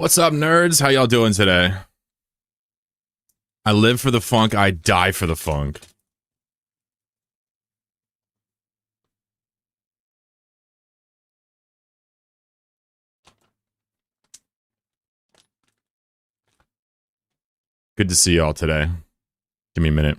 What's up, nerds? How y'all doing today? I live for the funk. I die for the funk. Good to see y'all today. Give me a minute.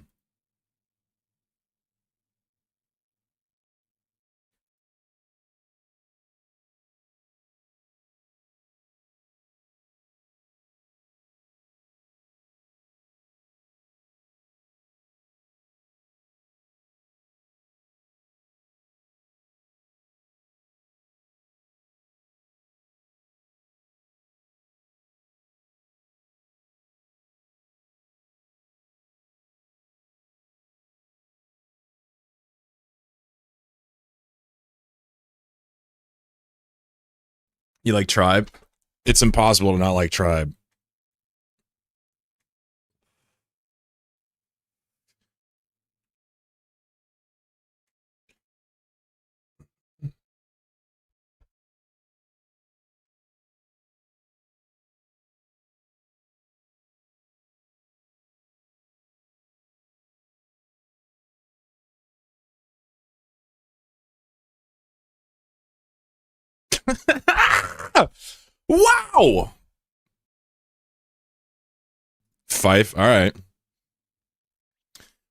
You like Tribe? It's impossible to not like Tribe. Wow! Fife, all right.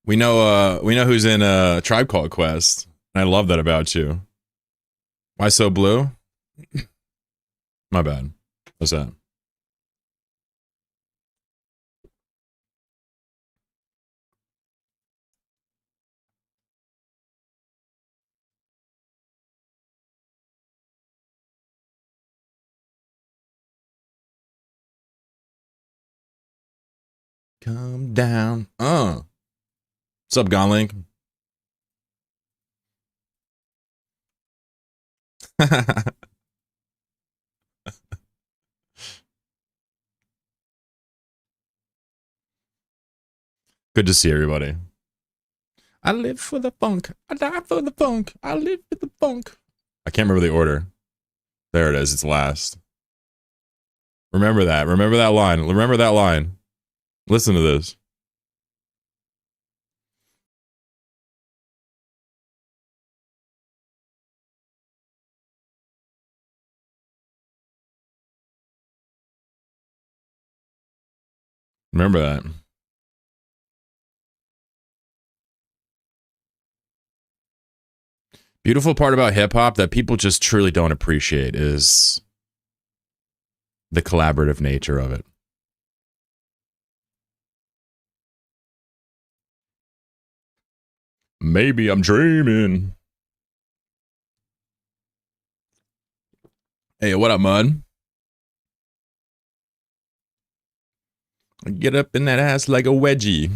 We know who's in Tribe Called Quest. I love that about you. Why so blue? My bad. What's that? Come down. What's up, Gonlink? Good to see everybody. I live for the funk. I die for the funk. I live for the funk. I can't remember the order. There it is. It's last. Remember that. Remember that line. Remember that line. Listen to this. Remember that. Beautiful part about hip hop that people just truly don't appreciate is the collaborative nature of it. Maybe I'm dreaming. Hey, what up, Mud? Get up in that ass like a wedgie.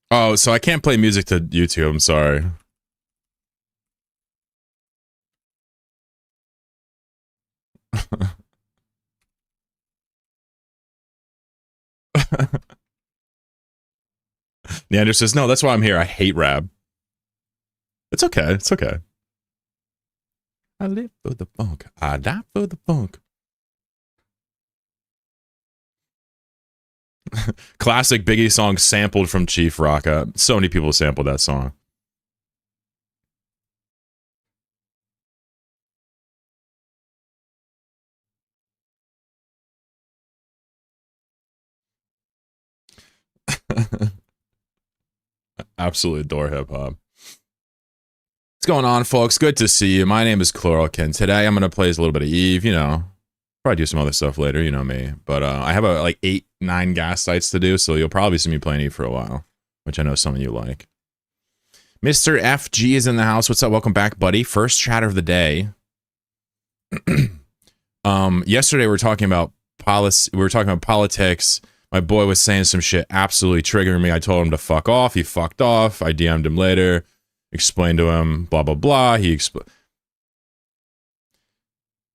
Oh, so I can't play music to YouTube. I'm sorry. Neander says, no, that's why I'm here. I hate rap. It's okay. It's okay. I live for the funk. I die for the funk. Classic Biggie song sampled from Chief Rock. So many people sampled that song. Absolutely adore hip hop. What's going on, folks? Good to see you. My name is Chlorokin. Today I'm going to play a little bit of Eve, you know. Probably do some other stuff later, you know me. But I have like 8-9 gas sites to do, so you'll probably see me playing Eve for a while, which I know some of you like. Mr. FG is in the house. What's up? Welcome back, buddy. First chatter of the day. Yesterday we were talking about policy. We were talking about politics. My boy was saying some shit absolutely triggering me. I told him to fuck off. He fucked off. I DM'd him later, explained to him, blah, blah, blah.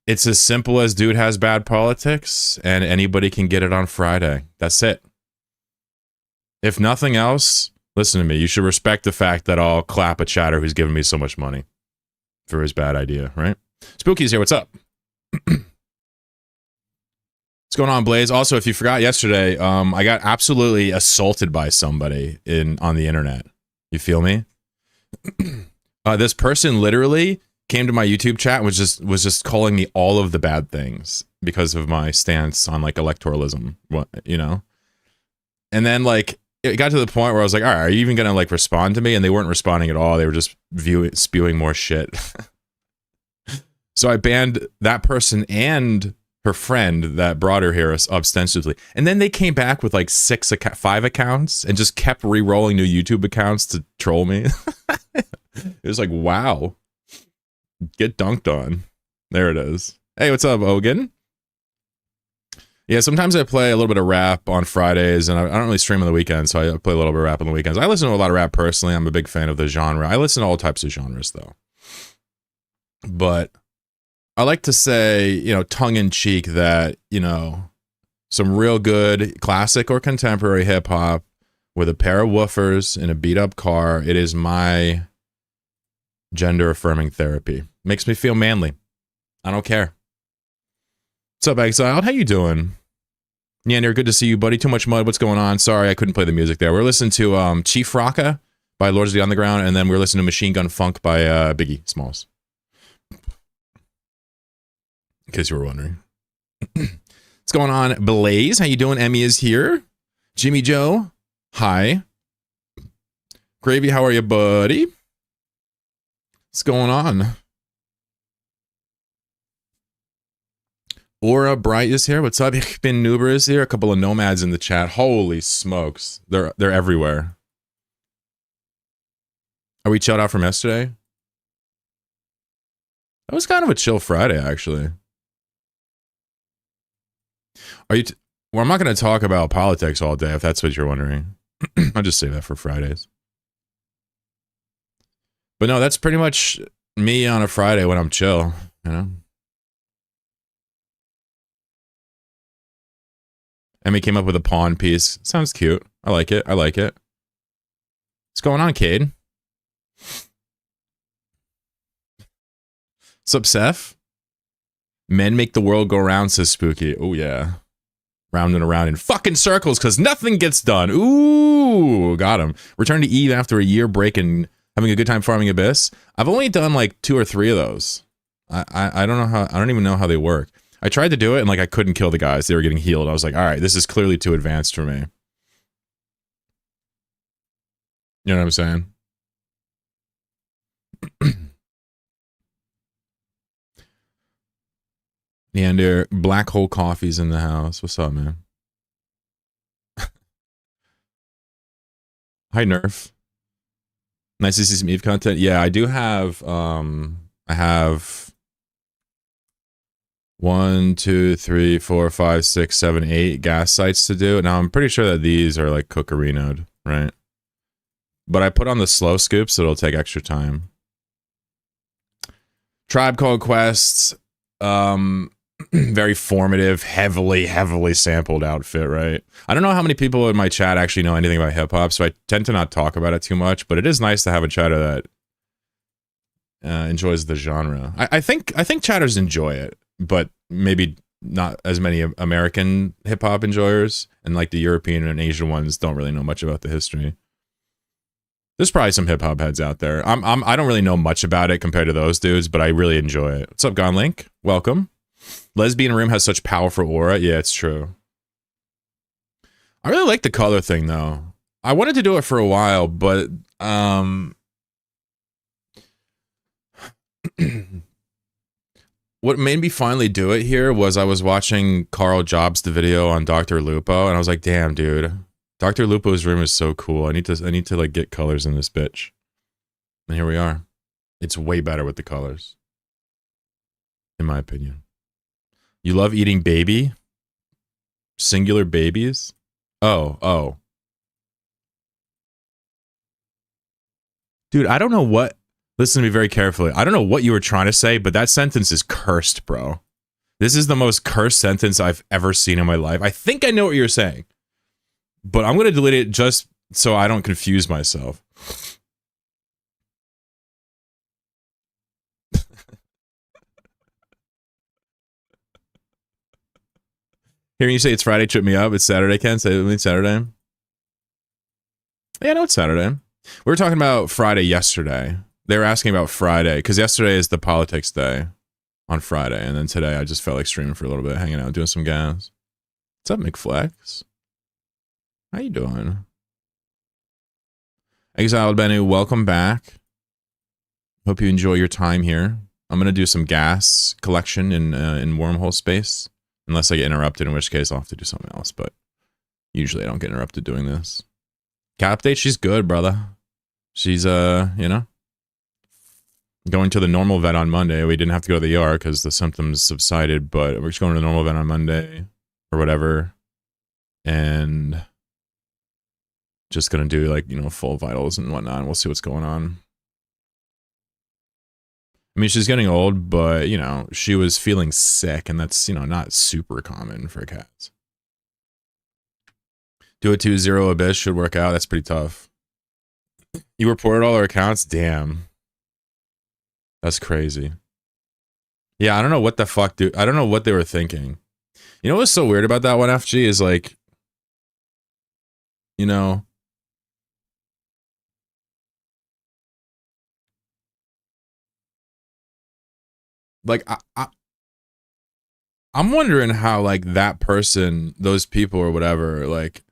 It's as simple as dude has bad politics and anybody can get it on Friday. That's it. If nothing else, listen to me. You should respect the fact that I'll clap a chatter who's giving me so much money for his bad idea, right? Spooky's here. What's up? What's going on, Blaze? Also, if you forgot yesterday, I got absolutely assaulted by somebody on the internet. You feel me? This person literally came to my YouTube chat and was just calling me all of the bad things because of my stance on like electoralism, you know? And then like it got to the point where I was like, all right, are you even gonna like respond to me? And they weren't responding at all. They were just spewing more shit. So I banned that person and her friend that brought her here ostensibly. And then they came back with like 5 accounts and just kept re-rolling new YouTube accounts to troll me. It was like, wow. Get dunked on. There it is. Hey, what's up, Ogan? Yeah, sometimes I play a little bit of rap on Fridays, and I don't really stream on the weekends, so I play a little bit of rap on the weekends. I listen to a lot of rap personally. I'm a big fan of the genre. I listen to all types of genres, though. But I like to say, you know, tongue-in-cheek that, you know, some real good classic or contemporary hip-hop with a pair of woofers in a beat-up car, it is my gender-affirming therapy. Makes me feel manly. I don't care. What's up, Exiled? How you doing? Yander, good to see you, buddy. Too much mud. What's going on? Sorry, I couldn't play the music there. We're listening to Chief Rocka by Lords of the Underground, and then we're listening to Machine Gun Funk by Biggie Smalls. In case you were wondering. What's going on, Blaze? How you doing? Emmy is here. Jimmy Joe, hi. Gravy, how are you, buddy? What's going on? Aura Bright is here. What's up? Ich bin Nuber is here. A couple of nomads in the chat. Holy smokes. They're everywhere. Are we chilled out from yesterday? That was kind of a chill Friday, actually. Are you... Well, I'm not going to talk about politics all day, if that's what you're wondering. I'll just save that for Fridays. But no, that's pretty much me on a Friday when I'm chill, you know? Emmy came up with a pawn piece. Sounds cute. I like it. I like it. What's going on, Cade? What's up, Seth? Men make the world go round, says Spooky. Oh, yeah. Round and around in fucking circles because nothing gets done. Ooh, got him. Return to Eve after a year break and having a good time farming Abyss. I've only done like 2 or 3 of those. I don't know how. I don't even know how they work. I tried to do it and like I couldn't kill the guys. They were getting healed. I was like, all right, this is clearly too advanced for me. You know what I'm saying? Neander, Black Hole Coffee's in the house. What's up, man? Hi, Nerf. Nice to see some Eve content. Yeah, I do have, I have 1, 2, 3, 4, 5, 6, 7, 8 gas sites to do. Now, I'm pretty sure that these are like cookerinoed, right? But I put on the slow scoop, so it'll take extra time. Tribe Called Quest, very formative, heavily sampled outfit, right? I don't know how many people in my chat actually know anything about hip-hop, so I tend to not talk about it too much, but it is nice to have a chatter that enjoys the genre. I think chatters enjoy it, but maybe not as many American hip-hop enjoyers, and like the European and Asian ones don't really know much about the history. There's probably some hip-hop heads out there. I don't really know much about it compared to those dudes, but I really enjoy it. What's up, Gone Link? Welcome. Lesbian Room has such powerful aura. Yeah, it's true. I really like the color thing, though. I wanted to do it for a while, but what made me finally do it here was I was watching Carl Jobs' the video on Dr. Lupo, and I was like, damn, dude. Dr. Lupo's room is so cool. I need to like get colors in this bitch. And here we are. It's way better with the colors. In my opinion. You love eating baby? Singular babies? Oh. Dude, I don't know what... Listen to me very carefully. I don't know what you were trying to say, but that sentence is cursed, bro. This is the most cursed sentence I've ever seen in my life. I think I know what you're saying. But I'm going to delete it just so I don't confuse myself. Hearing you say it's Friday tripped me up. It's Saturday, Ken. Say it with me, Saturday. Yeah, no, it's Saturday. We were talking about Friday yesterday. They were asking about Friday, because yesterday is the politics day on Friday, and then today I just felt like streaming for a little bit, hanging out, doing some gas. What's up, McFlex? How you doing? Exiled Bennu, welcome back. Hope you enjoy your time here. I'm going to do some gas collection in wormhole space, unless I get interrupted, in which case I'll have to do something else, but usually I don't get interrupted doing this. Cat update, she's good, brother. She's, you know, going to the normal vet on Monday. We didn't have to go to the ER because the symptoms subsided, but we're just going to the normal vet on Monday or whatever. And just going to do, like, you know, full vitals and whatnot. And we'll see what's going on. I mean, she's getting old, but, you know, she was feeling sick, and that's, you know, not super common for cats. Do a 2-0 Abyss should work out. That's pretty tough. You reported all our accounts? Damn. That's crazy. Yeah, I don't know what the fuck, dude. I don't know what they were thinking. You know what's so weird about that one, FG, is like, you know, like, I'm wondering how, like, that person, those people or whatever, like,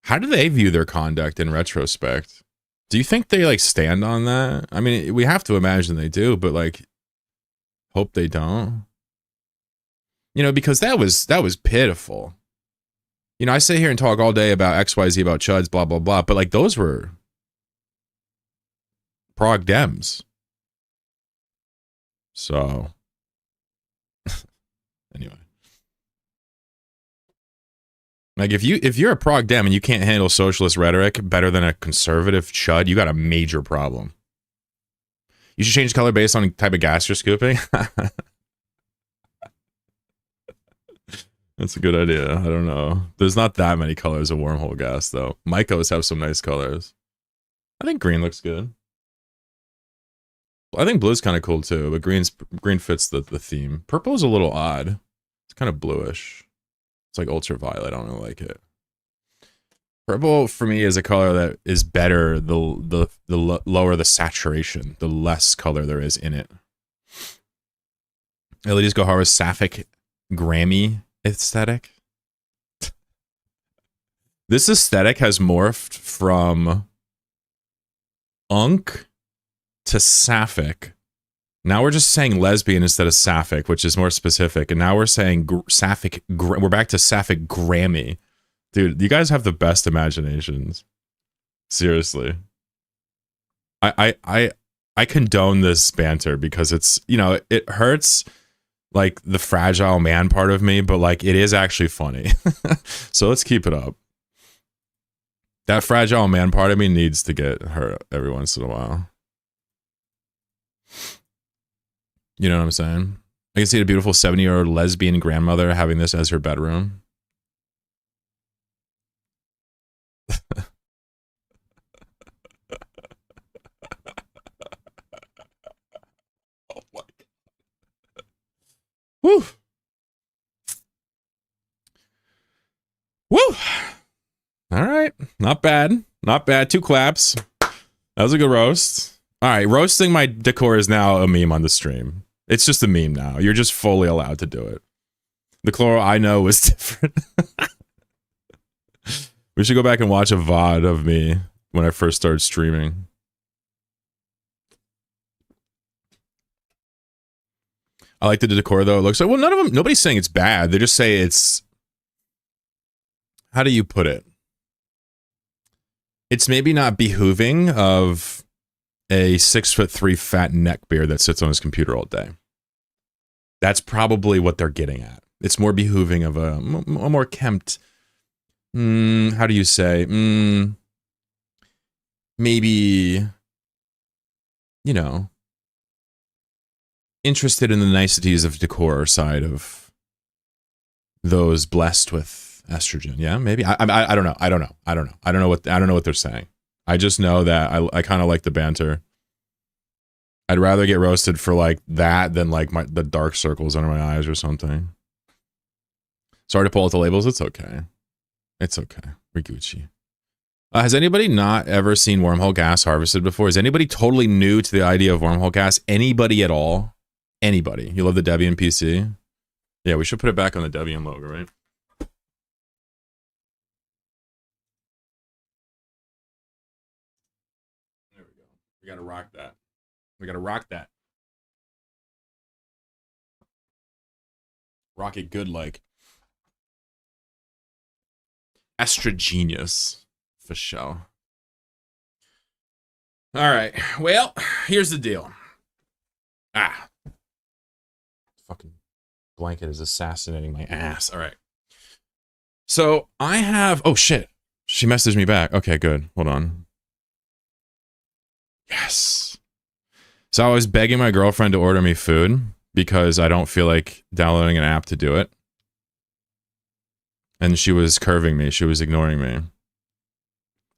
how do they view their conduct in retrospect? Do you think they, like, stand on that? I mean, we have to imagine they do, but, like, hope they don't. You know, because that was pitiful. You know, I sit here and talk all day about XYZ, about chuds, blah, blah, blah, but, like, those were prog Dems. So, anyway. Like, if you're a prog dem and you can't handle socialist rhetoric better than a conservative chud, you got a major problem. You should change color based on the type of gas you're scooping. That's a good idea. I don't know. There's not that many colors of wormhole gas, though. Mycos have some nice colors. I think green looks good. I think blue's kind of cool, too, but green fits the theme. Purple is a little odd. It's kind of bluish. It's like ultraviolet. I don't really like it. Purple for me is a color that is better the lower the saturation, the less color there is in it. LEDs go hard with sapphic Grammy aesthetic. This aesthetic has morphed from unk to sapphic. Now we're just saying lesbian instead of sapphic, which is more specific. And now we're saying sapphic. We're back to sapphic Grammy. Dude, you guys have the best imaginations. Seriously. I condone this banter because it's, you know, it hurts like the fragile man part of me, but like it is actually funny. So let's keep it up. That fragile man part of me needs to get hurt every once in a while. You know what I'm saying? I can see a beautiful 70-year-old lesbian grandmother having this as her bedroom. Oh my God. Woo! Woo! All right. Not bad. Not bad. 2 claps. That was a good roast. All right. Roasting my decor is now a meme on the stream. It's just a meme now. You're just fully allowed to do it. The chloro I know was different. We should go back and watch a VOD of me when I first started streaming. I like the decor though. It looks like, well, none of them, nobody's saying it's bad. They just say it's, how do you put it? It's maybe not behooving of a 6'3" fat neckbeard that sits on his computer all day. That's probably what they're getting at. It's more behooving of a more kempt, how do you say? Maybe, you know, interested in the niceties of decor side of those blessed with estrogen. Yeah, maybe. I don't know. I don't know what they're saying. I just know that I kind of like the banter. I'd rather get roasted for like that than like the dark circles under my eyes or something. Sorry to pull out the labels. It's okay. It's okay. We're Gucci. Has anybody not ever seen wormhole gas harvested before? Is anybody totally new to the idea of wormhole gas? Anybody at all? Anybody? You love the Debian PC? Yeah, we should put it back on the Debian logo, right? There we go. We gotta rock that. We gotta rock that. Rock it good like. Estrogenius. For sure. Alright, well, here's the deal. Fucking blanket is assassinating my ass. Alright. So, I have... Oh, shit. She messaged me back. Okay, good. Hold on. Yes. So, I was begging my girlfriend to order me food because I don't feel like downloading an app to do it. And she was curving me. She was ignoring me.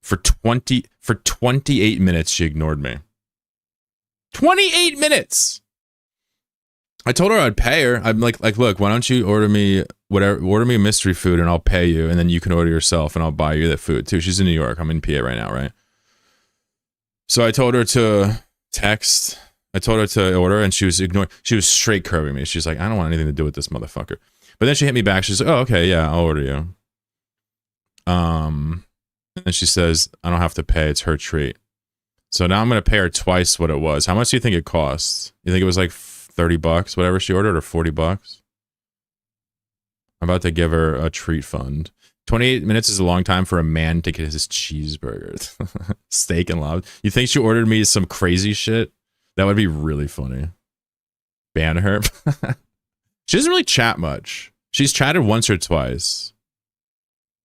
For 28 minutes, she ignored me. 28 minutes! I told her I'd pay her. I'm like, look, why don't you order me mystery food and I'll pay you, and then you can order yourself and I'll buy you that food too. She's in New York. I'm in PA right now, right? So I told her to text. I told her to order, and she was ignoring. She was straight curving me. She's like, I don't want anything to do with this motherfucker. But then she hit me back. She's like, oh, okay, yeah, I'll order you. And she says, I don't have to pay. It's her treat. So now I'm going to pay her twice what it was. How much do you think it costs? You think it was like 30 bucks, whatever she ordered, or 40 bucks? I'm about to give her a treat fund. 28 minutes is a long time for a man to get his cheeseburger. Steak and lobster. You think she ordered me some crazy shit? That would be really funny. Ban her. She doesn't really chat much. She's chatted once or twice.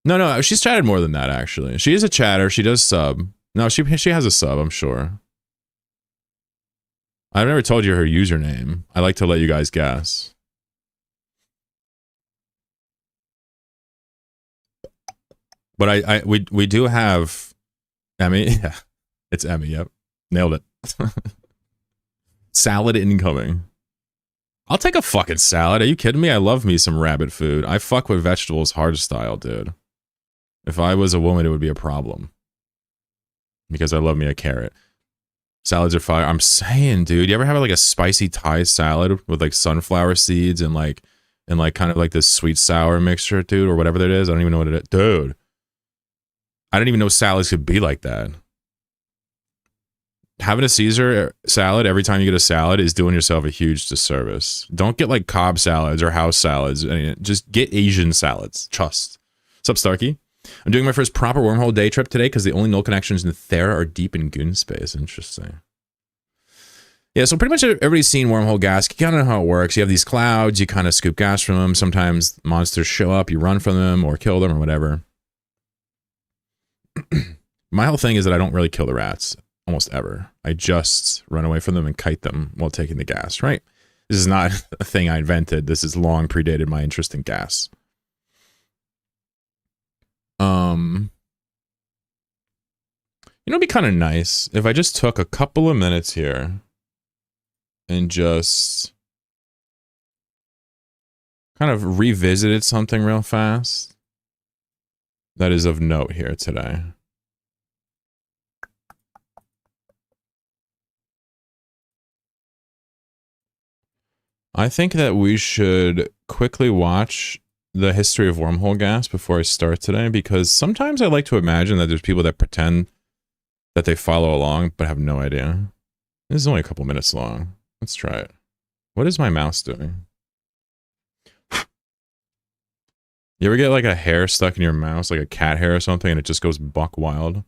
No, she's chatted more than that, actually. She is a chatter. She does sub. No, she has a sub, I'm sure. I've never told you her username. I like to let you guys guess. But we do have Emmy. Yeah, it's Emmy. Yep, nailed it. Salad incoming. I'll take a fucking salad. Are you kidding me? I love me some rabbit food. I fuck with vegetables hard style, dude. If I was a woman, it would be a problem. Because I love me a carrot. Salads are fire. I'm saying, dude, you ever have like a spicy Thai salad with like sunflower seeds and like kind of like this sweet sour mixture, dude, or whatever that is? I don't even know what it is. Dude. I didn't even know salads could be like that. Having a Caesar salad every time you get a salad is doing yourself a huge disservice. Don't get like Cobb salads or house salads. Just get Asian salads. Trust. What's up, Starkey? I'm doing my first proper wormhole day trip today because the only null connections in Thera are deep in goon space. Interesting. Yeah, so pretty much everybody's seen wormhole gas. You kind of know how it works. You have these clouds. You kind of scoop gas from them. Sometimes monsters show up. You run from them or kill them or whatever. My whole thing is that I don't really kill the rats. Almost ever. I just run away from them and kite them while taking the gas, right? This is not a thing I invented. This has long predated my interest in gas. You know, it'd be kind of nice if I just took a couple of minutes here and just kind of revisited something real fast that is of note here today. I think that we should quickly watch the history of wormhole gas before I start today, because sometimes I like to imagine that there's people that pretend that they follow along but have no idea. This is only a couple minutes long. Let's try it. What is my mouse doing? You ever get like a hair stuck in your mouse, like a cat hair or something, and it just goes buck wild?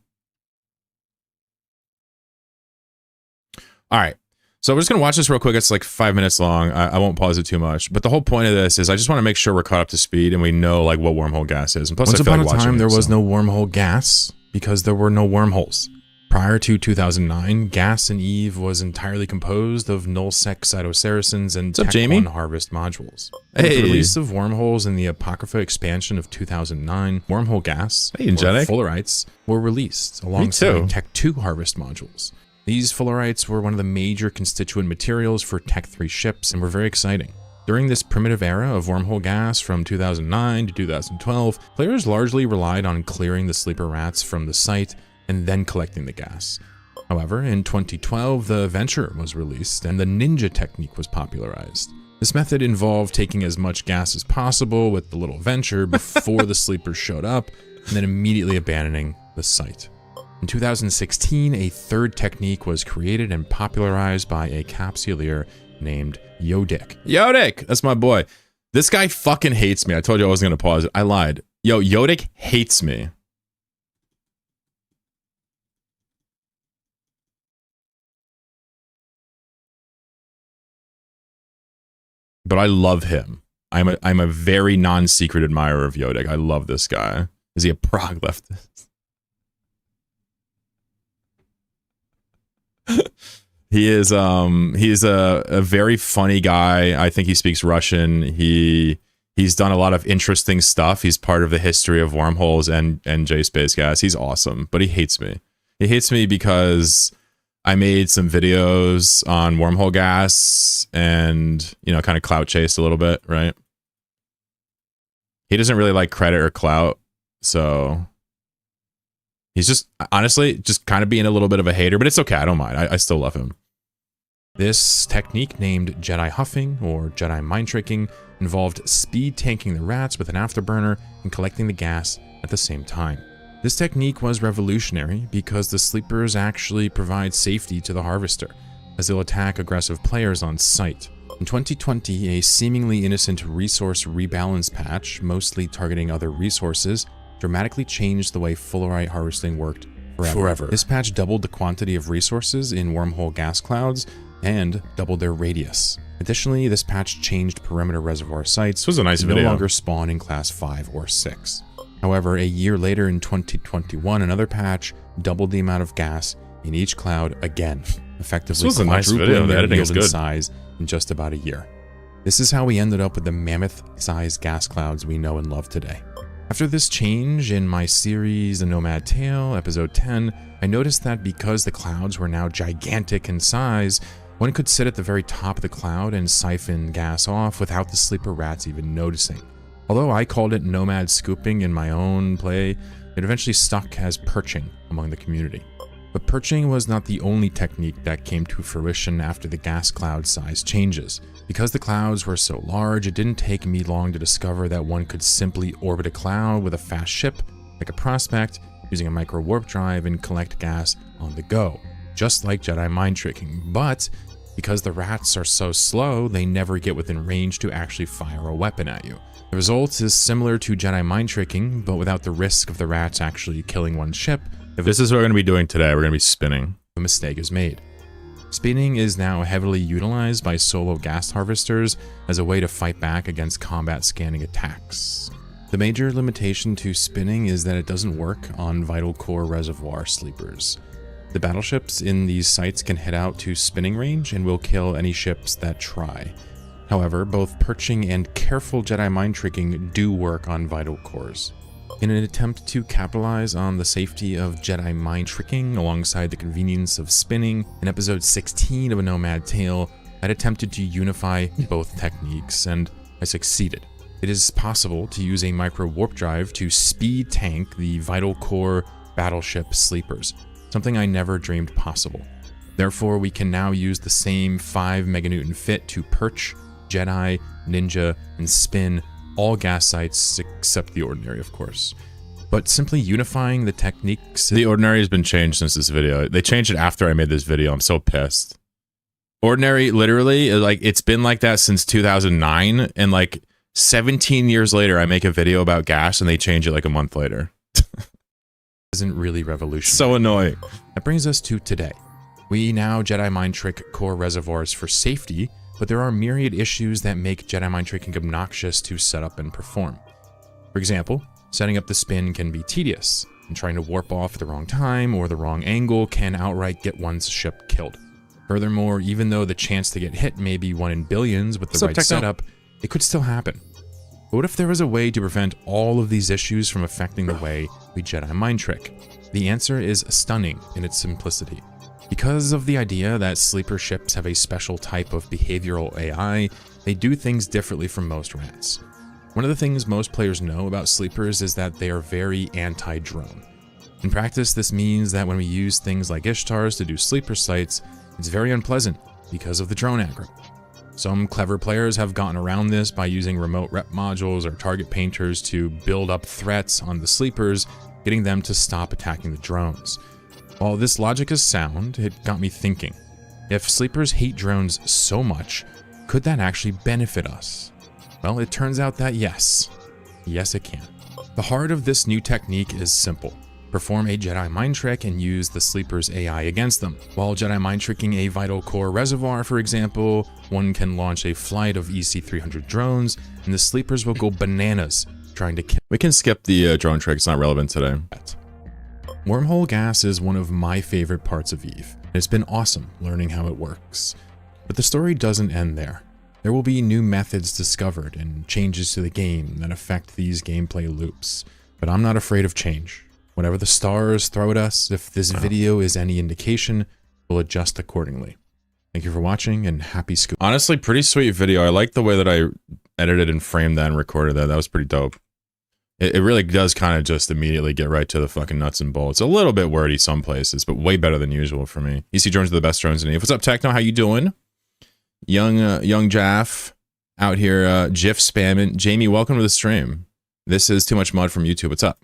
All right. So we're just going to watch this real quick. It's like 5 minutes long. I won't pause it too much. But the whole point of this is I just want to make sure we're caught up to speed and we know like what wormhole gas is. And plus, once upon a time, there was no wormhole gas because there were no wormholes. Prior to 2009, Gas and Eve was entirely composed of nullsec cytoceracins and Tech 1 harvest modules. With the release of wormholes in the Apocrypha expansion of 2009, wormhole gas, or Fullerites, were released alongside Tech 2 harvest modules. These Fullerites were one of the major constituent materials for Tech 3 ships and were very exciting. During this primitive era of wormhole gas from 2009 to 2012, players largely relied on clearing the sleeper rats from the site and then collecting the gas. However, in 2012, the Venture was released and the Ninja technique was popularized. This method involved taking as much gas as possible with the little Venture before the sleepers showed up, and then immediately abandoning the site. In 2016, a third technique was created and popularized by a capsuleer named Yodik. Yodik! That's my boy. This guy fucking hates me. I told you I wasn't going to pause it. I lied. Yo, Yodik hates me. But I love him. I'm a very non-secret admirer of Yodik. I love this guy. Is he a prog leftist? He's a very funny guy. I think he speaks Russian. He's done a lot of interesting stuff. He's part of the history of wormholes and J-Space Gas. He's awesome, but he hates me. He hates me because I made some videos on wormhole gas and, you know, kind of clout chased a little bit, right? He doesn't really like credit or clout, so he's just, honestly, just kind of being a little bit of a hater, but it's okay. I don't mind. I still love him. This technique, named Jedi Huffing or Jedi Mind Tricking, involved speed tanking the rats with an afterburner and collecting the gas at the same time. This technique was revolutionary because the sleepers actually provide safety to the harvester, as they'll attack aggressive players on sight. In 2020, a seemingly innocent resource rebalance patch, mostly targeting other resources, dramatically changed the way Fullerite harvesting worked forever. This patch doubled the quantity of resources in wormhole gas clouds and doubled their radius. Additionally, this patch changed perimeter reservoir sites. This was a nice video. No longer spawn in class 5 or 6. However, a year later in 2021, another patch doubled the amount of gas in each cloud again, effectively quadrupling their yield and size in just about a year. This is how we ended up with the mammoth-sized gas clouds we know and love today. After this change in my series The Nomad Tale, episode 10, I noticed that because the clouds were now gigantic in size, one could sit at the very top of the cloud and siphon gas off without the sleeper rats even noticing. Although I called it nomad scooping in my own play, it eventually stuck as perching among the community. But perching was not the only technique that came to fruition after the gas cloud size changes. Because the clouds were so large, it didn't take me long to discover that one could simply orbit a cloud with a fast ship, like a Prospect, using a micro warp drive and collect gas on the go, just like Jedi mind tricking. But because the rats are so slow, they never get within range to actually fire a weapon at you. The result is similar to Jedi mind tricking, but without the risk of the rats actually killing one's ship. This is what we're going to be doing today. We're going to be spinning. A mistake is made. Spinning is now heavily utilized by solo gas harvesters as a way to fight back against combat scanning attacks. The major limitation to spinning is that it doesn't work on vital core reservoir sleepers. The battleships in these sites can head out to spinning range and will kill any ships that try. However, both perching and careful Jedi mind tricking do work on vital cores. In an attempt to capitalize on the safety of Jedi mind tricking alongside the convenience of spinning, in episode 16 of A Nomad Tale, I'd attempted to unify both techniques, and I succeeded. It is possible to use a micro warp drive to speed tank the vital core battleship sleepers, something I never dreamed possible. Therefore, we can now use the same 5 meganewton fit to perch, Jedi, Ninja, and spin all gas sites except the Ordinary, of course. But simply unifying the techniques... The Ordinary has been changed since this video. They changed it after I made this video. I'm so pissed. Ordinary, literally, like, it's been like that since 2009, and like 17 years later, I make a video about gas and they change it like a month later. Isn't really revolutionary. So annoying. That brings us to today. We now Jedi mind trick core reservoirs for safety, but there are myriad issues that make Jedi mind tricking obnoxious to set up and perform. For example, setting up the spin can be tedious, and trying to warp off at the wrong time or the wrong angle can outright get one's ship killed. Furthermore, even though the chance to get hit may be 1 in billions with the right setup, it could still happen. But what if there was a way to prevent all of these issues from affecting the way we Jedi mind trick? The answer is stunning in its simplicity. Because of the idea that sleeper ships have a special type of behavioral AI, they do things differently from most rats. One of the things most players know about sleepers is that they are very anti-drone. In practice, this means that when we use things like Ishtars to do sleeper sites, it's very unpleasant because of the drone aggro. Some clever players have gotten around this by using remote rep modules or target painters to build up threats on the sleepers, getting them to stop attacking the drones. While this logic is sound, it got me thinking. If sleepers hate drones so much, could that actually benefit us? Well, it turns out that yes. Yes, it can. The heart of this new technique is simple. Perform a Jedi mind trick and use the sleeper's AI against them. While Jedi mind tricking a vital core reservoir, for example, one can launch a flight of EC-300 drones, and the sleepers will go bananas trying to kill. We can skip the drone trick, it's not relevant today. Wormhole gas is one of my favorite parts of EVE, and it's been awesome learning how it works. But the story doesn't end there. There will be new methods discovered and changes to the game that affect these gameplay loops. But I'm not afraid of change. Whatever the stars throw at us, if this video is any indication, we'll adjust accordingly. Thank you for watching, and happy scoop. Honestly, pretty sweet video. I like the way that I edited and framed that and recorded that. That was pretty dope. It really does kind of just immediately get right to the fucking nuts and bolts. A little bit wordy some places, but way better than usual for me. EC drones are the best drones in EVE. What's up, Techno? How you doing? Young Jaff out here, GIF spamming. Jamie, welcome to the stream. This is Too Much Mud from YouTube. What's up?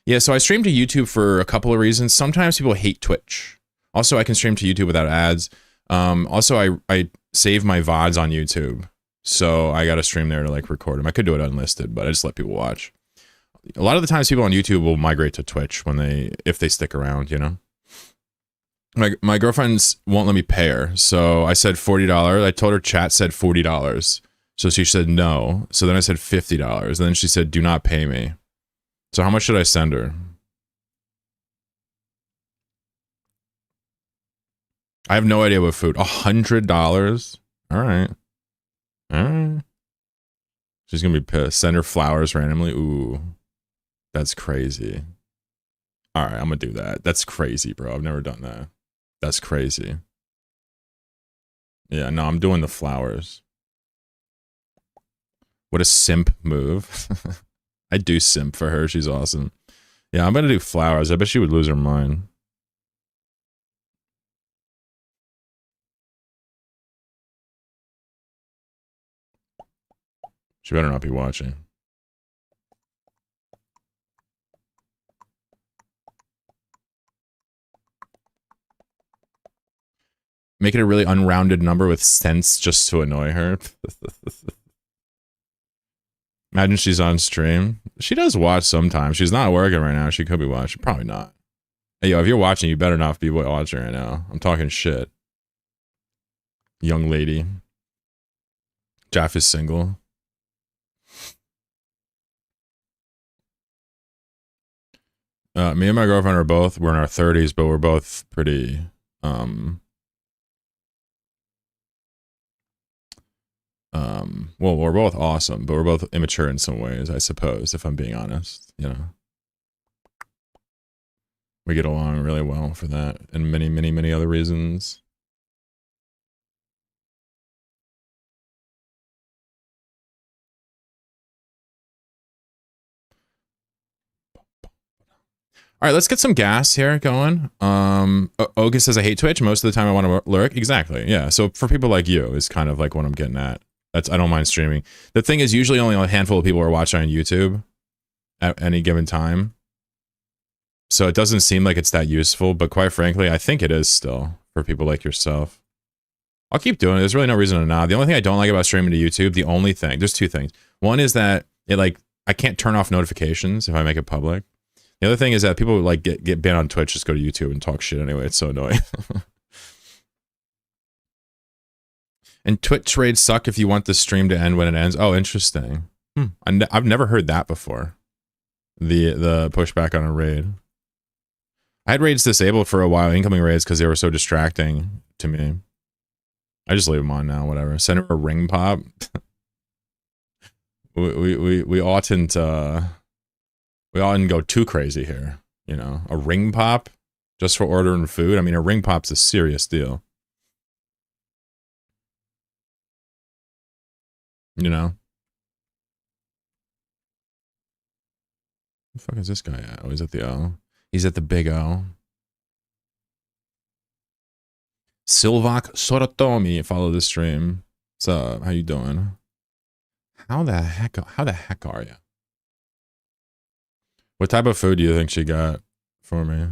Yeah, so I stream to YouTube for a couple of reasons. Sometimes people hate Twitch. Also, I can stream to YouTube without ads. Also, I save my VODs on YouTube. So I got to stream there to like record them. I could do it unlisted, but I just let people watch. A lot of the times people on YouTube will migrate to Twitch if they stick around, you know? My girlfriend's won't let me pay her. So I said $40. I told her chat said $40. So she said no. So then I said $50. And then she said, do not pay me. So how much should I send her? I have no idea what food. $100? All right. All right. She's going to be pissed. Send her flowers randomly. Ooh. That's crazy. All right, I'm going to do that. That's crazy, bro. I've never done that. That's crazy. Yeah, no, I'm doing the flowers. What a simp move. I do simp for her. She's awesome. Yeah, I'm going to do flowers. I bet she would lose her mind. She better not be watching. Make it a really unrounded number with cents just to annoy her. Imagine she's on stream. She does watch sometimes. She's not working right now. She could be watching. Probably not. Hey, yo, if you're watching, you better not be watching right now. I'm talking shit. Young lady. Jaff is single. Me and my girlfriend we're in our 30s, but we're both pretty, well, we're both awesome, but we're both immature in some ways, I suppose, if I'm being honest, you know. We get along really well for that, and many, many, many other reasons. All right, let's get some gas here going. Oga says, I hate Twitch. Most of the time I want to lurk. Exactly, yeah. So for people like you is kind of like what I'm getting at. I don't mind streaming. The thing is, usually only a handful of people are watching on YouTube at any given time. So it doesn't seem like it's that useful, but quite frankly, I think it is still for people like yourself. I'll keep doing it. There's really no reason to not. The only thing I don't like about streaming to YouTube, there's two things. One is that I can't turn off notifications if I make it public. The other thing is that people like get banned on Twitch, just go to YouTube and talk shit anyway. It's so annoying. And Twitch raids suck if you want the stream to end when it ends. Oh, interesting. I've never heard that before. The pushback on a raid. I had raids disabled for a while, incoming raids, because they were so distracting to me. I just leave them on now, whatever. Send her a ring pop. we oughtn't go too crazy here, you know. A ring pop just for ordering food. I mean, a ring pop's a serious deal. You know? Where the fuck is this guy at? Oh, he's at the O. He's at the big O. Silvak Sorotomi, follow the stream. What's up? How you doing? How the heck are you? What type of food do you think she got for me?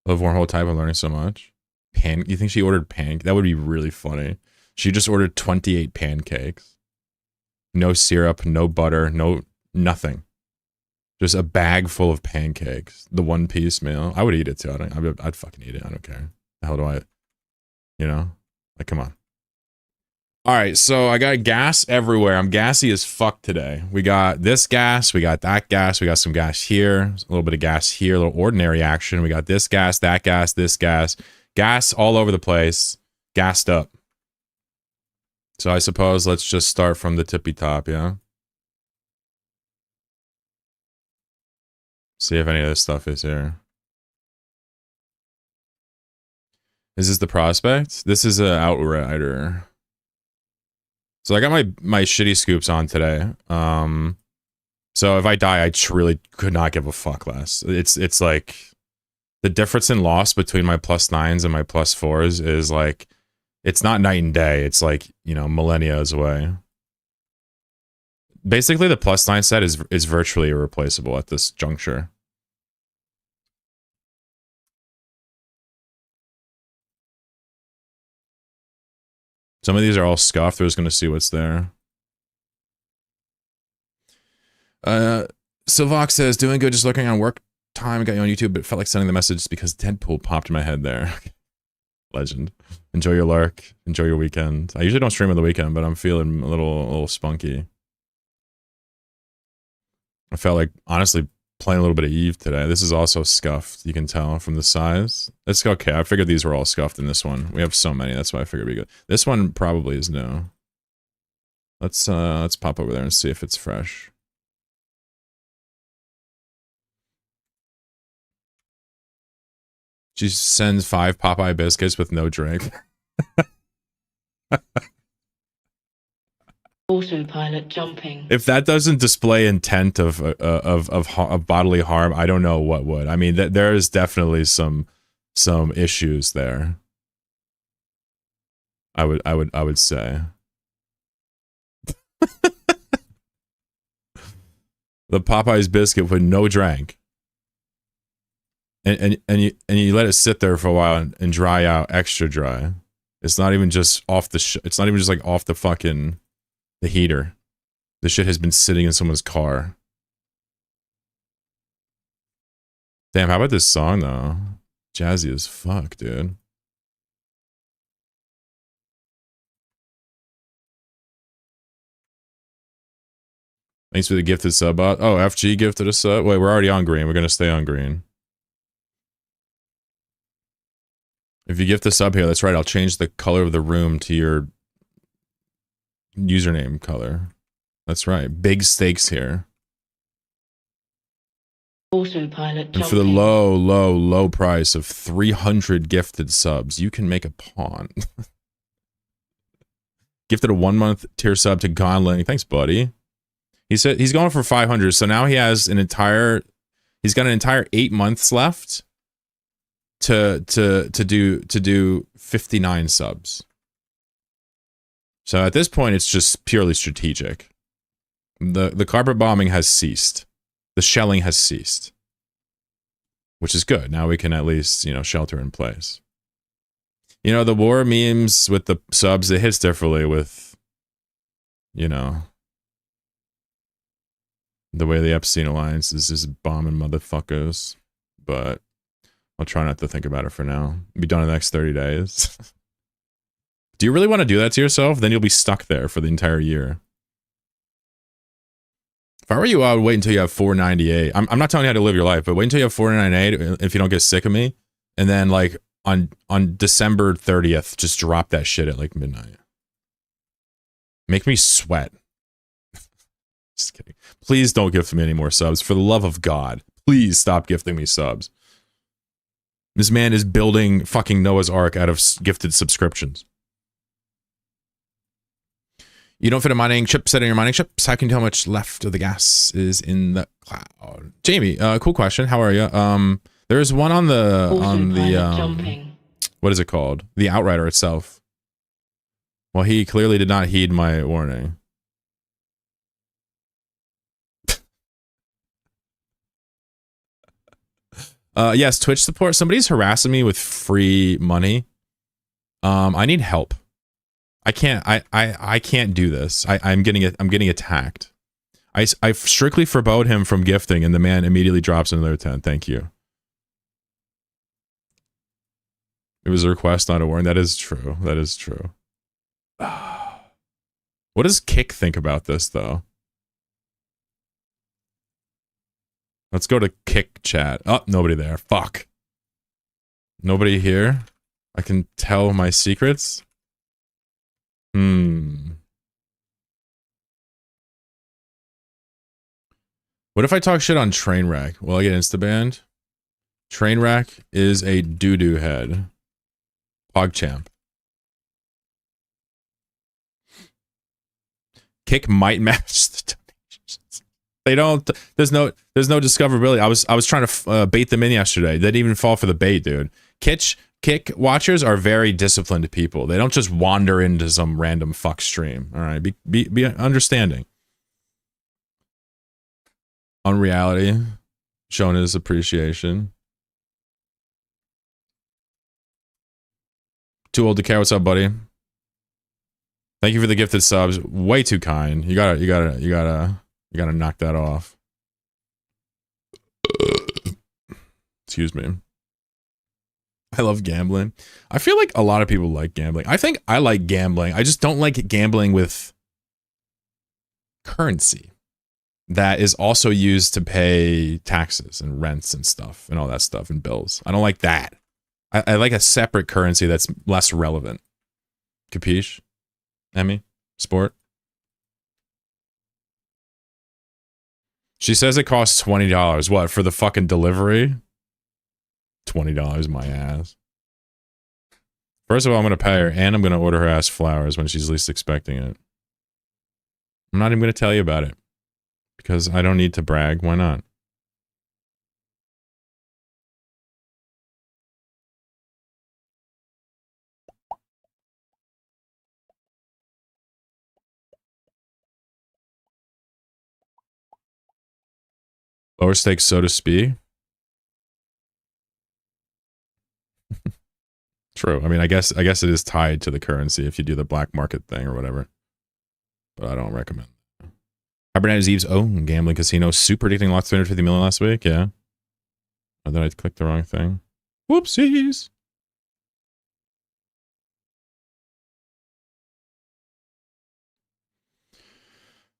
Love wormhole type of learning so much. You think she ordered That would be really funny. She just ordered 28 pancakes. No syrup, no butter, nothing. Just a bag full of pancakes. The one-piece meal. I would eat it too. I'd fucking eat it. I don't care. The hell do I, you know? Like, come on. All right, so I got gas everywhere. I'm gassy as fuck today. We got this gas. We got that gas. We got some gas here. A little bit of gas here. A little ordinary action. We got this gas, that gas, this gas. Gas all over the place. Gassed up. So I suppose let's just start from the tippy top, yeah? See if any of this stuff is here. Is this the prospect? This is an outrider. So I got my shitty scoops on today. So if I die, I really could not give a fuck less. It's like the difference in loss between my +9s and my +4s is like, it's not night and day. It's like, you know, millennia away. Basically, the +9 set is virtually irreplaceable at this juncture. Some of these are all scuffed. We're just going to see what's there. Silvox says, doing good, just looking on work time. Got you on YouTube, but felt like sending the message because Deadpool popped in my head there. Legend. Enjoy your lurk. Enjoy your weekend. I usually don't stream on the weekend, but I'm feeling a little spunky. I felt like, honestly, playing a little bit of Eve today. This is also scuffed. You can tell from the size. It's okay. I figured these were all scuffed in this one. We have so many. That's why I figured it'd be good. This one probably is new. Let's pop over there and see if it's fresh. She sends 5 Popeye biscuits with no drink. Autopilot jumping. If that doesn't display intent of bodily harm, I don't know what would. I mean, there is definitely some issues there. I would say. The Popeye's biscuit with no drink. And you let it sit there for a while and dry out, extra dry. It's not even just off the it's not even just like off the fucking the heater. The shit has been sitting in someone's car. Damn, how about this song though? Jazzy as fuck, dude. Thanks for the gifted sub. Oh, FG gifted a sub. Wait, we're already on green. We're gonna stay on green. If you gift a sub here, that's right. I'll change the color of the room to your username color. That's right. Big stakes here. Autopilot jumping. And for the low price of 300 gifted subs, you can make a pawn. Gifted a 1-month tier sub to Gonling. Thanks, buddy. He said he's going for 500, so now he has he's got an entire 8 months left to do 59 subs. So at this point, it's just purely strategic. The carpet bombing has ceased. The shelling has ceased. Which is good. Now we can at least, you know, shelter in place. You know, the war memes with the subs, it hits differently with, you know, the way the Epstein Alliance is just bombing motherfuckers. But I'll try not to think about it for now. Be done in the next 30 days. Do you really want to do that to yourself? Then you'll be stuck there for the entire year. If I were you, I would wait until you have 498. I'm not telling you how to live your life, but wait until you have 498 if you don't get sick of me. And then, like, on December 30th, just drop that shit at, like, midnight. Make me sweat. Just kidding. Please don't gift me any more subs. For the love of God, please stop gifting me subs. This man is building fucking Noah's Ark out of gifted subscriptions. You don't fit a mining chip set in your mining chips. How can you tell how much left of the gas is in the cloud? Jamie, cool question. How are you? There's one on the Jumping. what is it called? The Outrider itself. Well, he clearly did not heed my warning. Yes, Twitch support. Somebody's harassing me with free money. I need help. I can't do this. I'm getting attacked. I strictly forbade him from gifting, and the man immediately drops another 10. Thank you. It was a request, not a warning. That is true. That is true. What does Kick think about this, though? Let's go to Kick chat. Oh, nobody there. Fuck. Nobody here? I can tell my secrets? What if I talk shit on Trainwreck? Will I get insta-banned? Trainwreck is a doo-doo head. PogChamp. Kick might match the donations. They don't. There's no discoverability. I was trying to bait them in yesterday. They didn't even fall for the bait, dude. Kick watchers are very disciplined people. They don't just wander into some random fuck stream. All right, be understanding. Unreality, showing his appreciation. Too old to care. What's up, buddy? Thank you for the gifted subs. Way too kind. You gotta knock that off. Excuse me. I love gambling. I feel like a lot of people like gambling. I think I like gambling. I just don't like gambling with currency that is also used to pay taxes and rents and stuff and all that stuff and bills. I don't like that. I like a separate currency that's less relevant. Capiche? Emmy? Sport? She says it costs $20. What, for the fucking delivery? $20 my ass. First of all, I'm going to pay her, and I'm going to order her ass flowers when she's least expecting it. I'm not even going to tell you about it. Because I don't need to brag. Why not? Lower stakes, so to speak. True. I mean, I guess it is tied to the currency if you do the black market thing or whatever. But I don't recommend it. Hibernate Eve's own gambling casino. Super predicting lost 350 million last week. Yeah. Oh, then I clicked the wrong thing. Whoopsies.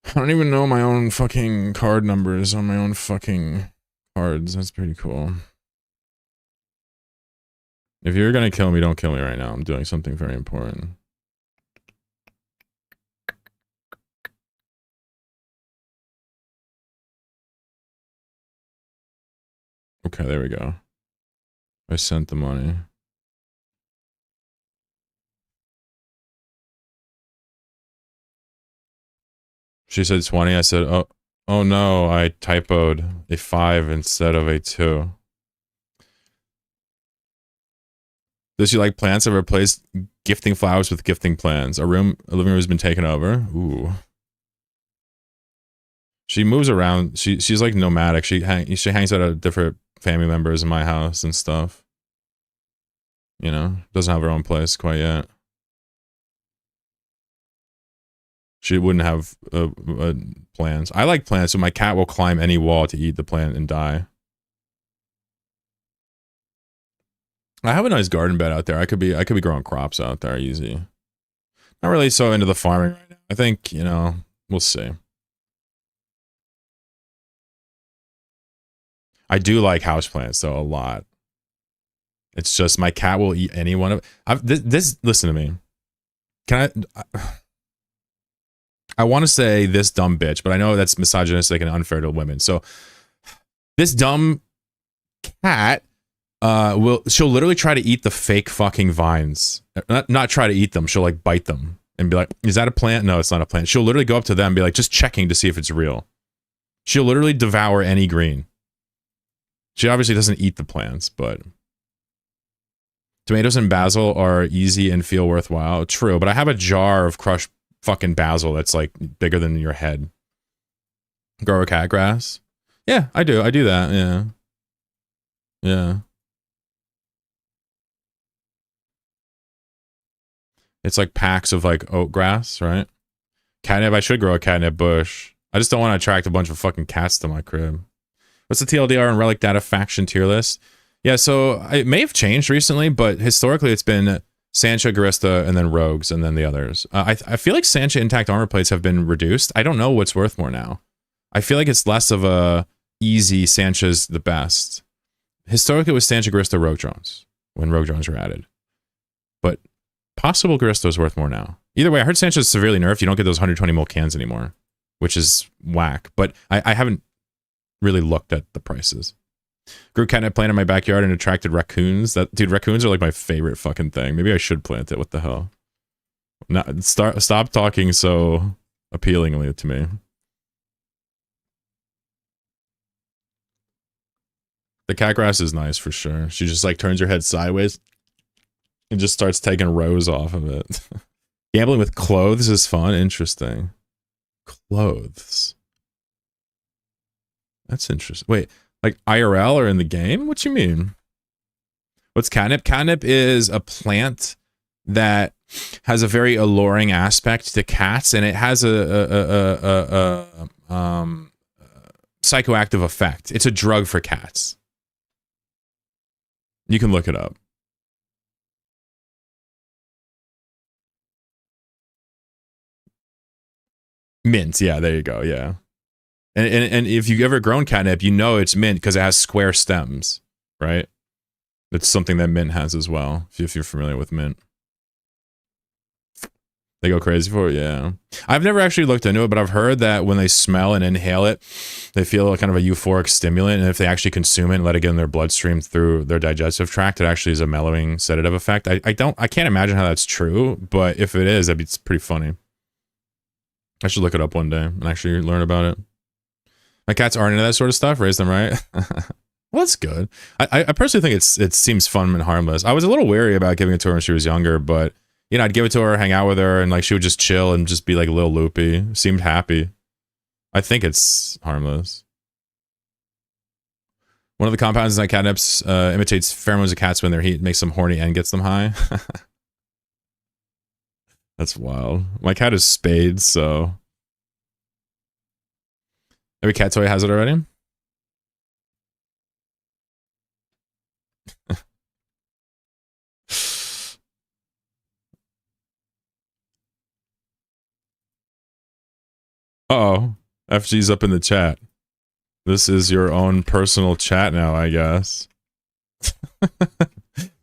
I don't even know my own fucking card numbers on my own fucking cards. That's pretty cool. If you're gonna kill me, don't kill me right now. I'm doing something very important. Okay, there we go. I sent the money. She said 20. I said, oh no, I typoed a 5 instead of a 2. Does she like plants that replace gifting flowers with gifting plants? A living room has been taken over. Ooh. She moves around. She's like nomadic. She hangs out at different family members in my house and stuff. You know, doesn't have her own place quite yet. She wouldn't have plants. I like plants, so my cat will climb any wall to eat the plant and die. I have a nice garden bed out there. I could be growing crops out there easy. Not really so into the farming right now. I think, you know, we'll see. I do like houseplants though a lot. It's just my cat will eat any one of this. Listen to me. Can I want to say this dumb bitch, but I know that's misogynistic and unfair to women. So this dumb cat she'll literally try to eat the fake fucking vines. Not try to eat them. She'll like bite them and be like, "Is that a plant?" No, it's not a plant. She'll literally go up to them and be like, just checking to see if it's real. She'll literally devour any green. She obviously doesn't eat the plants, but tomatoes and basil are easy and feel worthwhile. True, but I have a jar of crushed fucking basil that's like bigger than your head. Grow a cat grass? Yeah, I do. I do that. Yeah. Yeah. It's like packs of like oat grass, right? Catnip, I should grow a catnip bush. I just don't want to attract a bunch of fucking cats to my crib. What's the TLDR and Relic Data faction tier list? Yeah, so it may have changed recently, but historically it's been Sancha, Garista, and then Rogues, and then the others. I feel like Sancha intact armor plates have been reduced. I don't know what's worth more now. I feel like it's less of a easy Sancha's the best. Historically it was Sancha, Garista, Rogue drones, when Rogue drones were added. But possible Garista is worth more now. Either way, I heard Sancha's severely nerfed. You don't get those 120 mil cans anymore, which is whack. But I haven't really looked at the prices. Grew catnip plant in my backyard and attracted raccoons. Dude, raccoons are like my favorite fucking thing. Maybe I should plant it. What the hell? Stop talking so appealingly to me. The cat grass is nice for sure. She just like turns her head sideways and just starts taking rows off of it. Gambling with clothes is fun. Interesting. Clothes. That's interesting. Wait, like IRL or in the game? What you mean? What's catnip? Catnip is a plant that has a very alluring aspect to cats, and it has a psychoactive effect. It's a drug for cats. You can look it up. Mint, yeah, there you go, yeah. And if you've ever grown catnip, you know it's mint because it has square stems, right? It's something that mint has as well, if you're familiar with mint. They go crazy for it, yeah. I've never actually looked into it, but I've heard that when they smell and inhale it, they feel kind of a euphoric stimulant, and if they actually consume it and let it get in their bloodstream through their digestive tract, it actually is a mellowing sedative effect. I can't imagine how that's true, but if it is, it's pretty funny. I should look it up one day and actually learn about it. My cats aren't into that sort of stuff. Raise them right. Well, that's good. I personally think it seems fun and harmless. I was a little wary about giving it to her when she was younger, but you know, I'd give it to her, hang out with her, and like she would just chill and just be like a little loopy. Seemed happy. I think it's harmless. One of the compounds in catnips imitates pheromones of cats when they're heat, makes them horny and gets them high. That's wild. My cat is spayed, so every cat toy has it already. Uh-oh. FG's up in the chat. This is your own personal chat now, I guess. The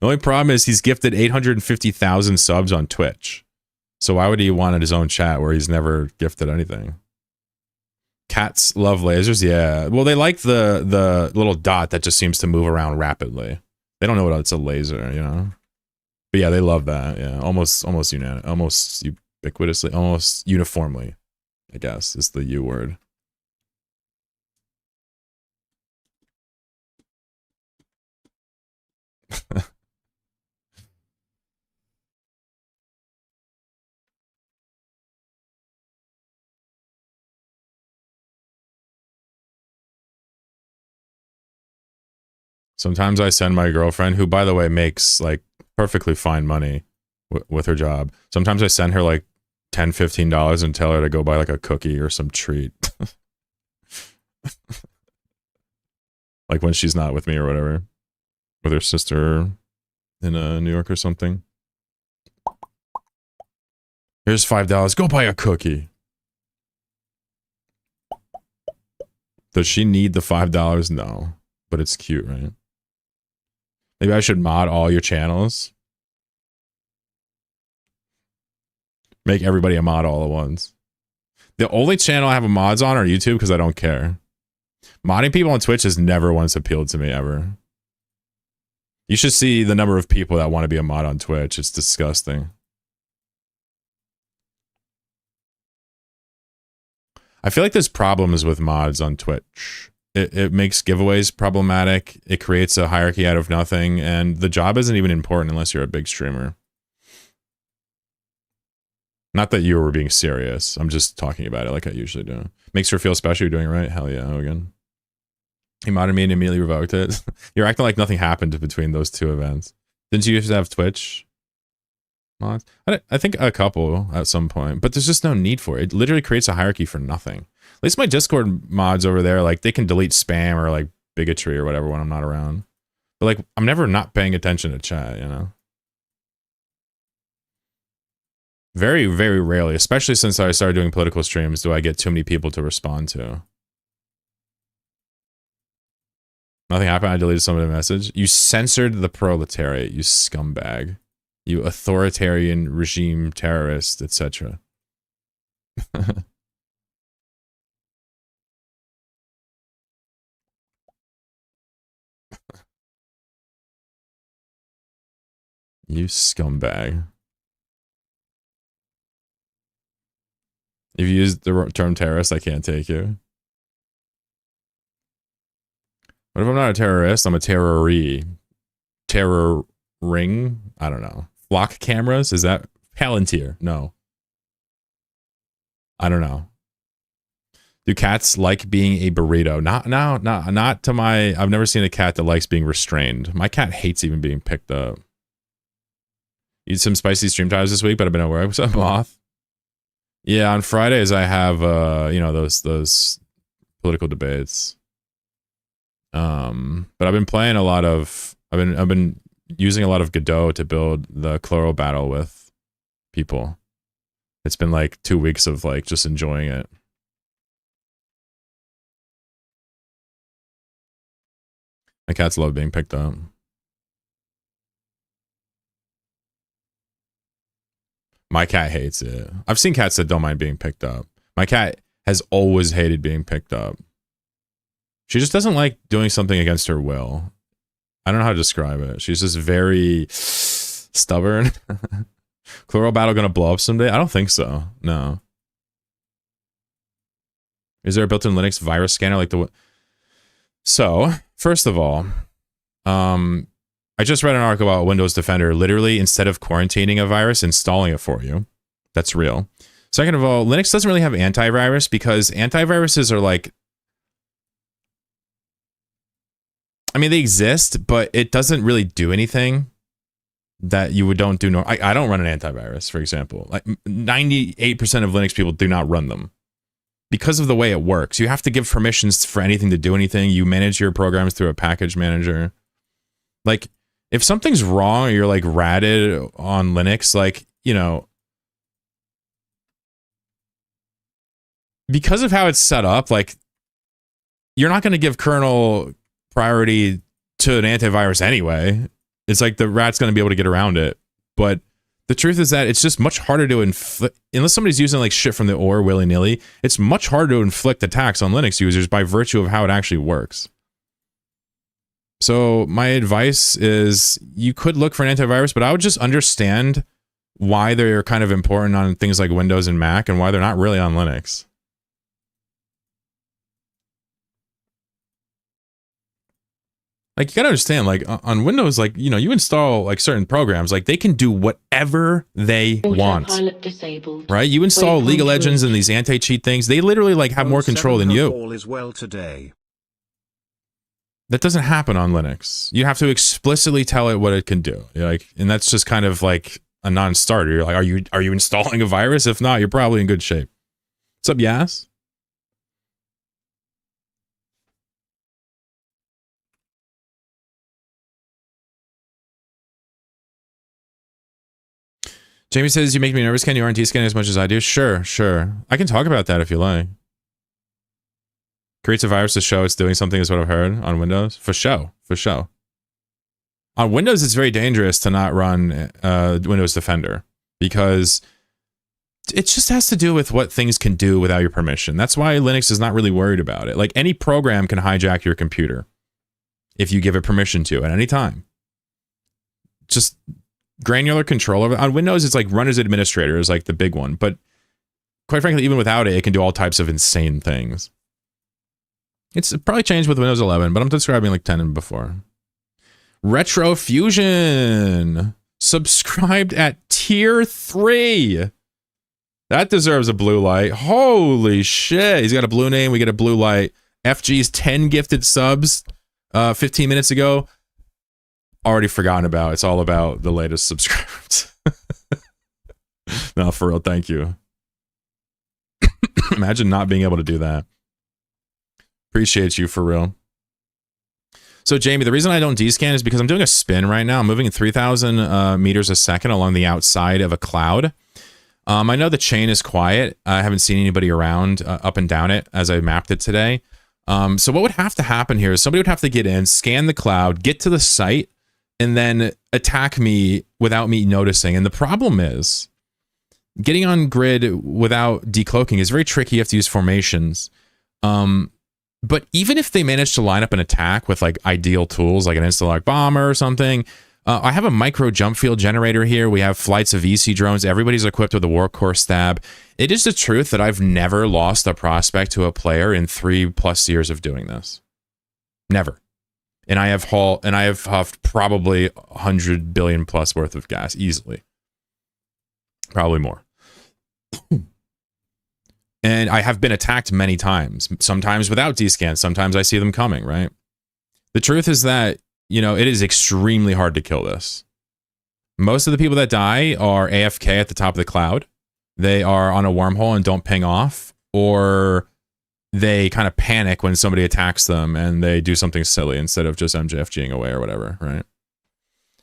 only problem is he's gifted 850,000 subs on Twitch. So why would he want his own chat where he's never gifted anything? Cats love lasers? Yeah. Well, they like the little dot that just seems to move around rapidly. They don't know what it's a laser, you know? But yeah, they love that. Yeah. Almost ubiquitously, almost uniformly, I guess, is the U word. Sometimes I send my girlfriend, who, by the way, makes like perfectly fine money with her job. Sometimes I send her like $10, $15 and tell her to go buy like a cookie or some treat. Like when she's not with me or whatever. With her sister in New York or something. Here's $5. Go buy a cookie. Does she need the $5? No. But it's cute, right? Maybe I should mod all your channels. Make everybody a mod all at once. The only channel I have a mods on are YouTube because I don't care. Modding people on Twitch has never once appealed to me ever. You should see the number of people that want to be a mod on Twitch. It's disgusting. I feel like there's problems with mods on Twitch. It makes giveaways problematic. It creates a hierarchy out of nothing, and the job isn't even important unless you're a big streamer. Not that you were being serious. I'm just talking about it like I usually do. Makes her feel special. You're doing it right. Hell yeah, Hogan. He modded me and immediately revoked it. You're acting like nothing happened between those two events. Didn't you used to have Twitch mods? I think a couple at some point, but there's just no need for it. It literally creates a hierarchy for nothing. At least my Discord mods over there, like they can delete spam or like bigotry or whatever when I'm not around. But like I'm never not paying attention to chat, you know? Very, very rarely, especially since I started doing political streams, do I get too many people to respond to. Nothing happened. I deleted some of the message. You censored the proletariat, you scumbag. You authoritarian regime terrorist, etc. You scumbag. If you use the term terrorist, I can't take you. What if I'm not a terrorist? I'm a terroree. Terror ring? I don't know. Flock cameras? Is that Palantir? No. I don't know. Do cats like being a burrito? Not to my... I've never seen a cat that likes being restrained. My cat hates even being picked up. Eat some spicy stream times this week, but I've been at work. What's up, Moth? Yeah, on Fridays I have you know, those political debates. But I've been playing a lot of I've been using a lot of Godot to build the chlorobattle with people. It's been like 2 weeks of like just enjoying it. My cats love being picked up. My cat hates it. I've seen cats that don't mind being picked up. My cat has always hated being picked up. She just doesn't like doing something against her will. I don't know how to describe it. She's just very stubborn. Chlorobattle gonna blow up someday? I don't think so. No. Is there a built-in Linux virus scanner like the... So, first of all, I just read an article about Windows Defender literally, instead of quarantining a virus, installing it for you. That's real. Second of all, Linux doesn't really have antivirus because antiviruses are like... I mean, they exist, but it doesn't really do anything that you don't do. I don't run an antivirus, for example. Like 98% of Linux people do not run them because of the way it works. You have to give permissions for anything to do anything. You manage your programs through a package manager. Like, if something's wrong or you're like ratted on Linux, like, you know, because of how it's set up, like, you're not going to give kernel priority to an antivirus anyway. It's like the rat's going to be able to get around it. But the truth is that it's just much harder to inflict, unless somebody's using like shit from the OR willy-nilly, it's much harder to inflict attacks on Linux users by virtue of how it actually works. So my advice is you could look for an antivirus, but I would just understand why they're kind of important on things like Windows and Mac and why they're not really on Linux. Like, you gotta understand, like, on Windows, like, you know, you install, like, certain programs, like, they can do whatever they want. Right? You install League of Legends and these anti-cheat things, they literally, like, have more control than you. That doesn't happen on Linux. You have to explicitly tell it what it can do. Like, and that's just kind of, like, a non-starter. You're like, are you installing a virus? If not, you're probably in good shape. What's up, Yas? Jamie says, you make me nervous. Can you RNT scan as much as I do? Sure. I can talk about that if you like. Creates a virus to show it's doing something is what I've heard on Windows. For show. On Windows, it's very dangerous to not run Windows Defender because it just has to do with what things can do without your permission. That's why Linux is not really worried about it. Like, any program can hijack your computer if you give it permission to at any time. just granular control over. On Windows, it's like run as administrator is like the big one. But quite frankly, even without it, it can do all types of insane things. It's probably changed with Windows 11, but I'm describing like 10 and before. Retro Fusion subscribed at tier 3. That deserves a blue light. Holy shit. He's got a blue name. We get a blue light. FG's 10 gifted subs 15 minutes ago. Already forgotten about. It's all about the latest subscribers. No, for real. Thank you. Imagine not being able to do that. Appreciate you for real. So Jamie, the reason I don't descan is because I'm doing a spin right now. I'm moving at 3,000 meters a second along the outside of a cloud. I know the chain is quiet. I haven't seen anybody around up and down it as I mapped it today. So what would have to happen here is somebody would have to get in, scan the cloud, get to the site, and then attack me without me noticing. And the problem is getting on grid without decloaking is very tricky. You have to use formations. But even if they manage to line up an attack with like ideal tools, like an Instalock bomber or something, I have a micro jump field generator here. We have flights of EC drones. Everybody's equipped with a Warcore stab. It is the truth that I've never lost a prospect to a player in 3+ years of doing this. Never. And I have huffed probably 100 billion plus worth of gas easily. Probably more. And I have been attacked many times, sometimes without descan, sometimes I see them coming, right? The truth is that, you know, it is extremely hard to kill this. Most of the people that die are AFK at the top of the cloud. They are on a wormhole and don't ping off, or they kind of panic when somebody attacks them and they do something silly instead of just MJFGing away or whatever, right?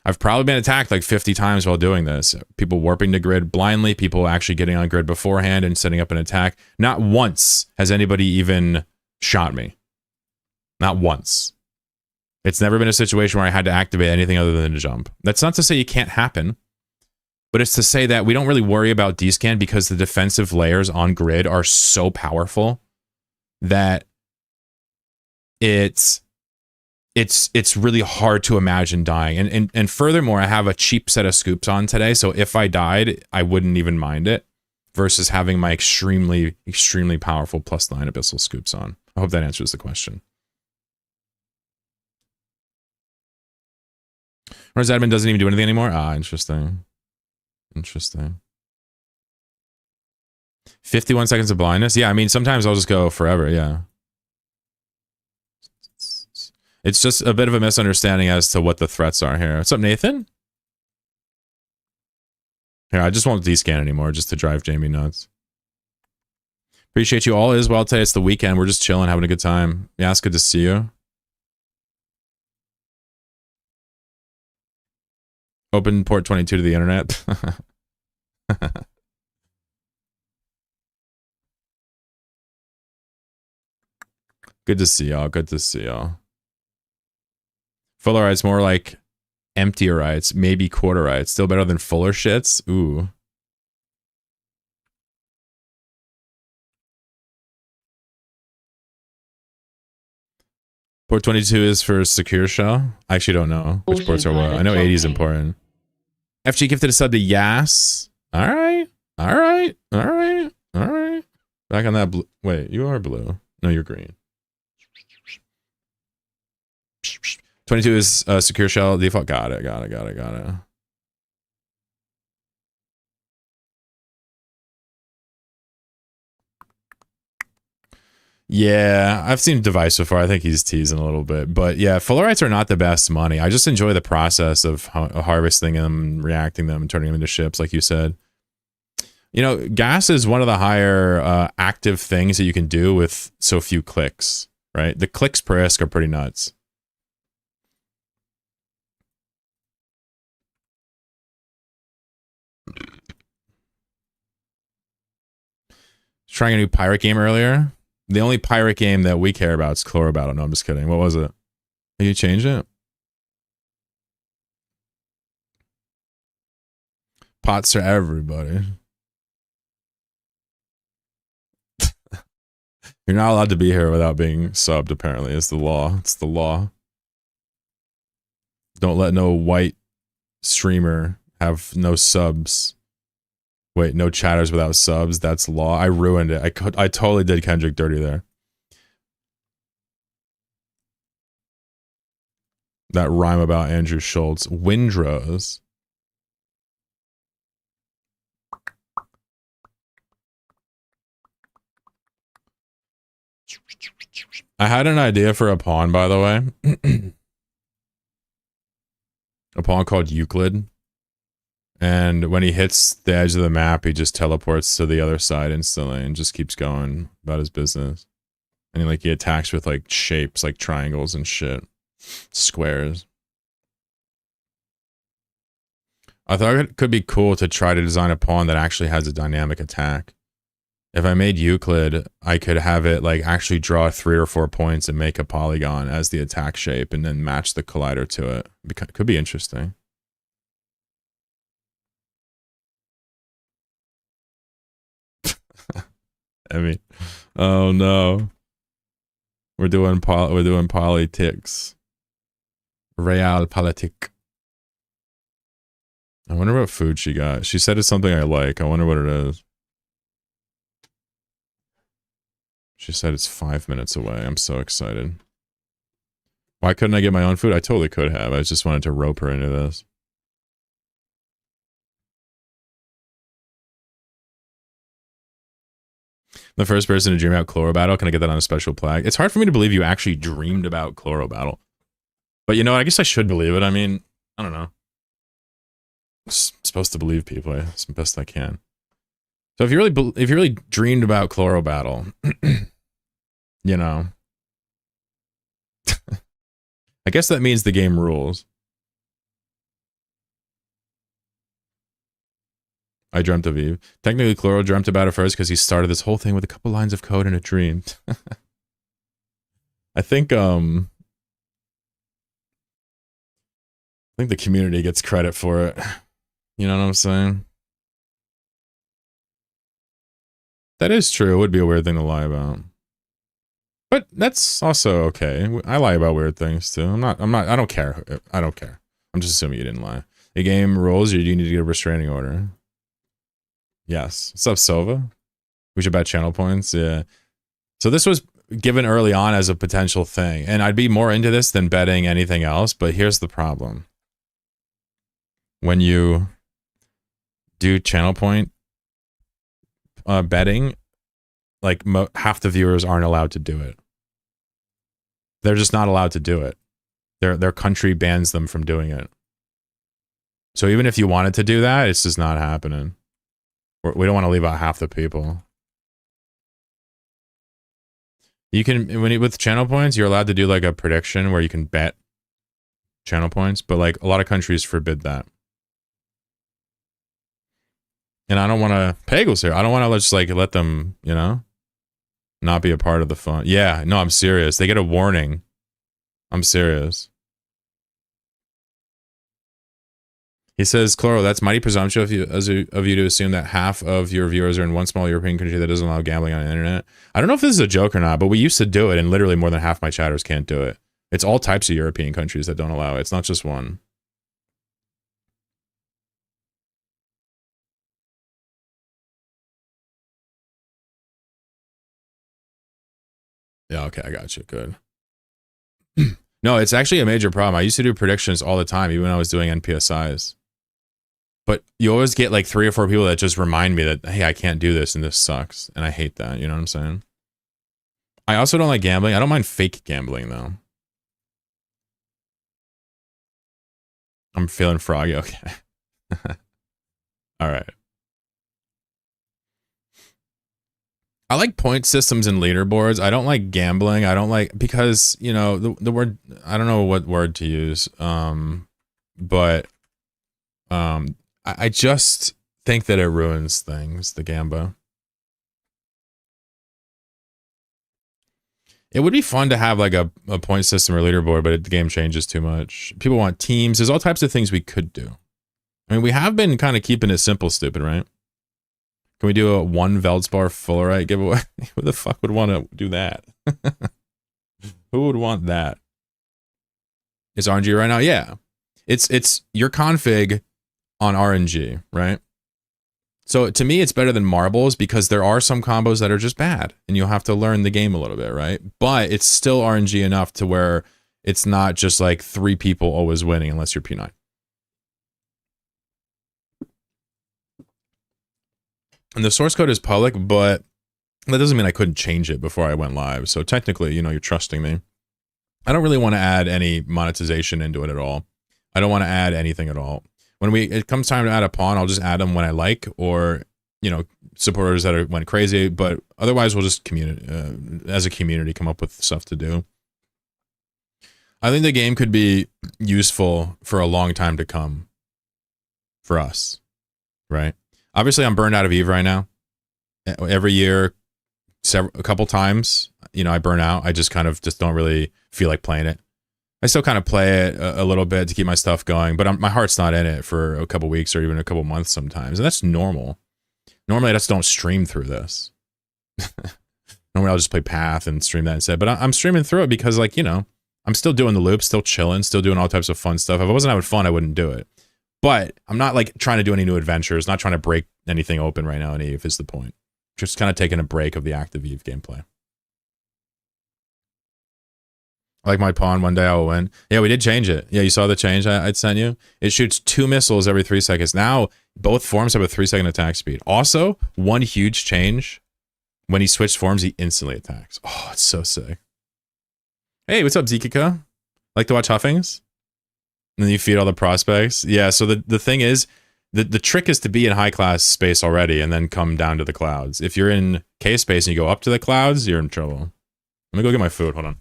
I've probably been attacked like 50 times while doing this. People warping to grid blindly, people actually getting on grid beforehand and setting up an attack. Not once has anybody even shot me. Not once. It's never been a situation where I had to activate anything other than a jump. That's not to say it can't happen, but it's to say that we don't really worry about descan because the defensive layers on grid are so powerful that it's really hard to imagine dying. And furthermore, I have a cheap set of scoops on today, so if I died, I wouldn't even mind it, versus having my extremely, extremely powerful +9 abyssal scoops on. I hope that answers the question. Whereas admin doesn't even do anything anymore? Ah, interesting. Interesting. 51 seconds of blindness? Yeah, I mean, sometimes I'll just go forever, yeah. It's just a bit of a misunderstanding as to what the threats are here. What's up, Nathan? Here, I just won't descan anymore just to drive Jamie nuts. Appreciate you all as well today. It's the weekend. We're just chilling, having a good time. Yeah, it's good to see you. Open port 22 to the internet. Good to see y'all. Good to see y'all. Fuller rights, more like emptier rights, maybe quarter rights. Still better than fuller shits. Ooh. Port 22 is for secure shell. I actually don't know which ports are what. I know 80 is important. FG gifted a sub to Yas. All right. All right. All right. All right. Back on that blue. Wait, you are blue. No, you're green. 22 is secure shell default. Got it. Got it. Yeah, I've seen Device before. I think he's teasing a little bit. But yeah, Fullerites are not the best money. I just enjoy the process of harvesting them, reacting them, and turning them into ships, like you said. You know, gas is one of the higher active things that you can do with so few clicks, right? The clicks per ISK are pretty nuts. Trying a new pirate game earlier. The only pirate game that we care about is chlorobattle. No, I'm just kidding. What was it? Did you change it? Pots are everybody. You're not allowed to be here without being subbed, apparently. It's the law. It's the law. Don't let no white streamer have no subs. Wait, no chatters without subs. That's law. I ruined it. I totally did Kendrick dirty there. That rhyme about Andrew Schultz. Windrose. I had an idea for a pawn, by the way. A pawn called Euclid. And when he hits the edge of the map, he just teleports to the other side instantly and just keeps going about his business. And he attacks with like shapes, like triangles and shit. Squares. I thought it could be cool to try to design a pawn that actually has a dynamic attack. If I made Euclid, I could have it like actually draw 3 or 4 points and make a polygon as the attack shape and then match the collider to it. Could be interesting. I mean, oh no. We're doing politics. Realpolitik. I wonder what food she got. She said it's something I like. I wonder what it is. She said it's 5 minutes away. I'm so excited. Why couldn't I get my own food? I totally could have. I just wanted to rope her into this. The first person to dream about chlorobattle. Can I get that on a special plaque? It's hard for me to believe you actually dreamed about chlorobattle. But you know, I guess I should believe it. I mean, I don't know. I'm supposed to believe people as best I can. So if you really dreamed about chlorobattle, you know, I guess that means the game rules. I dreamt of Eve. Technically, Chloro dreamt about it first because he started this whole thing with a couple lines of code in a dream. I think the community gets credit for it. You know what I'm saying? That is true. It would be a weird thing to lie about. But that's also okay. I lie about weird things too. I don't care. I don't care. I'm just assuming you didn't lie. The game rules, or do you need to get a restraining order? Yes. What's up, Sova? We should bet channel points. Yeah. So this was given early on as a potential thing. And I'd be more into this than betting anything else. But here's the problem. When you do channel point betting, like half the viewers aren't allowed to do it. They're just not allowed to do it. Their country bans them from doing it. So even if you wanted to do that, it's just not happening. We don't want to leave out half the people. You can, with channel points, you're allowed to do like a prediction where you can bet channel points, but like a lot of countries forbid that. And I don't want to, Pagels here, I don't want to just like let them, you know, not be a part of the fun. Yeah, no, I'm serious. They get a warning. I'm serious. He says, Chloro, that's mighty presumptuous of you to assume that half of your viewers are in one small European country that doesn't allow gambling on the internet. I don't know if this is a joke or not, but we used to do it, and literally more than half my chatters can't do it. It's all types of European countries that don't allow it. It's not just one. Yeah, okay, I got you. Good. No, it's actually a major problem. I used to do predictions all the time, even when I was doing NPSIs. But you always get like 3 or 4 people that just remind me that, hey, I can't do this and this sucks. And I hate that. You know what I'm saying? I also don't like gambling. I don't mind fake gambling, though. I'm feeling froggy. Okay. All right. I like point systems and leaderboards. I don't like gambling. I don't like, because, you know, the word, I don't know what word to use. But I just think that it ruins things, the Gamba. It would be fun to have like a point system or leaderboard, but the game changes too much. People want teams. There's all types of things we could do. I mean, we have been kind of keeping it simple, stupid, right? Can we do a 1 Veldspar Fullerite giveaway? Who the fuck would want to do that? Who would want that? Is RNG right now? Yeah. It's your config on RNG, right? So to me, it's better than marbles because there are some combos that are just bad and you'll have to learn the game a little bit, right? But it's still RNG enough to where it's not just like 3 people always winning unless you're P9. And the source code is public, but that doesn't mean I couldn't change it before I went live. So technically, you know, you're trusting me. I don't really want to add any monetization into it at all. I don't want to add anything at all. When it comes time to add a pawn, I'll just add them when I like, or, you know, supporters that went crazy. But otherwise, we'll just as a community, come up with stuff to do. I think the game could be useful for a long time to come for us, right? Obviously, I'm burned out of EVE right now. Every year, a couple times, you know, I burn out. I just kind of don't really feel like playing it. I still kind of play it a little bit to keep my stuff going, but my heart's not in it for a couple weeks or even a couple months sometimes, and that's normal. Normally, I just don't stream through this. Normally, I'll just play Path and stream that instead, but I'm streaming through it because, like, you know, I'm still doing the loops, still chilling, still doing all types of fun stuff. If I wasn't having fun, I wouldn't do it. But I'm not, like, trying to do any new adventures, not trying to break anything open right now in EVE is the point. Just kind of taking a break of the active EVE gameplay. I like my pawn, one day I will win. Yeah, we did change it. Yeah, you saw the change I'd sent you? It shoots 2 missiles every 3 seconds. Now, both forms have a 3-second attack speed. Also, one huge change, when he switched forms, he instantly attacks. Oh, it's so sick. Hey, what's up, Zekika? Like to watch Huffings? And then you feed all the prospects? Yeah, so the thing is, the trick is to be in high-class space already and then come down to the clouds. If you're in K-space and you go up to the clouds, you're in trouble. Let me go get my food. Hold on.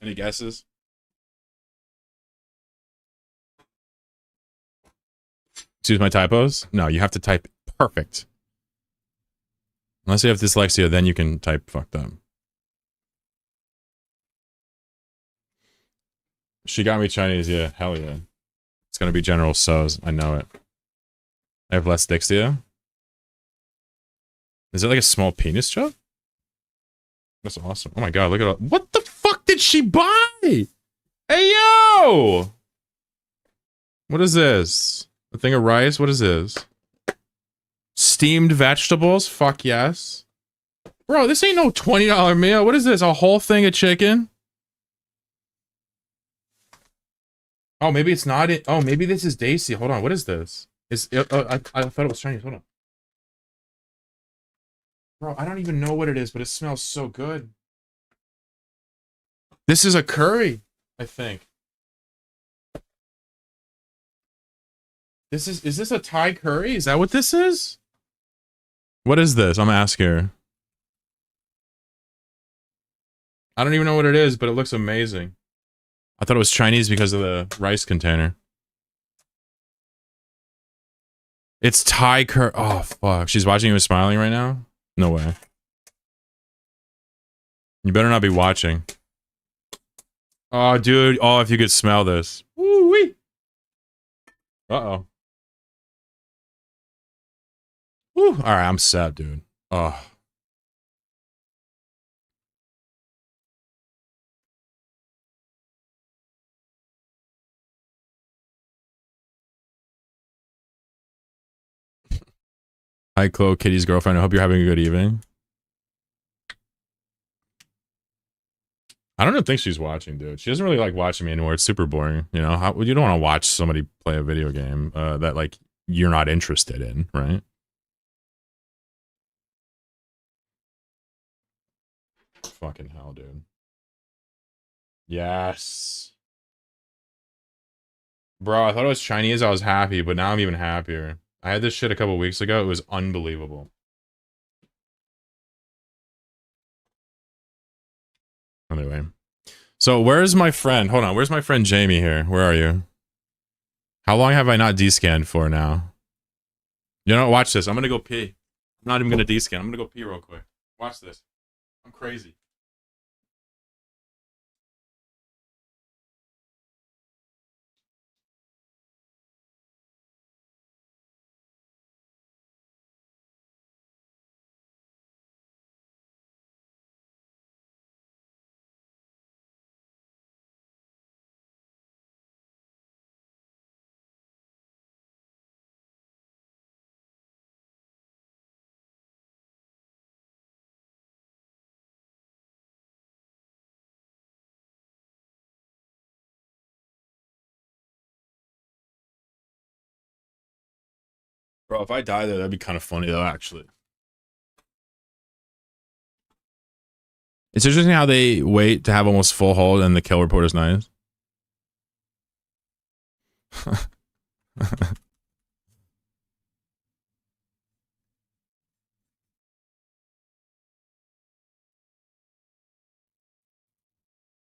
Any guesses? Excuse my typos? No, you have to type perfect. Unless you have dyslexia, then you can type fucked up. She got me Chinese, yeah. Hell yeah. It's gonna be General So's. I know it. I have less dyslexia. Is it like a small penis joke? That's awesome. Oh my god, look at all. What the fuck did she buy? Hey yo! What is this? A thing of rice? What is this? Steamed vegetables? Fuck yes. Bro, this ain't no $20 meal. What is this? A whole thing of chicken? Oh, maybe it's not it. Oh, maybe this is Daisy. Hold on. What is this? I thought it was Chinese. Hold on. Bro, I don't even know what it is, but it smells so good. This is a curry, I think. Is this a Thai curry? Is that what this is? What is this? I'm asking her. I don't even know what it is, but it looks amazing. I thought it was Chinese because of the rice container. It's Thai curry. Oh, fuck. She's watching you and smiling right now? No way. You better not be watching. Oh, dude. Oh, if you could smell this. Woo-wee. Uh-oh. Woo. All right, I'm sad, dude. Oh. Hi, Chloe, Kitty's girlfriend. I hope you're having a good evening. I don't even think she's watching, dude. She doesn't really like watching me anymore. It's super boring. You know, you don't want to watch somebody play a video game that, like, you're not interested in, right? Fucking hell, dude. Yes. Bro, I thought it was Chinese. I was happy, but now I'm even happier. I had this shit a couple weeks ago. It was unbelievable. Anyway. So where's my friend? Hold on. Where's my friend Jamie here? Where are you? How long have I not descanned for now? You know, watch this. I'm gonna go pee. I'm not even gonna descan. I'm gonna go pee real quick. Watch this. I'm crazy. Bro, if I die there, that'd be kind of funny though, actually. It's interesting how they wait to have almost full hold and the kill report is nice.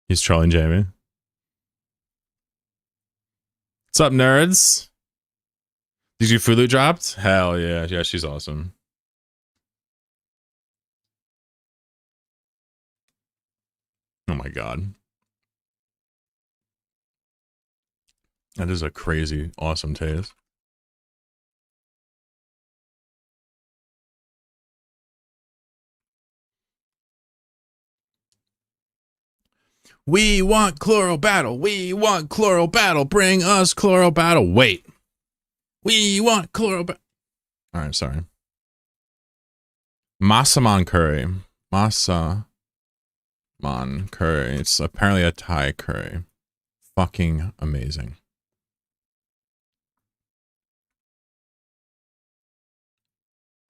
He's trolling Jamie. What's up, nerds? Did you Fulu dropped? Hell yeah. Yeah, she's awesome. Oh my god. That is a crazy, awesome taste. We want chlorobattle. We want chlorobattle. Bring us chlorobattle. Wait. We want chlorobattle. All right, sorry. Massaman curry. Massaman curry. It's apparently a Thai curry. Fucking amazing.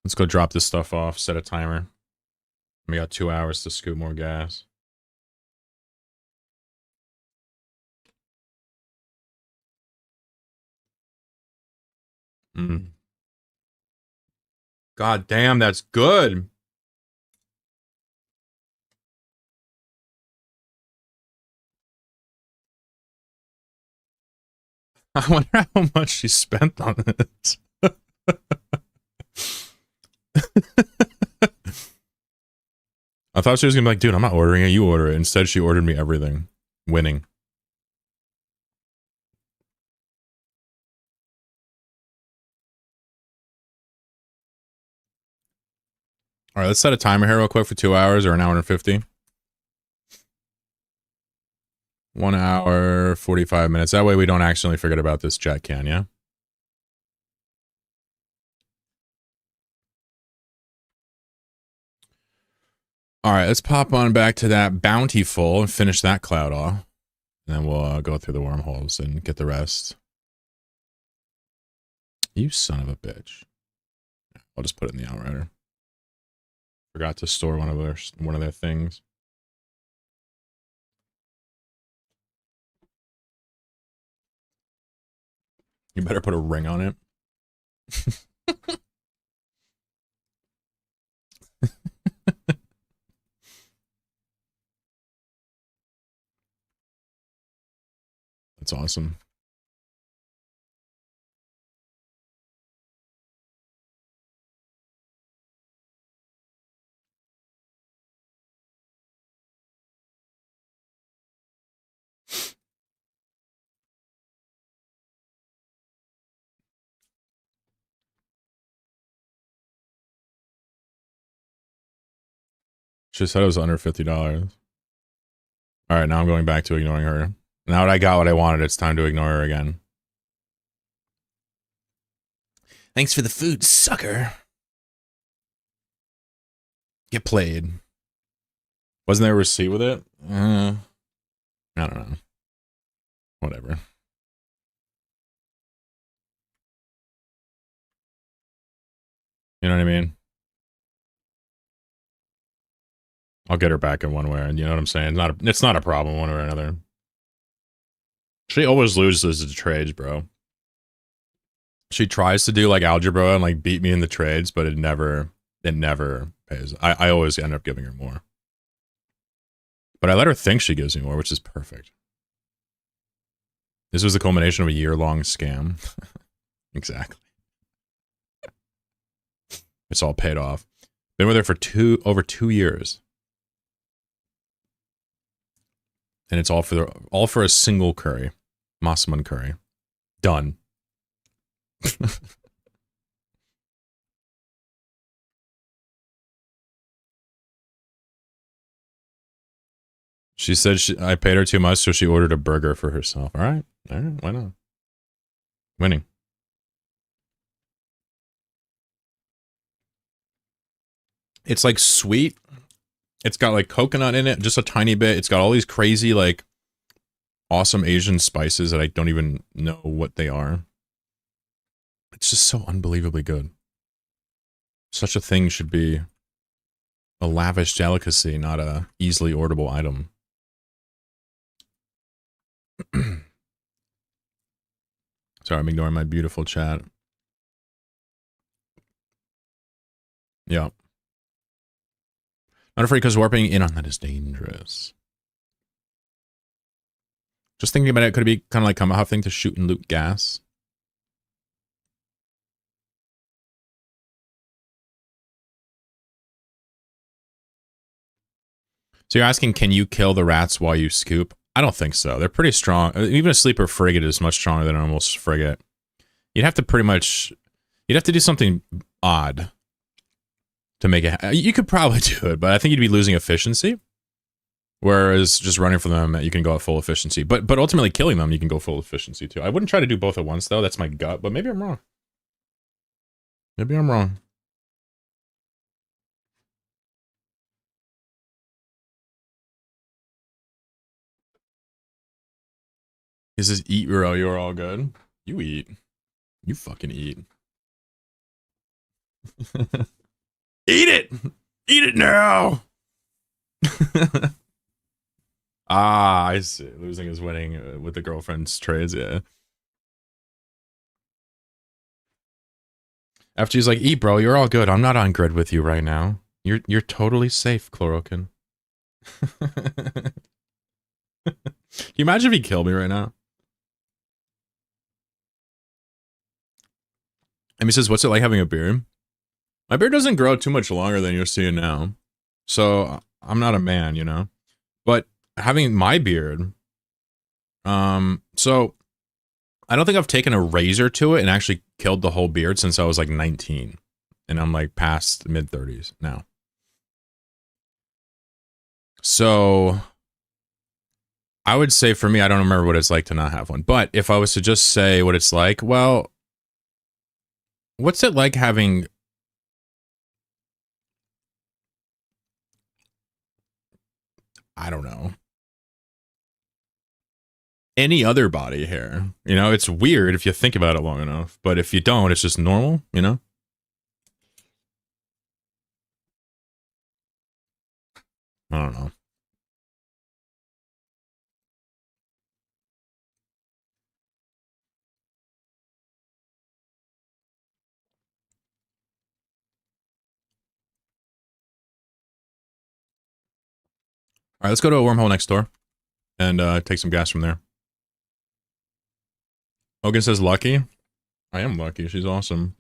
Let's go drop this stuff off. Set a timer. We got 2 hours to scoop more gas. God damn, that's good. I wonder how much she spent on it. I thought she was gonna be like, dude, I'm not ordering it, you order it. Instead, she ordered me everything. Winning. All right, let's set a timer here real quick for 2 hours or an hour and 50. 1 hour, 45 minutes. That way we don't accidentally forget about this Jack can, yeah? All right, let's pop on back to that bountiful and finish that cloud off. And then we'll go through the wormholes and get the rest. You son of a bitch. I'll just put it in the outrider. Forgot to store one of their things. You better put a ring on it. That's awesome. She said it was under $50. All right, now I'm going back to ignoring her. Now that I got what I wanted, it's time to ignore her again. Thanks for the food, sucker. Get played. Wasn't there a receipt with it? I don't know. Whatever. You know what I mean? I'll get her back in one way, and you know what I'm saying? It's not a problem one way or another. She always loses the trades, bro. She tries to do like algebra and like beat me in the trades, but it never pays. I always end up giving her more. But I let her think she gives me more, which is perfect. This was the culmination of a year-long scam. Exactly. It's all paid off. Been with her for over 2 years. And it's all for a single curry. Massaman curry. Done. She said I paid her too much, so she ordered a burger for herself. All right, why not? Winning. It's like sweet. It's got like coconut in it, just a tiny bit. It's got all these crazy, like, awesome Asian spices that I don't even know what they are. It's just so unbelievably good. Such a thing should be a lavish delicacy, not a easily orderable item. Sorry, I'm ignoring my beautiful chat. Yeah. Not afraid because warping in on that is dangerous. Just thinking about it, could it be kind of like Kamahaf thing to shoot and loot gas? So you're asking, can you kill the rats while you scoop? I don't think so. They're pretty strong. Even a sleeper frigate is much stronger than an almost frigate. You'd have to do something odd to make it. You could probably do it, but I think you'd be losing efficiency. Whereas just running from them, you can go at full efficiency. But ultimately killing them, you can go full efficiency too. I wouldn't try to do both at once though. That's my gut, but maybe I'm wrong. Maybe I'm wrong. He says, eat, bro, you're all good. You eat. You fucking eat. Eat it! Eat it now! Ah, I see. Losing is winning with the girlfriend's trades, yeah. After she's like, eat, bro, you're all good. I'm not on grid with you right now. You're totally safe, Chlorokin. Can you imagine if he killed me right now? And he says, what's it like having a beard? My beard doesn't grow too much longer than you're seeing now. So I'm not a man, you know? But having my beard, so I don't think I've taken a razor to it and actually killed the whole beard since I was like 19. And I'm like past mid-30s now. So I would say for me, I don't remember what it's like to not have one. But if I was to just say what it's like, well, what's it like having... I don't know. Any other body hair. You know, it's weird if you think about it long enough. But if you don't, it's just normal, you know? I don't know. All right, let's go to a wormhole next door and take some gas from there. Hogan says lucky. I am lucky. She's awesome.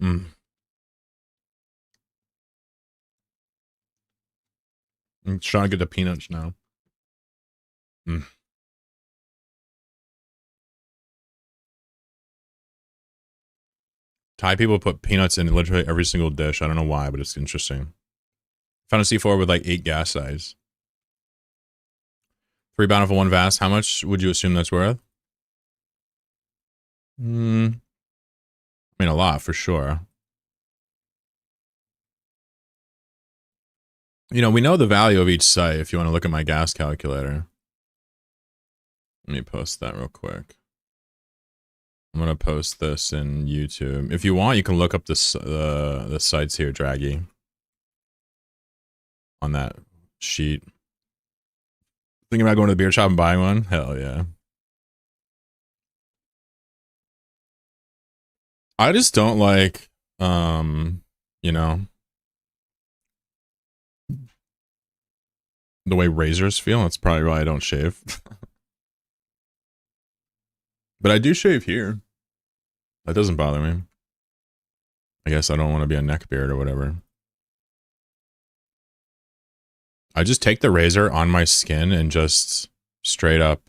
I'm trying to get the peanuts now. Thai people put peanuts in literally every single dish. I don't know why, but it's interesting. Found a C4 with like 8 gas size. 3 bountiful, 1 vast. How much would you assume that's worth? I mean, a lot for sure. You know, we know the value of each site if you want to look at my gas calculator. Let me post that real quick. I'm going to post this in YouTube. If you want, you can look up the sites here, Draggy. On that sheet. Thinking about going to the beer shop and buying one? Hell yeah. I just don't like, you know, the way razors feel. That's probably why I don't shave. But I do shave here. That doesn't bother me. I guess I don't want to be a neckbeard or whatever. I just take the razor on my skin and just straight up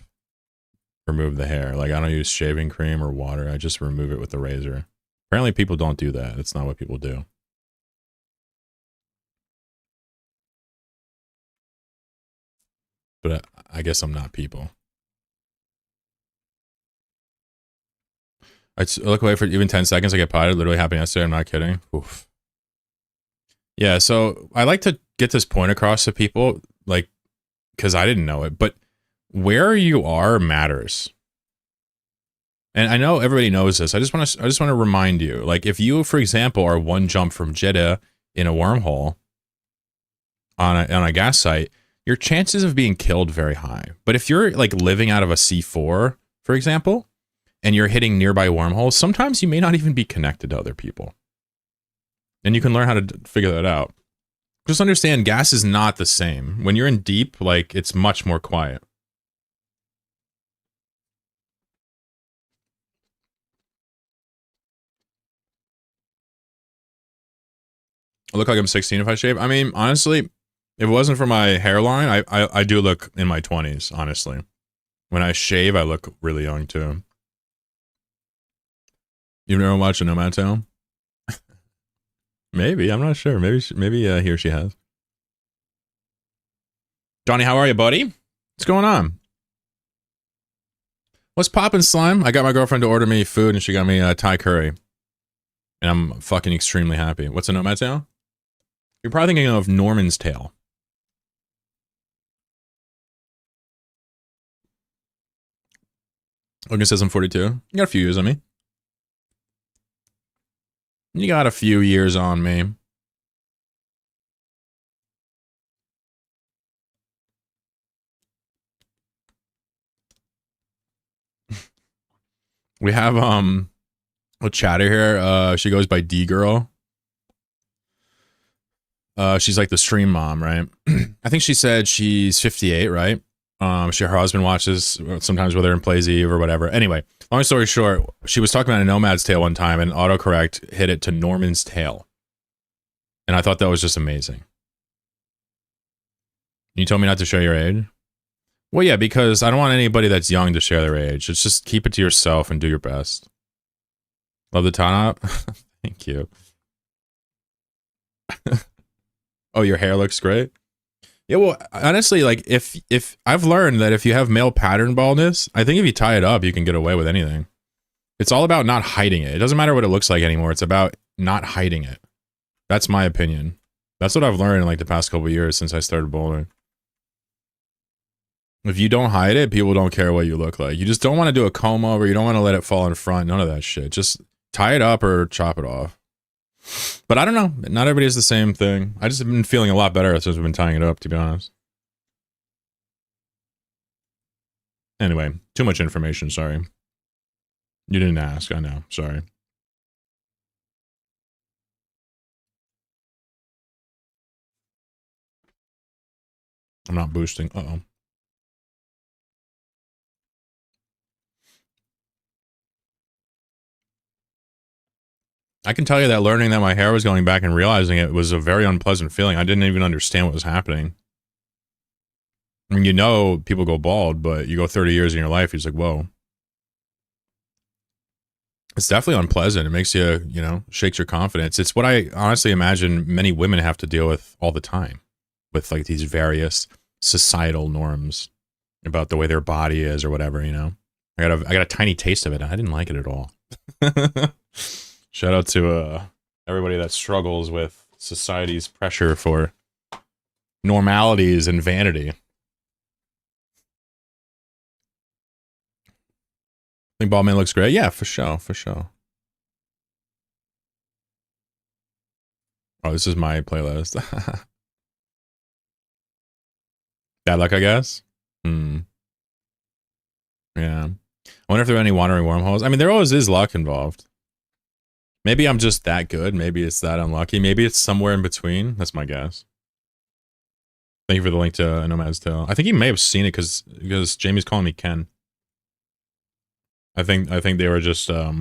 remove the hair. Like, I don't use shaving cream or water. I just remove it with the razor. Apparently people don't do that. It's not what people do. But I guess I'm not people. I look away for even 10 seconds. I get potted. Literally happened yesterday. I'm not kidding. Oof. Yeah, so I like to get this point across to people, like, because I didn't know it, but where you are matters. And I know everybody knows this. I just want to remind you, like, if you, for example, are one jump from Jeddah in a wormhole on a gas site, your chances of being killed very high. But if you're like living out of a C4, for example, and you're hitting nearby wormholes, sometimes you may not even be connected to other people. And you can learn how to figure that out. Just understand, gas is not the same. When you're in deep, like, it's much more quiet. I look like I'm 16 if I shave. I mean, honestly, if it wasn't for my hairline, I do look in my 20s, honestly. When I shave, I look really young, too. You've never watched a Nomad Tale? Maybe, I'm not sure. Maybe he or she has. Johnny, how are you, buddy? What's going on? What's poppin', slime? I got my girlfriend to order me food, and she got me Thai curry. And I'm fucking extremely happy. What's a Nomad Tale? You're probably thinking of Norman's Tale. Logan says I'm 42. You got a few years on me. You got a few years on me. We have a chatter here. She goes by D Girl. She's like the stream mom, right? I think she said she's 58, right? Her husband watches sometimes with her and plays Eve or whatever. Anyway, long story short, she was talking about a Nomad's Tale one time, and autocorrect hit it to Norman's Tale, and I thought that was just amazing. You told me not to share your age. Well, yeah, because I don't want anybody that's young to share their age. It's just keep it to yourself and do your best. Love the ton-up. Thank you. Oh, your hair looks great. Yeah, well, honestly, like, if I've learned that if you have male pattern baldness, I think if you tie it up, you can get away with anything. It's all about not hiding it. It doesn't matter what it looks like anymore. It's about not hiding it. That's my opinion. That's what I've learned in like the past couple of years since I started balding. If you don't hide it, people don't care what you look like. You just don't want to do a comb over. You don't want to let it fall in front. None of that shit. Just tie it up or chop it off. But I don't know. Not everybody has the same thing. I just have been feeling a lot better since we've been tying it up, to be honest. Anyway, too much information. Sorry. You didn't ask. I know. Sorry. I'm not boosting. Uh-oh. I can tell you that learning that my hair was going back and realizing it was a very unpleasant feeling. I didn't even understand what was happening. I mean, you know, people go bald, but you go 30 years in your life, you're just like, whoa. It's definitely unpleasant. It makes you, you know, shakes your confidence. It's what I honestly imagine many women have to deal with all the time, with like these various societal norms about the way their body is or whatever, you know. I got a tiny taste of it. I didn't like it at all. Shout out to everybody that struggles with society's pressure for normalities and vanity. I think Baldman looks great. Yeah, for sure, for sure. Oh, this is my playlist. Bad luck, I guess. Yeah. I wonder if there are any wandering wormholes. I mean, there always is luck involved. Maybe I'm just that good. Maybe it's that unlucky. Maybe it's somewhere in between. That's my guess. Thank you for the link to Nomad's Tale. I think he may have seen it because Jamie's calling me Ken. I think they were just I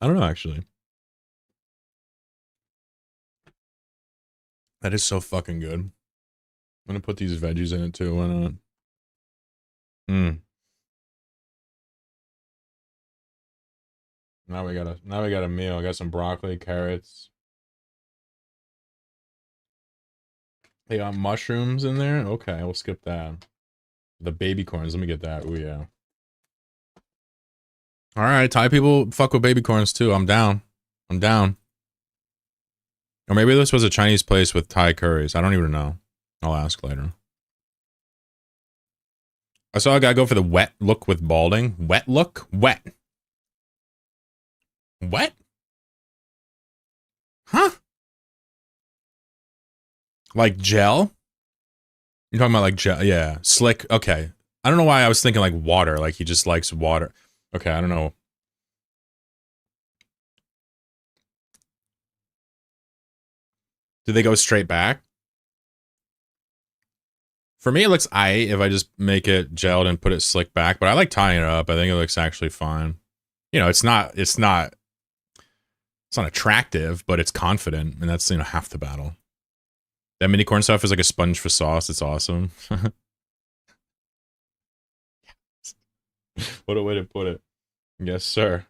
don't know actually. That is so fucking good. I'm gonna put these veggies in it too. Why not? Now we got a meal. I got some broccoli, carrots. They got mushrooms in there. Okay, we'll skip that. The baby corns. Let me get that. Oh yeah. All right, Thai people fuck with baby corns too. I'm down. I'm down. Or maybe this was a Chinese place with Thai curries. I don't even know. I'll ask later. I saw a guy go for the wet look with balding. Wet look? Wet. Wet? Huh? Like gel? You're talking about like gel? Yeah. Slick. Okay. I don't know why I was thinking like water. Like he just likes water. Okay, I don't know. Do they go straight back? For me, it looks aight if I just make it gelled and put it slick back, but I like tying it up. I think it looks actually fine. You know, it's not attractive, but it's confident, and that's, you know, half the battle. That mini corn stuff is like a sponge for sauce. It's awesome. What a way to put it. Yes, sir.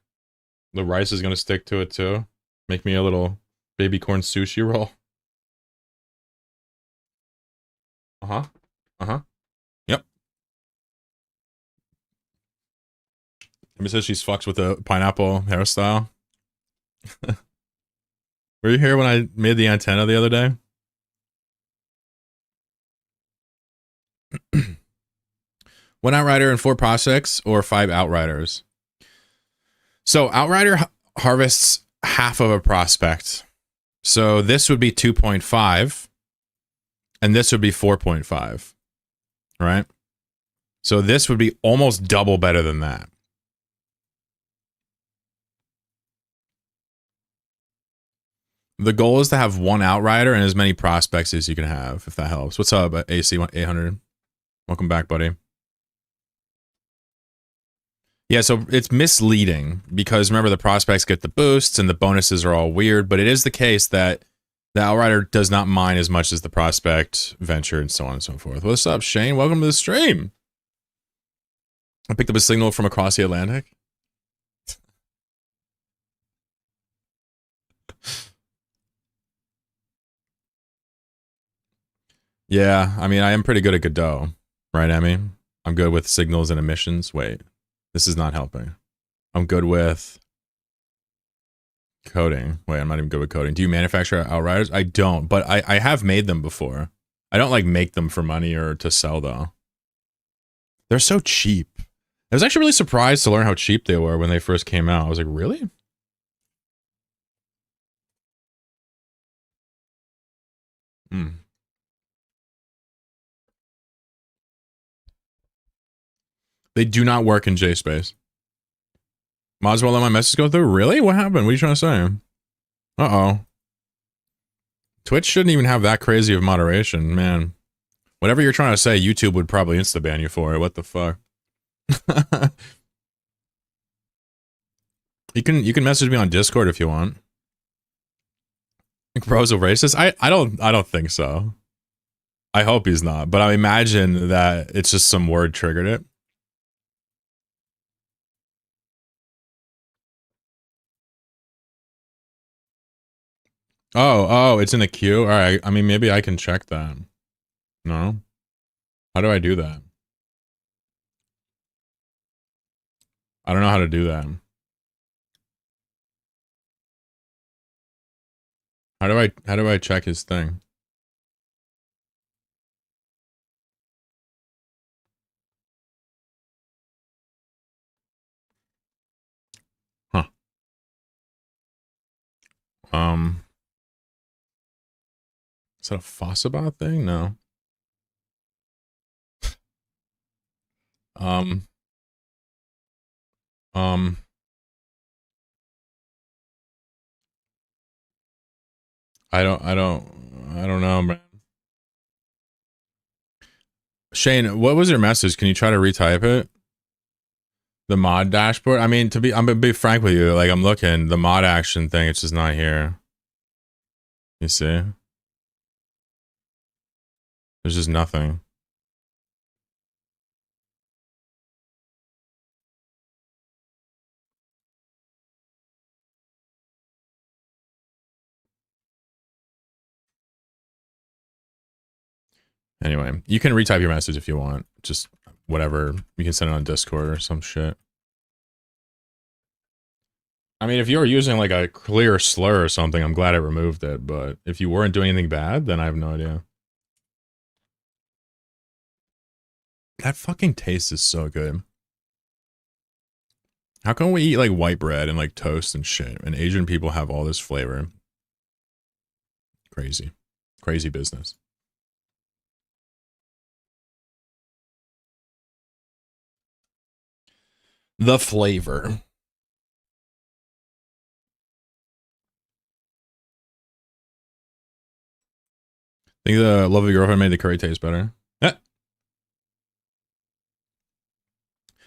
The rice is gonna stick to it too. Make me a little baby corn sushi roll. Uh-huh. Uh-huh. Yep. Amy says she's fucks with the pineapple hairstyle. Were you here when I made the antenna the other day? One outrider and 4 prospects, or 5 outriders? So outrider harvests half of a prospect. So this would be 2.5, and this would be 4.5, right? So this would be almost double better than that. The goal is to have 1 outrider and as many prospects as you can have, if that helps. What's up, AC 800? Welcome back, buddy. Yeah, so it's misleading because remember the prospects get the boosts and the bonuses are all weird, but it is the case that the outrider does not mine as much as the prospect, venture, and so on and so forth. What's up, Shane? Welcome to the stream. I picked up a signal from across the Atlantic. Yeah, I mean, I am pretty good at Godot, right, Emmy? I'm good with signals and emissions. Wait, this is not helping. I'm good with coding. Wait, I'm not even good with coding. Do you manufacture outriders? I don't, but I have made them before. I don't like make them for money or to sell though. They're so cheap. I was actually really surprised to learn how cheap they were when they first came out. I was like, really? Hmm. They do not work in JSpace. Might as well let my message go through. Really? What happened? What are you trying to say? Uh-oh. Twitch shouldn't even have that crazy of moderation, man. Whatever you're trying to say, YouTube would probably insta-ban you for it. What the fuck? You can message me on Discord if you want. Bro's a racist? I don't think so. I hope he's not, but I imagine that it's just some word triggered it. Oh, it's in the queue? Alright, I mean, maybe I can check that. No? How do I do that? I don't know how to do that. How do I check his thing? Huh. Is that a Fossabot thing? No. Um, I don't know, man. Shane, what was your message? Can you try to retype it? The mod dashboard. I mean, I'm gonna be frank with you. Like, I'm looking, the mod action thing. It's just not here. You see? There's just nothing. Anyway, you can retype your message if you want. Just whatever. You can send it on Discord or some shit. I mean, if you were using like a clear slur or something, I'm glad I removed it. But if you weren't doing anything bad, then I have no idea. That fucking taste is so good. How come we eat like white bread and like toast and shit, and Asian people have all this flavor? Crazy. Crazy business. The flavor. Think the lovely girlfriend made the curry taste better.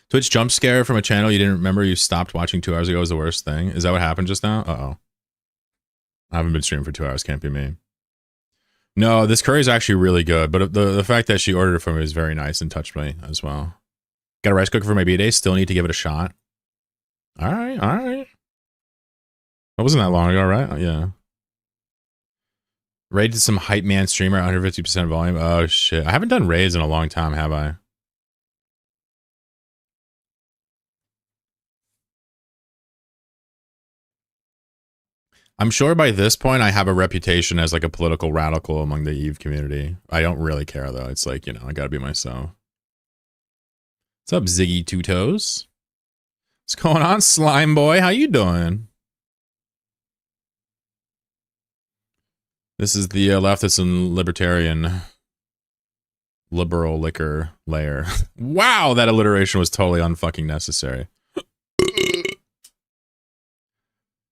Twitch jump scare from a channel you didn't remember you stopped watching 2 hours ago is the worst thing. Is that what happened just now? Uh-oh. I haven't been streaming for 2 hours. Can't be me. No, this curry is actually really good, but the fact that she ordered it for me is very nice and touched me as well. Got a rice cooker for my B-Day. Still need to give it a shot. All right, all right. That wasn't that long ago, right? Yeah. Raided some hype man streamer at 150% volume. Oh, shit. I haven't done raids in a long time, have I? I'm sure by this point I have a reputation as like a political radical among the Eve community. I don't really care though. It's like, you know, I gotta be myself. What's up, Ziggy Two Toes? What's going on, Slime Boy? How you doing? This is the leftist and libertarian liberal liquor layer. Wow, that alliteration was totally unfucking necessary.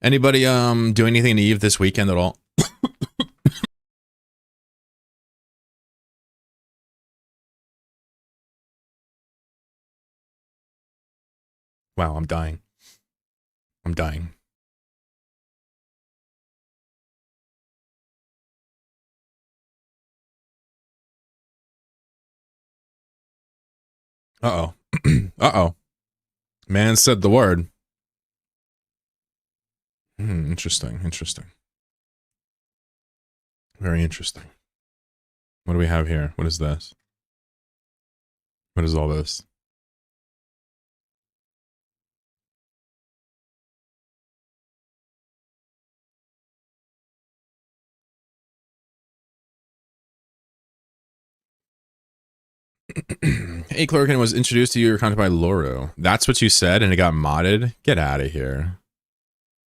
Anybody do anything to Eve this weekend at all? Wow, I'm dying. I'm dying. Uh-oh. Uh-oh. Man said the word. Interesting, interesting. Very interesting. What do we have here? What is this? What is all this? Hey, Chlorokin was introduced to your content by Loro. That's what you said, and it got modded? Get out of here.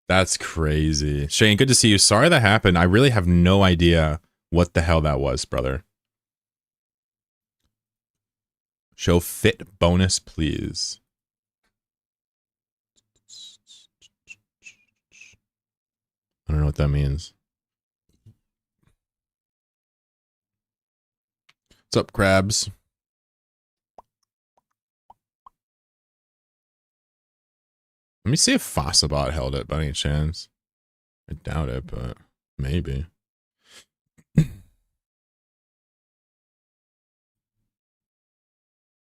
That's crazy. Shane, good to see you. Sorry that happened. I really have no idea what the hell that was, brother. Show fit bonus, please. I don't know what that means. What's up, crabs? Let me see if Fossabot held it by any chance. I doubt it, but maybe.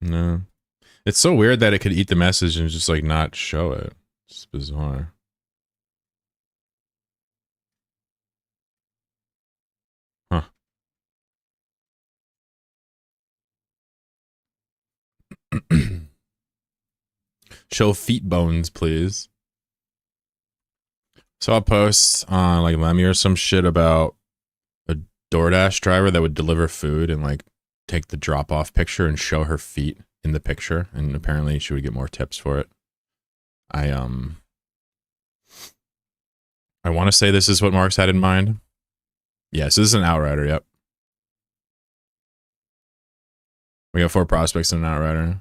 No. It's so weird that it could eat the message and just like not show it. It's bizarre. Huh. Show feet bones, please. So I'll post on like Lemmy or some shit about a DoorDash driver that would deliver food and like take the drop-off picture and show her feet in the picture, and apparently she would get more tips for it. I want to say this is what Mark's had in mind. Yes, this is an outrider, yep. We got 4 prospects and an outrider.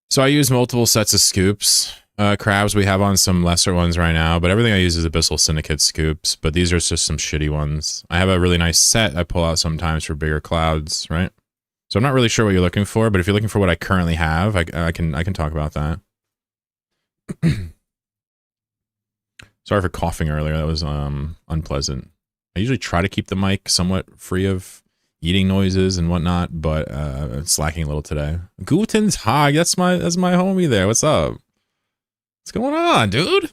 So I use multiple sets of scoops. Crabs we have on some lesser ones right now, but everything I use is Abyssal Syndicate scoops, but these are just some shitty ones. I have a really nice set I pull out sometimes for bigger clouds, right? So I'm not really sure what you're looking for, but if you're looking for what I currently have, I can talk about that. Sorry for coughing earlier. That was unpleasant. I usually try to keep the mic somewhat free of eating noises and whatnot, but it's lacking a little today. Guten's Hag, that's my homie there. What's up? What's going on, dude?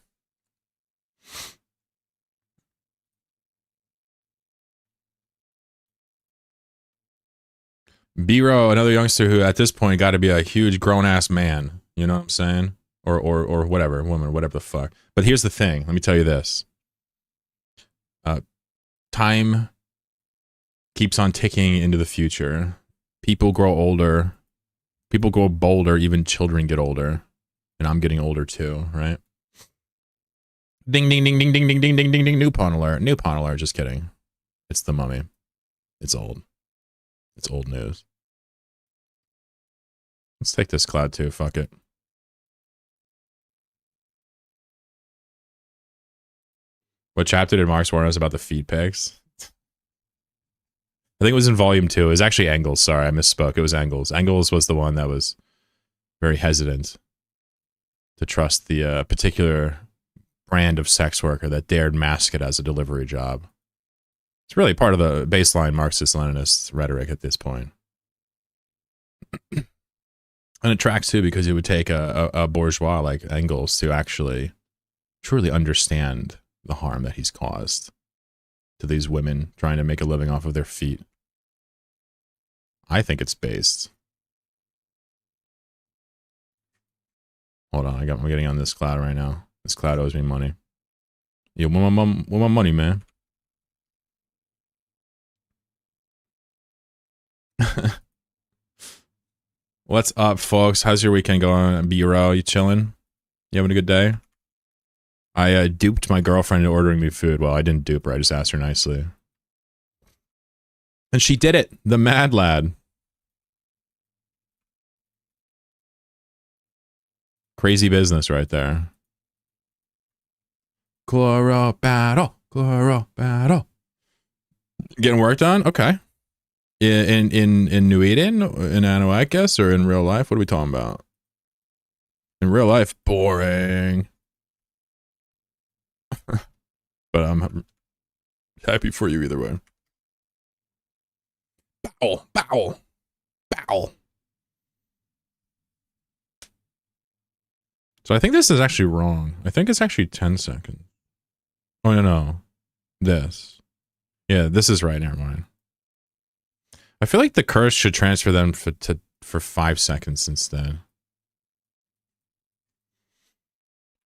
B-Ro, another youngster who at this point got to be a huge grown-ass man. You know what I'm saying? Or whatever, woman, whatever the fuck. But here's the thing. Let me tell you this. Time keeps on ticking into the future. People grow older. People grow bolder. Even children get older. And I'm getting older too, right? Ding, ding, ding, ding, ding, ding, ding, ding, ding, ding. New pawn alert. New pawn alert. Just kidding. It's the mummy. It's old. It's old news. Let's take this cloud too. Fuck it. What chapter did Marx warn us about the feed pics? I think it was in volume 2. It was actually Engels. Sorry, I misspoke. It was Engels. Engels was the one that was very hesitant to trust the particular brand of sex worker that dared mask it as a delivery job. It's really part of the baseline Marxist-Leninist rhetoric at this point. And it tracks too because it would take a bourgeois like Engels to actually truly understand the harm that he's caused to these women trying to make a living off of their feet. I think it's based. Hold on, I'm getting on this cloud right now. This cloud owes me money. Yo, want my money, man. What's up, folks? How's your weekend going? B-Row, you chilling? You having a good day? I duped my girlfriend into ordering me food. Well, I didn't dupe her. I just asked her nicely. And she did it. The mad lad. Crazy business right there. Chlorobattle. Chlorobattle. Getting work done? Okay. In New Eden? In Anahuacas? Or in real life? What are we talking about? In real life, boring. But I'm happy for you either way. Bow, bow, bow. So I think this is actually wrong. I think it's actually 10 seconds. Oh, no. This. Yeah, this is right. Never mind. I feel like the curse should transfer them for 5 seconds instead.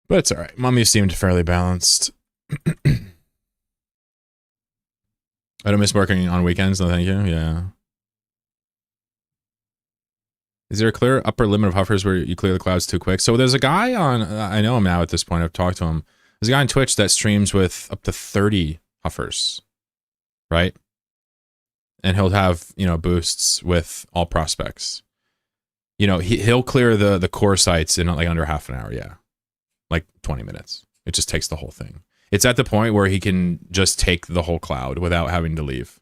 But it's alright. Mummy seemed fairly balanced. I don't miss working on weekends, no thank you. Yeah. Is there a clear upper limit of huffers where you clear the clouds too quick? So there's a guy on, I know him now at this point, I've talked to him. There's a guy on Twitch that streams with up to 30 huffers, right? And he'll have, you know, boosts with all prospects. You know, he'll clear the core sites in like under half an hour, yeah. Like 20 minutes. It just takes the whole thing. It's at the point where he can just take the whole cloud without having to leave.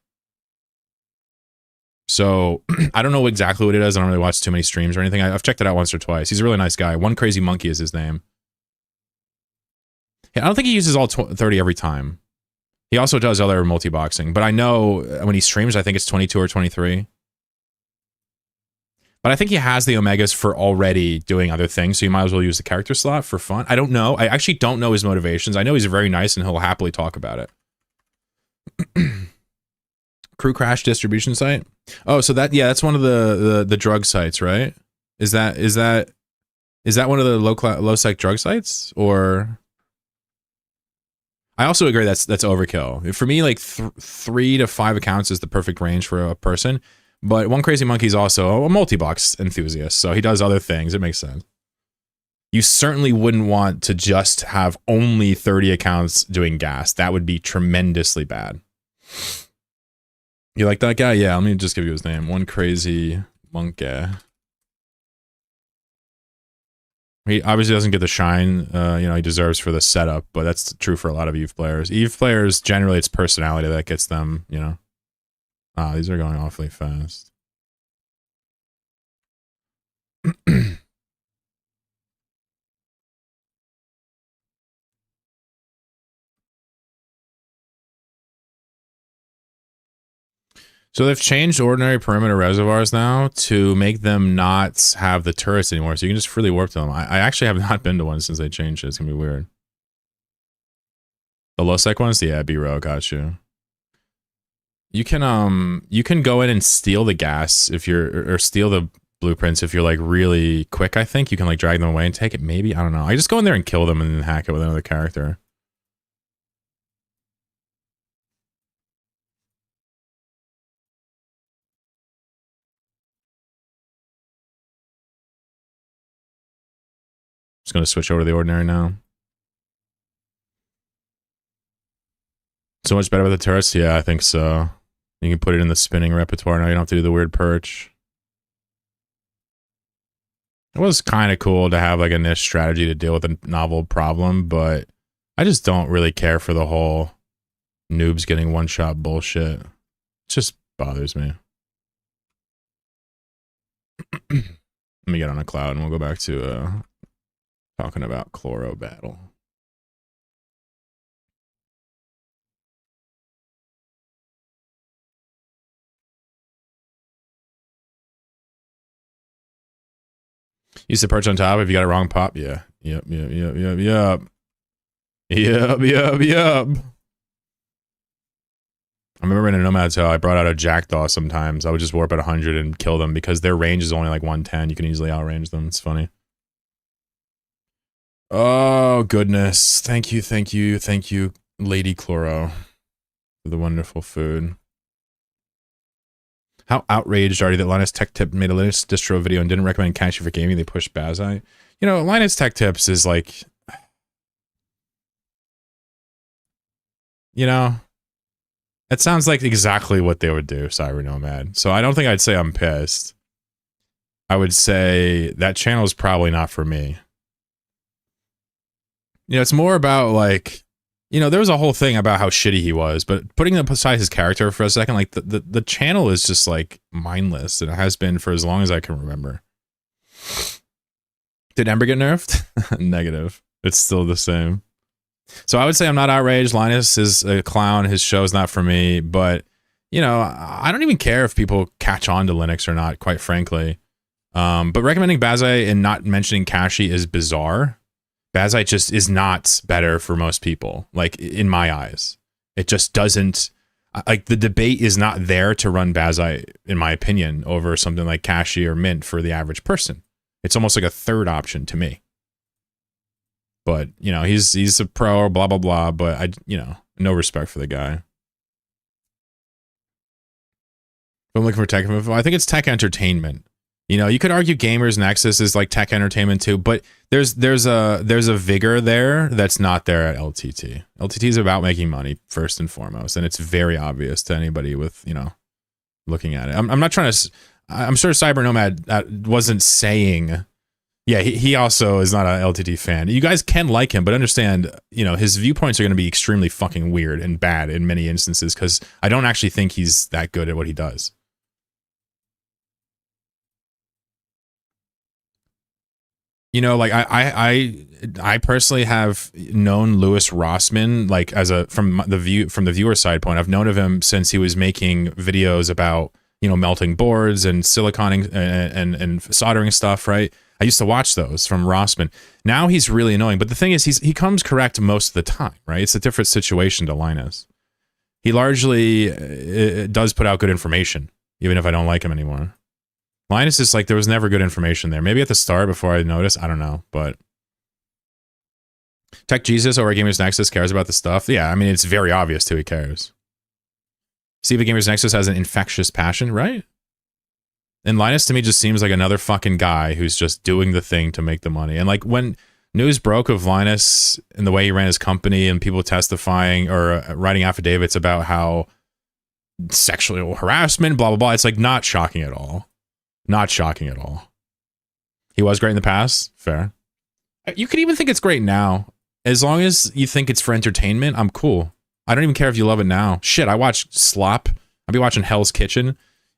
So I don't know exactly what it is. I don't really watch too many streams or anything. I've checked it out once or twice. He's a really nice guy. One Crazy Monkey is his name. I don't think he uses all 30 every time. He also does other multi-boxing. But I know when he streams, I think it's 22 or 23. But I think he has the Omegas for already doing other things, so you might as well use the character slot for fun. I don't know. I actually don't know his motivations. I know he's very nice and he'll happily talk about it. Crew Crash distribution site? Oh, so that's one of the drug sites, right? Is that one of the low sec drug sites? Or I also agree that's overkill. For me, like 3 to 5 accounts is the perfect range for a person. But One Crazy Monkey is also a multi-box enthusiast, so he does other things. It makes sense. You certainly wouldn't want to just have only 30 accounts doing gas. That would be tremendously bad. You like that guy? Yeah, let me just give you his name. One Crazy Monkey. He obviously doesn't get the shine, you know, he deserves for the setup, but that's true for a lot of EVE players. EVE players, generally, it's personality that gets them, you know. Ah, these are going awfully fast. So they've changed ordinary perimeter reservoirs now to make them not have the turrets anymore, so you can just freely warp to them. I actually have not been to one since they changed it. It's gonna be weird. The low sec ones? Yeah, B-row, got you. You can go in and steal the gas if you're, or steal the blueprints if you're like really quick, I think. You can like drag them away and take it, maybe? I don't know. I just go in there and kill them and then hack it with another character. Just gonna switch over to the ordinary now. So much better with the turrets? Yeah, I think so. You can put it in the spinning repertoire now. You don't have to do the weird perch. It was kind of cool to have like a niche strategy to deal with a novel problem, but I just don't really care for the whole noobs getting one-shot bullshit. It just bothers me. Let me get on a cloud and we'll go back to talking about chlorobattle. Use the perch on top if you got a wrong pop. Yeah. Yep. I remember in a Nomad Tail, I brought out a Jackdaw sometimes. I would just warp at 100 and kill them because their range is only like 110. You can easily outrange them. It's funny. Oh, goodness. Thank you, Lady Chloro, for the wonderful food. How outraged are you that Linus Tech Tip made a Linux distro video and didn't recommend Cashy for gaming? They pushed Bazai. You know, Linus Tech Tips is like, you know, it sounds like exactly what they would do, Cyber Nomad. So I don't think I'd say I'm pissed. I would say that channel is probably not for me. You know, it's more about like, you know, there was a whole thing about how shitty he was, but putting him beside his character for a second, like the channel is just like mindless, and it has been for as long as I can remember. Did Ember get nerfed? Negative. It's still the same. So I would say I'm not outraged. Linus is a clown. His show's not for me, but you know, I don't even care if people catch on to Linux or not, quite frankly. But recommending Bazai and not mentioning Cashy is bizarre. Bazai just is not better for most people, like in my eyes. It just doesn't, like the debate is not there to run Bazai, in my opinion, over something like Cashy or Mint for the average person. It's almost like a third option to me. But, you know, he's a pro, blah, blah, blah, but I, you know, no respect for the guy. If I'm looking for tech info, I think it's tech entertainment. You know, you could argue Gamers Nexus is like tech entertainment too, but there's a vigor there that's not there at LTT. LTT is about making money first and foremost, and it's very obvious to anybody with, you know, looking at it. I'm not trying to. I'm sure Cyber Nomad wasn't saying. Yeah, he also is not an LTT fan. You guys can like him, but understand, you know, his viewpoints are going to be extremely fucking weird and bad in many instances because I don't actually think he's that good at what he does. You know, like I personally have known Louis Rossman, like as a from the viewer side point. I've known of him since he was making videos about, you know, melting boards and siliconing and soldering stuff, right? I used to watch those from Rossman. Now he's really annoying, but the thing is, he comes correct most of the time, right? It's a different situation to Linus. He largely does put out good information, even if I don't like him anymore. Linus is like, there was never good information there. Maybe at the start before I noticed, I don't know, but Tech Jesus over at Gamers Nexus cares about the stuff. Yeah, I mean, it's very obvious who he cares. Steve at Gamers Nexus has an infectious passion, right? And Linus to me just seems like another fucking guy who's just doing the thing to make the money. And like when news broke of Linus and the way he ran his company and people testifying or writing affidavits about how sexual harassment, blah, blah, blah, it's like not shocking at all. Not shocking at all. He was great in the past. Fair. You could even think it's great now. As long as you think it's for entertainment, I'm cool. I don't even care if you love it now. Shit, I watch Slop. I'll be watching Hell's Kitchen.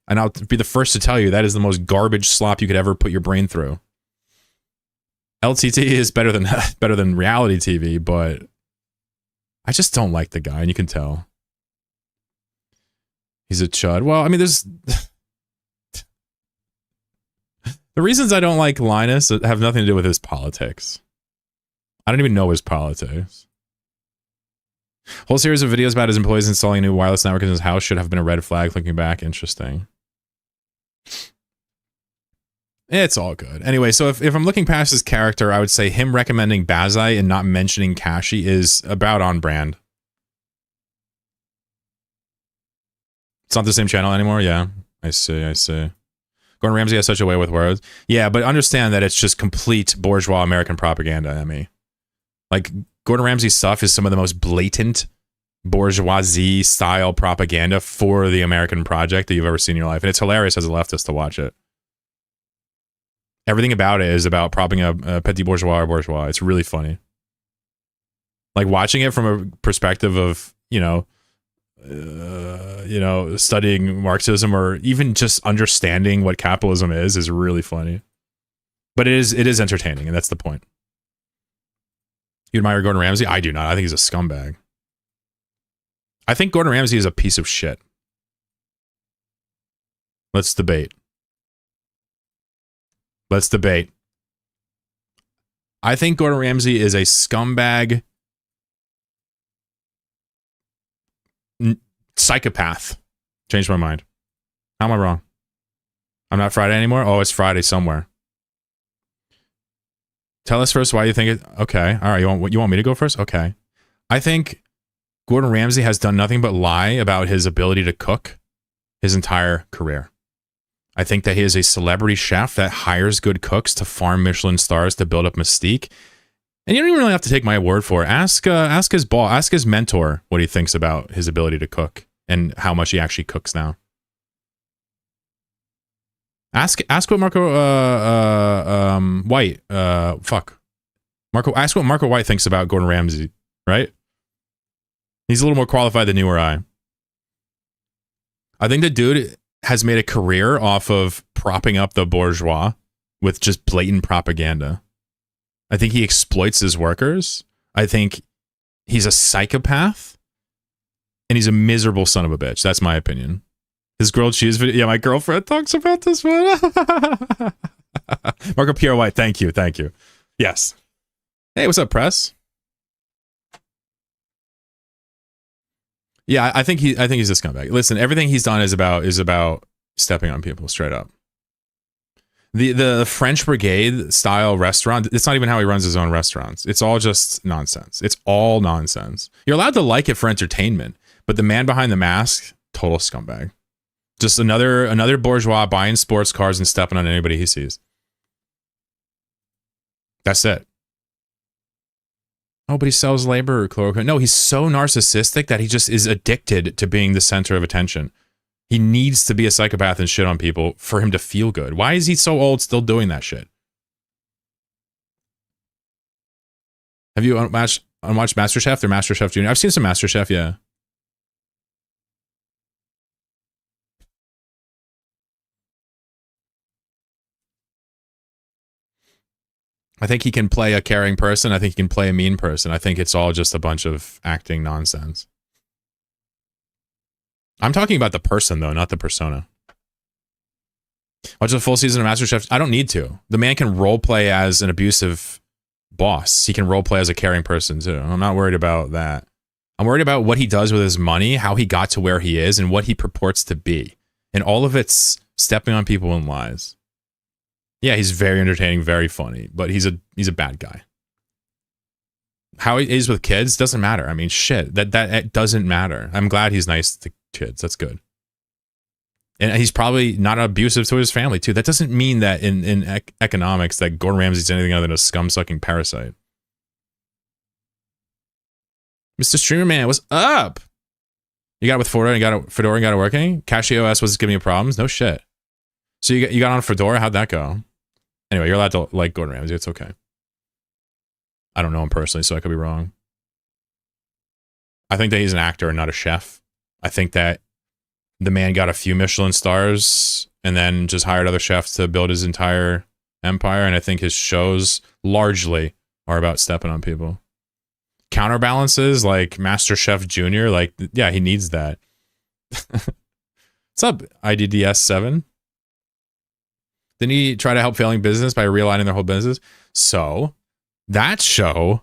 And I'll be the first to tell you that is the most garbage slop you could ever put your brain through. LTT is better than reality TV, but I just don't like the guy, and you can tell. He's a chud. Well, I mean, there's... The reasons I don't like Linus have nothing to do with his politics. I don't even know his politics. Whole series of videos about his employees installing a new wireless network in his house should have been a red flag looking back. Interesting. It's all good. Anyway, so if I'm looking past his character, I would say him recommending Bazai and not mentioning Kashi is about on brand. It's not the same channel anymore? Yeah, I see. Gordon Ramsay has such a way with words. Yeah, but understand that it's just complete bourgeois American propaganda, Emmy. Like, Gordon Ramsay's stuff is some of the most blatant bourgeoisie-style propaganda for the American project that you've ever seen in your life. And it's hilarious as a leftist to watch it. Everything about it is about propping up petit bourgeois or bourgeois. It's really funny. Like, watching it from a perspective of, studying Marxism or even just understanding what capitalism is really funny. But it is entertaining, and that's the point. You admire Gordon Ramsay? I do not. I think he's a scumbag. I think Gordon Ramsay is a piece of shit. Let's debate. I think Gordon Ramsay is a scumbag psychopath. Changed my mind. How am I wrong? I'm not Friday anymore? Oh, it's Friday somewhere. Tell us first why you think it... Okay. All right. You want me to go first? Okay. I think Gordon Ramsay has done nothing but lie about his ability to cook his entire career. I think that he is a celebrity chef that hires good cooks to farm Michelin stars to build up mystique. And you don't even really have to take my word for it. Ask his mentor what he thinks about his ability to cook and how much he actually cooks now. Ask what Marco White ask what Marco White thinks about Gordon Ramsay, right? He's a little more qualified than you or I. I think the dude has made a career off of propping up the bourgeois with just blatant propaganda. I think he exploits his workers. I think he's a psychopath. And he's a miserable son of a bitch. That's my opinion. His grilled cheese video. Yeah, my girlfriend talks about this one. Marco Pierre White. Thank you. Yes. Hey, what's up, press? Yeah, I think he's a scumbag. Listen, everything he's done is about stepping on people straight up. The French Brigade style restaurant, it's not even how he runs his own restaurants. It's all just nonsense. It's all nonsense. You're allowed to like it for entertainment, but the man behind the mask, total scumbag. Just another bourgeois buying sports cars and stepping on anybody he sees. That's it. Oh, but he sells labor chloroquine. No, he's so narcissistic that he just is addicted to being the center of attention. He needs to be a psychopath and shit on people for him to feel good. Why is he so old still doing that shit? Have you unwatched MasterChef or MasterChef Junior? I've seen some MasterChef, yeah. I think he can play a caring person. I think he can play a mean person. I think it's all just a bunch of acting nonsense. I'm talking about the person, though, not the persona. Watch the full season of MasterChef. I don't need to. The man can role play as an abusive boss. He can role play as a caring person, too. I'm not worried about that. I'm worried about what he does with his money, how he got to where he is, and what he purports to be. And all of it's stepping on people in lies. Yeah, he's very entertaining, very funny, but he's a bad guy. How he is with kids doesn't matter. I mean, shit, that doesn't matter. I'm glad he's nice to kids. That's good. And he's probably not abusive to his family, too. That doesn't mean that in economics that Gordon Ramsay's anything other than a scum-sucking parasite. Mr. Streamer Man, what's up? You got it with Fedora and got it working? Cashy OS was giving you problems? No shit. So you got on Fedora? How'd that go? Anyway, you're allowed to like Gordon Ramsay. It's okay. I don't know him personally, so I could be wrong. I think that he's an actor and not a chef. I think that the man got a few Michelin stars and then just hired other chefs to build his entire empire. And I think his shows largely are about stepping on people. Counterbalances like Master Chef Junior, like, yeah, he needs that. What's up, IDDS7? Didn't he try to help failing business by realigning their whole business? So that show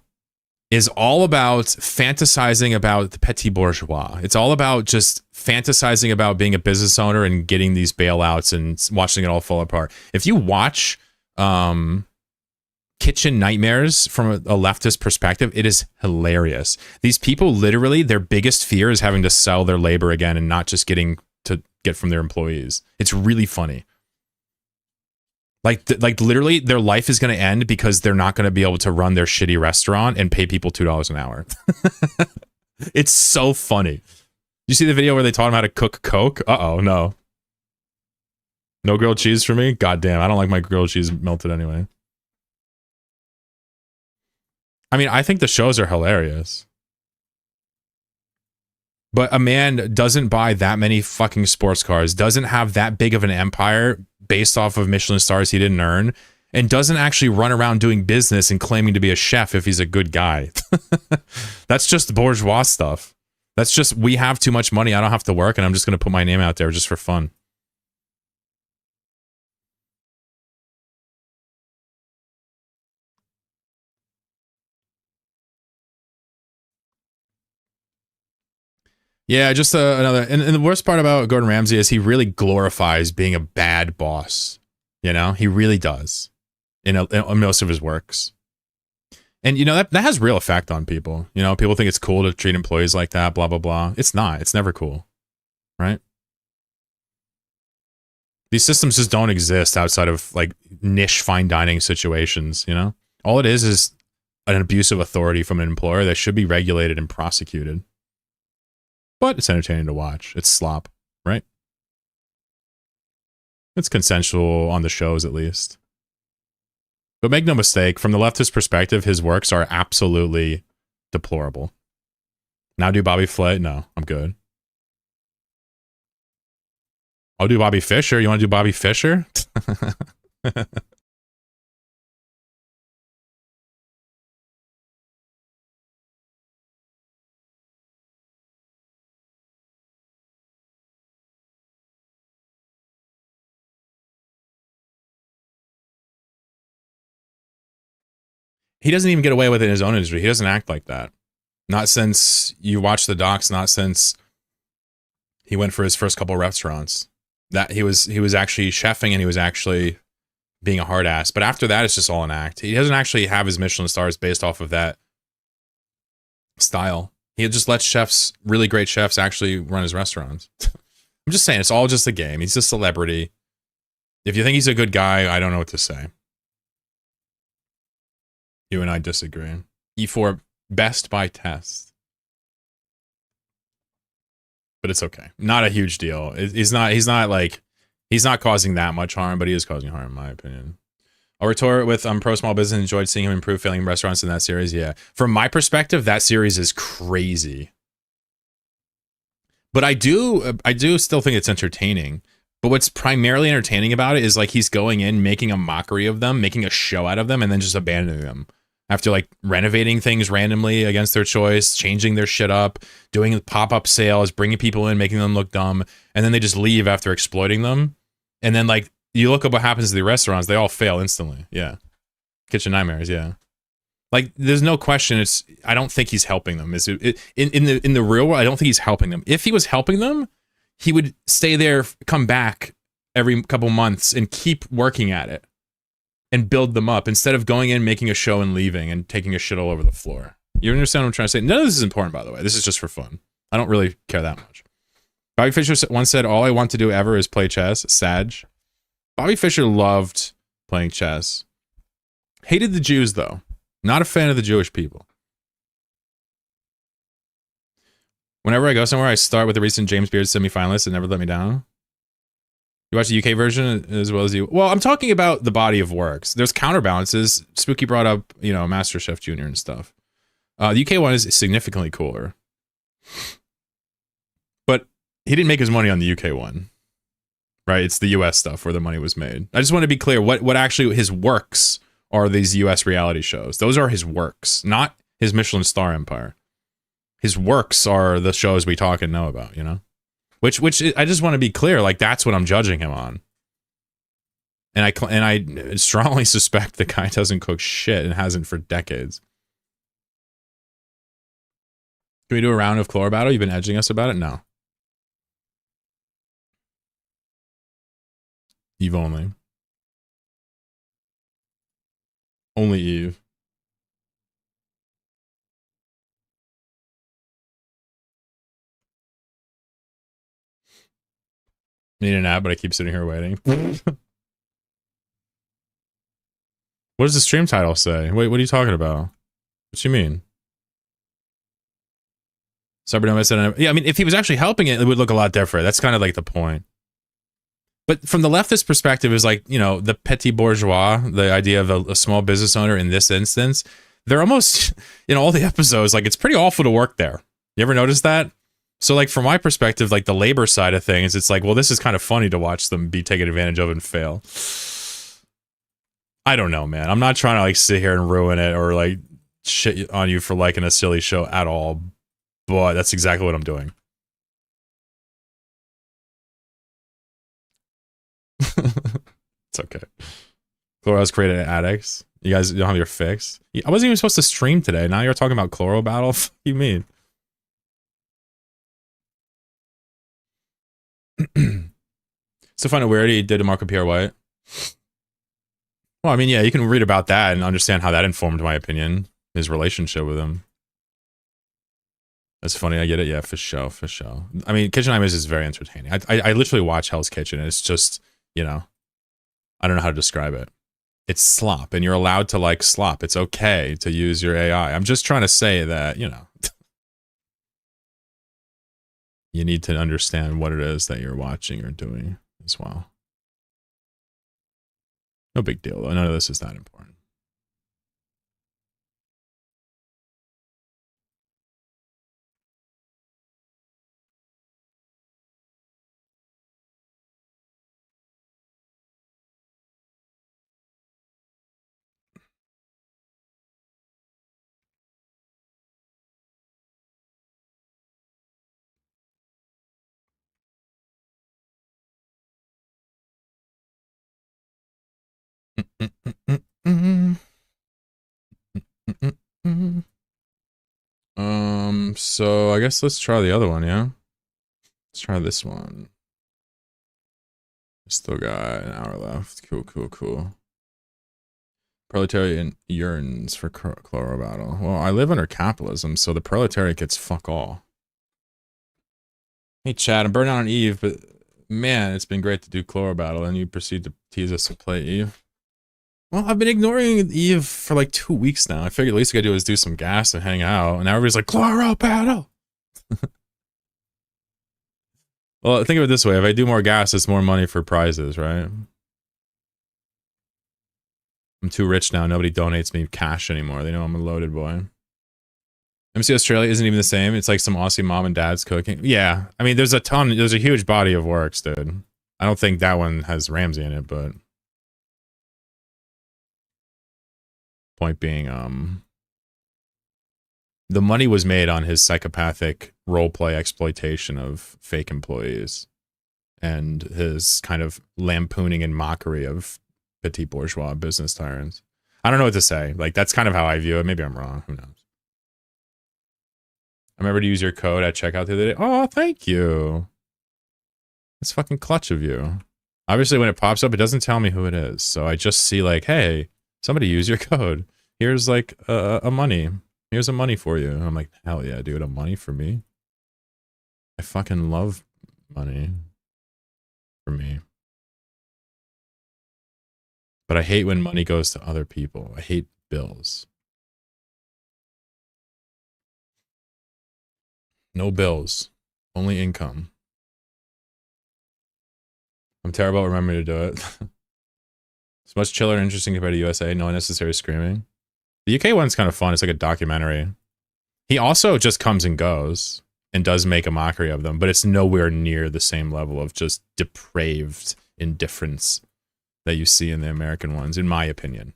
is all about fantasizing about the petit bourgeois. It's all about just fantasizing about being a business owner and getting these bailouts and watching it all fall apart. If you watch Kitchen Nightmares from a leftist perspective, it is hilarious. These people literally, their biggest fear is having to sell their labor again and not just getting to get from their employees. It's really funny. Like literally their life is going to end because they're not going to be able to run their shitty restaurant and pay people $2 an hour. It's so funny. You see the video where they taught him how to cook Coke? Uh-oh, no. No grilled cheese for me? God damn, I don't like my grilled cheese melted anyway. I mean, I think the shows are hilarious. But a man doesn't buy that many fucking sports cars, doesn't have that big of an empire based off of Michelin stars he didn't earn, and doesn't actually run around doing business and claiming to be a chef if he's a good guy. That's just bourgeois stuff. That's just, we have too much money, I don't have to work, and I'm just going to put my name out there just for fun. Yeah, just another, and the worst part about Gordon Ramsay is he really glorifies being a bad boss. You know, he really does in most of his works. And, you know, that has real effect on people. You know, people think it's cool to treat employees like that, blah, blah, blah. It's not. It's never cool. Right? These systems just don't exist outside of, like, niche fine dining situations, you know? All it is an abuse of authority from an employer that should be regulated and prosecuted. But it's entertaining to watch. It's slop, right? It's consensual on the shows, at least. But make no mistake, from the leftist perspective, his works are absolutely deplorable. Now do Bobby Flay? No, I'm good. I'll do Bobby Fischer. You want to do Bobby Fischer? He doesn't even get away with it in his own industry. He doesn't act like that. Not since you watch the docs, not since he went for his first couple restaurants. That he was actually chefing and he was actually being a hard ass. But after that, it's just all an act. He doesn't actually have his Michelin stars based off of that style. He just lets chefs, really great chefs, actually run his restaurants. I'm just saying, it's all just a game. He's a celebrity. If you think he's a good guy, I don't know what to say. You and I disagree. E4 best by test. But it's okay. Not a huge deal. He's not causing that much harm, but he is causing harm in my opinion. I'll retort with pro small business, enjoyed seeing him improve failing restaurants in that series. Yeah. From my perspective, that series is crazy. But I do still think it's entertaining. But what's primarily entertaining about it is like he's going in, making a mockery of them, making a show out of them, and then just abandoning them. After like renovating things randomly against their choice, changing their shit up, doing pop-up sales, bringing people in, making them look dumb, and then they just leave after exploiting them. And then like you look up what happens to the restaurants, they all fail instantly. Yeah. Kitchen Nightmares, yeah. Like there's no question I don't think he's helping them. In the real world, I don't think he's helping them. If he was helping them, he would stay there, come back every couple months and keep working at it. And build them up instead of going in, making a show and leaving and taking a shit all over the floor. You understand what I'm trying to say? None of this is important, by the way. This is just for fun. I don't really care that much. Bobby Fischer once said, all I want to do ever is play chess. Sag. Bobby Fischer loved playing chess. Hated the Jews, though. Not a fan of the Jewish people. Whenever I go somewhere, I start with the recent James Beard semifinalist and never let me down. You watch the UK version as well as you. Well, I'm talking about the body of works. There's counterbalances. Spooky brought up, you know, Master Chef Junior and stuff. The UK one is significantly cooler. But he didn't make his money on the UK one, right? It's the US stuff where the money was made. I just want to be clear. What actually his works are these US reality shows. Those are his works, not his Michelin star empire. His works are the shows we talk and know about, you know? Which I just want to be clear, like that's what I'm judging him on. And I strongly suspect the guy doesn't cook shit and hasn't for decades. Can we do a round of chlorobattle? You've been edging us about it? No. Eve only. Only Eve. Need an app, but I keep sitting here waiting. What does the stream title say? Wait, what are you talking about? What you mean? Cybernome said, yeah, I mean, if he was actually helping it, it would look a lot different. That's kind of like the point. But from the leftist perspective, is like, you know, the petit bourgeois, the idea of a small business owner in this instance, they're almost, in all the episodes, like, it's pretty awful to work there. You ever notice that? So, like, from my perspective, like, the labor side of things, it's like, well, this is kind of funny to watch them be taken advantage of and fail. I don't know, man. I'm not trying to, like, sit here and ruin it or, like, shit on you for liking a silly show at all. But that's exactly what I'm doing. It's okay. Chloro's created addicts. You guys don't have your fix. I wasn't even supposed to stream today. Now you're talking about chlorobattle? What do you mean? Still find it weird he did to Marco Pierre White. Well, I mean, yeah, you can read about that and understand how that informed my opinion, his relationship with him. That's funny, I get it. Yeah, for sure, for sure. I mean, Kitchen Nightmares is very entertaining. I literally watch Hell's Kitchen, and it's just, you know, I don't know how to describe it. It's slop, and you're allowed to like slop. It's okay to use your AI. I'm just trying to say that, you know, you need to understand what it is that you're watching or doing as well. No big deal, though. None of this is that important. So I guess let's try the other one, yeah? Let's try this one. Still got an hour left. Cool, cool, cool. Proletariat yearns for chlorobattle. Well, I live under capitalism, so the proletariat gets fuck all. Hey, Chad, I'm burning out on Eve, but man, it's been great to do chlorobattle, and you proceed to tease us to play Eve. Well, I've been ignoring Eve for like 2 weeks now. I figured the least I could do is do some gas and hang out, and now everybody's like, chlorobattle! Well, think of it this way. If I do more gas, it's more money for prizes, right? I'm too rich now. Nobody donates me cash anymore. They know I'm a loaded boy. MC Australia isn't even the same. It's like some Aussie mom and dad's cooking. Yeah. I mean, there's a huge body of works, dude. I don't think that one has Ramsey in it, but... Point being, the money was made on his psychopathic roleplay exploitation of fake employees and his kind of lampooning and mockery of petit bourgeois business tyrants. I don't know what to say. Like, that's kind of how I view it. Maybe I'm wrong. Who knows? I remember to use your code at checkout the other day. Oh, thank you. That's fucking clutch of you. Obviously, when it pops up, it doesn't tell me who it is. So I just see like, hey, somebody use your code. Here's like a money. Here's a money for you. And I'm like, hell yeah, dude, a money for me? I fucking love money for me. But I hate when money goes to other people. I hate bills. No bills. Only income. I'm terrible at remembering to do it. It's much chiller and interesting compared to USA. No unnecessary screaming. The UK one's kind of fun. It's like a documentary. He also just comes and goes. and does make a mockery of them, but it's nowhere near the same level of just depraved indifference that you see in the American ones, in my opinion.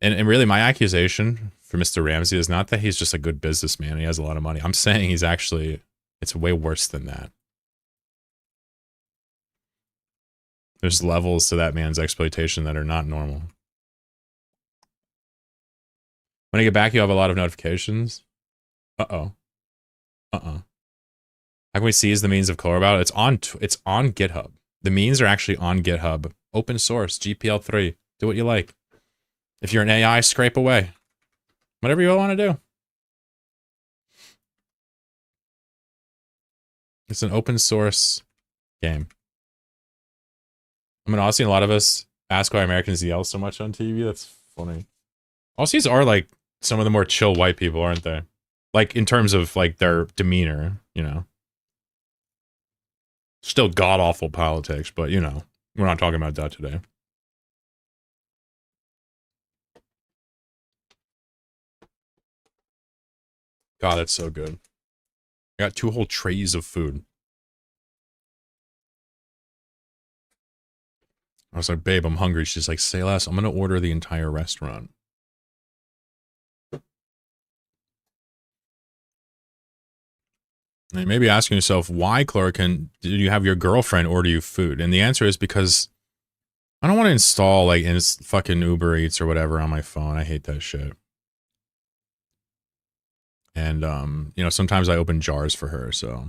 And really, my accusation for Mr. Ramsey is not that he's just a good businessman and he has a lot of money. I'm saying he's actually, it's way worse than that. There's levels to that man's exploitation that are not normal. When I get back, you have a lot of notifications. Uh-oh. Uh-oh. How can we seize the means of chlorobattle? It's on GitHub. The means are actually on GitHub. Open source, GPL3. Do what you like. If you're an AI, scrape away. Whatever you want to do. It's an open source game. I mean, honestly, a lot of us ask why Americans yell so much on TV. That's funny. Aussies are like some of the more chill white people, aren't they? Like in terms of like their demeanor, you know. Still god-awful politics, but you know, we're not talking about that today. God, that's so good. I got 2 whole trays of food. I was like, babe, I'm hungry. She's like, say less. I'm going to order the entire restaurant. And you may be asking yourself, why, Chlorokin, did you have your girlfriend order you food? And the answer is because I don't want to install like fucking Uber Eats or whatever on my phone. I hate that shit. And, you know, sometimes I open jars for her, so.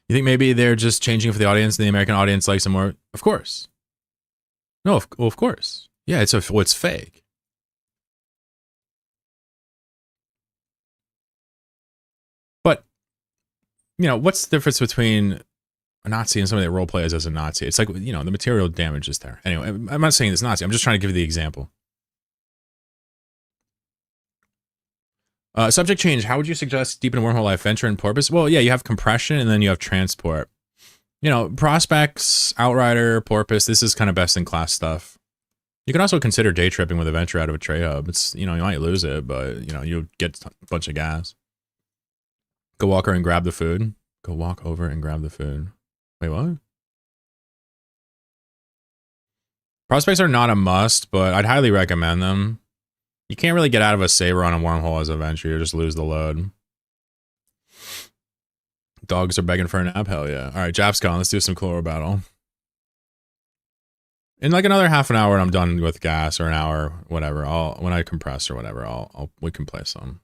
You think maybe they're just changing for the audience and the American audience likes them more? Of course. No, of course. Yeah, it's fake. But, you know, what's the difference between a Nazi and somebody that role plays as a Nazi? It's like, you know, the material damage is there. Anyway, I'm not saying it's Nazi. I'm just trying to give you the example. Subject change. How would you suggest deepen wormhole life? Venture and porpoise? Well, yeah, you have compression and then you have transport. You know, prospects, outrider, porpoise, this is kind of best in class stuff. You can also consider day tripping with a venture out of a tray hub. It's, you know, you might lose it, but, you know, you'll get a bunch of gas. Go walk over and grab the food. Go walk over and grab the food. Wait, what? Prospects are not a must, but I'd highly recommend them. You can't really get out of a saber on a wormhole as a venture. You just lose the load. Dogs are begging for a nap. Hell yeah. All right, Jap's gone. Let's do some chlorobattle. In like another half an hour when I'm done with gas, or an hour, whatever. When I compress or whatever, we can play some.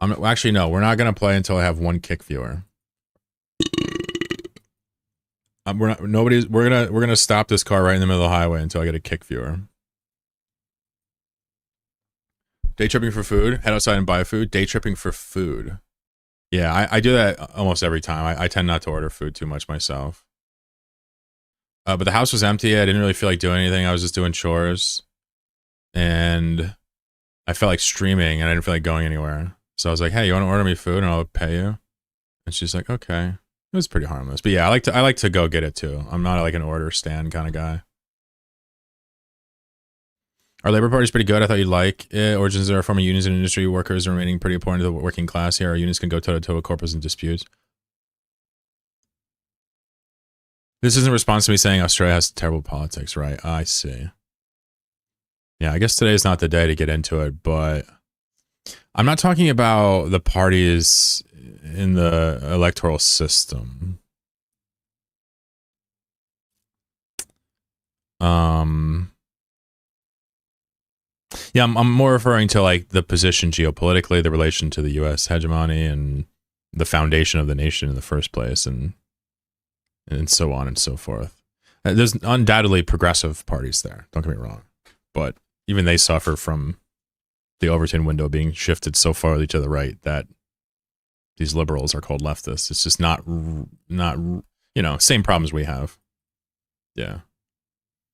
Actually, no, we're not gonna play until I have 1 kick viewer. We're gonna stop this car right in the middle of the highway until I get a kick viewer. Day tripping for food. Head outside and buy food. Day tripping for food. Yeah, I do that almost every time. I tend not to order food too much myself. But the house was empty. I didn't really feel like doing anything. I was just doing chores. And I felt like streaming and I didn't feel like going anywhere. So I was like, hey, you want to order me food and I'll pay you? And she's like, okay. It was pretty harmless. But yeah, I like to go get it too. I'm not like an order stand kind of guy. Our Labor Party's pretty good. I thought you'd like it. Origins are former unions and industry workers remaining pretty important to the working class here. Our unions can go toe-to-toe with corporates and disputes. This isn't a response to me saying Australia has terrible politics, right? I see. Yeah, I guess today is not the day to get into it, but I'm not talking about the parties in the electoral system. Yeah, I'm more referring to like the position geopolitically, the relation to the U.S. hegemony, and the foundation of the nation in the first place, and so on and so forth. There's undoubtedly progressive parties there. Don't get me wrong, but even they suffer from the Overton window being shifted so far to the right that these liberals are called leftists. It's just not you know, same problems we have. Yeah.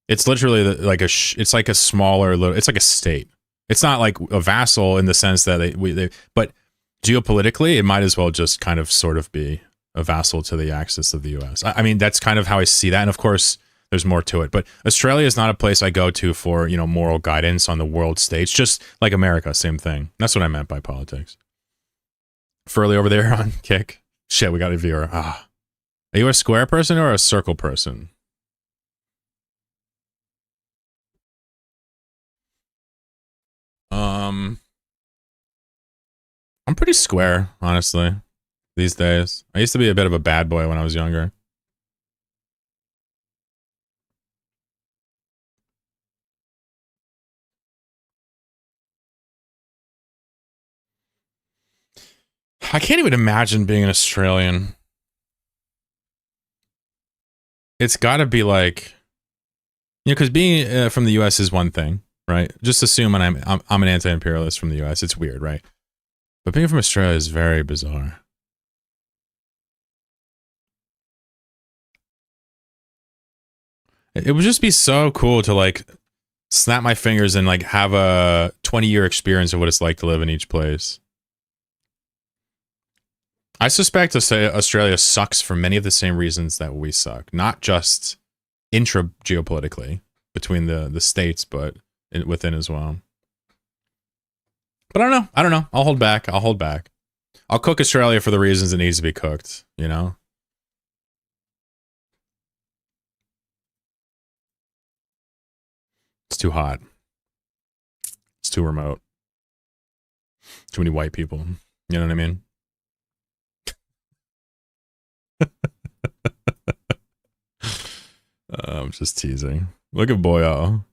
It's literally like it's like a smaller little, it's like a state. It's not like a vassal in the sense that they but geopolitically, it might as well just kind of sort of be a vassal to the axis of the US. I mean, that's kind of how I see that. And of course, there's more to it. But Australia is not a place I go to for, you know, moral guidance on the world stage. Just like America, same thing. That's what I meant by politics. Furley over there on Kick. Shit, we got a viewer. Ah. Are you a square person or a circle person? I'm pretty square, honestly, these days. I used to be a bit of a bad boy when I was younger. I can't even imagine being an Australian. It's got to be like, you know, because being from the US is one thing, right? Just assume I'm an anti-imperialist from the US. It's weird, right? But being from Australia is very bizarre. It would just be so cool to like snap my fingers and like have a 20-year experience of what it's like to live in each place. I suspect to say Australia sucks for many of the same reasons that we suck, not just intra-geopolitically between the states, but within as well. But I don't know. I'll hold back. I'll cook Australia for the reasons it needs to be cooked, you know? It's too hot. It's too remote. Too many white people. You know what I mean? I'm just teasing. Look at Boyo.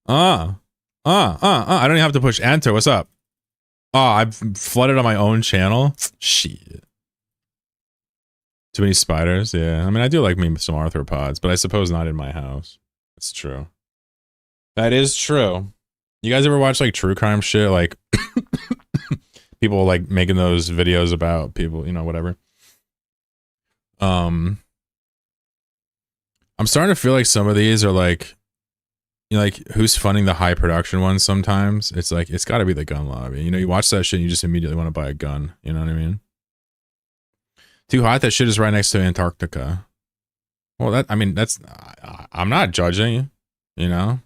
I don't even have to push enter. What's up? Oh, I've flooded on my own channel. Shit. Too many spiders. Yeah. I mean, I do like me some arthropods, but I suppose not in my house. It's true. That is true. You guys ever watch like true crime shit? Like people like making those videos about people, you know, whatever. I'm starting to feel like some of these are like, you know, like who's funding the high production ones sometimes? It's like, it's got to be the gun lobby. You know, you watch that shit and you just immediately want to buy a gun. You know what I mean? Too hot? That shit is right next to Antarctica. Well, that, I mean, that's, I'm not judging, you know?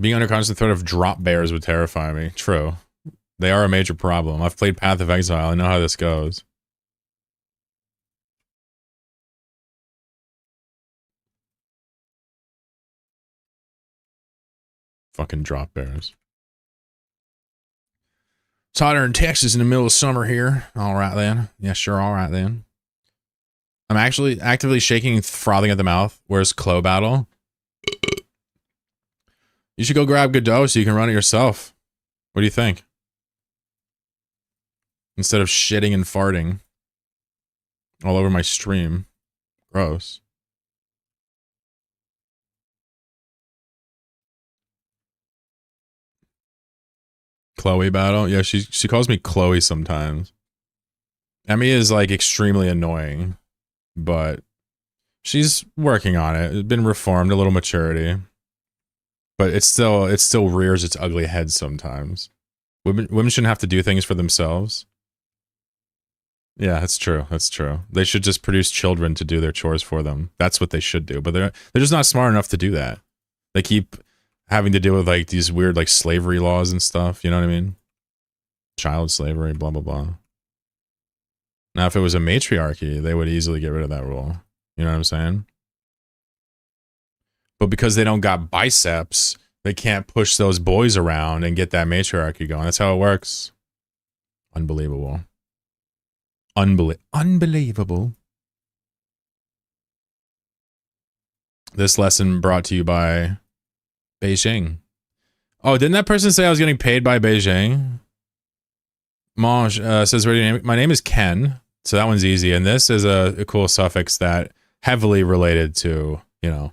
Being under constant threat of drop bears would terrify me. True. They are a major problem. I've played Path of Exile. I know how this goes. Fucking drop bears. It's hotter in Texas in the middle of summer here. All right then. Yeah, sure. All right then. I'm actually actively shaking and frothing at the mouth. Where's chlorobattle? You should go grab Godot so you can run it yourself. What do you think? Instead of shitting and farting all over my stream. Gross. Chloe battle? Yeah, she calls me Chloe sometimes. Emmy is like extremely annoying, but she's working on it. It's been reformed, a little maturity. But it still rears its ugly head sometimes. Women shouldn't have to do things for themselves. Yeah, that's true. That's true. They should just produce children to do their chores for them. That's what they should do. But they're just not smart enough to do that. They keep having to deal with like these weird like slavery laws and stuff. You know what I mean? Child slavery, blah, blah, blah. Now, if it was a matriarchy, they would easily get rid of that rule. You know what I'm saying? But because they don't got biceps, they can't push those boys around and get that matriarchy going. That's how it works. Unbelievable. Unbelievable. This lesson brought to you by Beijing. Oh, didn't that person say I was getting paid by Beijing? Monge says, my name is Ken. So that one's easy. And this is a cool suffix that heavily related to, you know,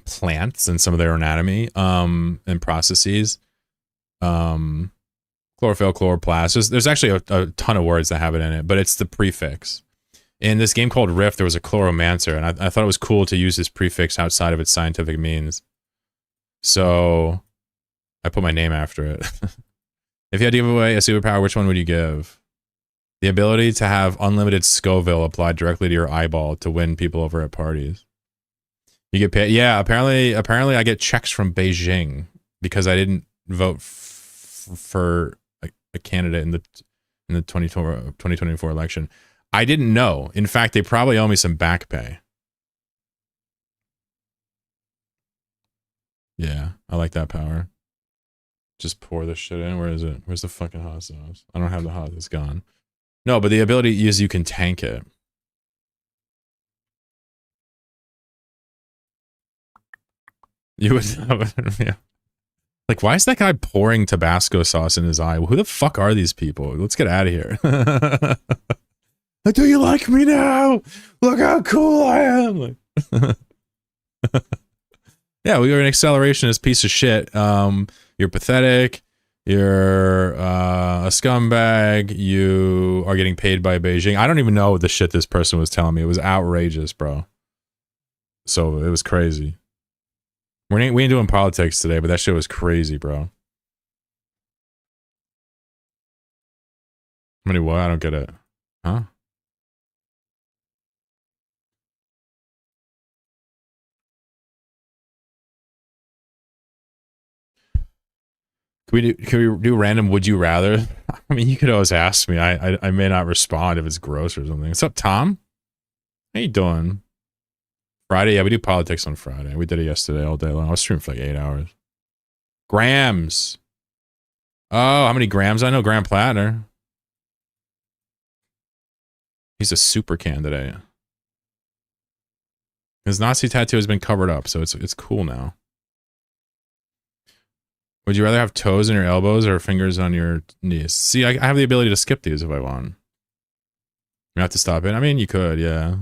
plants and some of their anatomy and processes. Chlorophyll, chloroplast. There's actually a ton of words that have it in it, but it's the prefix. in this game called Rift, there was a chloromancer, and I thought it was cool to use this prefix outside of its scientific means. So I put my name after it. If you had to give away a superpower, which one would you give? The ability to have unlimited Scoville applied directly to your eyeball to win people over at parties. You get paid. Yeah, apparently I get checks from Beijing because I didn't vote for a candidate in the 2024 election. I didn't know. In fact, they probably owe me some back pay. Yeah, I like that power. Just pour this shit in. Where is it? Where's the fucking hot sauce? I don't have the hot. It's gone. No, but the ability is you can tank it. You would, yeah. Like, why is that guy pouring Tabasco sauce in his eye? Who the fuck are these people? Let's get out of here. Do you like me now? Look how cool I am. Like, yeah, we are an accelerationist piece of shit. You're pathetic. You're a scumbag. You are getting paid by Beijing. I don't even know the shit this person was telling me. It was outrageous, bro. So it was crazy. We ain't doing politics today, but that shit was crazy, bro. How many what? I don't get it. Huh? Can we do random would you rather? I mean, you could always ask me. I may not respond if it's gross or something. What's up, Tom? How you doing? Friday, yeah, we do politics on Friday. We did it yesterday all day long. I was streaming for like 8 hours. Grams. Oh, how many grams? I know Graham Platter. He's a super candidate. His Nazi tattoo has been covered up, so it's cool now. Would you rather have toes in your elbows or fingers on your knees? See, I have the ability to skip these if I want. You have to stop it. I mean, you could, yeah.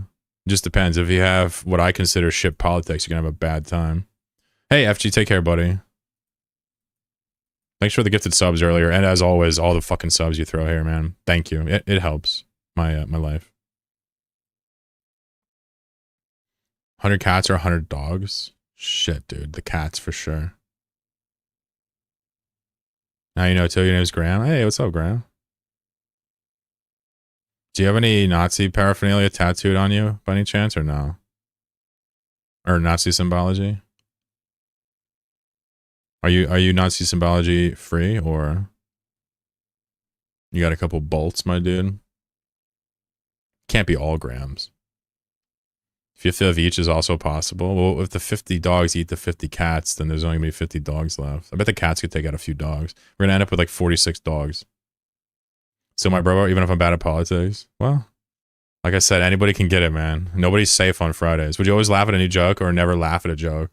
Just depends. If you have what I consider shit politics, you're gonna have a bad time. Hey, FG, take care, buddy. Thanks for the gifted subs earlier, and as always, all the fucking subs you throw here, man. Thank you. It helps my my life. 100 cats or 100 dogs? Shit, dude. The cats for sure. Now you know too. Your name's Graham. Hey, what's up, Graham? Do you have any Nazi paraphernalia tattooed on you by any chance or no? Or Nazi symbology? Are you Nazi symbology free or you got a couple bolts, my dude? Can't be all grams. 50 of each is also possible. Well, if the 50 dogs eat the 50 cats, then there's only gonna be 50 dogs left. I bet the cats could take out a few dogs. We're gonna end up with like 46 dogs. So my bro, even if I'm bad at politics, well, like I said, anybody can get it, man. Nobody's safe on Fridays. Would you always laugh at any joke or never laugh at a joke?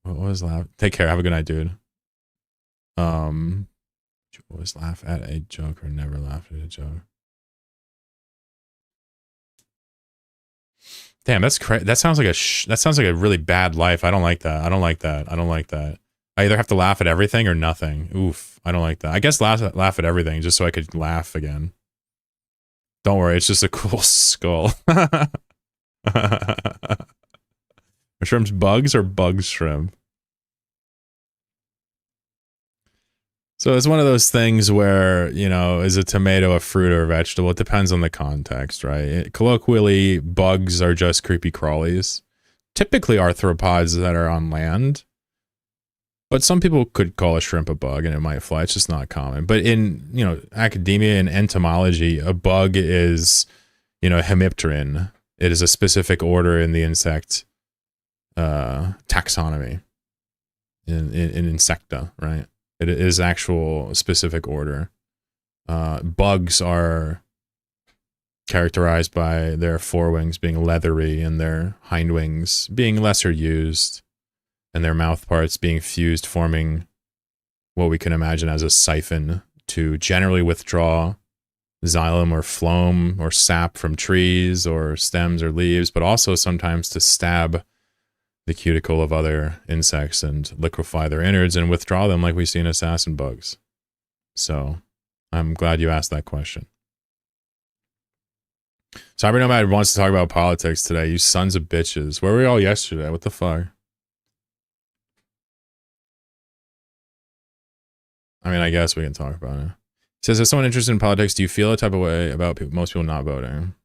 Always laugh. Take care. Have a good night, dude. Would you always laugh at a joke or never laugh at a joke? Damn, that's crazy. That sounds like a really bad life. I don't like that. I don't like that. I don't like that. I either have to laugh at everything or nothing. Oof, I don't like that. I guess laugh at everything just so I could laugh again. Don't worry, it's just a cool skull. Are shrimps bugs or bugs shrimp? So it's one of those things where, you know, is a tomato a fruit or a vegetable? It depends on the context, right? Colloquially, bugs are just creepy crawlies. Typically arthropods that are on land. But some people could call a shrimp a bug and it might fly. It's just not common. But in, you know, academia and entomology, a bug is, you know, hemipteran. It is a specific order in the insect taxonomy. In Insecta, right? It is actual specific order. Bugs are characterized by their forewings being leathery and their hindwings being lesser used, and their mouth parts being fused, forming what we can imagine as a siphon to generally withdraw xylem or phloem or sap from trees or stems or leaves, but also sometimes to stab the cuticle of other insects and liquefy their innards and withdraw them like we see in assassin bugs. So I'm glad you asked that question. Cyber Nomad wants to talk about politics today. You sons of bitches. Where were we all yesterday? What the fuck? I mean, I guess we can talk about it. He says, as someone interested in politics, do you feel a type of way about most people not voting?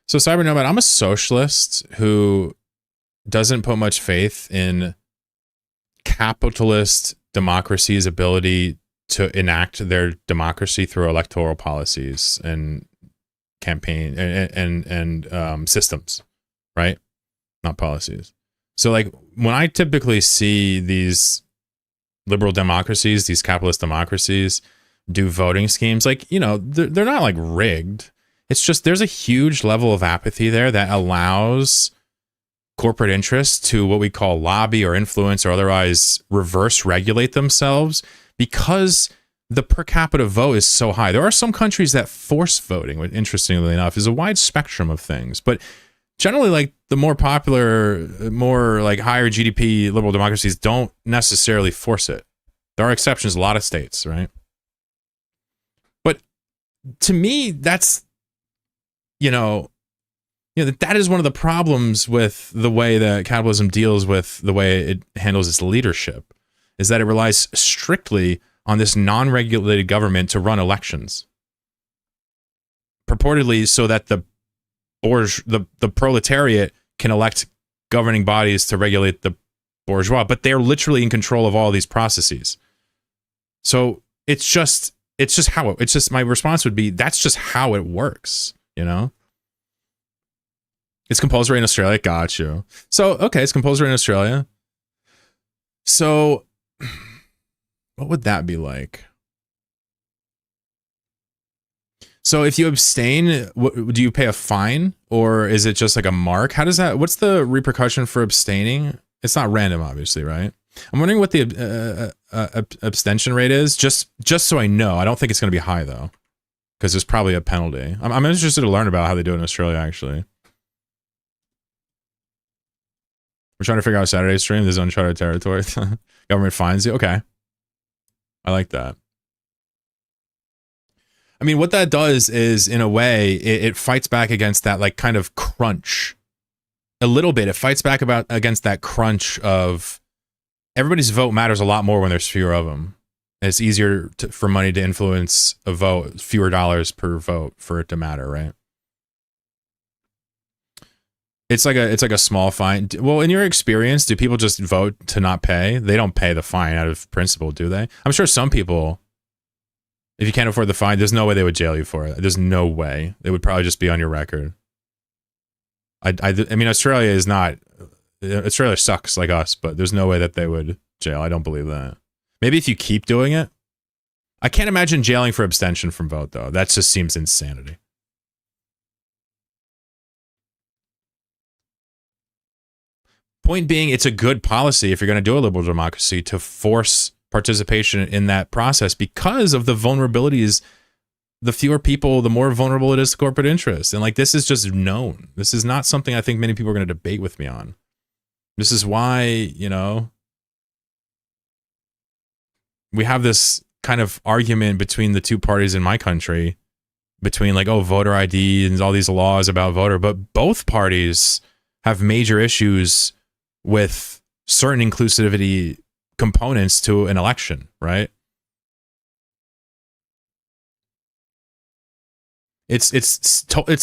So Cyber Nomad, I'm a socialist who doesn't put much faith in capitalist democracy's ability to enact their democracy through electoral policies and campaign and systems, right? Not policies. So like when I typically see these liberal democracies, these capitalist democracies do voting schemes, like, you know, they're not like rigged. It's just there's a huge level of apathy there that allows corporate interests to what we call lobby or influence or otherwise reverse regulate themselves because the per capita vote is so high. There are some countries that force voting, which interestingly enough is a wide spectrum of things, but generally like the more popular, more like higher GDP liberal democracies don't necessarily force it. There are exceptions, a lot of states, right? But to me, that's, that is one of the problems with the way that capitalism deals with the way it handles its leadership, is that it relies strictly on this non-regulated government to run elections, purportedly so that the proletariat can elect governing bodies to regulate the bourgeois, but they're literally in control of all these processes. So my response would be, that's just how it works, It's compulsory in Australia. Got you. So, okay, it's compulsory in Australia. So, what would that be like? So, if you abstain, do you pay a fine, or is it just like a mark? How does that? What's the repercussion for abstaining? It's not random, obviously, right? I'm wondering what the abstention rate is, just so I know. I don't think it's going to be high though, because there's probably a penalty. I'm interested to learn about how they do it in Australia, actually. We're trying to figure out Saturday stream. This is uncharted territory. Government fines you. Okay. I like that. I mean, what that does is, in a way, it fights back against that, like, kind of crunch. A little bit. It fights back against that crunch of everybody's vote matters a lot more when there's fewer of them. And it's easier for money to influence a vote, fewer dollars per vote for it to matter, right? It's like a small fine. Well, in your experience, do people just vote to not pay? They don't pay the fine out of principle, do they? I'm sure some people, if you can't afford the fine, there's no way they would jail you for it. There's no way. It would probably just be on your record. I mean, Australia sucks like us, but there's no way that they would jail. I don't believe that. Maybe if you keep doing it. I can't imagine jailing for abstention from vote, though. That just seems insanity. Point being, it's a good policy if you're going to do a liberal democracy to force participation in that process because of the vulnerabilities. The fewer people, the more vulnerable it is to corporate interests. And like, this is just known. This is not something I think many people are going to debate with me on. This is why, we have this kind of argument between the two parties in my country, between like, oh, voter ID and all these laws about voter, but both parties have major issues with certain inclusivity components to an election, right? It's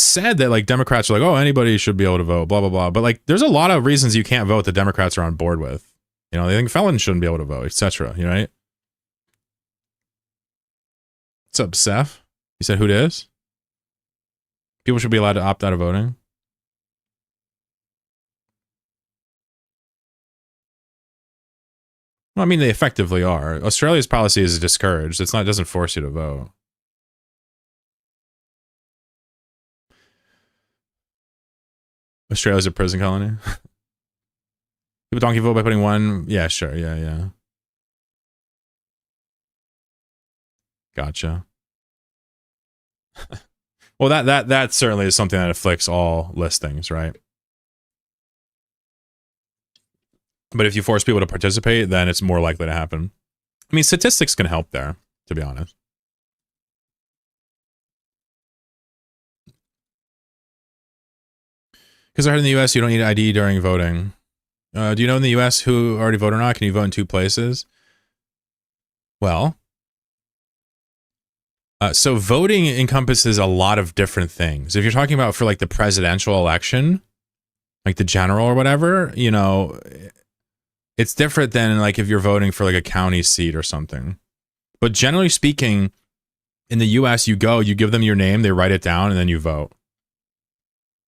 sad that like Democrats are like, oh, anybody should be able to vote, blah blah blah. But like, there's a lot of reasons you can't vote that Democrats are on board with. They think felons shouldn't be able to vote, etc. Right? What's up, Seth? You said who it is? People should be allowed to opt out of voting. Well, I mean, they effectively are. Australia's policy is discouraged. It doesn't force you to vote. Australia's a prison colony. People don't vote by putting one. Yeah, sure. Yeah. Gotcha. Well, that certainly is something that afflicts all listings, right? But if you force people to participate, then it's more likely to happen. I mean, statistics can help there, to be honest. Because I heard in the U.S. you don't need ID during voting. Do you know in the U.S. who already voted or not? Can you vote in 2 places? Well, so voting encompasses a lot of different things. If you're talking about for like the presidential election, like the general or whatever, you know, it's different than like if you're voting for like a county seat or something. But generally speaking, in the US, you give them your name, they write it down, and then you vote.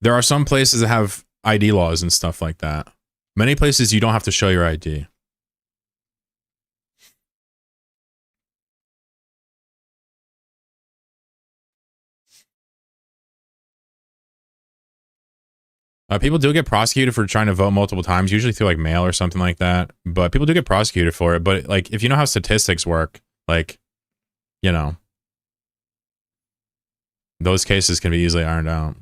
There are some places that have ID laws and stuff like that. Many places you don't have to show your ID. People do get prosecuted for trying to vote multiple times, usually through like mail or something like that. But people do get prosecuted for it. But like, if you know how statistics work, like, you know, those cases can be easily ironed out.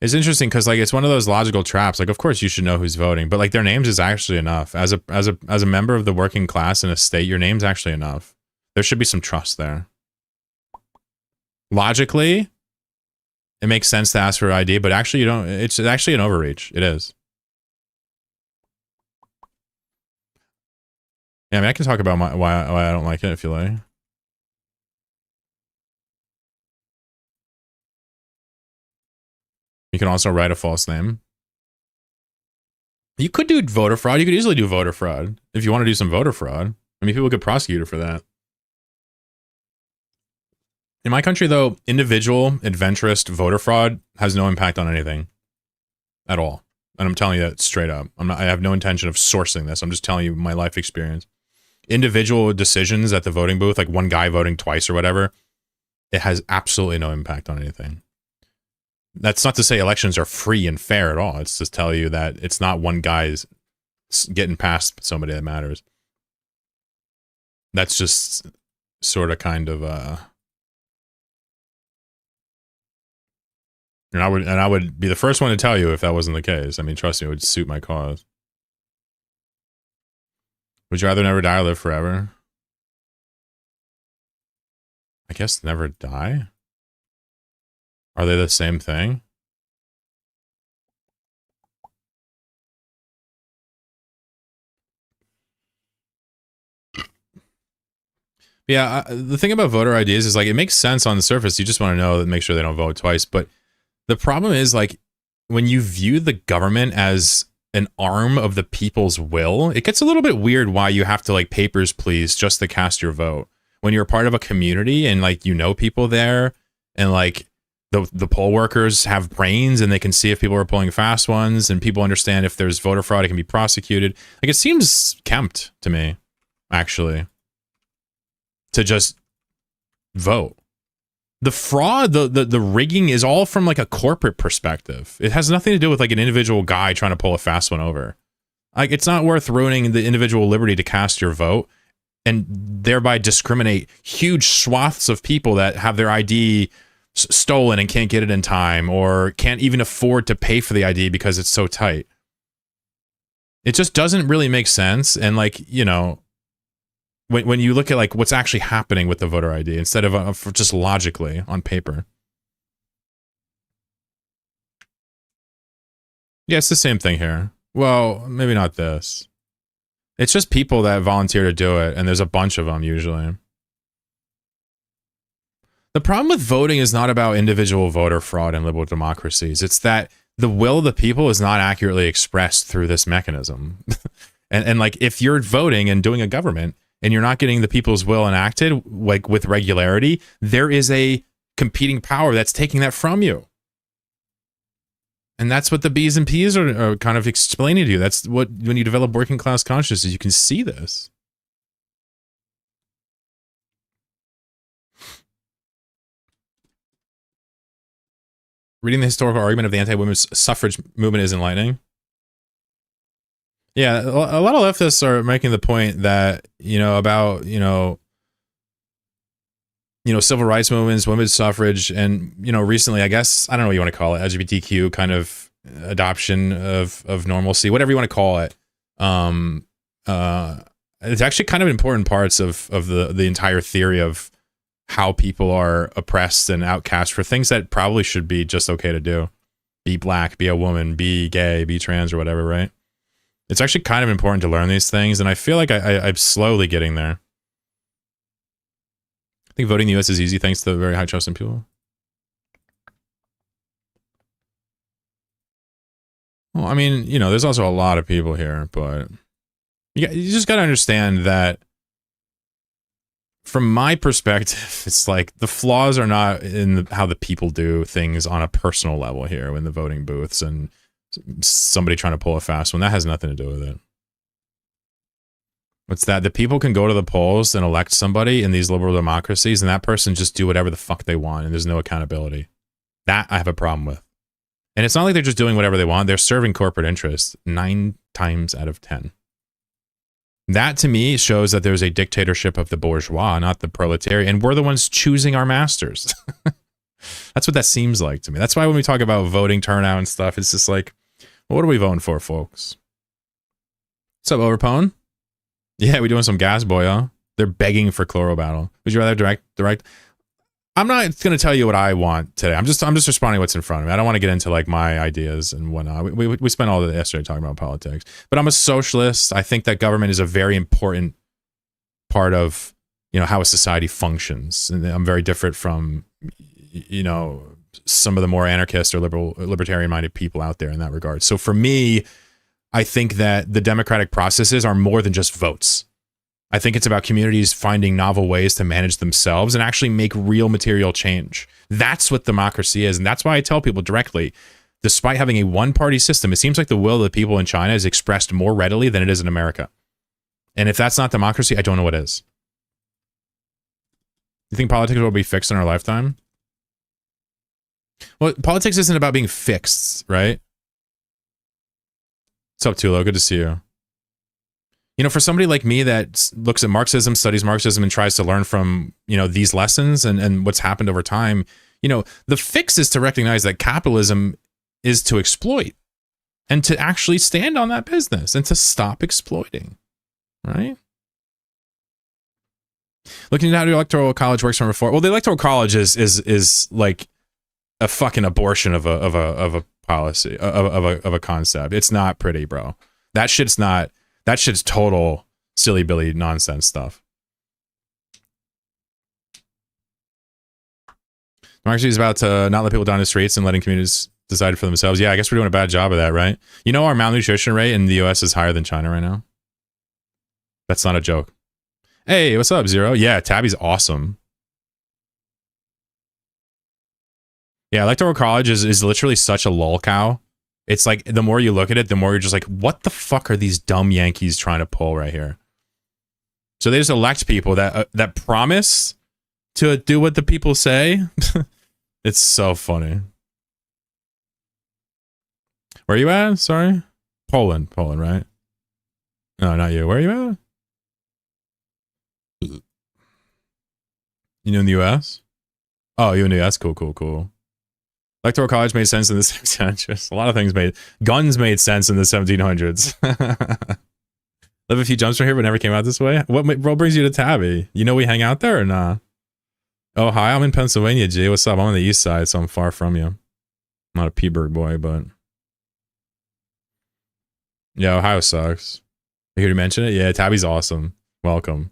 It's interesting because like it's one of those logical traps. Like, of course you should know who's voting, but like their names is actually enough. As a member of the working class in a state, your name's actually enough. There should be some trust there. Logically, it makes sense to ask for ID, but actually you don't. It's actually an overreach. It is. Yeah, I mean, I can talk about why I don't like it if you like. You can also write a false name. You could do voter fraud. You could easily do voter fraud if you want to do some voter fraud. I mean, people get prosecuted for that. In my country, though, individual, adventurous voter fraud has no impact on anything at all. And I'm telling you that straight up. I have no intention of sourcing this. I'm just telling you my life experience. Individual decisions at the voting booth, like one guy voting twice or whatever, it has absolutely no impact on anything. That's not to say elections are free and fair at all. It's just tell you that it's not one guy's getting past somebody that matters. That's just sort of kind of and I would be the first one to tell you if that wasn't the case. I mean, trust me, it would suit my cause. Would you rather never die or live forever? I guess never die. Are they the same thing? Yeah, the thing about voter IDs is like it makes sense on the surface. You just want to know that, make sure they don't vote twice. But the problem is like when you view the government as an arm of the people's will, it gets a little bit weird why you have to like papers please just to cast your vote. When you're a part of a community and like you know people there and like the poll workers have brains and they can see if people are pulling fast ones and people understand if there's voter fraud, it can be prosecuted. Like it seems kempt to me, actually, to just vote. The fraud, the rigging is all from like a corporate perspective. It has nothing to do with like an individual guy trying to pull a fast one over. Like it's not worth ruining the individual liberty to cast your vote and thereby discriminate huge swaths of people that have their ID stolen and can't get it in time or can't even afford to pay for the ID because it's so tight. It just doesn't really make sense. And like, you know, when you look at like what's actually happening with the voter ID instead of just logically on paper. Yeah, it's the same thing here. Well, maybe not this. It's just people that volunteer to do it, and there's a bunch of them usually. The problem with voting is not about individual voter fraud in liberal democracies. It's that the will of the people is not accurately expressed through this mechanism. and like if you're voting and doing a government and you're not getting the people's will enacted like with regularity, there is a competing power that's taking that from you. And that's what the B's and P's are kind of explaining to you. That's what, when you develop working class consciousness, you can see this. Reading the historical argument of the anti-women's suffrage movement is enlightening. Yeah, a lot of leftists are making the point that, about, civil rights movements, women's suffrage, and, recently, I guess, I don't know what you want to call it, LGBTQ kind of adoption of normalcy, whatever you want to call it. It's actually kind of important parts of the entire theory of how people are oppressed and outcast for things that probably should be just okay to do. Be black, be a woman, be gay, be trans or whatever, right? It's actually kind of important to learn these things, and I feel like I'm slowly getting there. I think voting in the US is easy thanks to the very high trust in people. Well, I mean, you know, there's also a lot of people here, but you just got to understand that from my perspective, it's like the flaws are not in how the people do things on a personal level here in the voting booths and somebody trying to pull a fast one. That has nothing to do with it. What's that? The people can go to the polls and elect somebody in these liberal democracies, and that person just do whatever the fuck they want, and there's no accountability. That I have a problem with. And it's not like they're just doing whatever they want. They're serving corporate interests 9 times out of 10. That, to me, shows that there's a dictatorship of the bourgeois, not the proletariat, and we're the ones choosing our masters. That's what that seems like to me. That's why when we talk about voting turnout and stuff, it's just like, well, what are we voting for, folks? What's up, Overpone? Yeah, we doing some gas, boy, huh? They're begging for chlorobattle. Would you rather direct? I'm not going to tell you what I want today. I'm just responding to what's in front of me. I don't want to get into like my ideas and whatnot. We spent all the yesterday talking about politics, but I'm a socialist. I think that government is a very important part of, you know, how a society functions. And I'm very different from, you know, some of the more anarchist or libertarian minded people out there in that regard. So for me, I think that the democratic processes are more than just votes. I think it's about communities finding novel ways to manage themselves and actually make real material change. That's what democracy is. And that's why I tell people directly, despite having a one-party system, it seems like the will of the people in China is expressed more readily than it is in America. And if that's not democracy, I don't know what is. You think politics will be fixed in our lifetime? Well, politics isn't about being fixed, right? What's up, Tulo? Good to see you. You know, for somebody like me that looks at Marxism, studies Marxism, and tries to learn from, you know, these lessons and what's happened over time, you know, the fix is to recognize that capitalism is to exploit and to actually stand on that business and to stop exploiting, right? Looking at how the Electoral College works from before. Well, the Electoral College is like a fucking abortion of a policy, of a concept. It's not pretty, bro. That shit's total silly billy nonsense stuff. Democracy is about to not let people down the streets and letting communities decide for themselves. Yeah, I guess we're doing a bad job of that, right? You know, our malnutrition rate in the US is higher than China right now. That's not a joke. Hey, what's up, Zero? Yeah, Tabby's awesome. Yeah, Electoral College is literally such a lol cow. It's like, the more you look at it, the more you're just like, what the fuck are these dumb Yankees trying to pull right here? So they just elect people that promise to do what the people say. It's so funny. Where are you at? Sorry? Poland, right? No, not you. Where are you at? You in the US? Oh, you in the US? Cool. Electoral College made sense in the 1600s. A lot of things guns made sense in the 1700s. Live a few jumps from here, but never came out this way. What brings you to Tabby? You know we hang out there or nah? Oh, hi, I'm in Pennsylvania, G. What's up? I'm on the east side, so I'm far from you. I'm not a Petersburg boy, but... Yeah, Ohio sucks. You hear you mention it? Yeah, Tabby's awesome. Welcome.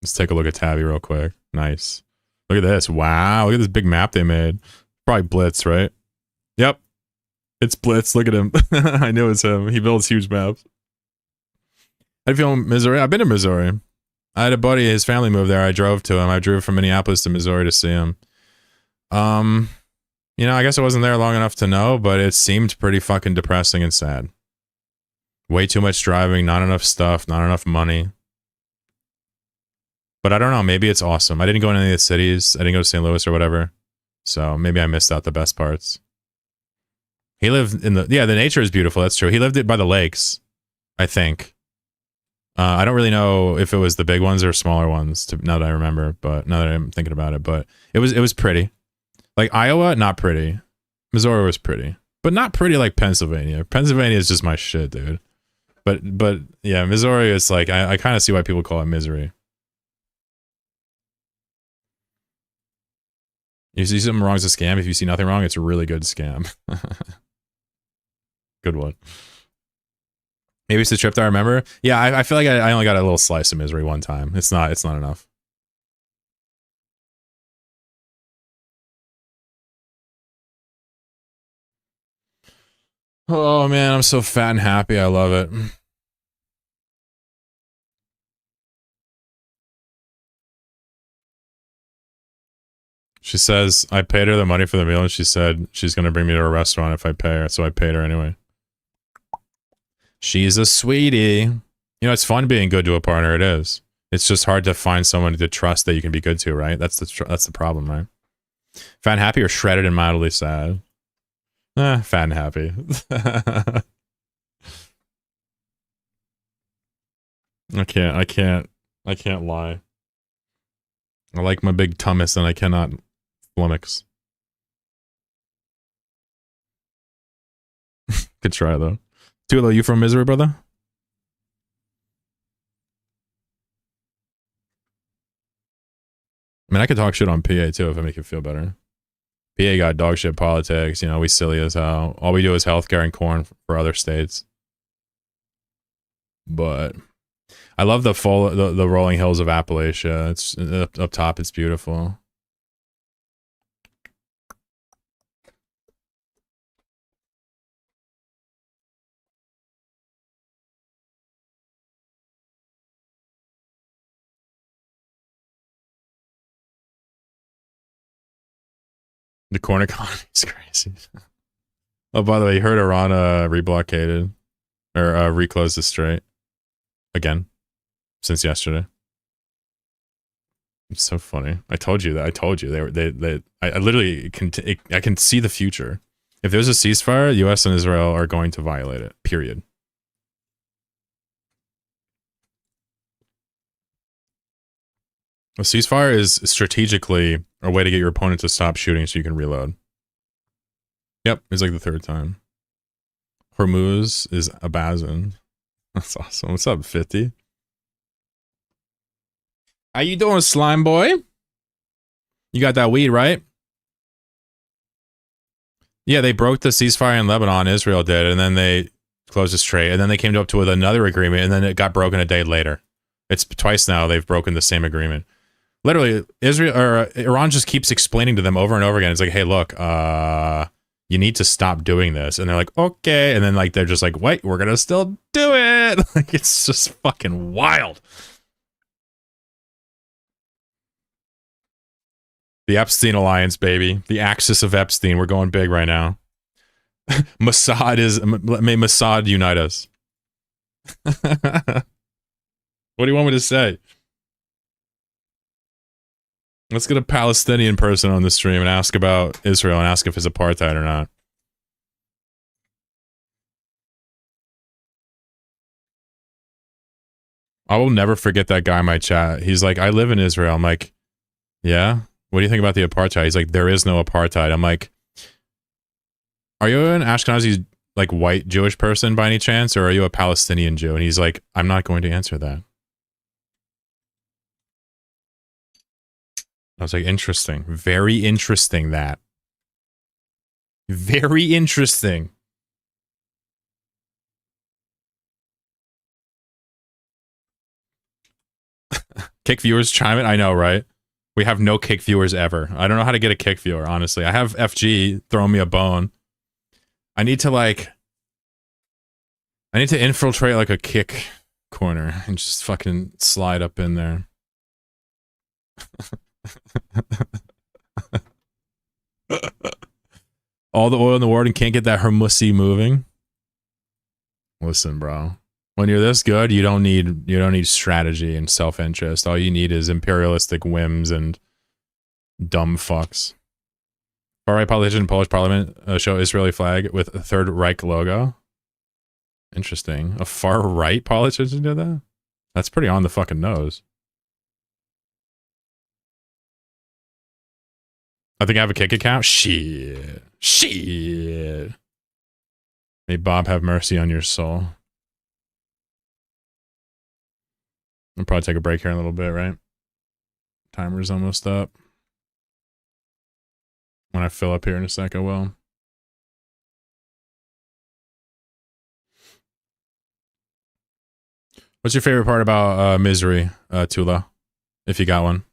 Let's take a look at Tabby real quick. Nice. Look at this. Wow. Look at this big map they made. Probably Blitz, right? Yep. It's Blitz. Look at him. I knew it's him. He builds huge maps. How do you feel in Missouri? I've been to Missouri. I had a buddy, his family moved there. I drove to him. I drove from Minneapolis to Missouri to see him. You know, I guess I wasn't there long enough to know, but it seemed pretty fucking depressing and sad. Way too much driving, not enough stuff, not enough money. But I don't know, maybe it's awesome. I didn't go in any of the cities. I didn't go to St. Louis or whatever. So maybe I missed out the best parts. He lived in the nature is beautiful. That's true. He lived by the lakes, I think. I don't really know if it was the big ones or smaller ones, now that I remember, but now that I'm thinking about it, but it was pretty. Like Iowa, not pretty. Missouri was pretty, but not pretty like Pennsylvania. Pennsylvania is just my shit, dude. But yeah, Missouri is like I kind of see why people call it misery. You see something wrong, it's a scam. If you see nothing wrong, it's a really good scam. Good one. Maybe it's the trip that I remember. Yeah, I feel like I only got a little slice of misery one time. It's not enough. Oh man, I'm so fat and happy. I love it. She says I paid her the money for the meal, and she said she's gonna bring me to a restaurant if I pay her. So I paid her anyway. She's a sweetie. You know, it's fun being good to a partner. It is. It's just hard to find someone to trust that you can be good to, right? That's the problem, right? Fat and happy or shredded and mildly sad? Fat and happy. I can't lie. I like my big tummus and I cannot flummox. Good try though. Tulo, you from Misery, brother? I mean, I could talk shit on PA too if I make it feel better. PA got dog shit politics, you know, we silly as hell. All we do is healthcare and corn for other states. But I love the rolling hills of Appalachia. It's up top, it's beautiful. The corn economy is crazy. Oh, by the way, you heard Iran reblockaded or reclosed the strait again since yesterday. It's so funny. I told you that. I told you I literally I can see the future. If there's a ceasefire, U.S. and Israel are going to violate it. Period. A ceasefire is strategically a way to get your opponent to stop shooting so you can reload. Yep, it's like the third time. Hormuz is abandoned. That's awesome. What's up, 50? How you doing, slime boy? You got that weed, right? Yeah, they broke the ceasefire in Lebanon, Israel did, and then they closed the strait, and then they came up with another agreement, and then it got broken a day later. It's twice now they've broken the same agreement. Literally, Iran just keeps explaining to them over and over again. It's like, hey, look, you need to stop doing this. And they're like, okay. And then like they're just like, wait, we're gonna still do it. Like it's just fucking wild. The Epstein Alliance, baby. The axis of Epstein. We're going big right now. May Mossad unite us. What do you want me to say? Let's get a Palestinian person on the stream and ask about Israel and ask if it's apartheid or not. I will never forget that guy in my chat. He's like, I live in Israel. I'm like, yeah? What do you think about the apartheid? He's like, there is no apartheid. I'm like, are you an Ashkenazi, like, white Jewish person by any chance? Or are you a Palestinian Jew? And he's like, I'm not going to answer that. I was like, interesting. Very interesting, that. Very interesting. Kick viewers chime in? I know, right? We have no kick viewers ever. I don't know how to get a kick viewer, honestly. I have FG throwing me a bone. I need to infiltrate like a kick corner and just fucking slide up in there. All the oil in the world and can't get that Hermusi moving. Listen, bro. When you're this good, you don't need strategy and self-interest. All you need is imperialistic whims and dumb fucks. Far-right politician in Polish parliament show Israeli flag with a Third Reich logo. Interesting. A far-right politician did that? That's pretty on the fucking nose. I think I have a kick account? Shit. May Bob have mercy on your soul. I'll probably take a break here in a little bit, right? Timer's almost up. When I fill up here in a sec, I will. What's your favorite part about Misery, Tula? If you got one.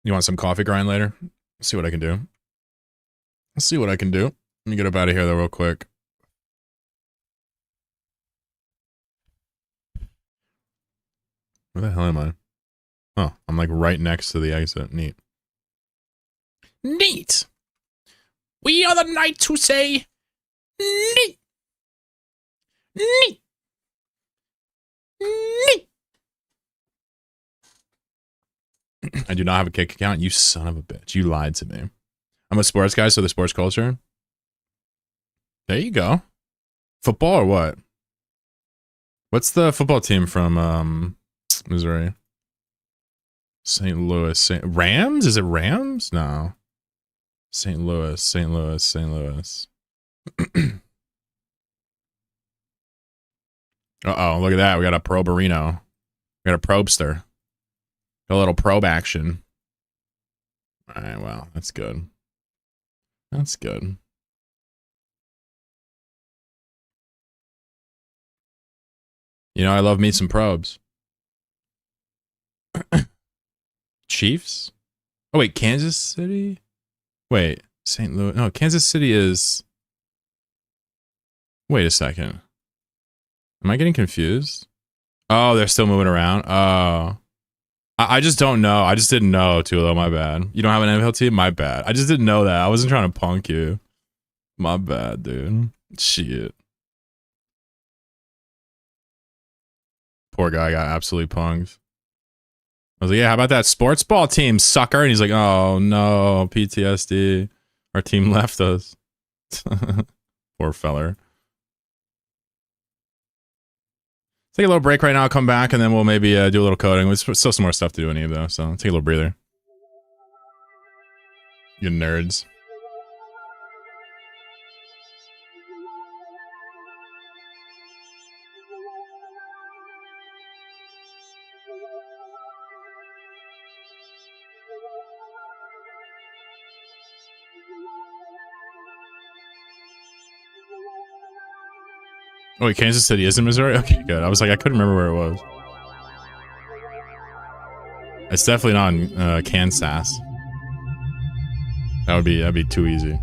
You want some coffee grind later? Let's see what I can do. Let's see what I can do. Let me get up out of here though real quick. Where the hell am I? Oh, I'm like right next to the exit. Neat. Neat! We are the knights who say neat! Neat! Neat! I do not have a Kick account. You son of a bitch. You lied to me. I'm a sports guy, so the sports culture. There you go. Football or what? What's the football team from Missouri? St. Louis. Rams? Is it Rams? No. St. Louis. St. Louis. St. Louis. Uh-oh, look at that. We got a proberino. We got a probester. Got a little probe action. All right, well, that's good. That's good. You know, I love me some probes. Chiefs? Oh, wait, Kansas City? Wait, St. Louis. No, Kansas City is... Wait a second. Am I getting confused? Oh, they're still moving around? Oh. I just don't know. I just didn't know, Tulo. My bad. You don't have an NFL team? My bad. I just didn't know that. I wasn't trying to punk you. My bad, dude. Shit. Poor guy got absolutely punked. I was like, yeah, how about that sports ball team, sucker? And he's like, oh, no, PTSD. Our team left us. Poor feller. Take a little break right now. I'll come back, and then we'll maybe do a little coding. There's still some more stuff to do in Eve, though, so take a little breather. You nerds. Oh, wait, Kansas City is in Missouri? Okay, good. I was like, I couldn't remember where it was. It's definitely not in Kansas. That'd be too easy.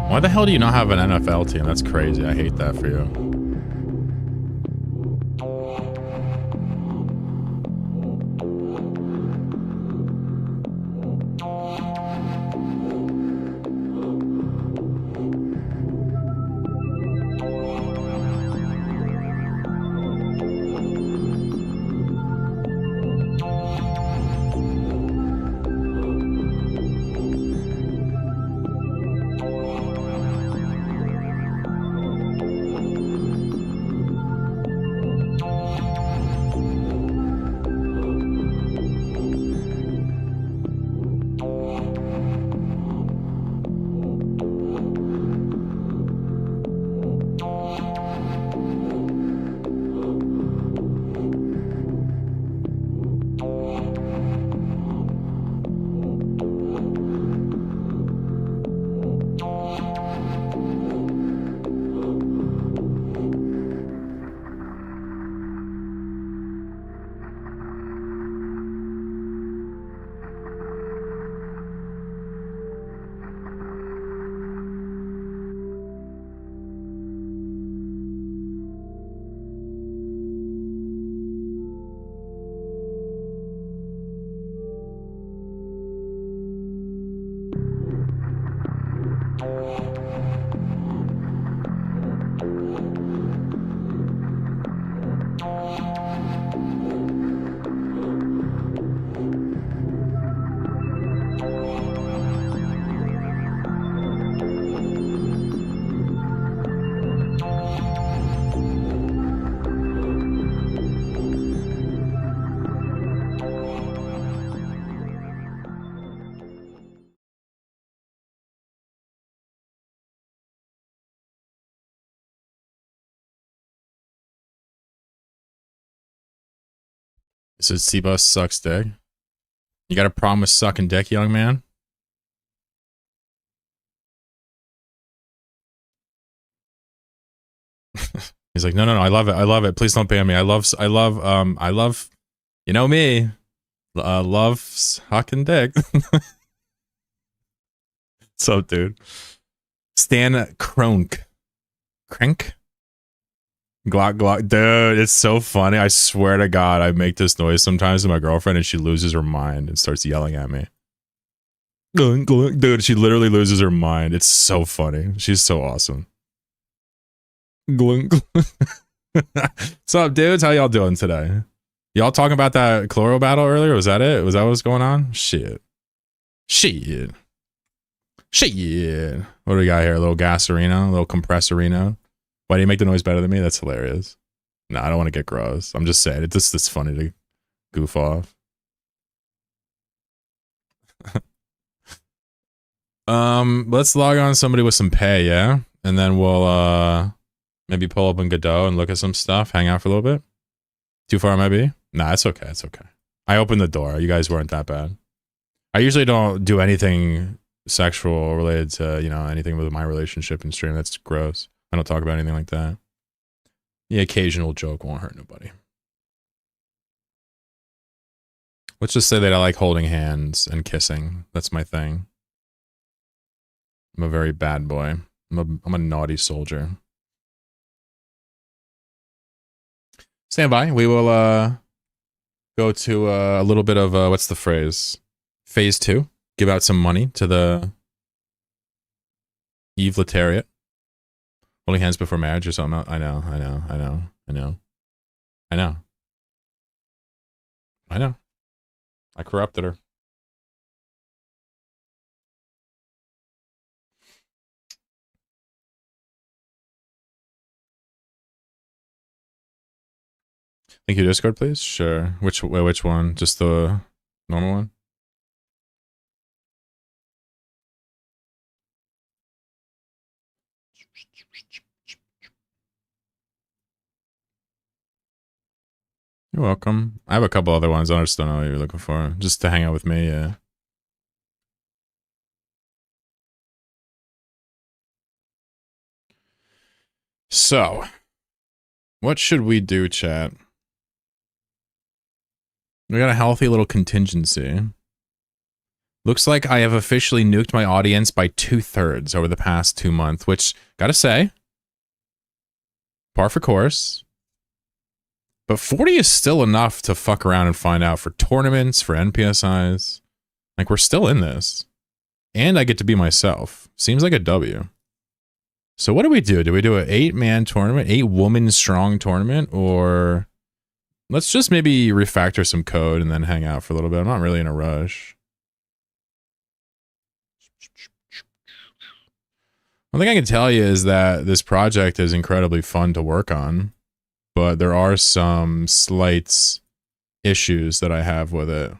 Why the hell do you not have an NFL team? That's crazy. I hate that for you. It says C-Bus sucks dick. You got a problem with sucking dick, young man? He's like, no, I love it. I love it. Please don't ban me. I love, you know me. Love sucking dick. What's up, dude? Stan Kronk. Crank? Glock, glock. Dude, it's so funny. I swear to God, I make this noise sometimes to my girlfriend and she loses her mind and starts yelling at me. Dude, she literally loses her mind. It's so funny. She's so awesome. What's up, dudes? How y'all doing today? Y'all talking about that chlorobattle earlier? Was that it? Was that what was going on? Shit. What do we got here? A little gasarino? A little compressorino? Why do you make the noise better than me? That's hilarious. No, I don't want to get gross. I'm just saying. It's just funny to goof off. Let's log on somebody with some pay, yeah? And then we'll, maybe pull up in Godot and look at some stuff, hang out for a little bit. Too far, maybe? Nah, it's okay. It's okay. I opened the door. You guys weren't that bad. I usually don't do anything sexual related to, you know, anything with my relationship in stream. That's gross. I don't talk about anything like that. The occasional joke won't hurt nobody. Let's just say that I like holding hands and kissing. That's my thing. I'm a very bad boy. I'm a naughty soldier. Stand by. We will go to a little bit of what's the phrase? Phase 2. Give out some money to the Eveletariat. Holding hands before marriage or something. I know. I corrupted her. Thank you, Discord, please. Sure. Which one? Just the normal one? You're welcome. I have a couple other ones. I just don't know what you're looking for. Just to hang out with me, yeah. So, what should we do, chat? We got a healthy little contingency. Looks like I have officially nuked my audience by 2/3 over the past 2 months, which, gotta say, par for course. But 40 is still enough to fuck around and find out for tournaments, for NPSIs. Like, we're still in this. And I get to be myself. Seems like a W. So what do we do? Do we do an 8-man tournament, 8-woman strong tournament, or let's just maybe refactor some code and then hang out for a little bit? I'm not really in a rush. One thing I can tell you is that this project is incredibly fun to work on, but there are some slight issues that I have with it.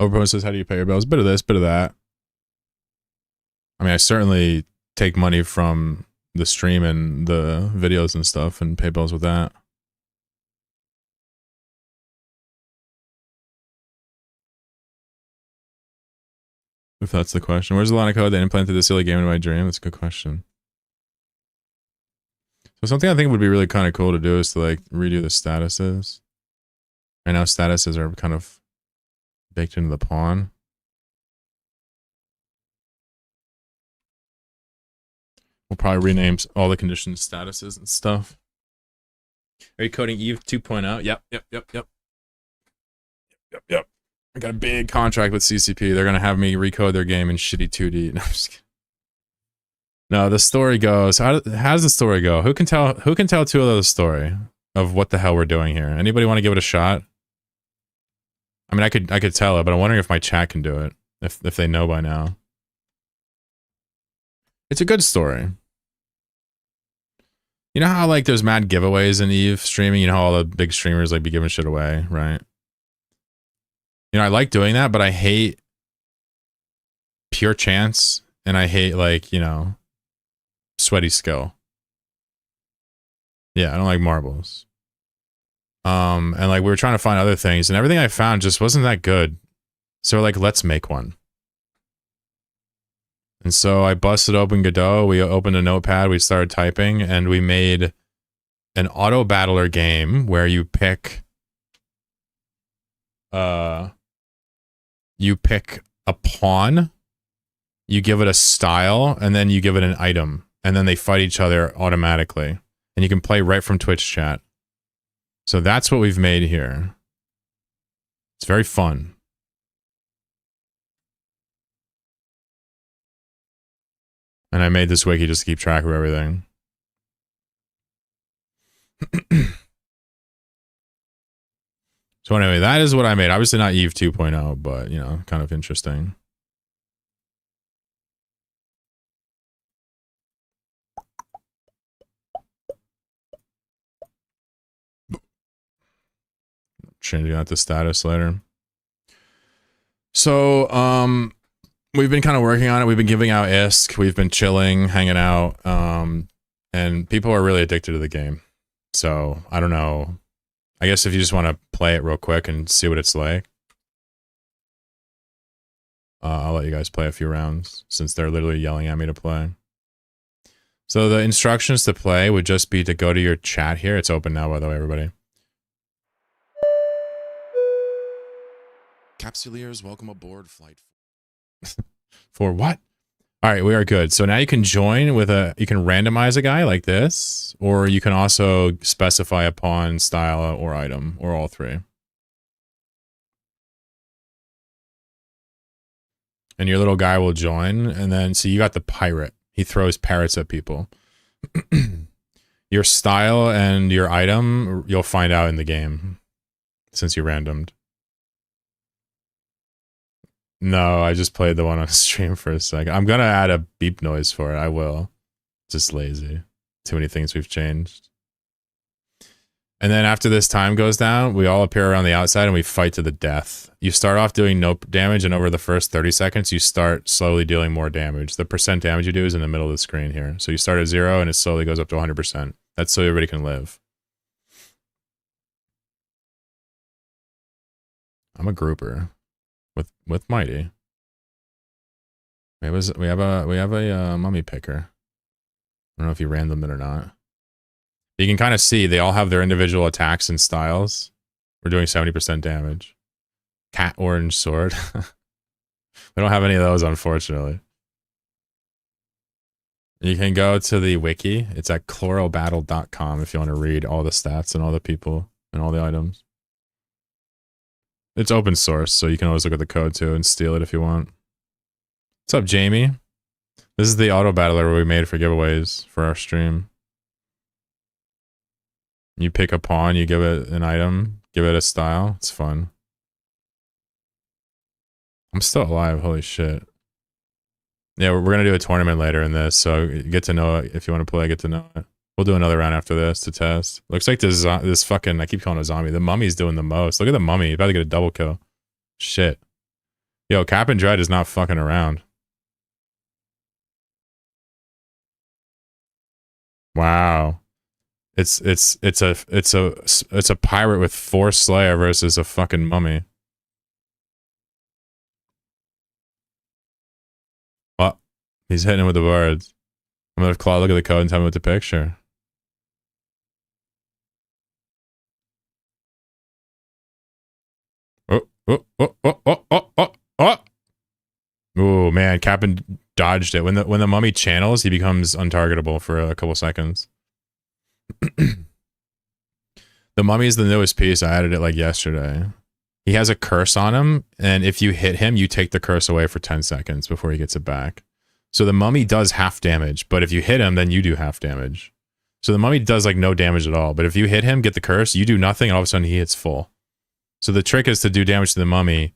Overpost says, how do you pay your bills? Bit of this, bit of that. I mean, I certainly take money from the stream and the videos and stuff and pay bills with that. If that's the question. Where's the line of code that implanted this silly game into my dream? That's a good question. So something I think would be really kind of cool to do is to like redo the statuses. Right now statuses are kind of baked into the pawn. We'll probably rename all the condition statuses and stuff. Are you coding Eve 2.0? Yep. I got a big contract with CCP. They're gonna have me recode their game in shitty 2D. No, I'm just kidding. No, the story goes. How does the story go? Who can tell 2 of the story of what the hell we're doing here? Anybody want to give it a shot? I mean, I could tell it, but I'm wondering if my chat can do it. If they know by now. It's a good story. You know how like there's mad giveaways in Eve streaming? You know how all the big streamers like be giving shit away, right? You know, I like doing that, but I hate pure chance and I hate like, you know, sweaty skill. Yeah, I don't like marbles. And like we were trying to find other things and everything I found just wasn't that good. So like, let's make one. And so I busted open Godot, we opened a notepad, we started typing, and we made an auto battler game where you pick a pawn, you give it a style, and then you give it an item, and then they fight each other automatically. And you can play right from Twitch chat. So that's what we've made here. It's very fun. And I made this wiki just to keep track of everything. So anyway, that is what I made. Obviously not Eve 2.0, but, you know, kind of interesting. Changing out the status later. So, we've been kind of working on it. We've been giving out ISK. We've been chilling, hanging out. And people are really addicted to the game. So, I don't know. I guess if you just want to play it real quick and see what it's like. I'll let you guys play a few rounds since they're literally yelling at me to play. So the instructions to play would just be to go to your chat here. It's open now, by the way, everybody. Capsuleers, welcome aboard flight. For what? All right, we are good. So now you can join with you can randomize a guy like this, or you can also specify a pawn, style, or item, or all three. And your little guy will join, and then, so you got the pirate. He throws parrots at people. Your style and your item, you'll find out in the game, since you randomed. No, I just played the one on stream for a second. I'm gonna add a beep noise for it. I will. Just lazy. Too many things we've changed. And then after this time goes down, we all appear around the outside and we fight to the death. You start off doing no damage, and over the first 30 seconds, you start slowly dealing more damage. The percent damage you do is in the middle of the screen here. So you start at 0 and it slowly goes up to 100%. That's so everybody can live. I'm a grouper. With Mighty. We have a mummy picker. I don't know if you randomed it or not. You can kind of see they all have their individual attacks and styles. We're doing 70% damage. Cat orange sword. We don't have any of those, unfortunately. You can go to the wiki. It's at chlorobattle.com if you want to read all the stats and all the people and all the items. It's open source, so you can always look at the code too and steal it if you want. What's up, Jamie? This is the auto battler we made for giveaways for our stream. You pick a pawn, you give it an item, give it a style. It's fun. I'm still alive, holy shit. Yeah, we're gonna do a tournament later in this, so get to know it. If you want to play, get to know it. We'll do another round after this to test. Looks like this fucking, I keep calling it a zombie. The mummy's doing the most. Look at the mummy. He's about to get a double kill. Shit. Yo, Cap and Dread is not fucking around. Wow. It's a pirate with 4 Slayer versus a fucking mummy. Well, he's hitting him with the birds. I'm gonna Claw look at the code and tell me what the picture. Oh man, Captain dodged it. When the mummy channels, he becomes untargetable for a couple seconds. The mummy is the newest piece. I added it like yesterday. He has a curse on him, and if you hit him, you take the curse away for 10 seconds before he gets it back. So the mummy does half damage, but if you hit him, then you do half damage. So the mummy does like no damage at all, but if you hit him, get the curse, you do nothing, and all of a sudden he hits full. So the trick is to do damage to the mummy,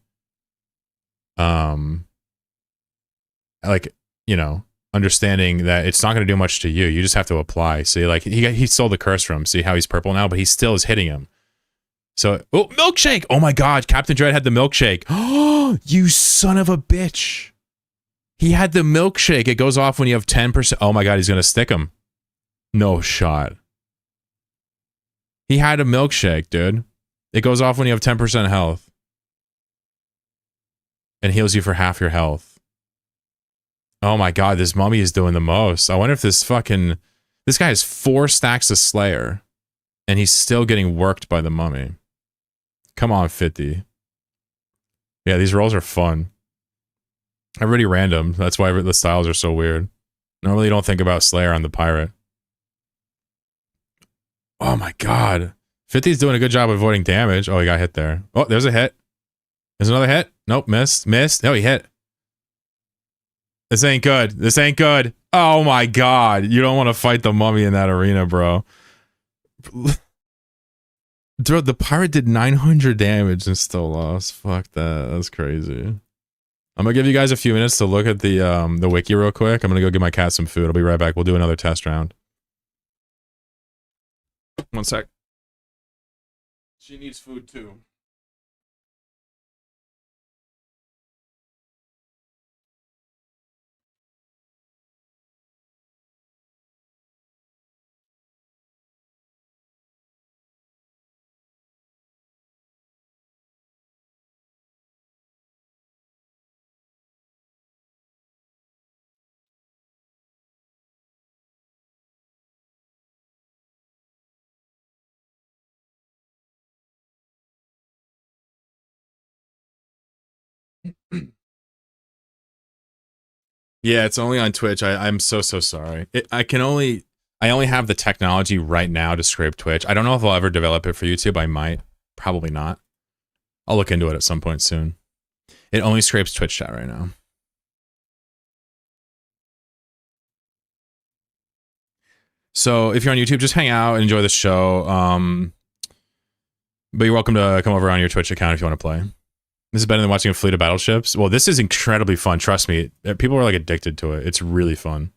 like, you know, understanding that it's not going to do much to you. You just have to apply. See, like he stole the curse from him. See how he's purple now, but he still is hitting him. So, oh, milkshake! Oh my God, Captain Dread had the milkshake. Oh, you son of a bitch! He had the milkshake. It goes off when you have 10%. Oh my God, he's gonna stick him. No shot. He had a milkshake, dude. It goes off when you have 10% health. And heals you for half your health. Oh my God, this mummy is doing the most. I wonder if this guy has 4 stacks of Slayer. And he's still getting worked by the mummy. Come on, 50. Yeah, these rolls are fun. Everybody random. That's why the styles are so weird. Normally you don't think about Slayer on the pirate. Oh my God. 50's doing a good job avoiding damage. Oh, he got hit there. Oh, there's a hit. There's another hit. Nope, missed. No, he hit. This ain't good. This ain't good. Oh my God. You don't want to fight the mummy in that arena, bro. Dude, the pirate did 900 damage and still lost. Fuck that. That's crazy. I'm gonna give you guys a few minutes to look at the wiki real quick. I'm gonna go give my cat some food. I'll be right back. We'll do another test round. One sec. She needs food too. Yeah, it's only on Twitch. I'm so sorry. I only have the technology right now to scrape Twitch. I don't know if I'll ever develop it for YouTube. I might. Probably not. I'll look into it at some point soon. It only scrapes Twitch chat right now. So if you're on YouTube, just hang out and enjoy the show. But you're welcome to come over on your Twitch account if you want to play. This is better than watching a fleet of battleships. Well, this is incredibly fun. Trust me. People are like addicted to it. It's really fun.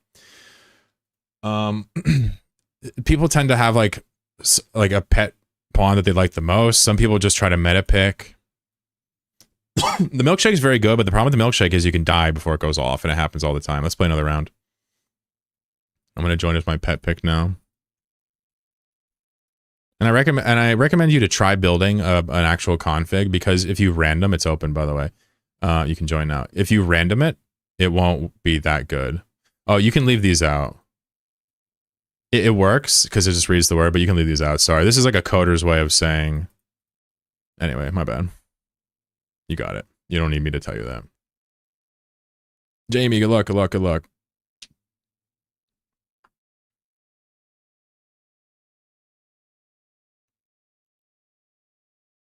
People tend to have like a pet pawn that they like the most. Some people just try to meta pick. The milkshake is very good, but the problem with the milkshake is you can die before it goes off, and it happens all the time. Let's play another round. I'm going to join as my pet pick now. And I recommend you to try building an actual config, because if you random, it's open, by the way. You can join now. If you random it, it won't be that good. Oh, you can leave these out. It works because it just reads the word, but you can leave these out. Sorry, this is like a coder's way of saying. Anyway, my bad. You got it. You don't need me to tell you that. Jamie, good luck, good luck, good luck.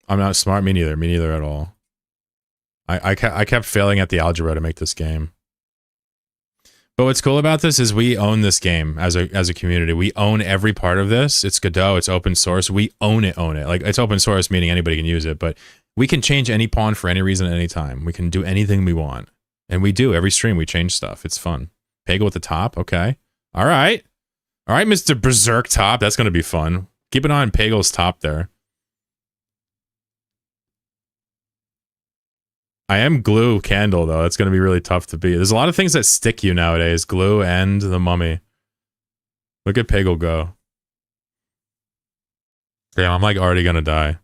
I'm not smart. Me neither. Me neither at all. I kept failing at the algebra to make this game. But what's cool about this is we own this game as a community. We own every part of this. It's Godot. It's open source. We own it. Like, it's open source, meaning anybody can use it. But we can change any pawn for any reason at any time. We can do anything we want. And we do. Every stream we change stuff. It's fun. Pagel at the top. Okay. All right. All right, Mr. Berserk top. That's going to be fun. Keep an eye on Pagel's top there. I am glue candle, though. That's going to be really tough to beat. There's a lot of things that stick you nowadays. Glue and the mummy. Look at Pagel go. Damn, I'm like already going to die.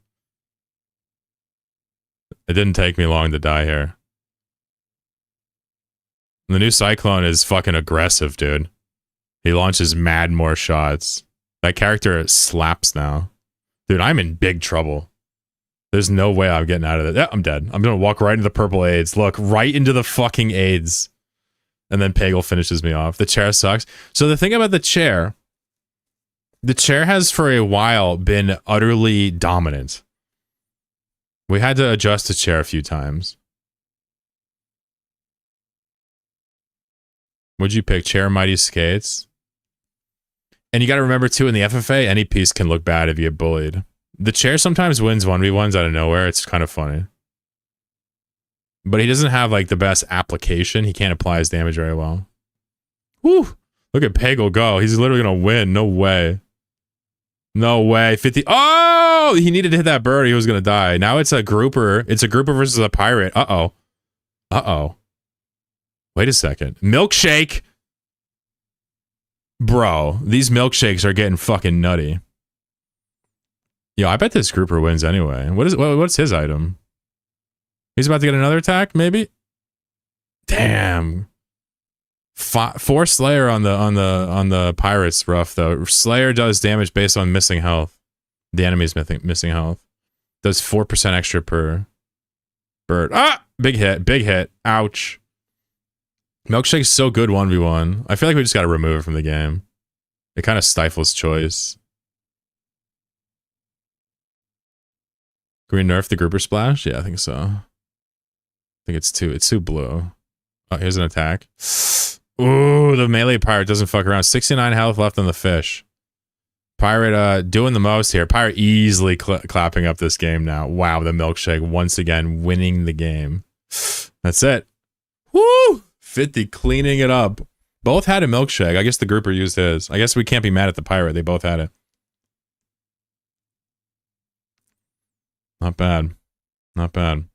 It didn't take me long to die here. The new Cyclone is fucking aggressive, dude. He launches mad more shots. That character slaps now. Dude, I'm in big trouble. There's no way I'm getting out of it. Yeah, I'm dead. I'm gonna walk right into the purple AIDS. Look, right into the fucking AIDS. And then Pagel finishes me off. The chair sucks. So the thing about the chair has for a while been utterly dominant. We had to adjust the chair a few times. Would you pick chair mighty skates? And you got to remember too, in the FFA, any piece can look bad if you get bullied. The chair sometimes wins 1v1s out of nowhere. It's kind of funny. But he doesn't have like the best application. He can't apply his damage very well. Woo! Look at Pagel go. He's literally going to win. No way. No way. 50. Oh! He needed to hit that bird. He was going to die. Now it's a grouper. It's a grouper versus a pirate. Uh-oh. Uh-oh. Wait a second. Milkshake! Bro, these milkshakes are getting fucking nutty. Yo, I bet this grouper wins anyway. What's his item? He's about to get another attack, maybe? Damn. 4 Slayer on the pirates rough though. Slayer does damage based on missing health. The enemy's missing health. Does 4% extra per bird. Ah! Big hit. Ouch. Milkshake's so good 1v1. I feel like we just gotta remove it from the game. It kind of stifles choice. Can we nerf the grouper splash? Yeah, I think so. I think it's too blue. Oh, here's an attack. Ooh, the melee pirate doesn't fuck around. 69 health left on the fish. Pirate doing the most here. Pirate easily clapping up this game now. Wow, the milkshake once again winning the game. That's it. Woo! 50 cleaning it up. Both had a milkshake. I guess the grouper used his. I guess we can't be mad at the pirate. They both had it. Not bad. Not bad.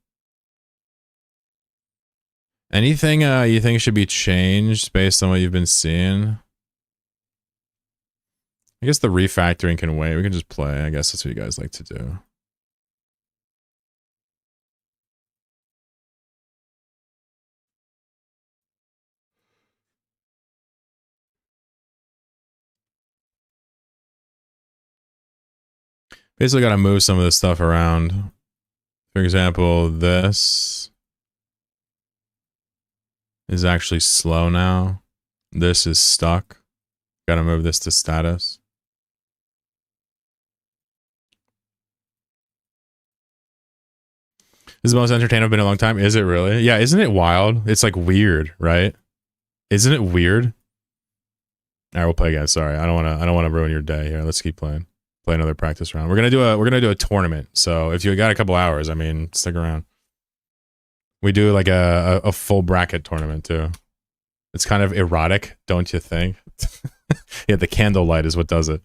Anything you think should be changed based on what you've been seeing? I guess the refactoring can wait. We can just play. I guess that's what you guys like to do. Basically got to move some of this stuff around. For example, this is actually slow now. This is stuck. Got to move this to status. This is the most entertaining I've been in a long time. Is it really? Yeah, isn't it wild? It's like weird, right? Isn't it weird? All right, we'll play again. Sorry, I don't want to ruin your day here. Let's keep playing. Play another practice round. We're gonna do a tournament. So if you got a couple hours, I mean, stick around. We do like a full bracket tournament too. It's kind of erotic, don't you think? Yeah, the candlelight is what does it.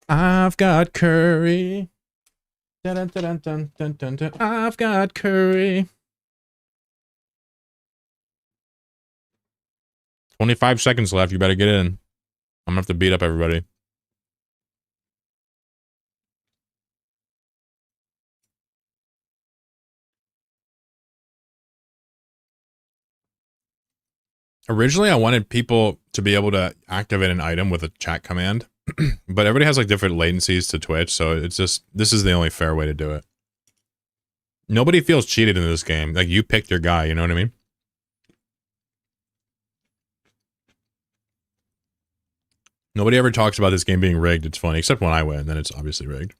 I've got curry. Dun, dun, dun, dun, dun, dun, dun. I've got curry. 25 seconds left. You better get in. I'm gonna have to beat up everybody. Originally, I wanted people to be able to activate an item with a chat command, but everybody has like different latencies to Twitch, so it's just, this is the only fair way to do it. Nobody feels cheated in this game. Like, you picked your guy, you know what I mean? Nobody ever talks about this game being rigged. It's funny, except when I win, then it's obviously rigged.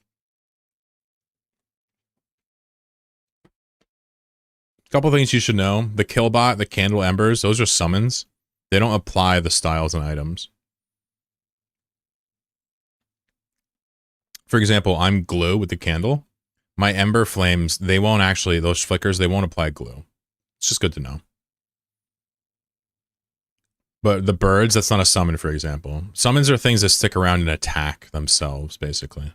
Couple things you should know. The killbot, the candle embers, those are summons. They don't apply the styles and items. For example, I'm glue with the candle. My ember flames, they won't actually, those flickers, they won't apply glue. It's just good to know. But the birds, that's not a summon, for example. Summons are things that stick around and attack themselves, basically.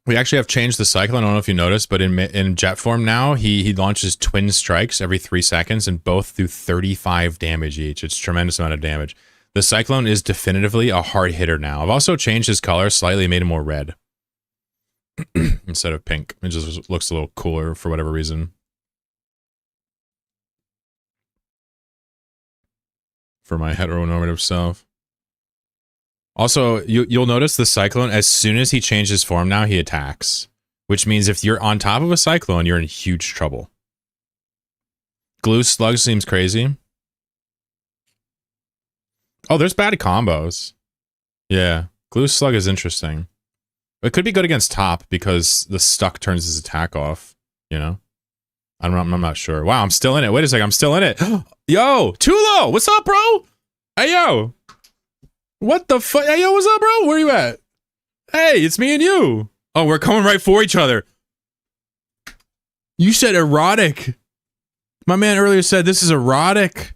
We actually have changed the cycle. I don't know if you noticed, but in jet form now, he launches twin strikes every 3 seconds and both do 35 damage each. It's a tremendous amount of damage. The Cyclone is definitively a hard hitter now. I've also changed his color slightly, made him more red instead of pink. It just looks a little cooler for whatever reason. For my heteronormative self. Also, you'll notice the Cyclone, as soon as he changes form now, he attacks. Which means if you're on top of a Cyclone, you're in huge trouble. Glue Slug seems crazy. Oh, there's bad combos. Yeah, Glue Slug is interesting. It could be good against top because the stuck turns his attack off, you know? I'm not sure. Wow, I'm still in it. Wait a second, I'm still in it. Yo, Tulo, what's up, bro? Hey, yo. What the fuck? Hey, yo, what's up, bro? Where you at? Hey, it's me and you. Oh, we're coming right for each other. You said erotic. My man earlier said this is erotic.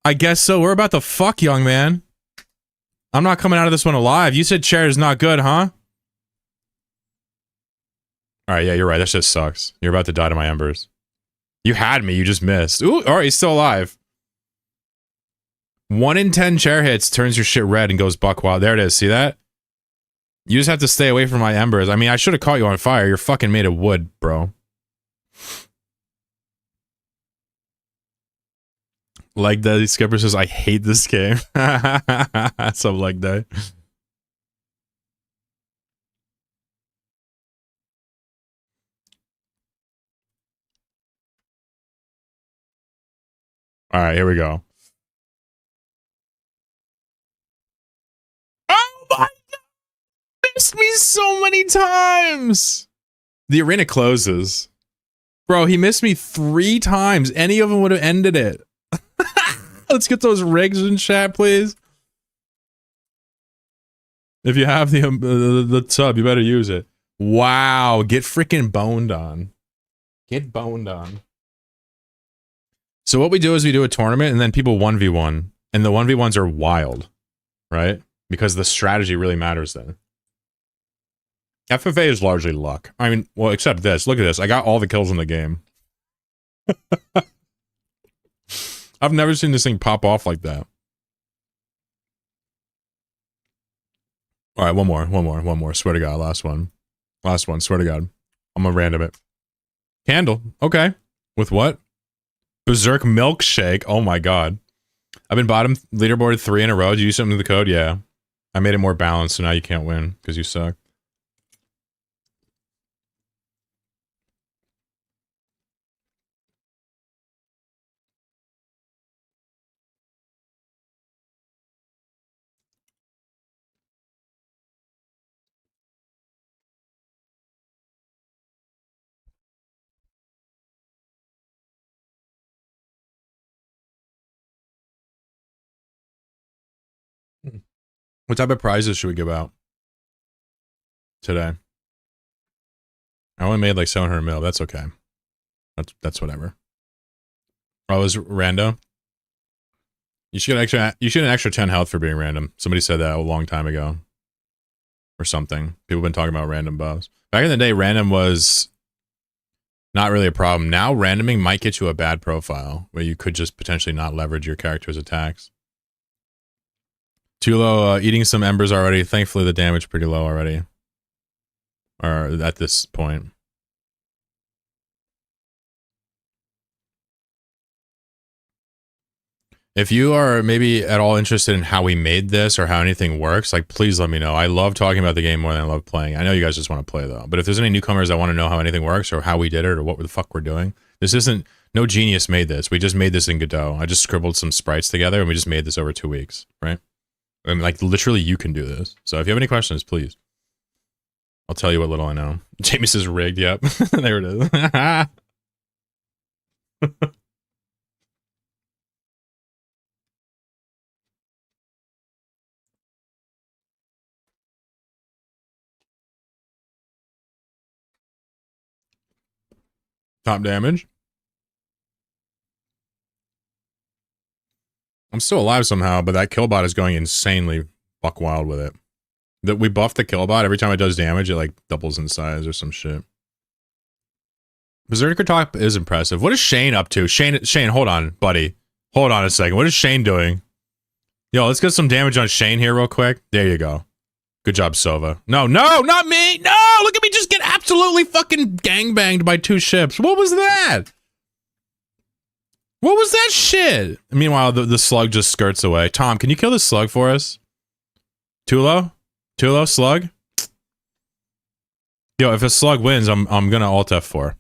I guess so. We're about to fuck, young man. I'm not coming out of this one alive. You said chair is not good, huh? Alright, yeah, you're right. That shit sucks. You're about to die to my embers. You had me, you just missed. Ooh, alright, he's still alive. 1 in 10 chair hits turns your shit red and goes buck wild. There it is, see that? You just have to stay away from my embers. I mean, I should have caught you on fire. You're fucking made of wood, bro. Leg Day Skipper says, I hate this game. Some Leg Day. Alright, here we go. Oh my god! Missed me so many times! The arena closes. Bro, he missed me 3 times. Any of them would have ended it. Let's get those rigs in chat, please. If you have the sub, you better use it. Wow, get freaking boned on. Get boned on. So what we do is we do a tournament and then people 1v1. And the 1v1s are wild, right? Because the strategy really matters then. FFA is largely luck. I mean, well, except this. Look at this. I got all the kills in the game. I've never seen this thing pop off like that. All right, one more. Swear to God, last one. Last one, swear to God. I'm gonna random it. Candle, okay. With what? Berserk Milkshake, oh my God. I've been bottom leaderboard 3 in a row. Did you do something to the code? Yeah. I made it more balanced, so now you can't win, because you suck. What type of prizes should we give out today? I only made like 700 mil. That's okay. That's whatever. Oh, it was rando. You should get an extra 10 health for being random. Somebody said that a long time ago, or something. People have been talking about random buffs. Back in the day, random was not really a problem. Now, randoming might get you a bad profile where you could just potentially not leverage your character's attacks. Too low, eating some embers already. Thankfully, the damage pretty low already. Or at this point. If you are maybe at all interested in how we made this or how anything works, like, please let me know. I love talking about the game more than I love playing. I know you guys just want to play, though. But if there's any newcomers that want to know how anything works or how we did it or what the fuck we're doing, this isn't... No genius made this. We just made this in Godot. I just scribbled some sprites together and we just made this over 2 weeks, right? I mean, like, literally, you can do this. So if you have any questions, please. I'll tell you what little I know. Jamie says rigged, yep. There it is. Top damage. I'm still alive somehow, but that killbot is going insanely buck wild with it. That we buffed the killbot. Every time it does damage, it like doubles in size or some shit. Berserker top is impressive. What is Shane up to? Shane, hold on, buddy. Hold on a second. What is Shane doing? Yo, let's get some damage on Shane here real quick. There you go. Good job, Sova. No, not me. No, look at me just get absolutely fucking gangbanged by 2 ships. What was that? What was that shit? Meanwhile, the slug just skirts away. Tom, can you kill this slug for us? Too low? Too low, slug? Yo, if a slug wins, I'm gonna alt F4,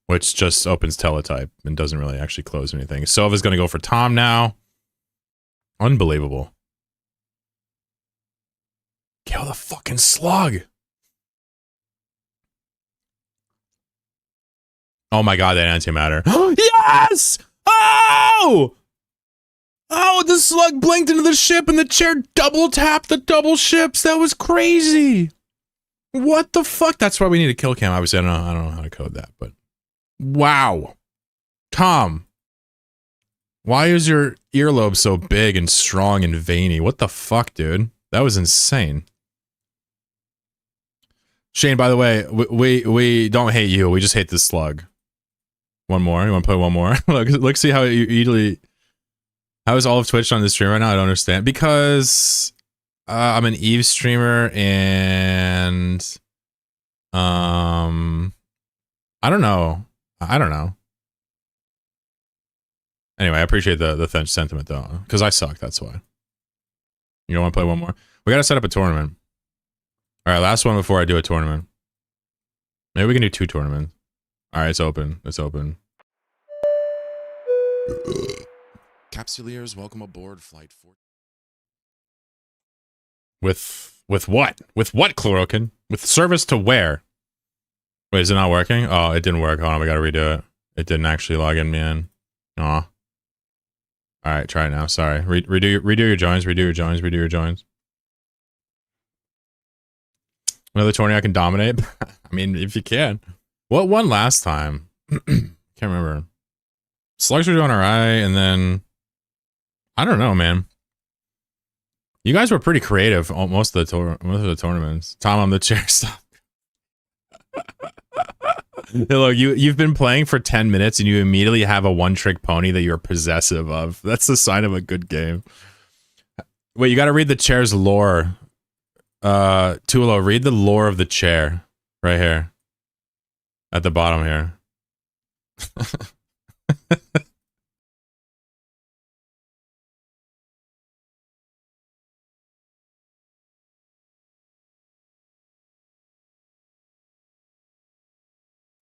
which just opens teletype and doesn't really actually close anything. Sova's gonna go for Tom now. Unbelievable. Kill the fucking slug. Oh my god, that antimatter. Yes! Oh! Oh, the slug blinked into the ship and the chair double tapped the double ships. That was crazy. What the fuck? That's why we need a kill cam. Obviously, I don't know how to code that, but wow. Tom, why is your earlobe so big and strong and veiny? What the fuck, dude? That was insane. Shane, by the way, we don't hate you. We just hate this slug. One more. You want to play one more? look, see how you easily. How is all of Twitch on the stream right now? I don't understand. Because I'm an Eve streamer and I don't know. Anyway, I appreciate the sentiment though, because I suck. That's why. You don't want to play one more? We gotta set up a tournament. All right, last one before I do a tournament. Maybe we can do 2 tournaments. All right, it's open. It's open. Capsuleers, welcome aboard flight 4. With what? With what, Chlorokin? With service to where? Wait, is it not working? Oh, it didn't work. Hold on, we gotta redo it. It didn't actually log in me in. Aw. Alright, try it now. Sorry. Redo your joins, redo your joins, redo your joins. Another tourney I can dominate? I mean, if you can. What won last time? Can't remember. Slugs were doing alright, and then I don't know, man. You guys were pretty creative most of the tournaments. Tom, I'm the chair. Stop. Hey, look, you've been playing for 10 minutes and you immediately have a one-trick pony that you're possessive of. That's the sign of a good game. Wait, you got to read the chair's lore. Tulo, read the lore of the chair right here at the bottom here.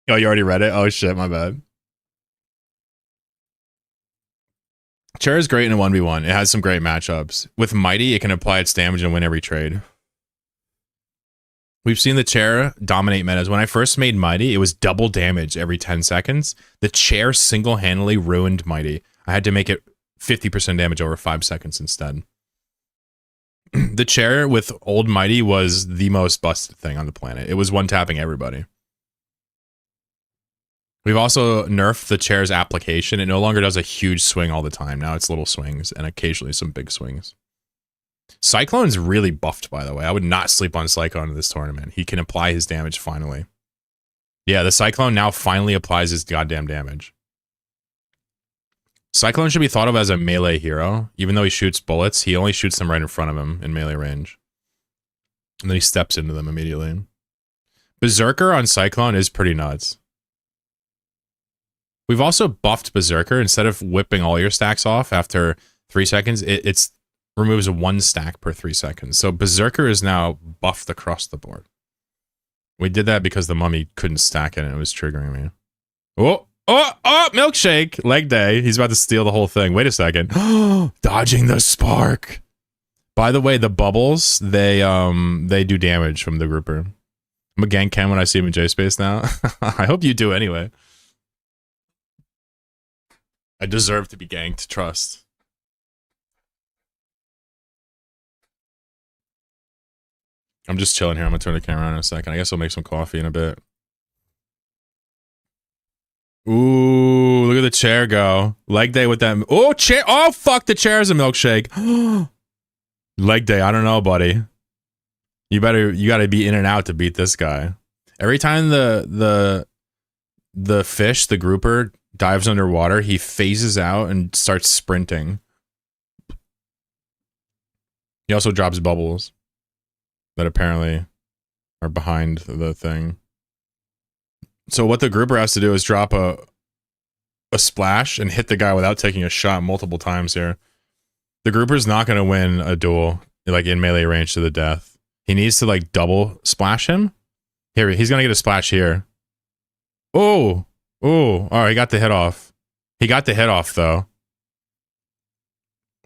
Oh, you already read it? Oh shit, my bad. Chair is great in a 1v1. It has some great matchups. With Mighty, it can apply its damage and win every trade. We've seen the chair dominate metas. When I first made Mighty, it was double damage every 10 seconds. The chair single-handedly ruined Mighty. I had to make it 50% damage over 5 seconds instead. The chair with old Mighty was the most busted thing on the planet. It was one-tapping everybody. We've also nerfed the chair's application. It no longer does a huge swing all the time. Now it's little swings and occasionally some big swings. Cyclone's really buffed, by the way. I would not sleep on Cyclone in this tournament. He can apply his damage finally. Yeah, the Cyclone now finally applies his goddamn damage. Cyclone should be thought of as a melee hero. Even though he shoots bullets, he only shoots them right in front of him in melee range. And then he steps into them immediately. Berserker on Cyclone is pretty nuts. We've also buffed Berserker. Instead of whipping all your stacks off after 3 seconds, it removes 1 stack per 3 seconds. So Berserker is now buffed across the board. We did that because the mummy couldn't stack it and it was triggering me. Oh, milkshake! Leg day. He's about to steal the whole thing. Wait a second. Dodging the spark. By the way, the bubbles, they do damage from the grouper. I'm a gank Ken when I see him in J-Space now. I hope you do anyway. I deserve to be ganked, trust. I'm just chilling here. I'm gonna turn the camera on in a second. I guess I'll make some coffee in a bit. Ooh, look at the chair go. Leg day with that. Oh, chair. Oh, fuck, the chair is a milkshake. Leg day. I don't know, buddy. You gotta be in and out to beat this guy. Every time the fish, the grouper, dives underwater, he phases out and starts sprinting. He also drops bubbles that apparently are behind the thing. So what the grouper has to do is drop a splash and hit the guy without taking a shot multiple times here. The grouper's not going to win a duel. like in melee range to the death. He needs to like double splash him. Here, he's gonna get a splash here. Oh, oh, all right, he got the hit off. He got the hit off though.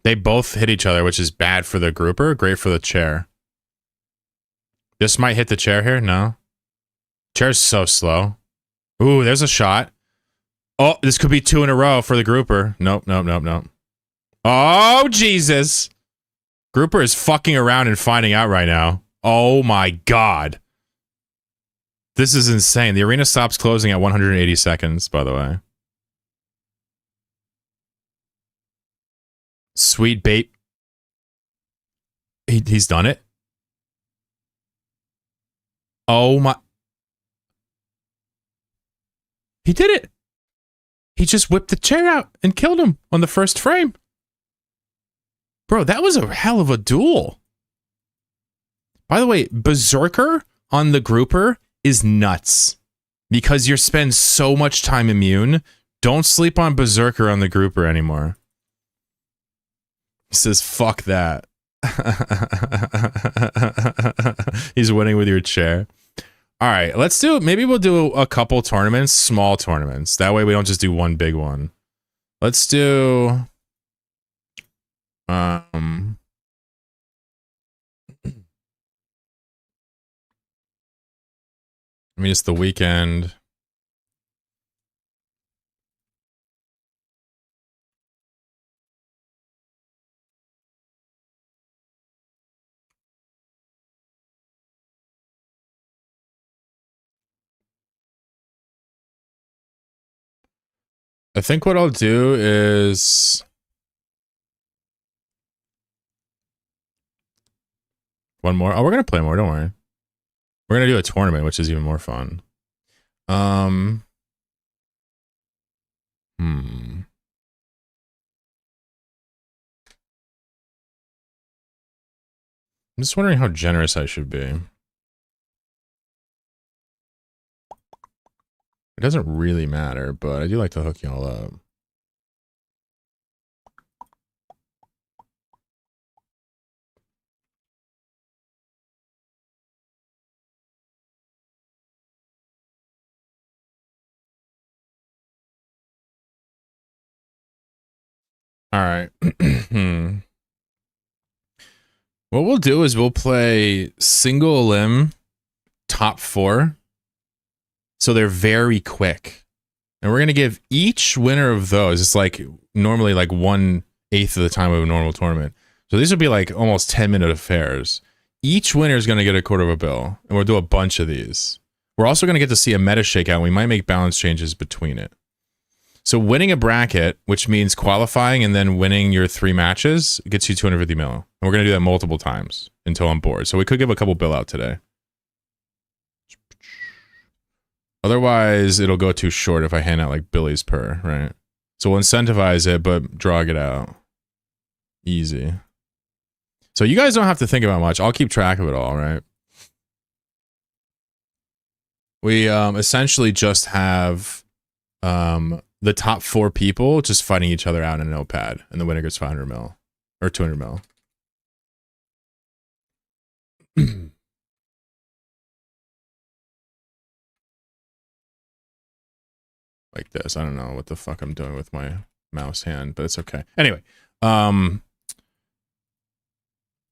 They both hit each other, which is bad for the grouper, great for the chair. This might hit the chair here, no? Chair's so slow. Ooh, there's a shot. Oh, this could be 2 in a row for the grouper. Nope, nope, nope, nope. Oh, Jesus. Grouper is fucking around and finding out right now. Oh my God. This is insane. The arena stops closing at 180 seconds, by the way. Sweet bait. He's done it. Oh my. He did it. He just whipped the chair out and killed him on the first frame. Bro, that was a hell of a duel. By the way, Berserker on the grouper is nuts. Because you spend so much time immune. Don't sleep on Berserker on the grouper anymore. He says, fuck that. He's winning with your chair. All right, let's do, maybe we'll do a couple tournaments, small tournaments. That way we don't just do one big one. Let's do, I mean, it's the weekend. I think what I'll do is one more. Oh, we're gonna play more. Don't worry. We're gonna do a tournament, which is even more fun. I'm just wondering how generous I should be. It doesn't really matter, but I do like to hook you all up. All right. What we'll do is we'll play single elim top 4. So they're very quick. And we're going to give each winner of those, it's like normally like 1/8 of the time of a normal tournament. So these would be like almost 10-minute affairs. Each winner is going to get $250. And we'll do a bunch of these. We're also going to get to see a meta shakeout. We might make balance changes between it. So winning a bracket, which means qualifying and then winning your 3 matches, gets you 250 mil. And we're going to do that multiple times until I'm bored. So we could give a couple bill out today. Otherwise, it'll go too short if I hand out like Billy's per, right? So we'll incentivize it, but drag it out. Easy. So you guys don't have to think about much. I'll keep track of it all, right? We essentially just have the top 4 people just fighting each other out in a notepad, and the winner gets 500 mil or 200 mil. Like this. I don't know what the fuck I'm doing with my mouse hand, but it's okay. Anyway,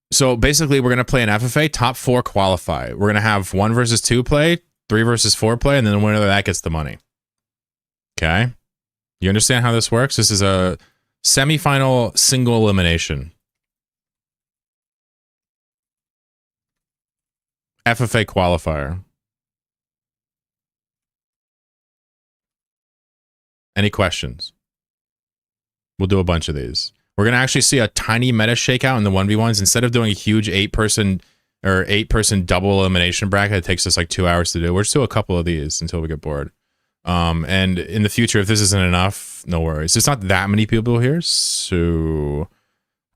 so basically we're going to play an FFA, top 4 qualify. We're going to have 1 versus 2 play, 3 versus 4 play, and then the winner of that gets the money. Okay? You understand how this works? This is a semifinal single elimination. FFA qualifier. Any questions? We'll do a bunch of these. We're going to actually see a tiny meta shakeout in the 1v1s. Instead of doing a huge 8-person or 8-person double elimination bracket, it takes us like 2 hours to do. We're just do a couple of these until we get bored. And in the future, if this isn't enough, no worries. There's not that many people here, so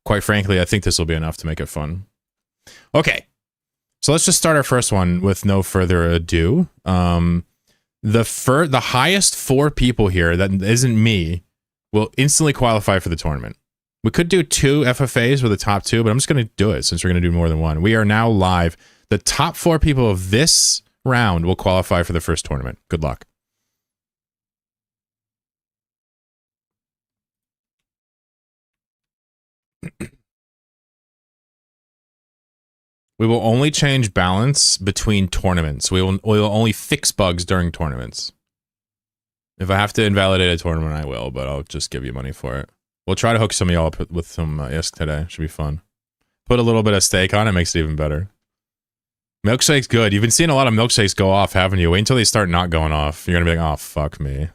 quite frankly, I think this will be enough to make it fun. Okay, so let's just start our first one with no further ado. The highest 4 people here that isn't me will instantly qualify for the tournament. We could do 2 FFAs with the top 2, but I'm just going to do it since we're going to do more than one. We are now live. The top 4 people of this round will qualify for the first tournament. Good luck. We will only change balance between tournaments. We will only fix bugs during tournaments. If I have to invalidate a tournament, I will, but I'll just give you money for it. We'll try to hook some of y'all up with some ISK today. Should be fun. Put a little bit of steak on it, makes it even better. Milkshake's good. You've been seeing a lot of milkshakes go off, haven't you? Wait until they start not going off. You're going to be like, oh, fuck me.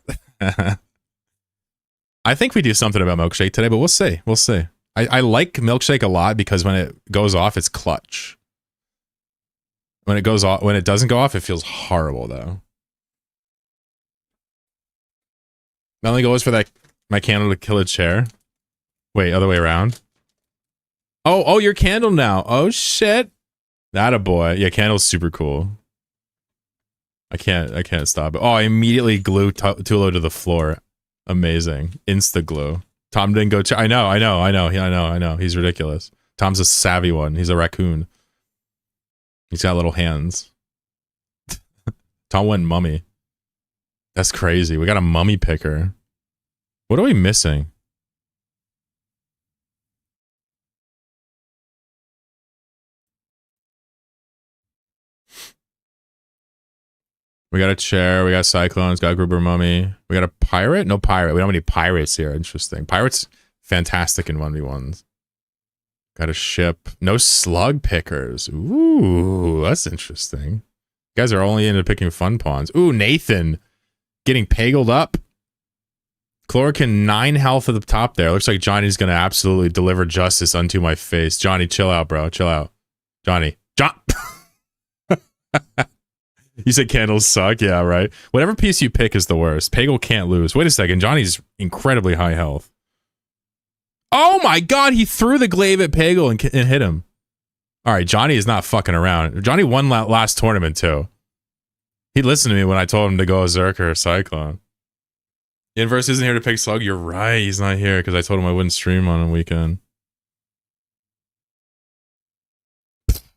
I think we do something about milkshake today, but we'll see. We'll see. I like milkshake a lot because when it goes off, it's clutch. When it goes off, when it doesn't go off, it feels horrible though. That only goes for that my candle to kill a chair. Wait, other way around. Oh, your candle now. Oh shit. That a boy. Yeah, candle's super cool. I can't stop it. Oh, I immediately glue Tulo to the floor. Amazing. Insta glue. Tom didn't go. I know. He's ridiculous. Tom's a savvy one. He's a raccoon. He's got little hands. Tom went mummy. That's crazy. We got a mummy picker. What are we missing? We got a chair. We got cyclones. Got a grouper mummy. We got a pirate. No pirate. We don't have any pirates here. Interesting. Pirates fantastic in 1v1s. Got a ship. No slug pickers. Ooh, that's interesting. You guys are only into picking fun pawns. Ooh, Nathan getting pagled up. Chlorokin 9 health at the top there. Looks like Johnny's gonna absolutely deliver justice unto my face. Johnny, chill out, bro. Chill out. Johnny. You said candles suck? Yeah, right. Whatever piece you pick is the worst. Pagel can't lose. Wait a second. Johnny's incredibly high health. Oh my god, he threw the glaive at Pagel and hit him. Alright, Johnny is not fucking around. Johnny won last tournament too. He listened to me when I told him to go Berserker or Cyclone. Inverse isn't here to pick Slug. You're right, he's not here because I told him I wouldn't stream on a weekend.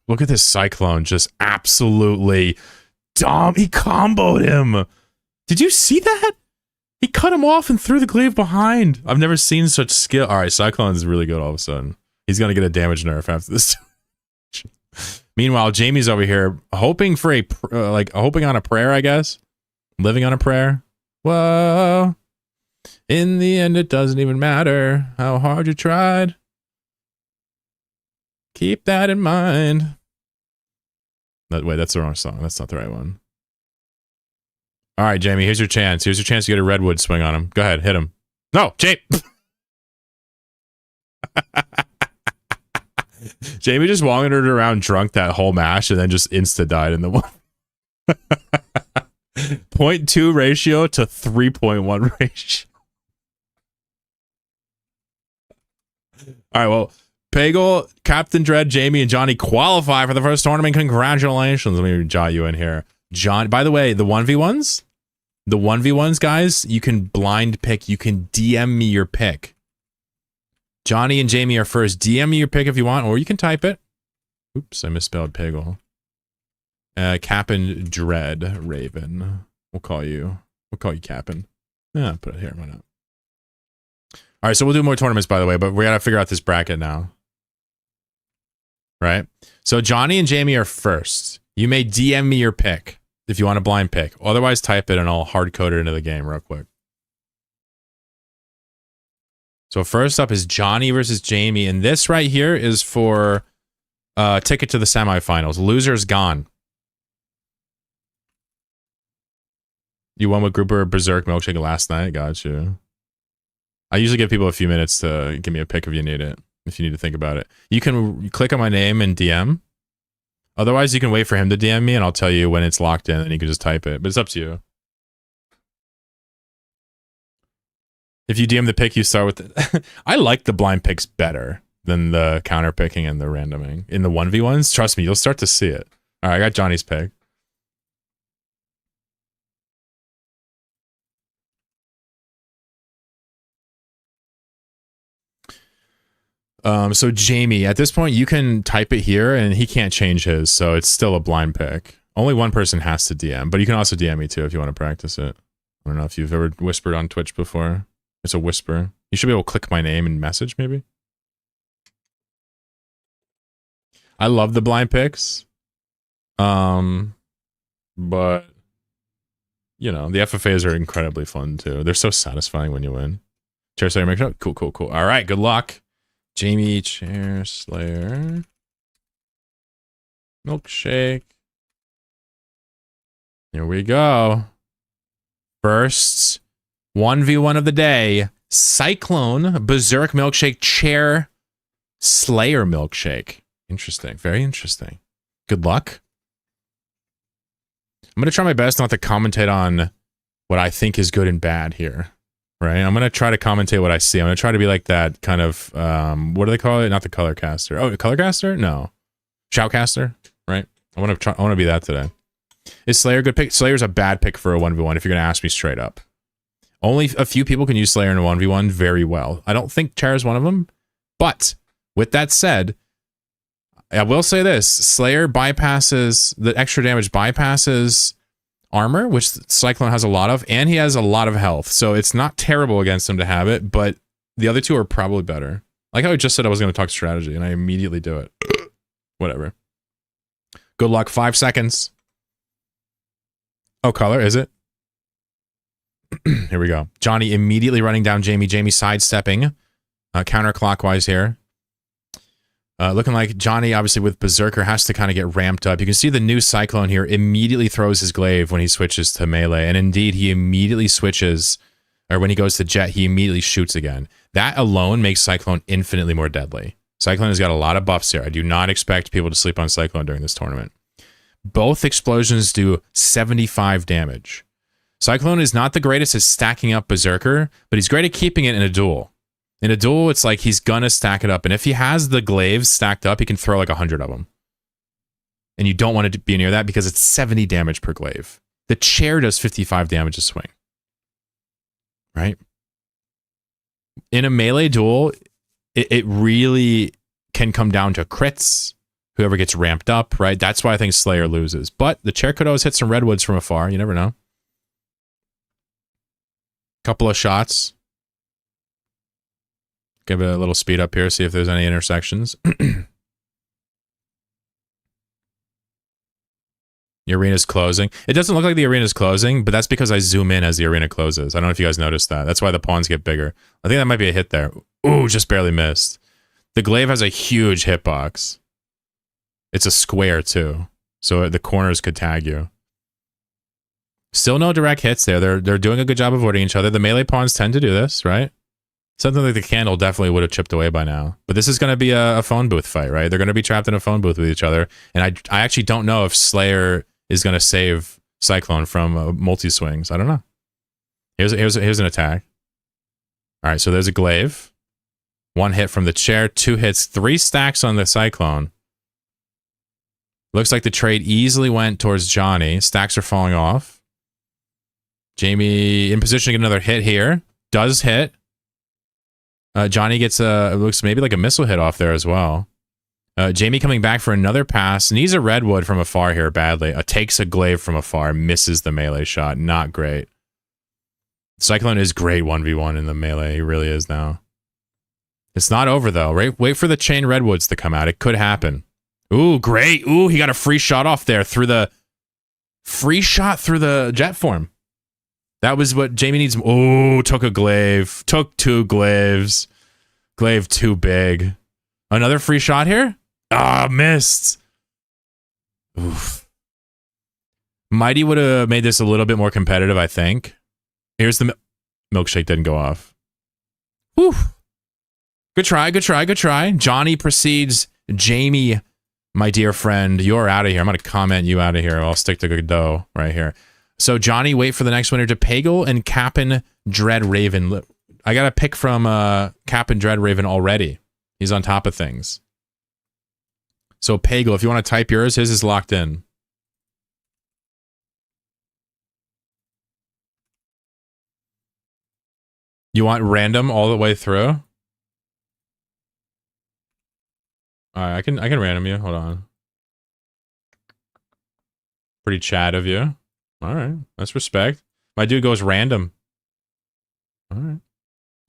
Look at this Cyclone just absolutely dumb. He comboed him. Did you see that? He cut him off and threw the glaive behind. I've never seen such skill. All right, Cyclone is really good all of a sudden. He's going to get a damage nerf after this. Meanwhile, Jamie's over here hoping for hoping on a prayer, I guess. Living on a prayer. Whoa. In the end, it doesn't even matter how hard you tried. Keep that in mind. Wait, that's the wrong song. That's not the right one. All right, Jamie, here's your chance. Here's your chance to get a redwood swing on him. Go ahead, hit him. No, Jamie. Jamie just wandered around drunk that whole match and then just insta died in the one. 0.2 ratio to 3.1 ratio. All right, well, Pagel, Captain Dread, Jamie, and Johnny qualify for the first tournament. Congratulations. Let me jot you in here. John, by the way, the 1v1s, guys, you can blind pick. You can DM me your pick. Johnny and Jamie are first. DM me your pick if you want, or you can type it. Oops, I misspelled Pagel. Captain Dread Raven. We'll call you Captain. Yeah, put it here. Why not? All right, so we'll do more tournaments, by the way, but we gotta figure out this bracket now. Right? So Johnny and Jamie are first. You may DM me your pick if you want a blind pick. Otherwise, type it and I'll hard code it into the game real quick. So first up is Johnny versus Jamie, and this right here is for ticket to the semifinals. Loser's gone. You won with Grouper Berserk Milkshake last night. Got you. I usually give people a few minutes to give me a pick if you need it. If you need to think about it. You can click on my name and DM. Otherwise, you can wait for him to DM me and I'll tell you when it's locked in and you can just type it. But it's up to you. If you DM the pick, you start with it. I like the blind picks better than the counter picking and the randoming. In the 1v1s, trust me, you'll start to see it. All right, I got Johnny's pick. So Jamie, at this point, you can type it here, and he can't change his, so it's still a blind pick. Only one person has to DM, but you can also DM me too if you want to practice it. I don't know if you've ever whispered on Twitch before. It's a whisper. You should be able to click my name and message, maybe. I love the blind picks. But you know, the FFAs are incredibly fun too. They're so satisfying when you win. Chair Slayer, make sure. Cool, cool, cool. All right, good luck. Jamie, Chair Slayer. Milkshake. Here we go. First 1v1 of the day. Cyclone, Berserk Milkshake, Chair Slayer Milkshake. Interesting. Very interesting. Good luck. I'm going to try my best not to commentate on what I think is good and bad here, right? I'm going to try to commentate what I see. I'm going to try to be like that kind of, what do they call it? Not the color caster. Oh, color caster? No. Shoutcaster, right? I want to be that today. Is Slayer a good pick? Slayer's a bad pick for a 1v1 if you're going to ask me straight up. Only a few people can use Slayer in a 1v1 very well. I don't think Chair is one of them. But with that said, I will say this. Slayer bypasses, the extra damage bypasses armor, which Cyclone has a lot of, and he has a lot of health. So it's not terrible against him to have it, but the other two are probably better. Like how I just said I was going to talk strategy, and I immediately do it. Whatever. Good luck. 5 seconds. Oh, color, is it? Here we go. Johnny immediately running down Jamie. Jamie sidestepping. Counterclockwise here. Looking like Johnny, obviously with Berserker, has to kind of get ramped up. You can see the new Cyclone here immediately throws his glaive when he switches to melee. And indeed, he immediately switches, or when he goes to jet, he immediately shoots again. That alone makes Cyclone infinitely more deadly. Cyclone has got a lot of buffs here. I do not expect people to sleep on Cyclone during this tournament. Both explosions do 75 damage. Cyclone is not the greatest at stacking up Berserker, but he's great at keeping it in a duel. In a duel, it's like he's gonna stack it up. And if he has the glaives stacked up, he can throw like 100 of them. And you don't want to be near that because it's 70 damage per glaive. The chair does 55 damage a swing. Right? In a melee duel, it really can come down to crits. Whoever gets ramped up, right? That's why I think Slayer loses. But the chair could always hit some redwoods from afar. You never know. Couple of shots. Give it a little speed up here, see if there's any intersections. The arena's closing. It doesn't look like the arena's closing, but that's because I zoom in as the arena closes. I don't know if you guys noticed that. That's why the pawns get bigger. I think that might be a hit there. Ooh, just barely missed. The glaive has a huge hitbox. It's a square, too. So the corners could tag you. Still no direct hits there. They're doing a good job avoiding each other. The melee pawns tend to do this, right? Something like the candle definitely would have chipped away by now. But this is going to be a phone booth fight, right? They're going to be trapped in a phone booth with each other. And I actually don't know if Slayer is going to save Cyclone from multi-swings. I don't know. Here's an attack. All right, so there's a glaive. 1 hit from the chair, 2 hits, 3 stacks on the Cyclone. Looks like the trade easily went towards Johnny. Stacks are falling off. Jamie in position to get another hit here. Does hit. Johnny gets it looks maybe like a missile hit off there as well. Jamie coming back for another pass. Needs a redwood from afar here badly. Takes a glaive from afar. Misses the melee shot. Not great. Cyclone is great 1v1 in the melee. He really is now. It's not over though. Right? Wait for the chain redwoods to come out. It could happen. Ooh, great. Ooh, he got a free shot off there through the... Free shot through the jet form. That was what Jamie needs. Oh, took a glaive. Took 2 glaives. Glaive too big. Another free shot here? Ah, missed. Oof. Mighty would have made this a little bit more competitive, I think. Here's the... Milkshake didn't go off. Whew. Good try, good try, good try. Johnny precedes Jamie, my dear friend. You're out of here. I'm going to comment you out of here. I'll stick to Godot right here. So Johnny, wait for the next winner to Pagel and Cap'n Dread Raven. I got a pick from Cap'n Dread Raven already. He's on top of things. So Pagel, if you want to type yours, his is locked in. You want random all the way through? All right, I can random you. Hold on. Pretty Chad of you. All right, that's respect. My dude goes random. All right,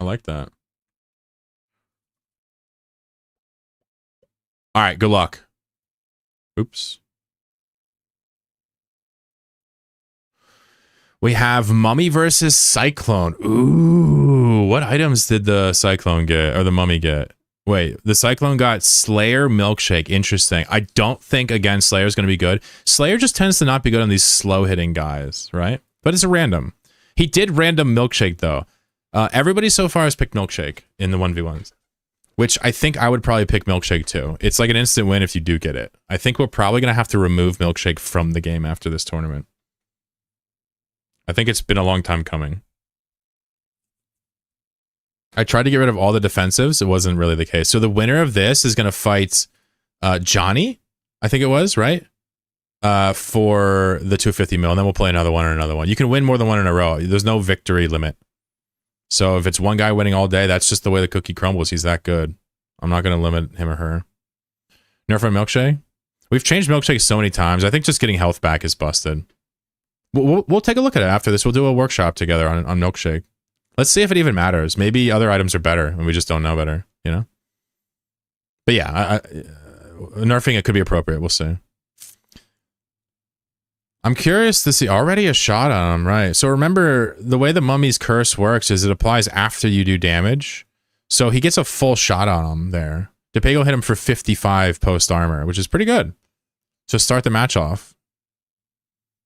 I like that. All right, good luck. Oops. We have Mummy versus Cyclone. Ooh, what items did the Cyclone get, or the Mummy get? Wait, the Cyclone got Slayer Milkshake. Interesting. I don't think, again, Slayer is going to be good. Slayer just tends to not be good on these slow-hitting guys, right? But it's a random. He did random Milkshake, though. Everybody so far has picked Milkshake in the 1v1s. Which I think I would probably pick Milkshake, too. It's like an instant win if you do get it. I think we're probably going to have to remove Milkshake from the game after this tournament. I think it's been a long time coming. I tried to get rid of all the defensives. It wasn't really the case. So the winner of this is going to fight Johnny, I think it was, right? For the 250 mil, and then we'll play another one and another one. You can win more than one in a row. There's no victory limit. So if it's one guy winning all day, that's just the way the cookie crumbles. He's that good. I'm not going to limit him or her. Nerf on Milkshake? We've changed Milkshake so many times. I think just getting health back is busted. We'll take a look at it after this. We'll do a workshop together on Milkshake. Let's see if it even matters. Maybe other items are better and we just don't know better, you know? But yeah, nerfing it could be appropriate. We'll see. I'm curious to see already a shot on him, right? So remember, the way the Mummy's curse works is it applies after you do damage. So he gets a full shot on him there. DePago hit him for 55 post armor, which is pretty good. So start the match off.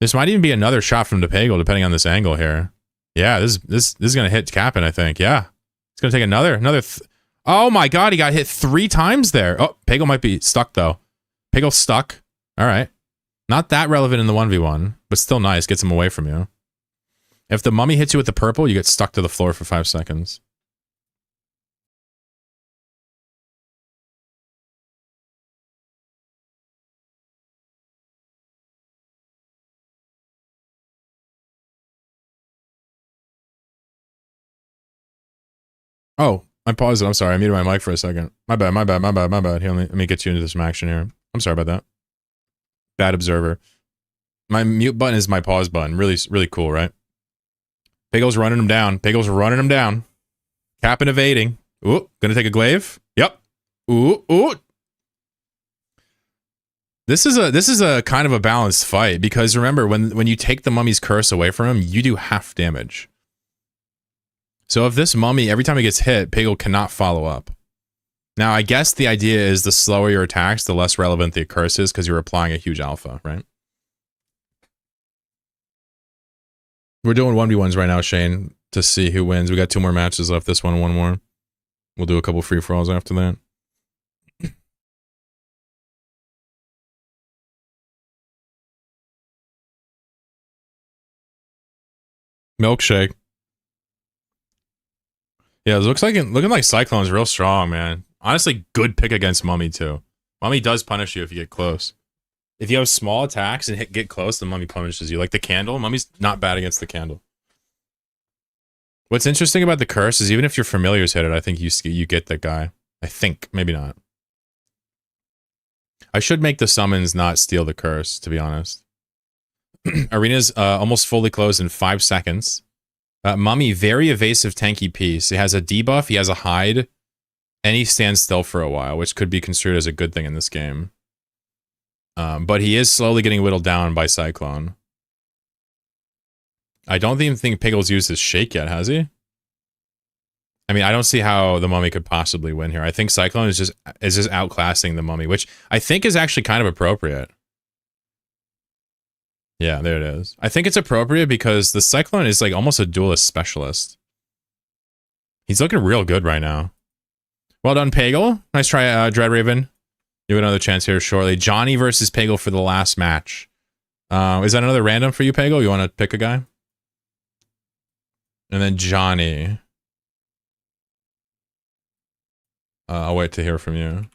This might even be another shot from DePago, depending on this angle here. Yeah, this is gonna hit Cap'n, I think. Yeah, it's gonna take another. Oh my God, he got hit 3 times there. Oh, Pago might be stuck though. Pago's stuck. All right, not that relevant in the 1v1, but still nice. Gets him away from you. If the Mummy hits you with the purple, you get stuck to the floor for 5 seconds. Oh, I paused it. I'm sorry. I muted my mic for a second. My bad. Here, let me get you into some action here. I'm sorry about that. Bad observer. My mute button is my pause button. Really, really cool, right? Pago's running him down. Cap'n evading. Ooh, gonna take a glaive. Yep. Ooh. This is a kind of a balanced fight because remember when you take the Mummy's curse away from him, you do half damage. So if this Mummy, every time he gets hit, Pago cannot follow up. Now, I guess the idea is the slower your attacks, the less relevant the curse is because you're applying a huge alpha, right? We're doing 1v1s right now, Shane, to see who wins. We got 2 more matches left, this one and one more. We'll do a couple free-for-alls after that. Milkshake. Yeah, it looking like Cyclone's real strong, man. Honestly, good pick against Mummy, too. Mummy does punish you if you get close. If you have small attacks and get close, the Mummy punishes you. Like the candle, Mummy's not bad against the candle. What's interesting about the curse is even if your familiars hit it, I think you get that guy. I think, maybe not. I should make the summons not steal the curse, to be honest. Arena's almost fully closed in 5 seconds. Mummy, very evasive tanky piece. He has a debuff, he has a hide, and he stands still for a while, which could be construed as a good thing in this game. But he is slowly getting whittled down by Cyclone. I don't even think Piggle's used his shake yet, has he? I mean, I don't see how the Mummy could possibly win here. I think Cyclone is just outclassing the Mummy, which I think is actually kind of appropriate. Yeah, there it is. I think it's appropriate because the Cyclone is like almost a duelist specialist. He's looking real good right now. Well done, Pagel. Nice try, Dread Raven. You have another chance here shortly. Johnny versus Pagel for the last match. Is that another random for you, Pagel? You want to pick a guy? And then Johnny. I'll wait to hear from you.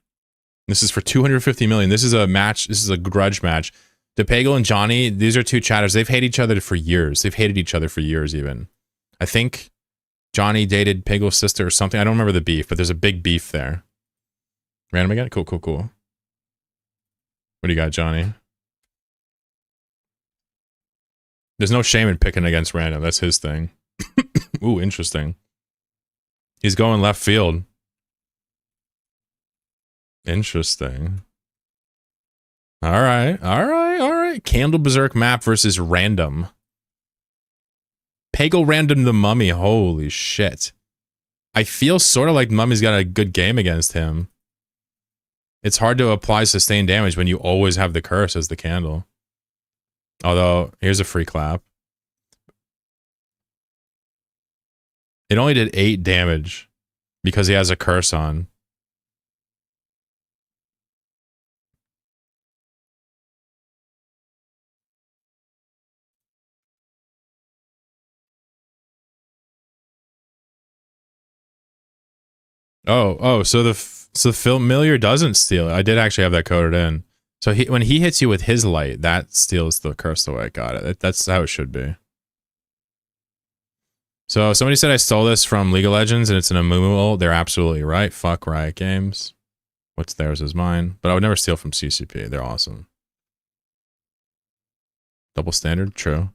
This is for 250 million. This is a match. This is a grudge match. DePago and Johnny, these are 2 chatters. They've hated each other for years. They've hated each other for years, even. I think Johnny dated Pago's sister or something. I don't remember the beef, but there's a big beef there. Random again? Cool. What do you got, Johnny? There's no shame in picking against random. That's his thing. Ooh, interesting. He's going left field. Interesting. All right. Candle Berserk map versus random. Pagel random the mummy. Holy shit. I feel sort of like Mummy's got a good game against him. It's hard to apply sustained damage when you always have the curse as the candle. Although, here's a free clap. It only did 8 damage because he has a curse on. So Familiar doesn't steal it. I did actually have that coded in. So when he hits you with his light, that steals the curse away. Got it. That's how it should be. So somebody said I stole this from League of Legends and it's an Amumu. They're absolutely right. Fuck Riot Games. What's theirs is mine. But I would never steal from CCP. They're awesome. Double standard? True.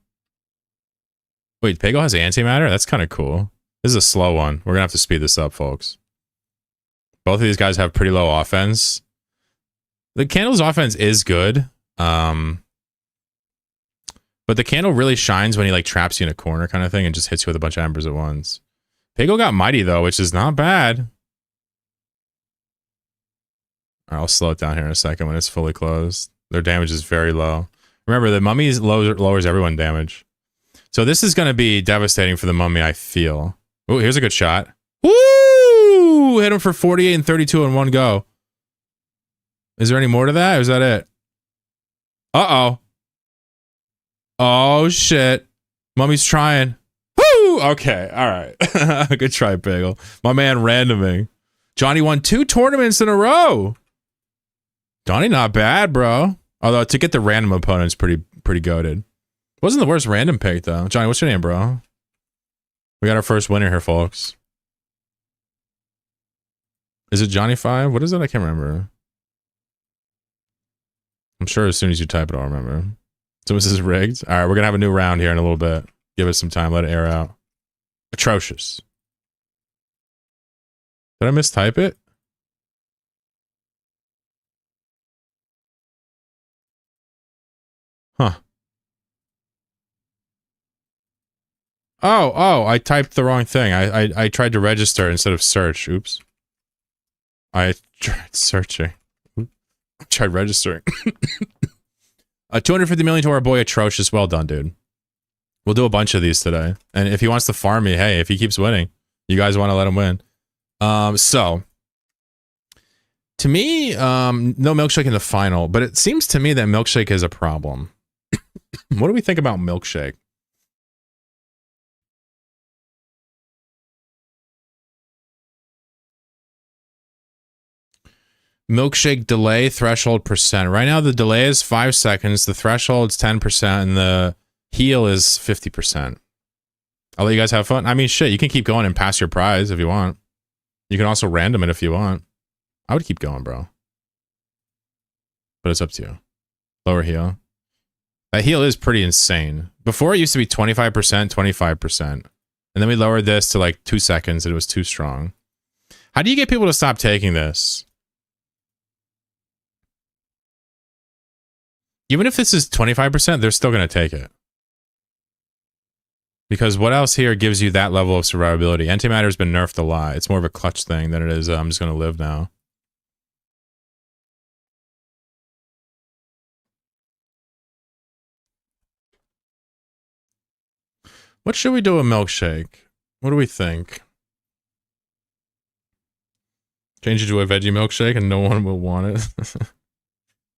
Wait, Pagel has antimatter? That's kind of cool. This is a slow one. We're going to have to speed this up, folks. Both of these guys have pretty low offense. The Candle's offense is good. But the Candle really shines when he like traps you in a corner kind of thing and just hits you with a bunch of embers at once. Pagel got Mighty though, which is not bad. All right, I'll slow it down here in a second when it's fully closed. Their damage is very low. Remember, the Mummy lowers everyone damage. So this is going to be devastating for the Mummy, I feel. Oh, here's a good shot. Woo! Hit him for 48 and 32 in one go. Is there any more to that, or is that it? Uh-oh. Oh, shit. Mummy's trying. Woo! Okay, all right. Good try, Pagel. My man randoming. Johnny won 2 tournaments in a row. Johnny, not bad, bro. Although, to get the random opponent's pretty goated. Wasn't the worst random pick, though. Johnny, what's your name, bro? We got our first winner here, folks. Is it Johnny 5? What is it? I can't remember. I'm sure as soon as you type it, I'll remember. So this is rigged. All right, we're going to have a new round here in a little bit. Give it some time. Let it air out. Atrocious. Did I mistype it? Huh. Oh, I typed the wrong thing. I tried to register instead of search. Oops. I tried searching. I tried registering. 250 million to our boy Atrocious. Well done, dude. We'll do a bunch of these today. And if he wants to farm me, hey, if he keeps winning, you guys want to let him win. So, to me, no Milkshake in the final, but it seems to me that Milkshake is a problem. What do we think about Milkshake? Milkshake delay threshold percent. Right now the delay is 5 seconds, the threshold is 10%, and the heal is 50%. I'll let you guys have fun. I mean, shit, you can keep going and pass your prize if you want. You can also random it if you want. I would keep going, bro. But it's up to you. Lower heal. That heal is pretty insane. Before it used to be 25%, 25%. And then we lowered this to like 2 seconds and it was too strong. How do you get people to stop taking this? Even if this is 25%, they're still going to take it. Because what else here gives you that level of survivability? Antimatter's been nerfed a lot. It's more of a clutch thing than it is, I'm just going to live now. What should we do with Milkshake? What do we think? Change it to a veggie milkshake and no one will want it.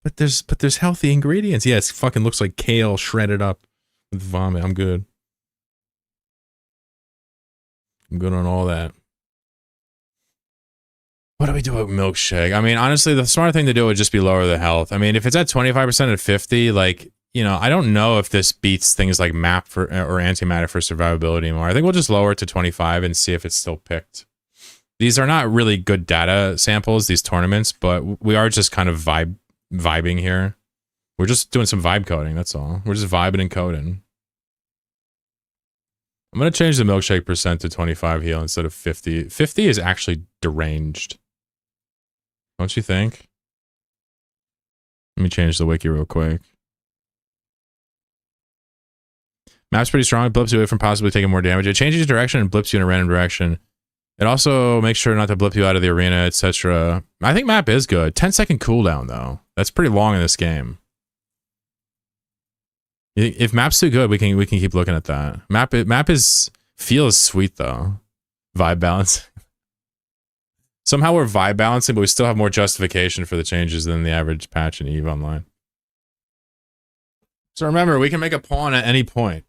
But there's healthy ingredients. Yeah, it fucking looks like kale shredded up with vomit. I'm good. I'm good on all that. What do we do with Milkshake? I mean, honestly, the smart thing to do would just be lower the health. I mean, if it's at 25% at 50, like, you know, I don't know if this beats things like map for or antimatter for survivability anymore. I think we'll just lower it to 25 and see if it's still picked. These are not really good data samples, these tournaments, but we are just kind of vibing here. We're just doing some vibe coding, that's all. We're just vibing and coding. I'm going to change the milkshake percent to 25 heal instead of 50. 50 is actually deranged. Don't you think? Let me change the wiki real quick. Map's pretty strong. It blips you away from possibly taking more damage. It changes direction and blips you in a random direction. It also makes sure not to blip you out of the arena, etc. I think map is good. 10-second cooldown, though. That's pretty long in this game. If map's too good, we can keep looking at that. Map feels sweet, though. Vibe balance. Somehow we're vibe balancing, but we still have more justification for the changes than the average patch in EVE Online. So remember, we can make a pawn at any point.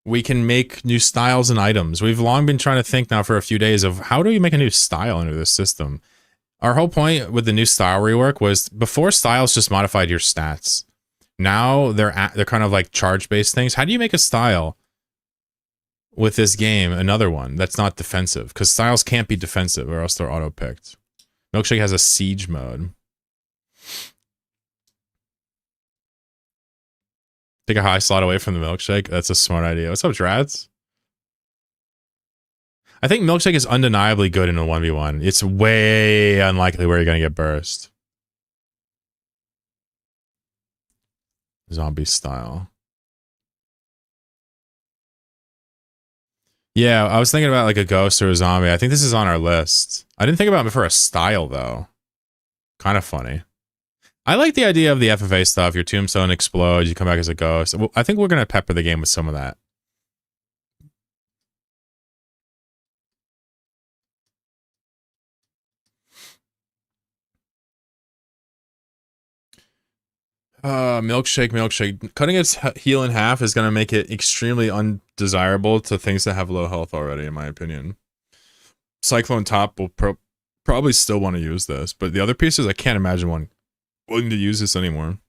We can make new styles and items. We've long been trying to think now for a few days of how do we make a new style under this system? Our whole point with the new style rework was before styles just modified your stats. Now they're kind of like charge-based things. How do you make a style with this game, another one that's not defensive? Because styles can't be defensive or else they're auto-picked. Milkshake has a siege mode. Take a high slot away from the milkshake. That's a smart idea. What's up, Drats? I think milkshake is undeniably good in a 1v1. It's way unlikely where you're going to get burst. Zombie style. Yeah, I was thinking about like a ghost or a zombie. I think this is on our list. I didn't think about it for a style, though. Kind of funny. I like the idea of the FFA stuff. Your tombstone explodes, you come back as a ghost. I think we're going to pepper the game with some of that. Milkshake. Cutting its heal in half is going to make it extremely undesirable to things that have low health already, in my opinion. Cyclone Top will probably still want to use this, but the other pieces, I can't imagine wanting to use this anymore.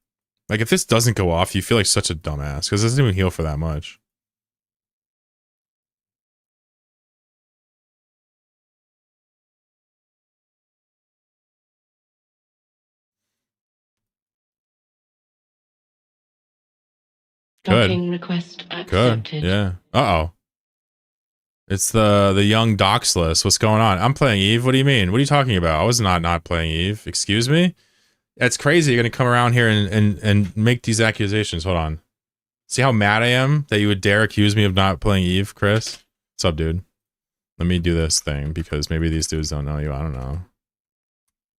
Like, if this doesn't go off, you feel like such a dumbass, because it doesn't even heal for that much. Docking request accepted. Good. Yeah. Uh-oh. It's the young doxless. What's going on? I'm playing Eve. What do you mean? What are you talking about? I was not playing Eve. Excuse me? That's crazy. You're going to come around here and make these accusations. Hold on. See how mad I am that you would dare accuse me of not playing Eve, Chris? What's up, dude? Let me do this thing because maybe these dudes don't know you. I don't know.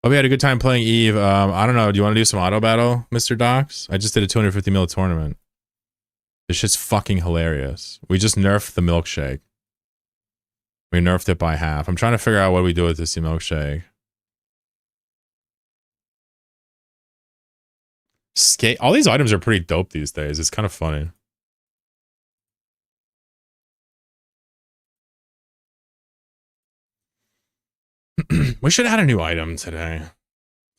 Oh, we had a good time playing Eve. I don't know. Do you want to do some auto battle, Mr. Dox? I just did a 250 mil tournament. This shit's fucking hilarious. We just nerfed the milkshake. We nerfed it by half. I'm trying to figure out what we do with this milkshake. Skate. All these items are pretty dope these days. It's kind of funny. We should add a new item today. You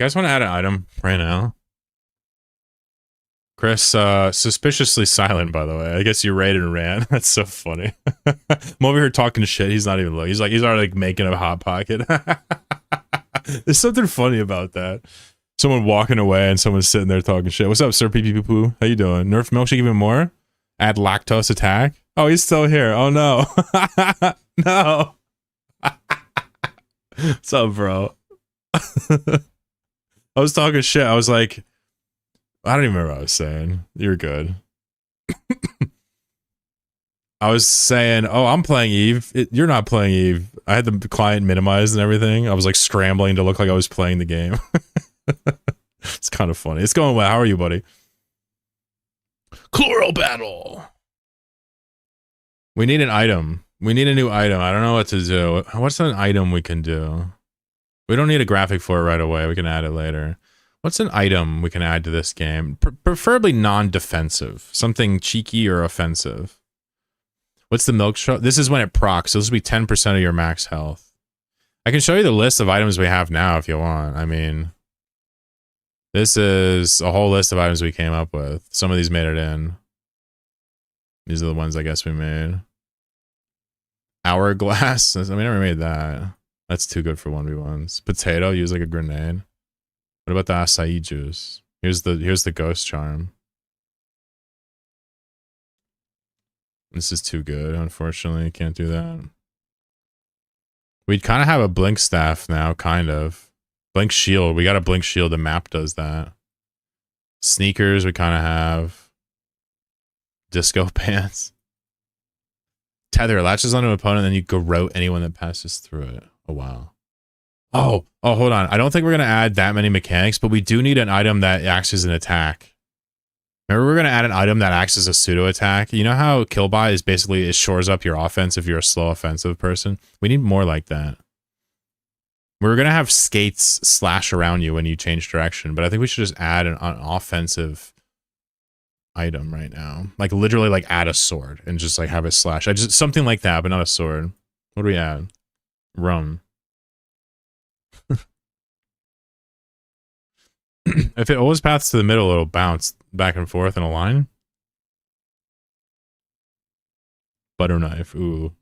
guys want to add an item right now? Chris, suspiciously silent, by the way. I guess you raided and ran. That's so funny. I'm over here talking shit. He's not even looking. He's already like making a hot pocket. There's something funny about that. Someone walking away and someone sitting there talking shit. What's up, sir? Pee pee poo poo. How you doing? Nerf milkshake even more? Add lactose attack. Oh, he's still here. Oh no. No. What's up, bro? I was talking shit. I was like, I don't even remember what I was saying. You're good. I was saying, oh, I'm playing Eve. You're not playing Eve. I had the client minimized and everything. I was like scrambling to look like I was playing the game. It's kind of funny. It's going well. How are you, buddy? Chlorobattle. We need an item. We need a new item. I don't know what to do. What's an item we can do? We don't need a graphic for it right away. We can add it later. What's an item we can add to this game? Preferably non-defensive. Something cheeky or offensive. What's the milk shot? This is when it procs. So this will be 10% of your max health. I can show you the list of items we have now if you want. I mean, this is a whole list of items we came up with. Some of these made it in. These are the ones I guess we made. Hourglass. I mean, I never made that. That's too good for 1v1s. Potato, use like a grenade. What about the acai juice? Here's the ghost charm. This is too good, unfortunately. Can't do that. We'd kind of have a blink staff now, kind of. Blink shield. We got a blink shield. The map does that. Sneakers, we kind of have. Disco pants. Tether latches onto an opponent, then you garrote anyone that passes through it. Oh, wow. Oh, hold on. I don't think we're going to add that many mechanics, but we do need an item that acts as an attack. Remember, we're going to add an item that acts as a pseudo attack. You know how kill buy is basically, it shores up your offense if you're a slow offensive person? We need more like that. We're going to have skates slash around you when you change direction, but I think we should just add an offensive item right now. Like literally like add a sword and just like have it slash. Something like that, but not a sword. What do we add? Rum. If it always paths to the middle, it'll bounce back and forth in a line. Butter knife, ooh.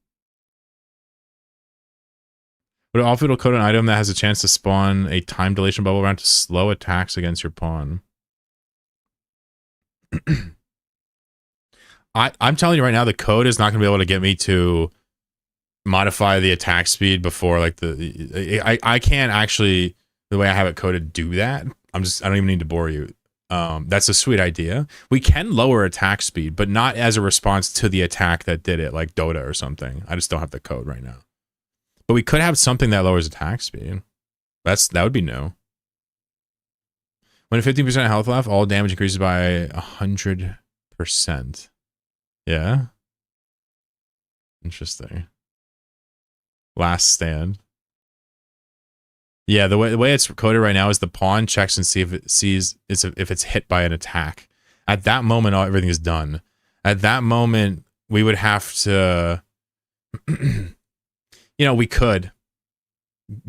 But also it'll code an item that has a chance to spawn a time dilation bubble around to slow attacks against your pawn. I'm telling you right now, the code is not going to be able to get me to modify the attack speed before like I can't actually, the way I have it coded, do that. I don't even need to bore you. That's a sweet idea. We can lower attack speed, but not as a response to the attack that did it, like Dota or something. I just don't have the code right now. But we could have something that lowers attack speed. That would be new. When 15% health left, all damage increases by 100%. Yeah. Interesting. Last stand. Yeah, the way it's coded right now is the pawn checks and see if it sees if it's hit by an attack. At that moment, everything is done. At that moment, we would have to, we could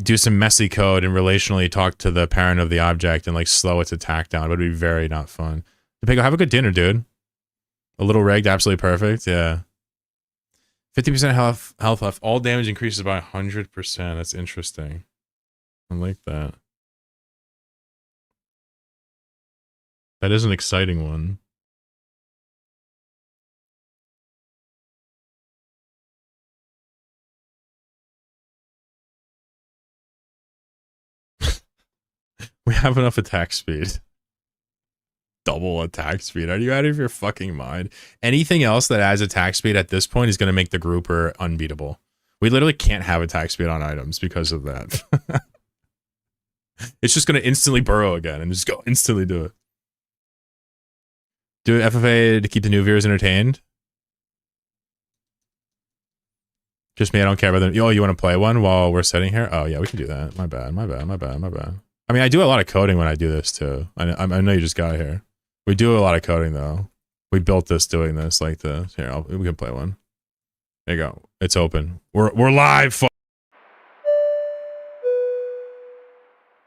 do some messy code and relationally talk to the parent of the object and like slow its attack down. It would be very not fun. Pego, have a good dinner, dude. A little rigged, absolutely perfect. Yeah. 50% health left. All damage increases by 100%. That's interesting. I like that. That is an exciting one. We have enough attack speed. Double attack speed. Are you out of your fucking mind? Anything else that adds attack speed at this point is going to make the grouper unbeatable. We literally can't have attack speed on items because of that. It's just going to instantly burrow again and just go instantly do it. Do FFA to keep the new viewers entertained. Just me, I don't care about them. Oh, you want to play one while we're sitting here? Oh, yeah, we can do that. My bad. I mean, I do a lot of coding when I do this, too. I know you just got here. We do a lot of coding, though. We built this doing this like this. Here, we can play one. There you go. It's open. We're live.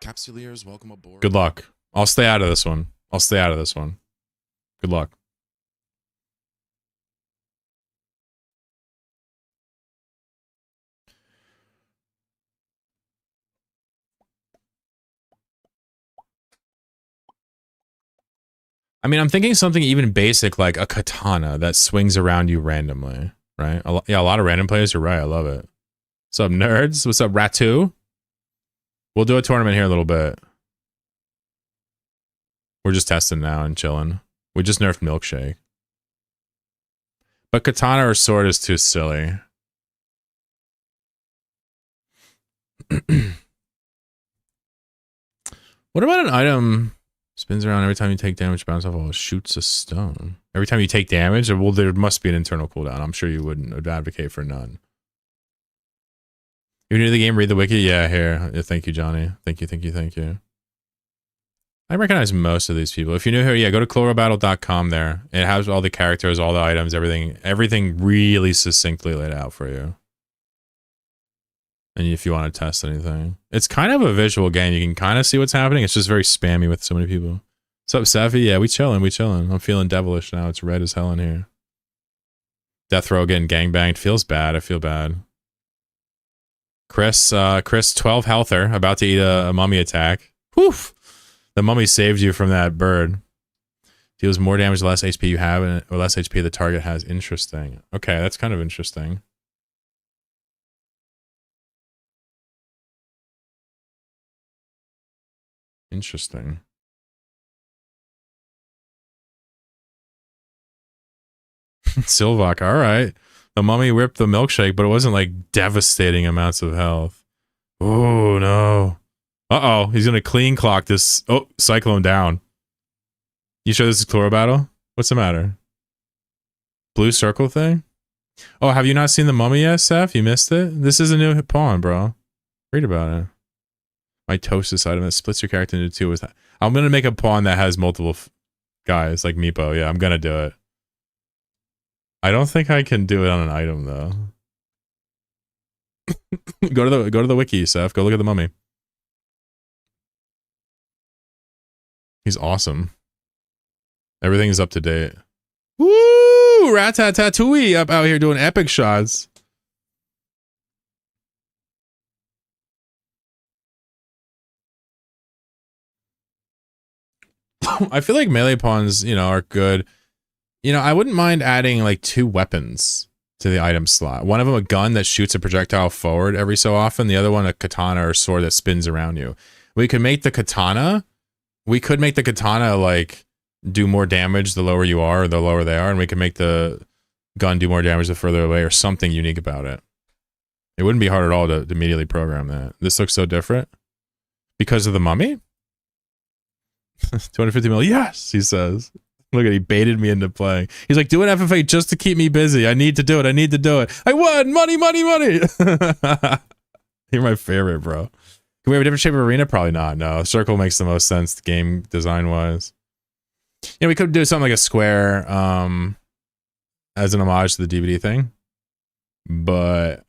Capsuleers, welcome aboard. Good luck. I'll stay out of this one. Good luck. I mean, I'm thinking something even basic like a katana that swings around you randomly, right? A lot of random players. You're right. I love it. What's up, nerds? What's up, Ratu? We'll do a tournament here in a little bit. We're just testing now and chilling. We just nerfed Milkshake. But katana or sword is too silly. What about an item spins around every time you take damage, bounce off, shoots a stone? Every time you take damage? Well, there must be an internal cooldown. I'm sure you wouldn't advocate for none. You're new to the game, read the wiki? Yeah, here. Yeah, thank you, Johnny. Thank you. I recognize most of these people. If you're new here, yeah, go to chlorobattle.com there. It has all the characters, all the items, everything really succinctly laid out for you. And if you want to test anything. It's kind of a visual game. You can kind of see what's happening. It's just very spammy with so many people. What's up, Safi? Yeah, we chilling. I'm feeling devilish now. It's red as hell in here. Death row getting gangbanged. Feels bad. I feel bad. Chris, 12 healther, about to eat a mummy attack. Woof! The mummy saved you from that bird. Deals more damage the less HP you have, and or less HP the target has. Interesting. Okay, that's kind of interesting. Interesting. Silvok, all right. The mummy whipped the milkshake, but it wasn't like devastating amounts of health. Oh no. Uh-oh, he's gonna clean clock this. Oh, cyclone down. You sure this is chlorobattle? What's the matter? Blue circle thing? Oh, have you not seen the mummy yet, Seth? You missed it? This is a new pawn, bro. Read about it. Mitosis item that splits your character into two. I'm gonna make a pawn that has multiple guys, like Meepo. Yeah, I'm gonna do it. I don't think I can do it on an item though. go to the wiki, Seth. Go look at the mummy. He's awesome. Everything is up to date. Woo! Rat-tat-tat-tooey up out here doing epic shots. I feel like melee pawns, you know, are good. You know, I wouldn't mind adding like 2 weapons to the item slot. One of them a gun that shoots a projectile forward every so often. The other one a katana or sword that spins around you. We could make the katana like do more damage the lower you are or the lower they are, and we can make the gun do more damage the further away or something unique about it. It wouldn't be hard at all to immediately program that. This looks so different. Because of the mummy? 250 mil, yes, he says. Look at, he baited me into playing. He's like, do an FFA just to keep me busy. I need to do it. I need to do it. I won! Money, money, money! You're my favorite, bro. Can we have a different shape of arena? Probably not, no. Circle makes the most sense game design-wise. You know, we could do something like a square as an homage to the DVD thing. But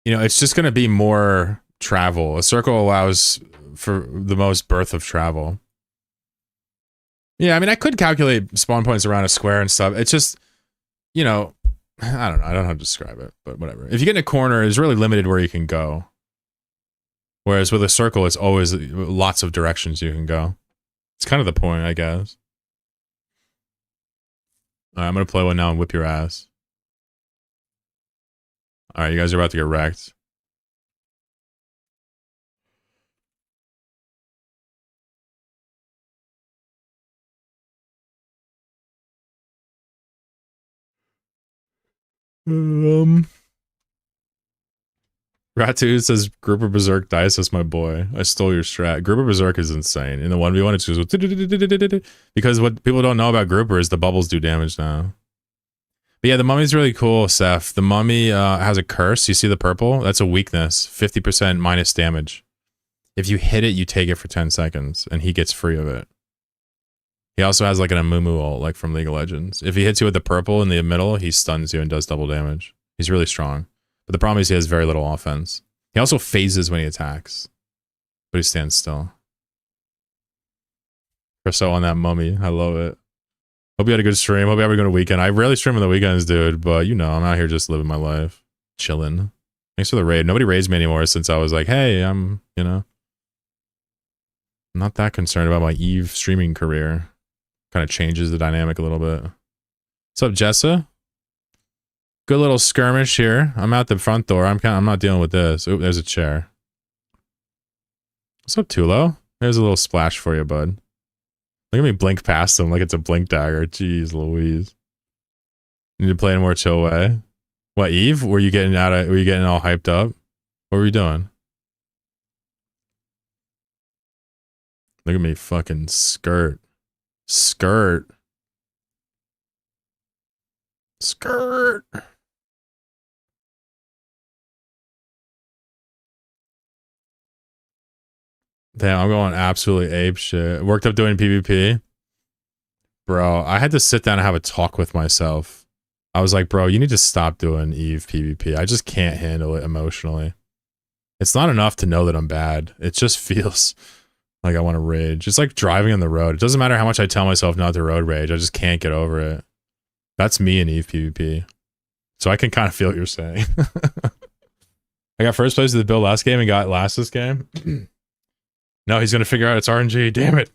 you know, it's just going to be more travel. A circle allows for the most birth of travel. Yeah, I mean, I could calculate spawn points around a square and stuff. It's just, you know, I don't know. I don't know how to describe it, but whatever. If you get in a corner, it's really limited where you can go. Whereas with a circle, it's always lots of directions you can go. It's kind of the point, I guess. All right, I'm going to play one now and whip your ass. All right, you guys are about to get wrecked. Ratu says Grouper Berserk dice is my boy. I stole your strat. Grouper Berserk is insane. In the 1v1 it's just because what people don't know about Grouper is the bubbles do damage now. But yeah, the mummy's really cool, Seth. The mummy has a curse. You see the purple? That's a weakness. 50% minus damage. If you hit it, you take it for 10 seconds and he gets free of it. He also has like an Amumu ult, like from League of Legends. If he hits you with the purple in the middle, he stuns you and does double damage. He's really strong. But the problem is he has very little offense. He also phases when he attacks. But he stands still. Presso on that mummy. I love it. Hope you had a good stream. Hope you have a good weekend. I rarely stream on the weekends, dude. But, you know, I'm out here just living my life. Chilling. Thanks for the raid. Nobody raids me anymore since I was like, hey, I'm, you know. I'm not that concerned about my Eve streaming career. Kind of changes the dynamic a little bit. What's up, Jessa? Good little skirmish here. I'm out the front door. I'm not dealing with this. Oop, there's a chair. What's up, Tulo? There's a little splash for you, bud. Look at me blink past him like it's a blink dagger. Jeez Louise. You need to play in a more chill way. What, Eve? Were you getting all hyped up? What were you doing? Look at me fucking skirt. Skirt. Skirt. Damn, I'm going absolutely ape shit. Worked up doing PvP. Bro, I had to sit down and have a talk with myself. I was like, bro, you need to stop doing Eve PvP. I just can't handle it emotionally. It's not enough to know that I'm bad. It just feels like I want to rage. It's like driving on the road. It doesn't matter how much I tell myself not to road rage. I just can't get over it. That's me in Eve PvP. So I can kind of feel what you're saying. I got first place of the build last game and got last this game. No, he's gonna figure out it's RNG. Damn it.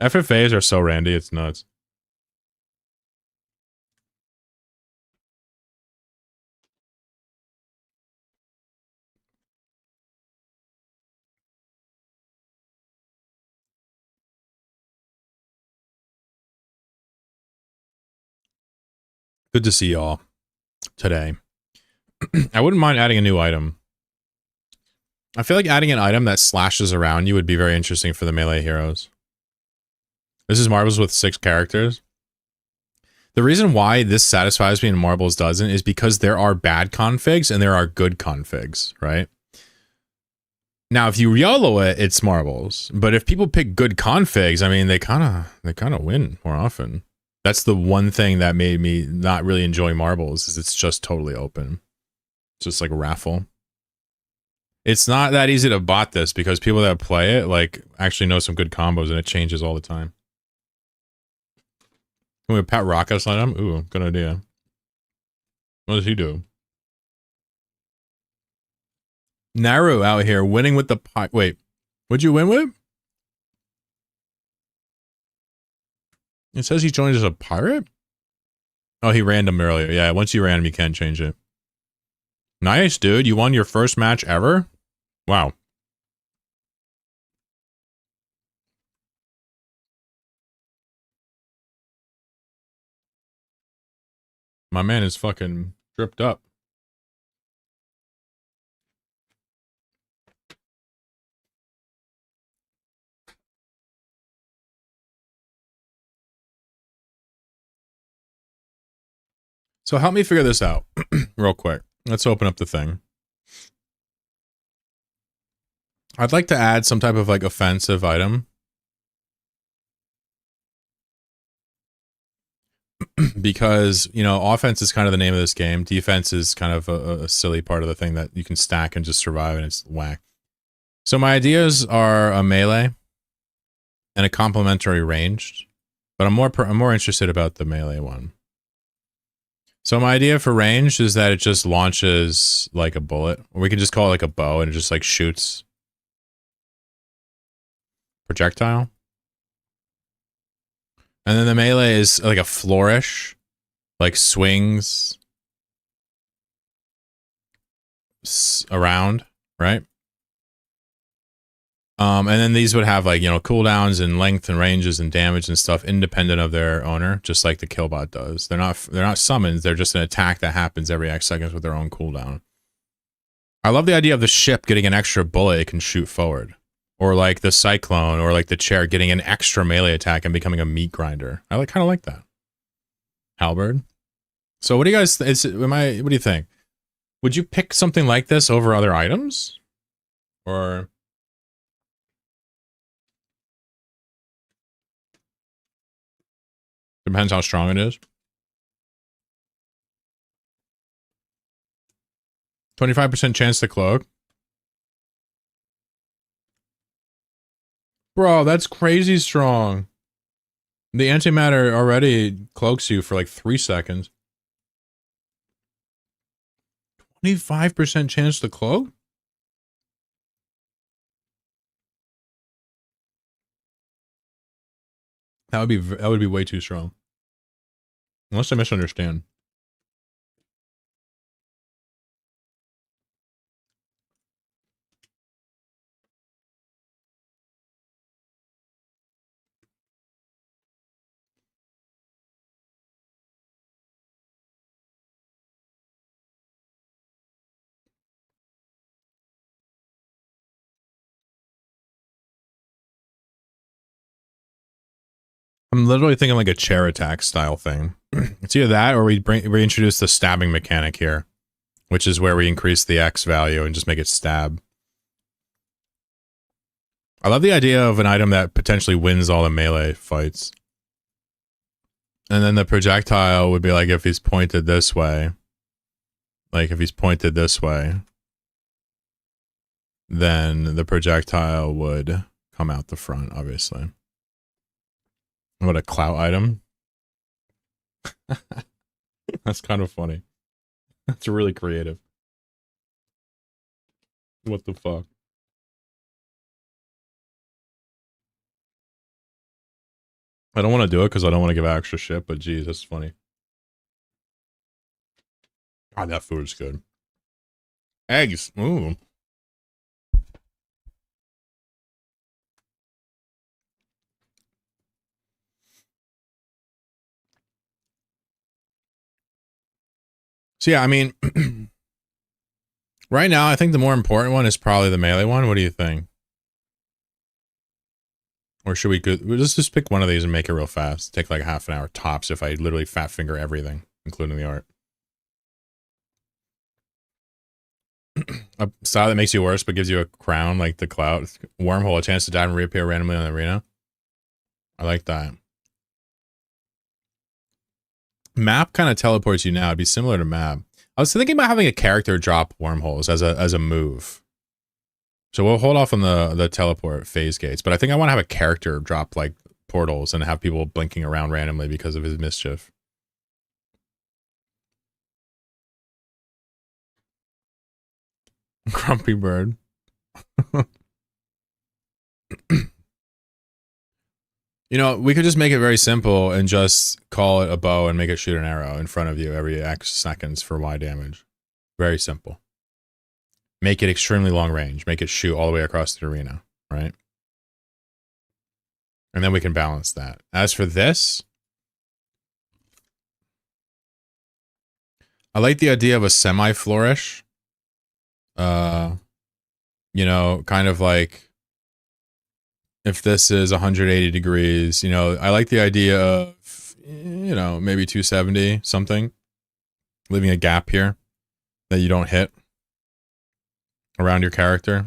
FFAs are so randy, it's nuts. Good to see y'all today. I wouldn't mind adding a new item. I feel like adding an item that slashes around you would be very interesting for the melee heroes. This is Marbles with 6 characters. The reason why this satisfies me and Marbles doesn't is because there are bad configs and there are good configs, right? Now, if you YOLO it, it's Marbles. But if people pick good configs, I mean, they kind of win more often. That's the one thing that made me not really enjoy Marbles, is it's just totally open. It's just like a raffle. It's not that easy to bot this because people that play it like actually know some good combos and it changes all the time. Can we pat Rockets on him? Ooh, good idea. What does he do? Naru out here winning with the wait, what'd you win with? It says he joined as a pirate? Oh, he random earlier. Yeah, once you random, you can't change it. Nice, dude. You won your first match ever? Wow. My man is fucking dripped up. So help me figure this out real quick. Let's open up the thing. I'd like to add some type of like offensive item. Because, you know, offense is kind of the name of this game. Defense is kind of a silly part of the thing that you can stack and just survive, and it's whack. So my ideas are a melee and a complementary ranged, but I'm more interested about the melee one. So my idea for ranged is that it just launches like a bullet, or we can just call it like a bow, and it just like shoots projectile. And then the melee is like a flourish, like swings around, right? And then these would have like, you know, cooldowns and length and ranges and damage and stuff independent of their owner, just like the Killbot does. They're not summons, they're just an attack that happens every X seconds with their own cooldown. I love the idea of the ship getting an extra bullet it can shoot forward. Or like the Cyclone, or like the chair getting an extra melee attack and becoming a meat grinder. I kind of like that. Halberd. So what do you guys, what do you think? Would you pick something like this over other items? Or... depends how strong it is. 25% chance to cloak. Bro, that's crazy strong. The antimatter already cloaks you for like 3 seconds. 25% chance to cloak? That would be way too strong. Unless I misunderstand. I'm literally thinking like a chair attack style thing. It's either that or we introduce the stabbing mechanic here, which is where we increase the X value and just make it stab. I love the idea of an item that potentially wins all the melee fights. And then the projectile would be like if he's pointed this way. Like if he's pointed this way, then the projectile would come out the front, obviously. What a clout item. That's kind of funny. That's really creative. What the fuck? I don't want to do it because I don't want to give extra shit, but geez, that's funny. God, that food is good. Eggs. Ooh. So yeah, I mean, right now, I think the more important one is probably the melee one. What do you think? Or should we go? Let's just pick one of these and make it real fast. Take like half an hour tops if I literally fat finger everything, including the art. A style that makes you worse but gives you a crown like the cloud. Wormhole, a chance to dive and reappear randomly in the arena. I like that. Map kind of teleports you now. It'd be similar to map. I was thinking about having a character drop wormholes as a move. So we'll hold off on the teleport phase gates, but I think I want to have a character drop like portals and have people blinking around randomly because of his mischief. Grumpy bird. You know, we could just make it very simple and just call it a bow and make it shoot an arrow in front of you every X seconds for Y damage. Very simple. Make it extremely long range. Make it shoot all the way across the arena, right? And then we can balance that. As for this, I like the idea of a semi-flourish. You know, kind of like if this is 180 degrees, you know, I like the idea of, you know, maybe 270 something, leaving a gap here that you don't hit around your character.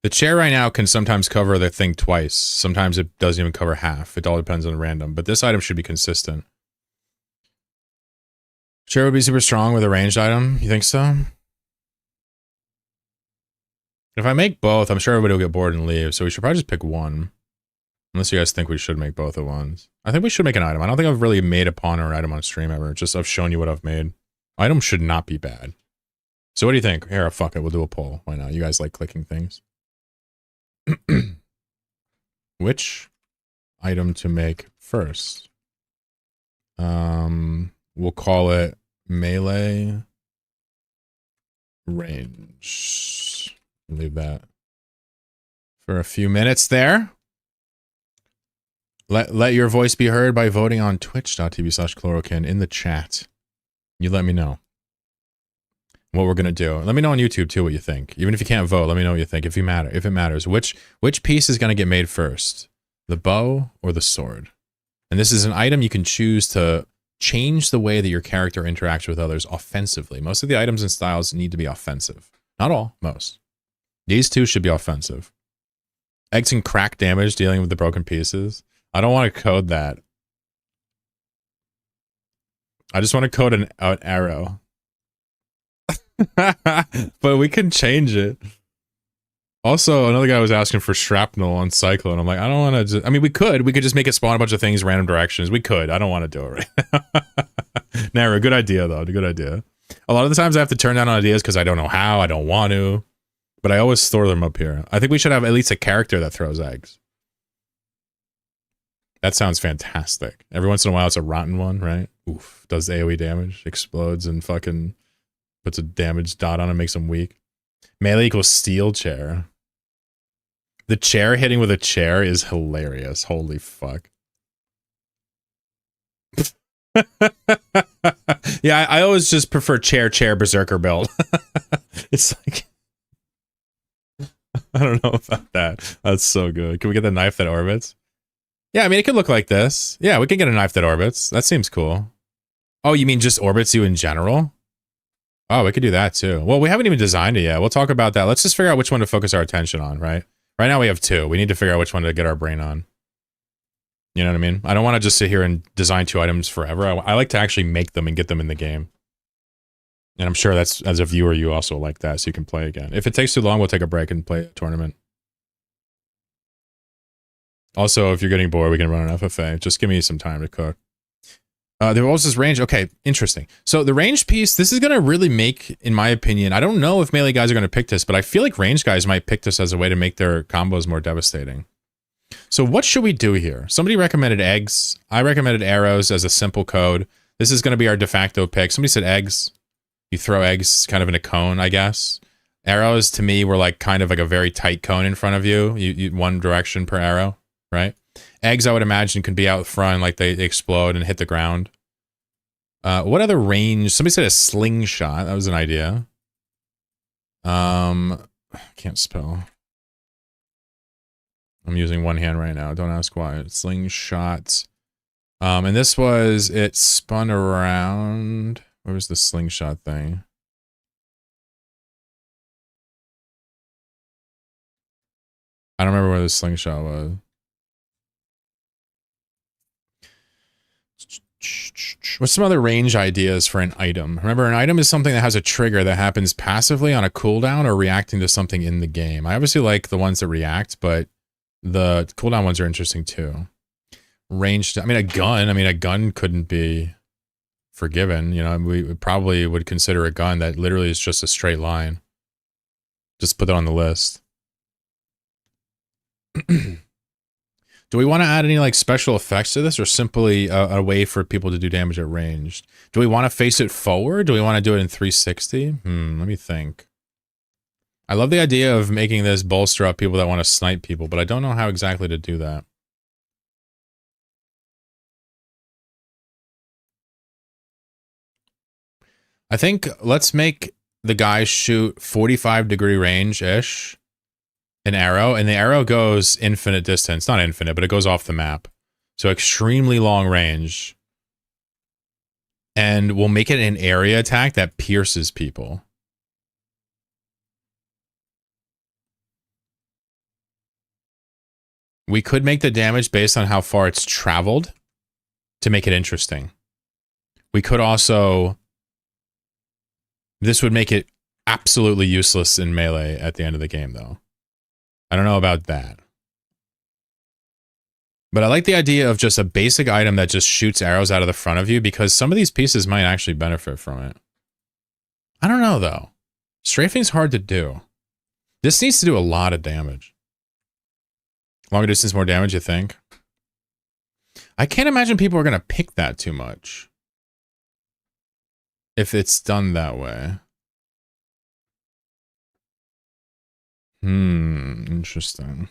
The chair right now can sometimes cover the thing twice. Sometimes it doesn't even cover half. It all depends on the random, but this item should be consistent. Chair would be super strong with a ranged item. You think so? If I make both, I'm sure everybody will get bored and leave, so we should probably just pick one. Unless you guys think we should make both at once. I think we should make an item. I don't think I've really made a pawn or an item on stream ever. Just I've shown you what I've made. Items should not be bad. So what do you think? Here, fuck it. We'll do a poll. Why not? You guys like clicking things. Which item to make first? We'll call it melee range. Leave that for a few minutes there. Let your voice be heard by voting on twitch.tv/chlorokin in the chat. You let me know what we're gonna do. Let me know on YouTube too what you think. Even if you can't vote, let me know what you think. If it matters. Which piece is gonna get made first? The bow or the sword? And this is an item you can choose to change the way that your character interacts with others offensively. Most of the items and styles need to be offensive. Not all, most. These two should be offensive. Eggs can crack damage dealing with the broken pieces. I don't want to code that. I just want to code an arrow. But we can change it. Also, another guy was asking for shrapnel on Cyclone. I'm like, I don't want to. I mean, we could just make it spawn a bunch of things random directions. We could. I don't want to do it right now. Never. Good idea, though. Good idea. A lot of the times I have to turn down on ideas because I don't know how. I don't want to. But I always store them up here. I think we should have at least a character that throws eggs. That sounds fantastic. Every once in a while, it's a rotten one, right? Oof. Does AoE damage, explodes, and fucking puts a damage dot on it, makes them weak. Melee equals steel chair. The chair hitting with a chair is hilarious. Holy fuck. Yeah, I always just prefer chair, berserker build. It's like... I don't know about that. That's so good. Can we get the knife that orbits? Yeah, I mean, it could look like this. Yeah, we can get a knife that orbits. That seems cool. Oh, you mean just orbits you in general? Oh, we could do that too. Well, we haven't even designed it yet. We'll talk about that. Let's just figure out which one to focus our attention on, right? Right now we have two. We need to figure out which one to get our brain on. You know what I mean? I don't want to just sit here and design two items forever. I like to actually make them and get them in the game. And I'm sure that's, as a viewer, you also like that, so you can play again. If it takes too long, we'll take a break and play a tournament. Also, if you're getting bored, we can run an FFA. Just give me some time to cook. There was this range. Okay, interesting. So the range piece, this is going to really make, in my opinion, I don't know if melee guys are going to pick this, but I feel like range guys might pick this as a way to make their combos more devastating. So what should we do here? Somebody recommended eggs. I recommended arrows as a simple code. This is going to be our de facto pick. Somebody said eggs. You throw eggs kind of in a cone, I guess. Arrows, to me, were like kind of like a very tight cone in front of you. You one direction per arrow, right? Eggs, I would imagine, could be out front, like they explode and hit the ground. What other range? Somebody said a slingshot. That was an idea. Can't spell. I'm using one hand right now. Don't ask why. Slingshot. And this was, it spun around. Where was the slingshot thing? I don't remember where the slingshot was. What's some other range ideas for an item? Remember, an item is something that has a trigger that happens passively on a cooldown or reacting to something in the game. I obviously like the ones that react, but the cooldown ones are interesting too. Ranged, I mean, a gun couldn't be forgiven. You know, we probably would consider a gun that literally is just a straight line. Just put that on the list. Do we want to add any like special effects to this, or simply a way for people to do damage at range? Do we want to face it forward? Do we want to do it in 360? Let me think. I love the idea of making this bolster up people that want to snipe people, but I don't know how exactly to do that. I think let's make the guy shoot 45-degree range-ish. An arrow, and the arrow goes infinite distance. Not infinite, but it goes off the map. So extremely long range. And we'll make it an area attack that pierces people. We could make the damage based on how far it's traveled to make it interesting. We could also... This would make it absolutely useless in melee at the end of the game, though. I don't know about that. But I like the idea of just a basic item that just shoots arrows out of the front of you, because some of these pieces might actually benefit from it. I don't know, though. Strafing's hard to do. This needs to do a lot of damage. Longer distance, more damage, you think? I can't imagine people are going to pick that too much. If it's done that way. Interesting.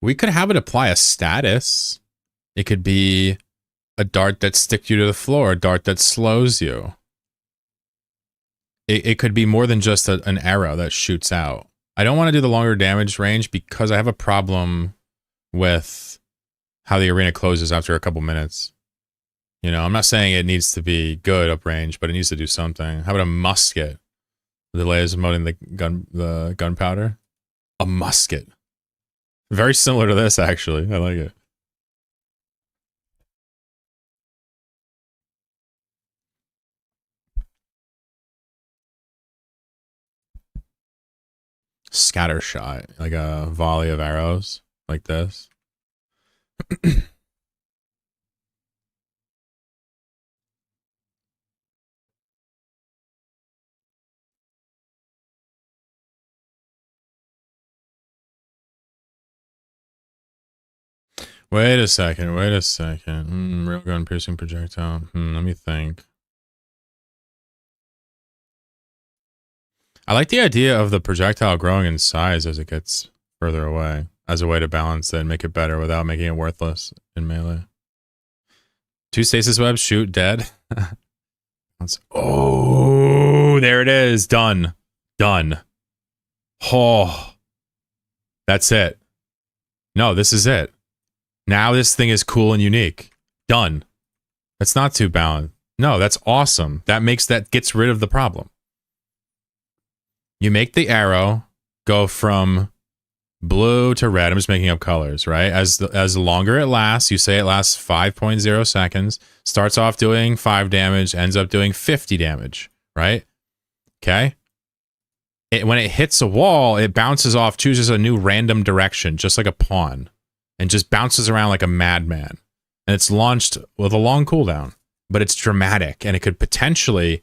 We could have it apply a status. It could be a dart that sticks you to the floor, a dart that slows you. It could be more than just an arrow that shoots out. I don't want to do the longer damage range because I have a problem with how the arena closes after a couple minutes. You know, I'm not saying it needs to be good up range, but it needs to do something. How about a musket? The delay is promoting the gunpowder. A musket. Very similar to this, actually. I like it. Scatter shot, like a volley of arrows, like this. Wait a second. Railgun piercing projectile. Let me think. I like the idea of the projectile growing in size as it gets further away, as a way to balance it and make it better without making it worthless in melee. 2 stasis webs, shoot, dead. Oh, there it is. Done. Done. Oh, that's it. No, this is it. Now this thing is cool and unique. Done. That's not too balanced. No, that's awesome. That gets rid of the problem. You make the arrow go from blue to red. I'm just making up colors, right? As longer it lasts, you say it lasts 5.0 seconds, starts off doing 5 damage, ends up doing 50 damage, right? Okay? When it hits a wall, it bounces off, chooses a new random direction, just like a pawn. and just bounces around like a madman. And it's launched with a long cooldown, but it's dramatic and it could potentially...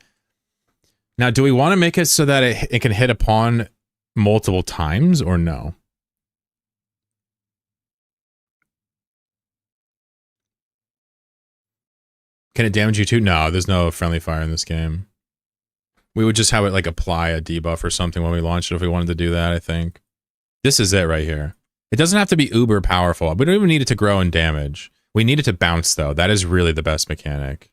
Now, do we want to make it so that it can hit upon multiple times or no? Can it damage you too? No, there's no friendly fire in this game. We would just have it like apply a debuff or something when we launch it if we wanted to do that, I think. This is it right here. It doesn't have to be uber powerful. We don't even need it to grow in damage. We need it to bounce, though. That is really the best mechanic.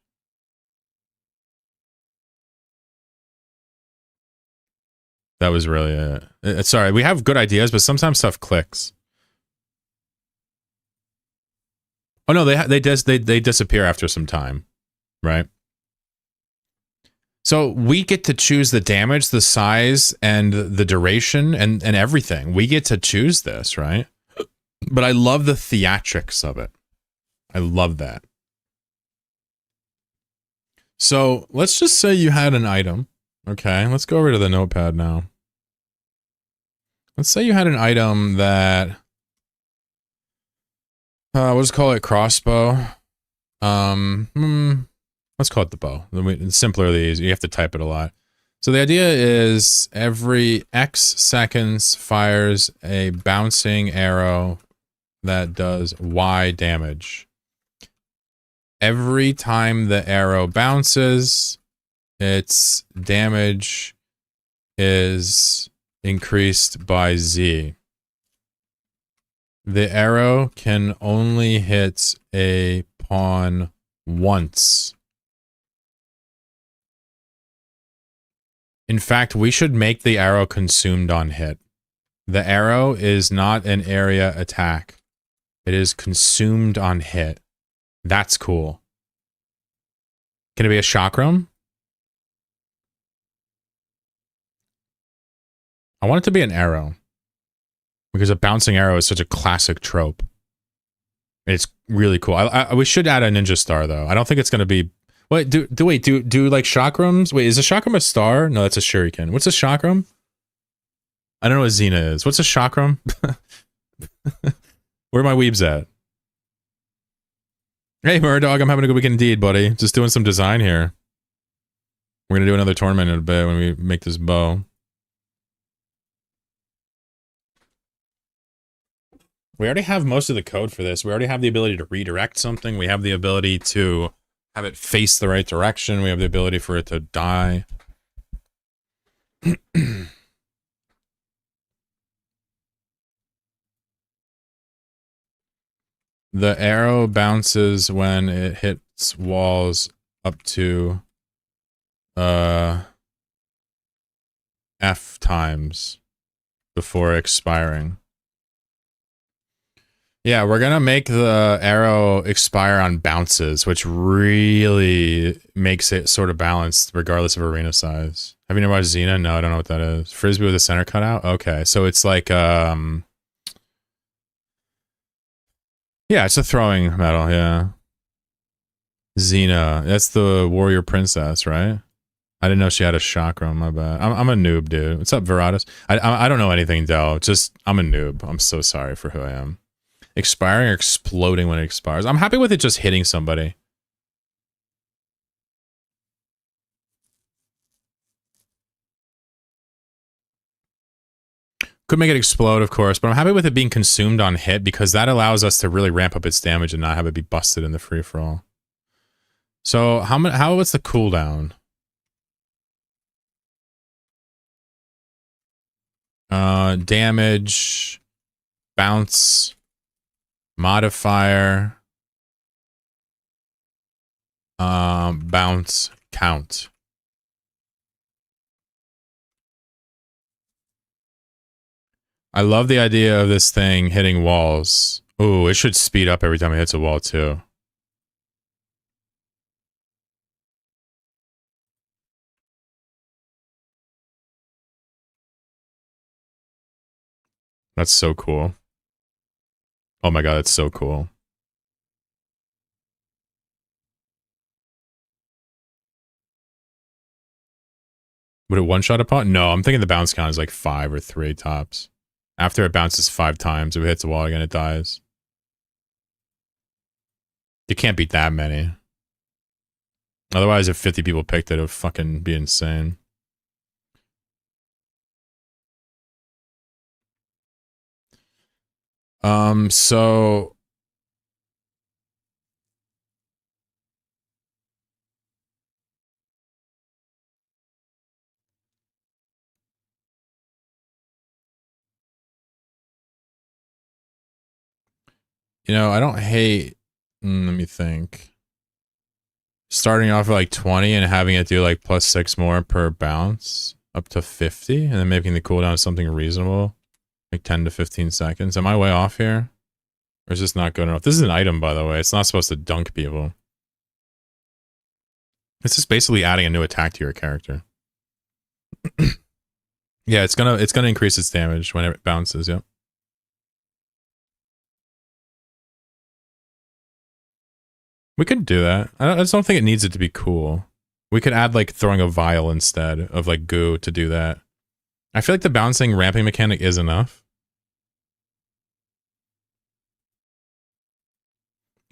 That was really it. Sorry, we have good ideas, but sometimes stuff clicks. Oh no, they disappear after some time, right? So we get to choose the damage, the size, and the duration, and everything. We get to choose this, right? But I love the theatrics of it. I love that. So let's just say you had an item. Okay, let's go over to the notepad now. Let's say you had an item that... we'll just call it crossbow. Let's call it the bow. It's simpler, the easier. You have to type it a lot. So the idea is every X seconds fires a bouncing arrow that does Y damage. Every time the arrow bounces, its damage is increased by Z. The arrow can only hit a pawn once. In fact, we should make the arrow consumed on hit. The arrow is not an area attack. It is consumed on hit. That's cool. Can it be a chakram? I want it to be an arrow. Because a bouncing arrow is such a classic trope. It's really cool. We should add a ninja star, though. I don't think it's going to be... Wait, do like chakrams? Wait, is a chakram a star? No, that's a shuriken. What's a chakram? I don't know what Xena is. What's a chakram? Where are my weebs at? Hey, Murdog, I'm having a good weekend indeed, buddy. Just doing some design here. We're going to do another tournament in a bit when we make this bow. We already have most of the code for this. We already have the ability to redirect something. We have the ability to have it face the right direction. We have the ability for it to die. The arrow bounces when it hits walls up to F times before expiring. Yeah, we're gonna make the arrow expire on bounces, which really makes it sort of balanced regardless of arena size. Have you never watched Xena? No, I don't know what that is. Frisbee with a center cutout? Okay, so it's like, yeah, it's a throwing medal, yeah. Xena, that's the warrior princess, right? I didn't know she had a chakra, my bad. I'm a noob, dude. What's up, Viratus? I don't know anything, Del. Just, I'm a noob. I'm so sorry for who I am. Expiring or exploding when it expires. I'm happy with it just hitting somebody. Could make it explode, of course, but I'm happy with it being consumed on hit because that allows us to really ramp up its damage and not have it be busted in the free-for-all. So, what's the cooldown? Damage, bounce, modifier, bounce, count. I love the idea of this thing hitting walls. Ooh, it should speed up every time it hits a wall, too. That's so cool. Oh my god, that's so cool. Would it one-shot a pawn? No, I'm thinking the bounce count is like 5 or 3 tops. After it bounces 5 times, if it hits the wall again, it dies. You can't beat that many. Otherwise, if 50 people picked it, it would fucking be insane. So you know, I don't hate, let me think. Starting off at like 20 and having it do like +6 more per bounce up to 50 and then making the cooldown something reasonable, like 10 to 15 seconds. Am I way off here? Or is this not good enough? This is an item, by the way. It's not supposed to dunk people. It's just basically adding a new attack to your character. Yeah, it's gonna increase its damage when it bounces, yep. We could do that. I just don't think it needs it to be cool. We could add like throwing a vial instead of like goo to do that. I feel like the bouncing ramping mechanic is enough.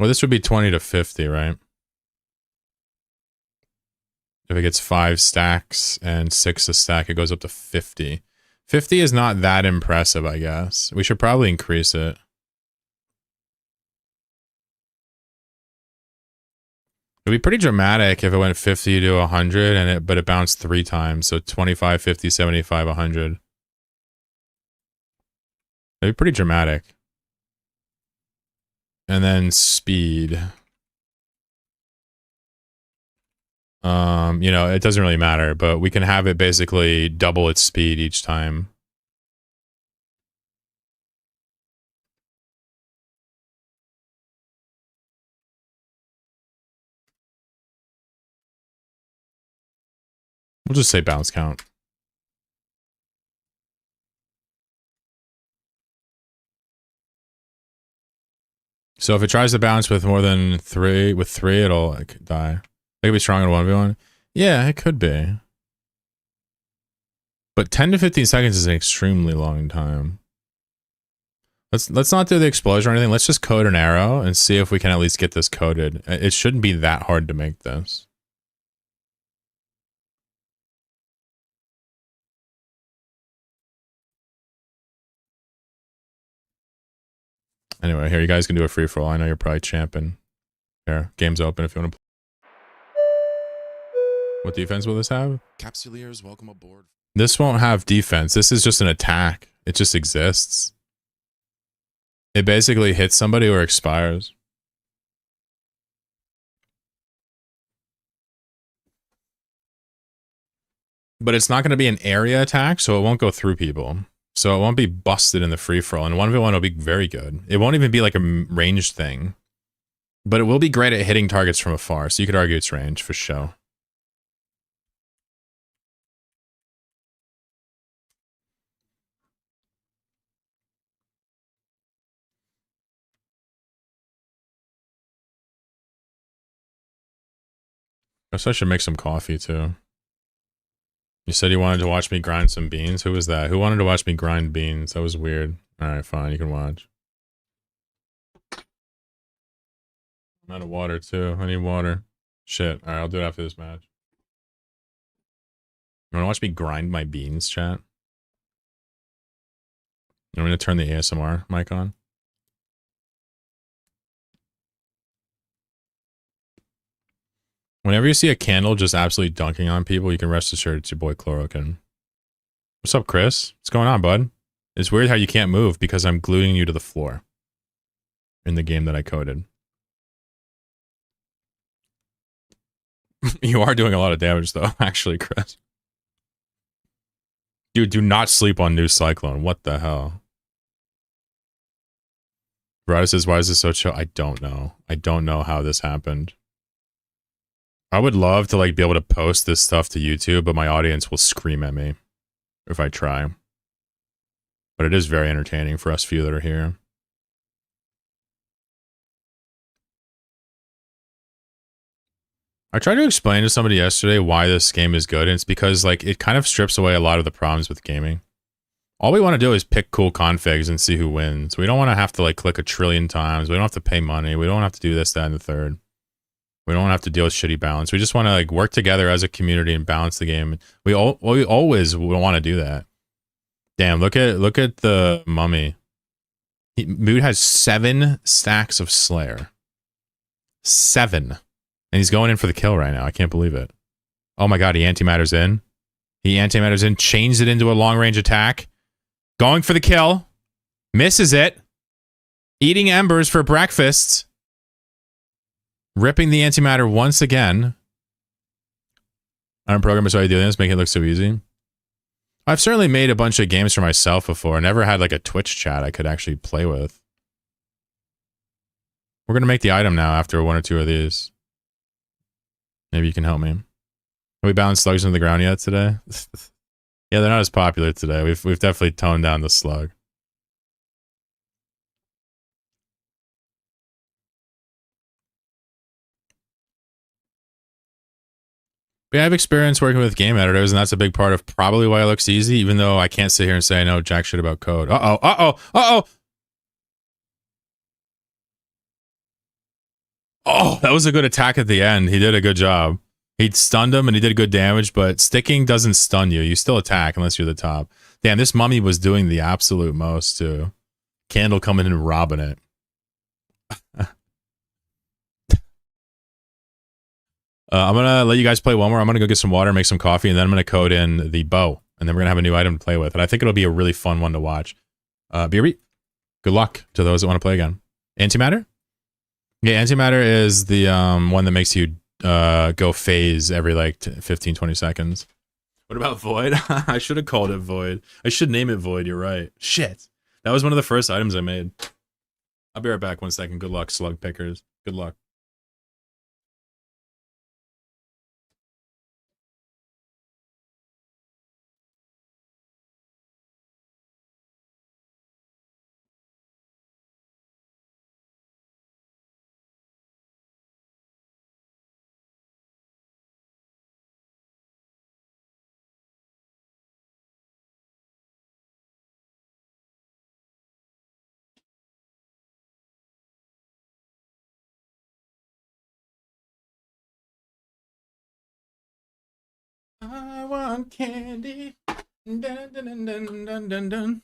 Well, this would be 20 to 50, right? If it gets 5 stacks and 6 a stack, it goes up to 50. 50 is not that impressive, I guess. We should probably increase it. It'd be pretty dramatic if it went 50 to 100 but it bounced 3 times. So 25, 50, 75, 100. It'd be pretty dramatic. And then speed. You know, it doesn't really matter, but we can have it basically double its speed each time. We'll just say bounce count. So if it tries to bounce with more than 3, it'll like, die. It could be strong in 1v1. Yeah, it could be. But 10 to 15 seconds is an extremely long time. Let's not do the explosion or anything. Let's just code an arrow and see if we can at least get this coded. It shouldn't be that hard to make this. Anyway, here, you guys can do a free-for-all. I know you're probably champing. Here, game's open if you want to play. What defense will this have? Capsuleers, welcome aboard. This won't have defense. This is just an attack. It just exists. It basically hits somebody or expires. But it's not going to be an area attack, so it won't go through people. So it won't be busted in the free-for-all. And 1v1 will be very good. It won't even be like a ranged thing. But it will be great at hitting targets from afar, so you could argue it's range for sure. I should make some coffee too. You said you wanted to watch me grind some beans? Who was that? Who wanted to watch me grind beans? That was weird. Alright, fine, you can watch. I'm out of water too. I need water. Shit. Alright, I'll do it after this match. You wanna watch me grind my beans, chat? I'm gonna turn the ASMR mic on. Whenever you see a candle just absolutely dunking on people, you can rest assured it's your boy Chlorokin. What's up, Chris? What's going on, bud? It's weird how you can't move because I'm gluing you to the floor in the game that I coded. You are doing a lot of damage, though, actually, Chris. Dude, do not sleep on New Cyclone. What the hell? Brada says, why is this so chill? I don't know. I don't know how this happened. I would love to like be able to post this stuff to YouTube, but my audience will scream at me if I try. But it is very entertaining for us few that are here. I tried to explain to somebody yesterday why this game is good, and it's because like it kind of strips away a lot of the problems with gaming. All we want to do is pick cool configs and see who wins. We don't want to have to like click a trillion times. We don't have to pay money. We don't have to do this, that, and the third. We don't have to deal with shitty balance. We just want to like work together as a community and balance the game. We always want to do that. Damn, look at the mummy. Mood has 7 stacks of Slayer. 7. And he's going in for the kill right now. I can't believe it. Oh my god, he antimatters in. He antimatters in, changed it into a long range attack. Going for the kill. Misses it. Eating embers for breakfast. Ripping the antimatter once again. I'm a programmer, so I do this, make it look so easy. I've certainly made a bunch of games for myself before. I never had like a Twitch chat I could actually play with. We're going to make the item now after 1 or 2 of these. Maybe you can help me. Have we balanced slugs into the ground yet today? Yeah, they're not as popular today. We've definitely toned down the slug. But yeah, I have experience working with game editors, and that's a big part of probably why it looks easy, even though I can't sit here and say I know jack shit about code. Uh-oh, uh-oh, uh-oh! Oh, that was a good attack at the end. He did a good job. He stunned him, and he did good damage, but sticking doesn't stun you. You still attack unless you're the top. Damn, this mummy was doing the absolute most, too. Candle coming in and robbing it. I'm going to let you guys play one more. I'm going to go get some water, make some coffee, and then I'm going to code in the bow. And then we're going to have a new item to play with. And I think it'll be a really fun one to watch. BRB, good luck to those that want to play again. Antimatter? Yeah, antimatter is the one that makes you go phase every like 15, 20 seconds. What about Void? I should have called it Void. I should name it Void, you're right. Shit. That was one of the first items I made. I'll be right back 1 second. Good luck, slug pickers. Good luck. I want candy. Dun, dun, dun, dun, dun, dun, dun.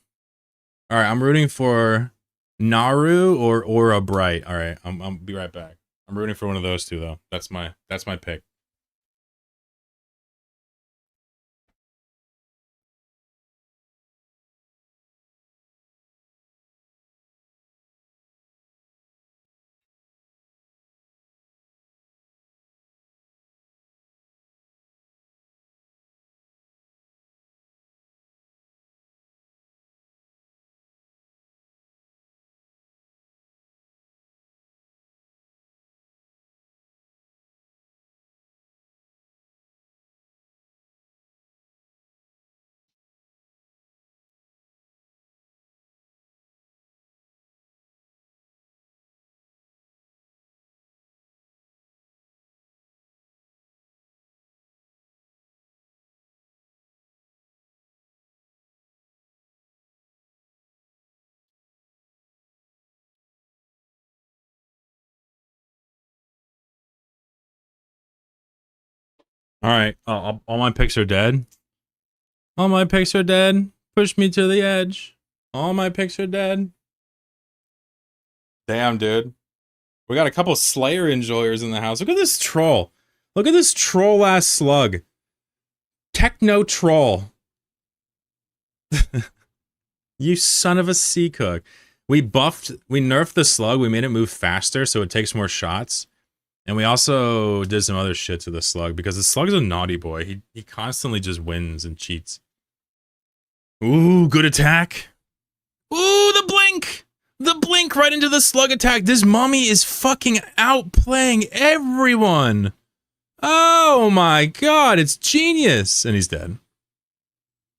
All right, I'm rooting for Naru or Aura Bright. All right, I'll be right back. I'm rooting for one of those two though. That's my pick. All right, all my picks are dead. All my picks are dead. Push me to the edge. All my picks are dead. Damn, dude. We got a couple Slayer enjoyers in the house. Look at this troll. Look at this troll-ass slug. Techno troll. You son of a sea cook. We nerfed the slug. We made it move faster so it takes more shots. And we also did some other shit to the slug because the slug's a naughty boy. He constantly just wins and cheats. Ooh, good attack. Ooh, the blink. The blink right into the slug attack. This mummy is fucking outplaying everyone. Oh my god, it's genius. And he's dead.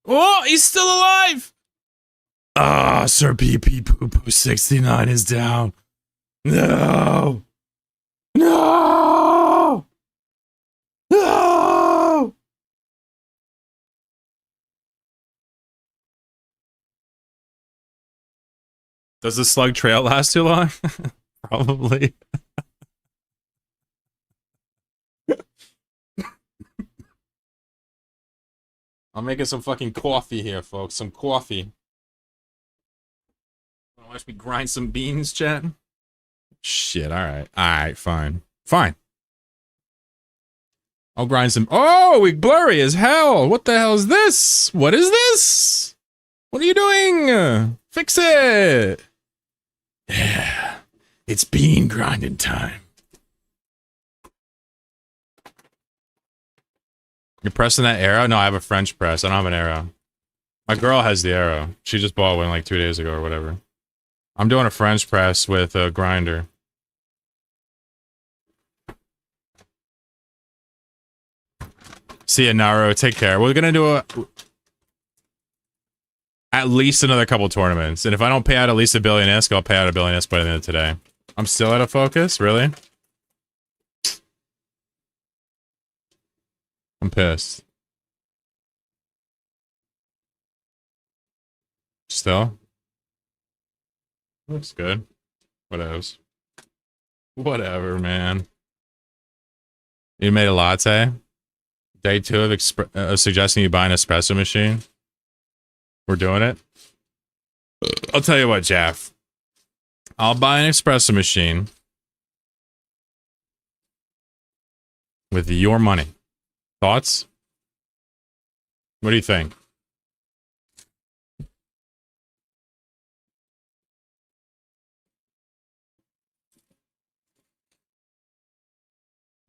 Oh, he's still alive. Ah, Sir Pee Pee Poo Poo 69 is down. No. No. No. Does the slug trail last too long? Probably. I'm making some fucking coffee here, folks. Some coffee. Wanna watch me grind some beans, chat? Shit, alright. Alright, fine. Fine. I'll grind some. Oh, we blurry as hell. What the hell is this? What is this? What are you doing? Fix it. Yeah. It's bean grinding time. You're pressing that arrow? No, I have a French press. I don't have an arrow. My girl has the arrow. She just bought one like 2 days ago or whatever. I'm doing a French press with a grinder. See ya, Naru. Take care. We're gonna do at least another couple tournaments. And if I don't pay out at least $1 billion ISK, I'll pay out $1 billion ISK by the end of today. I'm still out of focus? Really? I'm pissed. Still? Looks good. Whatevs. Whatever, man. You made a latte? Day 2 of suggesting you buy an espresso machine? We're doing it? I'll tell you what, Jeff. I'll buy an espresso machine with your money. Thoughts? What do you think?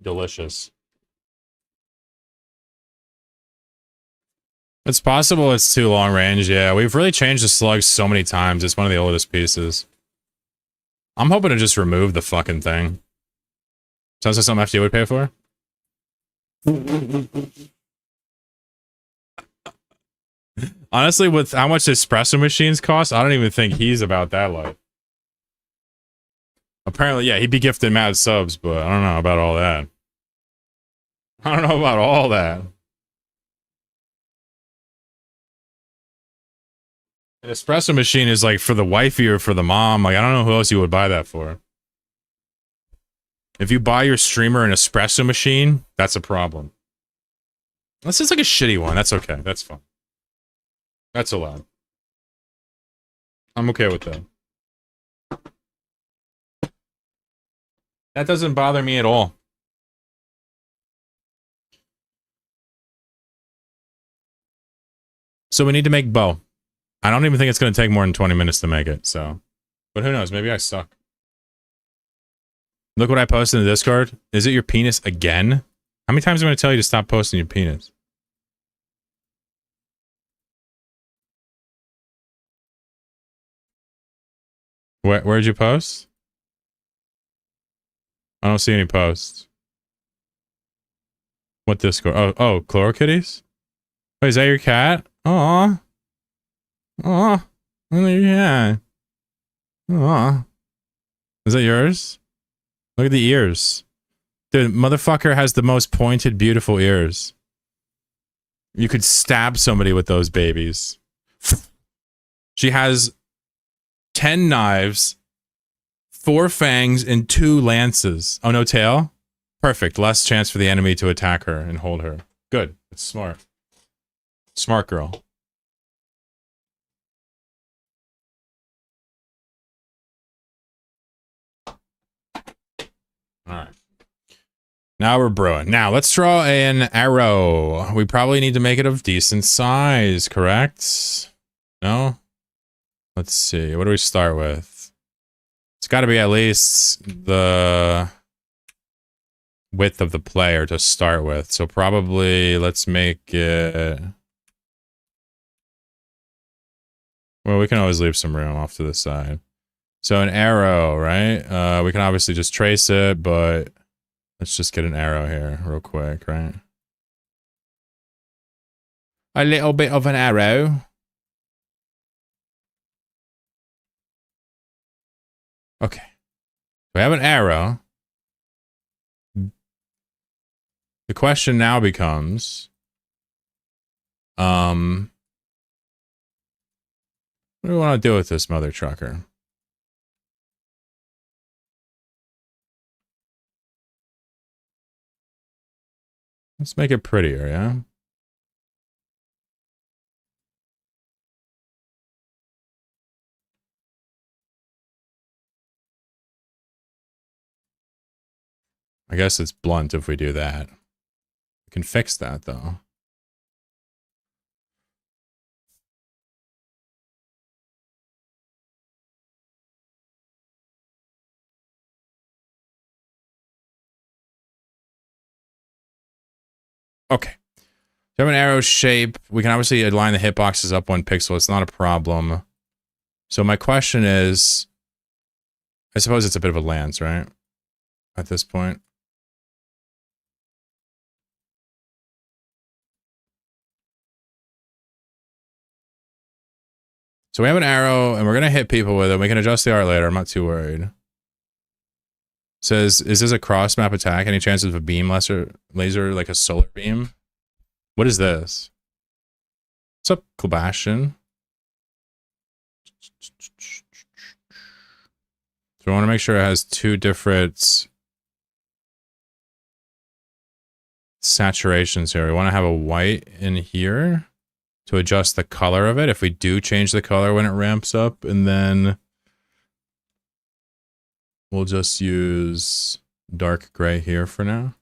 Delicious. It's possible it's too long range, yeah. We've really changed the slug so many times. It's one of the oldest pieces. I'm hoping to just remove the fucking thing. Sounds like something FD would pay for? Honestly, with how much espresso machines cost, I don't even think he's about that life. Apparently, yeah, he'd be gifted mad subs, but I don't know about all that. I don't know about all that. An espresso machine is like for the wifey or for the mom. Like, I don't know who else you would buy that for. If you buy your streamer an espresso machine, that's a problem. This is like a shitty one. That's okay. That's fine. That's allowed. I'm okay with that. That doesn't bother me at all. So we need to make bow. I don't even think it's going to take more than 20 minutes to make it, so. But who knows? Maybe I suck. Look what I posted in the Discord. Is it your penis again? How many times am I going to tell you to stop posting your penis? Where'd you post? I don't see any posts. What Discord? Oh, ChloroKitties? Wait, is that your cat? Aw. Aw. Yeah. Aw. Is that yours? Look at the ears. Dude, motherfucker has the most pointed, beautiful ears. You could stab somebody with those babies. She has 10 knives, 4 fangs, and 2 lances. Oh, no tail? Perfect. Less chance for the enemy to attack her and hold her. Good. It's smart. Smart girl. Alright. Now we're brewing. Now, let's draw an arrow. We probably need to make it of decent size, correct? No? Let's see. What do we start with? It's got to be at least the width of the player to start with. So probably let's make it... Well, we can always leave some room off to the side. So an arrow, right? We can obviously just trace it, but let's just get an arrow here real quick, right? A little bit of an arrow. Okay. We have an arrow. The question now becomes, what do we want to do with this mother trucker? Let's make it prettier, yeah? I guess it's blunt if we do that. We can fix that, though. Okay. So we have an arrow shape. We can obviously align the hitboxes up 1 pixel. It's not a problem. So my question is, I suppose it's a bit of a lance, right? At this point. So we have an arrow, and we're going to hit people with it. We can adjust the art later. I'm not too worried. It says, is this a cross-map attack? Any chances of a beam laser like a solar beam? What is this? What's up, Sebastian? So I want to make sure it has 2 different saturations here. We want to have a white in here to adjust the color of it if we do change the color when it ramps up, and then we'll just use dark gray here for now.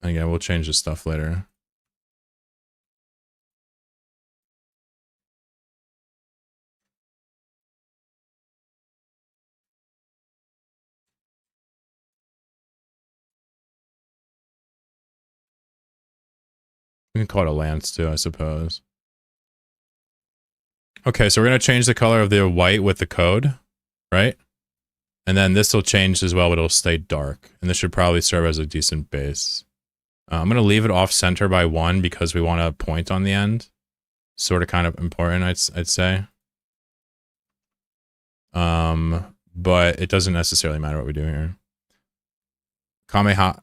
And again, we'll change the stuff later. We can call it a lance too, I suppose. Okay, so we're going to change the color of the white with the code, right? And then this will change as well, but it'll stay dark. And this should probably serve as a decent base. I'm going to leave it off center by 1 because we want a point on the end. Sort of kind of important, I'd say. But it doesn't necessarily matter what we do here. Kamehameha?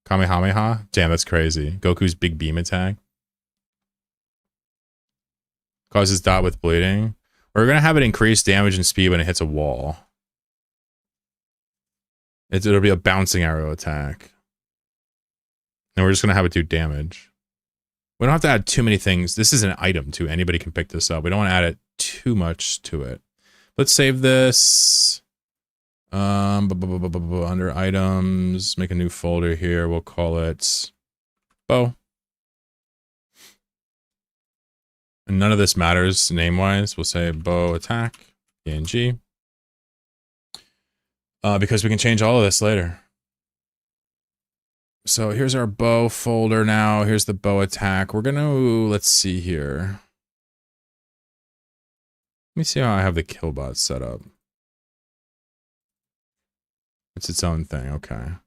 Kamehameha? Damn, that's crazy. Goku's big beam attack. Causes dot with bleeding. We're going to have it increase damage and speed when it hits a wall. It'll be a bouncing arrow attack. And we're just going to have it do damage. We don't have to add too many things. This is an item too. Anybody can pick this up. We don't want to add it too much to it. Let's save this. Under items, make a new folder here. We'll call it bow. And none of this matters name-wise. We'll say bow attack, PNG. Because we can change all of this later. So here's our bow folder now. Here's the bow attack. We're gonna, let's see here. Let me see how I have the killbot set up. It's its own thing, okay. I'm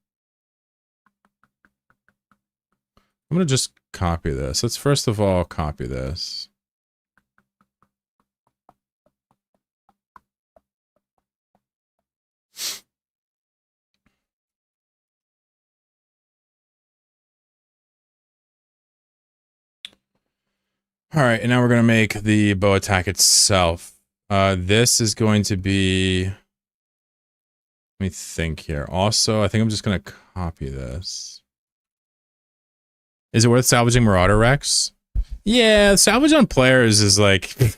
gonna just copy this. Let's first of all copy this. All right, and now we're gonna make the bow attack itself. This is going to be, let me think here. Also, I think I'm just gonna copy this. Is it worth salvaging Marauder Rex? Yeah, salvage on players is like, it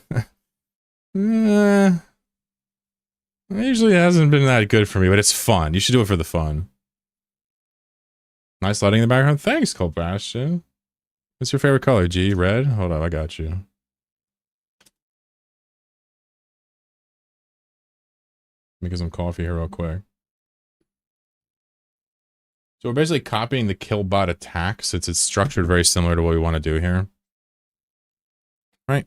usually hasn't been that good for me, but it's fun. You should do it for the fun. Nice lighting in the background. Thanks, Colbastion. What's your favorite color, G? Red? Hold up, I got you. Making some coffee here real quick. So we're basically copying the killbot attack since it's structured very similar to what we want to do here. Right.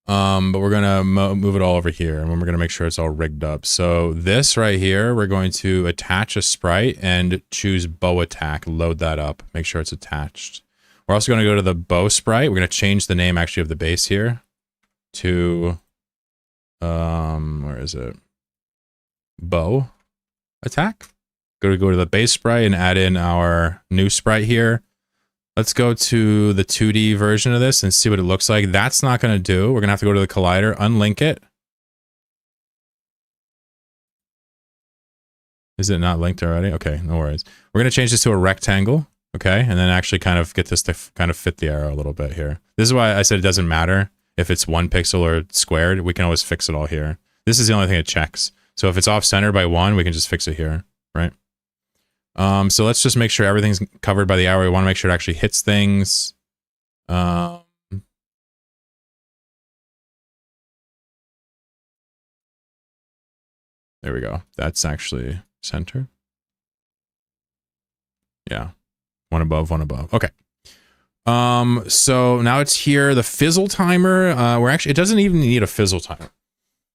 But we're gonna move it all over here, and we're gonna make sure it's all rigged up. So this right here, we're going to attach a sprite and choose bow attack, load that up, make sure it's attached. We're also going to go to the bow sprite. We're going to change the name actually of the base here to, where is it? Bow attack. Go to the base sprite and add in our new sprite here. Let's go to the 2D version of this and see what it looks like. That's not going to do. We're going to have to go to the collider, unlink it. Is it not linked already? Okay, no worries. We're going to change this to a rectangle, okay? And then actually kind of get this to kind of fit the arrow a little bit here. This is why I said it doesn't matter if it's 1 pixel or squared. We can always fix it all here. This is the only thing it checks. So if it's off center by 1, we can just fix it here, right? So let's just make sure everything's covered by the arrow. We want to make sure it actually hits things. There we go. That's actually center. Yeah. One above, one above. Okay. So now it's here. The fizzle timer, it doesn't even need a fizzle timer.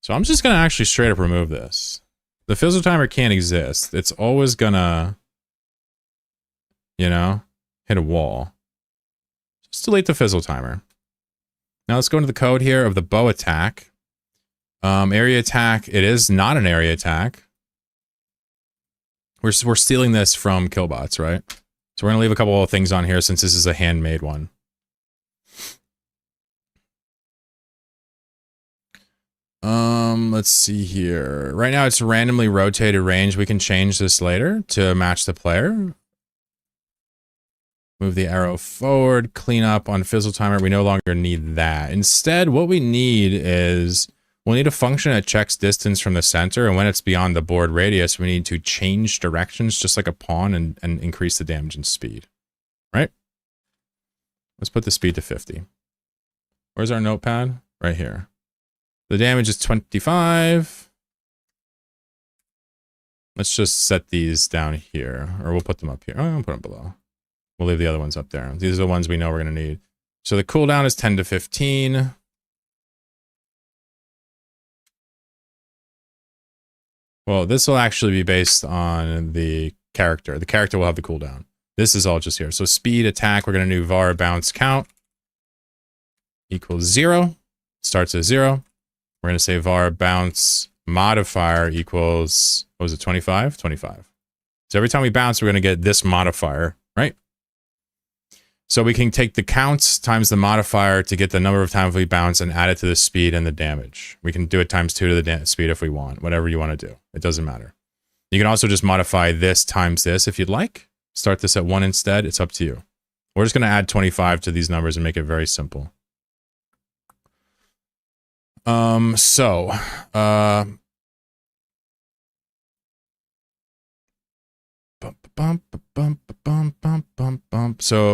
So I'm just going to actually straight up remove this. The fizzle timer can't exist. It's always gonna, you know, hit a wall. Just delete the fizzle timer. Now let's go into the code here of the bow attack. Area attack, it is not an area attack. We're stealing this from Killbots, right? So we're going to leave a couple of things on here since this is a handmade one. Let's see here. Right now it's randomly rotated range. We can change this later to match the player. Move the arrow forward, clean up on fizzle timer. We no longer need that. Instead, what we need is, we'll need a function that checks distance from the center, and when it's beyond the board radius, we need to change directions just like a pawn and increase the damage and speed. Right? Let's put the speed to 50. Where's our notepad? Right here. The damage is 25. Let's just set these down here, or we'll put them up here. Oh, I'll put them below. We'll leave the other ones up there. These are the ones we know we're going to need. So the cooldown is 10 to 15. Well, this will actually be based on the character. The character will have the cooldown. This is all just here. So speed, attack, we're going to do var bounce count equals 0. Starts at 0. We're going to say var bounce modifier equals, what was it, 25? 25. So every time we bounce, we're going to get this modifier, right? So we can take the counts times the modifier to get the number of times we bounce and add it to the speed and the damage. We can do it times 2 to the speed if we want, whatever you want to do. It doesn't matter. You can also just modify this times this if you'd like. Start this at 1 instead. It's up to you. We're just going to add 25 to these numbers and make it very simple. So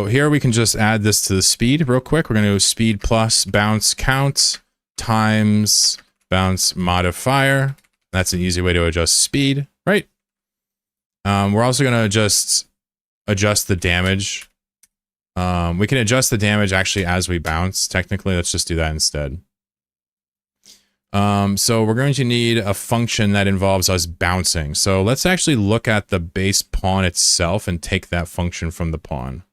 here we can just add this to the speed real quick. We're going to go speed plus bounce count times bounce modifier. That's an easy way to adjust speed, right? We're also going to just adjust the damage. We can adjust the damage actually as we bounce. Technically, let's just do that instead. So we're going to need a function that involves us bouncing. So let's actually look at the base pawn itself and take that function from the pawn.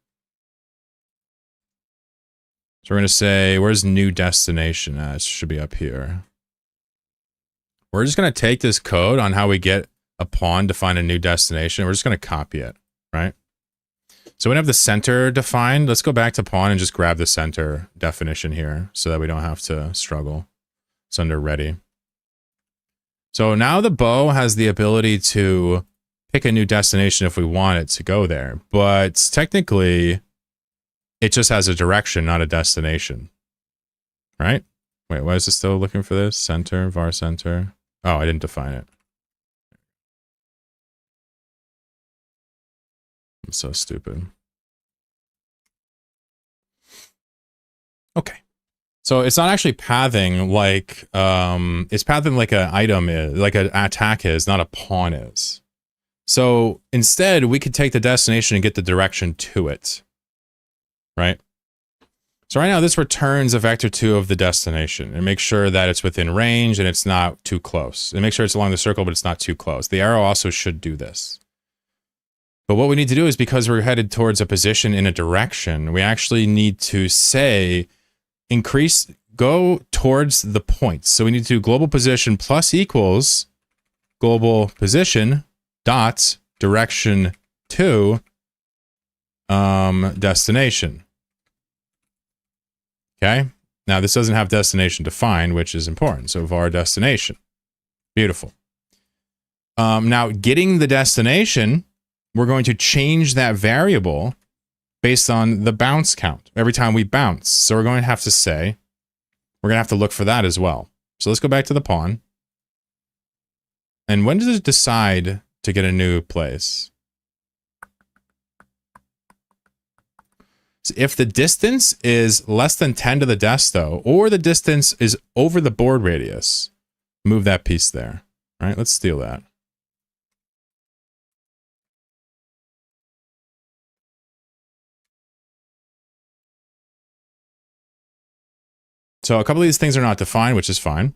So we're going to say, where's new destination? It should be up here. We're just going to take this code on how we get a pawn to find a new destination. We're just going to copy it, right? So we have the center defined. Let's go back to pawn and just grab the center definition here so that we don't have to struggle. It's under ready. So now the bow has the ability to pick a new destination if we want it to go there. But technically, it just has a direction, not a destination. Right? Wait, why is it still looking for this? Center, var center. Oh, I didn't define it. I'm so stupid. Okay. So it's not actually pathing like, it's pathing like an item is, like an attack is, not a pawn is. So instead, we could take the destination and get the direction to it, right? So right now, this returns a vector 2 of the destination and make sure that it's within range and it's not too close. And make sure it's along the circle, but it's not too close. The arrow also should do this. But what we need to do is, because we're headed towards a position in a direction, we actually need to say, go towards the points. So we need to do global position plus equals global position dot direction to destination. Okay. Now this doesn't have destination defined, which is important. So var destination. Beautiful. Now, getting the destination, we're going to change that variable based on the bounce count every time we bounce. So we're going to have to say, we're going to have to look for that as well. So let's go back to the pawn. And when does it decide to get a new place? So if the distance is less than 10 to the desto, or the distance is over the board radius, move that piece there. All right, let's steal that. So a couple of these things are not defined, which is fine.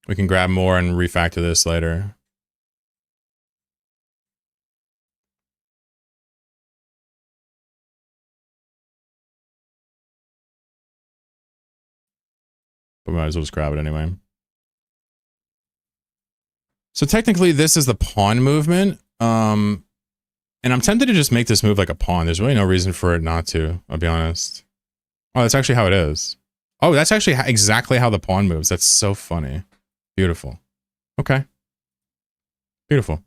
We can grab more and refactor this later. But we might as well just grab it anyway. So technically this is the pawn movement. And I'm tempted to just make this move like a pawn. There's really no reason for it not to, I'll be honest. Oh, that's actually how it is. Oh, that's actually exactly how the pawn moves. That's so funny. Beautiful. Okay. Beautiful.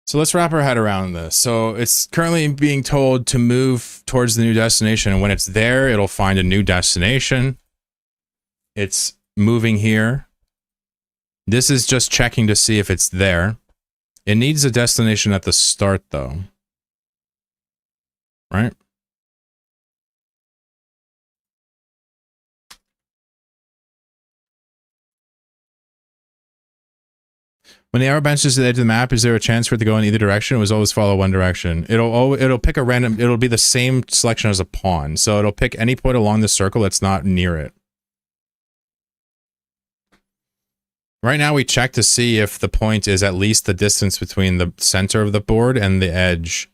So let's wrap our head around this. So it's currently being told to move towards the new destination, and when it's there, it'll find a new destination. It's moving here. This is just checking to see if it's there. It needs a destination at the start, though. Right? When the arrow bounces to the edge of the map, is there a chance for it to go in either direction? It was always follow one direction. It'll pick a random, it'll be the same selection as a pawn. So it'll pick any point along the circle that's not near it. Right now we check to see if the point is at least the distance between the center of the board and the edge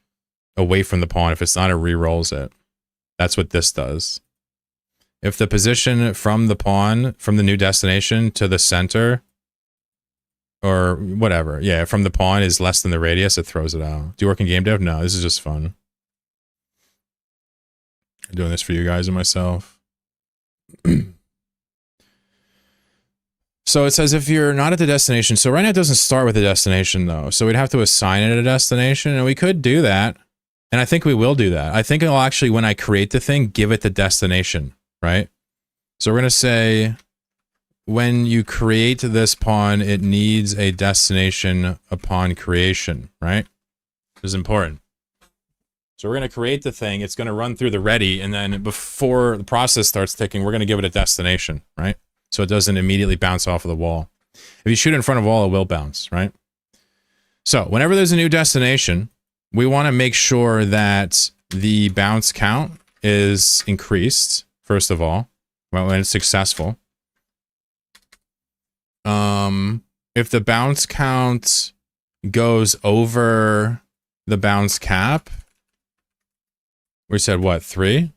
away from the pawn. If it's not, it re-rolls it. That's what this does. If the position from the pawn, from the new destination to the center, or whatever, yeah, from the pawn is less than the radius, it throws it out. Do you work in game dev? No, this is just fun. I'm doing this for you guys and myself. So it says if you're not at the destination, so right now it doesn't start with a destination though, so we'd have to assign it a destination, and we could do that, and I think we will do that. I think it'll actually, when I create the thing, give it the destination, right? So we're going to say, when you create this pawn, it needs a destination upon creation, right? This is important. So we're going to create the thing, it's going to run through the ready, and then before the process starts ticking, we're going to give it a destination, right? So it doesn't immediately bounce off of the wall. If you shoot in front of a wall, it will bounce, right? So whenever there's a new destination, we want to make sure that the bounce count is increased, first of all, when it's successful. If the bounce count goes over the bounce cap, we said what, 3?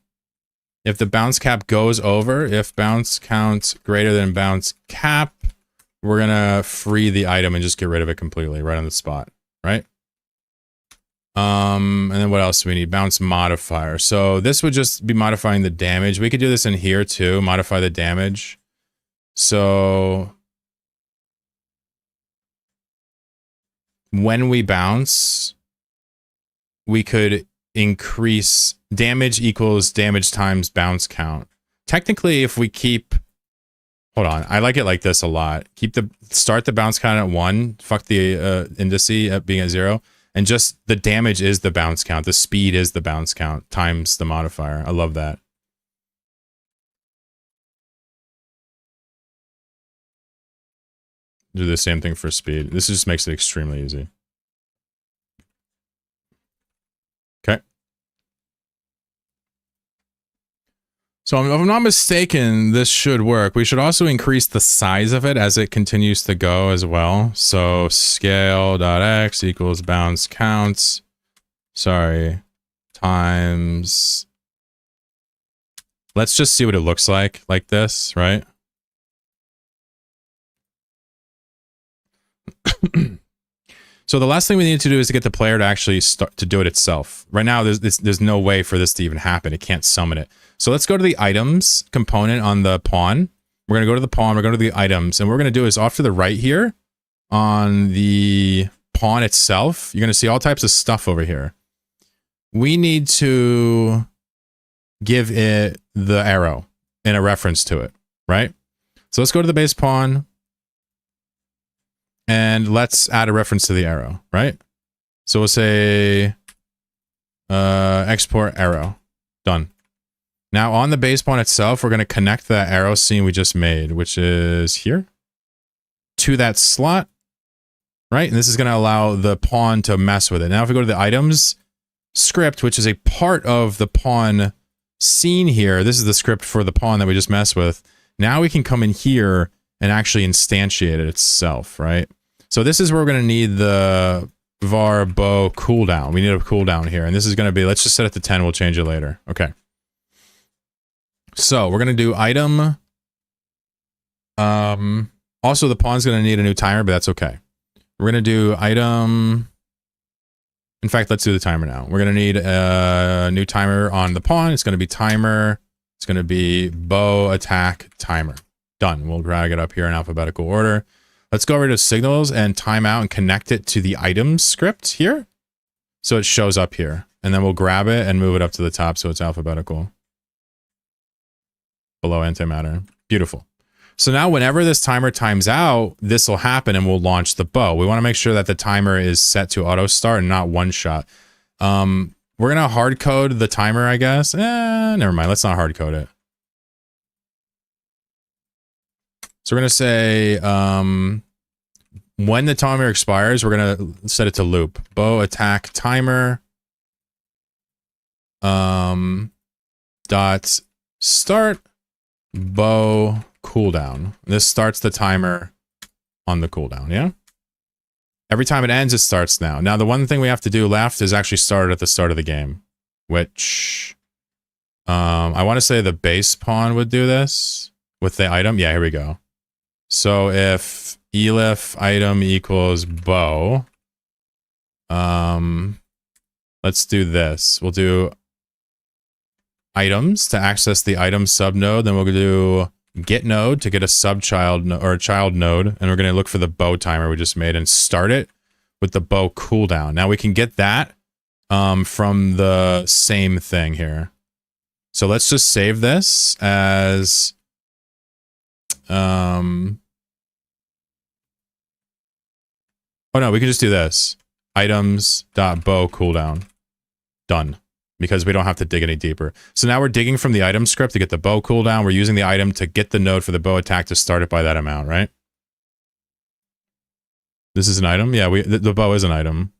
If the bounce cap goes over, if bounce count greater than bounce cap, we're gonna free the item and just get rid of it completely right on the spot, right? And then what else do we need? Bounce modifier. So this would just be modifying the damage. We could do this in here too, modify the damage. So when we bounce, we could increase damage equals damage times bounce count. Technically, if we keep, hold on, I like it like this a lot. Start the bounce count at 1, fuck the indice at being at 0, and just the damage is the bounce count. The speed is the bounce count times the modifier. I love that. Do the same thing for speed. This just makes it extremely easy. Okay. So if I'm not mistaken, this should work. We should also increase the size of it as it continues to go as well. So scale.x equals bounce counts. Sorry. Times. Let's just see what it looks like this, right? So the last thing we need to do is to get the player to actually start to do it itself. Right now, there's no way for this to even happen. It can't summon it. So let's go to the items component on the pawn. We're going to go to the pawn. We're going to the items. And what we're going to do is off to the right here on the pawn itself, you're going to see all types of stuff over here. We need to give it the arrow and a reference to it, right? So let's go to the base pawn. And let's add a reference to the arrow, right? So we'll say export arrow. Done. Now on the base pawn itself, we're going to connect that arrow scene we just made, which is here, to that slot, right? And this is going to allow the pawn to mess with it. Now if we go to the items script, which is a part of the pawn scene here, this is the script for the pawn that we just messed with. Now we can come in here and actually instantiate it itself, right? So this is where we're going to need the var bow cooldown. We need a cooldown here. And this is going to be, let's just set it to 10. We'll change it later. Okay. So we're going to do item. Also, the pawn's going to need a new timer, but that's okay. We're going to do item. In fact, let's do the timer now. We're going to need a new timer on the pawn. It's going to be timer. It's going to be bow attack timer. Done. We'll drag it up here in alphabetical order. Let's go over to signals and timeout and connect it to the items script here. So it shows up here. And then we'll grab it and move it up to the top so it's alphabetical. Below antimatter. Beautiful. So now whenever this timer times out, this will happen and we'll launch the bow. We want to make sure that the timer is set to auto start and not one shot. We're going to hard code the timer, I guess. Never mind. Let's not hard code it. So we're going to say, when the timer expires, we're going to set it to loop. Bow attack timer. Dot start bow cooldown. This starts the timer on the cooldown, yeah? Every time it ends, it starts now. Now, the one thing we have to do left is actually start at the start of the game, which I want to say the base pawn would do this with the item. Yeah, here we go. So if elif item equals bow, let's do this. We'll do items to access the item subnode. Then we'll do get node to get a subchild or a child node. And we're going to look for the bow timer we just made and start it with the bow cooldown. Now we can get that from the same thing here. So let's just save this as oh no, we can just do this. Items.bow cooldown. Done. Because we don't have to dig any deeper. So now we're digging from the item script to get the bow cooldown. We're using the item to get the node for the bow attack to start it by that amount, right? This is an item? Yeah, the bow is an item.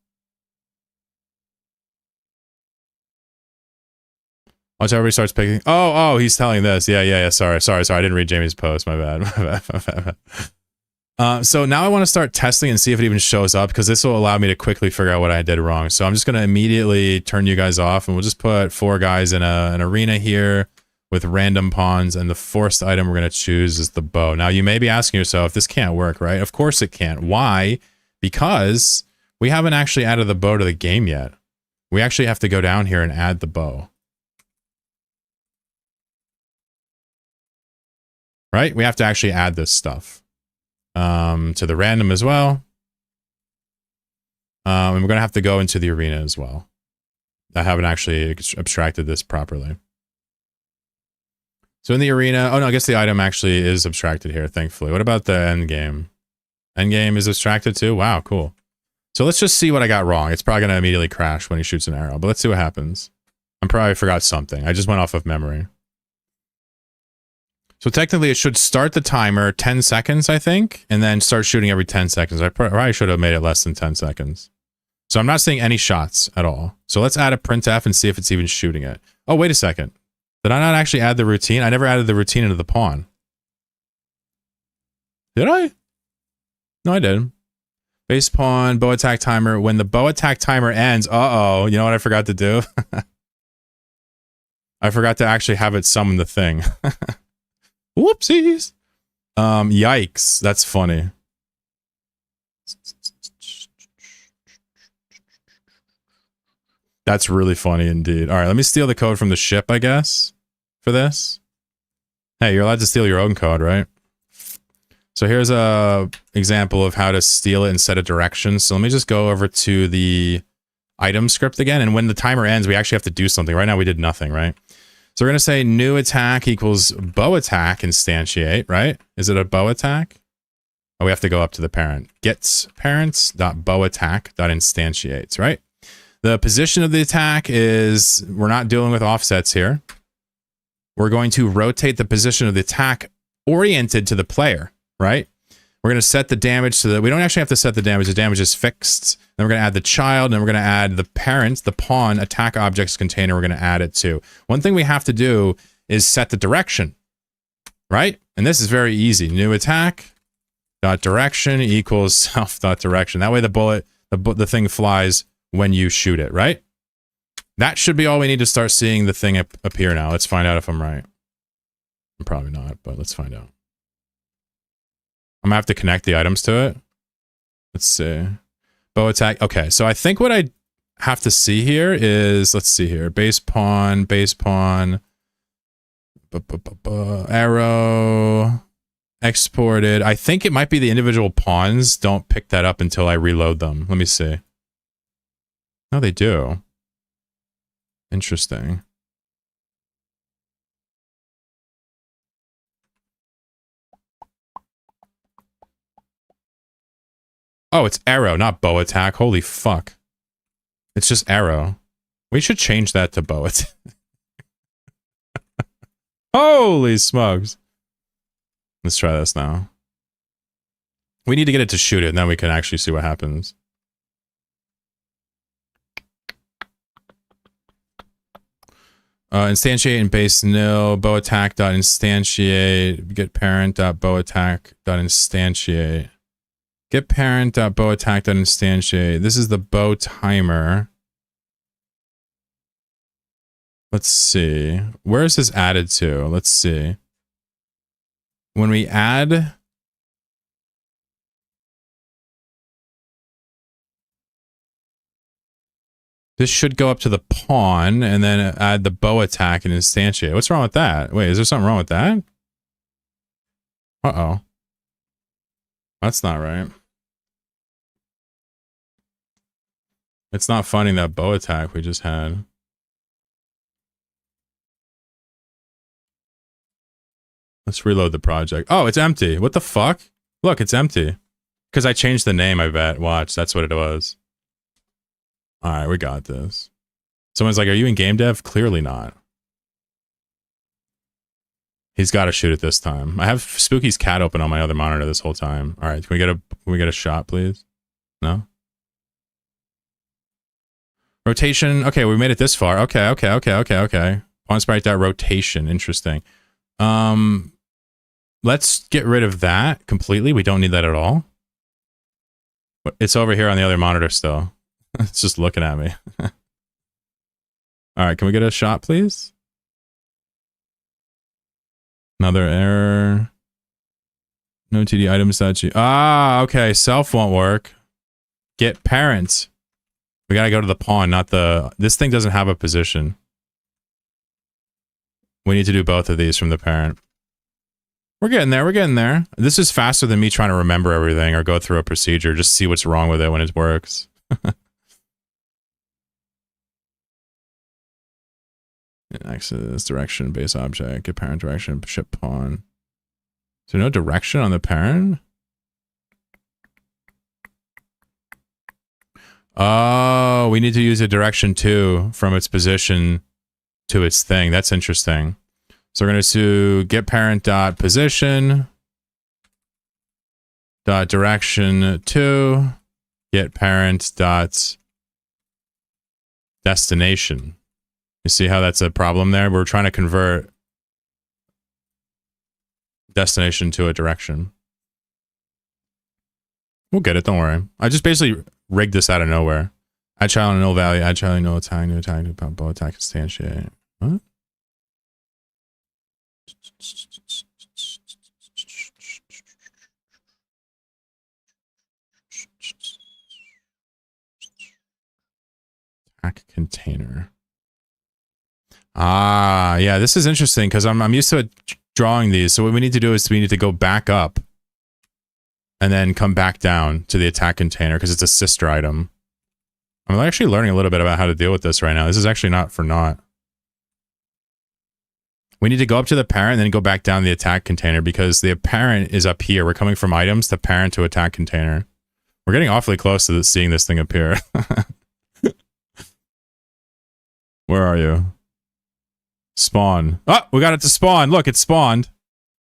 Watch everybody starts picking. Oh, he's telling this. Yeah. Sorry. I didn't read Jamie's post. My bad. So now I want to start testing and see if it even shows up, because this will allow me to quickly figure out what I did wrong. So I'm just going to immediately turn you guys off, and we'll just put 4 guys in an arena here with random pawns, and the forced item we're going to choose is the bow. Now you may be asking yourself, this can't work, right? Of course it can't. Why? Because we haven't actually added the bow to the game yet. We actually have to go down here and add the bow. Right? We have to actually add this stuff. To the random as well. And we're going to have to go into the arena as well. I haven't actually abstracted this properly. So in the arena, oh no, I guess the item actually is abstracted here, thankfully. What about the end game? End game is abstracted too? Wow, cool. So let's just see what I got wrong. It's probably going to immediately crash when he shoots an arrow, but let's see what happens. I probably forgot something. I just went off of memory. So technically it should start the timer 10 seconds, I think, and then start shooting every 10 seconds. I probably should have made it less than 10 seconds. So I'm not seeing any shots at all. So let's add a printf and see if it's even shooting it. Oh, wait a second. Did I not actually add the routine? I never added the routine into the pawn. Did I? No, I did. Base pawn, bow attack timer. When the bow attack timer ends, uh-oh, you know what I forgot to do? I forgot to actually have it summon the thing. Whoopsies. Yikes. That's funny. That's really funny indeed. All right, let me steal the code from the ship, I guess, for this. Hey, you're allowed to steal your own code, right? So here's a example of how to steal it and set a direction. So let me just go over to the item script again. And when the timer ends, we actually have to do something. Right now we did nothing, right? So we're going to say new attack equals bow attack instantiate, right? Is it a bow attack? Oh, we have to go up to the parent. Gets parents.bowattack.instantiates, right? The position of the attack is, we're not dealing with offsets here. We're going to rotate the position of the attack oriented to the player, right? We're going to set the damage so that we don't actually have to set the damage is fixed. Then we're going to add the child, and then we're going to add the parent, the pawn, attack objects container, we're going to add it to. One thing we have to do is set the direction, right? And this is very easy. New attack dot direction equals self dot direction. That way the bullet, the thing flies when you shoot it, right? That should be all we need to start seeing the thing appear now. Let's find out if I'm right. I'm probably not, but let's find out. I'm gonna have to connect the items to it. Let's see. Bow attack. Okay, so I think what I have to see here is, let's see here. Base pawn, arrow, exported. I think it might be the individual pawns don't pick that up until I reload them. Let me see. No, they do. Interesting. Oh, it's arrow, not bow attack. Holy fuck. It's just arrow. We should change that to bow attack. Holy smokes. Let's try this now. We need to get it to shoot it, and then we can actually see what happens. Instantiate and base nil, bow attack dot instantiate, get parent dot bow attack dot instantiate. Get parent dot bow attack dot instantiate. This is the bow timer. Let's see. Where is this added to? Let's see. When we add... This should go up to the pawn, and then add the bow attack and instantiate. What's wrong with that? Wait, is there something wrong with that? Uh-oh. That's not right. It's not finding that bow attack we just had. Let's reload the project. Oh, it's empty. What the fuck? Look, it's empty. Because I changed the name, I bet. Watch, that's what it was. Alright, we got this. Someone's like, are you in game dev? Clearly not. He's got to shoot it this time. I have Spooky's cat open on my other monitor this whole time. Alright, can we get a shot, please? No? Rotation. Okay, we made it this far. Okay. Pawn sprite dot rotation. Interesting. Let's get rid of that completely. We don't need that at all. It's over here on the other monitor still. It's just looking at me. All right, can we get a shot, please? Another error. No TD items that you... Ah, okay. Self won't work. Get parents. We gotta go to the pawn, not the... This thing doesn't have a position. We need to do both of these from the parent. We're getting there. We're getting there. This is faster than me trying to remember everything or go through a procedure. Just see what's wrong with it when it works. Axis, direction, base object, get parent direction, ship pawn. Is there no direction on the parent? Oh, we need to use a direction too from its position to its thing. That's interesting. So we're going to get parent dot position dot direction to get parent dot destination. You see how that's a problem there? We're trying to convert destination to a direction. We'll get it, don't worry. I just basically rigged this out of nowhere. Add child on null value, add child null attack, new attack, bow attack, instantiate. What? Attack container. Ah, yeah, this is interesting because I'm used to drawing these. So what we need to do is we need to go back up and then come back down to the attack container because it's a sister item. I'm actually learning a little bit about how to deal with this right now. This is actually not for naught. We need to go up to the parent and then go back down the attack container because the parent is up here. We're coming from items, the parent to attack container. We're getting awfully close to seeing this thing appear. Where are you? Spawn. Oh, we got it to spawn. Look, it spawned.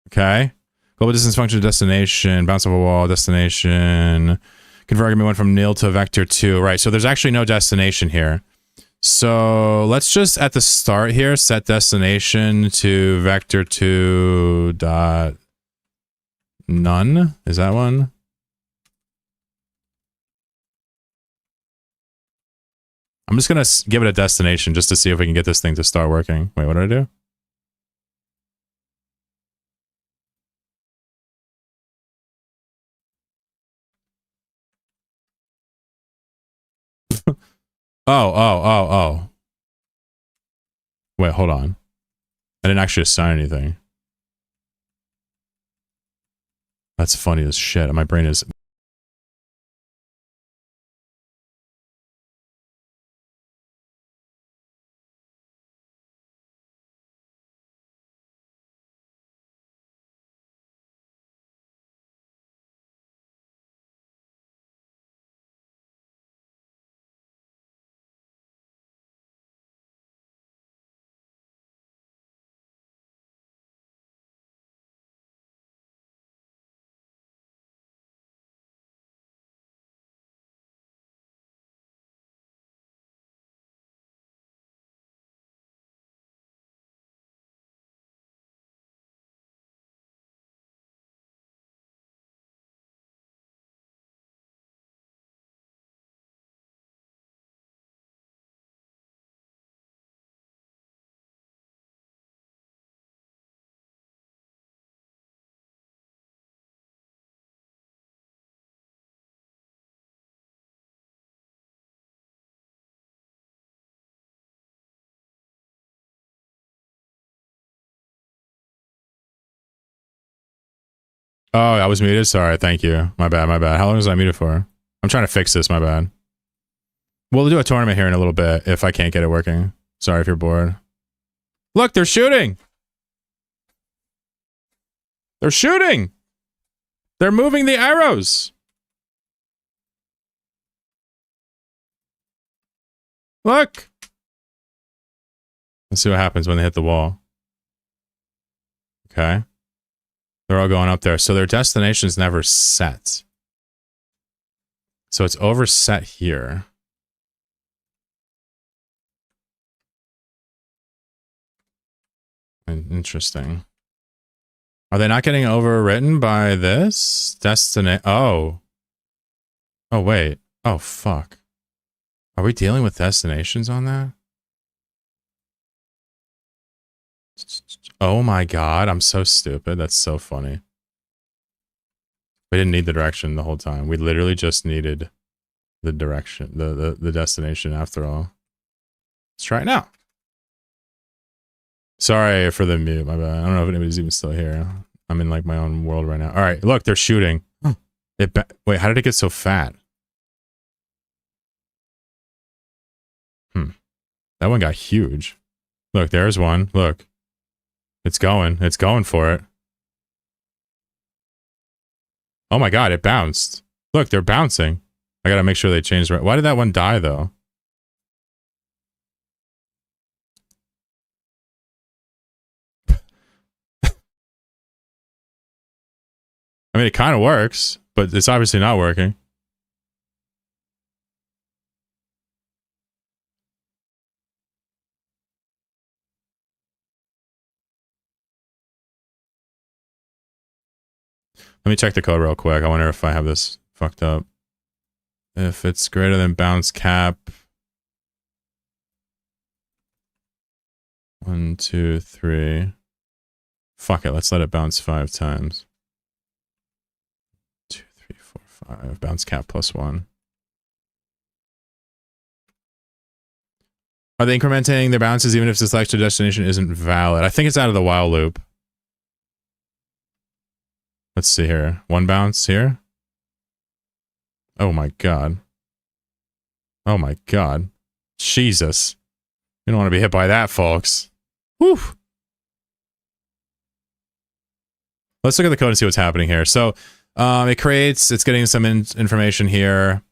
Okay. Global distance function to destination. Bounce off a wall. Destination. Convert argument went from nil to vector 2. Right, so there's actually no destination here. So let's just, at the start here, set destination to vector 2 dot none. Is that one? I'm just going to give it a destination just to see if we can get this thing to start working. Wait, what did I do? Oh. Wait, hold on. I didn't actually assign anything. That's funny as shit. My brain is... Oh, I was muted? Sorry, thank you. My bad. How long was I muted for? I'm trying to fix this, my bad. We'll do a tournament here in a little bit if I can't get it working. Sorry if you're bored. Look, they're shooting! They're shooting! They're moving the arrows! Look! Let's see what happens when they hit the wall. Okay. They're all going up there. So their destination's never set. So it's overset here. Interesting. Are they not getting overwritten by this? Oh. Oh, wait. Oh, fuck. Are we dealing with destinations on that? Oh my god, I'm so stupid. That's so funny. We didn't need the direction the whole time. We literally just needed the direction, the destination after all. Let's try it now. Sorry for the mute, my bad. I don't know if anybody's even still here. I'm in like my own world right now. All right, look, they're shooting. Wait, how did it get so fat? That one got huge. Look, there's one. Look. It's going for it. Oh my god, it bounced. Look, they're bouncing. I gotta make sure they change. Why did that one die, though? I mean, it kind of works, but it's obviously not working. Let me check the code real quick. I wonder if I have this fucked up. If it's greater than bounce cap. 1, 2, 3. Fuck it. Let's let it bounce 5 times. 2, 3, 4, 5. Bounce cap +1. Are they incrementing their bounces even if the selection destination isn't valid? I think it's out of the while loop. Let's see here. One bounce here. Oh my god. Oh my god. Jesus. You don't want to be hit by that, folks. Whew. Let's look at the code and see what's happening here. So it's getting some information here.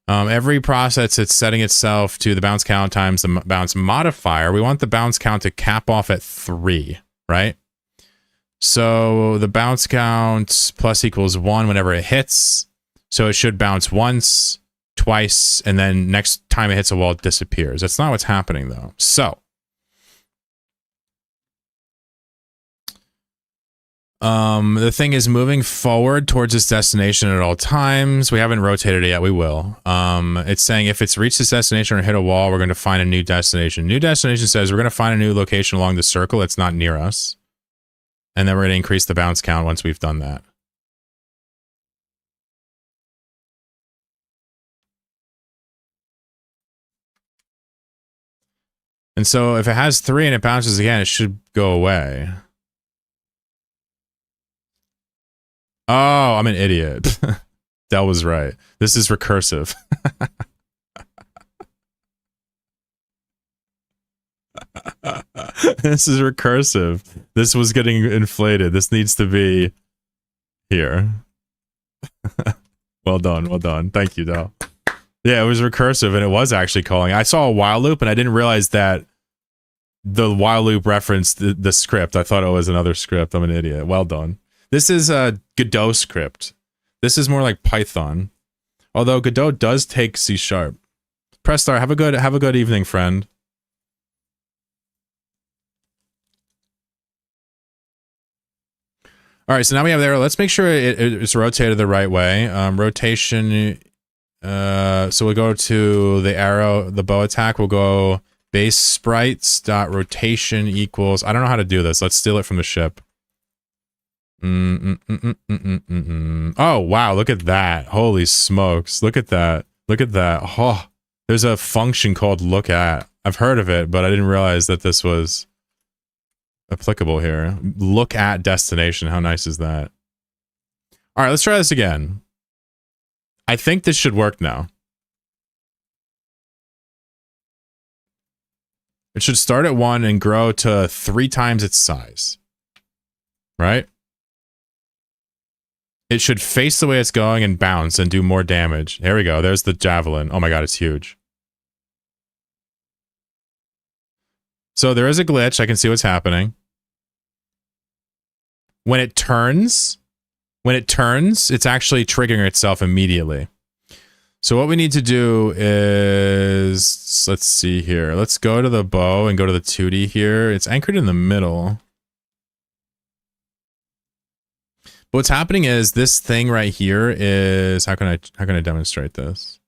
Every process, it's setting itself to the bounce count times the bounce modifier. We want the bounce count to cap off at 3, right? So the bounce count plus equals 1 whenever it hits. So it should bounce once, twice, and then next time it hits a wall, it disappears. That's not what's happening, though. So the thing is moving forward towards its destination at all times. We haven't rotated it yet. We will. It's saying if it's reached its destination or hit a wall, we're going to find a new destination. New destination says we're going to find a new location along the circle that's not near us. And then we're going to increase the bounce count once we've done that. And so if it has 3 and it bounces again, it should go away. Oh, I'm an idiot. Del was right. This is recursive. This is recursive. This was getting inflated. This needs to be here. Well done. Well done. Thank you, Del. Yeah, it was recursive and it was actually calling. I saw a while loop and I didn't realize that the while loop referenced the script. I thought it was another script. I'm an idiot. Well done. This is a Godot script. This is more like Python. Although Godot does take C#. Prestar, have a good evening, friend. All right, so now we have the arrow. Let's make sure it's rotated the right way. Rotation. So we'll go to the arrow, the bow attack. We'll go base sprites dot rotation equals. I don't know how to do this. Let's steal it from the ship. Oh, wow. Look at that. Holy smokes. Look at that. Look at that. Oh, there's a function called look at. I've heard of it, but I didn't realize that this was applicable here. Look at destination. How nice is that? All right, let's try this again. I think this should work now. It should start at 1 and grow to 3 times its size. Right? It should face the way it's going and bounce and do more damage. There we go. There's the javelin. Oh my god, it's huge. So there is a glitch. I can see what's happening. When it turns, it's actually triggering itself immediately. So what we need to do is, let's see here. Let's go to the bow and go to the 2D here. It's anchored in the middle. What's happening is this thing right here is, how can I demonstrate this?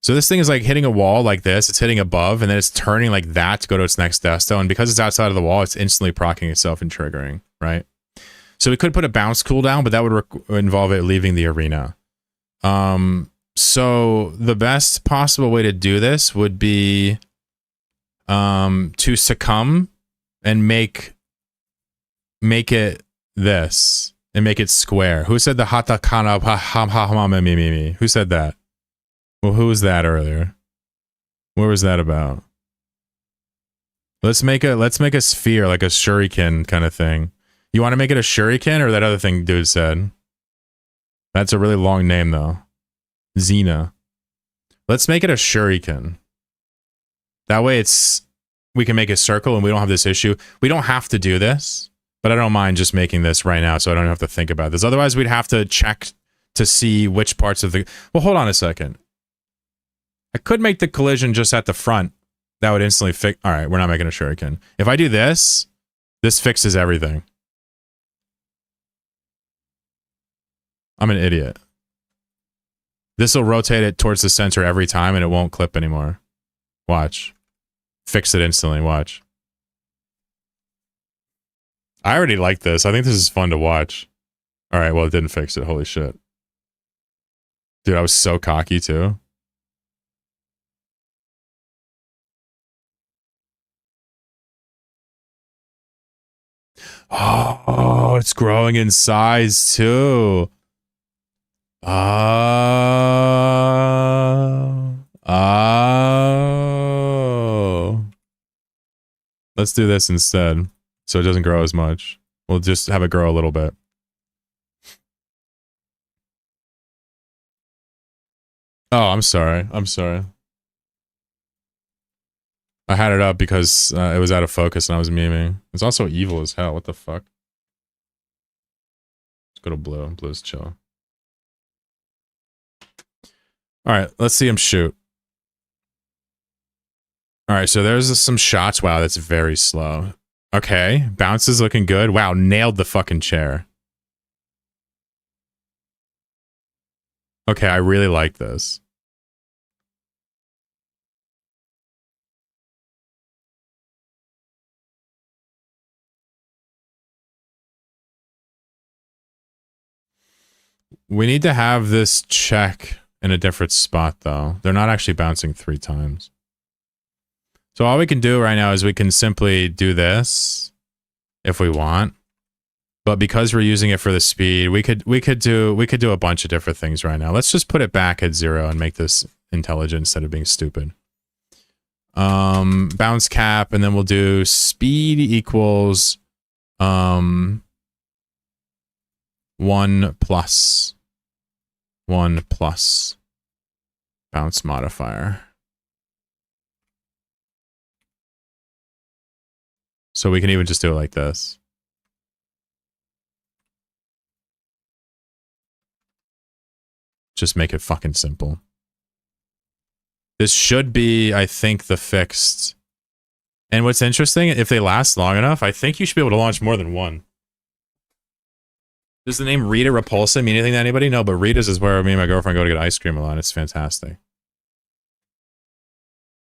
So this thing is like hitting a wall like this. It's hitting above and then it's turning like that to go to its next desto. And because it's outside of the wall, it's instantly proccing itself and triggering, right? So we could put a bounce cooldown, but that would involve it leaving the arena. So the best possible way to do this would be to succumb and make it this. And make it square. Who said the hatakana ha? Who said that? Well, who was that earlier? What was that about? Let's make a sphere, like a shuriken kind of thing. You want to make it a shuriken or that other thing dude said? That's a really long name though. Xena. Let's make it a shuriken. That way we can make a circle and we don't have this issue. We don't have to do this. But I don't mind just making this right now so I don't have to think about this. Otherwise, we'd have to check to see which parts of the... Well, hold on a second. I could make the collision just at the front. That would instantly fix... All right, we're not making a shuriken. If I do this, this fixes everything. I'm an idiot. This will rotate it towards the center every time and it won't clip anymore. Watch. Fix it instantly, watch. I already like this. I think this is fun to watch. All right, well, it didn't fix it. Holy shit. Dude, I was so cocky, too. Oh, it's growing in size too. Oh. Let's do this instead, so it doesn't grow as much. We'll just have it grow a little bit. Oh, I'm sorry. I'm sorry. I had it up because it was out of focus and I was memeing. It's also evil as hell. What the fuck? Let's go to blue. Blue's chill. Alright, let's see him shoot. Alright, so there's some shots. Wow, that's very slow. Okay, bounce is looking good. Wow, nailed the fucking chair. Okay, I really like this. We need to have this check in a different spot, though. They're not actually bouncing 3 times. So all we can do right now is we can simply do this if we want. But because we're using it for the speed, we could do a bunch of different things right now. Let's just put it back at 0 and make this intelligent instead of being stupid. Bounce cap, and then we'll do speed equals 1 plus bounce modifier. So we can even just do it like this. Just make it fucking simple. This should be, I think, the fixed. And what's interesting, if they last long enough, I think you should be able to launch more than one. Does the name Rita Repulsa mean anything to anybody? No, but Rita's is where me and my girlfriend go to get ice cream a lot. It's fantastic.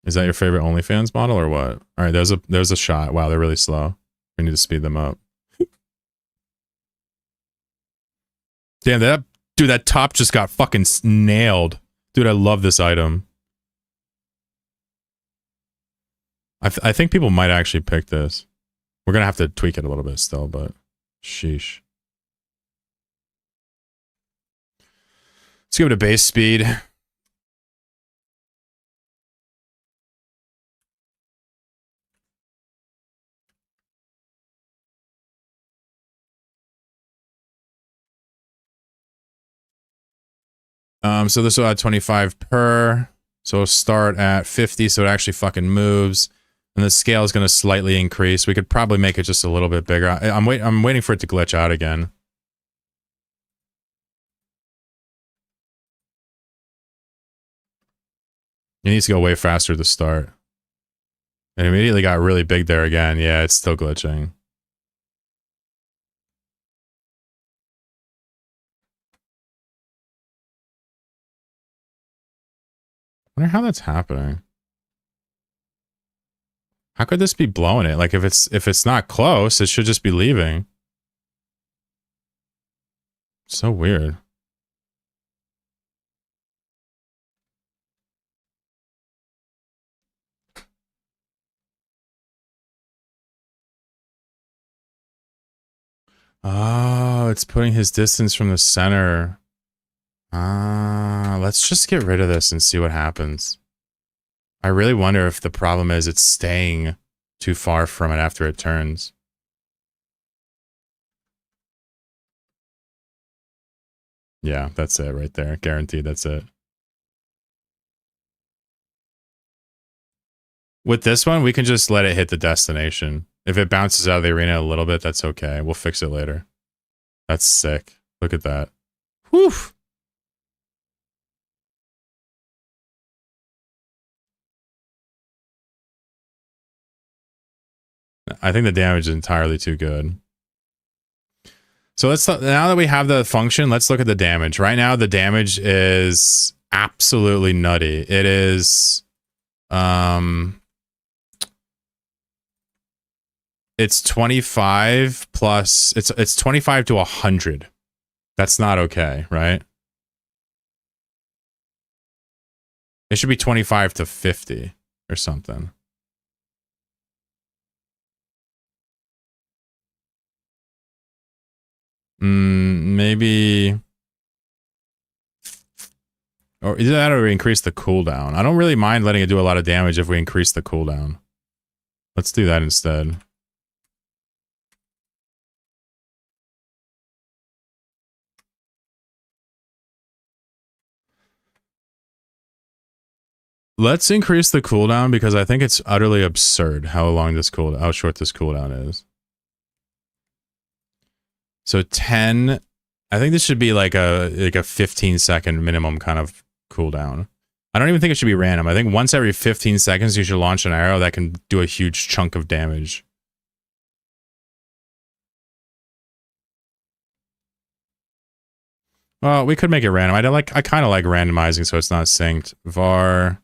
Is that your favorite OnlyFans model or what? All right, there's a shot. Wow, they're really slow. We need to speed them up. Damn, that top just got fucking nailed. Dude, I love this item. I think people might actually pick this. We're gonna have to tweak it a little bit still, but sheesh. Let's give it a base speed. So this will add 25 per. So we'll start at 50, so it actually fucking moves. And the scale is going to slightly increase. We could probably make it just a little bit bigger. I'm waiting for it to glitch out again. It needs to go way faster to start. It immediately got really big there again. Yeah, it's still glitching. I wonder how that's happening. How could this be blowing it? Like if it's not close, it should just be leaving. So weird. Oh, it's putting his distance from the center. Let's just get rid of this and see what happens. I really wonder if the problem is it's staying too far from it after it turns. Yeah, that's it right there. Guaranteed, that's it. With this one, we can just let it hit the destination. If it bounces out of the arena a little bit, that's okay. We'll fix it later. That's sick. Look at that. Whew. I think the damage is entirely too good. So now that we have the function, let's look at the damage. Right now, the damage is absolutely nutty. It is, it's 25 plus, it's 25 to 100. That's not okay, right? It should be 25 to 50 or something. Maybe... Or either that or we increase the cooldown. I don't really mind letting it do a lot of damage if we increase the cooldown. Let's do that instead. Let's increase the cooldown because I think it's utterly absurd how short this cooldown is. So 10, I think this should be like a 15-second minimum kind of cooldown. I don't even think it should be random. I think once every 15 seconds you should launch an arrow that can do a huge chunk of damage. Well, we could make it random. I kind of like randomizing so it's not synced. Var,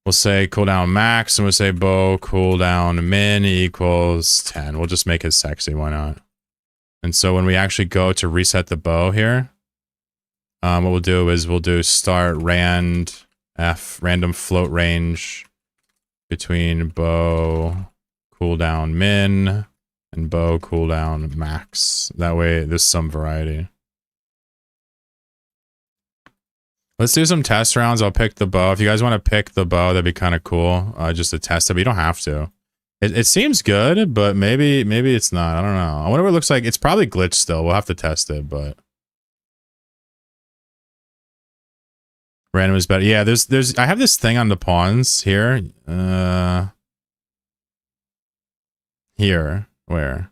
we'll say cooldown max, and we'll say bow cooldown min equals 10. We'll just make it sexy, why not? And so when we actually go to reset the bow here, what we'll do is we'll do start random float range between bow cooldown min and bow cooldown max. That way there's some variety. Let's do some test rounds. I'll pick the bow. If you guys want to pick the bow, that'd be kind of cool. Just to test it, but you don't have to. It seems good, but maybe it's not. I don't know. I wonder what it looks like. It's probably glitched still. We'll have to test it, but random is better. Yeah, there's I have this thing on the pawns here. Here. Where?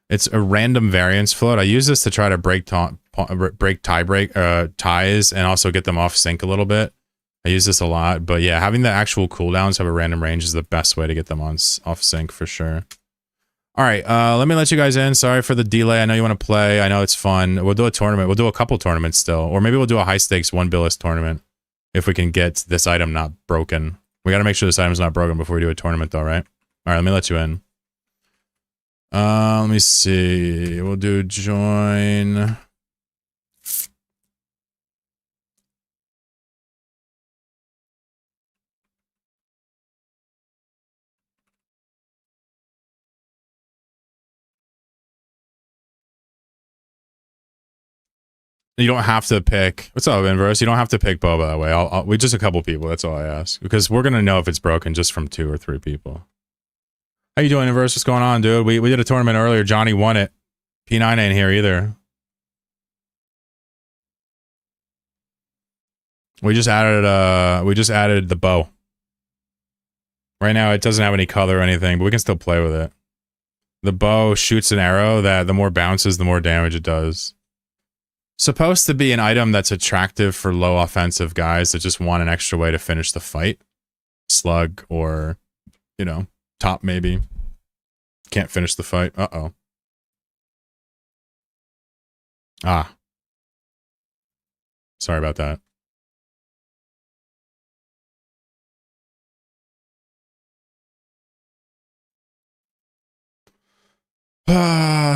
It's a random variance float. I use this to try to break ties and also get them off sync a little bit. I use this a lot, but yeah, having the actual cooldowns have a random range is the best way to get them off sync for sure. All right, let me let you guys in. Sorry for the delay. I know you want to play. I know it's fun. We'll do a tournament. We'll do a couple tournaments still, or maybe we'll do a high stakes 1 billis tournament if we can get this item not broken. We got to make sure this item's not broken before we do a tournament, though, right? All right, let me let you in. Let me see. We'll do join. You don't have to pick. What's up, Inverse? You don't have to pick Bo, by the way. We just a couple people. That's all I ask, because we're gonna know if it's broken just from 2 or 3 people. How you doing, Inverse? What's going on, dude? We did a tournament earlier. Johnny won it. P9 ain't here either. We just added the bow. Right now, it doesn't have any color or anything, but we can still play with it. The bow shoots an arrow that the more bounces, the more damage it does. Supposed to be an item that's attractive for low offensive guys that just want an extra way to finish the fight. Slug or, you know, top maybe. Can't finish the fight. Uh-oh. Ah. Sorry about that.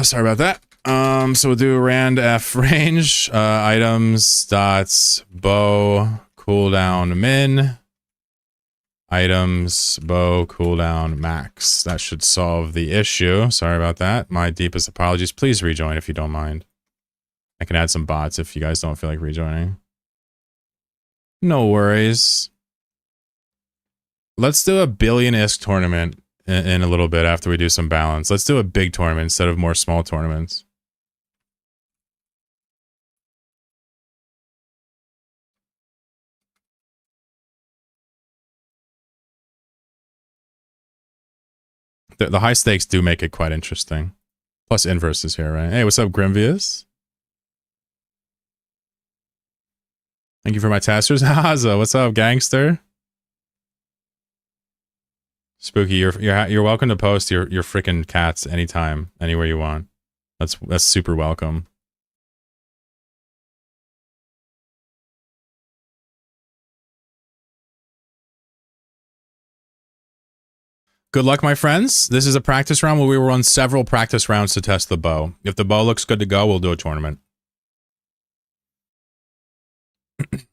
Sorry about that. So we'll do rand F range, items dots bow cooldown min, items bow cooldown max. That should solve the issue. Sorry about that. My deepest apologies. Please rejoin if you don't mind. I can add some bots if you guys don't feel like rejoining. No worries. Let's do a billion-isk tournament in a little bit after we do some balance. Let's do a big tournament instead of more small tournaments. The high stakes do make it quite interesting. Plus Inverse is here, right? Hey, what's up, Grimvius? Thank you for my testers. Haza, what's up, gangster? Spooky, you're welcome to post your freaking cats anytime, anywhere you want. That's super welcome. Good luck, my friends. This is a practice round where we will run several practice rounds to test the bow. If the bow looks good to go, we'll do a tournament.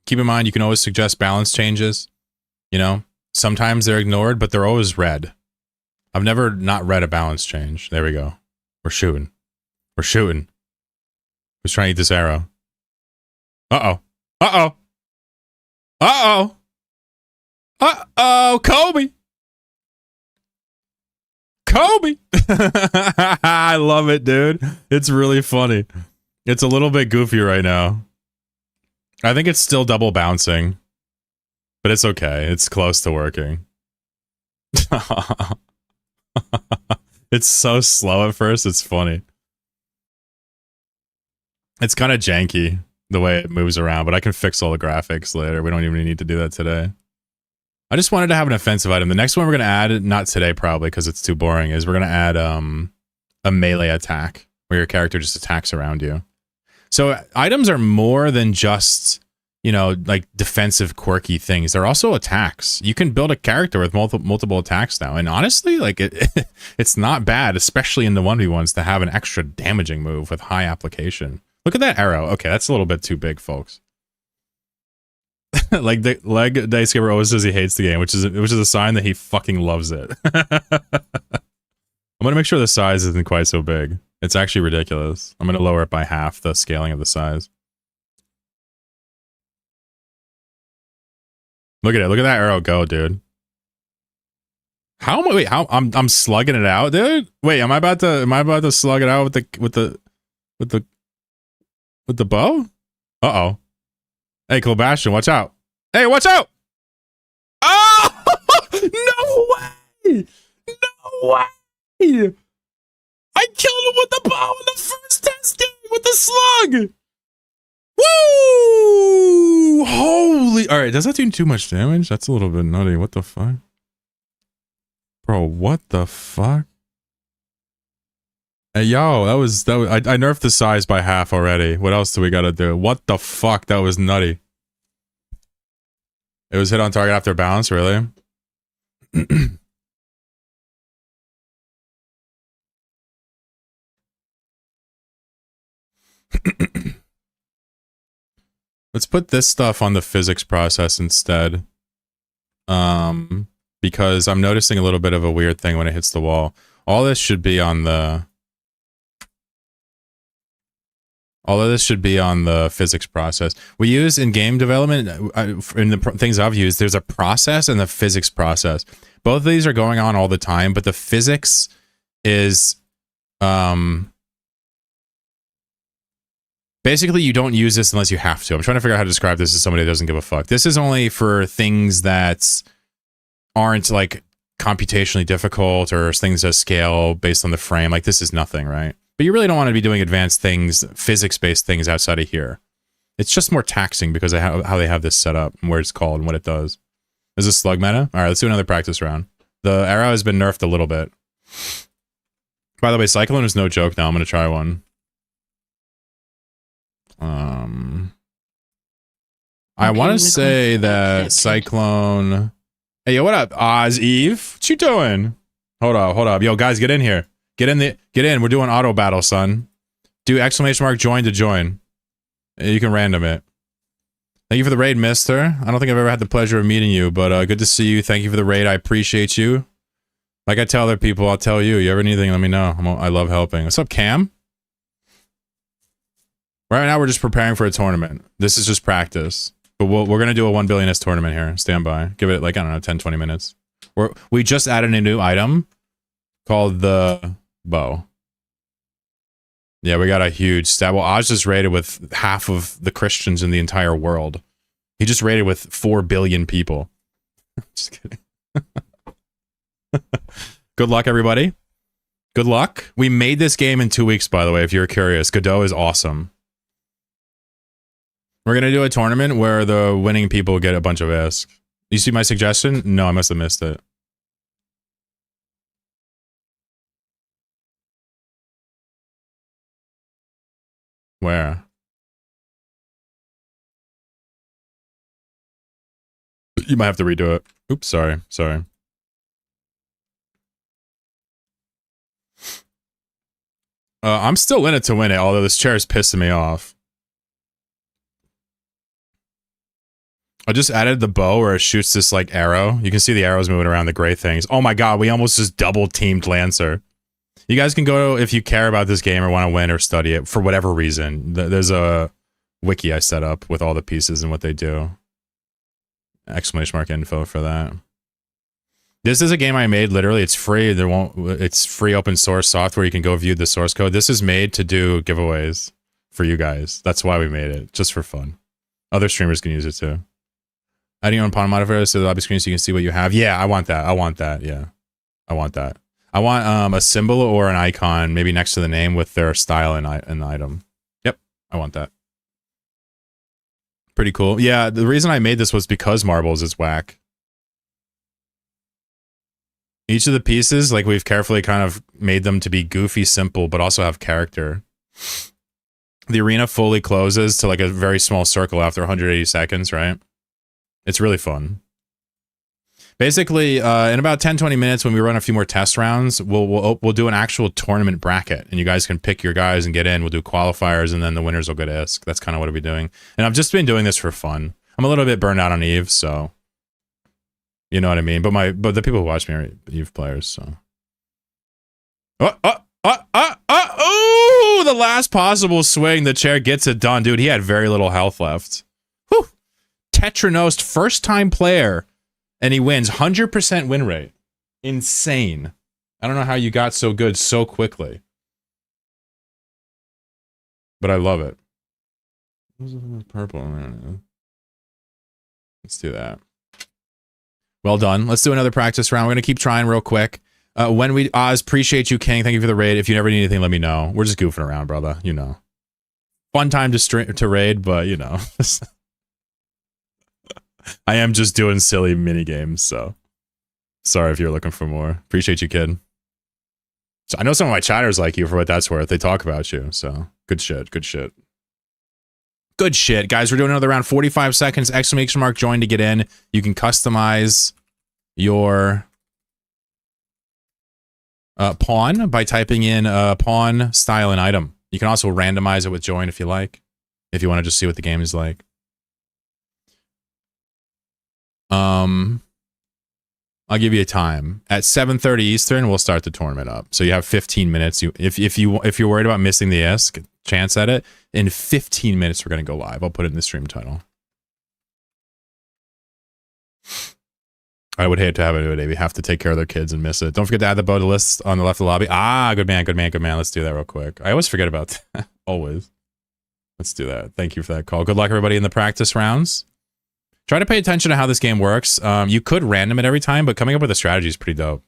Keep in mind, you can always suggest balance changes. You know, sometimes they're ignored, but they're always read. I've never not read a balance change. There we go. We're shooting. We're shooting. Who's trying to eat this arrow? Uh-oh. Uh-oh. Uh-oh. Uh-oh. Kobe. Kobe. I love it, dude. It's really funny. It's a little bit goofy right now. I think it's still double bouncing. But it's okay. It's close to working. It's so slow at first. It's funny. It's kind of janky the way it moves around, but I can fix all the graphics later. We don't even need to do that today. I just wanted to have an offensive item. The next one we're going to add, not today probably because it's too boring, is we're going to add a melee attack where your character just attacks around you. So items are more than just, you know, like defensive quirky things. They're also attacks. You can build a character with multiple attacks now. And honestly, like it's not bad, especially in the 1v1s, to have an extra damaging move with high application. Look at that arrow. Okay, that's a little bit too big, folks. Like the leg Dice Gamer always says he hates the game, which is a sign that he fucking loves it. I'm gonna make sure the size isn't quite so big. It's actually ridiculous. I'm gonna lower it by half the scaling of the size. Look at it. Look at that arrow go, dude. How am I? Wait, how I'm slugging it out, dude? Wait, am I about to slug it out with the bow? Uh-oh. Hey, Chlorobattle, watch out. Hey, watch out! Oh! No way! No way! I killed him with the bow in the first test game with the slug! Woo! Holy... Alright, does that do too much damage? That's a little bit nutty. What the fuck? Bro, what the fuck? Hey, yo, that was I nerfed the size by half already. What else do we gotta do? What the fuck? That was nutty. It was hit on target after bounce, really? Let's put this stuff on the physics process instead. Because I'm noticing a little bit of a weird thing when it hits the wall. All this should be on the... All of this should be on the physics process. We use in game development, in the things I've used, there's a process and the physics process. Both of these are going on all the time, but the physics is, basically you don't use this unless you have to. I'm trying to figure out how to describe this to somebody that doesn't give a fuck. This is only for things that aren't like computationally difficult or things that scale based on the frame. Like this is nothing, right? But you really don't want to be doing advanced things, physics-based things outside of here. It's just more taxing because of how they have this set up and where it's called and what it does. Is this slug meta? All right, let's do another practice round. The arrow has been nerfed a little bit. By the way, Cyclone is no joke now. I'm going to try one. I want to say that Cyclone... Hey, yo, what up, Oz Eve? What you doing? Hold up. Yo, guys, get in here. Get in. We're doing auto battle, son. Do exclamation mark join to join. You can random it. Thank you for the raid, mister. I don't think I've ever had the pleasure of meeting you, but good to see you. Thank you for the raid. I appreciate you. Like I tell other people, I'll tell you. You ever need anything, let me know. I love helping. What's up, Cam? Right now, we're just preparing for a tournament. This is just practice. But we're going to do a 1 billionist tournament here. Stand by. Give it, like, I don't know, 10, 20 minutes. We just added a new item called the bow. Yeah, we got a huge stat. Well, Oz just raided with half of the Christians in the entire world. He just raided with 4 billion people. Just kidding. Good luck, everybody. Good luck. We made this game in 2 weeks, by the way, if you're curious. Godot is awesome. We're going to do a tournament where the winning people get a bunch of asks. You see my suggestion? No, I must have missed it. Where? You might have to redo it. Oops, sorry. I'm still in it to win it, although this chair is pissing me off. I just added the bow where it shoots this, like, arrow. You can see the arrows moving around the gray things. Oh my god, we almost just double-teamed Lancer. You guys can go if you care about this game or want to win or study it for whatever reason. There's a wiki I set up with all the pieces and what they do. Exclamation mark info for that. This is a game I made. Literally, it's free. It's free open source software. You can go view the source code. This is made to do giveaways for you guys. That's why we made it, just for fun. Other streamers can use it too. Adding your own pawn modifier to the lobby screen so you can see what you have. Yeah, I want that. I want that. Yeah, I want that. I want a symbol or an icon, maybe next to the name with their style and item. Yep, I want that. Pretty cool. Yeah, the reason I made this was because marbles is whack. Each of the pieces, like we've carefully kind of made them to be goofy, simple, but also have character. The arena fully closes to like a very small circle after 180 seconds, right? It's really fun. Basically, in about 10-20 minutes, when we run a few more test rounds, we'll do an actual tournament bracket, and you guys can pick your guys and get in. We'll do qualifiers, and then the winners will go to ISK. That's kind of what I'll be doing. And I've just been doing this for fun. I'm a little bit burned out on Eve, so you know what I mean. But the people who watch me are Eve players, so. Oh! The last possible swing, the chair gets it done, dude. He had very little health left. Whew. Tetranost, first-time player. And he wins 100% win rate. Insane. I don't know how you got so good so quickly. But I love it. Purple. Let's do that. Well done. Let's do another practice round. We're going to keep trying real quick. Oz, appreciate you, King. Thank you for the raid. If you never need anything, let me know. We're just goofing around, brother. You know. Fun time to raid, but you know. I am just doing silly mini games, so sorry if you're looking for more. Appreciate you, kid. So I know some of my chatters like you for what that's worth. They talk about you, so good shit, good shit. Good shit, guys. We're doing another round. 45 seconds. Exclamation mark join to get in. You can customize your pawn by typing in pawn, style, and item. You can also randomize it with join if you like, if you want to just see what the game is like. I'll give you a time. At 7:30 Eastern, we'll start the tournament up. So you have 15 minutes. If you're worried about missing the ISK chance at it, in 15 minutes we're gonna go live. I'll put it in the stream title. I would hate to have anybody have to take care of their kids and miss it. Don't forget to add the bow to list on the left of the lobby. Ah, good man, good man, good man. Let's do that real quick. I always forget about that. Always. Let's do that. Thank you for that call. Good luck, everybody, in the practice rounds. Try to pay attention to how this game works. You could random it every time, but coming up with a strategy is pretty dope.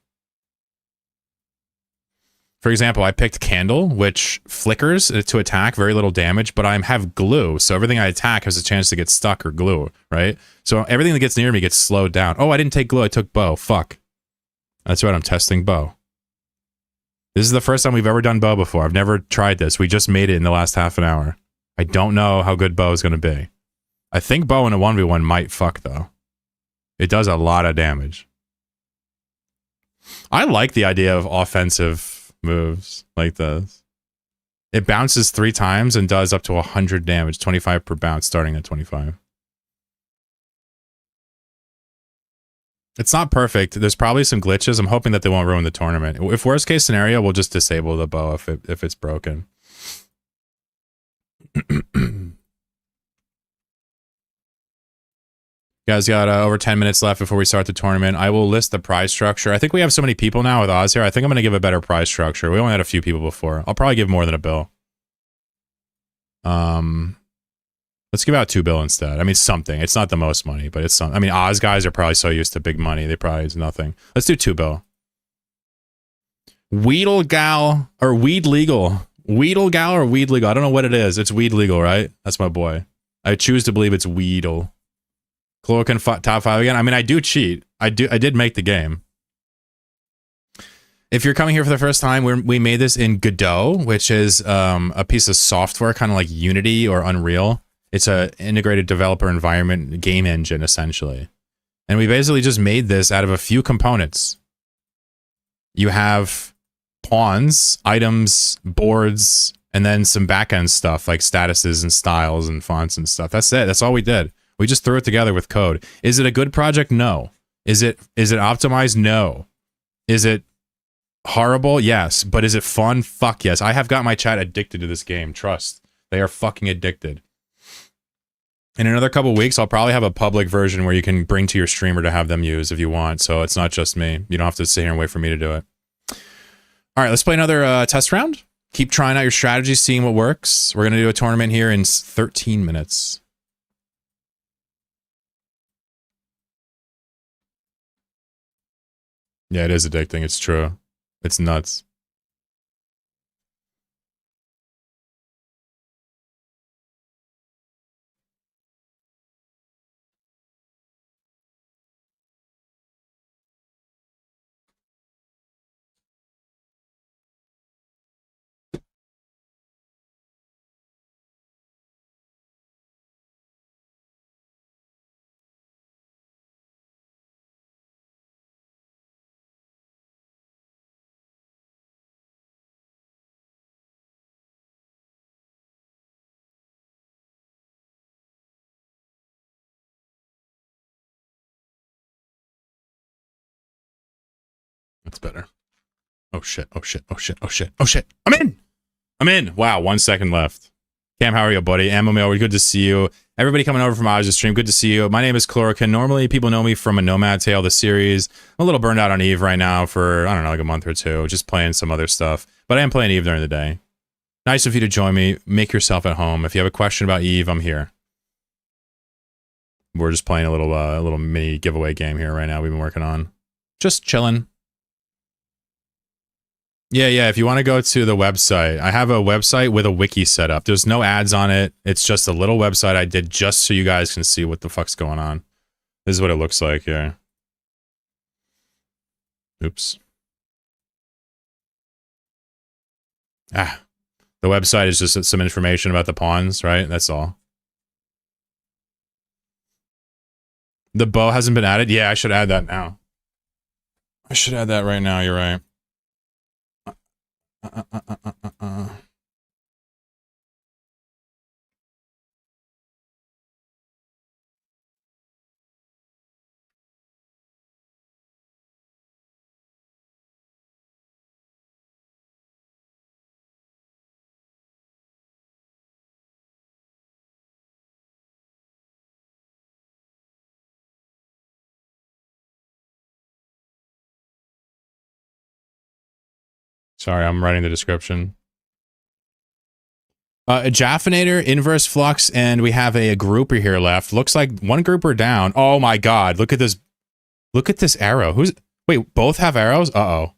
For example, I picked Candle, which flickers to attack, very little damage, but I have glue, so everything I attack has a chance to get stuck or glue, right? So everything that gets near me gets slowed down. Oh, I didn't take glue, I took bow. Fuck. That's right, I'm testing bow. This is the first time we've ever done bow before. I've never tried this. We just made it in the last half an hour. I don't know how good bow is going to be. I think bow in a 1v1 might fuck, though. It does a lot of damage. I like the idea of offensive moves like this. It bounces 3 times and does up to 100 damage, 25 per bounce, starting at 25. It's not perfect. There's probably some glitches. I'm hoping that they won't ruin the tournament. If worst case scenario, we'll just disable the bow if it's broken. Guys, got over 10 minutes left before we start the tournament. I will list the prize structure. I think we have so many people now with Oz here. I think I'm going to give a better prize structure. We only had a few people before. I'll probably give more than a bill. Let's give out 2 bill instead. I mean, something. It's not the most money, but it's something. I mean, Oz guys are probably so used to big money. They probably use nothing. Let's do 2 bill. Weedle gal or weed legal. Weedle gal or weed legal. I don't know what it is. It's weed legal, right? That's my boy. I choose to believe it's weedle. Chlorokin top 5 again. I mean, I do cheat. I did make the game. If you're coming here for the first time, we made this in Godot, which is a piece of software, kind of like Unity or Unreal. It's a integrated developer environment game engine, essentially. And we basically just made this out of a few components. You have pawns, items, boards, and then some backend stuff like statuses and styles and fonts and stuff. That's it. That's all we did. We just threw it together with code. Is it a good project? No. Is it optimized? No. Is it Horrible, yes. But is it fun? Fuck yes. I have got my chat addicted to this game. Trust. They are fucking addicted. In another couple weeks, I'll probably have a public version where you can bring to your streamer to have them use if you want. So it's not just me. You don't have to sit here and wait for me to do it. All right, let's play another test round. Keep trying out your strategies, seeing what works. We're going to do a tournament here in 13 minutes. Yeah, it is addicting. It's true. It's nuts. That's better. Oh shit, oh shit, oh shit, oh shit, oh shit. I'm in! I'm in! Wow, 1 second left. Cam, how are you, buddy? MMO, good to see you. Everybody coming over from Oz's stream, good to see you. My name is Chlorokin. Normally, people know me from a Nomad Tale, the series. I'm a little burned out on Eve right now for, I don't know, like a month or two, just playing some other stuff. But I am playing Eve during the day. Nice of you to join me. Make yourself at home. If you have a question about Eve, I'm here. We're just playing a little mini giveaway game here right now we've been working on. Just chilling. Yeah, if you want to go to the website, I have a website with a wiki set up. There's no ads on it. It's just a little website I did just so you guys can see what the fuck's going on. This is what it looks like here. Oops. Ah. The website is just some information about the pawns, right? That's all. The bow hasn't been added? Yeah, I should add that now. I should add that right now, you're right. Sorry, I'm writing the description. Jaffinator, Inverse Flux, and we have a grouper here left. Looks like one grouper down. Oh my god, look at this. Look at this arrow. Wait, both have arrows? Uh-oh.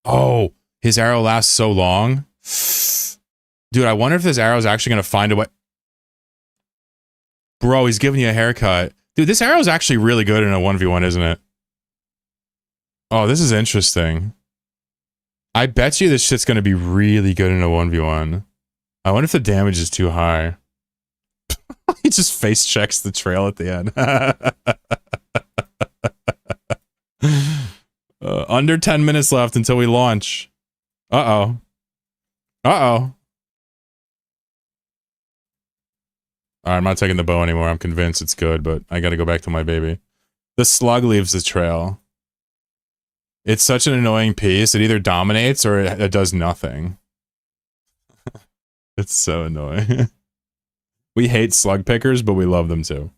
Oh, his arrow lasts so long. Dude, I wonder if this arrow is actually going to find a way. Bro, he's giving you a haircut. Dude, this arrow is actually really good in a 1v1, isn't it? Oh, this is interesting. I bet you this shit's going to be really good in a 1v1. I wonder if the damage is too high. He just face checks the trail at the end. Under 10 minutes left until we launch. Uh-oh. Uh-oh. Alright, I'm not taking the bow anymore. I'm convinced it's good, but I gotta go back to my baby. The slug leaves the trail. It's such an annoying piece. It either dominates or it does nothing. It's so annoying. We hate slug pickers, but we love them too.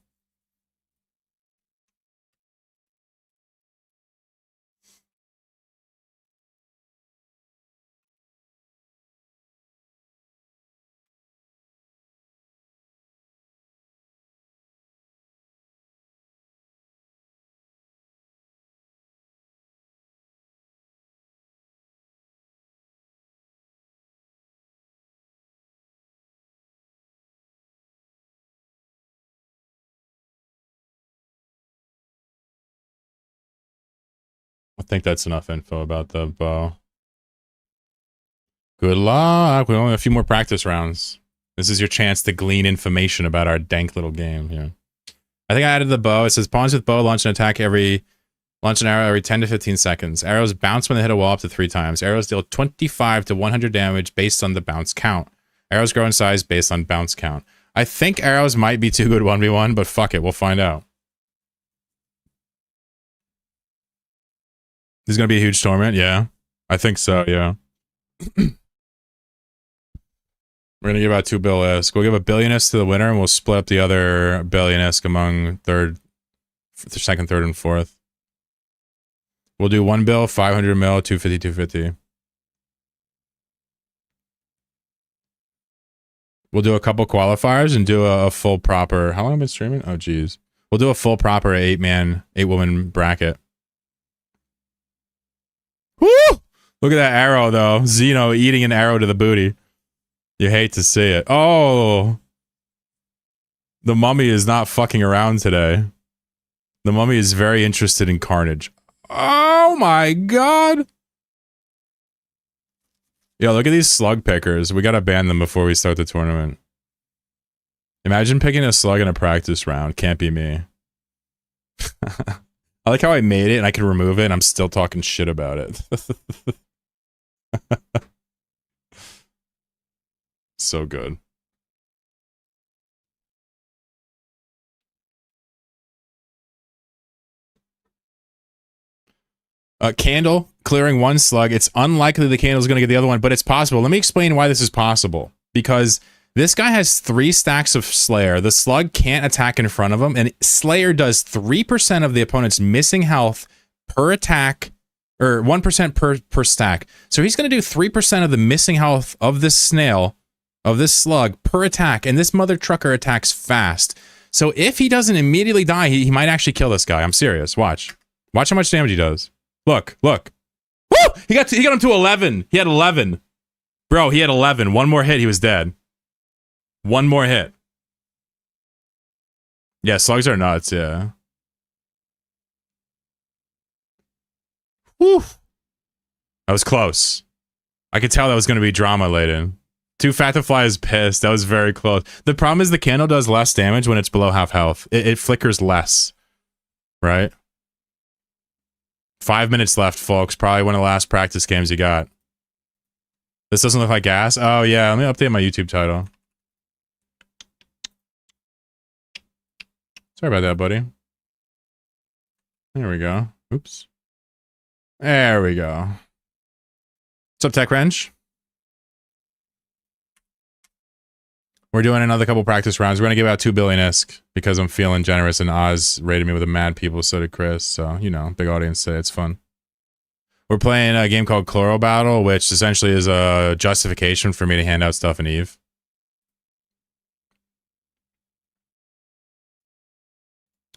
I think that's enough info about the bow. Good luck. We only have a few more practice rounds. This is your chance to glean information about our dank little game here. I think I added the bow. It says pawns with bow launch an arrow every 10 to 15 seconds. Arrows bounce when they hit a wall up to 3 times. Arrows deal 25 to 100 damage based on the bounce count. Arrows grow in size based on bounce count. I think arrows might be too good 1v1, but fuck it, we'll find out. This is going to be a huge tournament, yeah. I think so, yeah. We're gonna give out 2 bill-esque. We'll give a billion-esque to the winner, and we'll split up the other billion-esque among second, third, and fourth. We'll do 1 bill, 500 mil, 250, 250. We'll do a couple qualifiers and do a full proper. How long have I been streaming? Oh, geez. We'll do a full proper 8-woman bracket. Woo! Look at that arrow, though. Xeno eating an arrow to the booty. You hate to see it. Oh! The mummy is not fucking around today. The mummy is very interested in carnage. Oh my god! Yo, look at these slug pickers. We gotta ban them before we start the tournament. Imagine picking a slug in a practice round. Can't be me. I like how I made it and I can remove it and I'm still talking shit about it. So good. Candle clearing 1 slug. It's unlikely the candle's going to get the other one, but it's possible. Let me explain why this is possible. Because this guy has 3 stacks of Slayer. The slug can't attack in front of him, and Slayer does 3% of the opponent's missing health per attack, or 1% per stack. So he's going to do 3% of the missing health of this snail, of this slug, per attack, and this mother trucker attacks fast. So if he doesn't immediately die, he might actually kill this guy. I'm serious. Watch. Watch how much damage he does. Look, look. Woo! He got him to 11. He had 11. Bro, he had 11. One more hit, he was dead. One more hit. Yeah, slugs are nuts, yeah. Whew. That was close. I could tell that was going to be drama later. Too Fat to Fly is pissed. That was very close. The problem is the candle does less damage when it's below half health. It flickers less. Right? 5 minutes left, folks. Probably one of the last practice games you got. This doesn't look like gas. Oh, yeah. Let me update my YouTube title. Sorry about that, buddy. There we go. Oops. There we go. What's up, Tech Wrench? We're doing another couple practice rounds. We're going to give out 2 billion-esque because I'm feeling generous, and Oz rated me with a mad people, so did Chris. So, you know, big audience today. It's fun. We're playing a game called Chlorobattle, which essentially is a justification for me to hand out stuff in Eve.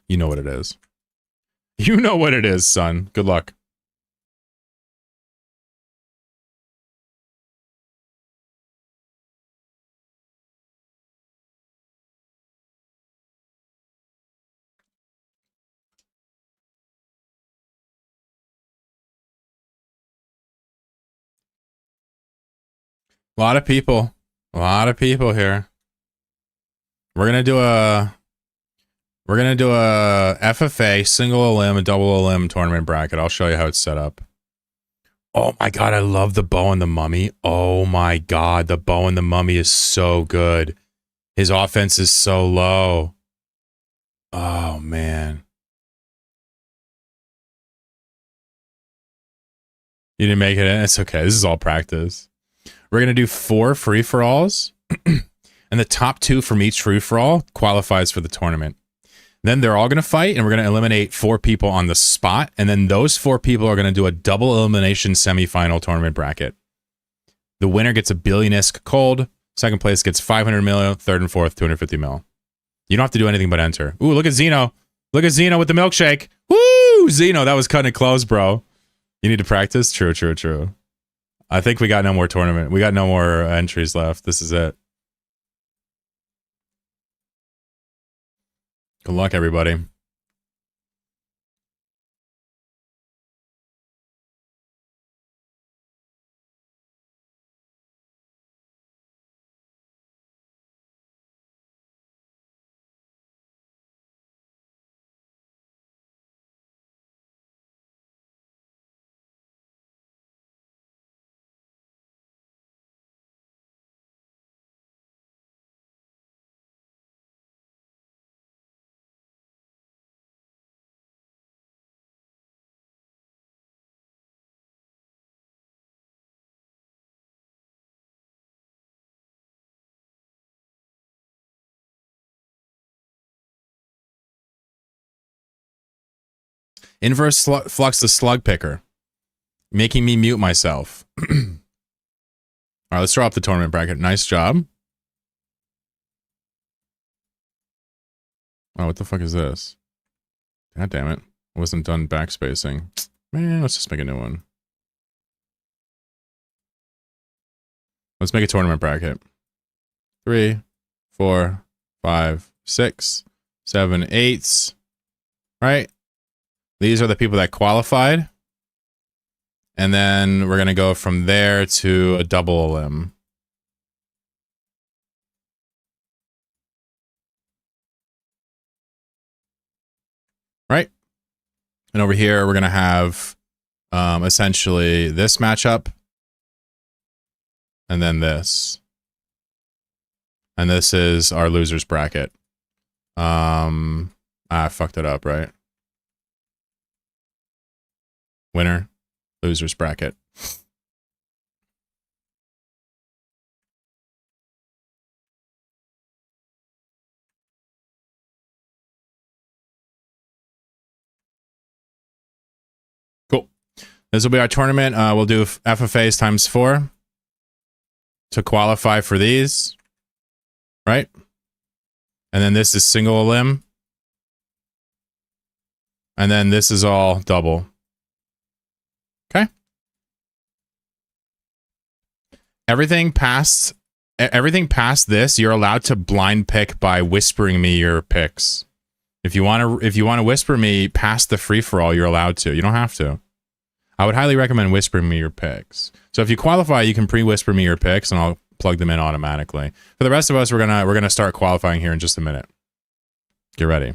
You know what it is. You know what it is, son. Good luck. A lot of people. A lot of people here. We're gonna do a FFA, single elim, double elim tournament bracket. I'll show you how it's set up. Oh my god, I love the bow and the mummy. Oh my god, the bow and the mummy is so good. His offense is so low. Oh man. You didn't make it in? It's okay. This is all practice. We're going to do 4 free-for-alls, and the top 2 from each free-for-all qualifies for the tournament. Then they're all going to fight, and we're going to eliminate 4 people on the spot, and then those 4 people are going to do a double elimination semifinal tournament bracket. The winner gets a billion-esque cold, second place gets 500 mil, third and fourth 250 mil. You don't have to do anything but enter. Ooh, look at Xeno. Look at Xeno with the milkshake. Woo! Xeno, that was cutting it close, bro. You need to practice? True, true, true. I think we got no more tournament. We got no more entries left. This is it. Good luck, everybody. Inverse Flux the Slug Picker. Making me mute myself. All right, let's draw up the tournament bracket. Nice job. Oh, what the fuck is this? God damn it. I wasn't done backspacing. Man, let's just make a new one. Let's make a tournament bracket. 3, 4, 5, 6, 7, 8. Right? These are the people that qualified. And then we're going to go from there to a double elim. Right? And over here, we're going to have essentially this matchup. And then this. And this is our losers bracket. I fucked it up, right? Winner, losers bracket. Cool. This will be our tournament. We'll do FFAs times 4 to qualify for these. Right? And then this is single elim. And then this is all double. Okay? Everything past this, you're allowed to blind pick by whispering me your picks. If you want to whisper me past the free for all, you're allowed to. You don't have to. I would highly recommend whispering me your picks. So if you qualify, you can pre-whisper me your picks and I'll plug them in automatically. For the rest of us, we're gonna start qualifying here in just a minute. Get ready.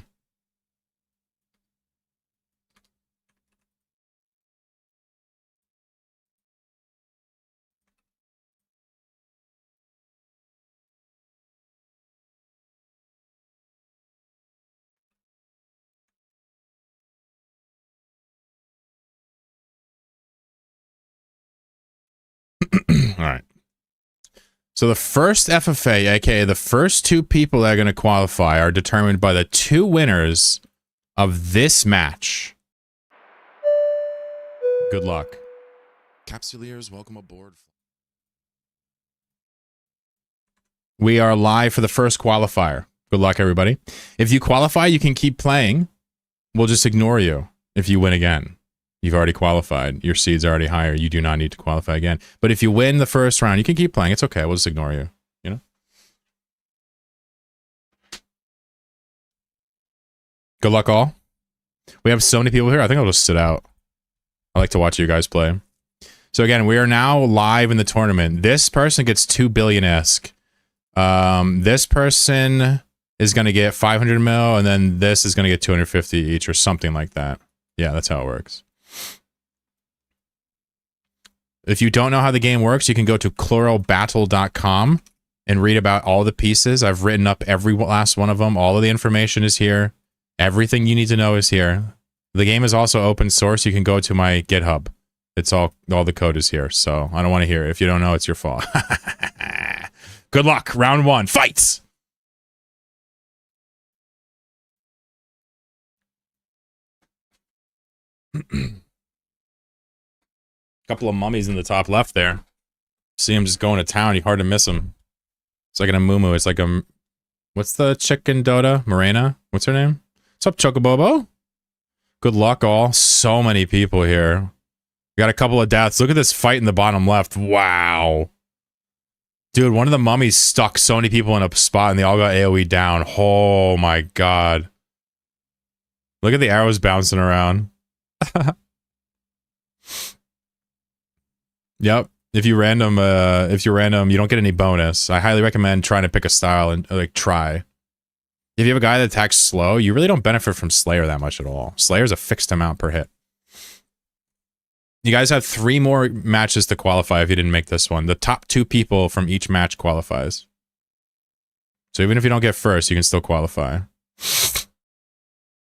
All right. So the first FFA, aka the first 2 people that are going to qualify, are determined by the 2 winners of this match. Good luck. Capsuleers, welcome aboard. We are live for the first qualifier. Good luck, everybody. If you qualify, you can keep playing. We'll just ignore you if you win again. You've already qualified. Your seed's already higher. You do not need to qualify again. But if you win the first round, you can keep playing. It's okay. We'll just ignore you. You know? Good luck, all. We have so many people here. I think I'll just sit out. I like to watch you guys play. So again, we are now live in the tournament. This person gets 2 billion-esque. This person is going to get 500 mil, and then this is going to get 250 each or something like that. Yeah, that's how it works. If you don't know how the game works, you can go to chlorobattle.com and read about all the pieces. I've written up every last one of them. All of the information is here. Everything you need to know is here. The game is also open source. You can go to my GitHub. It's all the code is here. So I don't want to hear it. If you don't know, it's your fault. Good luck. Round 1. Fights! Couple of mummies in the top left there. See him just going to town. You're hard to miss him. It's like an Amumu. It's like a... What's the chicken Dota? Morena? What's her name? What's up, Chocobobo? Good luck, all. So many people here. We got a couple of deaths. Look at this fight in the bottom left. Wow. Dude, one of the mummies stuck so many people in a spot and they all got AoE down. Oh my god. Look at the arrows bouncing around. Yep. If you're random, you don't get any bonus. I highly recommend trying to pick a style and like try. If you have a guy that attacks slow, you really don't benefit from Slayer that much at all. Slayer's a fixed amount per hit. You guys have 3 more matches to qualify if you didn't make this one. The top 2 people from each match qualifies. So even if you don't get first, you can still qualify.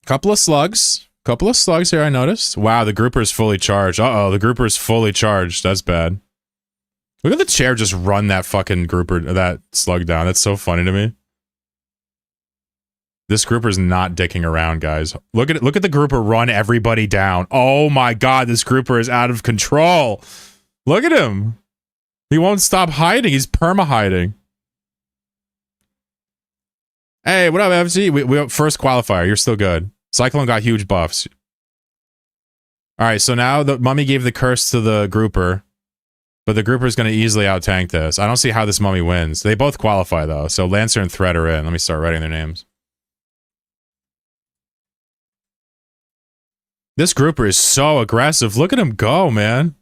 Couple of slugs. Couple of slugs here, I noticed. Wow, the grouper's fully charged. Uh-oh, the grouper's fully charged. That's bad. Look at the chair just run that fucking grouper, that slug down. That's so funny to me. This grouper's not dicking around, guys. Look at the grouper run everybody down. Oh my god, this grouper is out of control. Look at him. He won't stop hiding. He's perma-hiding. Hey, what up, FC? We first qualifier. You're still good. Cyclone got huge buffs. All right, so now the mummy gave the curse to the grouper, but the grouper's going to easily out-tank this. I don't see how this mummy wins. They both qualify, though, so Lancer and Thread are in. Let me start writing their names. This grouper is so aggressive. Look at him go, man.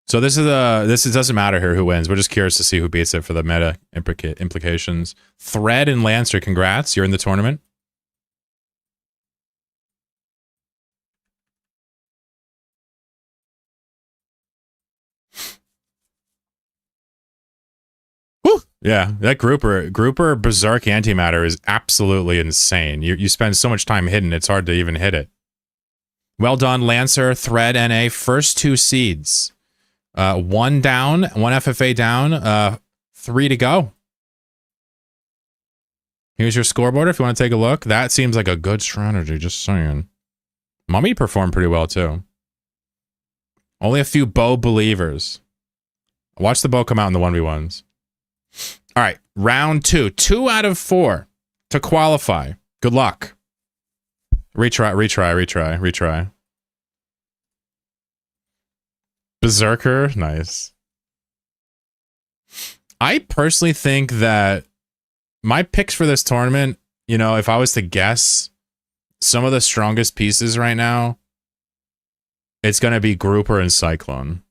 So this it doesn't matter here who wins. We're just curious to see who beats it for the meta implications. Thread and Lancer, congrats. You're in the tournament. Woo! Yeah, that grouper berserk antimatter is absolutely insane. You spend so much time hidden, it's hard to even hit it. Well done, Lancer, Thread, NA, first 2 seeds. 1 down, 1 FFA down, 3 to go. Here's your scoreboard if you want to take a look. That seems like a good strategy, just saying. Mummy performed pretty well, too. Only a few bow believers. Watch the bow come out in the 1v1s. All right, round 2. 2 out of 4 to qualify. Good luck. Retry. Berserker, nice. I personally think that my picks for this tournament, you know, if I was to guess some of the strongest pieces right now, it's going to be Grouper and Cyclone,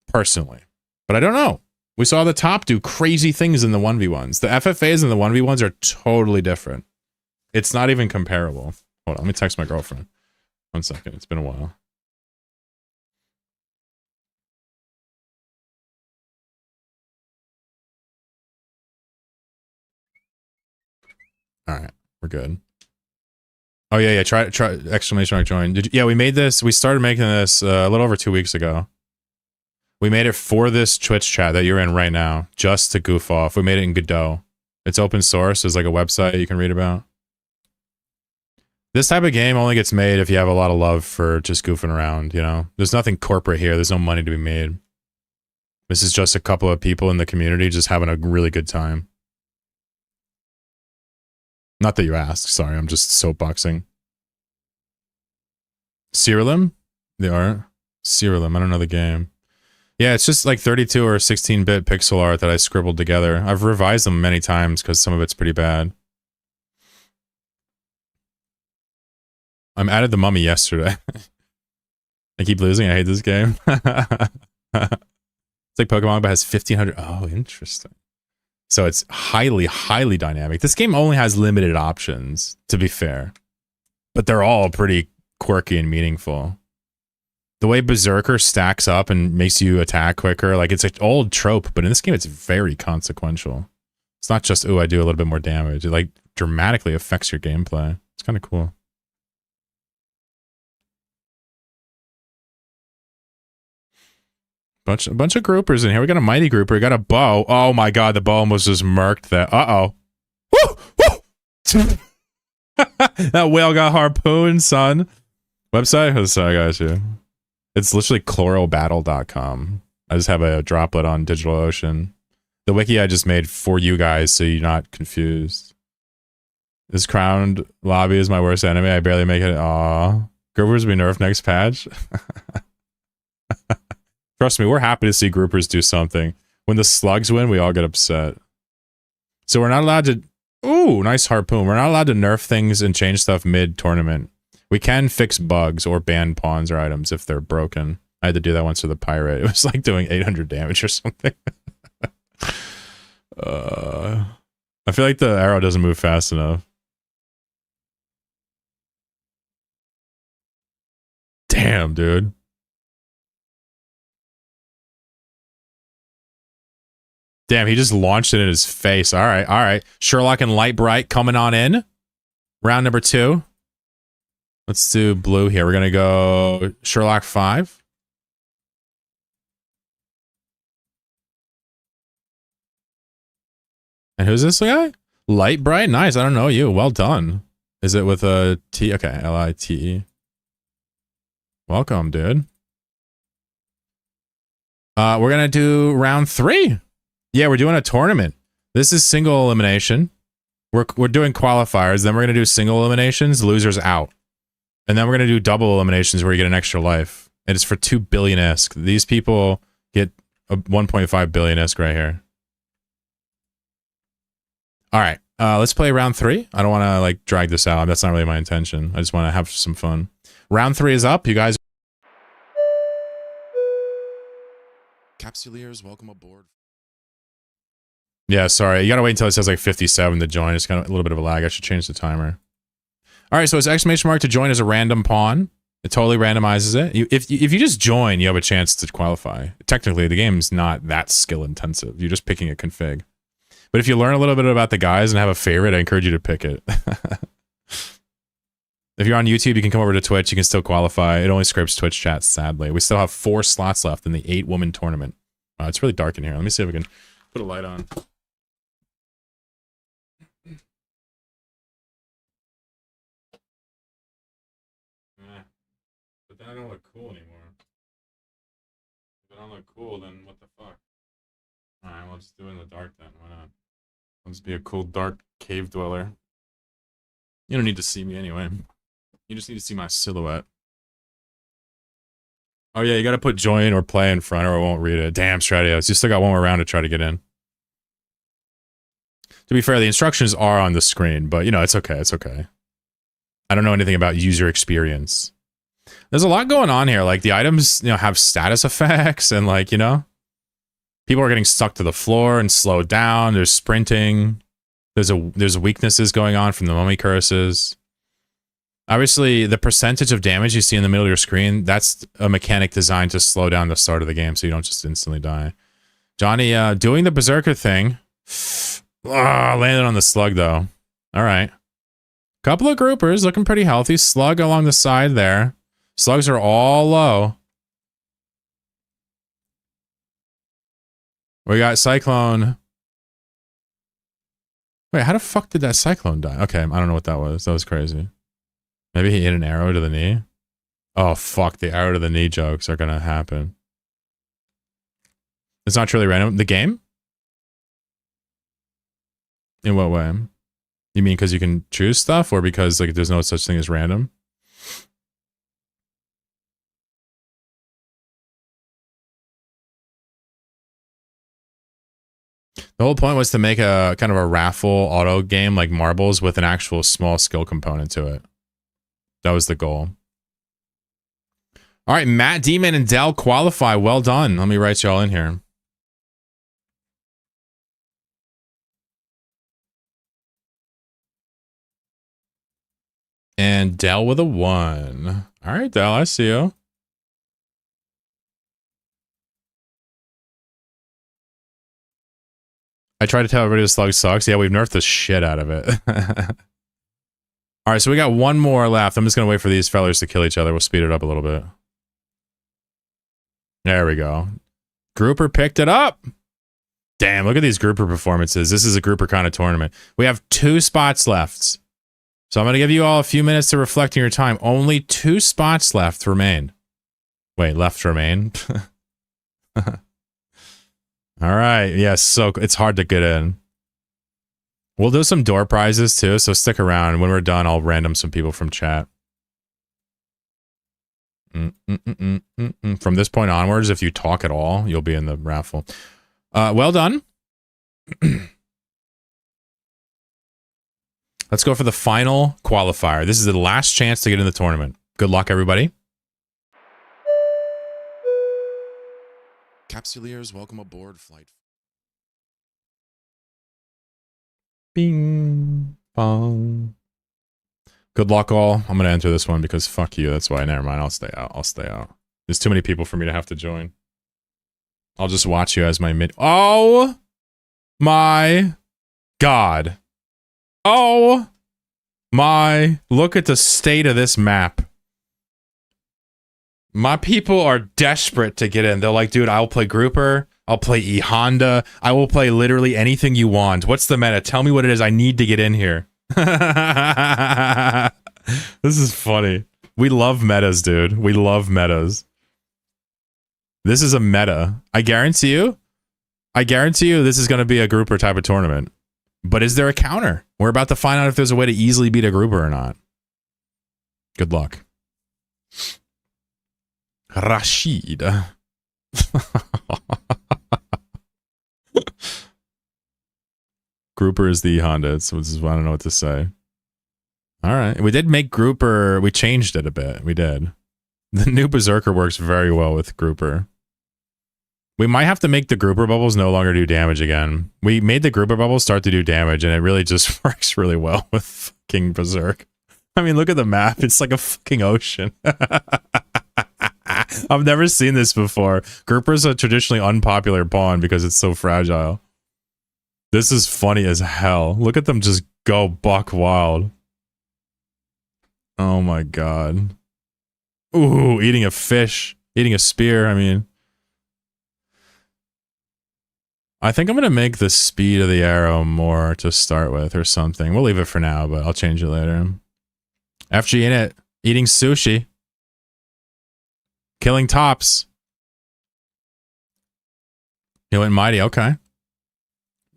personally. But I don't know. We saw the top do crazy things in the 1v1s. The FFAs and the 1v1s are totally different. It's not even comparable. Hold on, let me text my girlfriend. 1 second, it's been a while. All right, we're good. Oh yeah, try exclamation mark join. Yeah, we made this. We started making this a little over 2 weeks ago. We made it for this Twitch chat that you're in right now, just to goof off. We made it in Godot. It's open source. There's like a website you can read about. This type of game only gets made if you have a lot of love for just goofing around, you know? There's nothing corporate here. There's no money to be made. This is just a couple of people in the community just having a really good time. Not that you asked. Sorry, I'm just soapboxing. Cyrilum? They are. Cyrilum. I don't know the game. Yeah, it's just like 32 or 16-bit pixel art that I scribbled together. I've revised them many times because some of it's pretty bad. I'm added the mummy yesterday. I keep losing. I hate this game. It's like Pokemon, but has 1,500. Oh, interesting. So it's highly, highly dynamic. This game only has limited options, to be fair. But they're all pretty quirky and meaningful. The way Berserker stacks up and makes you attack quicker, like it's an old trope, but in this game it's very consequential. It's not just, oh, I do a little bit more damage. It like dramatically affects your gameplay. It's kind of cool. Bunch of groupers in here. We got a mighty grouper. We got a bow. Oh my god, the bow almost just murked that. Uh-oh. Woo! That whale got harpooned, son. Website? Oh, sorry, guys. Yeah. It's literally chlorobattle.com. I just have a droplet on DigitalOcean. The wiki I just made for you guys so you're not confused. This crowned lobby is my worst enemy. I barely make it. Aw. Groupers will be nerfed next patch. Trust me, we're happy to see groupers do something. When the slugs win, we all get upset. So we're not allowed to... Ooh, nice harpoon. We're not allowed to nerf things and change stuff mid-tournament. We can fix bugs or ban pawns or items if they're broken. I had to do that once with a pirate. It was like doing 800 damage or something. I feel like the arrow doesn't move fast enough. Damn, dude. Damn, he just launched it in his face. All right, all right. Sherlock and Lightbright coming on in. Round number 2. Let's do blue here. We're going to go Sherlock 5. And who's this guy? Light Bright? Nice. I don't know you. Well done. Is it with a T? Okay, L-I-T-E. Welcome, dude. We're going to do round 3. Yeah, we're doing a tournament. This is single elimination. We're doing qualifiers. Then we're going to do single eliminations, losers out. And then we're going to do double eliminations where you get an extra life. And it's for 2 billion ISK. These people get a 1.5 billion ISK right here. All right, let's play round 3. I don't want to like drag this out. That's not really my intention. I just want to have some fun. Round 3 is up. You guys. Capsuleers, welcome aboard. Yeah, sorry. You gotta wait until it says like 57 to join. It's kind of a little bit of a lag. I should change the timer. All right, so it's exclamation mark to join as a random pawn. It totally randomizes it. If you just join, you have a chance to qualify. Technically, the game's not that skill intensive. You're just picking a config. But if you learn a little bit about the guys and have a favorite, I encourage you to pick it. If you're on YouTube, you can come over to Twitch. You can still qualify. It only scrapes Twitch chat, sadly. We still have 4 slots left in the 8-woman tournament. It's really dark in here. Let me see if we can put a light on. But then I don't look cool anymore. If I don't look cool, then what the fuck? Alright, we'll just do it in the dark then. Why not? I'll just be a cool dark cave dweller. You don't need to see me anyway. You just need to see my silhouette. Oh yeah, you gotta put join or play in front or it won't read it. Damn, Stratios. You still got one more round to try to get in. To be fair, the instructions are on the screen, but you know, it's okay, it's okay. I don't know anything about user experience. There's a lot going on here. Like, the items, you know, have status effects and like, you know, people are getting stuck to the floor and slowed down. There's sprinting. There's weaknesses going on from the mummy curses. Obviously, the percentage of damage you see in the middle of your screen, that's a mechanic designed to slow down the start of the game so you don't just instantly die. Johnny, doing the berserker thing. Landed on the slug, though. All right. Couple of groupers looking pretty healthy. Slug along the side there. Slugs are all low. We got Cyclone. Wait, how the fuck did that Cyclone die? Okay, I don't know what that was. That was crazy. Maybe he hit an arrow to the knee? Oh, fuck. The arrow to the knee jokes are gonna happen. It's not truly random. The game? In what way? You mean because you can choose stuff, or because like there's no such thing as random? The whole point was to make a kind of a raffle auto game like marbles with an actual small skill component to it. That was the goal. All right, Matt, D-Man, and Dell qualify. Well done. Let me write y'all in here. And Dell with a 1. All right, Dell, I see you. I tried to tell everybody the slug sucks. Yeah, we've nerfed the shit out of it. All right, so we got one more left. I'm just going to wait for these fellers to kill each other. We'll speed it up a little bit. There we go. Grouper picked it up. Damn, look at these grouper performances. This is a grouper kind of tournament. We have 2 spots left. So I'm going to give you all a few minutes to reflect on your time. Only 2 spots left remain. Wait, left remain? All right. Yes, so it's hard to get in. We'll do some door prizes too, so stick around. When we're done, I'll random some people from chat. From this point onwards, if you talk at all, you'll be in the raffle. Well done. Let's go for the final qualifier. This is the last chance to get in the tournament. Good luck, everybody. Capsuleers, welcome aboard flight. Bing bong. Good luck, all. I'm gonna enter this one because fuck you. That's why. Never mind. I'll stay out. I'll stay out. There's too many people for me to have to join. I'll just watch you as my mid. Oh my god. Oh my. Look at the state of this map. My people are desperate to get in. They're like, dude, I'll play grouper. I'll play E Honda. I will play literally anything you want. What's the meta? Tell me what it is. I need to get in here. This is funny. We love metas, dude. We love metas. This is a meta. I guarantee you this is going to be a grouper type of tournament. But is there a counter? We're about to find out if there's a way to easily beat a grouper or not. Good luck. Rashid. Grouper is the Honda. So this is I don't know what to say. All right. We did make grouper. We changed it a bit. We did. The new Berserker works very well with grouper. We might have to make the grouper bubbles no longer do damage again. We made the grouper bubbles start to do damage, and it really just works really well with fucking Berserk. I mean, look at the map. It's like a fucking ocean. I've never seen this before. Grouper's a traditionally unpopular pawn because it's so fragile. This is funny as hell. Look at them just go buck wild. Oh my god. Ooh, eating a fish. Eating a spear, I mean. I think I'm going to make the speed of the arrow more to start with or something. We'll leave it for now, but I'll change it later. FG in it. Eating sushi. Killing tops. He went mighty. Okay.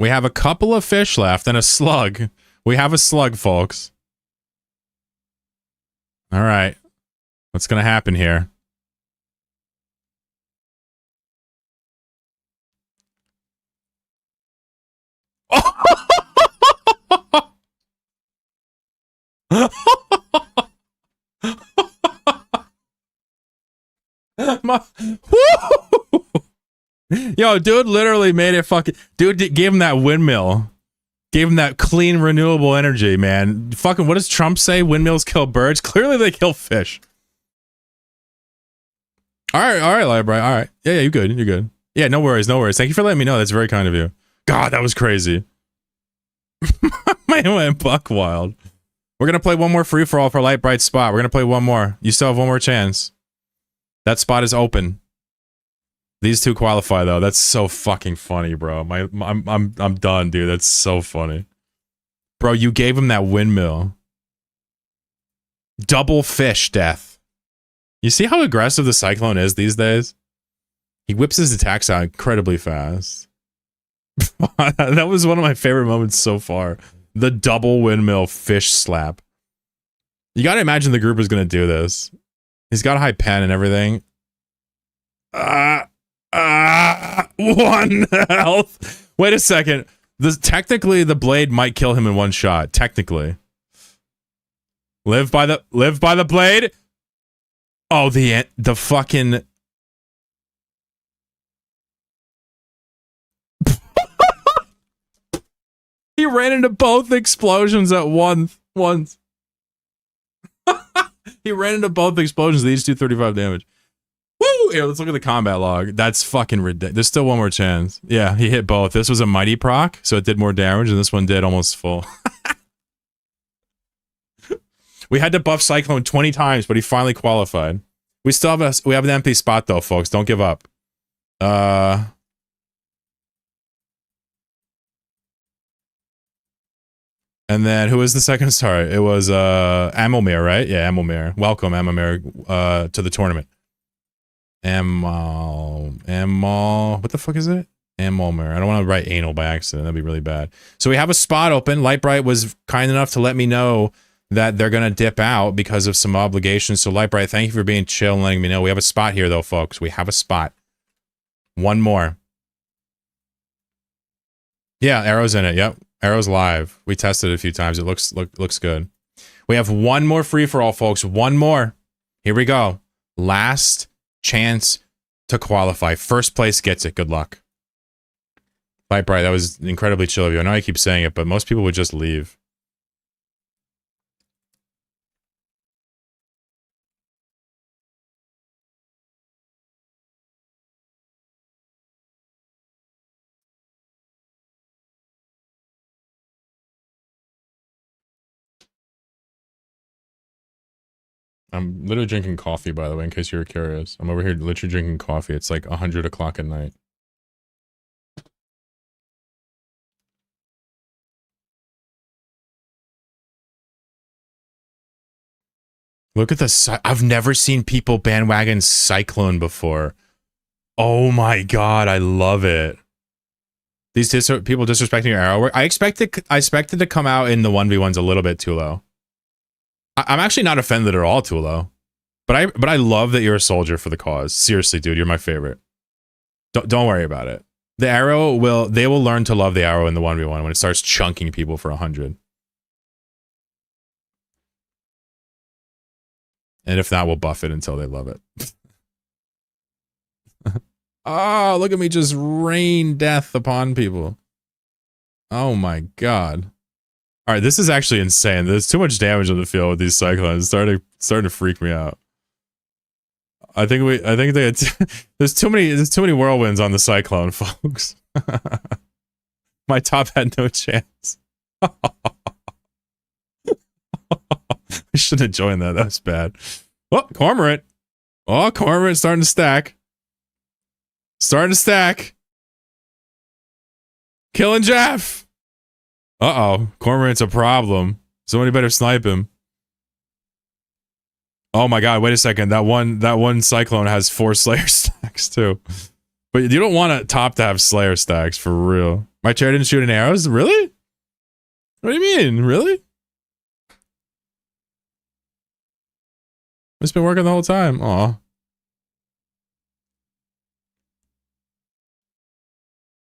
We have a couple of fish left and a slug. We have a slug, folks. All right. What's going to happen here? Yo, dude literally made it fucking... Dude gave him that windmill. Gave him that clean, renewable energy, man. Fucking, what does Trump say? Windmills kill birds? Clearly they kill fish. Alright, Library, alright. Yeah, you're good, you're good. Yeah, no worries, no worries. Thank you for letting me know. That's very kind of you. God, that was crazy. Man went buck wild. We're gonna play one more free-for-all for Light Bright spot. We're gonna play one more. You still have one more chance. That spot is open. These two qualify though. That's so fucking funny, bro. I'm done, dude. That's so funny. Bro, you gave him that windmill. Double fish death. You see how aggressive the Cyclone is these days? He whips his attacks out incredibly fast. That was one of my favorite moments so far. The double windmill fish slap. You gotta imagine the group is gonna do this. He's got a high pen and everything. 1 health. Wait a second. Technically, the blade might kill him in one shot. Technically. Live by the blade. Oh, the fucking... He ran into both explosions at once. He ran into both explosions. They each do 35 damage. Woo! Here, let's look at the combat log. That's fucking ridiculous. There's still one more chance. Yeah, he hit both. This was a mighty proc, so it did more damage, and this one did almost full. We had to buff Cyclone 20 times, but he finally qualified. We still have we have an empty spot though, folks. Don't give up. And then who was the second star? It was Amilmir, right? Yeah, Amilmir. Welcome, Amilmir, to the tournament. Amal. What the fuck is it? Amilmir. I don't want to write anal by accident. That'd be really bad. So we have a spot open. Lightbright was kind enough to let me know that they're gonna dip out because of some obligations. So Lightbright, thank you for being chill and letting me know. We have a spot here though, folks. We have a spot. One more. Yeah, Arrow's in it. Yep. Arrow's live. We tested it a few times. It looks good. We have one more free-for-all, folks. One more. Here we go. Last chance to qualify. First place gets it. Good luck. Lightbright, that was incredibly chill of you. I know I keep saying it, but most people would just leave. I'm literally drinking coffee, by the way, in case you were curious. I'm over here literally drinking coffee. It's like 100 o'clock at night. Look at the... I've never seen people bandwagon Cyclone before. Oh my god, I love it. These people disrespecting your arrow work. I expected to come out in the 1v1s a little bit too low. I'm actually not offended at all too low. But I love that you're a soldier for the cause. Seriously, dude, you're my favorite. Don't worry about it. The arrow they will learn to love the arrow in the 1v1 when it starts chunking people for 100. And if not, we'll buff it until they love it. Oh, look at me just rain death upon people. Oh my god. Alright, this is actually insane. There's too much damage on the field with these cyclones. It's starting to freak me out. I think there's too many whirlwinds on the cyclone, folks. My top had no chance. I shouldn't have joined that. That was bad. Oh, Cormorant. Oh, Cormorant starting to stack. Starting to stack. Killing Jeff. Uh-oh. Cormorant's a problem. Somebody better snipe him. Oh my god, wait a second. That one Cyclone has 4 Slayer stacks too. But you don't want a top to have Slayer stacks, for real. My chair didn't shoot any arrows? Really? What do you mean? Really? It's been working the whole time. Aw.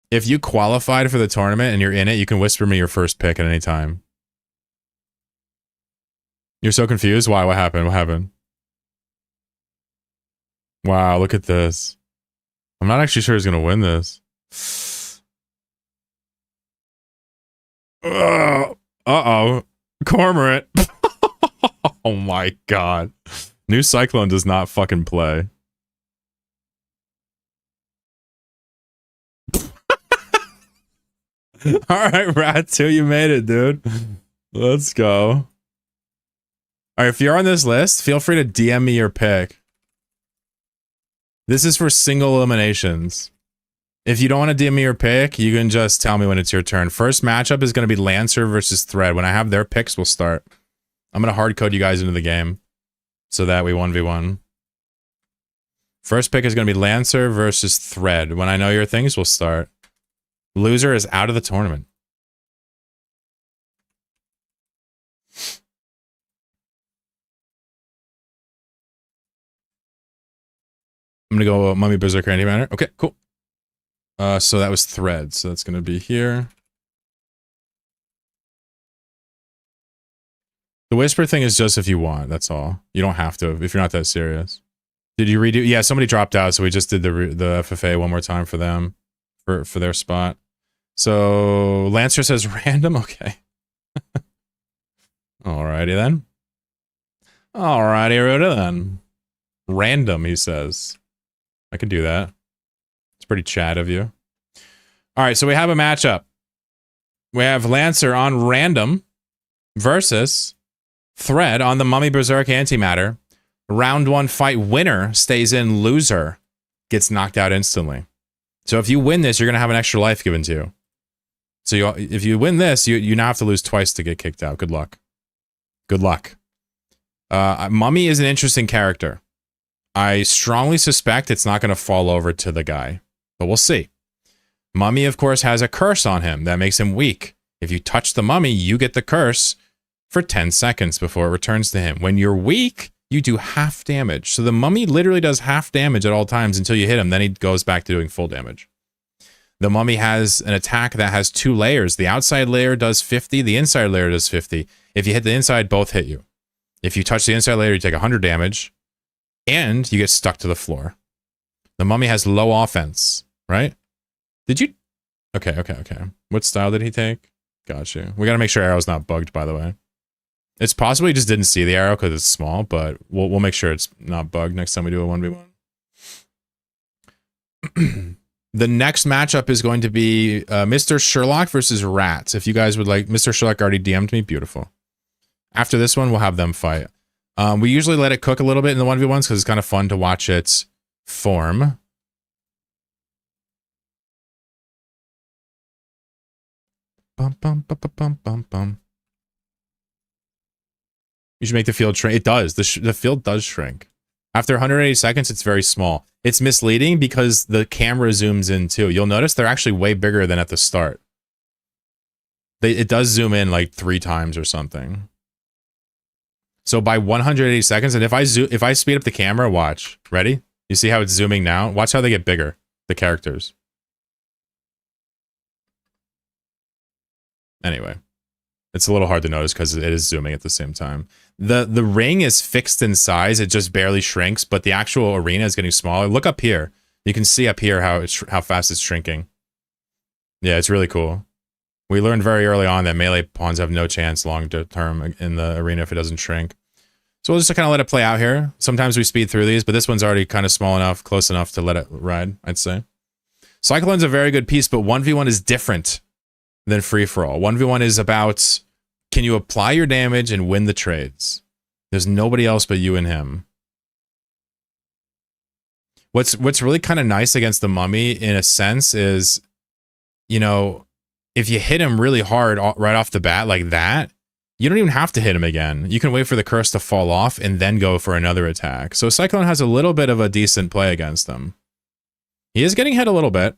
If you qualified for the tournament and you're in it, you can whisper me your first pick at any time. You're so confused? Why? What happened? What happened? Wow, look at this. I'm not actually sure he's going to win this. Uh-oh. Cormorant. Oh my god. New Cyclone does not fucking play. Alright, Rat 2, you made it, dude. Let's go. Alright, if you're on this list, feel free to DM me your pick. This is for single eliminations. If you don't want to DM me your pick, you can just tell me when it's your turn. First matchup is going to be Lancer versus Thread. When I have their picks, we'll start. I'm going to hard code you guys into the game so that we 1v1. First pick is going to be Lancer versus Thread. When I know your things, we'll start. Loser is out of the tournament. I'm gonna go Mummy Berserker Antimatter. Okay, cool. So that was Thread. So that's gonna be here. The whisper thing is just if you want. That's all. You don't have to if you're not that serious. Did you redo? Yeah, somebody dropped out, so we just did the FFA one more time for them, for their spot. So Lancer says random. Okay. Alrighty then. Alrighty, Rhoda then. Random, he says. I can do that. It's pretty Chad of you. Alright, so we have a matchup. We have Lancer on random versus Thread on the Mummy Berserk Antimatter. Round 1 fight winner stays in, loser gets knocked out instantly. So if you win this, you're going to have an extra life given to you. So if you win this, you now have to lose twice to get kicked out. Good luck. Good luck. Mummy is an interesting character. I strongly suspect it's not going to fall over to the guy, but we'll see. Mummy, of course, has a curse on him that makes him weak. If you touch the mummy, you get the curse for 10 seconds before it returns to him. When you're weak, you do half damage. So the mummy literally does half damage at all times until you hit him. Then he goes back to doing full damage. The mummy has an attack that has 2 layers. The outside layer does 50. The inside layer does 50. If you hit the inside, both hit you. If you touch the inside layer, you take 100 damage. And you get stuck to the floor. The mummy has low offense, right? Did you? Okay. What style did he take? Gotcha. We got to make sure arrow's not bugged, by the way. It's possible he just didn't see the arrow because it's small, but we'll make sure it's not bugged next time we do a 1v1. The next matchup is going to be Mr. Sherlock versus Rats. If you guys would like, Mr. Sherlock already DM'd me. Beautiful. After this one, we'll have them fight. We usually let it cook a little bit in the 1v1s because it's kind of fun to watch it form. Bum, bum, bum, bum, bum, bum. You should make the field shrink. It does. The field does shrink. After 180 seconds, it's very small. It's misleading because the camera zooms in too. You'll notice they're actually way bigger than at the start. It does zoom in like 3 times or something. So by 180 seconds, and if I speed up the camera, watch. Ready? You see how it's zooming now? Watch how they get bigger, the characters. Anyway, it's a little hard to notice because it is zooming at the same time. The ring is fixed in size. It just barely shrinks, but the actual arena is getting smaller. Look up here. You can see up here how fast it's shrinking. Yeah, it's really cool. We learned very early on that melee pawns have no chance long term in the arena if it doesn't shrink. So we'll just kind of let it play out here. Sometimes we speed through these, but this one's already kind of small enough, close enough to let it ride, I'd say. Cyclone's a very good piece, but 1v1 is different than free-for-all. 1v1 is about, can you apply your damage and win the trades? There's nobody else but you and him. What's really kind of nice against the mummy, in a sense, is, you know, if you hit him really hard right off the bat like that, you don't even have to hit him again. You can wait for the curse to fall off and then go for another attack. So Cyclone has a little bit of a decent play against them. He is getting hit a little bit.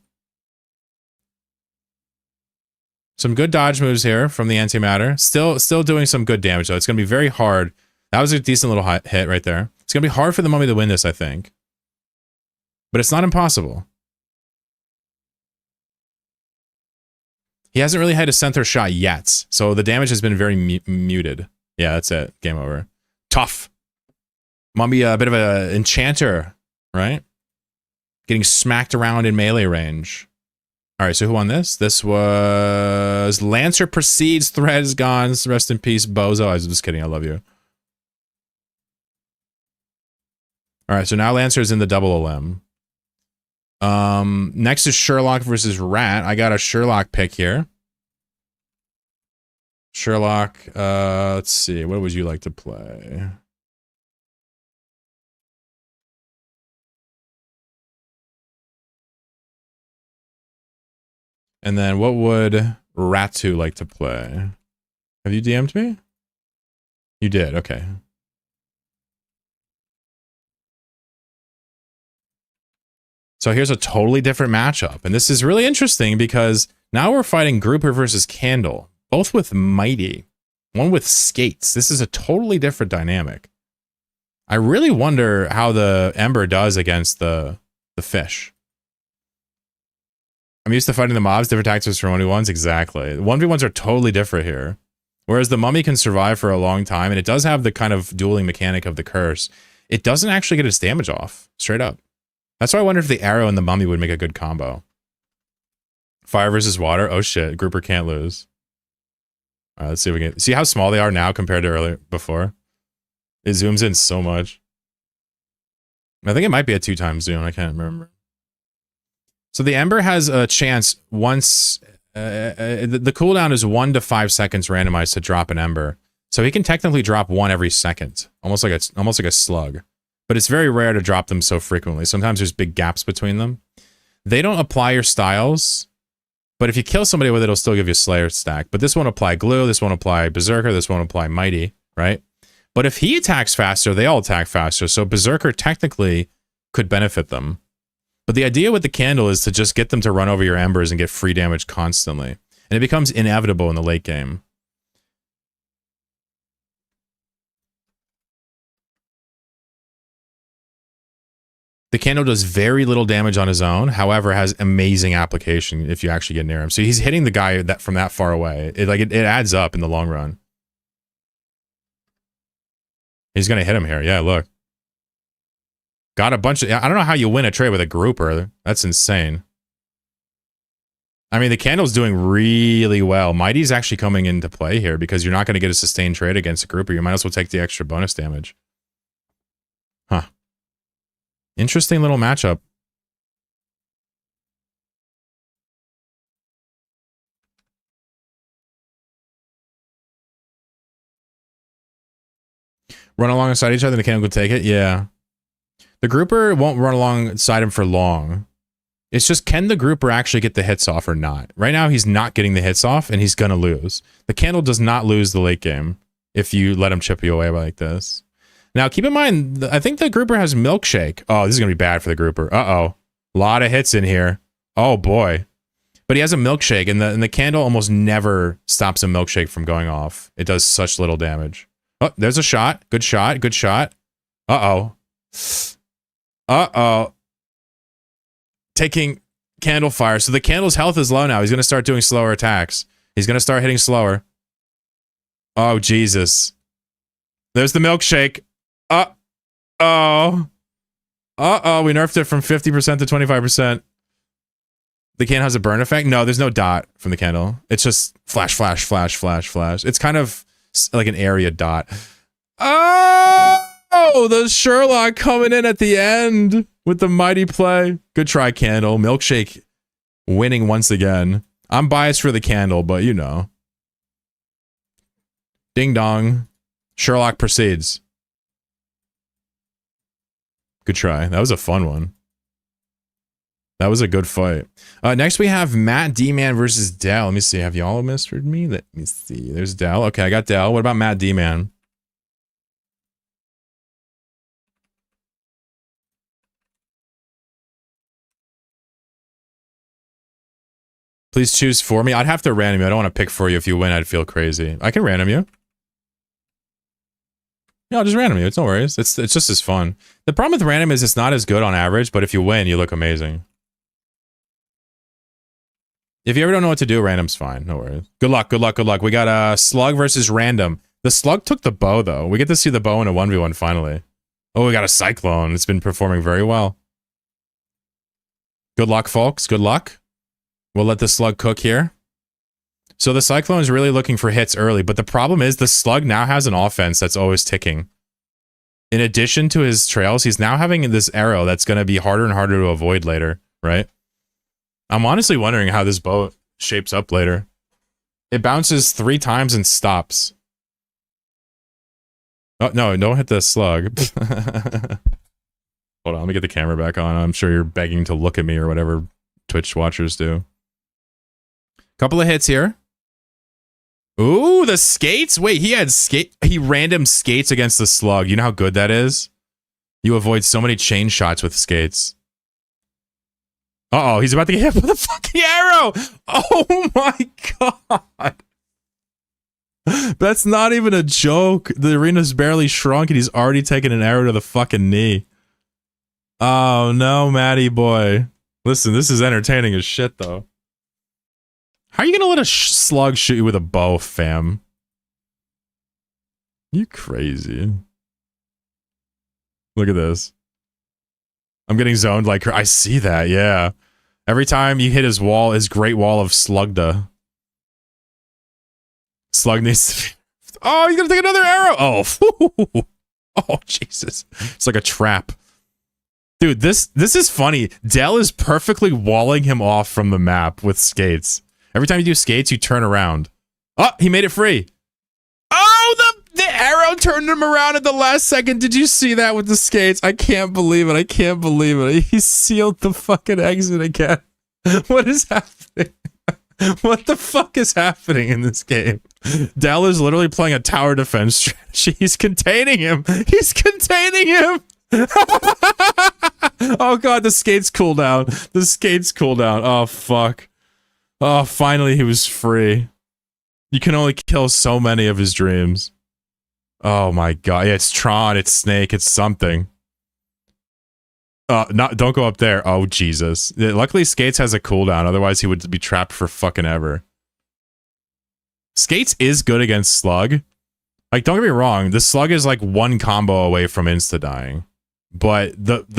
Some good dodge moves here from the antimatter. Still doing some good damage, though. It's going to be very hard. That was a decent little hit right there. It's going to be hard for the mummy to win this, I think. But it's not impossible. He hasn't really had a center shot yet, so the damage has been very muted. Yeah, that's it. Game over. Tough. Mummy, a bit of an enchanter, right? Getting smacked around in melee range. All right, so who won this? This was Lancer Proceeds. Thread is gone. Rest in peace, Bozo. I was just kidding. I love you. All right, so now Lancer's in the double limb. Next is Sherlock versus Rat. I got a Sherlock pick here. Sherlock, let's see. What would you like to play? And then what would Ratu like to play? Have you DM'd me? You did, okay. So here's a totally different matchup. And this is really interesting because now we're fighting Grouper versus Candle, both with Mighty, one with Skates. This is a totally different dynamic. I really wonder how the Ember does against the fish. I'm used to fighting the mobs, different tactics from 1v1s. Exactly. 1v1s are totally different here. Whereas the mummy can survive for a long time, and it does have the kind of dueling mechanic of the curse. It doesn't actually get its damage off, straight up. That's why I wonder if the arrow and the mummy would make a good combo. Fire versus water. Oh shit, Grouper can't lose. All right, let's see if we can see how small they are now compared to earlier before. It zooms in so much. I think it might be a 2x zoom. I can't remember. So the Ember has a chance once. The cooldown is 1 to 5 seconds randomized to drop an Ember. So he can technically drop one every second, almost like a slug. But it's very rare to drop them so frequently. Sometimes there's big gaps between them. They don't apply your styles, but if you kill somebody with it, it'll still give you a Slayer stack. But this won't apply Glue, this won't apply Berserker, this won't apply Mighty, right? But if he attacks faster, they all attack faster. So Berserker technically could benefit them. But the idea with the Candle is to just get them to run over your Embers and get free damage constantly. And it becomes inevitable in the late game. The Candle does very little damage on his own, however, has amazing application if you actually get near him. So he's hitting the guy from that far away. It adds up in the long run. He's going to hit him here. Yeah, look. Got a bunch of... I don't know how you win a trade with a Grouper. That's insane. I mean, the Candle's doing really well. Mighty's actually coming into play here because you're not going to get a sustained trade against a Grouper. You might as well take the extra bonus damage. Huh. Interesting little matchup. Run alongside each other, the Candle could take it? Yeah. The Grouper won't run alongside him for long. It's just, can the Grouper actually get the hits off or not? Right now, he's not getting the hits off, and he's gonna lose. The Candle does not lose the late game. if you let him chip you away like this. Now, keep in mind, I think the grouper has milkshake. Oh, this is going to be bad for the grouper. Uh-oh. A lot of hits in here. Oh, boy. But he has a milkshake, and the candle almost never stops a milkshake from going off. It does such little damage. Oh, there's a shot. Good shot. Good shot. Uh-oh. Uh-oh. Taking candle fire. So the candle's health is low now. He's going to start doing slower attacks. He's going to start hitting slower. Oh, Jesus. There's the milkshake. Uh-oh. Uh-oh, we nerfed it from 50% to 25%. The candle has a burn effect? No, there's no dot from the candle. It's just flash, flash, flash, flash, flash. It's kind of like an area dot. Oh, the Sherlock coming in at the end with the mighty play. Good try, candle. Milkshake winning once again. I'm biased for the candle, but you know. Ding dong. Sherlock proceeds. Good try. That was a fun one. That was a good fight. Next we have Matt D-Man versus Dell. Let me see. Have y'all mistered me? Let me see. There's Dell. Okay, I got Dell. What about Matt D-Man? Please choose for me. I'd have to random you. I don't want to pick for you. If you win, I'd feel crazy. I can random you. Yeah, I'll just random you. It's no worries. It's just as fun. The problem with random is it's not as good on average, but if you win, you look amazing. If you ever don't know what to do, random's fine. No worries. Good luck, good luck, good luck. We got Slug versus Random. The Slug took the bow, though. We get to see the bow in a 1v1 finally. Oh, we got a Cyclone. It's been performing very well. Good luck, folks. Good luck. We'll let the Slug cook here. So the Cyclone is really looking for hits early, but the problem is the Slug now has an offense that's always ticking. In addition to his trails, he's now having this arrow that's going to be harder and harder to avoid later, right? I'm honestly wondering how this bow shapes up later. It bounces 3 times and stops. Oh, no, don't hit the Slug. Hold on, let me get the camera back on. I'm sure you're begging to look at me or whatever Twitch watchers do. Couple of hits here. Ooh, the skates? Wait, he random skates against the Slug. You know how good that is? You avoid so many chain shots with skates. Uh-oh, he's about to get hit with a fucking arrow! Oh my god! That's not even a joke. The arena's barely shrunk and he's already taken an arrow to the fucking knee. Oh no, Matty boy. Listen, this is entertaining as shit, though. How are you gonna let a Slug shoot you with a bow, fam? You crazy. Look at this. I'm getting zoned like her. I see that, yeah. Every time you hit his wall, his great wall of Slugda. Slug needs to be... Oh, he's gonna take another arrow! Oh, oh, Jesus. It's like a trap. Dude, this is funny. Dell is perfectly walling him off from the map with skates. Every time you do skates, you turn around. Oh, he made it free. Oh, the arrow turned him around at the last second. Did you see that with the skates? I can't believe it. I can't believe it. He sealed the fucking exit again. What is happening? What the fuck is happening in this game? Dell is literally playing a tower defense strategy. He's containing him. He's containing him. Oh god, the skates cool down. The skates cool down. Oh fuck. Oh, finally he was free. You can only kill so many of his dreams. Oh my god. Yeah, it's Tron, it's Snake, it's something. Don't go up there. Oh, Jesus. Luckily, Skates has a cooldown, otherwise he would be trapped for fucking ever. Skates is good against Slug. Like, don't get me wrong, the Slug is like one combo away from insta-dying. But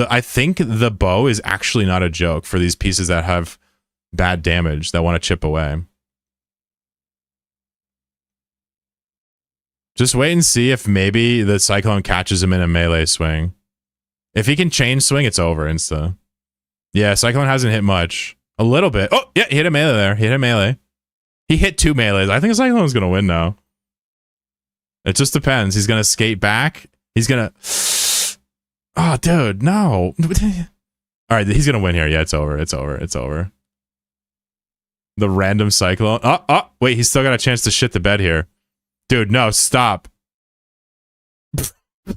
I think the bow is actually not a joke for these pieces that have bad damage, that want to chip away. Just wait and see if maybe the Cyclone catches him in a melee swing. If he can chain swing, it's over insta. Yeah, Cyclone hasn't hit much. A little bit. Oh, yeah, he hit a melee there. He hit a melee. He hit 2 melees. I think Cyclone's going to win now. It just depends. He's going to skate back. He's going to... Oh, dude, no. All right, he's going to win here. Yeah, it's over. It's over. It's over. The random Cyclone. Oh, wait, he's still got a chance to shit the bed here. Dude, no, stop.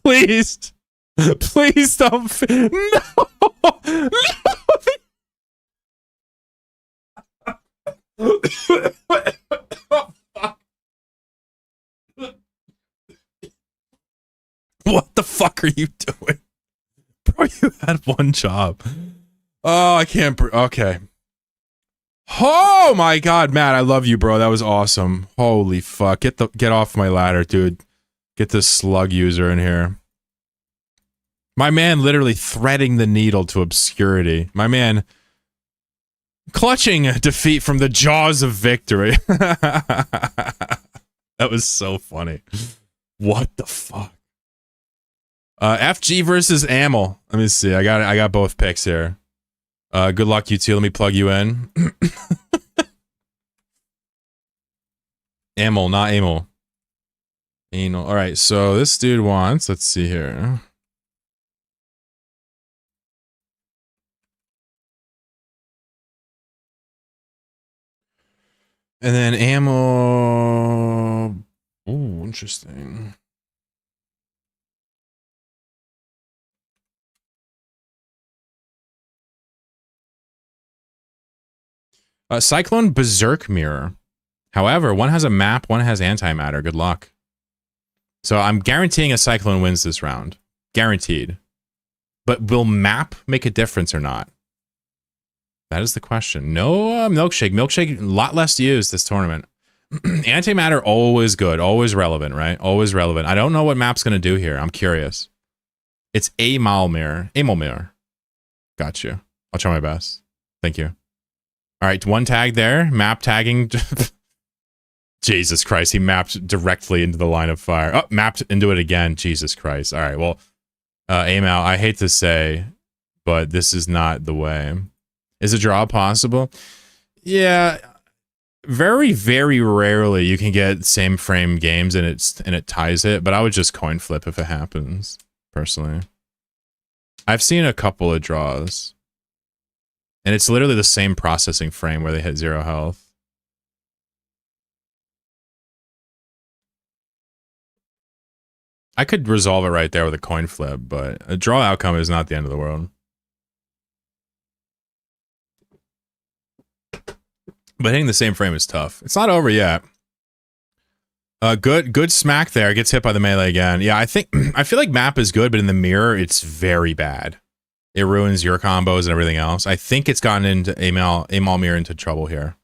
Please. Please don't. No. No. What the fuck are you doing? Bro, you had one job. Oh, I can't. Okay. Oh my god, Matt, I love you, bro. That was awesome. Holy fuck. Get off my ladder, dude. Get this slug user in here. My man literally threading the needle to obscurity. My man clutching defeat from the jaws of victory. That was so funny. What the fuck? FG versus Amel. Let me see. I got both picks here. Good luck, you two. Let me plug you in. Amel, not Amel. Anal. All right. So this dude wants. Let's see here. And then ammo. Ooh, interesting. Cyclone Berserk Mirror. However, one has a map, one has antimatter. Good luck. So I'm guaranteeing a Cyclone wins this round. Guaranteed. But will map make a difference or not? That is the question. No milkshake. Milkshake, a lot less used this tournament. Antimatter, always good. Always relevant, right? Always relevant. I don't know what map's going to do here. I'm curious. It's Amalmir. Amalmir. Got you. I'll try my best. Thank you. All right, one tag there. Map tagging. Jesus Christ, he mapped directly into the line of fire. Oh, mapped into it again. Jesus Christ. All right, well, Amal, I hate to say, but this is not the way. Is a draw possible? Yeah, very, very rarely you can get same frame games and it ties it, but I would just coin flip if it happens, personally. I've seen a couple of draws. And it's literally the same processing frame where they hit 0 health. I could resolve it right there with a coin flip, but a draw outcome is not the end of the world. But hitting the same frame is tough. It's not over yet. Good smack there. Gets hit by the melee again. Yeah, I feel like map is good, but in the mirror, it's very bad. It ruins your combos and everything else. I think it's gotten into Amalmir into trouble here.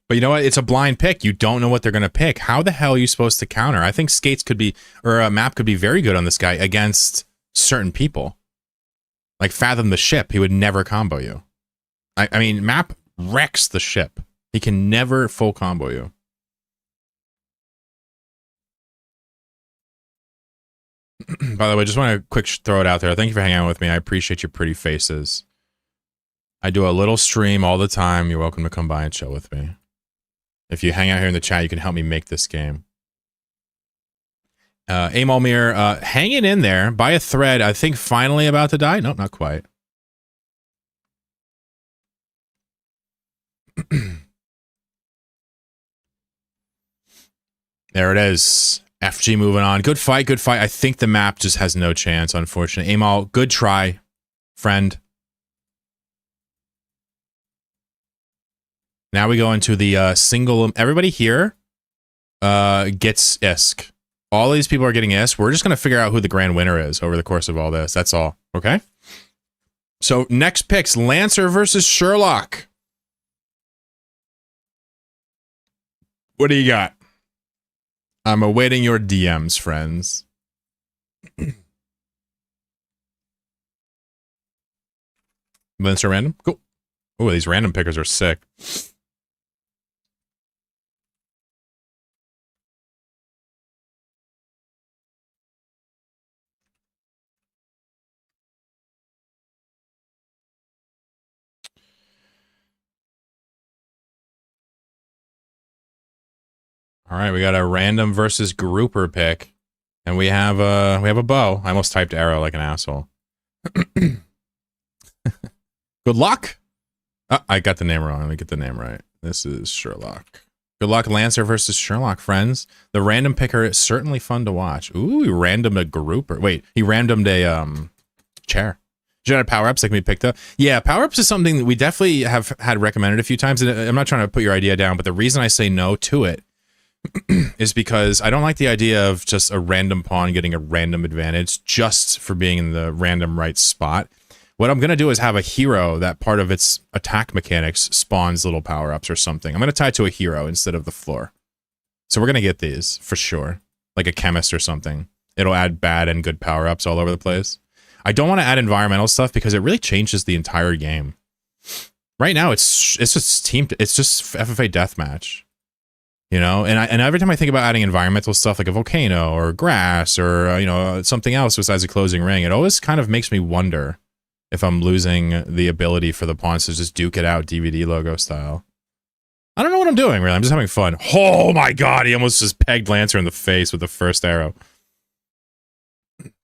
But you know what? It's a blind pick. You don't know what they're going to pick. How the hell are you supposed to counter? I think skates could be, or a map could be very good on this guy against certain people. Like Fathom the Ship. He would never combo you. I mean, map wrecks the ship. He can never full combo you. By the way, just want to quick throw it out there. Thank you for hanging out with me. I appreciate your pretty faces. I do a little stream all the time. You're welcome to come by and chill with me. If you hang out here in the chat, you can help me make this game. Amalmir, hanging in there by a thread. I think finally about to die. Nope, not quite. There it is. FG moving on. Good fight, good fight. I think the map just has no chance, unfortunately. Amal, good try, friend. Now we go into the single. Everybody here gets ISK. All these people are getting ISK. We're just going to figure out who the grand winner is over the course of all this. That's all. Okay? So next picks, Lancer versus Sherlock. What do you got? I'm awaiting your DMs, friends. Lancer random? Cool. Oh, these random pickers are sick. All right, we got a random versus grouper pick, and we have a bow. I almost typed arrow like an asshole. Good luck. Oh, I got the name wrong. Let me get the name right. This is Sherlock. Good luck, Lancer versus Sherlock, friends. The random picker is certainly fun to watch. Ooh, he randomed a grouper. Wait, he randomed a chair. Did you have power-ups that can be picked up? Yeah, power-ups is something that we definitely have had recommended a few times, and I'm not trying to put your idea down, but the reason I say no to it is because I don't like the idea of just a random pawn getting a random advantage just for being in the random right spot. What I'm going to do is have a hero that part of its attack mechanics spawns little power-ups or something. I'm going to tie it to a hero instead of the floor. So we're going to get these for sure. Like a chemist or something. It'll add bad and good power-ups all over the place. I don't want to add environmental stuff because it really changes the entire game. Right now, it's just FFA deathmatch. You know, and every time I think about adding environmental stuff like a volcano or grass or, you know, something else besides a closing ring, it always kind of makes me wonder if I'm losing the ability for the pawns to just duke it out DVD logo style. I don't know what I'm doing, really. I'm just having fun. Oh my god, he almost just pegged Lancer in the face with the first arrow.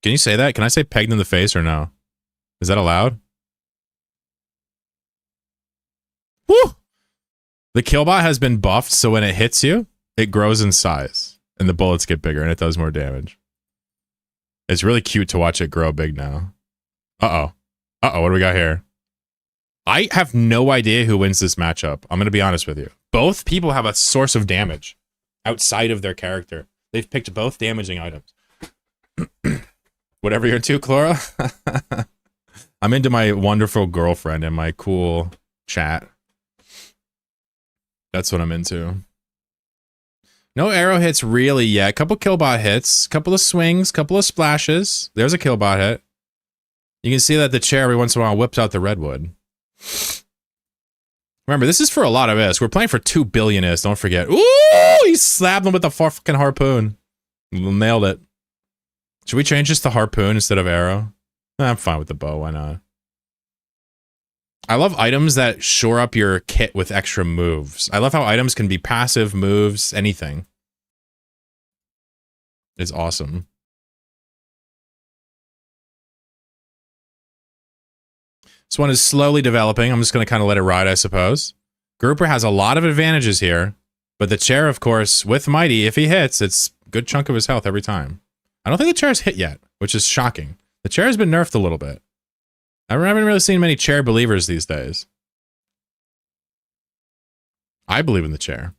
Can you say that? Can I say pegged in the face or no? Is that allowed? Woo! The killbot has been buffed, so when it hits you, it grows in size. And the bullets get bigger, and it does more damage. It's really cute to watch it grow big now. Uh-oh. Uh-oh, what do we got here? I have no idea who wins this matchup. I'm going to be honest with you. Both people have a source of damage outside of their character. They've picked both damaging items. Whatever you're into, Clara. I'm into my wonderful girlfriend and my cool chat. That's what I'm into. No arrow hits really yet. Couple killbot hits. Couple of swings. Couple of splashes. There's a killbot hit. You can see that the chair every once in a while whips out the redwood. Remember, this is for a lot of IS. We're playing for 2 billion IS, don't forget. Ooh! He slapped them with the fucking harpoon. Nailed it. Should we change this to harpoon instead of arrow? I'm fine with the bow, why not? I love items that shore up your kit with extra moves. I love how items can be passive, moves, anything. It's awesome. This one is slowly developing. I'm just going to kind of let it ride, I suppose. Grouper has a lot of advantages here, but the chair, of course, with Mighty, if he hits, it's a good chunk of his health every time. I don't think the chair's hit yet, which is shocking. The chair has been nerfed a little bit. I haven't really seen many chair believers these days. I believe in the chair.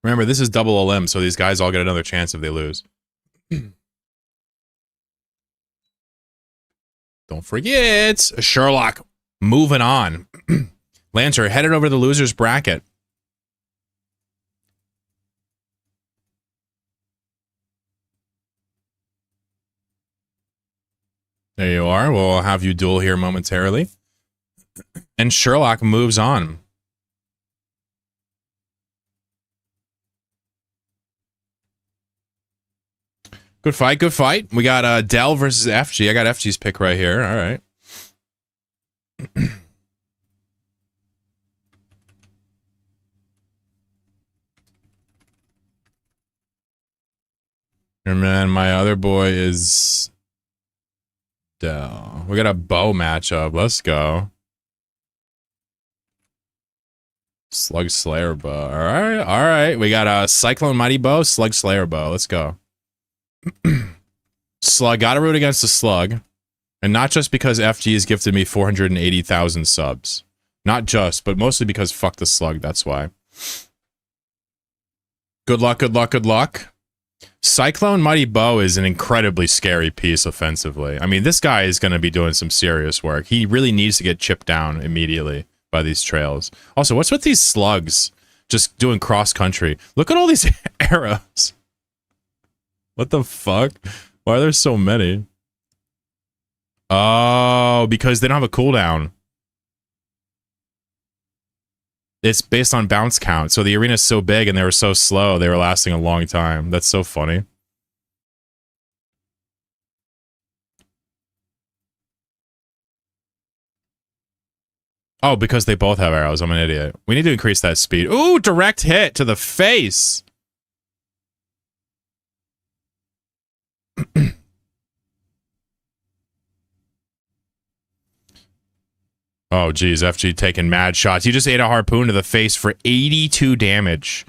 Remember, this is double LM, so these guys all get another chance if they lose. Don't forget, Sherlock moving on. Lancer headed over to the loser's bracket. There you are. We'll have you duel here momentarily. And Sherlock moves on. Good fight, good fight. We got Dell versus FG. I got FG's pick right here. All right. And then my other boy is Dell. We got a bow matchup. Let's go. Slug Slayer bow. All right, all right. We got a Cyclone Mighty bow, Slug Slayer bow. Let's go. Slug, gotta root against the Slug. And not just because FG has gifted me 480,000 subs. Not just, but mostly because fuck the Slug, that's why. Good luck, good luck, good luck. Cyclone Mighty Bow is an incredibly scary piece offensively. I mean, this guy is going to be doing some serious work. He really needs to get chipped down immediately by these trails. Also, what's with these slugs just doing cross-country? Look at all these arrows. What the fuck? Why are there so many? Oh, because they don't have a cooldown. It's based on bounce count. So the arena's so big and they were so slow, they were lasting a long time. That's so funny. Oh, because they both have arrows. I'm an idiot. We need to increase that speed. Ooh, direct hit to the face. Oh, geez. FG taking mad shots. He just ate a harpoon to the face for 82 damage.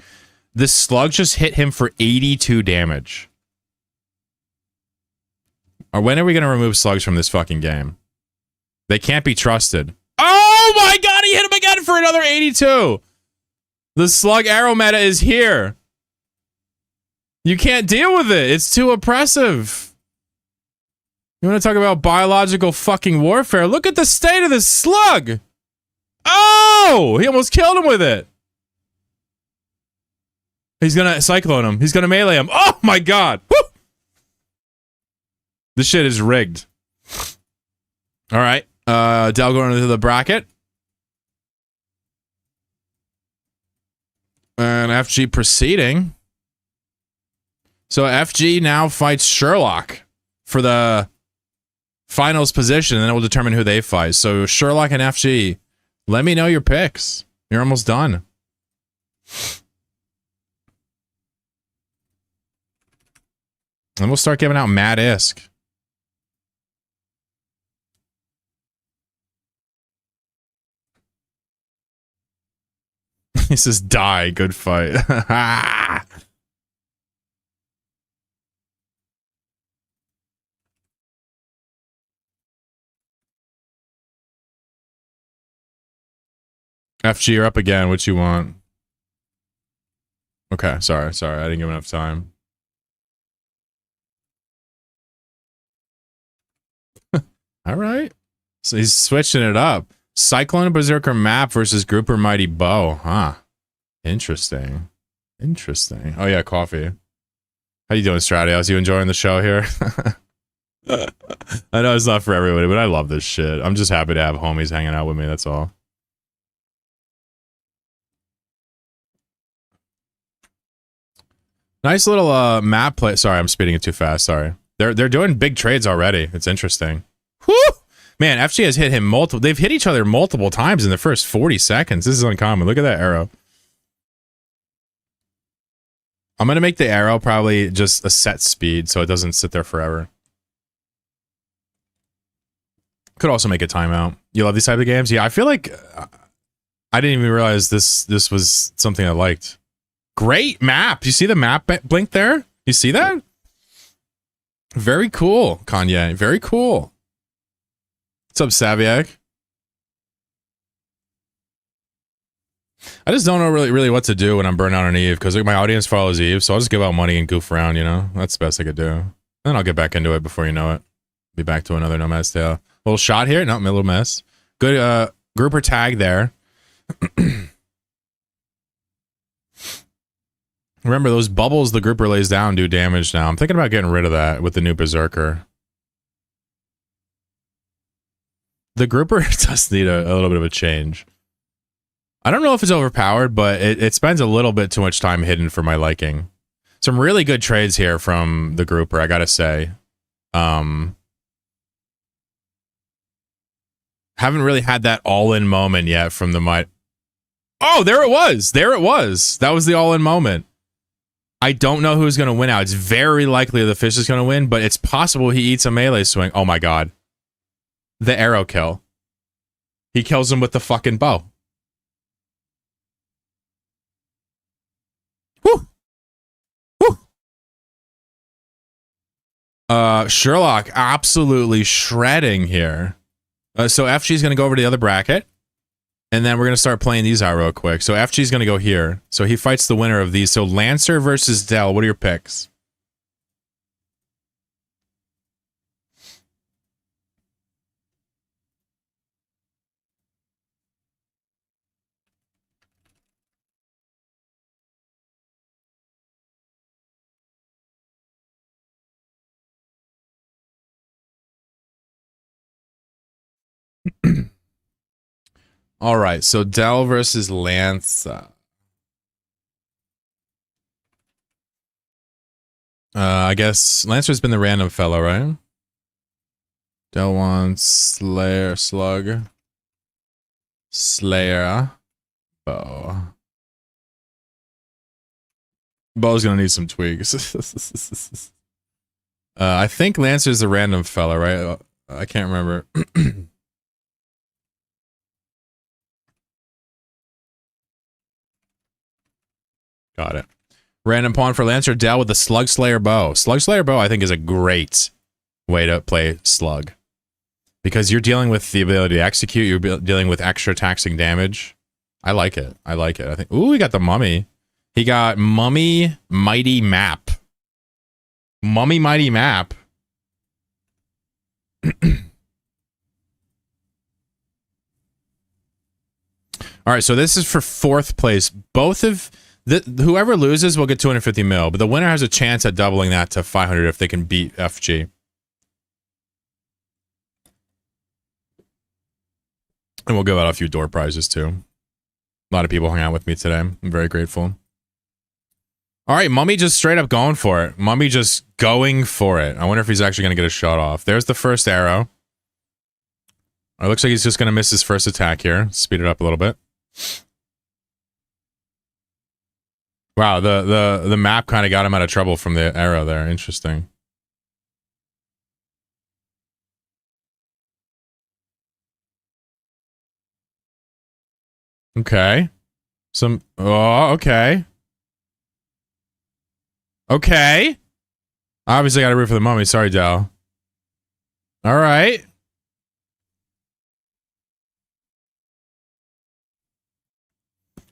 The slug just hit him for 82 damage. Or when are we going to remove slugs from this fucking game? They can't be trusted. Oh my god, he hit him again for another 82! The slug arrow meta is here. You can't deal with it. It's too oppressive. You want to talk about biological fucking warfare? Look at the state of this slug! Oh! He almost killed him with it. He's gonna cyclone him. He's gonna melee him. Oh my god! Woo! This shit is rigged. Alright. Del going into the bracket. And FG proceeding. So FG now fights Sherlock for the finals position, and then it will determine who they fight. So Sherlock and FG, let me know your picks. You're almost done. And we'll start giving out Mad Isk. He says, die, good fight. FG, you're up again. What you want? Okay, sorry. I didn't give enough time. All right. So he's switching it up. Cyclone and Berserker map versus Grouper Mighty Bow. Huh. Interesting. Oh yeah, coffee. How you doing, Stratios? You enjoying the show here? I know it's not for everybody, but I love this shit. I'm just happy to have homies hanging out with me, that's all. Nice little map play. Sorry, I'm speeding it too fast. Sorry. They're doing big trades already. It's interesting. Whew! Man, FG has hit him multiple. They've hit each other multiple times in the first 40 seconds. This is uncommon. Look at that arrow. I'm gonna make the arrow probably just a set speed so it doesn't sit there forever. Could also make a timeout. You love these type of games? Yeah, I feel like I didn't even realize this was something I liked. Great map. You see the map blink there? You see that? Very cool, Kanye. Very cool. What's up, Saviak? I just don't know really what to do when I'm burnt out on Eve, because my audience follows Eve, so I'll just give out money and goof around, you know? That's the best I could do. Then I'll get back into it before you know it. Be back to another Nomad's Tale. Little shot here. No, little mess. Good grouper tag there. Remember, those bubbles the grouper lays down do damage now. I'm thinking about getting rid of that with the new Berserker. The grouper does need a little bit of a change. I don't know if it's overpowered, but it spends a little bit too much time hidden for my liking. Some really good trades here from the grouper, I gotta say. Haven't really had that all-in moment yet from the might. Oh, there it was. There it was. That was the all-in moment. I don't know who's going to win out. It's very likely the fish is going to win, but it's possible he eats a melee swing. Oh my god. The arrow kill. He kills him with the fucking bow. Woo! Woo! Sherlock absolutely shredding here. So FG's going to go over to the other bracket. And then we're going to start playing these out real quick. So FG's going to go here. So he fights the winner of these. So Lancer versus Dell. What are your picks? All right, so Dell versus Lance. I guess Lancer's been the random fellow, right? Dell wants Slayer Slug. Slayer. Bow. Bow's gonna need some tweaks. I think Lancer's the random fella, right? I can't remember. Got it. Random pawn for Lancer. Dell with the Slug Slayer bow. Slug Slayer bow, I think, is a great way to play Slug. Because you're dealing with the ability to execute. You're dealing with extra taxing damage. I like it. I like it. I think. Ooh, he got the Mummy. He got Mummy Mighty Map. Mummy Mighty Map. All right, so this is for 4th place. Both of whoever loses will get 250 mil, but the winner has a chance at doubling that to 500 if they can beat FG. And we'll give out a few door prizes too. A lot of people hung out with me today. I'm very grateful. All right, Mummy just straight up going for it. Mummy just going for it. I wonder if he's actually going to get a shot off. There's the first arrow. It looks like he's just going to miss his first attack here. Speed it up a little bit. Wow, the map kind of got him out of trouble from the arrow there. Interesting. Okay. Oh, okay. Okay. Obviously got to root for the Mummy. Sorry, Dal. All right.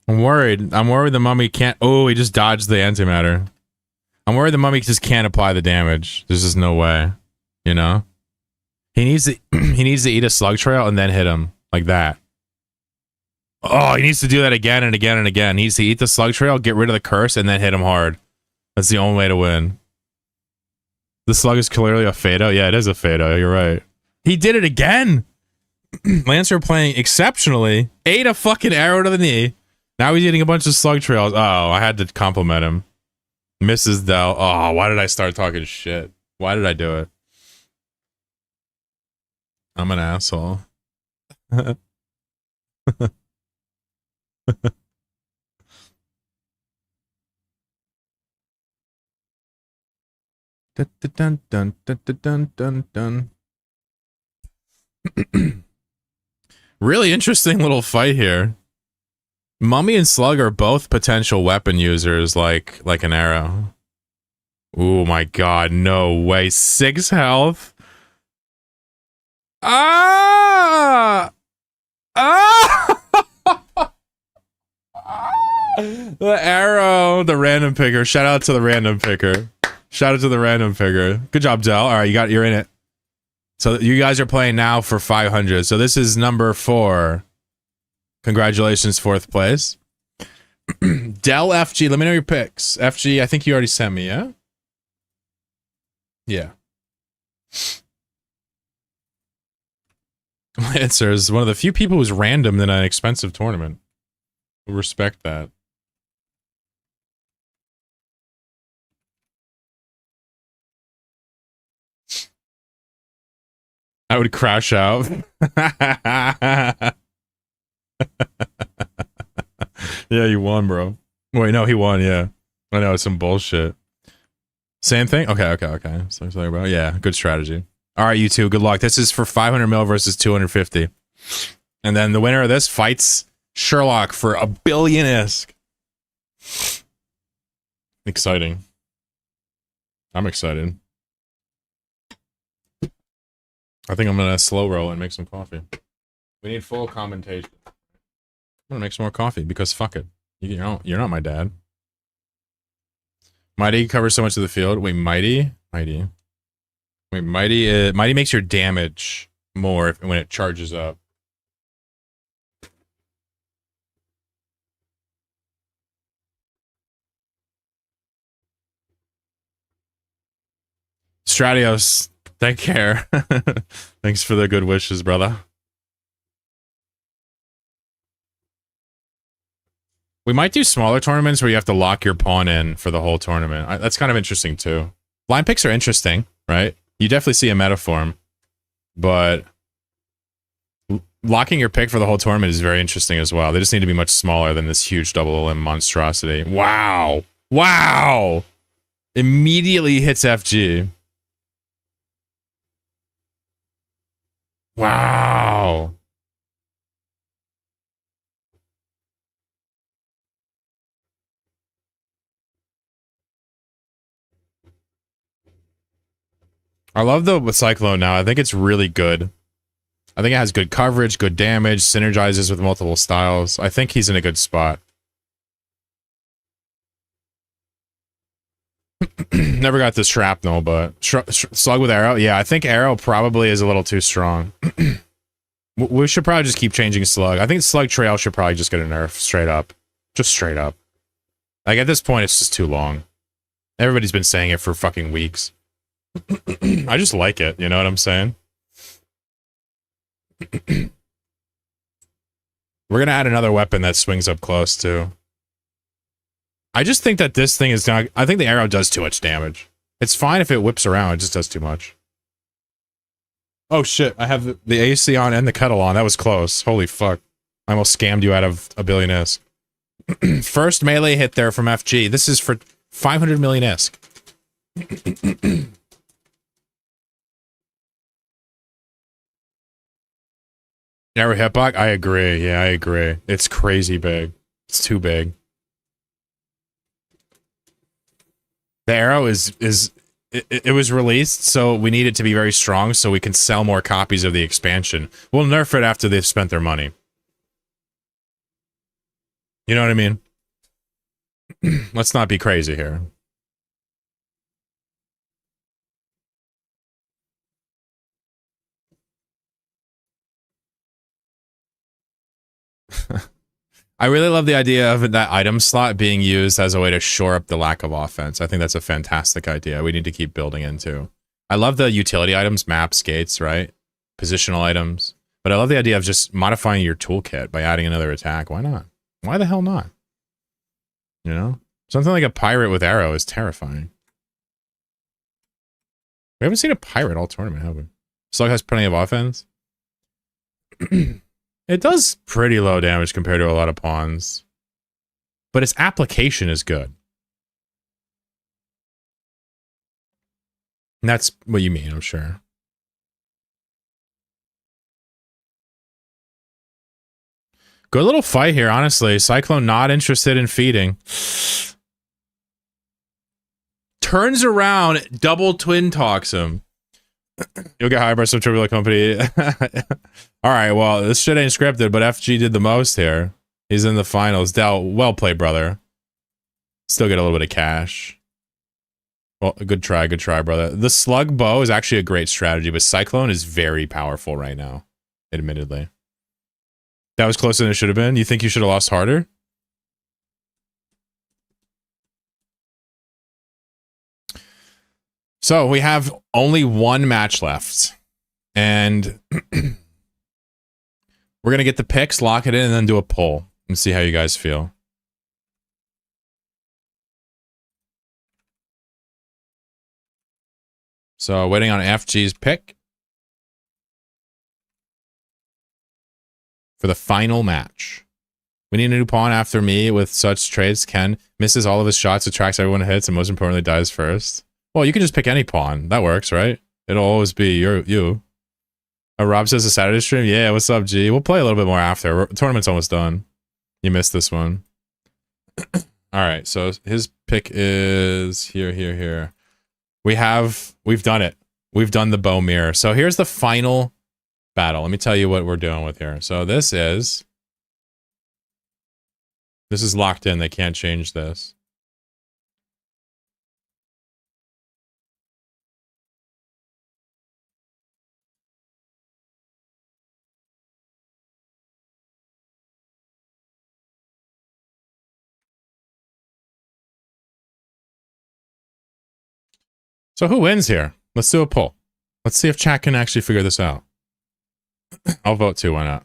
I'm worried. I'm worried the Mummy can't... Oh, he just dodged the antimatter. I'm worried the Mummy just can't apply the damage. There's just no way. You know? He needs to he needs to eat a slug trail and then hit him. Like that. Oh, he needs to do that again and again and again. He needs to eat the slug trail, get rid of the curse, and then hit him hard. That's the only way to win. The slug is clearly a fade out. Yeah, it is a fade out. You're right. He did it again. Lancer playing exceptionally. Ate a fucking arrow to the knee. Now he's eating a bunch of slug trails. Oh, I had to compliment him. Mrs. Dell. Oh, why did I start talking shit? Why did I do it? I'm an asshole. Dun, dun, dun, dun, dun, dun. Really interesting little fight here. Mummy and Slug are both potential weapon users like an arrow. Oh my god, no way. 6 health. Ah! Ah! The arrow, the random picker. Shout out to the random picker. Shout out to the random picker. Good job, Dell. All right, you're in it. So you guys are playing now for 500. So this is number 4. Congratulations, 4th place. Dell FG, let me know your picks. FG, I think you already sent me, yeah? Yeah. Lancer is one of the few people who's random in an expensive tournament. We respect that. I would crash out. Yeah, you won, bro. Wait, no, he won, yeah. I know, it's some bullshit. Same thing? Okay. So about yeah, good strategy. All right, you two, good luck. This is for 500 mil versus 250. And then the winner of this fights Sherlock for a billion-esque. Exciting. I'm excited. I think I'm gonna slow roll and make some coffee. We need full commentation. I'm gonna make some more coffee because fuck it. You're not my dad. Mighty covers so much of the field. Wait, Mighty. Wait, Mighty makes your damage more when it charges up. Stratios, take care. Thanks for the good wishes, brother. We might do smaller tournaments where you have to lock your pawn in for the whole tournament. That's kind of interesting too. Line picks are interesting, right? You definitely see a meta form, but locking your pick for the whole tournament is very interesting as well. They just need to be much smaller than this huge double limb monstrosity. Wow. Wow. Immediately hits FG. Wow. I love the Cyclone now. I think it's really good. I think it has good coverage, good damage, synergizes with multiple styles. I think he's in a good spot. Never got the shrapnel, but slug with arrow. Yeah, I think arrow probably is a little too strong. We should probably just keep changing slug. I think slug trail should probably just get a nerf straight up. Just straight up. Like at this point, it's just too long. Everybody's been saying it for fucking weeks. I just like it, you know what I'm saying? We're gonna add another weapon that swings up close too. I just think that this thing is not... I think the arrow does too much damage. It's fine if it whips around, it just does too much. Oh shit, I have the AC on and the kettle on. That was close. Holy fuck. I almost scammed you out of a billion ISK. First melee hit there from FG. This is for 500 million ISK. Arrow hitbox? I agree. Yeah, I agree. It's crazy big. It's too big. The arrow it was released, so we need it to be very strong so we can sell more copies of the expansion. We'll nerf it after they've spent their money. You know what I mean? Let's not be crazy here. I really love the idea of that item slot being used as a way to shore up the lack of offense. I think that's a fantastic idea. We need to keep building into. I love the utility items, maps, gates, right? Positional items. But I love the idea of just modifying your toolkit by adding another attack. Why not? Why the hell not? You know? Something like a pirate with arrow is terrifying. We haven't seen a pirate all tournament, have we? Slug has plenty of offense. It does pretty low damage compared to a lot of pawns. But its application is good. And that's what you mean, I'm sure. Good little fight here, honestly. Cyclone not interested in feeding. Turns around, double twin talks him. You'll get high by some trivial company. Alright, well, this shit ain't scripted, but FG did the most here. He's in the finals. Del, well played, brother. Still get a little bit of cash. Well, good try, brother. The slug bow is actually a great strategy, but Cyclone is very powerful right now, admittedly. That was closer than it should have been? You think you should have lost harder? So, we have only one match left. And we're going to get the picks, lock it in, and then do a poll. And see how you guys feel. So, waiting on FG's pick. For the final match. We need a new pawn after me with such traits. Ken misses all of his shots, attracts everyone hits, and most importantly dies first. Well, you can just pick any pawn. That works, right? It'll always be you. Rob says a Saturday stream? Yeah, what's up, G? We'll play a little bit more after. The tournament's almost done. You missed this one. Alright, so his pick is here. We've done it. We've done the bow mirror. So here's the final battle. Let me tell you what we're doing with here. So this is locked in. They can't change this. So who wins here? Let's do a poll. Let's see if chat can actually figure this out. I'll vote too, why not?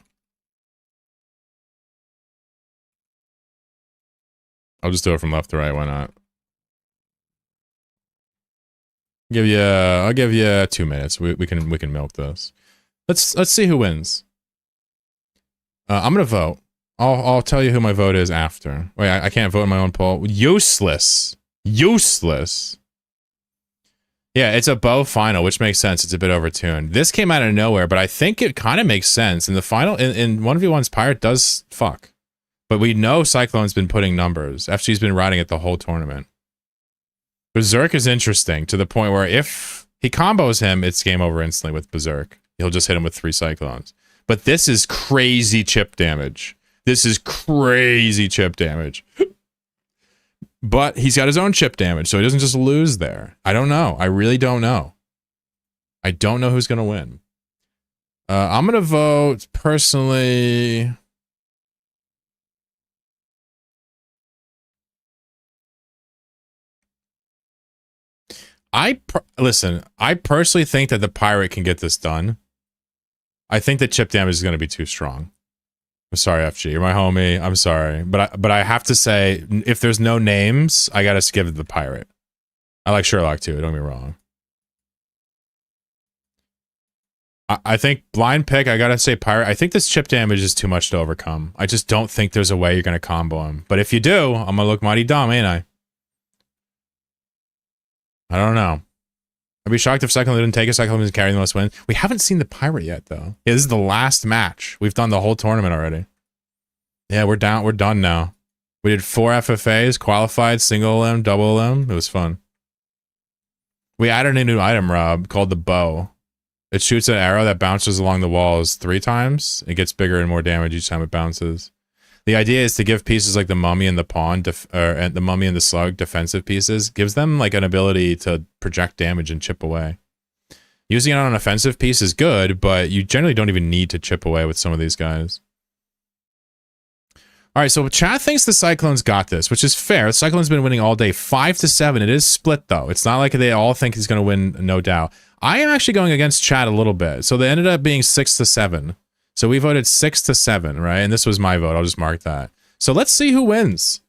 I'll just do it from left to right, why not? I'll give you 2 minutes. We can milk this. Let's see who wins. I'm gonna vote. I'll tell you who my vote is after. Wait, I can't vote in my own poll. Useless. Useless. Yeah, it's a bow final, which makes sense. It's a bit overtuned. This came out of nowhere, but I think it kind of makes sense. In the final, in 1v1's Pirate does fuck. But we know Cyclone's been putting numbers. FG's been riding it the whole tournament. Berserk is interesting to the point where if he combos him, it's game over instantly with Berserk. He'll just hit him with 3 Cyclones. But this is crazy chip damage. This is crazy chip damage. But he's got his own chip damage, so he doesn't just lose there. I don't know. I really don't know. I don't know who's going to win. I'm going to vote, personally... Listen, I personally think that the Pirate can get this done. I think the chip damage is going to be too strong. I'm sorry, FG. You're my homie. I'm sorry. But I have to say, if there's no names, I got to give it the Pirate. I like Sherlock too, don't get me wrong. I think blind pick, I got to say Pirate. I think this chip damage is too much to overcome. I just don't think there's a way you're going to combo him. But if you do, I'm going to look mighty dumb, ain't I? I don't know. I'd be shocked if Cyclone didn't take a Cyclone and carry the most wins. We haven't seen the Pirate yet, though. Yeah, this is the last match. We've done the whole tournament already. Yeah, we're down. We're done now. We did 4 FFAs, qualified, single limb, double limb. It was fun. We added a new item, Rob, called the bow. It shoots an arrow that bounces along the walls 3 times. It gets bigger and more damage each time it bounces. The idea is to give pieces like the mummy and the pawn, and the mummy and the slug defensive pieces, gives them like an ability to project damage and chip away. Using it on an offensive piece is good, but you generally don't even need to chip away with some of these guys. All right, so chat thinks the Cyclones got this, which is fair. The Cyclone's been winning all day, 5-7. It is split though. It's not like they all think he's going to win, no doubt. I am actually going against chat a little bit, so they ended up being 6-7. So we voted 6-7, right? And this was my vote. I'll just mark that. So let's see who wins.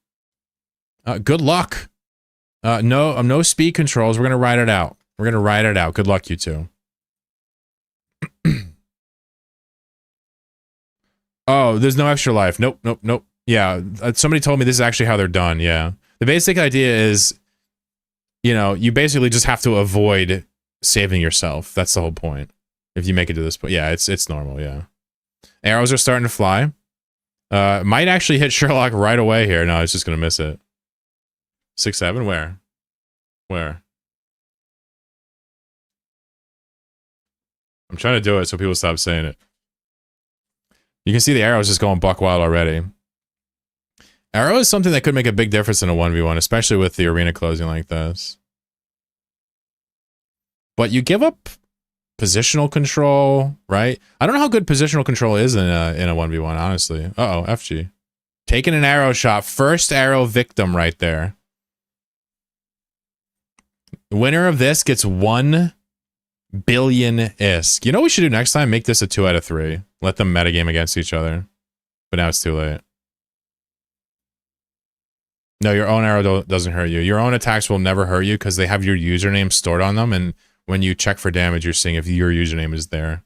Good luck. No speed controls. We're going to ride it out. We're going to ride it out. Good luck, you two. Oh, there's no extra life. Nope, nope, nope. Yeah, somebody told me this is actually how they're done, yeah. The basic idea is, you know, you basically just have to avoid saving yourself. That's the whole point. If you make it to this point. Yeah, it's normal, yeah. Arrows are starting to fly. Might actually hit Sherlock right away here. No, it's just going to miss it. 6-7? Where? Where? I'm trying to do it so people stop saying it. You can see the arrows just going buck wild already. Arrow is something that could make a big difference in a 1v1, especially with the arena closing like this. But you give up positional control, right? I don't know how good positional control is in a 1v1, honestly. Uh-oh, FG. Taking an arrow shot. First arrow victim right there. The winner of this gets 1 billion ISK. You know what we should do next time? Make this a 2 out of 3. Let them metagame against each other. But now it's too late. No, your own arrow doesn't hurt you. Your own attacks will never hurt you because they have your username stored on them, and when you check for damage, you're seeing if your username is there.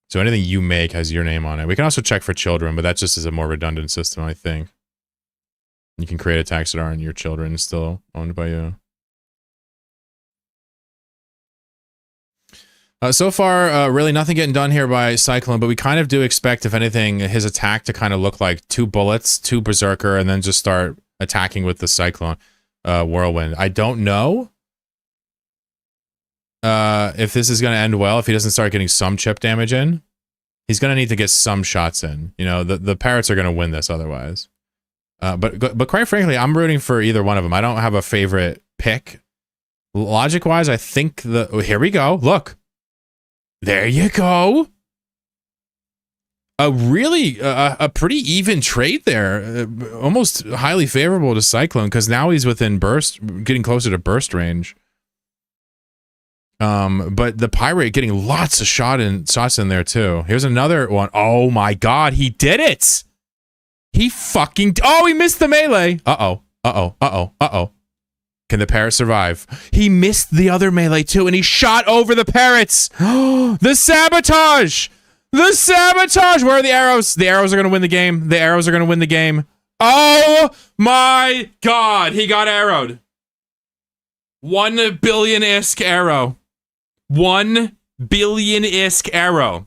So anything you make has your name on it. We can also check for children, but that just is a more redundant system, I think. You can create attacks that aren't your children, still owned by you. So far, really nothing getting done here by Cyclone, but we kind of do expect, if anything, his attack to kind of look like 2 bullets, 2 Berserker, and then just start attacking with the Cyclone Whirlwind. I don't know if this is going to end well, if he doesn't start getting some chip damage in. He's going to need to get some shots in. You know, the Parrots are going to win this otherwise. But quite frankly, I'm rooting for either one of them. I don't have a favorite pick. Logic-wise, I think oh, here we go. Look. There you go. A really, a pretty even trade there. Almost highly favorable to Cyclone, because now he's within burst, getting closer to burst range. But the Pirate getting lots of shots in there too. Here's another one. Oh my god, he did it! He fucking, oh, he missed the melee! Uh-oh, uh-oh, uh-oh, uh-oh. Can the Parrot survive? He missed the other melee too, and he shot over the Parrots! The sabotage! The sabotage! Where are the arrows? The arrows are gonna win the game. The arrows are gonna win the game. Oh my god, he got arrowed. 1 billion-isk arrow. 1 billion-isk arrow.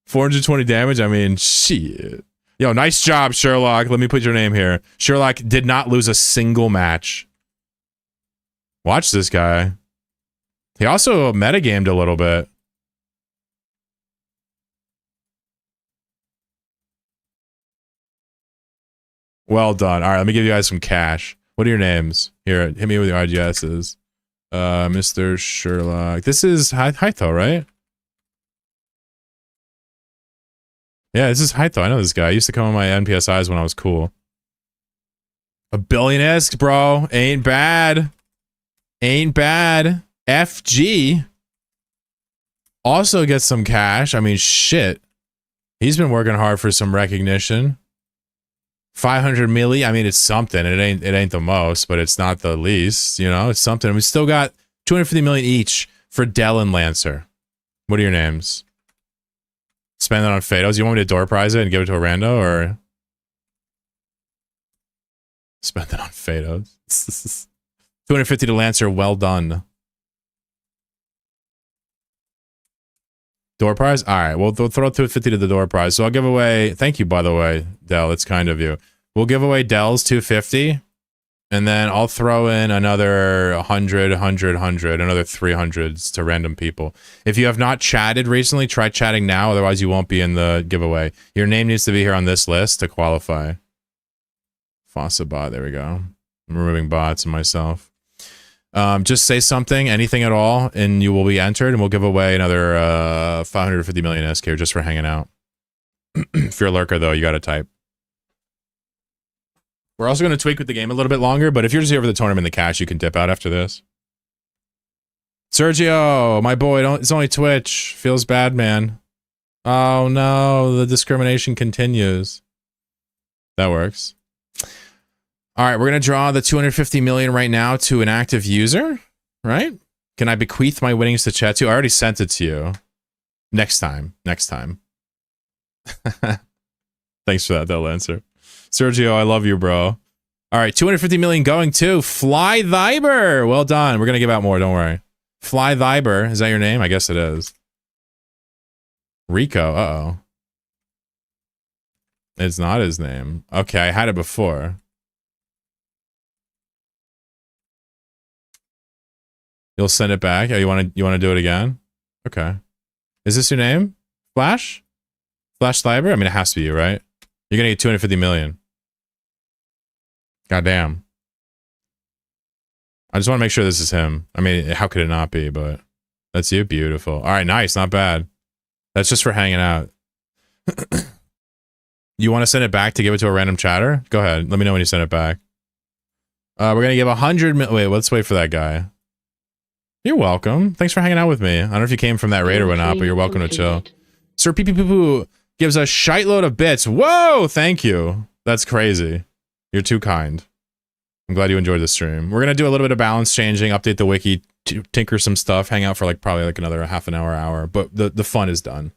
$420 damage? I mean, shit. Yo, nice job, Sherlock. Let me put your name here. Sherlock did not lose a single match. Watch this guy. He also metagamed a little bit. Well done. All right, let me give you guys some cash. What are your names? Here, hit me with your IGSs. Mr. Sherlock. This is Haito, right? Yeah, this is Haito. I know this guy. I used to come on my NPSIs when I was cool. A billion-esque, bro. Ain't bad. Ain't bad. FG also gets some cash. I mean, shit. He's been working hard for some recognition. 500 milli. I mean, it's something. It ain't the most, but it's not the least. You know, it's something. We still got 250 million each for Dell and Lancer. What are your names? Spend it on Fados. You want me to door prize it and give it to a rando, or spend it on Fados? 250 to Lancer. Well done. Door prize? All right. We'll throw 250 to the door prize. So I'll give away. Thank you, by the way, Dell. It's kind of you. We'll give away Dell's 250, and then I'll throw in another 100, another 300s to random people. If you have not chatted recently, try chatting now. Otherwise, you won't be in the giveaway. Your name needs to be here on this list to qualify. Fossa bot. There we go. I'm removing bots and myself. Just say something, anything at all, and you will be entered, and we'll give away another 550 million SK just for hanging out. If you're a lurker, though, you gotta type. We're also going to tweak with the game a little bit longer, but if you're just here for the tournament and the cash, you can dip out after this. Sergio, my boy, it's only Twitch. Feels bad, man. Oh, no, the discrimination continues. That works. All right, we're going to draw the 250 million right now to an active user, right? Can I bequeath my winnings to chat too? I already sent it to you. Next time. Next time. Thanks for that, they'll answer. Sergio, I love you, bro. All right, 250 million going to Fly Thyber. Well done. We're going to give out more, don't worry. Fly Thyber. Is that your name? I guess it is. Rico. Uh-oh. It's not his name. Okay, I had it before. You'll send it back? Oh, you want to do it again? Okay. Is this your name? Flash? Flash Thyber? I mean, it has to be you, right? You're going to get 250 million. Goddamn. I just want to make sure this is him. I mean, how could it not be, but that's you. Beautiful. All right, nice. Not bad. That's just for hanging out. You want to send it back to give it to a random chatter? Go ahead. Let me know when you send it back. We're going to give 100 mil. Wait, let's wait for that guy. You're welcome. Thanks for hanging out with me. I don't know if you came from that raid or not, but you're welcome to chill. Sir Pee Pee Poo Poo gives a shiteload of bits. Whoa, thank you. That's crazy. You're too kind. I'm glad you enjoyed the stream. We're going to do a little bit of balance changing, update the wiki, tinker some stuff, hang out for probably another half an hour. But the fun is done.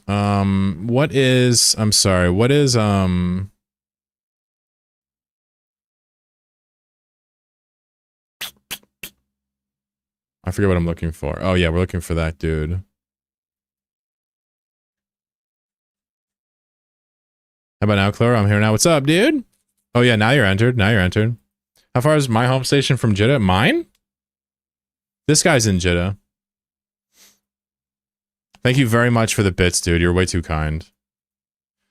What is... I'm sorry. What is... I forget what I'm looking for. Oh, yeah, we're looking for that dude. How about now, Clara? I'm here now. What's up, dude? Oh, yeah, now you're entered. Now you're entered. How far is my home station from Jeddah? Mine? This guy's in Jeddah. Thank you very much for the bits, dude. You're way too kind.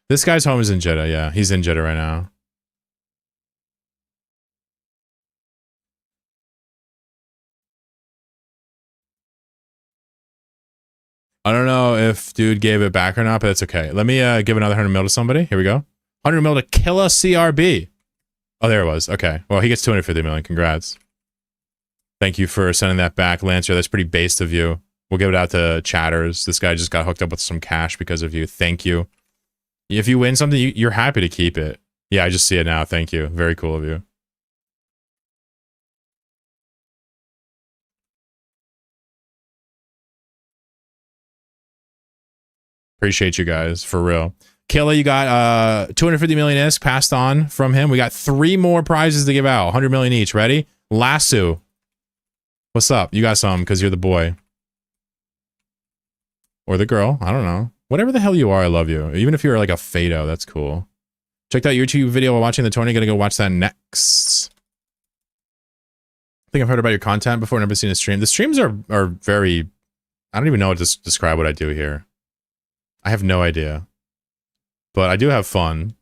This guy's home is in Jeddah, yeah. He's in Jeddah right now. I don't know if dude gave it back or not, but it's okay. Let me give another 100 mil to somebody. Here we go. 100 mil to Killa CRB. Oh, there it was. Okay. Well, he gets 250 million. Congrats. Thank you for sending that back, Lancer. That's pretty based of you. We'll give it out to chatters. This guy just got hooked up with some cash because of you. Thank you. If you win something, you're happy to keep it. Yeah, I just see it now. Thank you. Very cool of you. Appreciate you guys, for real. Killa, you got 250 million ISK passed on from him. We got 3 more prizes to give out. 100 million each. Ready? Lasso. What's up? You got some because you're the boy. Or the girl. I don't know. Whatever the hell you are, I love you. Even if you're like a Fado, that's cool. Check that YouTube video while watching the tourney. Gonna go watch that next. I think I've heard about your content before. Never seen a stream. The streams are very... I don't even know what to describe what I do here. I have no idea. But I do have fun.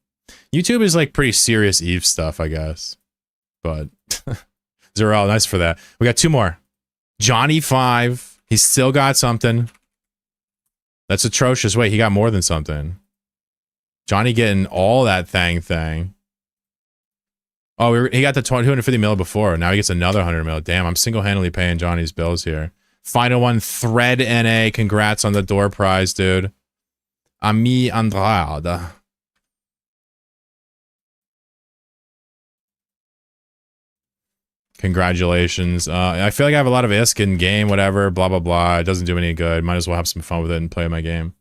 YouTube is like pretty serious Eve stuff, I guess. But Zerel, nice for that. We got 2 more. Johnny 5. He's still got something. That's atrocious. Wait, he got more than something. Johnny getting all that thing. Oh, he got the 250 mil before. Now he gets another 100 mil. Damn, I'm single-handedly paying Johnny's bills here. Final one, Thread NA. Congrats on the door prize, dude. Ami Andrade. Congratulations. I feel like I have a lot of ISK in game, whatever, blah, blah, blah. It doesn't do me any good. Might as well have some fun with it and play my game.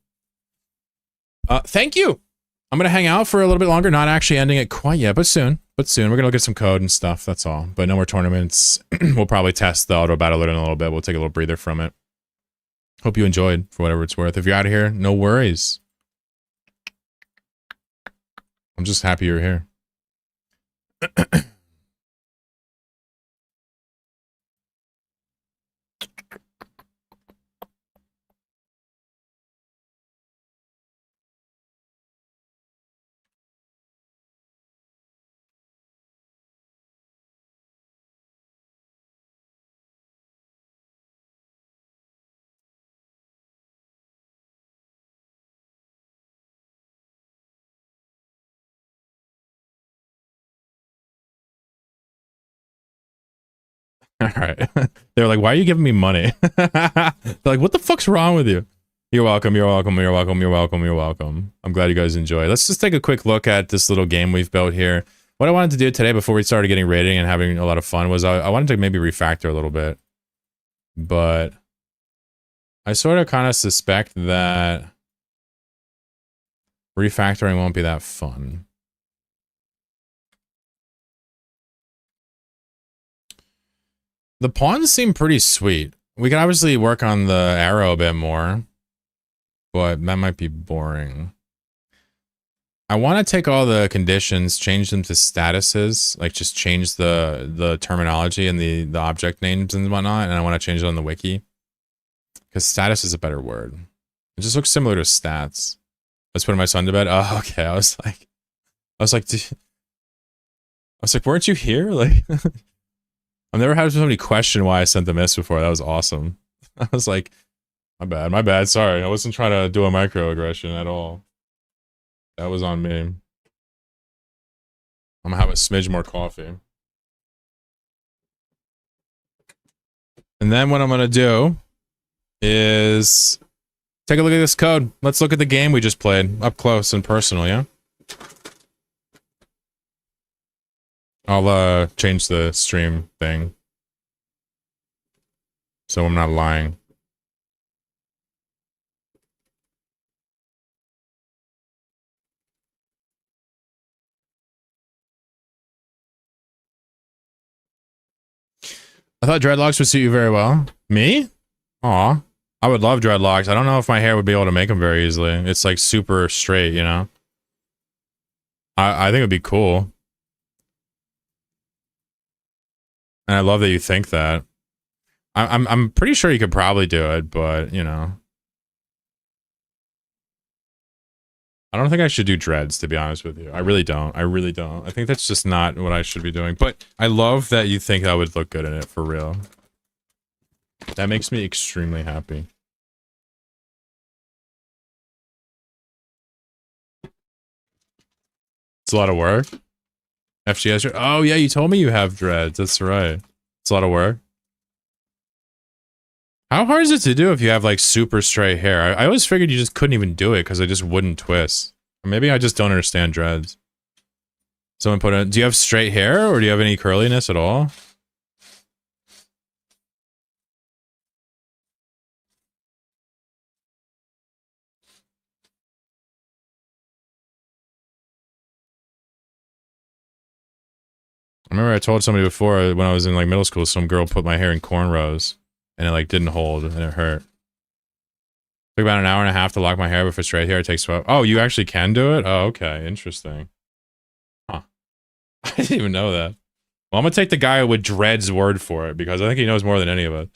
Thank you. I'm going to hang out for a little bit longer. Not actually ending it quite yet, but soon. We're going to look at some code and stuff. That's all. But no more tournaments. We'll probably test the auto battle in a little bit. We'll take a little breather from it. Hope you enjoyed for whatever it's worth. If you're out of here, no worries. I'm just happy you're here. All right. They're like, why are you giving me money? They're like, what the fuck's wrong with you? You're welcome. You're welcome. You're welcome. You're welcome. You're welcome. I'm glad you guys enjoy. Let's just take a quick look at this little game we've built here. What I wanted to do today before we started getting rating and having a lot of fun was I wanted to maybe refactor a little bit. But I sort of kind of suspect that refactoring won't be that fun. The pawns seem pretty sweet. We could obviously work on the arrow a bit more, but that might be boring. I want to take all the conditions, change them to statuses, like just change the terminology and the object names and whatnot, and I want to change it on the wiki. Because status is a better word. It just looks similar to stats. Let's put my son to bed. Oh, okay. I was like, weren't you here? Like, I've never had somebody question why I sent the miss before. That was awesome. I was like, my bad. Sorry. I wasn't trying to do a microaggression at all. That was on me. I'm gonna have a smidge more coffee. And then what I'm gonna do is take a look at this code. Let's look at the game we just played up close and personal, yeah? I'll change the stream thing so I'm not lying. I thought dreadlocks would suit you very well. Me? Aw. I would love dreadlocks. I don't know if my hair would be able to make them very easily. It's like super straight, you know? I think it'd be cool. And I love that you think that. I'm pretty sure you could probably do it, but, you know. I don't think I should do dreads, to be honest with you. I really don't. I really don't. I think that's just not what I should be doing. But I love that you think I would look good in it, for real. That makes me extremely happy. It's a lot of work. FGS. Oh, yeah, you told me you have dreads. That's right. It's a lot of work. How hard is it to do if you have, like, super straight hair? I always figured you just couldn't even do it because they just wouldn't twist. Or maybe I just don't understand dreads. Someone put in... Do you have straight hair, or do you have any curliness at all? I remember I told somebody before when I was in like middle school, some girl put my hair in cornrows and it like didn't hold and it hurt. Took about an hour and a half to lock my hair, but for straight hair it takes 12. Oh, you actually can do it? Oh, okay. Interesting. Huh. I didn't even know that. Well, I'm gonna take the guy with dreads' word for it because I think he knows more than any of us.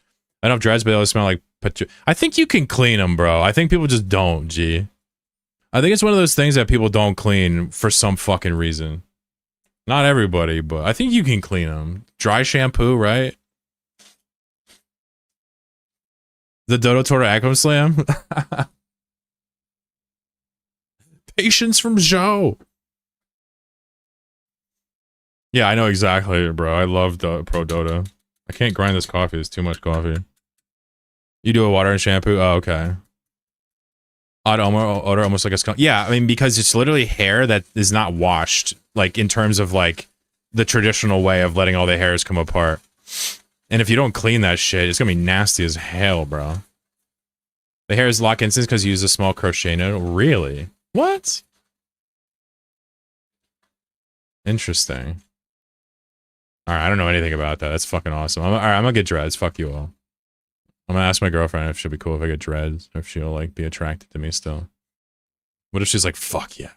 I don't have dreads, but they always smell like I think you can clean them, bro. I think people just don't, G. I think it's one of those things that people don't clean for some fucking reason. Not everybody, but I think you can clean them. Dry shampoo, right? The Dodo Toro Echo Slam? Patience from Joe. Yeah, I know exactly, bro. I love Pro Dodo. I can't grind this coffee. It's too much coffee. You do a water and shampoo? Oh, okay. Odd odor, almost like a skunk. Yeah, I mean, because it's literally hair that is not washed, like, in terms of, like, the traditional way of letting all the hairs come apart. And if you don't clean that shit, it's gonna be nasty as hell, bro. The hairs lock instant because you use a small crochet needle? Really? What? Interesting. Alright, I don't know anything about that. That's fucking awesome. Alright, I'm gonna get dreads. Fuck you all. I'm gonna ask my girlfriend if she'll be cool if I get dreads, or if she'll, like, be attracted to me still. What if she's like, fuck yeah?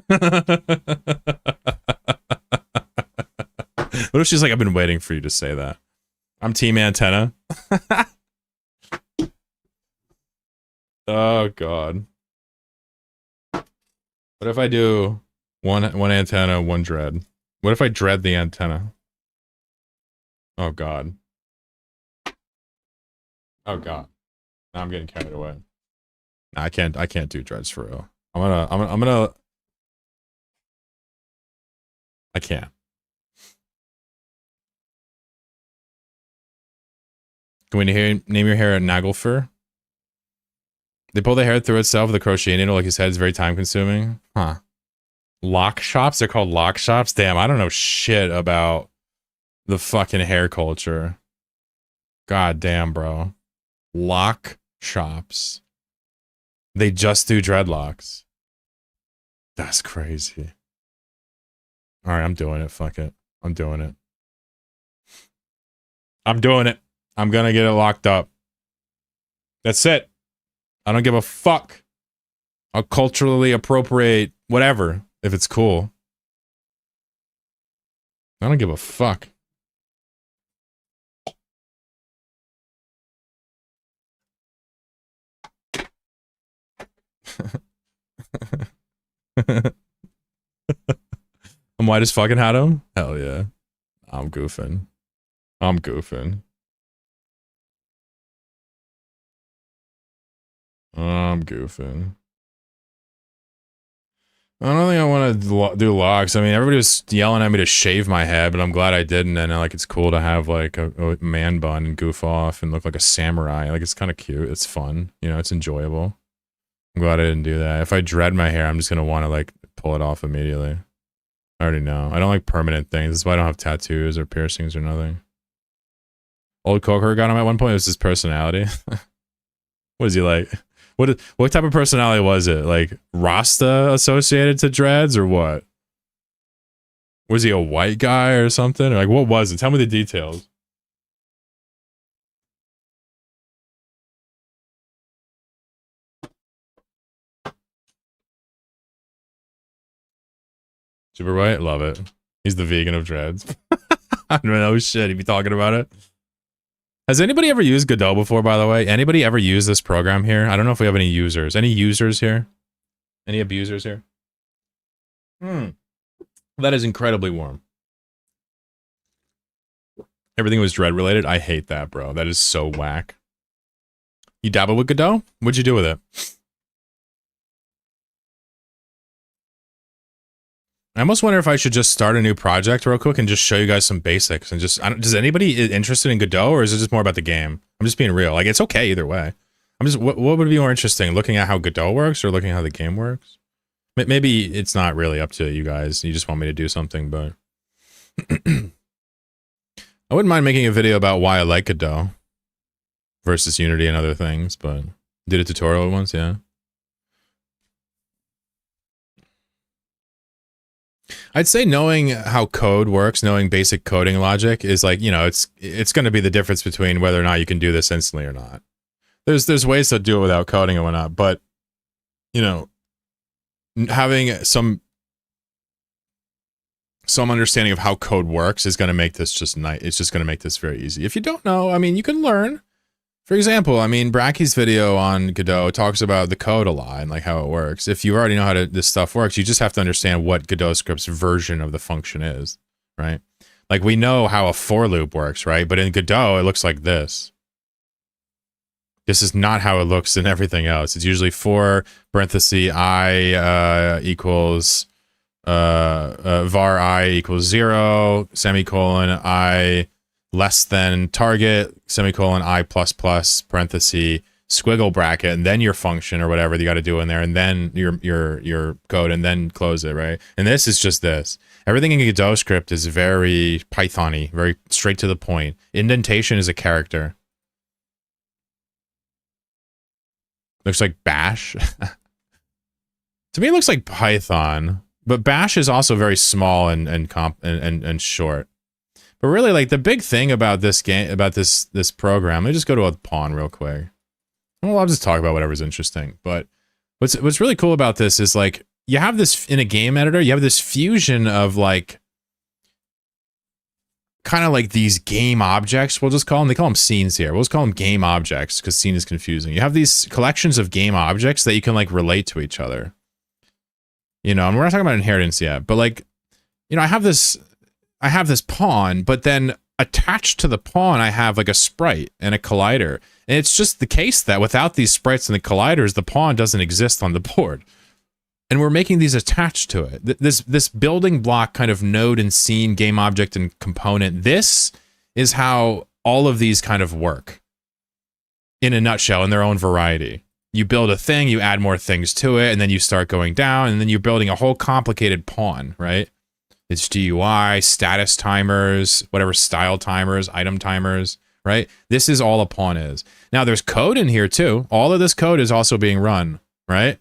What if she's like, I've been waiting for you to say that? I'm Team Antenna. Oh, God. What if I do one antenna, one dread? What if I dread the antenna? Oh, God. Oh god. Now I'm getting carried away. Nah, I can't do dreads for real. I'm gonna I can't. Can we name your hair a Nagelfur? They pull the hair through itself with a crochet needle, like you said, it's very time consuming. Huh. Lock shops? They're called lock shops? Damn, I don't know shit about the fucking hair culture. God damn, bro. Lock shops. They just do dreadlocks. That's crazy. Alright, I'm doing it. Fuck it. I'm doing it. I'm doing it. I'm gonna get it locked up. That's it. I don't give a fuck. I'll culturally appropriate whatever if it's cool. I don't give a fuck. I'm white as fucking Hato? Hell yeah. I'm goofing. I'm goofing. I'm goofing. I don't think I want to do locks. I mean, everybody was yelling at me to shave my head, but I'm glad I didn't. And like, it's cool to have like a man bun and goof off and look like a samurai. Like, it's kind of cute. It's fun. You know, it's enjoyable. I'm glad I didn't do that. If I dread my hair, I'm just going to want to like pull it off immediately. I already know. I don't like permanent things. That's why I don't have tattoos or piercings or nothing. Old Coker got him at one point. It was his personality. What is he like? What type of personality was it? Like Rasta associated to dreads or what? Was he a white guy or something? Or like what was it? Tell me the details. Super white? Love it. He's the vegan of dreads. I don't know shit. He'd be talking about it. Has anybody ever used Godot before, by the way? Anybody ever used this program here? I don't know if we have any users. Any users here? Any abusers here? That is incredibly warm. Everything was dread related. I hate that, bro. That is so whack. You dabble with Godot? What'd you do with it? I almost wonder if I should just start a new project real quick and just show you guys some basics and just, does anybody interested in Godot or is it just more about the game? I'm just being real. Like, it's okay either way. I'm just, what would be more interesting? Looking at how Godot works or looking at how the game works? Maybe it's not really up to you guys. You just want me to do something, but I wouldn't mind making a video about why I like Godot versus Unity and other things, but did a tutorial once, yeah. I'd say knowing how code works, knowing basic coding logic is like, you know, it's going to be the difference between whether or not you can do this instantly or not. There's ways to do it without coding and whatnot, but you know, having some understanding of how code works is going to make this just nice. It's just going to make this very easy. If you don't know, I mean, you can learn. For example, I mean, Bracky's video on Godot talks about the code a lot and like how it works. If you already know how this stuff works, you just have to understand what Godot script's version of the function is, right? Like we know how a for loop works, right? But in Godot, it looks like this. This is not how it looks in everything else. It's usually for parenthesis I equals var I equals 0, semicolon I less than target, semicolon I plus plus, parenthesis, squiggle bracket, and then your function or whatever you got to do in there, and then your code, and then close it, right? And this is just this. Everything in Godot script is very Python-y, very straight to the point. Indentation is a character. Looks like Bash. To me, it looks like Python, but Bash is also very small and short. But really, like the big thing about this game, about this program, let me just go to a pawn real quick. Well, I'll just talk about whatever's interesting. But what's really cool about this is like you have this in a game editor, you have this fusion of like kind of like these game objects. We'll just call them. They call them scenes here. We'll just call them game objects because scene is confusing. You have these collections of game objects that you can like relate to each other. You know, and we're not talking about inheritance yet, but like, you know, I have this pawn, but then attached to the pawn, I have like a sprite and a collider. And it's just the case that without these sprites and the colliders, the pawn doesn't exist on the board. And we're making these attached to it. This building block kind of node and scene, game object and component, this is how all of these kind of work in a nutshell, in their own variety. You build a thing, you add more things to it, and then you start going down, and then you're building a whole complicated pawn, right? It's GUI, status timers, whatever style timers, item timers, right? This is all a pawn is. Now there's code in here too. All of this code is also being run, right?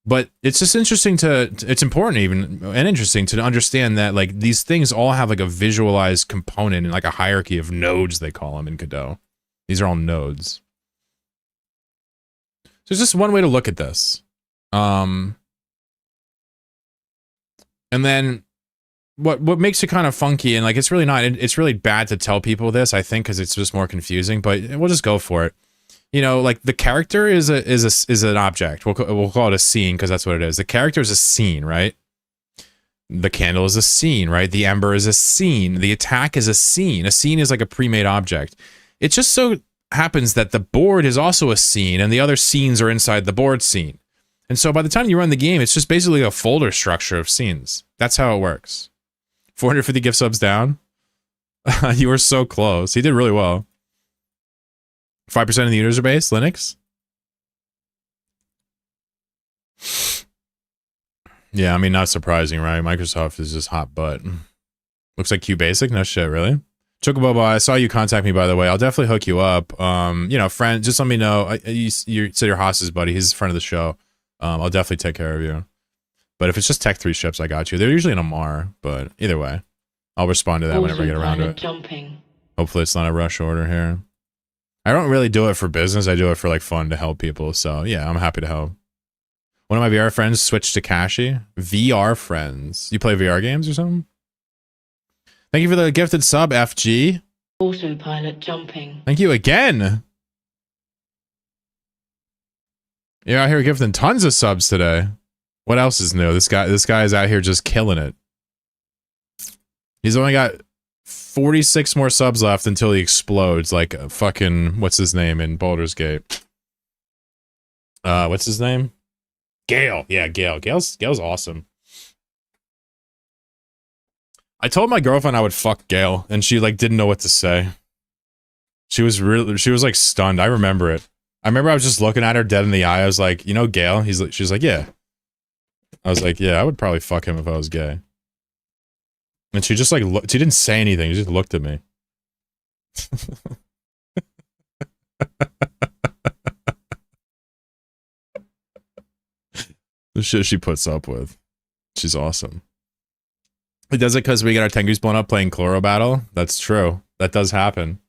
But it's just interesting it's important even, and interesting to understand that like these things all have like a visualized component and like a hierarchy of nodes, they call them in Godot. These are all nodes. So it's just one way to look at this. And then what makes it kind of funky, and like it's really not, it's really bad to tell people this, I think, because it's just more confusing, but we'll just go for it. You know, like the character is an object. We'll call it a scene because that's what it is. The character is a scene, right? The candle is a scene, right? The ember is a scene. The attack is a scene. A scene is like a pre-made object. It just so happens that the board is also a scene and the other scenes are inside the board scene. And so by the time you run the game, it's just basically a folder structure of scenes. That's how it works. 450 gift subs down. You were so close. He did really well. 5% of the user base, Linux. Yeah, I mean, not surprising, right? Microsoft is just hot butt. Looks like QBasic. No shit, really. Chocobobo, I saw you contact me, by the way. I'll definitely hook you up. You know, friend, just let me know. You said your Haas's buddy. He's a friend of the show. I'll definitely take care of you. But if it's just Tech 3 ships, I got you. They're usually in a MAR, but either way, I'll respond to that whenever I get around to it. Jumping. Hopefully it's not a rush order here. I don't really do it for business. I do it for like fun to help people. So yeah, I'm happy to help. One of my VR friends switched to Kashi. VR friends. You play VR games or something? Thank you for the gifted sub, FG. Autopilot jumping. Thank you again. You're out here gifting tons of subs today. What else is new? This guy is out here just killing it. He's only got 46 more subs left until he explodes like a fucking, what's his name in Baldur's Gate? What's his name? Gale. Yeah, Gale. Gale's awesome. I told my girlfriend I would fuck Gale, and she like didn't know what to say. She was like stunned. I remember it. I remember I was just looking at her dead in the eye. I was like, you know, Gale? She's like, yeah. I was like, yeah, I would probably fuck him if I was gay. And she just like she didn't say anything. She just looked at me. The shit she puts up with. She's awesome. It does it because we get our Tengus blown up playing chlorobattle. That's true. That does happen.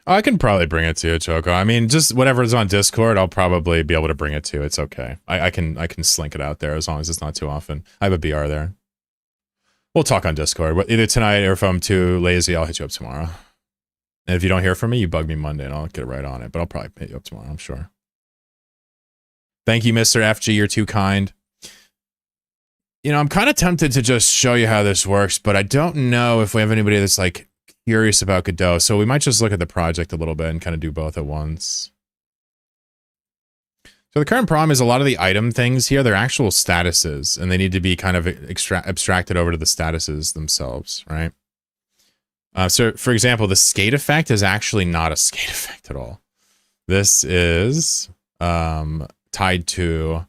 Oh, I can probably bring it to you, Choco. I mean, just whatever's on Discord, I'll probably be able to bring it to you. It's okay. I can slink it out there as long as it's not too often. I have a BR there. We'll talk on Discord. Either tonight or if I'm too lazy, I'll hit you up tomorrow. And if you don't hear from me, you bug me Monday and I'll get right on it. But I'll probably hit you up tomorrow, I'm sure. Thank you, Mr. FG. You're too kind. You know, I'm kind of tempted to just show you how this works, but I don't know if we have anybody that's like curious about Godot. So we might just look at the project a little bit and kind of do both at once. So the current problem is a lot of the item things here, they're actual statuses, and they need to be kind of abstracted over to the statuses themselves, right? So, for example, the skate effect is actually not a skate effect at all. This is tied to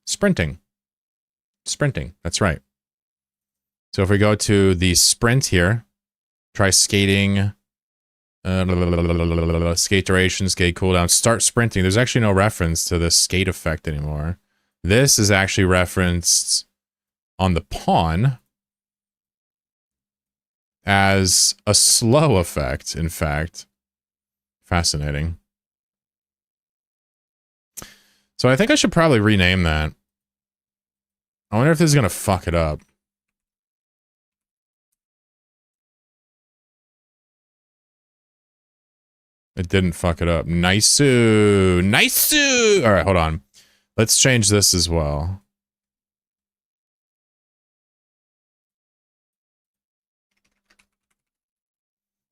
sprinting. Sprinting, that's right. So if we go to the sprint here, try skating, skate duration, skate cooldown, start sprinting. There's actually no reference to the skate effect anymore. This is actually referenced on the pawn as a slow effect, in fact. Fascinating. So I think I should probably rename that. I wonder if this is going to fuck it up. It didn't fuck it up. Nice-oo. Nice-oo. All right, hold on. Let's change this as well.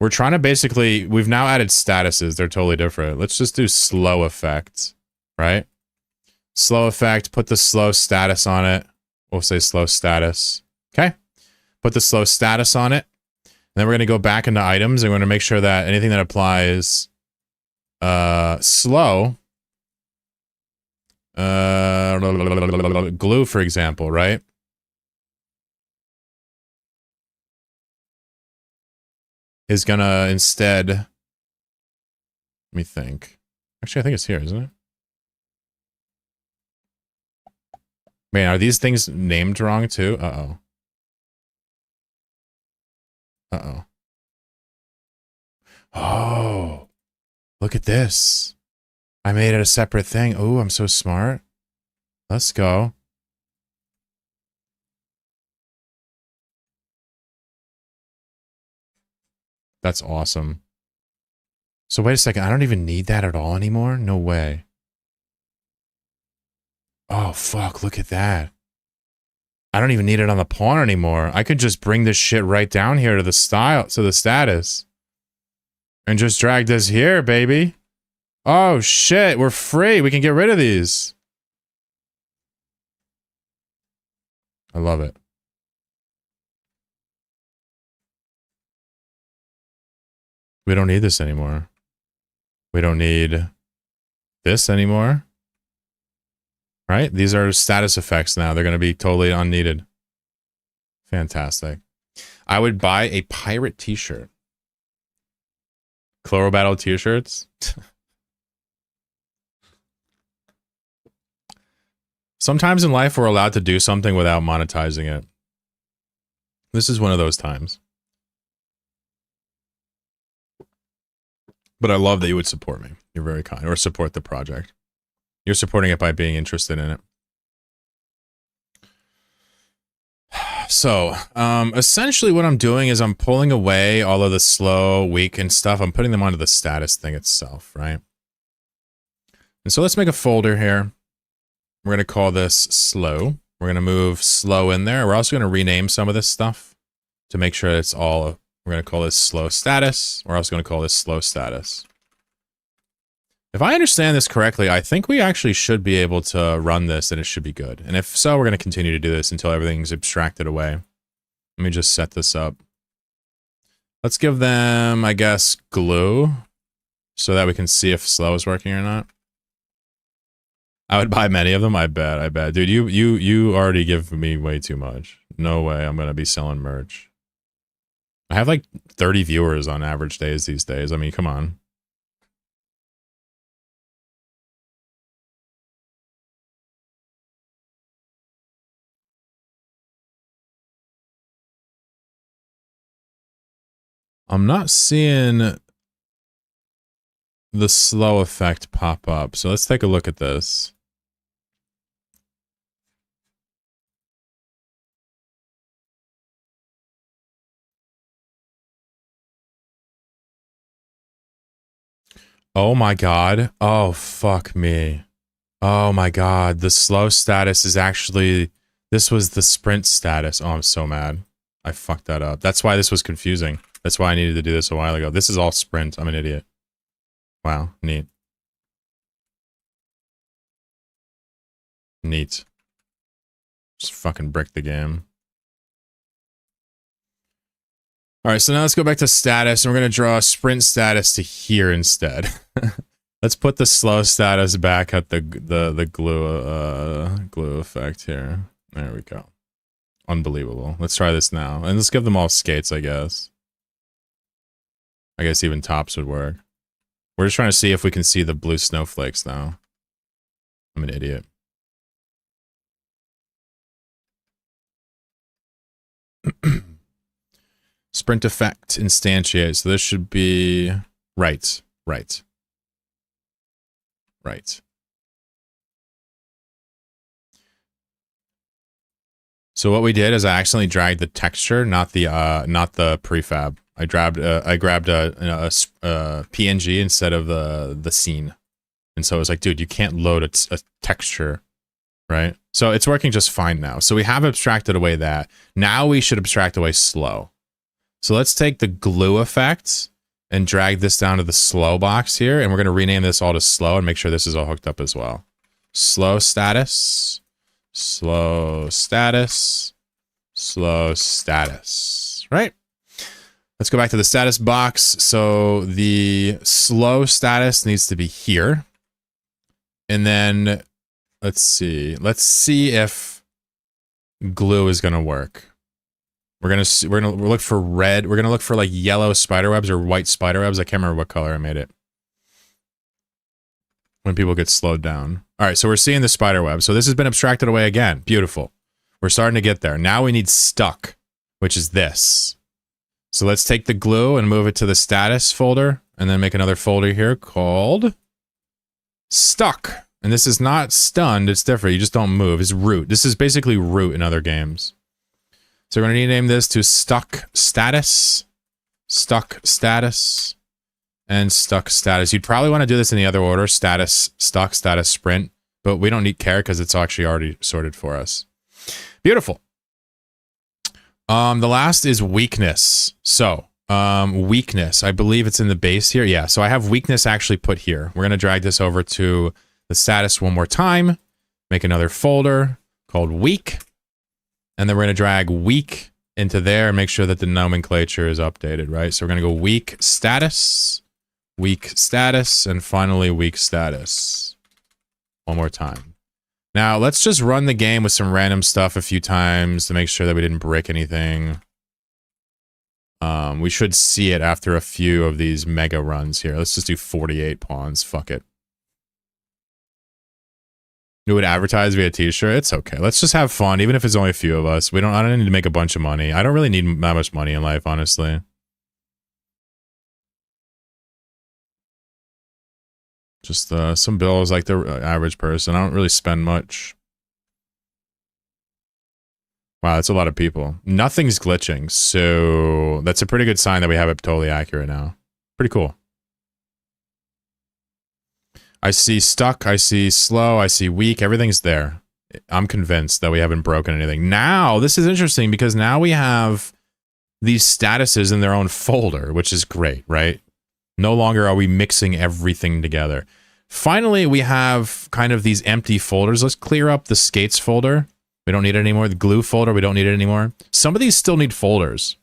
We're trying to basically... We've now added statuses. They're totally different. Let's just do slow effect, right? Slow effect. Put the slow status on it. We'll say slow status. Okay. Put the slow status on it. And then we're going to go back into items and we're going to make sure that anything that applies slow, glue, for example, right? Is going to instead, let me think. Actually, I think it's here, isn't it? Man, are these things named wrong too? Uh-oh. Uh-oh. Oh, look at this. I made it a separate thing. Oh, I'm so smart. Let's go. That's awesome. So wait a second. I don't even need that at all anymore? No way. Oh, fuck. Look at that. I don't even need it on the pawn anymore. I could just bring this shit right down here to the style, to the status. And just drag this here, baby. Oh, shit. We're free. We can get rid of these. I love it. We don't need this anymore. We don't need this anymore. Right? These are status effects now. They're going to be totally unneeded. Fantastic. I would buy a pirate t-shirt. Chlorobattle t-shirts. Sometimes in life we're allowed to do something without monetizing it. This is one of those times. But I love that you would support me. You're very kind. Or support the project. You're supporting it by being interested in it. So, essentially what I'm doing is I'm pulling away all of the slow, weak, and stuff. I'm putting them onto the status thing itself, right? And so let's make a folder here. We're going to call this slow. We're going to move slow in there. We're also going to rename some of this stuff to make sure it's all... We're going to call this slow status. We're also going to call this slow status. If I understand this correctly, I think we actually should be able to run this and it should be good. And if so, we're going to continue to do this until everything's abstracted away. Let me just set this up. Let's give them, I guess, glue so that we can see if slow is working or not. I would buy many of them. I bet. Dude, you already give me way too much. No way I'm going to be selling merch. I have like 30 viewers on average days these days. I mean, come on. I'm not seeing the slow effect pop up. So let's take a look at this. Oh my god. Oh, fuck me. Oh my god. The slow status is actually... This was the sprint status. Oh, I'm so mad. I fucked that up. That's why this was confusing. That's why I needed to do this a while ago. This is all sprint. I'm an idiot. Wow. Neat. Neat. Just fucking brick the game. Alright, so now let's go back to status, and we're going to draw a sprint status to here instead. Let's put the slow status back at the glue effect here. There we go. Unbelievable. Let's try this now. And let's give them all skates, I guess. I guess even tops would work. We're just trying to see if we can see the blue snowflakes now. I'm an idiot. Sprint effect instantiate. So this should be right. So what we did is I accidentally dragged the texture, not the prefab. I grabbed a PNG instead of the scene, and so it was like, dude, you can't load a texture, right? So it's working just fine now. So we have abstracted away that. Now we should abstract away slow. So let's take the glue effect and drag this down to the slow box here, and we're going to rename this all to slow and make sure this is all hooked up as well. Slow status, slow status, slow status, right? Let's go back to the status box. So the slow status needs to be here. And then let's see if glue is going to work. We're gonna look for red. We're gonna look for like yellow spider webs or white spider webs. I can't remember what color I made it. When people get slowed down. All right, so we're seeing the spider web. So this has been abstracted away again. Beautiful. We're starting to get there. Now we need stuck, which is this. So let's take the glue and move it to the status folder, and then make another folder here called stuck. And this is not stunned. It's different. You just don't move. It's root. This is basically root in other games. So we're going to rename this to stuck status, and stuck status. You'd probably want to do this in the other order, status, stuck, status, sprint, but we don't need care because it's actually already sorted for us. Beautiful. The last is weakness. So, weakness, I believe it's in the base here. Yeah, so I have weakness actually put here. We're going to drag this over to the status one more time, make another folder called weak. And then we're going to drag weak into there and make sure that the nomenclature is updated, right? So we're going to go weak status, and finally weak status. One more time. Now, let's just run the game with some random stuff a few times to make sure that we didn't break anything. We should see it after a few of these mega runs here. Let's just do 48 pawns. Fuck it. You would advertise via t-shirt. It's okay. Let's just have fun, even if it's only a few of us. I don't need to make a bunch of money. I don't really need that much money in life, honestly. Just some bills like the average person. I don't really spend much. Wow, that's a lot of people. Nothing's glitching, so that's a pretty good sign that we have it totally accurate now. Pretty cool. I see stuck, I see slow, I see weak, everything's there. I'm convinced that we haven't broken anything. Now, this is interesting because now we have these statuses in their own folder, which is great, right? No longer are we mixing everything together. Finally, we have kind of these empty folders. Let's clear up the skates folder. We don't need it anymore. The glue folder, we don't need it anymore. Some of these still need folders.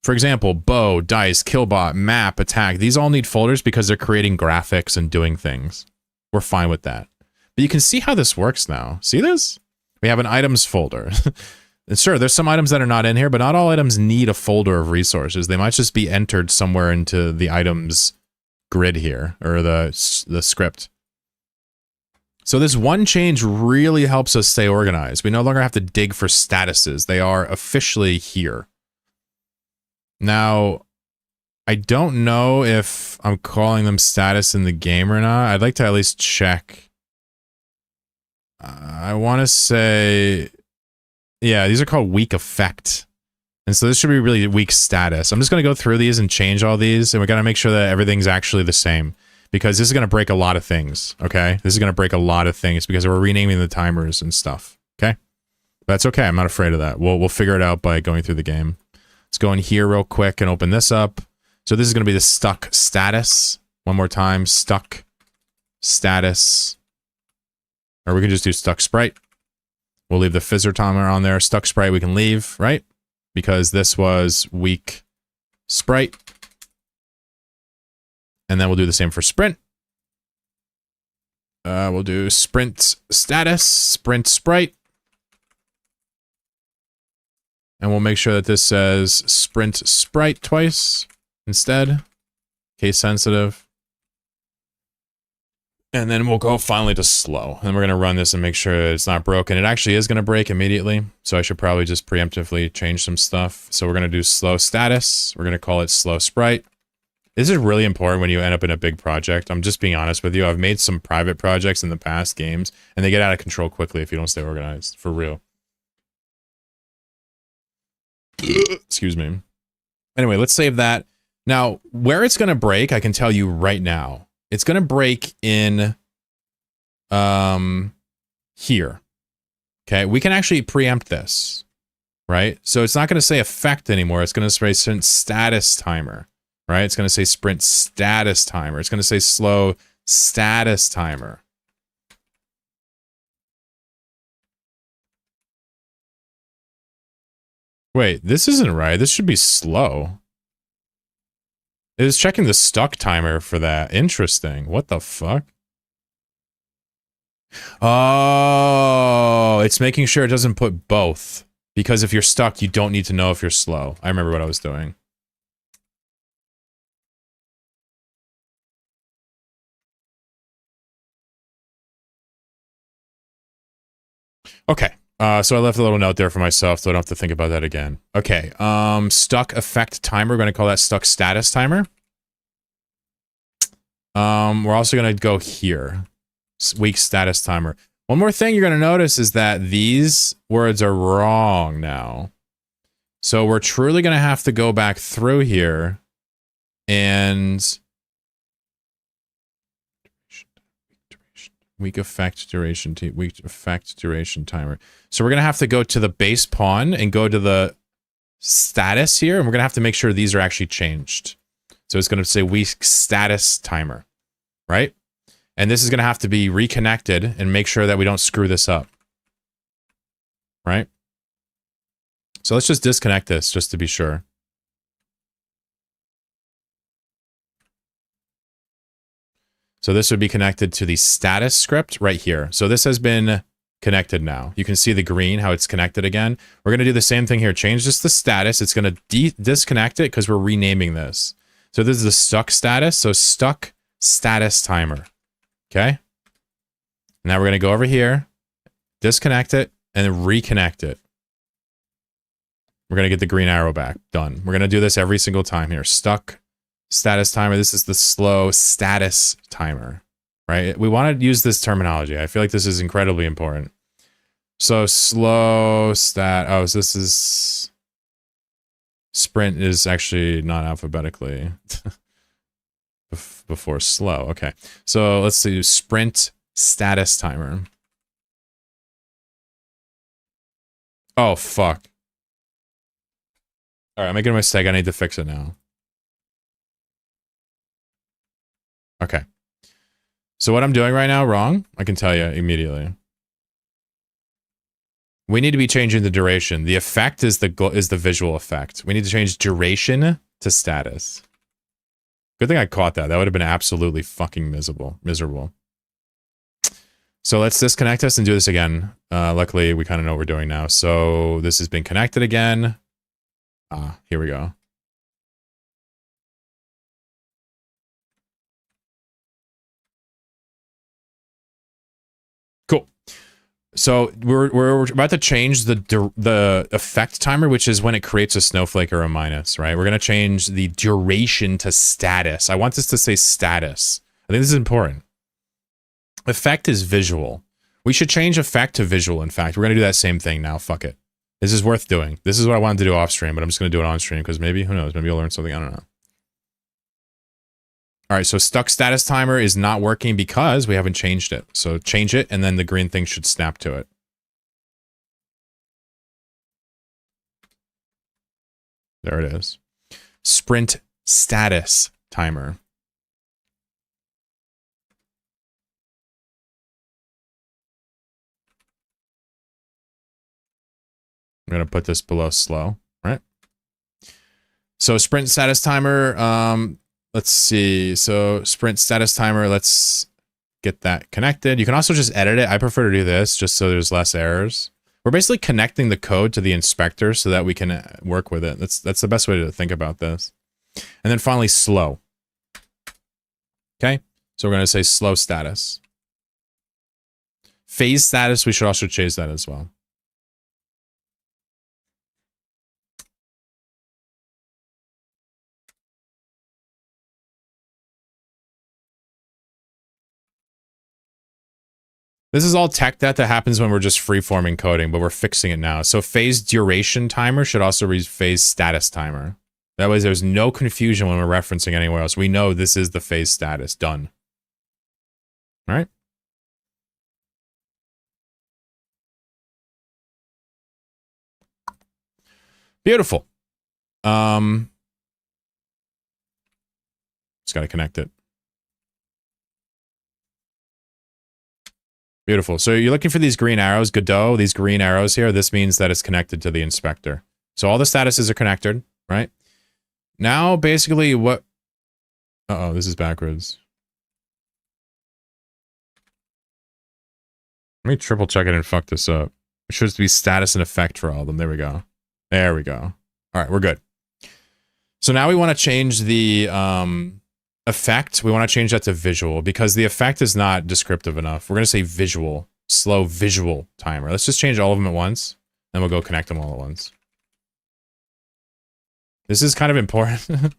For example, bow, dice, killbot, map, attack. These all need folders because they're creating graphics and doing things. We're fine with that. But you can see how this works now. See this? We have an items folder. And sure, there's some items that are not in here, but not all items need a folder of resources. They might just be entered somewhere into the items grid here, or the script. So this one change really helps us stay organized. We no longer have to dig for statuses. They are officially here. Now, I don't know if I'm calling them status in the game or not. I'd like to at least check. I want to say, yeah, these are called weak effect. And so this should be really weak status. I'm just going to go through these and change all these, and we got to make sure that everything's actually the same, because this is going to break a lot of things, okay? This is going to break a lot of things because we're renaming the timers and stuff, okay? That's okay. I'm not afraid of that. We'll figure it out by going through the game. Let's go in here real quick and open this up. So this is going to be the stuck status. One more time, stuck status. Or we can just do stuck sprite. We'll leave the fizzer timer on there. Stuck sprite we can leave, right? Because this was weak sprite. And then we'll do the same for sprint. We'll do sprint status, sprint sprite. And we'll make sure that this says sprint sprite twice instead. Case sensitive. And then we'll go finally to slow. And we're going to run this and make sure it's not broken. It actually is going to break immediately. So I should probably just preemptively change some stuff. So we're going to do slow status. We're going to call it slow sprite. This is really important when you end up in a big project. I'm just being honest with you. I've made some private projects in the past games, and they get out of control quickly if you don't stay organized. For real. Excuse me. Anyway, let's save that. Now, where it's going to break, I can tell you right now. It's going to break in here. Okay, we can actually preempt this, right? So it's not going to say effect anymore. It's going to say sprint status timer, right? It's going to say sprint status timer. It's going to say slow status timer. Wait, this isn't right. This should be slow. It is checking the stuck timer for that. Interesting. What the fuck? Oh, it's making sure it doesn't put both. Because if you're stuck, you don't need to know if you're slow. I remember what I was doing. Okay. So I left a little note there for myself, so I don't have to think about that again. Okay. Stuck effect timer. We're going to call that stuck status timer. We're also going to go here. Weak status timer. One more thing you're going to notice is that these words are wrong now. So we're truly going to have to go back through here and weak effect duration timer. So we're going to have to go to the base pawn and go to the status here, and we're going to have to make sure these are actually changed. So it's going to say weak status timer, right? And this is going to have to be reconnected and make sure that we don't screw this up, right? So let's just disconnect this just to be sure. So this would be connected to the status script right here. So this has been connected now. You can see the green, how it's connected again. We're going to do the same thing here. Change this to status. It's going to disconnect it because we're renaming this. So this is the stuck status. So stuck status timer. Okay. Now we're going to go over here, disconnect it, and then reconnect it. We're going to get the green arrow back. Done. We're going to do this every single time here. Stuck status timer. This is the slow status timer, right? We want to use this terminology. I feel like this is incredibly important. So slow stat. Oh, so this is sprint is actually not alphabetically before slow. Okay. So let's do sprint status timer. Oh, fuck. All right, I'm making a mistake. I need to fix it now. Okay. So what I'm doing right now wrong, I can tell you immediately. We need to be changing the duration. The effect is the visual effect. We need to change duration to status. Good thing I caught that. That would have been absolutely fucking miserable. So let's disconnect this and do this again. Luckily, we kind of know what we're doing now. So this has been connected again. Here we go. Cool. So we're about to change the effect timer, which is when it creates a snowflake or a minus, right? We're going to change the duration to status. I want this to say status. I think this is important. Effect is visual. We should change effect to visual, in fact. We're going to do that same thing now. Fuck it. This is worth doing. This is what I wanted to do off stream, but I'm just going to do it on stream because maybe, who knows, maybe you'll learn something. I don't know. All right, so stuck status timer is not working because we haven't changed it. So change it, and then the green thing should snap to it. There it is. Sprint status timer. I'm going to put this below slow, right? So sprint status timer, let's see. So sprint status timer, let's get that connected. You can also just edit it. I prefer to do this just so there's less errors. We're basically connecting the code to the inspector so that we can work with it. That's the best way to think about this. And then finally, slow. Okay, so we're going to say slow status. Phase status, we should also change that as well. This is all tech debt that happens when we're just free-forming coding, but we're fixing it now. So phase duration timer should also read phase status timer. That way there's no confusion when we're referencing anywhere else. We know this is the phase status. Done. All right. Beautiful. Just got to connect it. Beautiful. So you're looking for these green arrows, Godot, these green arrows here. This means that it's connected to the inspector. So all the statuses are connected, right? Now, basically what... Uh-oh, this is backwards. Let me triple check it and fuck this up. It should be status and effect for all of them. There we go. There we go. All right, we're good. So now we want to change the... effect, we want to change that to visual because the effect is not descriptive enough. We're going to say visual, slow visual timer. Let's just change all of them at once, then we'll go connect them all at once. This is kind of important.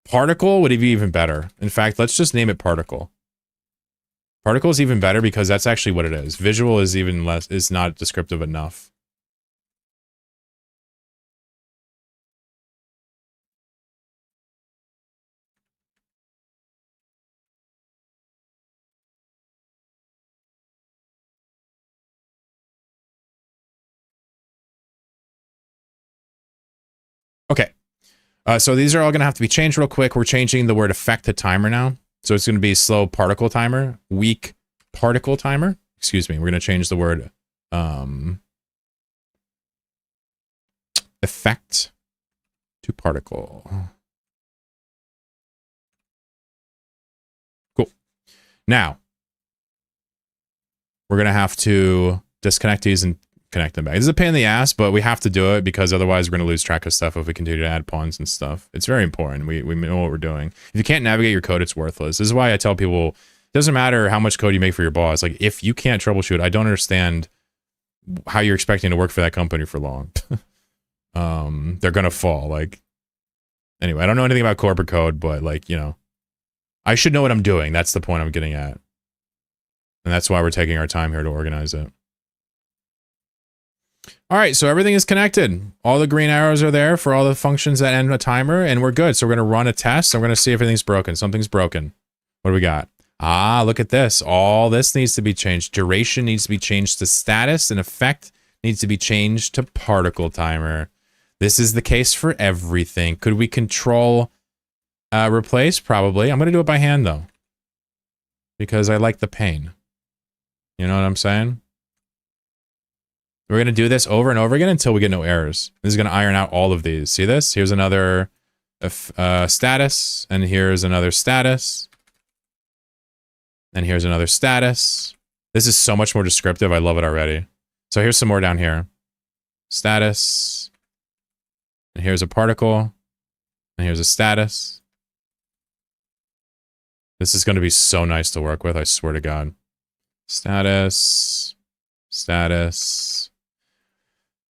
Particle would be even better. In fact, let's just name it particle. Particle is even better because that's actually what it is. Visual is even less, is not descriptive enough. Okay, so these are all going to have to be changed real quick. We're changing the word effect to timer now. So it's going to be slow particle timer, weak particle timer. Excuse me, we're going to change the word effect to particle. Cool. Now, we're going to have to disconnect these and connect them back. This is a pain in the ass, but we have to do it because otherwise we're going to lose track of stuff if we continue to add pawns and stuff. It's very important. We know what we're doing. If you can't navigate your code, it's worthless. This is why I tell people, it doesn't matter how much code you make for your boss. Like, if you can't troubleshoot, I don't understand how you're expecting to work for that company for long. They're going to fall. Like, anyway, I don't know anything about corporate code, but like, you know, I should know what I'm doing. That's the point I'm getting at. And that's why we're taking our time here to organize it. All right, so everything is connected. All the green arrows are there for all the functions that end a timer, and we're good. So we're going to run a test. I'm going to see if everything's broken. Something's broken. What do we got? Ah, look at this. All this needs to be changed. Duration needs to be changed to status, and effect needs to be changed to particle timer. This is the case for everything. Could we control replace? Probably. I'm going to do it by hand, though, because I like the pain. You know what I'm saying? We're going to do this over and over again until we get no errors. This is going to iron out all of these. See this? Here's another status, and here's another status. And here's another status. This is so much more descriptive. I love it already. So here's some more down here. Status. And here's a particle. And here's a status. This is going to be so nice to work with, I swear to God. Status. Status.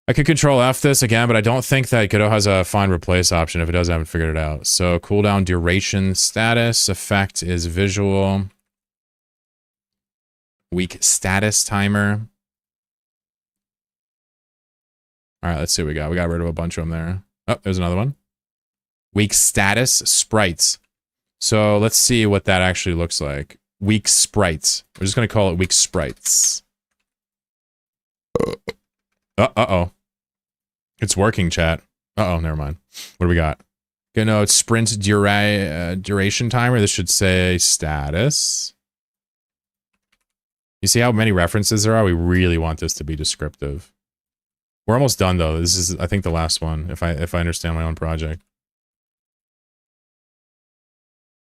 I could control F this again, but I don't think that Godot has a find replace option. If it does, I haven't figured it out. So cooldown duration status. Effect is visual. Weak status timer. All right, let's see what we got. We got rid of a bunch of them there. Oh, there's another one. Weak status sprites. So let's see what that actually looks like. Weak sprites. We're just going to call it weak sprites. Uh-oh. It's working, chat. Uh-oh, never mind. What do we got? Okay, no, it's sprint duration timer. This should say status. You see how many references there are? We really want this to be descriptive. We're almost done, though. This is, I think, the last one, if I understand my own project.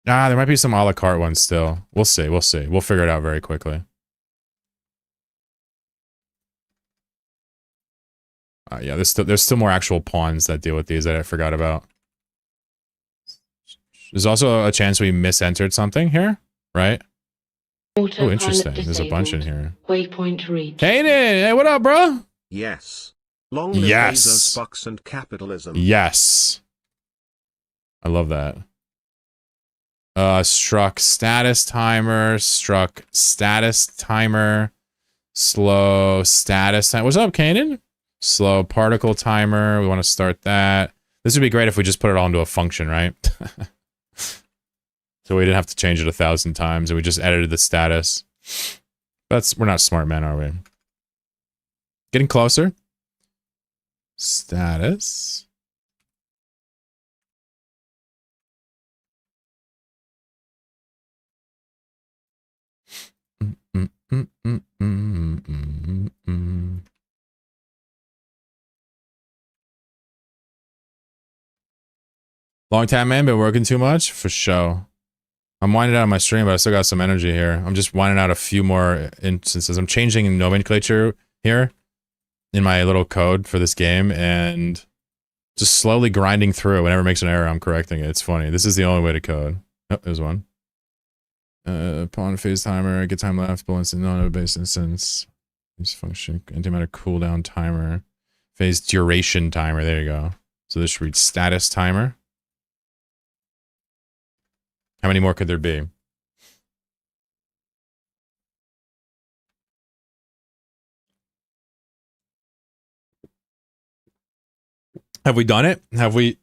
Ah, there might be some a la carte ones still. We'll see, we'll see. We'll figure it out very quickly. Yeah, there's still more actual pawns that deal with these that I forgot about. There's also a chance we misentered something here, right? Oh, interesting. There's a bunch in here. Waypoint reached. Hey, hey, what up, bro? Yes. Long live lasers, bucks, and capitalism. Yes. I love that. Struck status timer. Struck status timer. Slow status time. What's up, Kanan? Slow particle timer. We want to start that. This would be great if we just put it all into a function, right? So we didn't have to change it 1,000 times and we just edited the status. We're not smart men, are we? Getting closer. Status. Long time, man. Been working too much? For sure. I'm winding out my stream, but I still got some energy here. I'm just winding out a few more instances. I'm changing nomenclature here in my little code for this game and just slowly grinding through. Whenever it makes an error, I'm correcting it. It's funny. This is the only way to code. Oh, there's one. Pawn phase timer, get time left, bullets in non-base instance. Use function, antimatter cooldown timer. Phase duration timer, there you go. So this should read status timer. How many more could there be? Have we done it? Have we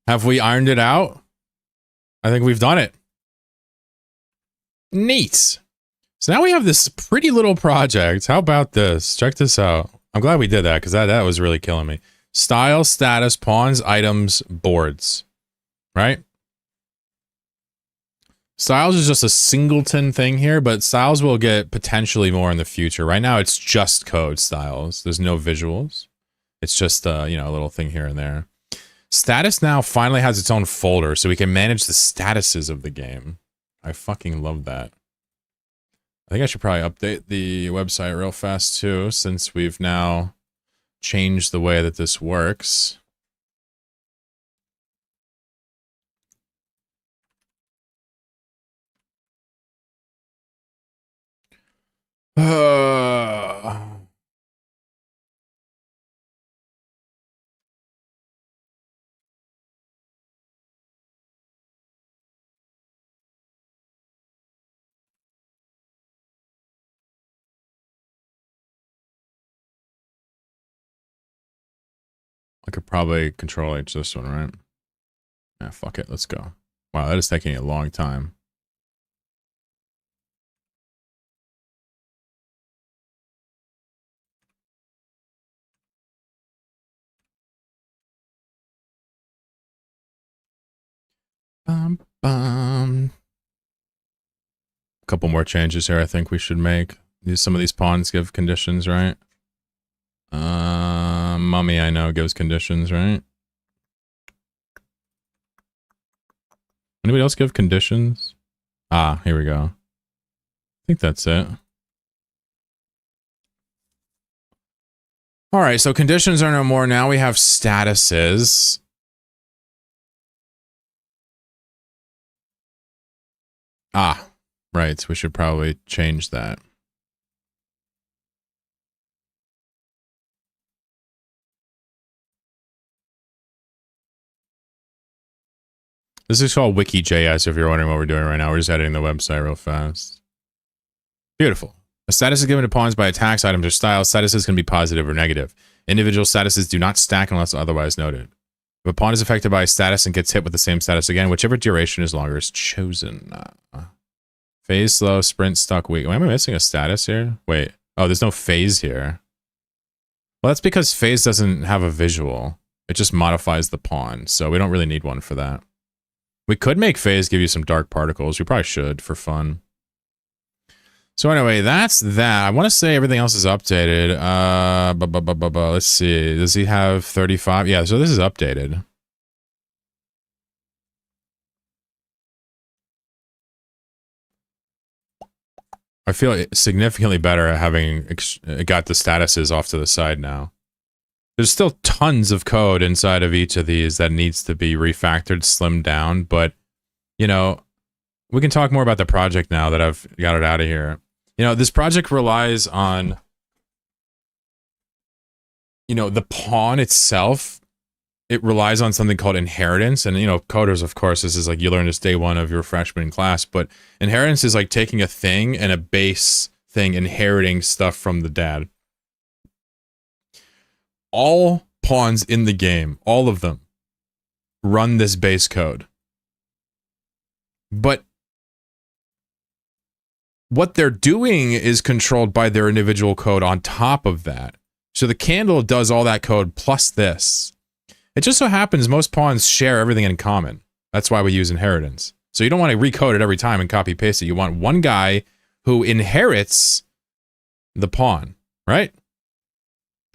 have we ironed it out? I think we've done it. Neat. So now we have this pretty little project. How about this? Check this out. I'm glad we did that because that was really killing me. Style, status, pawns, items, boards. Right? Styles is just a singleton thing here, but styles will get potentially more in the future. Right now, it's just code styles. There's no visuals. It's just, you know, a little thing here and there. Status now finally has its own folder, so we can manage the statuses of the game. I fucking love that. I think I should probably update the website real fast, too, since we've now changed the way that this works. I could probably control H this one, right? Yeah, fuck it. Let's go. Wow, that is taking a long time. A couple more changes here I think we should make. Some of these pawns give conditions, right? Mummy, I know, gives conditions, right? Anybody else give conditions? Ah, here we go. I think that's it. All right, so conditions are no more. Now we have statuses. Ah, right. We should probably change that. This is called Wiki.js if you're wondering what we're doing right now. We're just editing the website real fast. Beautiful. A status is given to pawns by attacks, items, or styles. Statuses can be positive or negative. Individual statuses do not stack unless otherwise noted. If a pawn is affected by a status and gets hit with the same status again, whichever duration is longer is chosen. Phase, slow, sprint, stuck, weak. Why am I missing a status here? Wait. Oh, there's no phase here. Well, that's because phase doesn't have a visual. It just modifies the pawn, so we don't really need one for that. We could make phase give you some dark particles. We probably should for fun. So anyway, that's that. I want to say everything else is updated. Let's see. Does he have 35? Yeah, so this is updated. I feel significantly better at having got the statuses off to the side now. There's still tons of code inside of each of these that needs to be refactored, slimmed down, but, you know, we can talk more about the project now that I've got it out of here. You know, this project relies on, you know, the pawn itself. It relies on something called inheritance. And, you know, coders, of course, this is like you learn this day one of your freshman class. But inheritance is like taking a thing and a base thing, inheriting stuff from the dad. All pawns in the game, all of them, run this base code. But what they're doing is controlled by their individual code on top of that. So the candle does all that code plus this. It just so happens most pawns share everything in common. That's why we use inheritance. So you don't want to recode it every time and copy paste it. You want one guy who inherits the pawn, right?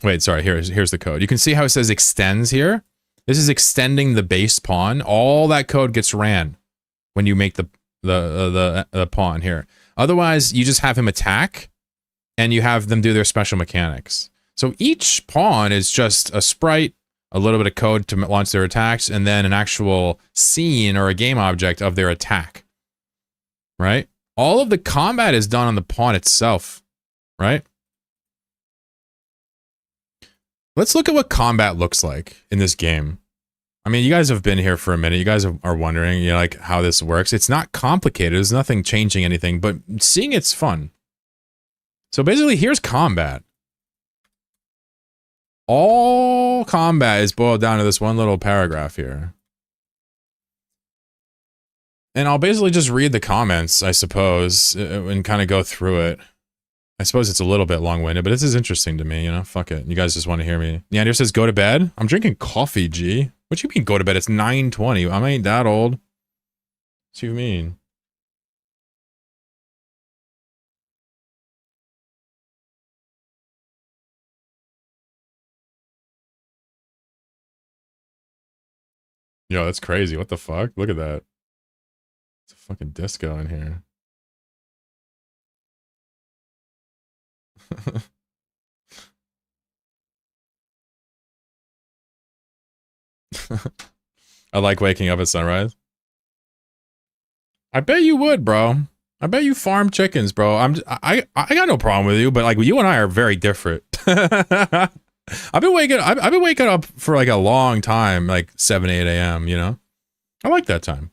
Wait, sorry, here's the code. You can see how it says extends here. This is extending the base pawn. All that code gets ran when you make the pawn here. Otherwise, you just have him attack, and you have them do their special mechanics. So each pawn is just a sprite, a little bit of code to launch their attacks, and then an actual scene or a game object of their attack. Right? All of the combat is done on the pawn itself. Right? Let's look at what combat looks like in this game. I mean, you guys have been here for a minute. You guys are wondering, you know, like how this works. It's not complicated. There's nothing changing anything, but seeing it's fun. So basically, here's combat. All combat is boiled down to this one little paragraph here. And I'll basically just read the comments, I suppose, and kind of go through it. I suppose it's a little bit long-winded, but this is interesting to me, you know? Fuck it. You guys just want to hear me. Neander says, go to bed? I'm drinking coffee, G. What you mean, go to bed? It's 9:20. I ain't that old. What do you mean? Yo, that's crazy. What the fuck? Look at that. It's a fucking disco in here. I like waking up at sunrise. I bet you would, bro. I bet you farm chickens, bro. I got no problem with you, but like you and I are very different. I've been waking up for like a long time, like 7, 8 a.m., you know? I like that time.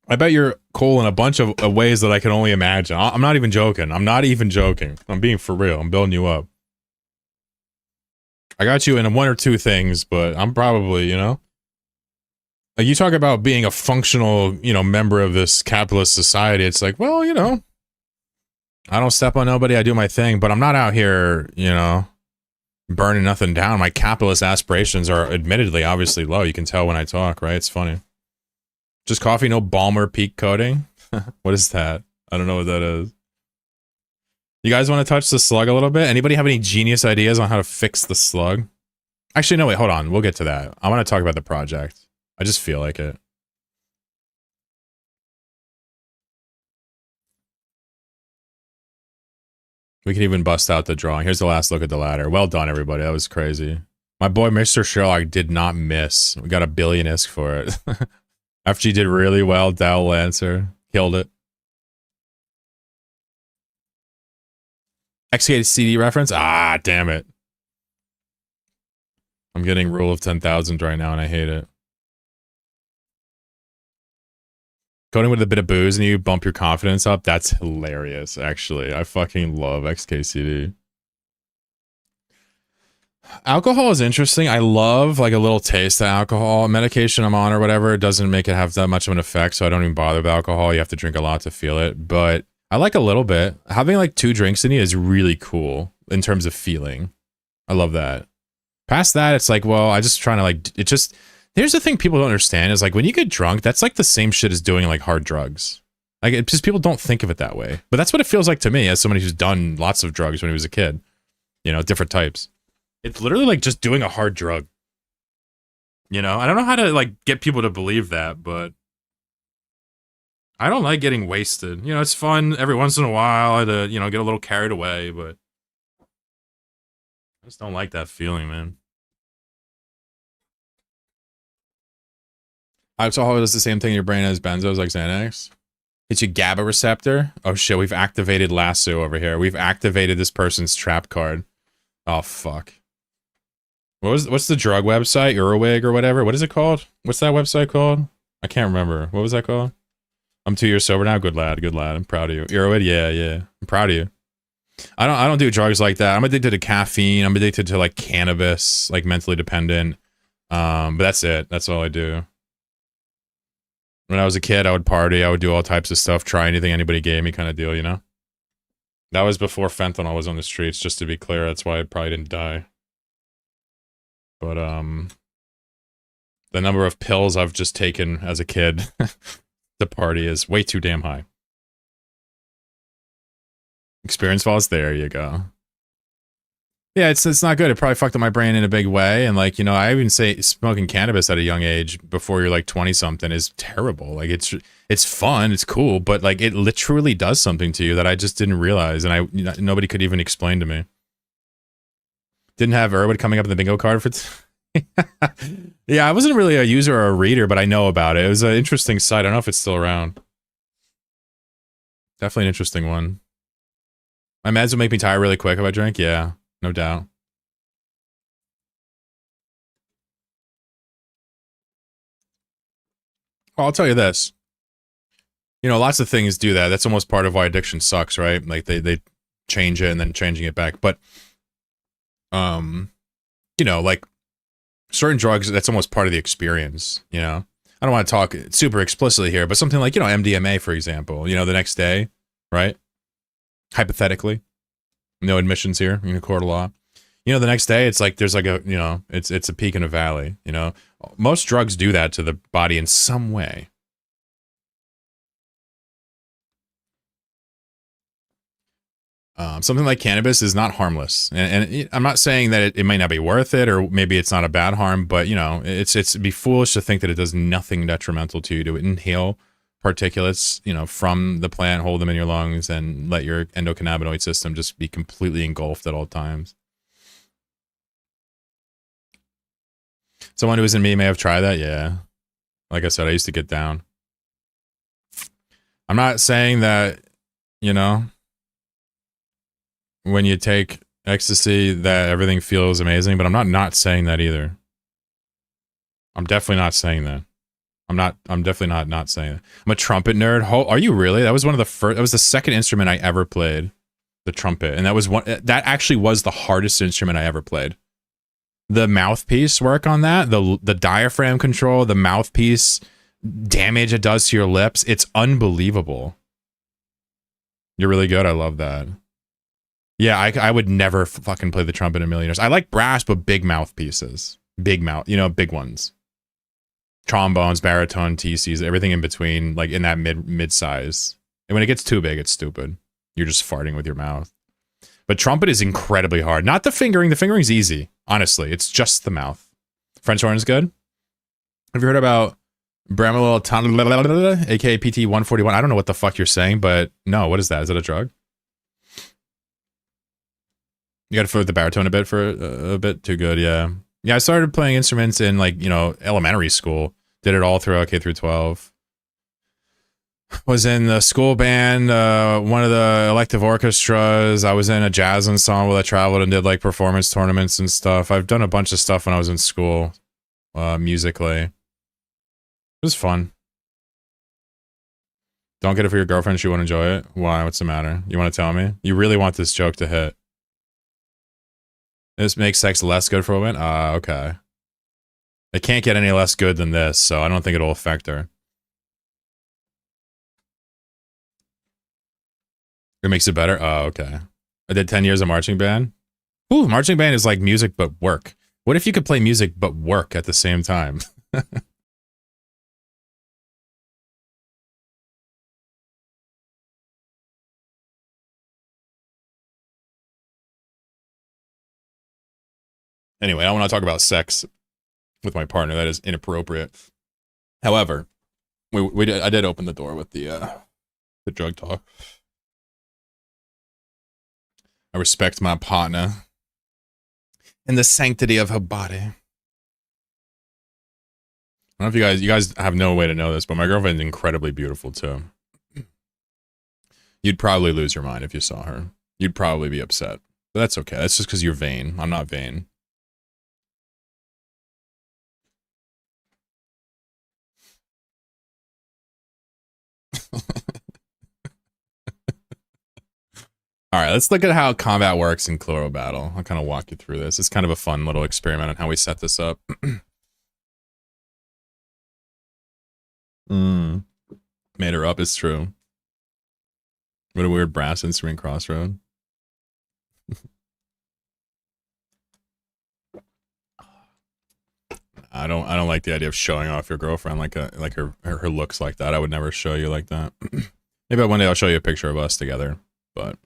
I bet you're cool in a bunch of ways that I can only imagine. I'm not even joking. I'm not even joking. I'm being for real. I'm building you up. I got you in one or two things, but I'm probably, you know? Like, you talk about being a functional, you know, member of this capitalist society. It's like, well, you know, I don't step on nobody. I do my thing, but I'm not out here, you know, burning nothing down. My capitalist aspirations are admittedly obviously low. You can tell when I talk, right? It's funny. Just coffee, no Balmer peak coating? What is that? I don't know what that is. You guys want to touch the slug a little bit? Anybody have any genius ideas on how to fix the slug? Actually, no, wait, hold on. We'll get to that. I want to talk about the project. I just feel like it. We can even bust out the drawing. Here's the last look at the ladder. Well done, everybody. That was crazy. My boy, Mr. Sherlock, did not miss. We got a billion ISK for it. FG did really well. Dow Lancer. Killed it. XK CD reference? Ah, damn it. I'm getting rule of 10,000 right now and I hate it. Going with a bit of booze and you bump your confidence up, that's hilarious, actually. I fucking love XKCD. Alcohol is interesting. I love like a little taste of alcohol. Medication I'm on or whatever, it doesn't make it have that much of an effect, so I don't even bother with alcohol. You have to drink a lot to feel it, but I like a little bit. Having like 2 drinks in you is really cool in terms of feeling. I love that. Past that, it's like, well, I just trying to like, it just, here's the thing people don't understand is like when you get drunk, that's like the same shit as doing like hard drugs. Like it just people don't think of it that way. But that's what it feels like to me as somebody who's done lots of drugs when he was a kid. You know, different types. It's literally like just doing a hard drug. You know, I don't know how to like get people to believe that, but I don't like getting wasted. You know, it's fun every once in a while to, you know, get a little carried away, but I just don't like that feeling, man. Alcohol does the same thing in your brain as benzos, like Xanax. It's your GABA receptor. Oh shit, we've activated Lasso over here. We've activated this person's trap card. Oh fuck. What's the drug website? Eurowig or whatever? What is it called? What's that website called? I can't remember. What was that called? I'm 2 years sober now. Good lad, good lad. I'm proud of you. Eurowig, yeah. I'm proud of you. I don't do drugs like that. I'm addicted to caffeine. I'm addicted to like cannabis, like mentally dependent. But that's it. That's all I do. When I was a kid, I would party. I would do all types of stuff, try anything anybody gave me kind of deal, you know? That was before fentanyl was on the streets, just to be clear. That's why I probably didn't die. But, the number of pills I've just taken as a kid to party is way too damn high. Experience falls, there you go. Yeah, it's not good. It probably fucked up my brain in a big way. And like, you know, I even say smoking cannabis at a young age before you're like 20 something is terrible. Like it's fun, it's cool, but like it literally does something to you that I just didn't realize. And nobody could even explain to me. Didn't have Irwood coming up in the bingo card for yeah, I wasn't really a user or a reader, but I know about it. It was an interesting site. I don't know if it's still around. Definitely an interesting one. My meds will make me tired really quick if I drink. Yeah, no doubt. Well, I'll tell you this. You know, lots of things do that. That's almost part of why addiction sucks, right? Like they change it and then changing it back. But you know, like certain drugs, that's almost part of the experience, you know? I don't want to talk super explicitly here, but something like, you know, MDMA, for example, you know, the next day, right? Hypothetically, no admissions here in a court of law. You know, the next day, it's like, there's like a, you know, it's a peak in a valley, you know? Most drugs do that to the body in some way. Something like cannabis is not harmless, and I'm not saying that it might not be worth it, or maybe it's not a bad harm, but you know, it'd be foolish to think that it does nothing detrimental to you to inhale particulates, you know, from the plant, hold them in your lungs, and let your endocannabinoid system just be completely engulfed at all times. Someone who isn't me may have tried that, yeah. Like I said, I used to get down. I'm not saying that, you know, when you take ecstasy that everything feels amazing, but I'm not saying that either. I'm definitely not saying that. I'm definitely not saying that. I'm a trumpet nerd. Are you really? That was one of the first, that was the second instrument I ever played, the trumpet. And that actually was the hardest instrument I ever played. The mouthpiece work on that, the diaphragm control, the mouthpiece damage it does to your lips, it's unbelievable. You're really good. I love that. Yeah, I would never fucking play the trumpet in a million years. I like brass, but big mouthpieces. Big mouth, you know, big ones. Trombones, baritone, TCs, everything in between, like in that mid size. And when it gets too big, it's stupid. You're just farting with your mouth. But trumpet is incredibly hard. Not the fingering. The fingering's easy. Honestly, it's just the mouth. French horn is good. Have you heard about Bramwell, aka PT 141? I don't know what the fuck you're saying, but no, what is that? Is that a drug? You got to float the baritone a bit for a bit too good, yeah. Yeah, I started playing instruments in like, you know, elementary school. Did it all through K through 12. Was in the school band, one of the elective orchestras. I was in a jazz ensemble that traveled and did like performance tournaments and stuff. I've done a bunch of stuff when I was in school, musically. It was fun. Don't get it for your girlfriend. She won't enjoy it. Why? What's the matter? You want to tell me? You really want this joke to hit. This makes sex less good for women? Okay. It can't get any less good than this, so I don't think it'll affect her. It makes it better? Oh, okay. I did 10 years of marching band. Ooh, marching band is like music but work. What if you could play music but work at the same time? Anyway, I want to talk about sex with my partner. That is inappropriate. However, I did open the door with the drug talk. I respect my partner and the sanctity of her body. I don't know if you guys have no way to know this, but my girlfriend's incredibly beautiful too. You'd probably lose your mind if you saw her. You'd probably be upset. But that's okay. That's just because you're vain. I'm not vain. All right, let's look at how combat works in chlorobattle. I'll kind of walk you through this. It's kind of a fun little experiment on how we set this up. Made her up, it's true. What a weird brass instrument crossroad. I don't like the idea of showing off your girlfriend like her looks like that. I would never show you like that. Maybe one day I'll show you a picture of us together, but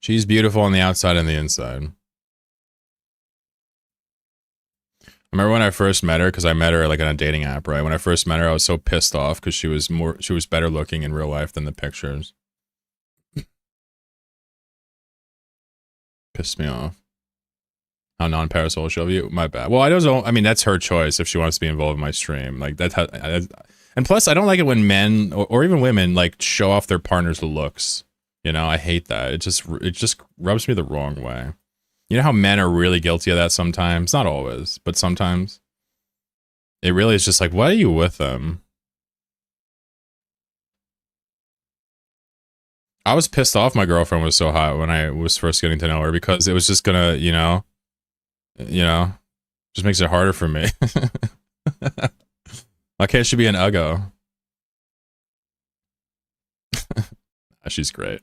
she's beautiful on the outside and the inside. I remember when I first met her, because I met her like on a dating app, right? When I first met her, I was so pissed off because she was better looking in real life than the pictures. Pissed me off. How non-parasocial of you. My bad. Well, I mean, that's her choice if she wants to be involved in my stream. Like and plus, I don't like it when men or even women like show off their partner's looks. You know, I hate that. It just rubs me the wrong way. You know how men are really guilty of that sometimes? Not always, but sometimes. It really is just like, why are you with them? I was pissed off my girlfriend was so hot when I was first getting to know her because it was just gonna, you know, just makes it harder for me. Why can't she be an uggo? She's great.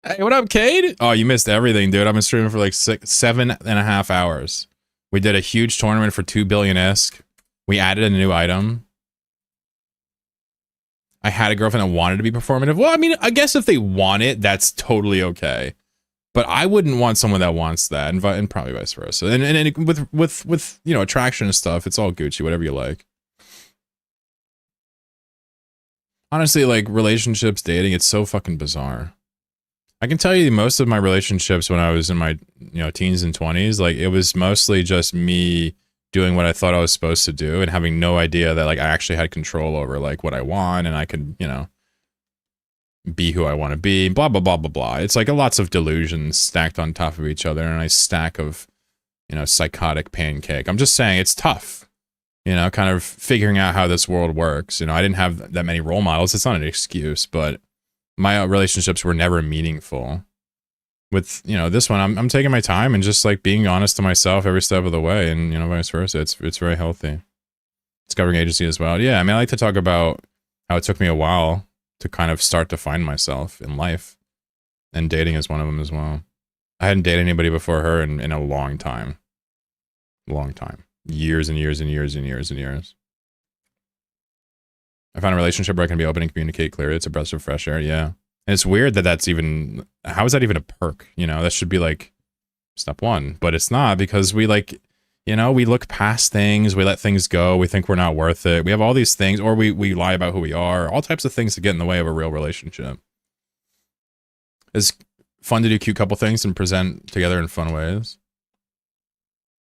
Hey, what up, Cade? Oh, you missed everything, dude. I've been streaming for like 7.5 hours. We did a huge tournament for 2 billion-esque. We added a new item. I had a girlfriend that wanted to be performative. Well, I mean, I guess if they want it, that's totally okay. But I wouldn't want someone that wants that, and probably vice versa. And with you know, attraction and stuff, it's all Gucci, whatever you like. Honestly, like relationships, dating, it's so fucking bizarre. I can tell you most of my relationships when I was in my, you know, teens and 20s, like it was mostly just me doing what I thought I was supposed to do and having no idea that like I actually had control over like what I want and I could, you know, be who I want to be, blah, blah, blah, blah, blah. It's like lots of delusions stacked on top of each other and a nice stack of, you know, psychotic pancake. I'm just saying it's tough, you know, kind of figuring out how this world works. You know, I didn't have that many role models. It's not an excuse, but my relationships were never meaningful. With, you know, this one, I'm taking my time and just like being honest to myself every step of the way, and, you know, vice versa. It's very healthy. Discovering agency as well. Yeah, I mean, I like to talk about how it took me a while to kind of start to find myself in life, and dating is one of them as well. I hadn't dated anybody before her in a long time. Long time. Years and years and years and years and years. I found a relationship where I can be open and communicate clearly. It's a breath of fresh air, yeah. And it's weird that that's even, how is that even a perk? You know, that should be like step one, but it's not, because we like, you know, we look past things, we let things go, we think we're not worth it. We have all these things, or we lie about who we are, all types of things that get in the way of a real relationship. It's fun to do cute couple things and present together in fun ways.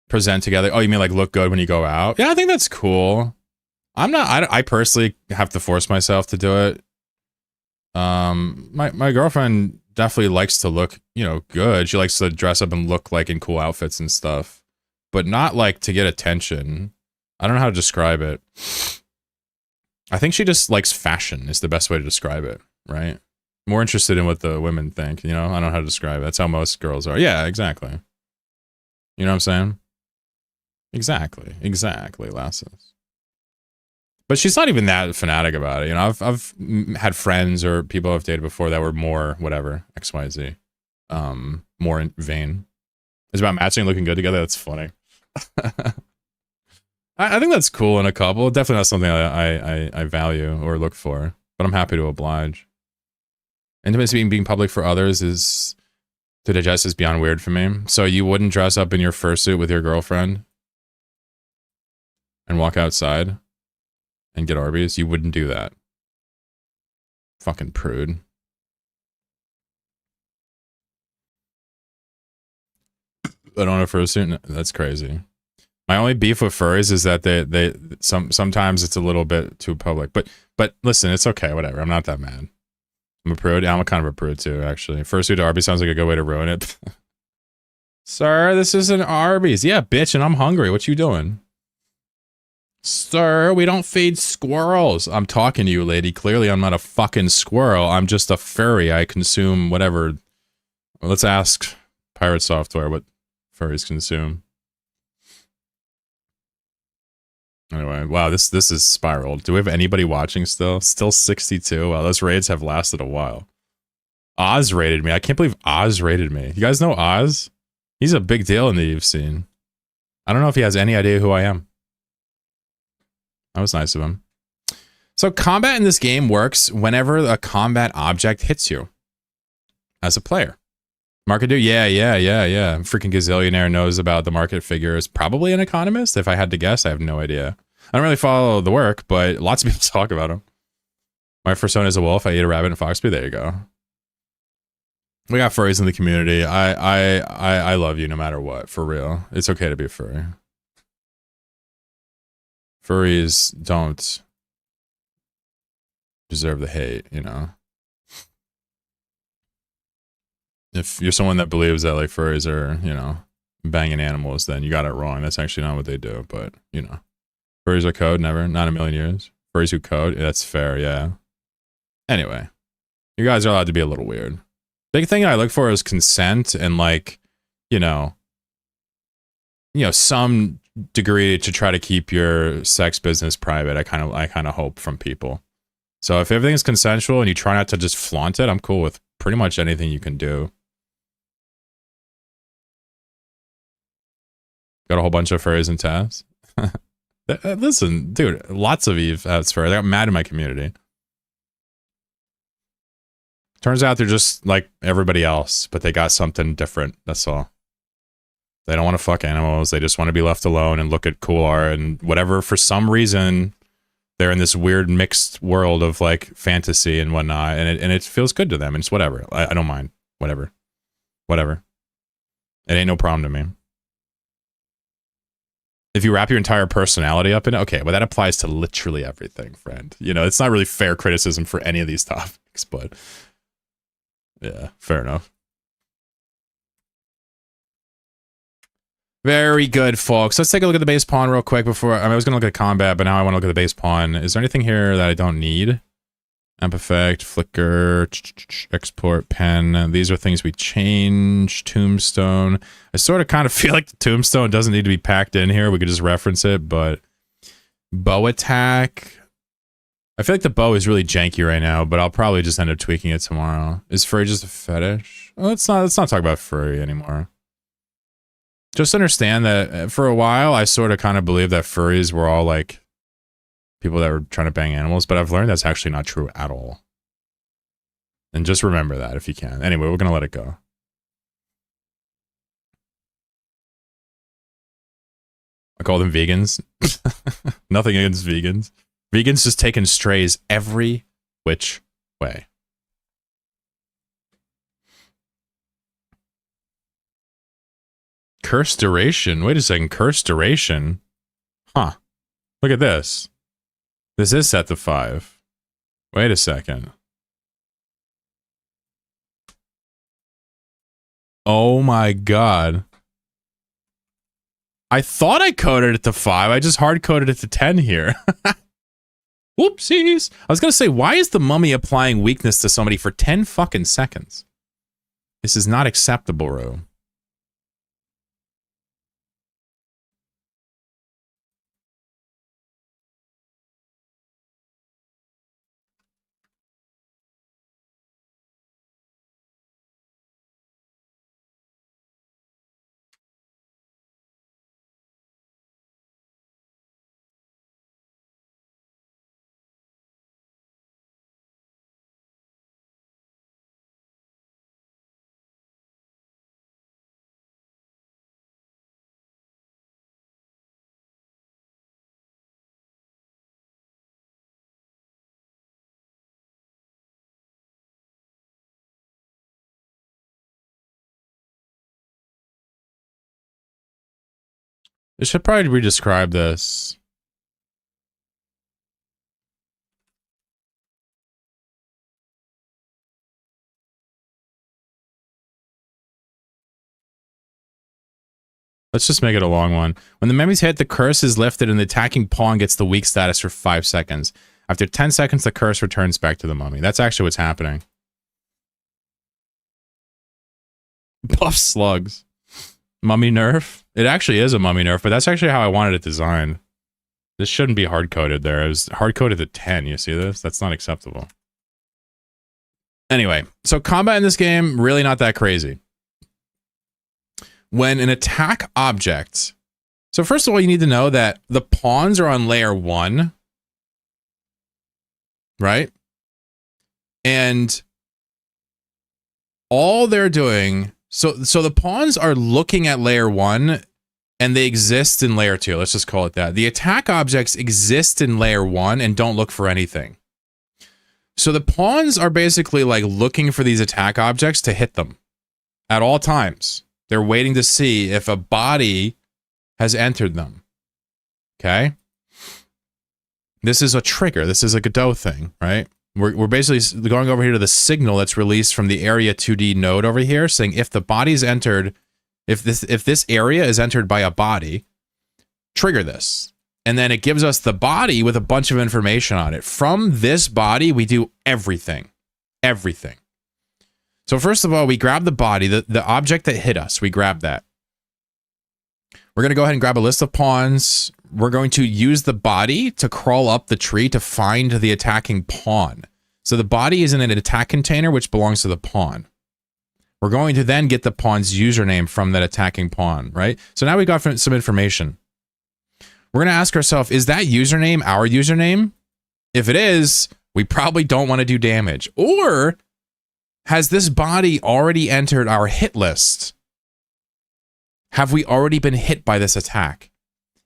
Present together. Oh, you mean like look good when you go out? Yeah, I think that's cool. I'm not. I personally have to force myself to do it. My girlfriend definitely likes to look, you know, good. She likes to dress up and look like in cool outfits and stuff, but not like to get attention. I don't know how to describe it. I think she just likes fashion is the best way to describe it, right? More interested in what the women think, you know? I don't know how to describe it. That's how most girls are. Yeah, exactly. You know what I'm saying? Exactly, Lasses. But she's not even that fanatic about it. You know, I've had friends or people I've dated before that were more whatever, XYZ. More in vain. It's about matching and looking good together. That's funny. I think that's cool in a couple. Definitely not something I value or look for, but I'm happy to oblige. Intimacy being public for others is to digest is beyond weird for me. So you wouldn't dress up in your fursuit with your girlfriend and walk outside and get Arby's? You wouldn't do that. Fucking prude. I don't know fursuit. That's crazy. My only beef with furries is that they sometimes it's a little bit too public. But listen, it's okay, whatever. I'm not that mad. I'm a prude. I'm a kind of a prude too, actually. Fursuit to Arby's sounds like a good way to ruin it. Sir, this is an Arby's. Yeah, bitch, and I'm hungry. What you doing? Sir, we don't feed squirrels. I'm talking to you, lady. Clearly, I'm not a fucking squirrel. I'm just a furry. I consume whatever. Well, let's ask Pirate Software what furries consume. Anyway, wow, this is spiraled. Do we have anybody watching still? Still 62. Wow, those raids have lasted a while. Oz raided me. I can't believe Oz raided me. You guys know Oz? He's a big deal in the Eve scene. I don't know if he has any idea who I am. That was nice of him. So combat in this game works whenever a combat object hits you as a player. Market dude, yeah. Freaking gazillionaire knows about the market figures. Probably an economist. If I had to guess, I have no idea. I don't really follow the work, but lots of people talk about him. My persona is a wolf. I eat a rabbit and foxbee. There you go. We got furries in the community. I love you no matter what. For real, it's okay to be a furry. Furries don't deserve the hate, you know. If you're someone that believes that like furries are, you know, banging animals, then you got it wrong. That's actually not what they do, but you know. Furries are code, never, not a million years. Furries who code, yeah, that's fair, yeah. Anyway, you guys are allowed to be a little weird. Big thing I look for is consent and like, you know, some degree to try to keep your sex business private. I kind of hope from people. So if everything's consensual and you try not to just flaunt it, I'm cool with pretty much anything you can do. Got a whole bunch of furries and tabs. Listen, dude, lots of Eve has furries. I got mad in my community. Turns out they're just like everybody else, but they got something different. That's all. They don't want to fuck animals. They just want to be left alone and look at cool art and whatever. For some reason, they're in this weird mixed world of like fantasy and whatnot, and it feels good to them. And it's whatever. I don't mind. Whatever. It ain't no problem to me. If you wrap your entire personality up in it, okay, well that applies to literally everything, friend. You know, it's not really fair criticism for any of these topics, but yeah, fair enough. Very good, folks. Let's take a look at the base pawn real quick before... I was going to look at combat, but now I want to look at the base pawn. Is there anything here that I don't need? Amp effect, flicker, export, pen. These are things we change. Tombstone. I sort of kind of feel like the tombstone doesn't need to be packed in here. We could just reference it, but... Bow attack. I feel like the bow is really janky right now, but I'll probably just end up tweaking it tomorrow. Is furry just a fetish? Well, let's not talk about furry anymore. Just understand that for a while, I sort of kind of believed that furries were all like people that were trying to bang animals, but I've learned that's actually not true at all. And just remember that if you can. Anyway, we're going to let it go. I call them vegans. Nothing against vegans. Vegans just taking strays every which way. Curse duration. Wait a second. Curse duration. Huh. Look at this. This is set to 5. Wait a second. Oh my god. I thought I coded it to 5. I just hard coded it to 10 here. Whoopsies. I was going to say, why is the mummy applying weakness to somebody for 10 fucking seconds? This is not acceptable, Ro. They should probably redescribe this. Let's just make it a long one. When the memories hit, the curse is lifted and the attacking pawn gets the weak status for 5 seconds. After 10 seconds, the curse returns back to the mummy. That's actually what's happening. Buff slugs. Mummy nerf? It actually is a mummy nerf, but that's actually how I wanted it designed. This shouldn't be hard-coded there. It was hard-coded at 10. You see this? That's not acceptable. Anyway, so combat in this game, really not that crazy. When an attack object... So first of all, you need to know that the pawns are on layer 1. Right? And all they're doing... So the pawns are looking at layer 1 and they exist in layer 2. Let's just call it that. The attack objects exist in layer 1 and don't look for anything. So the pawns are basically like looking for these attack objects to hit them at all times. They're waiting to see if a body has entered them. Okay? This is a trigger. This is a Godot thing, right? We're basically going over here to the signal that's released from the area 2D node over here, saying if the body's entered, if this area is entered by a body, trigger this. And then it gives us the body with a bunch of information on it. From this body, we do everything. Everything. So first of all, we grab the body, the object that hit us, we grab that. We're going to go ahead and grab a list of pawns. We're going to use the body to crawl up the tree to find the attacking pawn. So the body is in an attack container, which belongs to the pawn. We're going to then get the pawn's username from that attacking pawn, right? So now we got some information. We're going to ask ourselves, is that username our username? If it is, we probably don't want to do damage. Or has this body already entered our hit list? Have we already been hit by this attack?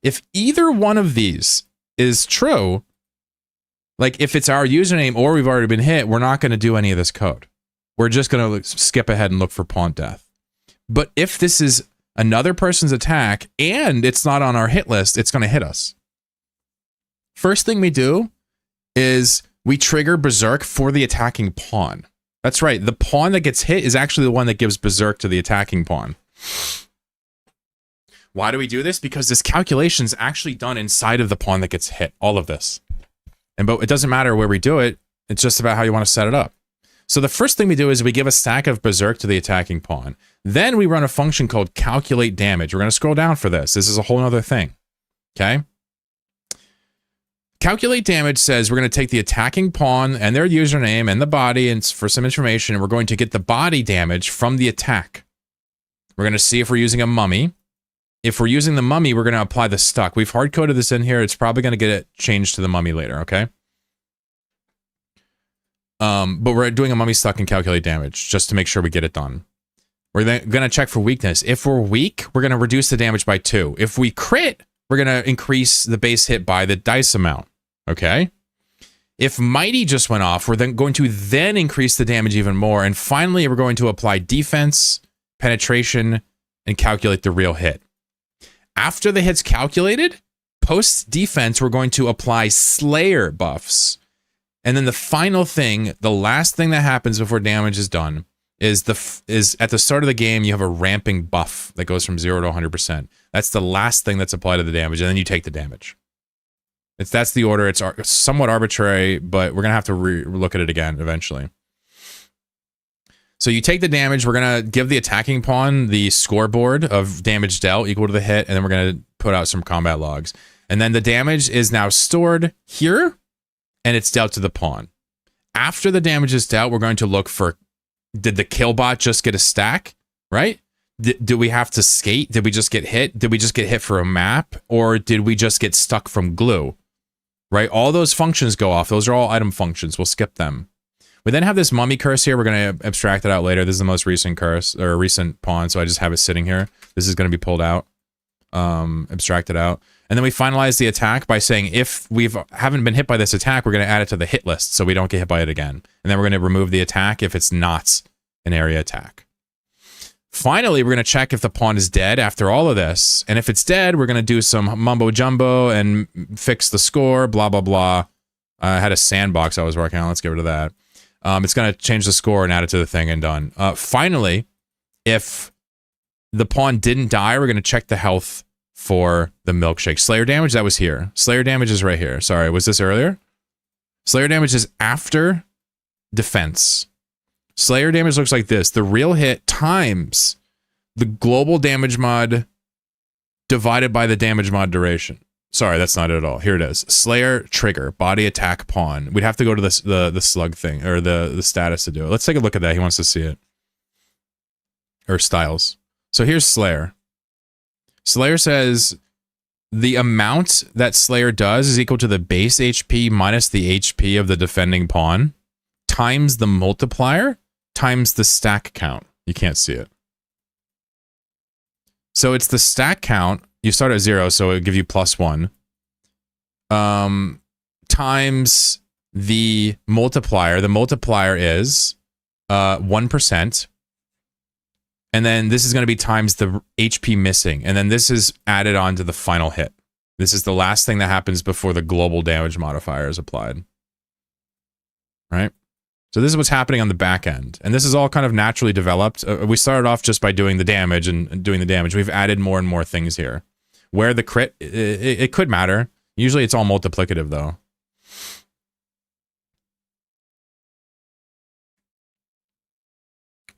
If either one of these is true, like if it's our username or we've already been hit, we're not going to do any of this code. We're just going to skip ahead and look for pawn death. But if this is another person's attack and it's not on our hit list, it's going to hit us. First thing we do is we trigger Berserk for the attacking pawn. That's right. The pawn that gets hit is actually the one that gives Berserk to the attacking pawn. Why do we do this? Because this calculation is actually done inside of the pawn that gets hit. All of this. But it doesn't matter where we do it. It's just about how you want to set it up. So the first thing we do is we give a stack of Berserk to the attacking pawn. Then we run a function called calculate damage. We're going to scroll down for this. This is a whole other thing. Okay? Calculate damage says we're going to take the attacking pawn and their username and the body and for some information, and we're going to get the body damage from the attack. We're going to see if we're using a mummy. If we're using the mummy, we're going to apply the stuck. We've hard-coded this in here. It's probably going to get it changed to the mummy later, okay? But we're doing a mummy stuck and calculate damage just to make sure we get it done. We're then going to check for weakness. If we're weak, we're going to reduce the damage by 2. If we crit, we're going to increase the base hit by the dice amount, okay? If Mighty just went off, we're then going to increase the damage even more. And finally, we're going to apply defense, penetration, and calculate the real hit. After the hit's calculated, Post defense, we're going to apply Slayer buffs. And then the final thing, the last thing that happens before damage is done, is at the start of the game, you have a ramping buff that goes from 0 to 100%. That's the last thing that's applied to the damage, and then you take the damage. That's the order. It's somewhat arbitrary, but we're going to have to look at it again eventually. So you take the damage, we're going to give the attacking pawn the scoreboard of damage dealt equal to the hit, and then we're going to put out some combat logs. And then the damage is now stored here, and it's dealt to the pawn. After the damage is dealt, we're going to look for, did the killbot just get a stack, right? Do we have to skate? Did we just get hit? Did we just get hit for a map? Or did we just get stuck from glue, right? All those functions go off. Those are all item functions. We'll skip them. We then have this mummy curse here. We're going to abstract it out later. This is the most recent curse, or recent pawn, so I just have it sitting here. This is going to be pulled out, abstracted out. And then we finalize the attack by saying if we haven't been hit by this attack, we're going to add it to the hit list so we don't get hit by it again. And then we're going to remove the attack if it's not an area attack. Finally, we're going to check if the pawn is dead after all of this. And if it's dead, we're going to do some mumbo jumbo and fix the score, blah, blah, blah. I had a sandbox I was working on. Let's get rid of that. It's going to change the score and add it to the thing and done. Finally, if the pawn didn't die, we're going to check the health for the milkshake. Slayer damage, that was here. Slayer damage is right here. Sorry, was this earlier? Slayer damage is after defense. Slayer damage looks like this. The real hit times the global damage mod divided by the damage mod duration. Sorry, that's not it at all. Here it is. Slayer trigger, body attack pawn. We'd have to go to the slug thing, or the status to do it. Let's take a look at that. He wants to see it. Or styles. So here's Slayer. Slayer says the amount that Slayer does is equal to the base HP minus the HP of the defending pawn times the multiplier times the stack count. You can't see it. So it's the stack count. You start at 0, so it'll give you +1. Times the multiplier. The multiplier is 1%. And then this is going to be times the HP missing. And then this is added on to the final hit. This is the last thing that happens before the global damage modifier is applied. Right? So this is what's happening on the back end. And this is all kind of naturally developed. We started off just by doing the damage and doing the damage. We've added more and more things here. Where the crit, it could matter. Usually it's all multiplicative though.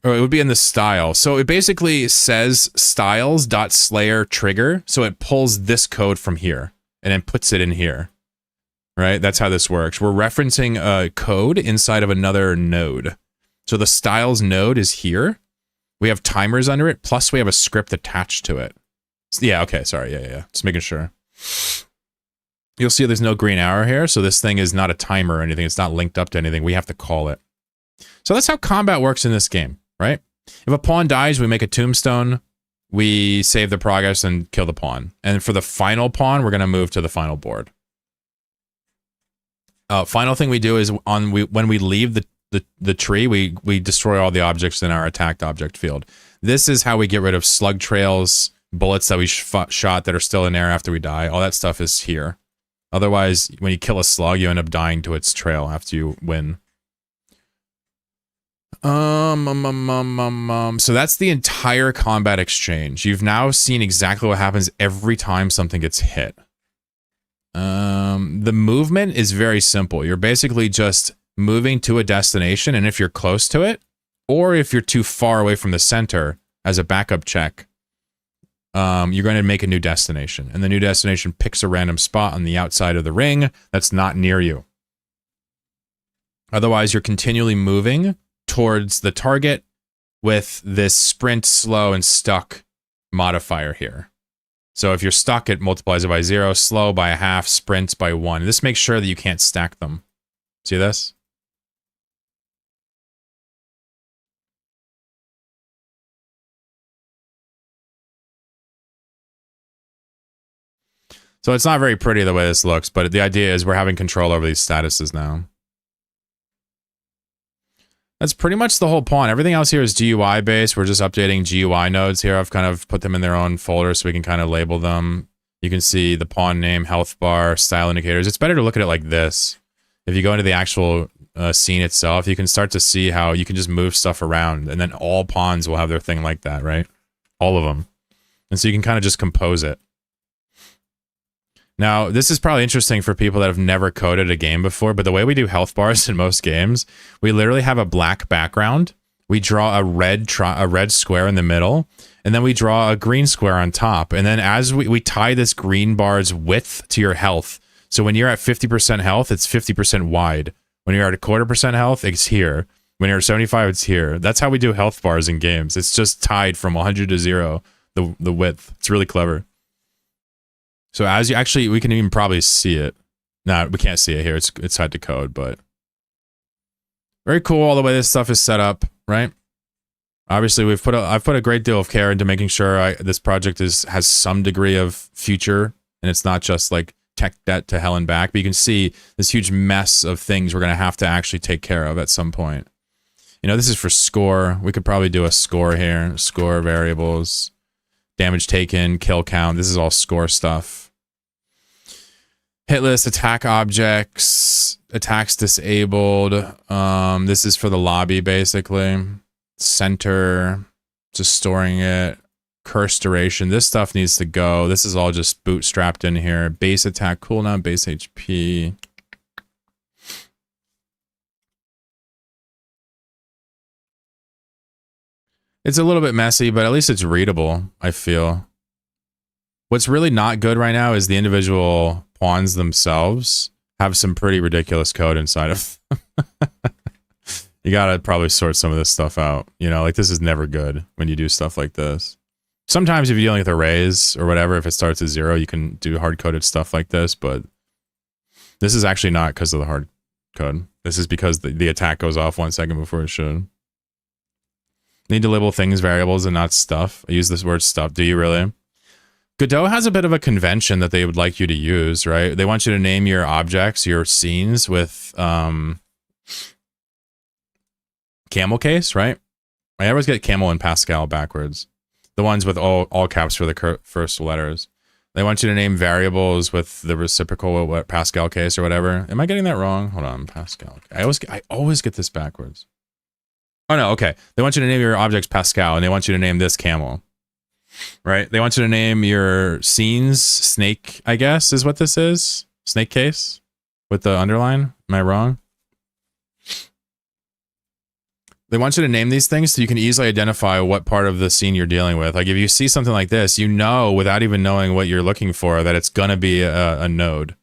Or it would be in the style. So it basically says styles.slayer trigger. So it pulls this code from here and then puts it in here. Right? That's how this works. We're referencing a code inside of another node. So the styles node is here. We have timers under it, plus we have a script attached to it. Yeah, okay, sorry, yeah. Just making sure. You'll see there's no green arrow here, so this thing is not a timer or anything. It's not linked up to anything. We have to call it. So that's how combat works in this game, right? If a pawn dies, we make a tombstone, we save the progress and kill the pawn. And for the final pawn, we're going to move to the final board. Final thing we do is when we leave the tree, we destroy all the objects in our attacked object field. This is how we get rid of slug trails, bullets that we shot that are still in air after we die. All that stuff is here. Otherwise, when you kill a slug, you end up dying to its trail after you win. So that's the entire combat exchange. You've now seen exactly what happens every time something gets hit. The movement is very simple. You're basically just moving to a destination, and if you're close to it, or if you're too far away from the center as a backup check, you're going to make a new destination, and the new destination picks a random spot on the outside of the ring that's not near you. Otherwise, you're continually moving towards the target with this sprint, slow, and stuck modifier here. So if you're stuck, it multiplies it by 0, slow by 1/2, sprints by 1. This makes sure that you can't stack them. See this? So it's not very pretty the way this looks, but the idea is we're having control over these statuses now. That's pretty much the whole pawn. Everything else here is GUI based. We're just updating GUI nodes here. I've kind of put them in their own folder so we can kind of label them. You can see the pawn name, health bar, style indicators. It's better to look at it like this. If you go into the actual scene itself, you can start to see how you can just move stuff around, and then all pawns will have their thing like that, right? All of them. And so you can kind of just compose it. Now, this is probably interesting for people that have never coded a game before, but the way we do health bars in most games, we literally have a black background. We draw a red square in the middle, and then we draw a green square on top. And then as we tie this green bar's width to your health. So when you're at 50% health, it's 50% wide. When you're at a 1/4% health, it's here. When you're at 75, it's here. That's how we do health bars in games. It's just tied from 100 to 0, the width. It's really clever. So as you actually, we can even probably see it. No, we can't see it here. It's hard to code, but very cool all the way this stuff is set up, right? Obviously, I've put a great deal of care into making sure this project has some degree of future, and it's not just like tech debt to hell and back. But you can see this huge mess of things we're gonna have to actually take care of at some point. You know, this is for score. We could probably do a score here. Score variables, damage taken, kill count. This is all score stuff. Hit list, attack objects, attacks disabled. This is for the lobby, basically. Center, just storing it. Curse duration. This stuff needs to go. This is all just bootstrapped in here. Base attack cooldown, base HP. It's a little bit messy, but at least it's readable, I feel. What's really not good right now is the individual pawns themselves have some pretty ridiculous code inside of them. You gotta probably sort some of this stuff out. You know, like this is never good when you do stuff like this. Sometimes if you're dealing with arrays or whatever, if it starts at 0, you can do hard-coded stuff like this, but this is actually not because of the hard code. This is because the attack goes off 1 second before it should. Need to label things variables and not stuff. I use this word stuff. Do you really? Godot has a bit of a convention that they would like you to use, right? They want you to name your objects, your scenes with camel case, right? I always get camel and Pascal backwards. The ones with all caps for the first letters. They want you to name variables with the reciprocal what Pascal case or whatever. Am I getting that wrong? Hold on, Pascal. I always get this backwards. Oh no, okay. They want you to name your objects Pascal, and they want you to name this camel. Right? They want you to name your scenes snake, I guess, is what this is. Snake case with the underline. Am I wrong? They want you to name these things so you can easily identify what part of the scene you're dealing with. Like if you see something like this, you know without even knowing what you're looking for that it's going to be a node.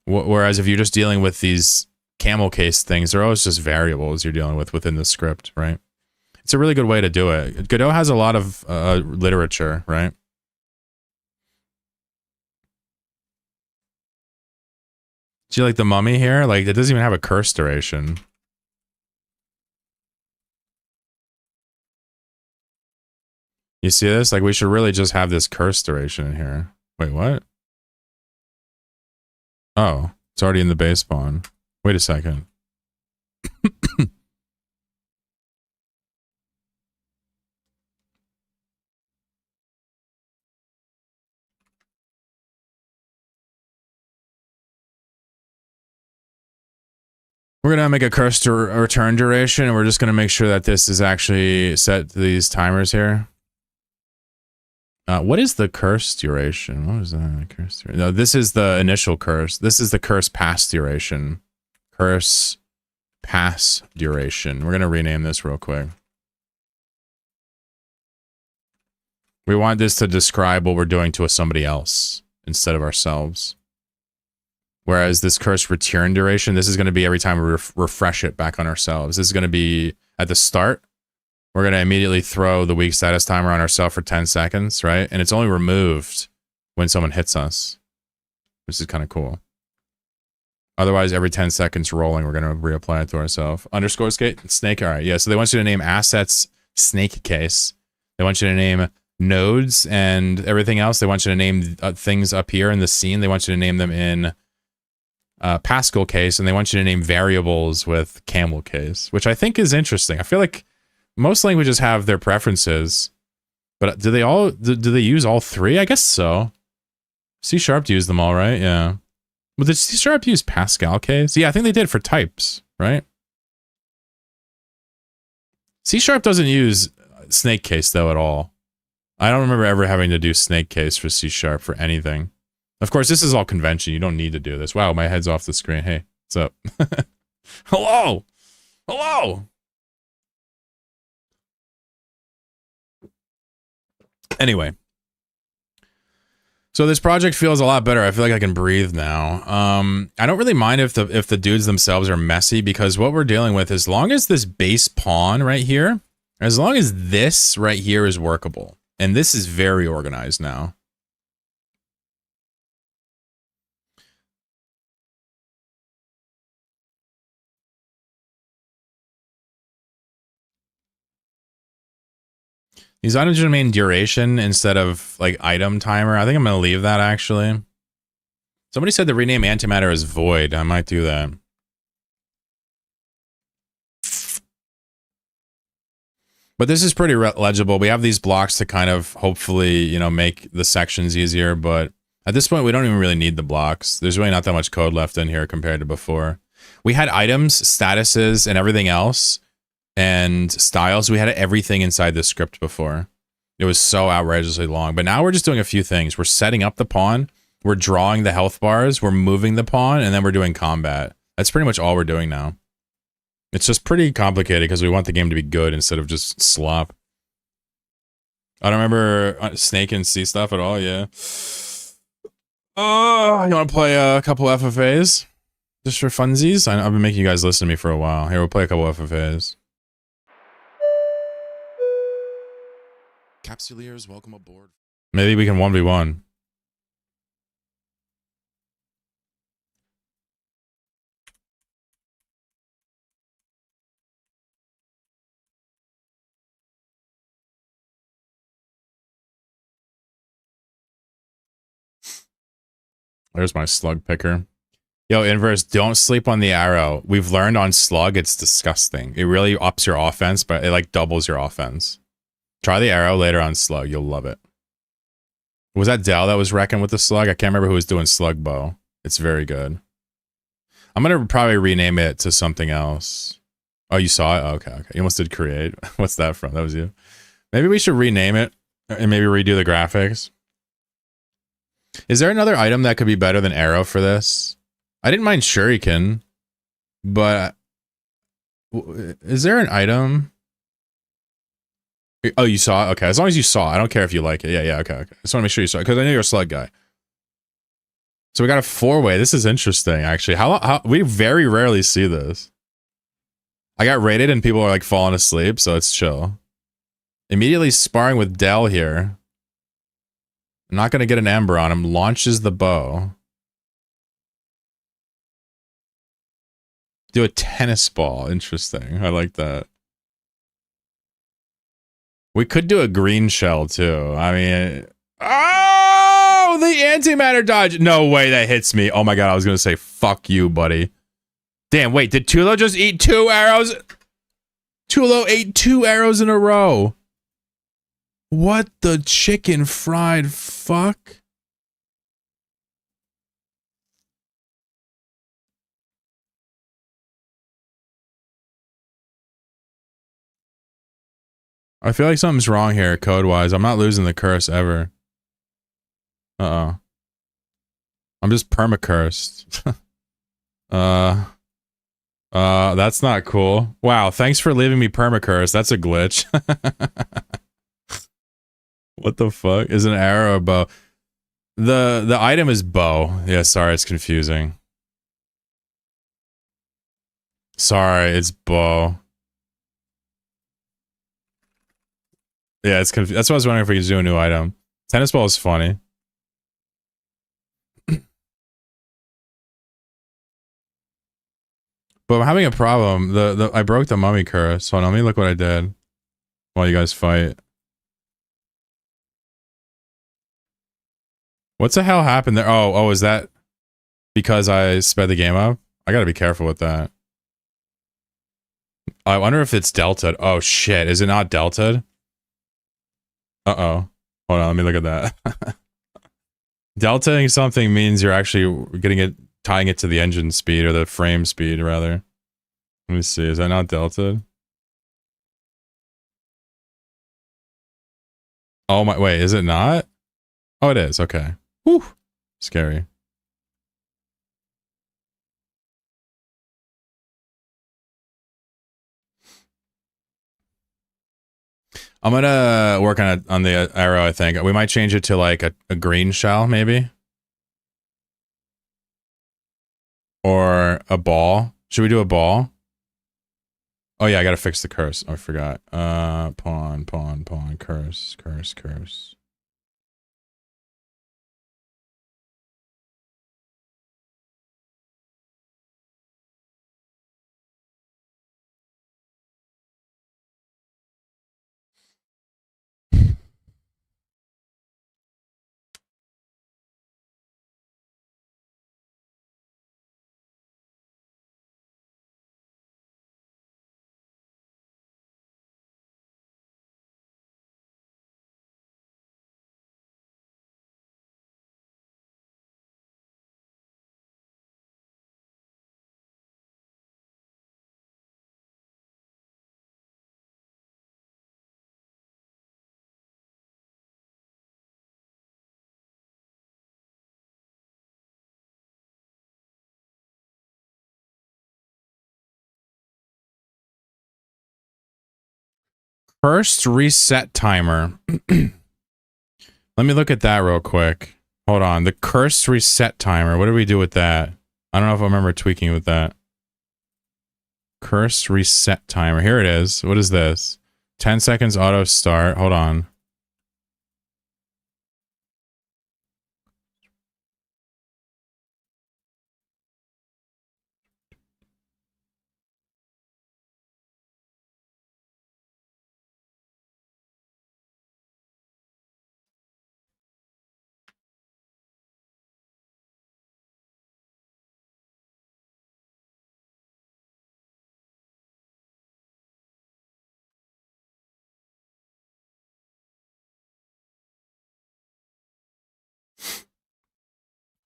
Whereas if you're just dealing with these camel case things, they're always just variables you're dealing with within the script, right? It's a really good way to do it. Godot has a lot of literature, right? See like the mummy here? Like it doesn't even have a curse duration. You see this? Like, we should really just have this curse duration in here. Wait, what? Oh, it's already in the base spawn. Wait a second. We're going to make a curse return duration, and we're just going to make sure that this is actually set to these timers here. What is the curse duration? What is that? Curse duration? No, this is the initial curse. This is the curse pass duration. Curse pass duration. We're going to rename this real quick. We want this to describe what we're doing to somebody else instead of ourselves. Whereas this curse return duration, this is going to be every time we refresh it back on ourselves. This is going to be at the start. We're going to immediately throw the weak status timer on ourselves for 10 seconds, right? And it's only removed when someone hits us, which is kind of cool. Otherwise, every 10 seconds rolling, we're going to reapply it to ourselves. Underscore snake. All right. Yeah. So they want you to name assets snake case. They want you to name nodes and everything else. They want you to name things up here in the scene. They want you to name them in Pascal case. And they want you to name variables with camel case, which I think is interesting. I feel like most languages have their preferences, but do they use all three? I guess so. C# used them all, right? Yeah. But did C# use Pascal case? Yeah, I think they did for types, right? C# doesn't use snake case, though, at all. I don't remember ever having to do snake case for C# for anything. Of course, this is all convention. You don't need to do this. Wow, my head's off the screen. Hey, what's up? Hello! Hello! Anyway. So this project feels a lot better. I feel like I can breathe now. I don't really mind if the dudes themselves are messy, because what we're dealing with, as long as this base pawn right here, as long as this right here is workable, and this is very organized now. These items remain duration instead of like item timer. I think I'm gonna leave that actually. Somebody said to rename antimatter as void. I might do that. But this is pretty legible. We have these blocks to kind of hopefully, you know, make the sections easier. But at this point, we don't even really need the blocks. There's really not that much code left in here compared to before. We had items, statuses, and everything else. And styles, we had everything inside the script before. It was so outrageously long. But now we're just doing a few things. We're setting up the pawn. We're drawing the health bars. We're moving the pawn. And then we're doing combat. That's pretty much all we're doing now. It's just pretty complicated because we want the game to be good instead of just slop. I don't remember Snake and C stuff at all, yeah. Oh, you want to play a couple FFAs? Just for funsies? I've been making you guys listen to me for a while. Here, we'll play a couple FFAs. Capsuleers, welcome aboard. Maybe we can 1v1. There's my slug picker. Yo, Inverse, don't sleep on the arrow. We've learned on slug, it's disgusting. It really ups your offense, but it like doubles your offense. Try the arrow later on slug. You'll love it. Was that Dell that was wrecking with the slug? I can't remember who was doing slug bow. It's very good. I'm going to probably rename it to something else. Oh, you saw it? Oh, okay, okay. You almost did create. What's that from? That was you. Maybe we should rename it and maybe redo the graphics. Is there another item that could be better than arrow for this? I didn't mind shuriken, but is there an item? Oh, you saw it? Okay, as long as you saw it. I don't care if you like it. Yeah, yeah, okay, okay. I just want to make sure you saw it, because I know you're a slug guy. So we got a 4-way. This is interesting, actually. How we very rarely see this. I got raided and people are like falling asleep, so it's chill. Immediately sparring with Dell here. I'm not going to get an ember on him. Launches the bow. Do a tennis ball. Interesting. I like that. We could do a green shell, too. I mean... Oh! The antimatter dodge! No way that hits me. Oh my god, I was going to say, fuck you, buddy. Damn, wait, did Tulo just eat 2 arrows? Tulo ate 2 arrows in a row. What the chicken fried fuck? I feel like something's wrong here, code-wise. I'm not losing the curse ever. Uh-oh. I'm just perma-cursed. That's not cool. Wow, thanks for leaving me perma-cursed. That's a glitch. What the fuck? Is an arrow a bow? The item is bow. Yeah, sorry, it's confusing. Sorry, it's bow. Yeah, it's confusing. That's why I was wondering if we could do a new item. Tennis ball is funny. But I'm having a problem. I broke the mummy curse. Hold on, let me look what I did while you guys fight. What the hell happened there? Oh, is that because I sped the game up? I gotta be careful with that. I wonder if it's delta. Oh shit, is it not delta? Uh-oh. Hold on, let me look at that. Deltaing something means you're actually getting it, tying it to the engine speed or the frame speed, rather. Let me see. Is that not delta? Oh my, wait, is it not? Oh, it is. Okay. Whew. Scary. I'm gonna work on the arrow, I think. We might change it to like a green shell, maybe. Or a ball. Should we do a ball? Oh yeah, I gotta fix the curse. Oh, I forgot. Pawn, curse. First reset timer. Let me look at that real quick. Hold on. The cursed reset timer. What do we do with that? I don't know if I remember tweaking with that. Cursed reset timer. Here it is. What is this? 10 seconds auto start. Hold on.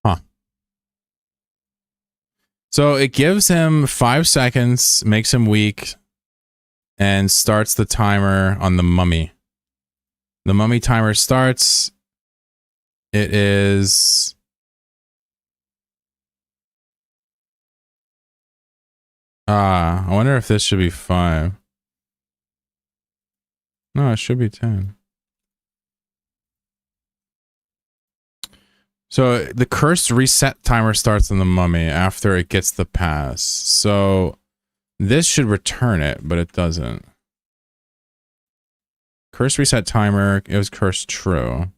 Huh. So it gives him 5 seconds, makes him weak, and starts the timer on the mummy. The mummy timer starts. It is... I wonder if this should be 5. No, it should be 10. So the cursed reset timer starts on the mummy after it gets the pass. So this should return it, but it doesn't. Cursed reset timer, it was cursed true.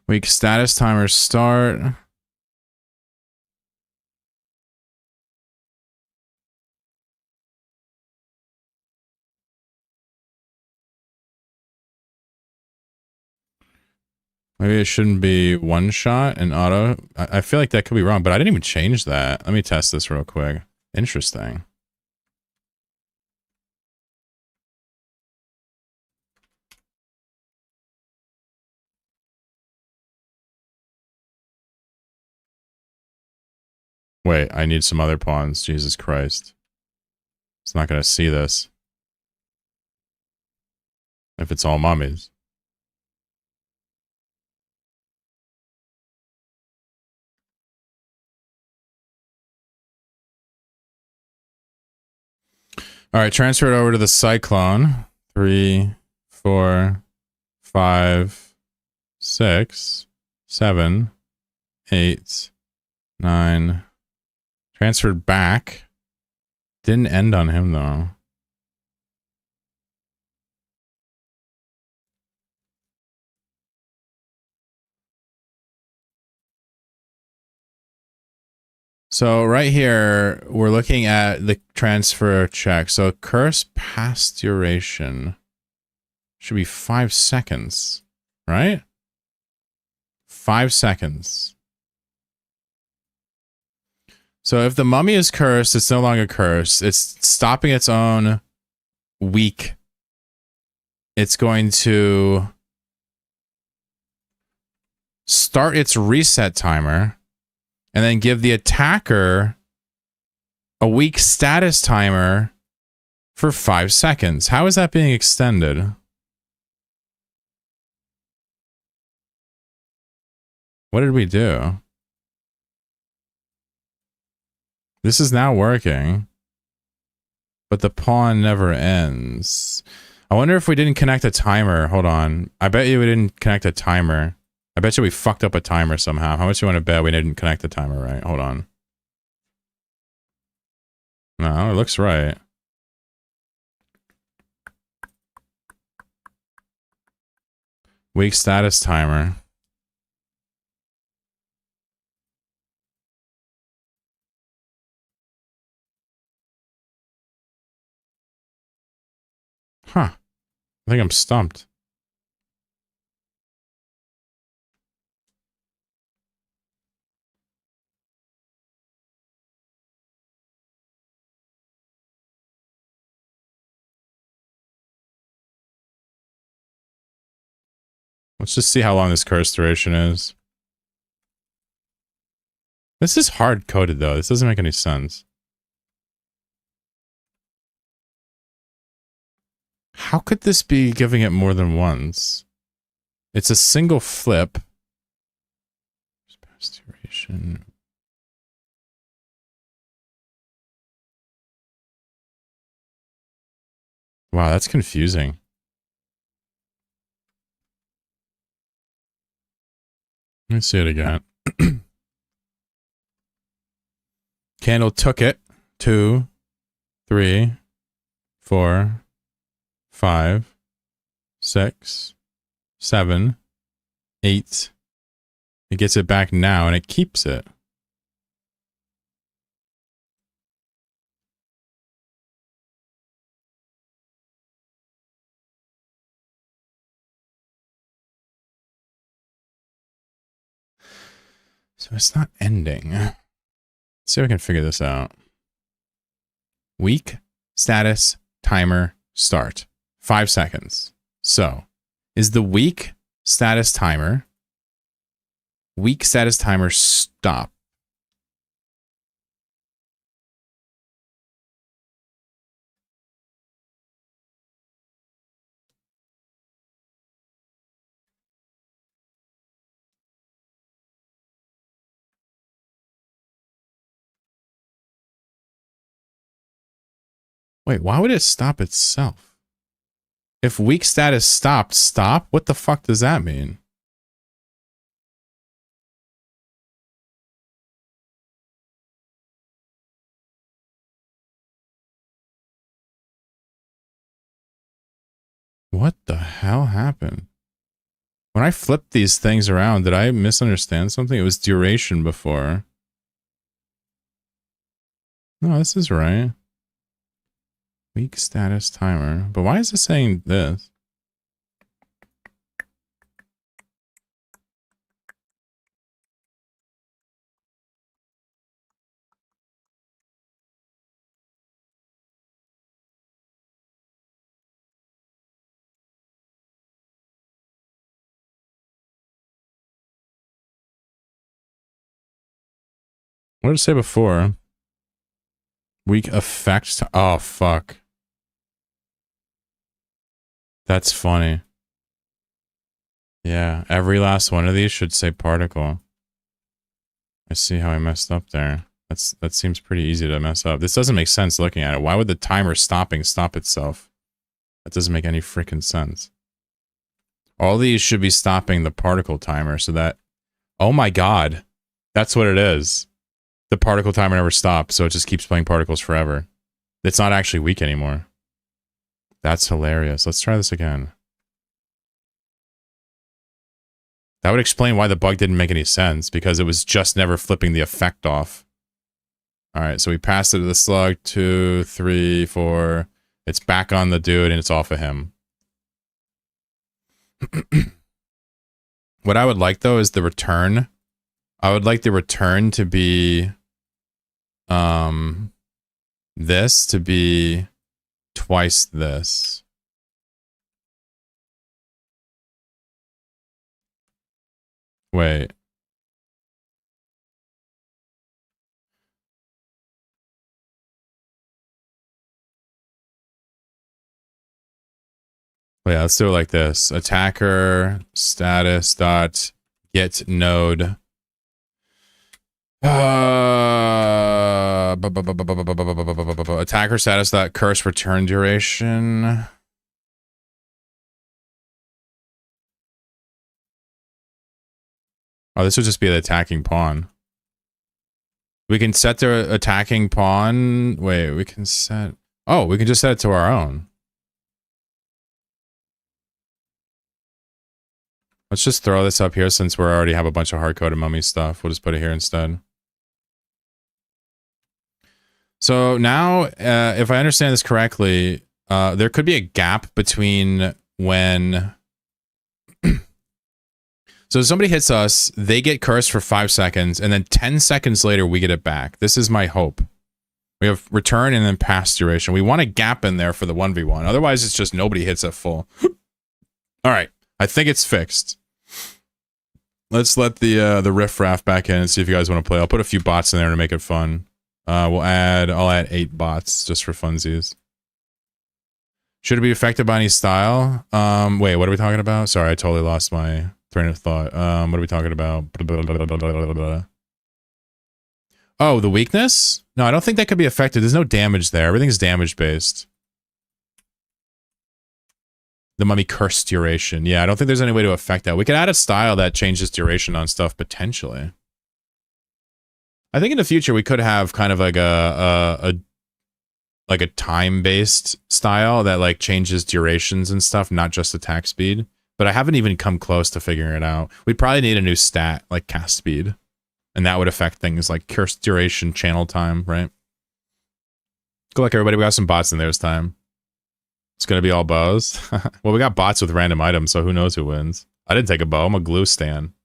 Weak status timer start. Maybe it shouldn't be one shot and auto. I feel like that could be wrong, but I didn't even change that. Let me test this real quick. Interesting. Wait, I need some other pawns. Jesus Christ. It's not going to see this. If it's all mummies. All right, transfer it over to the Cyclone. 3, 4, 5, 6, 7, 8, 9. Transferred back. Didn't end on him, though. So right here, we're looking at the transfer check. So curse past duration should be 5 seconds, right? 5 seconds. So if the mummy is cursed, it's no longer cursed. It's stopping its own weak, it's going to start its reset timer and then give the attacker a weak status timer for 5 seconds. How is that being extended? What did we do? This is now working, but the pawn never ends. I wonder if we didn't connect a timer. Hold on. I bet you we didn't connect a timer. I bet you we fucked up a timer somehow. How much do you want to bet we didn't connect the timer right? Hold on. No, it looks right. Weak status timer. Huh. I think I'm stumped. Let's just see how long this curse duration is. This is hard-coded, though. This doesn't make any sense. How could this be giving it more than once? It's a single flip. Past duration. Wow, that's confusing. Let me see it again. Candle took it. 2, 3, 4, 5, 6, 7, 8. It gets it back now and it keeps it. So it's not ending. Let's see if I can figure this out. Weak status timer start. 5 seconds. So, is the weak status timer stop? Wait, why would it stop itself? If weak status stopped, stop? What the fuck does that mean? What the hell happened? When I flipped these things around, did I misunderstand something? It was duration before. No, this is right. Weak status timer. But why is it saying this? What did it say before? Weak effect. Oh, fuck. That's funny. Yeah, every last one of these should say particle. I see how I messed up there. That seems pretty easy to mess up. This doesn't make sense looking at it. Why would the timer stopping stop itself? That doesn't make any freaking sense. All these should be stopping the particle timer so that... Oh my god. That's what it is. The particle timer never stops, so it just keeps playing particles forever. It's not actually weak anymore. That's hilarious. Let's try this again. That would explain why the bug didn't make any sense, because it was just never flipping the effect off. Alright, so we passed it to the slug. 2, 3, 4. It's back on the dude and it's off of him. What I would like, though, is the return. I would like the return to be... this to be twice this. Wait. Wait, let's do it like this. Attacker status dot get node. Attacker status dot curse return duration. Oh, this would just be the attacking pawn. We can set the attacking pawn. Wait, we can set. Oh, we can just set it to our own. Let's just throw this up here since we already have a bunch of hard-coded mummy stuff. We'll just put it here instead. So now, if I understand this correctly, there could be a gap between when... So somebody hits us, they get cursed for 5 seconds, and then 10 seconds later, we get it back. This is my hope. We have return and then pass duration. We want a gap in there for the 1v1. Otherwise, it's just nobody hits at full. All right. I think it's fixed. Let's let the riffraff back in and see if you guys want to play. I'll put a few bots in there to make it fun. I'll add 8 bots just for funsies. Should it be affected by any style? Wait, what are we talking about? Sorry, I totally lost my train of thought. What are we talking about? Oh, the weakness? No, I don't think that could be affected. There's no damage there. Everything's damage based. The mummy curse duration. Yeah, I don't think there's any way to affect that. We could add a style that changes duration on stuff potentially. I think in the future we could have kind of like a time-based style that like changes durations and stuff, not just attack speed. But I haven't even come close to figuring it out. We'd probably need a new stat like cast speed, and that would affect things like curse duration, channel time, right? Good luck, everybody. We got some bots in there this time. It's gonna be all bows. Well, we got bots with random items, so who knows who wins. I didn't take a bow. I'm a glue stan.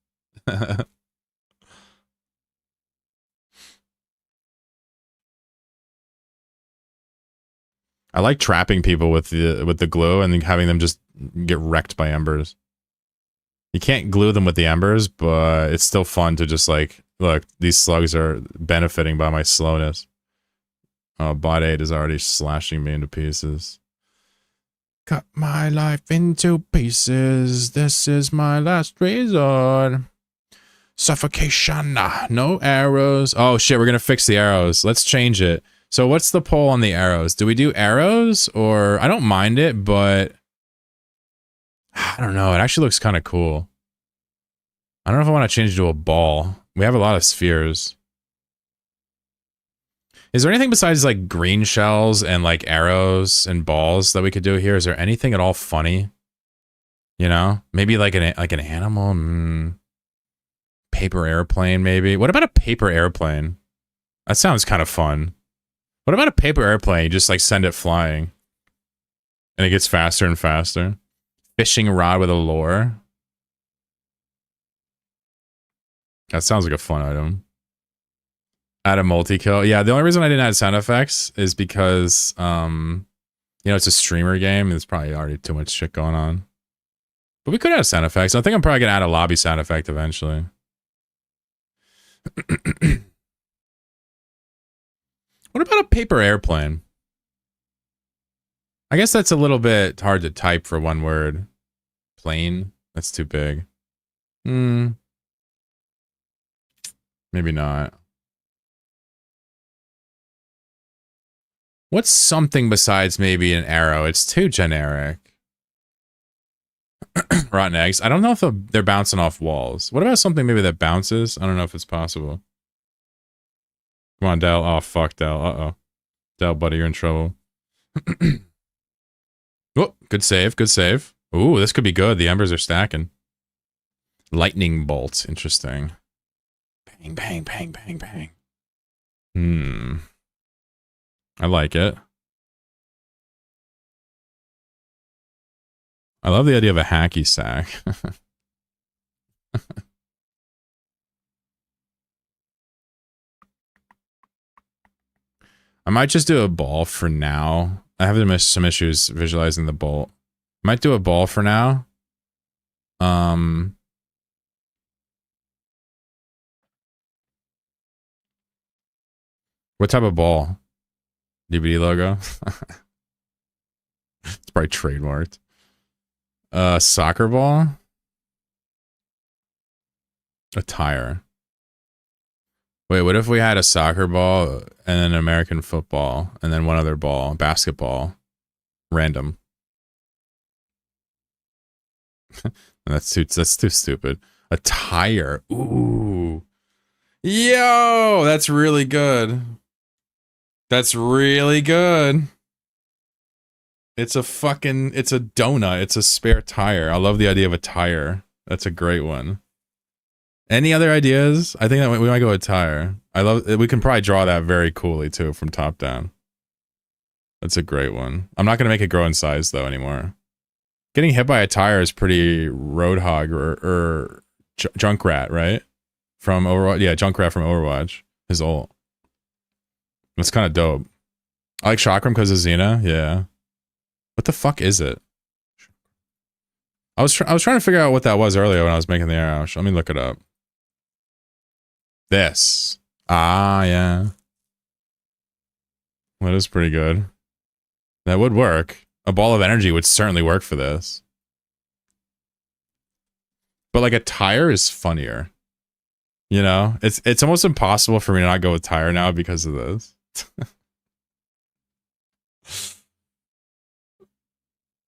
I like trapping people with the glue and having them just get wrecked by embers. You can't glue them with the embers, but it's still fun to just like, look, these slugs are benefiting by my slowness. Oh, bot 8 is already slashing me into pieces. Cut my life into pieces. This is my last resort. Suffocation. No arrows. Oh shit, we're gonna fix the arrows. Let's change it. So what's the poll on the arrows? Do we do arrows or I don't mind it, but I don't know. It actually looks kind of cool. I don't know if I want to change it to a ball. We have a lot of spheres. Is there anything besides like green shells and like arrows and balls that we could do here? Is there anything at all funny? You know, maybe like an animal. Paper airplane, maybe. What about a paper airplane? That sounds kind of fun. What about a paper airplane? You just like send it flying, and it gets faster and faster. Fishing rod with a lure. That sounds like a fun item. Add a multi-kill. Yeah, the only reason I didn't add sound effects is because, you know, it's a streamer game. There's probably already too much shit going on. But we could add sound effects. I think I'm probably going to add a lobby sound effect eventually. What about a paper airplane? I guess that's a little bit hard to type for one word. Plane? That's too big. Maybe not. What's something besides maybe an arrow? It's too generic. Rotten eggs. I don't know if they're bouncing off walls. What about something maybe that bounces? I don't know if it's possible. Come on, Del. Oh, fuck, Del. Uh-oh. Del, buddy, you're in trouble. Oh, good save. Good save. Ooh, this could be good. The embers are stacking. Lightning bolt. Interesting. Bang, bang, bang, bang, bang. I like it. I love the idea of a hacky sack. I might just do a ball for now. I have some issues visualizing the bolt. Might do a ball for now. What type of ball? DVD logo? It's probably trademarked. Soccer ball? A tire. Wait, what if we had a soccer ball and then American football and then one other ball, basketball, random? That's too stupid. A tire. Ooh. Yo, that's really good. That's really good. It's a donut. It's a spare tire. I love the idea of a tire. That's a great one. Any other ideas? I think that we might go with tire. We can probably draw that very coolly too from top down. That's a great one. I'm not going to make it grow in size though anymore. Getting hit by a tire is pretty Roadhog or Junkrat, right? From Overwatch. Yeah, Junkrat from Overwatch. His ult. That's kind of dope. I like Chakram because of Xena. Yeah. What the fuck is it? I was trying to figure out what that was earlier when I was making the arrow. Let me look it up. This. Ah, yeah. That is pretty good. That would work. A ball of energy would certainly work for this. But like a tire is funnier. You know? It's almost impossible for me to not go with tire now because of this.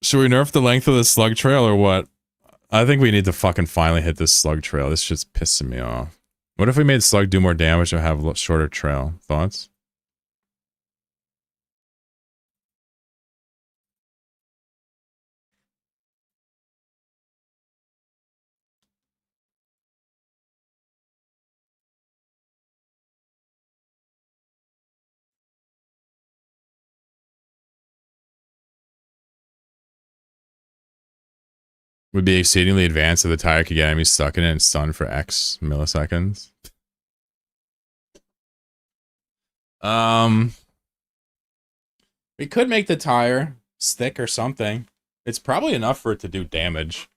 Should we nerf the length of the slug trail or what? I think we need to fucking finally hit this slug trail. This shit's pissing me off. What if we made slug do more damage or have a shorter trail? Thoughts? Would be exceedingly advanced if the tire could get enemies stuck in it and stun for X milliseconds. We could make the tire stick or something. It's probably enough for it to do damage.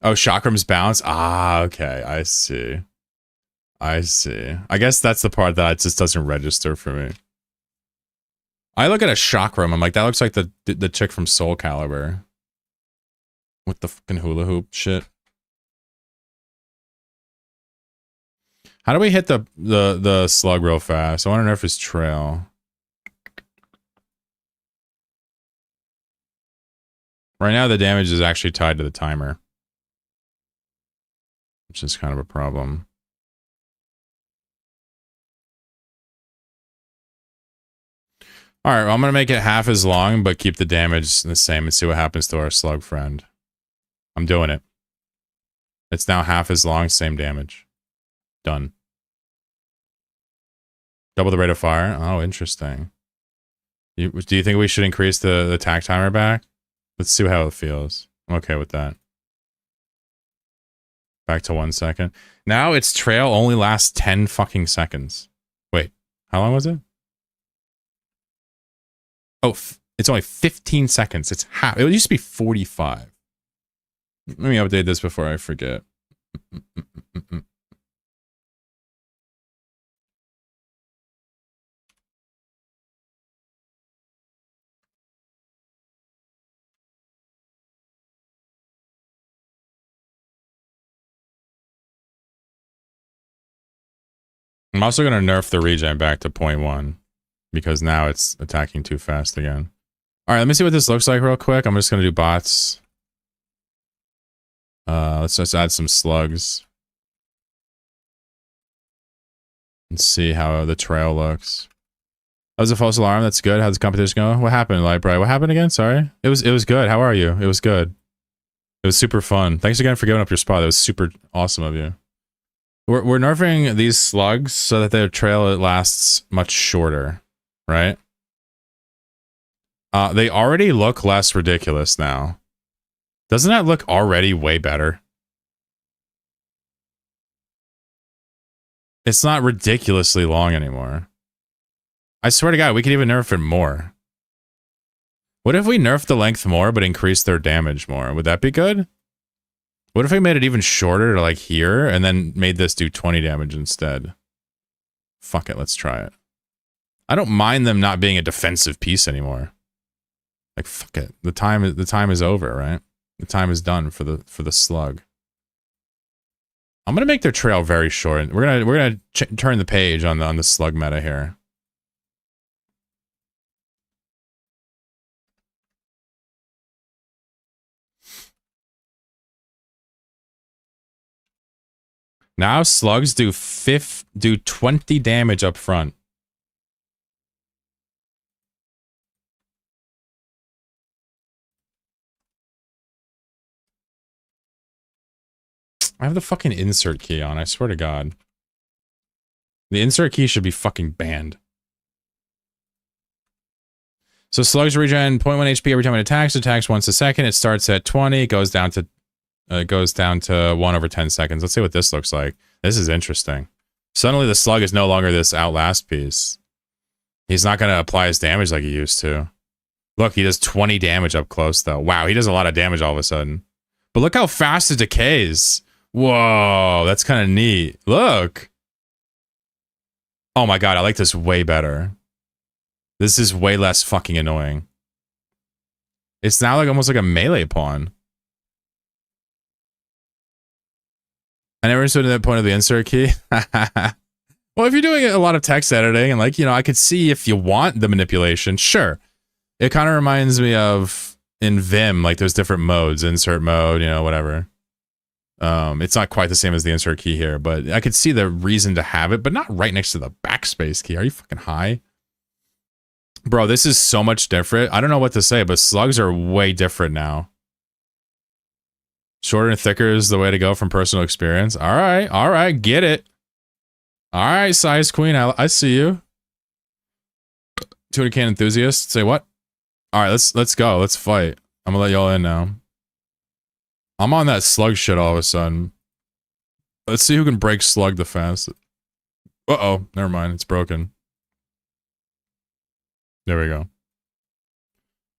Oh, Chakram's bounce? Ah, okay. I see. I guess that's the part that just doesn't register for me. I look at a Chakram, I'm like, that looks like the chick from Soul Calibur. With the fucking hula hoop shit. How do we hit the slug real fast? I want to know if it's trail. Right now the damage is actually tied to the timer. Which is kind of a problem. Alright, well, I'm going to make it half as long, but keep the damage the same and see what happens to our slug friend. I'm doing it. It's now half as long, same damage. Done. Double the rate of fire? Oh, interesting. Do you think we should increase the attack timer back? Let's see how it feels. I'm okay with that. Back to 1 second. Now its trail only lasts 10 fucking seconds. Wait, how long was it? Oh, it's only 15 seconds. It's half. It used to be 45. Let me update this before I forget. I'm also going to nerf the regen back to 0.1 because now it's attacking too fast again. All right, let me see what this looks like real quick. I'm just going to do bots. Let's just add some slugs. And see how the trail looks. That was a false alarm. That's good. How's the competition go? What happened, Lightbright? What happened again? Sorry. It was good. How are you? It was good. It was super fun. Thanks again for giving up your spot. That was super awesome of you. We're nerfing these slugs so that their trail lasts much shorter, right? They already look less ridiculous now. Doesn't that look already way better? It's not ridiculously long anymore. I swear to God, we could even nerf it more. What if we nerfed the length more, but increased their damage more? Would that be good? What if we made it even shorter to like here, and then made this do 20 damage instead? Fuck it, let's try it. I don't mind them not being a defensive piece anymore. Like, fuck it. The time is over, right? The time is done for the slug. I'm gonna make their trail very short. We're gonna turn the page on the slug meta here. Now slugs do 20 damage up front. I have the fucking insert key on, I swear to God. The insert key should be fucking banned. So slugs regen 0.1 HP every time it attacks once a second. It starts at 20, it goes down to 1 over 10 seconds. Let's see what this looks like. This is interesting. Suddenly the slug is no longer this outlast piece. He's not going to apply his damage like he used to. Look, he does 20 damage up close though. Wow, he does a lot of damage all of a sudden. But look how fast it decays. Whoa, that's kind of neat. Look. Oh my God, I like this way better. This is way less fucking annoying. It's now like almost like a melee pawn. I never understood that point of the insert key. Well, if you're doing a lot of text editing and like, you know, I could see if you want the manipulation, sure. It kind of reminds me of in Vim, like there's different modes, insert mode, you know, whatever. It's not quite the same as the insert key here, but I could see the reason to have it, but not right next to the backspace key. Are you fucking high? Bro, this is so much different. I don't know what to say, but slugs are way different now. Shorter and thicker is the way to go from personal experience. All right, get it. All right, size queen, I see you. 200 can enthusiast, say what? All right, let's go, let's fight. I'm gonna let y'all in now. I'm on that slug shit all of a sudden. Let's see who can break slug the fastest. Uh-oh, never mind, it's broken. There we go.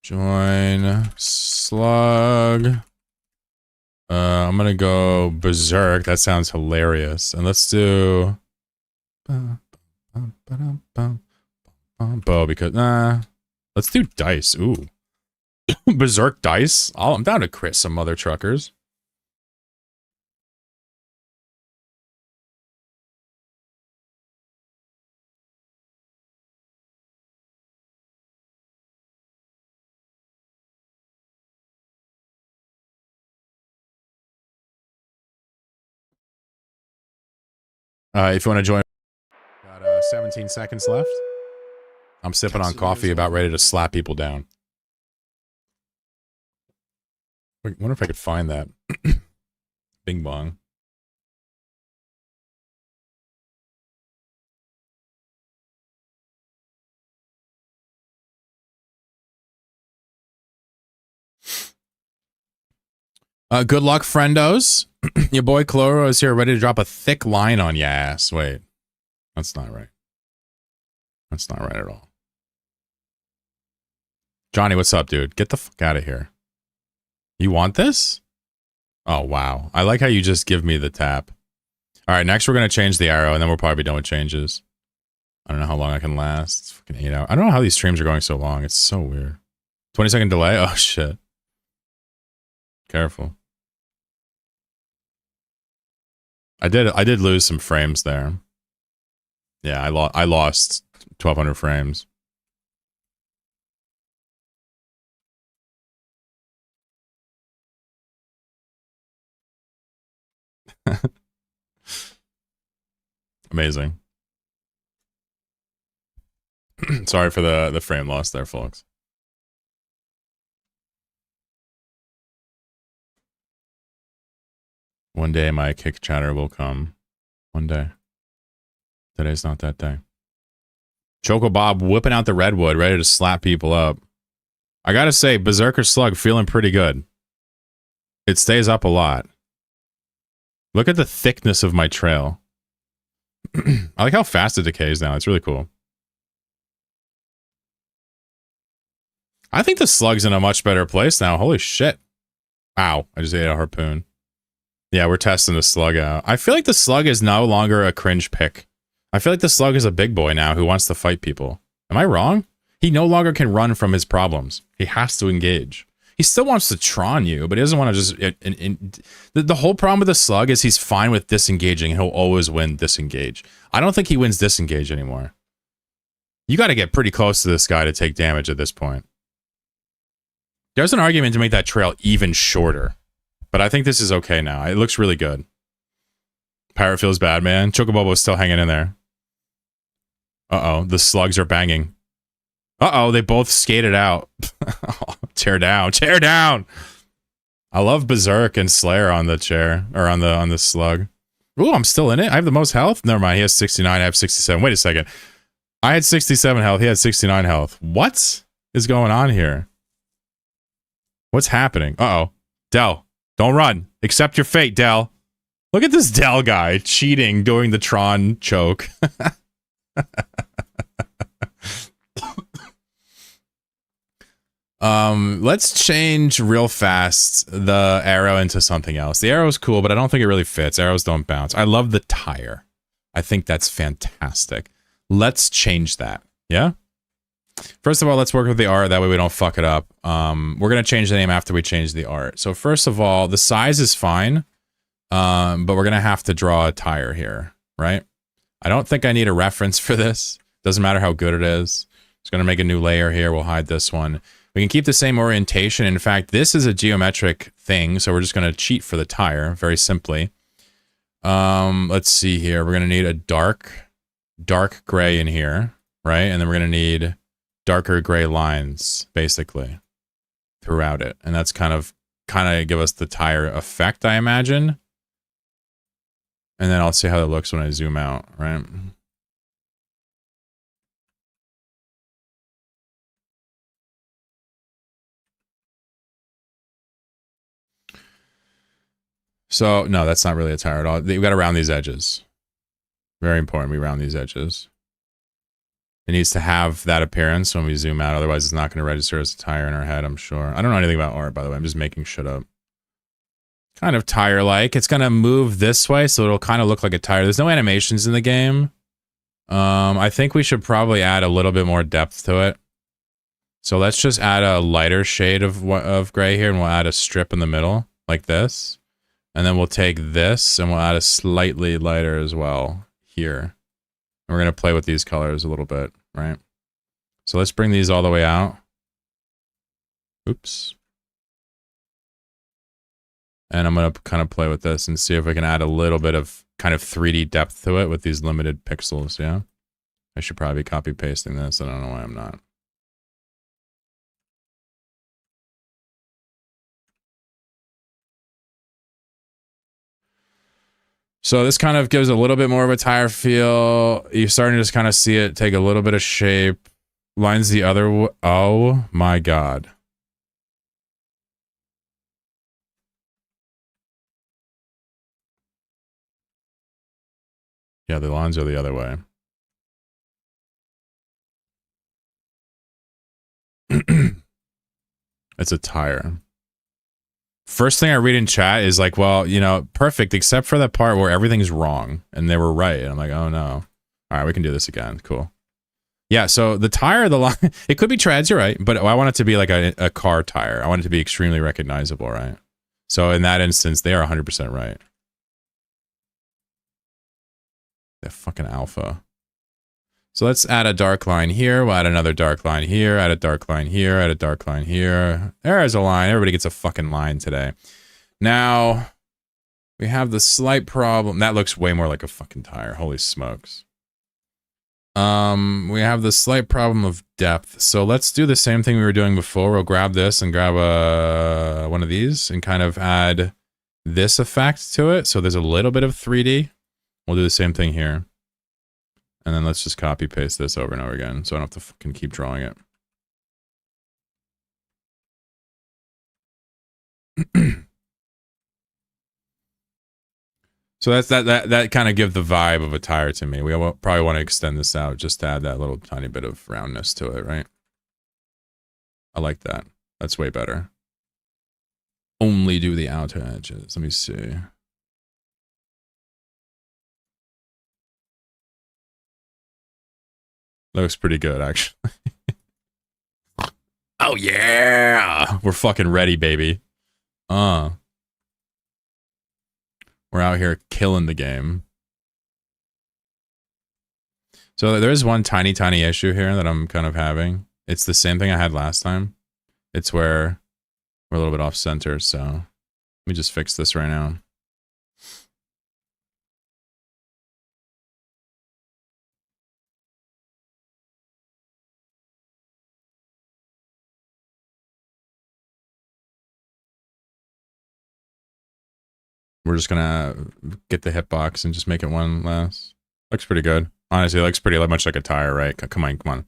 Join slug. I'm gonna go berserk. That sounds hilarious. And let's do bow because let's do dice. Ooh. Berserk dice. I'm down to crit some mother truckers. If you want to join, got 17 seconds left. I'm sipping on coffee, about ready to slap people down. I wonder if I could find that. Bing bong. Good luck, friendos. Your boy Chloro is here ready to drop a thick line on your ass. Wait. That's not right. That's not right at all. Johnny, what's up, dude? Get the fuck out of here. You want this? Oh, wow. I like how you just give me the tap. All right, next we're going to change the arrow, and then we'll probably be done with changes. I don't know how long I can last. It's fucking 8 hours. I don't know how these streams are going so long. It's so weird. 20-second delay? Oh, shit. Careful. I did lose some frames there. Yeah, I lost 1,200 frames. Amazing. Sorry for the frame loss there, folks. One day my kick chatter will come. One day. Today's not that day. Choco Bob whipping out the redwood, ready to slap people up. I gotta say, Berserker Slug feeling pretty good. It stays up a lot. Look at the thickness of my trail. I like how fast it decays now. It's really cool. I think the slug's in a much better place now. Holy shit. Ow. I just ate a harpoon. Yeah, we're testing the slug out. I feel like the slug is no longer a cringe pick. I feel like the slug is a big boy now who wants to fight people. Am I wrong? He no longer can run from his problems. He has to engage. He still wants to Tron you, but he doesn't want to just... The whole problem with the slug is he's fine with disengaging. He'll always win disengage. I don't think he wins disengage anymore. You got to get pretty close to this guy to take damage at this point. There's an argument to make that trail even shorter. But I think this is okay now. It looks really good. Pirate feels bad, man. Chocobobo is still hanging in there. Uh-oh, the slugs are banging. Uh-oh, they both skated out. Tear down, tear down! I love Berserk and Slayer on the chair, or on the slug. Ooh, I'm still in it? I have the most health? Never mind, he has 69, I have 67. Wait a second. I had 67 health, he had 69 health. What is going on here? What's happening? Uh-oh. Del, don't run. Accept your fate, Del. Look at this Del guy cheating, doing the Tron choke. Let's change real fast the arrow into something else. The arrow's cool, but I don't think it really fits. Arrows don't bounce. I love the tire. I think that's fantastic. Let's change that. Yeah? First of all, let's work with the art. That way we don't fuck it up. We're going to change the name after we change the art. So first of all, the size is fine. But we're going to have to draw a tire here, right? I don't think I need a reference for this. Doesn't matter how good it is. Just going to make a new layer here. We'll hide this one. We can keep the same orientation. In fact, this is a geometric thing, so we're just going to cheat for the tire, very simply. Let's see here. We're going to need a dark gray in here, right? And then we're going to need darker gray lines, basically, throughout it. And that's kind of give us the tire effect, I imagine. And then I'll see how it looks when I zoom out, right? So, no, that's not really a tire at all. We've got to round these edges. Very important we round these edges. It needs to have that appearance when we zoom out. Otherwise, it's not going to register as a tire in our head, I'm sure. I don't know anything about art, by the way. I'm just making shit up. Kind of tire-like. It's going to move this way, so it'll kind of look like a tire. There's no animations in the game. I think we should probably add a little bit more depth to it. So let's just add a lighter shade of gray here, and we'll add a strip in the middle, like this. And then we'll take this, and we'll add a slightly lighter as well here. And we're going to play with these colors a little bit, right? So let's bring these all the way out. Oops. And I'm going to kind of play with this and see if we can add a little bit of kind of 3D depth to it with these limited pixels, yeah? I should probably be copy-pasting this. I don't know why I'm not. So this kind of gives a little bit more of a tire feel. You're starting to just kind of see it take a little bit of shape. Lines the other way. Oh my God. Yeah, the lines are the other way. It's a tire. First thing I read in chat is like, well, you know, perfect, except for that part where everything's wrong and they were right. And I'm like, oh no. All right, we can do this again. Cool. Yeah, so the tire, the line, it could be treads, you're right, but I want it to be like a car tire. I want it to be extremely recognizable, right? So in that instance, they are 100% right. They're fucking alpha. So let's add a dark line here. We'll add another dark line here. Add a dark line here. Add a dark line here. There's a line. Everybody gets a fucking line today. Now, we have the slight problem. That looks way more like a fucking tire. Holy smokes. We have the slight problem of depth. So let's do the same thing we were doing before. We'll grab this and grab one of these and kind of add this effect to it. So there's a little bit of 3D. We'll do the same thing here. And then let's just copy paste this over and over again so I don't have to fucking keep drawing it. So that's that kind of give the vibe of a tire to me. We probably want to extend this out just to add that little tiny bit of roundness to it, right? I like that. That's way better. Only do the outer edges. Let me see. Looks pretty good, actually. Oh, yeah! We're fucking ready, baby. We're out here killing the game. So there is one tiny issue here that I'm kind of having. It's the same thing I had last time. It's where we're a little bit off center, so let me just fix this right now. We're just gonna get the hitbox and just make it one less. Looks pretty good. Honestly, it looks pretty much like a tire, right? Come on.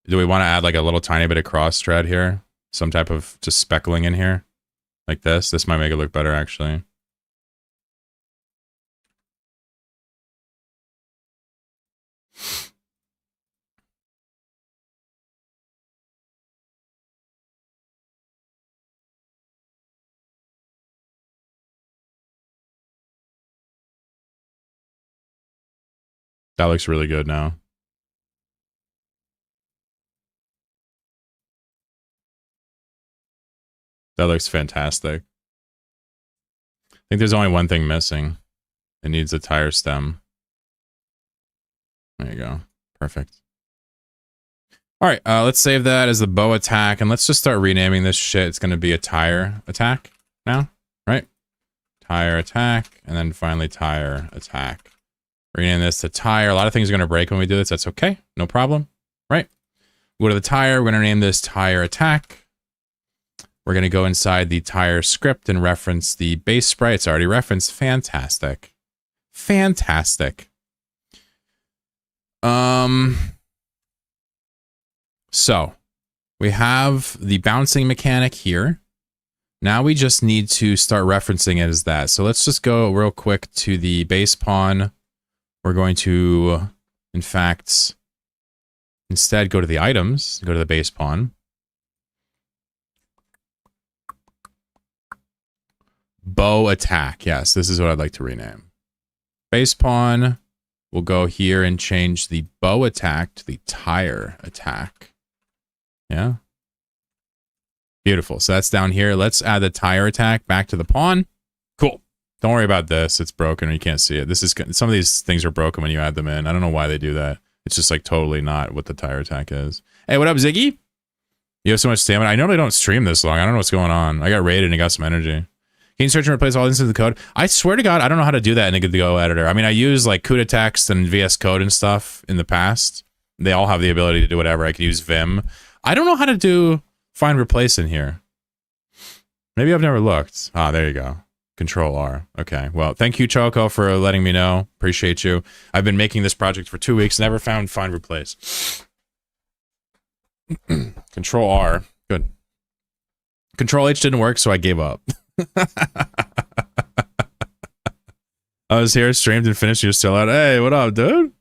Do we want to add like a little tiny bit of cross thread here? Some type of just speckling in here? Like this? This might make it look better, actually. That looks really good now. That looks fantastic. I think there's only one thing missing. It needs a tire stem. There you go. Perfect. All right, let's save that as the bow attack, and let's just start renaming this shit. It's going to be a tire attack now, right? Tire attack, and then finally tire attack. Rename this to tire. A lot of things are going to break when we do this. That's okay. No problem, right? Go to the tire. We're going to name this tire attack. We're going to go inside the tire script and reference the base sprite. It's already referenced. Fantastic. Fantastic. So we have the bouncing mechanic here. Now we just need to start referencing it as that. So let's just go real quick to the base pawn. We're going to, in fact, instead go to the items, go to the base pawn. Bow attack. Yes, this is what I'd like to rename. Base pawn. We'll go here and change the bow attack to the tire attack. Yeah. Beautiful. So that's down here. Let's add the tire attack back to the pawn. Cool. Don't worry about this. It's broken or you can't see it. This is some of these things are broken when you add them in. I don't know why they do that. It's just like totally not what the tire attack is. Hey, what up, Ziggy? You have so much stamina. I normally don't stream this long. I don't know what's going on. I got raided and got some energy. Can you search and replace all instances of the code? I swear to God, I don't know how to do that in a good-to-go editor. I mean, I use like CUDA text and VS Code and stuff in the past. They all have the ability to do whatever. I can use Vim. I don't know how to do find replace in here. Maybe I've never looked. Ah, there you go. Control R. Okay. Well, thank you, Choco, for letting me know. Appreciate you. I've been making this project for 2 weeks. Never found find replace. Control R. Good. Control H didn't work, so I gave up. I was here, streamed and finished. You're still out. Hey, what up, dude?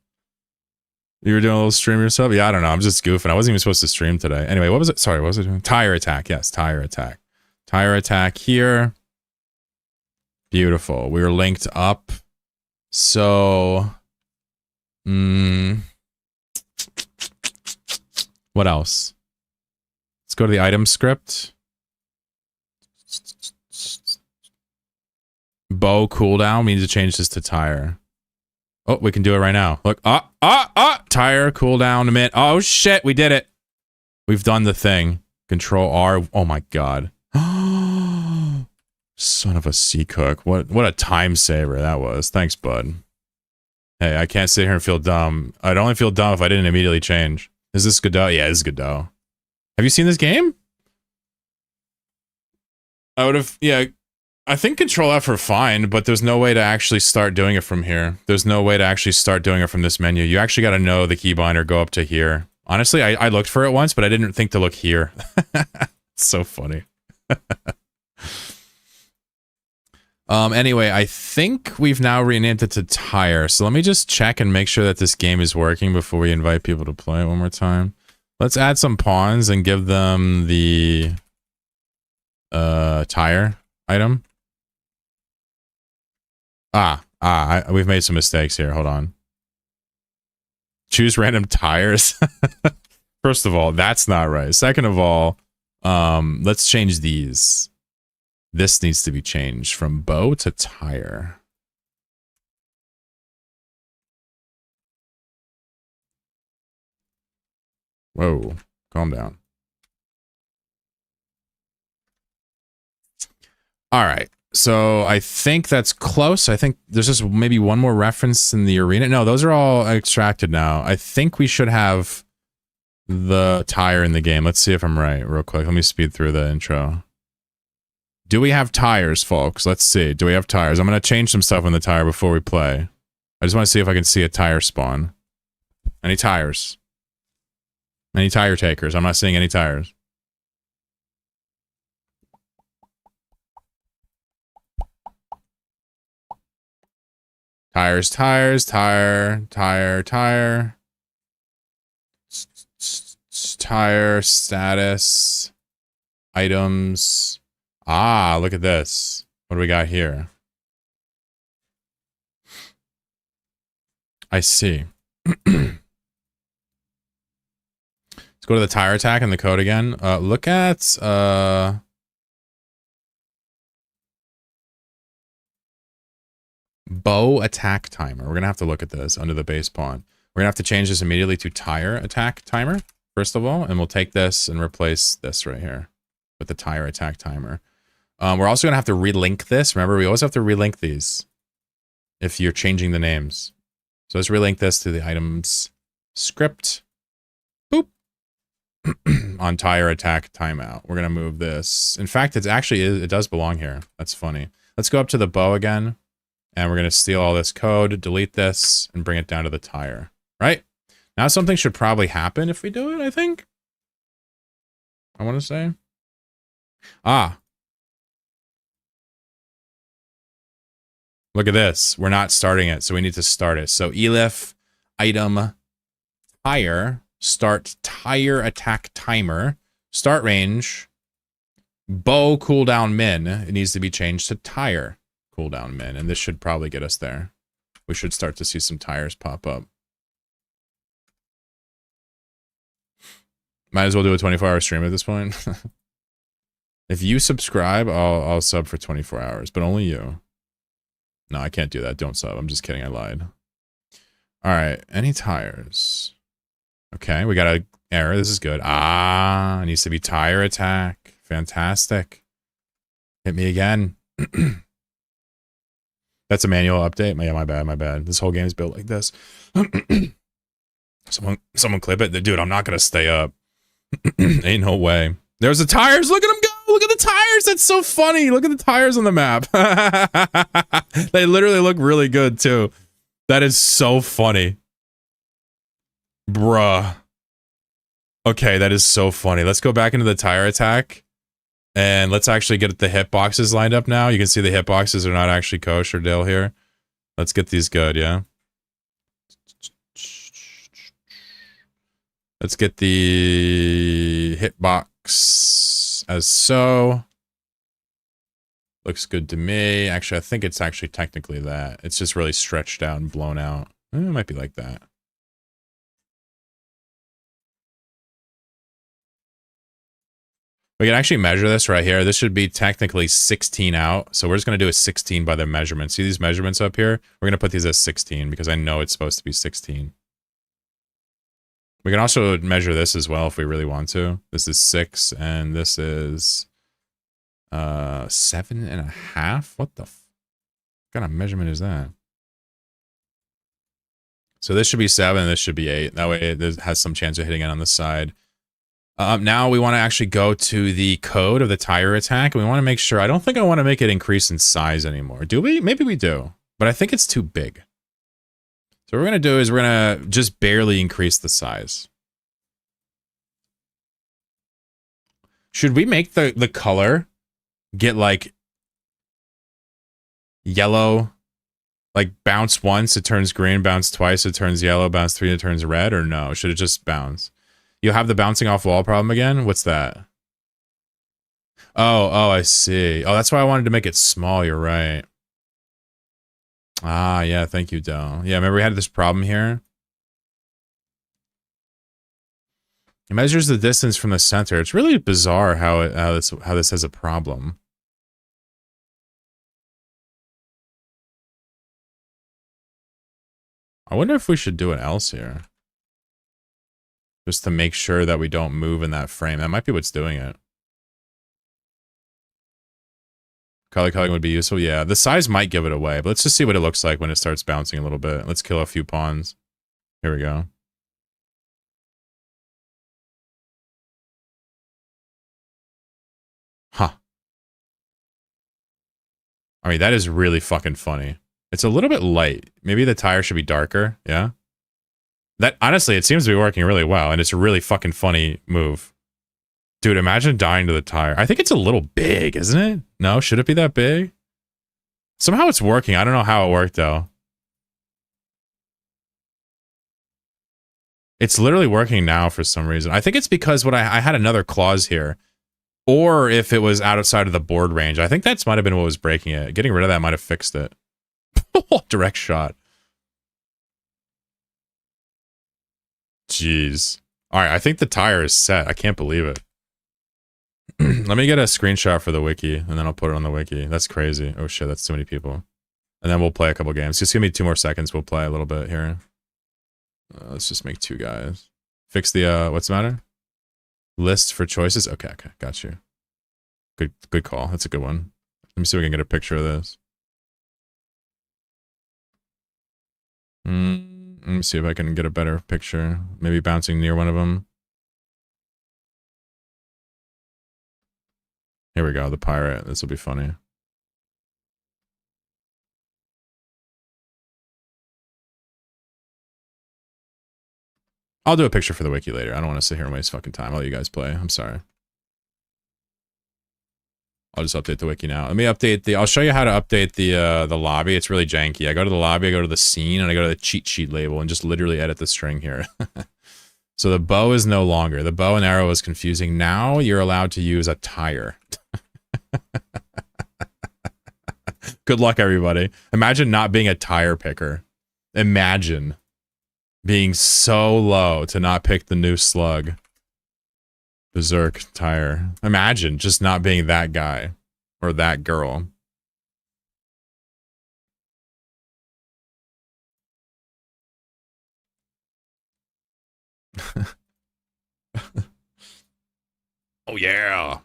You were doing a little stream yourself? Yeah, I don't know. I'm just goofing. I wasn't even supposed to stream today. Anyway, what was it? Sorry, what was it doing? Tire attack. Yes, tire attack. Tire attack here. Beautiful. We were linked up. So, what else? Let's go to the item script. Bow cooldown. We need to change this to tire. Oh, we can do it right now. Look. Tire cooldown a minute. Oh, shit. We did it. We've done the thing. Control R. Oh, my God. Son of a sea cook. What a time saver that was. Thanks, bud. Hey, I can't sit here and feel dumb. I'd only feel dumb if I didn't immediately change. Is this Godot? Yeah, this is Godot. Have you seen this game? I would have, yeah. I think Control F are fine, but there's no way to actually start doing it from here. There's no way to actually start doing it from this menu. You actually got to know the keybind, go up to here. Honestly, I looked for it once, but I didn't think to look here. It's so funny. Anyway, I think we've now renamed it to Tire. So let me just check and make sure that this game is working before we invite people to play it one more time. Let's add some pawns and give them the tire item. We've made some mistakes here. Hold on. Choose random tires. First of all, that's not right. Second of all, let's change these. This needs to be changed from bow to tire. Whoa, calm down. All right. So I think that's close. I think there's just maybe one more reference in the arena. No, those are all extracted now. I think we should have the tire in the game. Let's see if I'm right real quick. Let me speed through the intro. Do we have tires, folks? Let's see. Do we have tires? I'm going to change some stuff on the tire before we play. I just want to see if I can see a tire spawn. Any tires? Any tire takers? I'm not seeing any tires. Tires, tires, tire, tire, tire. Tire, status, items. Ah, look at this. What do we got here? I see. Let's go to the tire attack and the code again. Look at bow attack timer. We're gonna have to look at this under the base pawn. We're gonna have to change this immediately to tire attack timer, first of all, and we'll take this and replace this right here with the tire attack timer. We're also gonna have to relink this. Remember, we always have to relink these if you're changing the names. So let's relink this to the items script. Boop. On tire attack timeout. We're gonna move this. In fact, it does belong here. That's funny. Let's go up to the bow again. And we're going to steal all this code, delete this, and bring it down to the tire. Right? Now something should probably happen if we do it, I think. I want to say. Ah. Look at this. We're not starting it, so we need to start it. So elif item tire, start tire attack timer, start range, bow cooldown min. It needs to be changed to tire cooldown min, and this should probably get us there. We should start to see some tires pop up. Might as well do a 24-hour stream at this point. If you subscribe, I'll sub for 24 hours, but only you. No, I can't do that. Don't sub. I'm just kidding. I lied. All right. Any tires? Okay, we got an error. This is good. Ah, it needs to be tire attack. Fantastic. Hit me again. That's a manual update. Yeah, my bad. This whole game is built like this. Someone clip it. Dude, I'm not gonna stay up. Ain't no way. There's the tires. Look at them go. Look at the tires. That's so funny. Look at the tires on the map. They literally look really good too. That is so funny. Bruh. Okay, that is so funny. Let's go back into the tire attack. And let's actually get the hitboxes lined up now. You can see the hitboxes are not actually kosher dill here. Let's get these good, yeah? Let's get the hitbox as so. Looks good to me. Actually, I think it's actually technically that. It's just really stretched out and blown out. It might be like that. We can actually measure this right here. This should be technically 16 out. So we're just going to do a 16 by the measurement. See these measurements up here? We're going to put these as 16 because I know it's supposed to be 16. We can also measure this as well if we really want to. This is 6 and this is 7.5. What the kind of measurement is that? So this should be 7, this should be 8. That way it has some chance of hitting it on the side. Now we want to actually go to the code of the tire attack. And we want to make sure, I don't think I want to make it increase in size anymore. Do we? Maybe we do. But I think it's too big. So what we're going to do is we're going to just barely increase the size. Should we make the color get like yellow, like bounce once, it turns green, bounce twice, it turns yellow, bounce three, it turns red, or no? Should it just bounce? You'll have the bouncing off wall problem again? What's that? Oh, I see. Oh, that's why I wanted to make it small, you're right. Ah, yeah, thank you, Del. Yeah, remember we had this problem here? It measures the distance from the center. It's really bizarre how this has a problem. I wonder if we should do an else here. Just to make sure that we don't move in that frame. That might be what's doing it. Color coding would be useful. Yeah, the size might give it away, but let's just see what it looks like when it starts bouncing a little bit. Let's kill a few pawns. Here we go. Huh. I mean, that is really fucking funny. It's a little bit light. Maybe the tire should be darker. Yeah. That, honestly, it seems to be working really well, and it's a really fucking funny move. Dude, imagine dying to the tire. I think it's a little big, isn't it? No? Should it be that big? Somehow it's working. I don't know how it worked, though. It's literally working now for some reason. I think it's because I had another clause here. Or if it was outside of the board range. I think that might have been what was breaking it. Getting rid of that might have fixed it. Direct shot. Jeez. Alright, I think the tire is set. I can't believe it. Let me get a screenshot for the wiki, and then I'll put it on the wiki. That's crazy. Oh shit, that's too many people. And then we'll play a couple games. Just give me 2 more seconds. We'll play a little bit here. Let's just make 2 guys. Fix the, what's the matter? List for choices? Okay, got you. Good call. That's a good one. Let me see if we can get a picture of this. Let me see if I can get a better picture. Maybe bouncing near one of them. Here we go, the pirate. This will be funny. I'll do a picture for the wiki later. I don't want to sit here and waste fucking time. I'll let you guys play. I'm sorry. I'll just update the wiki now. Let me update the... I'll show you how to update the lobby. It's really janky. I go to the lobby, I go to the scene, and I go to the cheat sheet label and just literally edit the string here. So the bow is no longer. The bow and arrow is confusing. Now you're allowed to use a tire. Good luck, everybody. Imagine not being a tire picker. Imagine being so low to not pick the new slug. Berserk tire. Imagine just not being that guy or that girl. Oh yeah.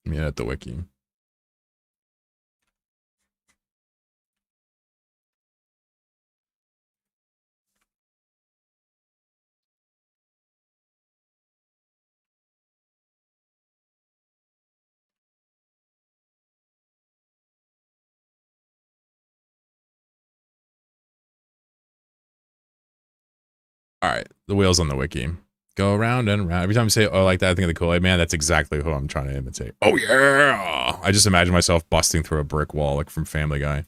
Let me edit the wiki. All right, the wheels on the wiki. Go around and around. Every time I say, oh, like that, I think of the Kool-Aid Man. That's exactly who I'm trying to imitate. Oh, yeah. I just imagine myself busting through a brick wall, like from Family Guy.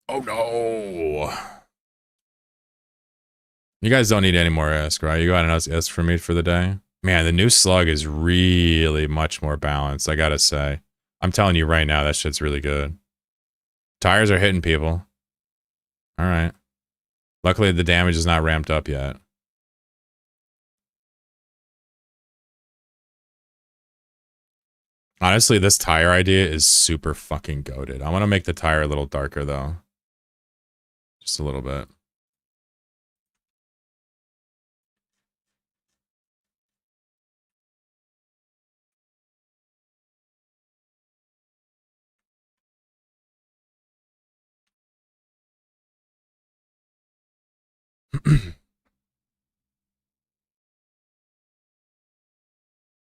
Oh, no. You guys don't need any more Isk, right? You got an Isk for me for the day? Man, the new slug is really much more balanced, I gotta say. I'm telling you right now, that shit's really good. Tires are hitting people. All right. Luckily, the damage is not ramped up yet. Honestly, this tire idea is super fucking goated. I want to make the tire a little darker, though. Just a little bit.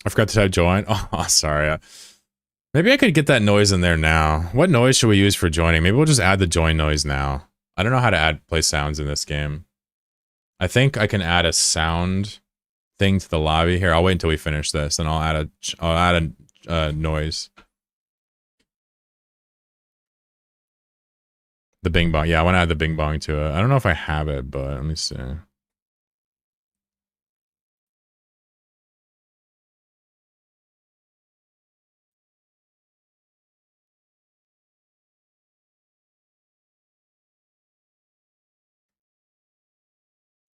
I forgot to type join. Oh, sorry. Maybe I could get that noise in there now. What noise should we use for joining? Maybe we'll just add the join noise now. I don't know how to play sounds in this game. I think I can add a sound thing to the lobby. Here, I'll wait until we finish this, and I'll add a noise. The Bing Bong. Yeah, I want to add the Bing Bong to it. I don't know if I have it, but let me see.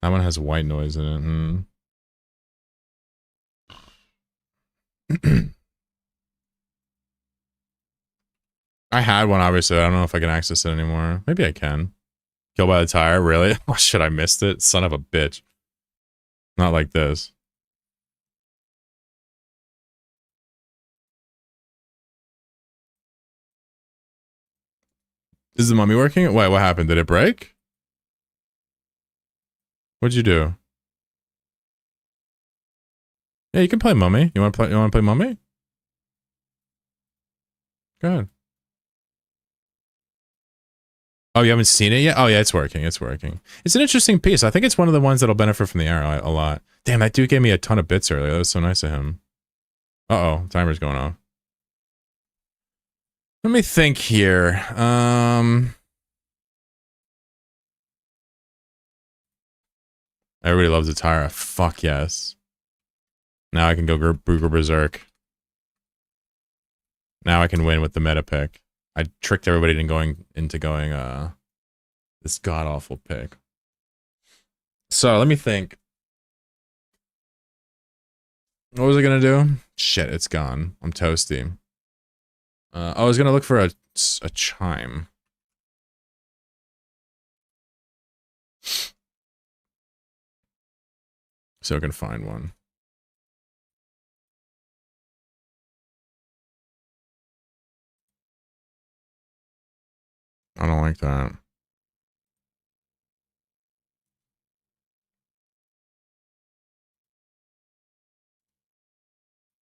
That one has white noise in it. I had one, obviously. I don't know if I can access it anymore. Maybe I can. Kill by the tire? Really? Oh, shit, I missed it. Son of a bitch. Not like this. Is the mummy working? Wait, what happened? Did it break? What'd you do? Yeah, you can play mummy. You want to play mummy? Go ahead. Oh, you haven't seen it yet? Oh, yeah, it's working. It's working. It's an interesting piece. I think it's one of the ones that'll benefit from the arrow a lot. Damn, that dude gave me a ton of bits earlier. That was so nice of him. Uh-oh, timer's going off. Let me think here. Everybody loves a tire. Fuck yes. Now I can go berserk. Now I can win with the meta pick. I tricked everybody into going this god awful pick. So let me think. What was I gonna do? Shit, it's gone. I'm toasty. I was gonna look for a chime. So I can find one. I don't like that.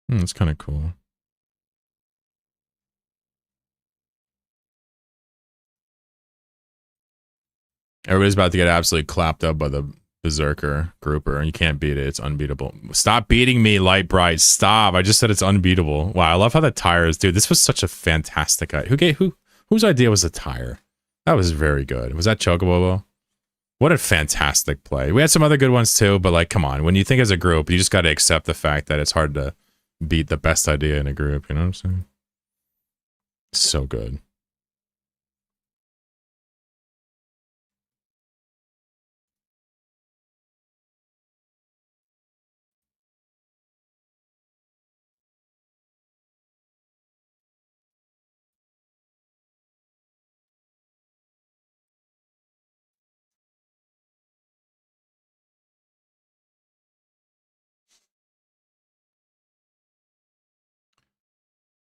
It's kind of cool. Everybody's about to get absolutely clapped up by the berserker grouper, and you can't beat it. It's unbeatable. Stop beating me, Light Bright. Stop. I just said it's unbeatable. Wow, I love how the tire is, dude. This was such a fantastic idea. Whose idea was the tire? That was very good. Was that Chocobobo? What a fantastic play. We had some other good ones too, but like, come on. When you think as a group, you just got to accept the fact that it's hard to beat the best idea in a group. You know what I'm saying? So good.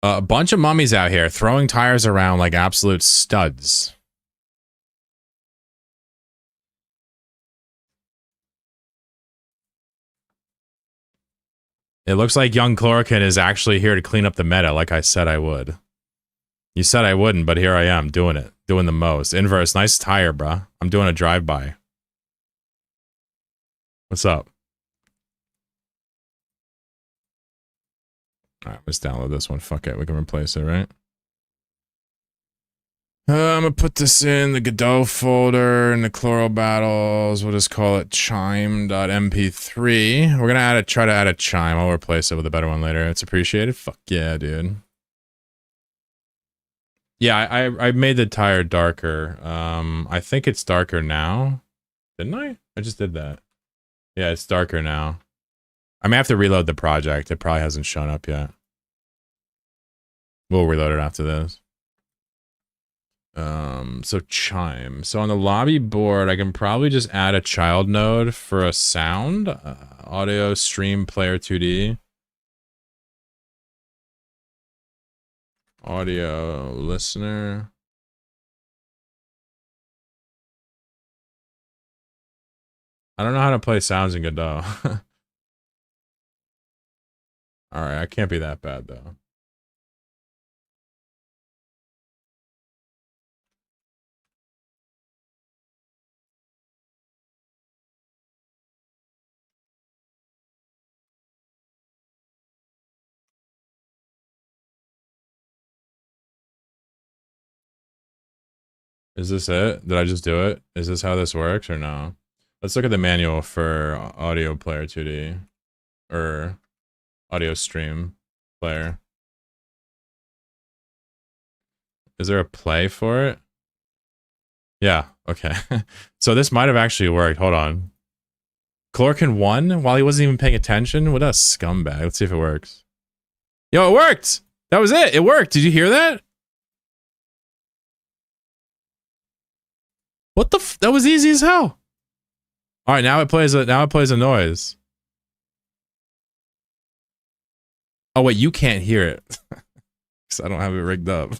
A bunch of mummies out here throwing tires around like absolute studs. It looks like young Chlorokin is actually here to clean up the meta like I said I would. You said I wouldn't, but here I am doing it. Doing the most. Inverse, nice tire, bruh. I'm doing a drive-by. What's up? Alright, let's download this one. Fuck it, we can replace it, right? I'm gonna put this in the Godot folder in the chlorobattles. We'll just call it chime.mp3. We're gonna try to add a chime. I'll replace it with a better one later. It's appreciated. Fuck yeah, dude. Yeah, I made the tire darker. I think it's darker now. Didn't I? I just did that. Yeah, it's darker now. I may have to reload the project. It probably hasn't shown up yet. We'll reload it after this. So chime. So on the lobby board, I can probably just add a child node for a sound. Audio stream player 2D. Audio listener. I don't know how to play sounds in Godot. Alright, I can't be that bad though. Is this it? Did I just do it? Is this how this works or no? Let's look at the manual for audio player 2D or audio stream player. Is there a play for it? Yeah, okay. So this might have actually worked. Hold on. Chlorkin won while he wasn't even paying attention? What a scumbag. Let's see if it works. Yo, it worked! That was it! It worked! Did you hear that? What the f- That was easy as hell! Alright, now it plays a noise. Oh wait, you can't hear it. Cause I don't have it rigged up.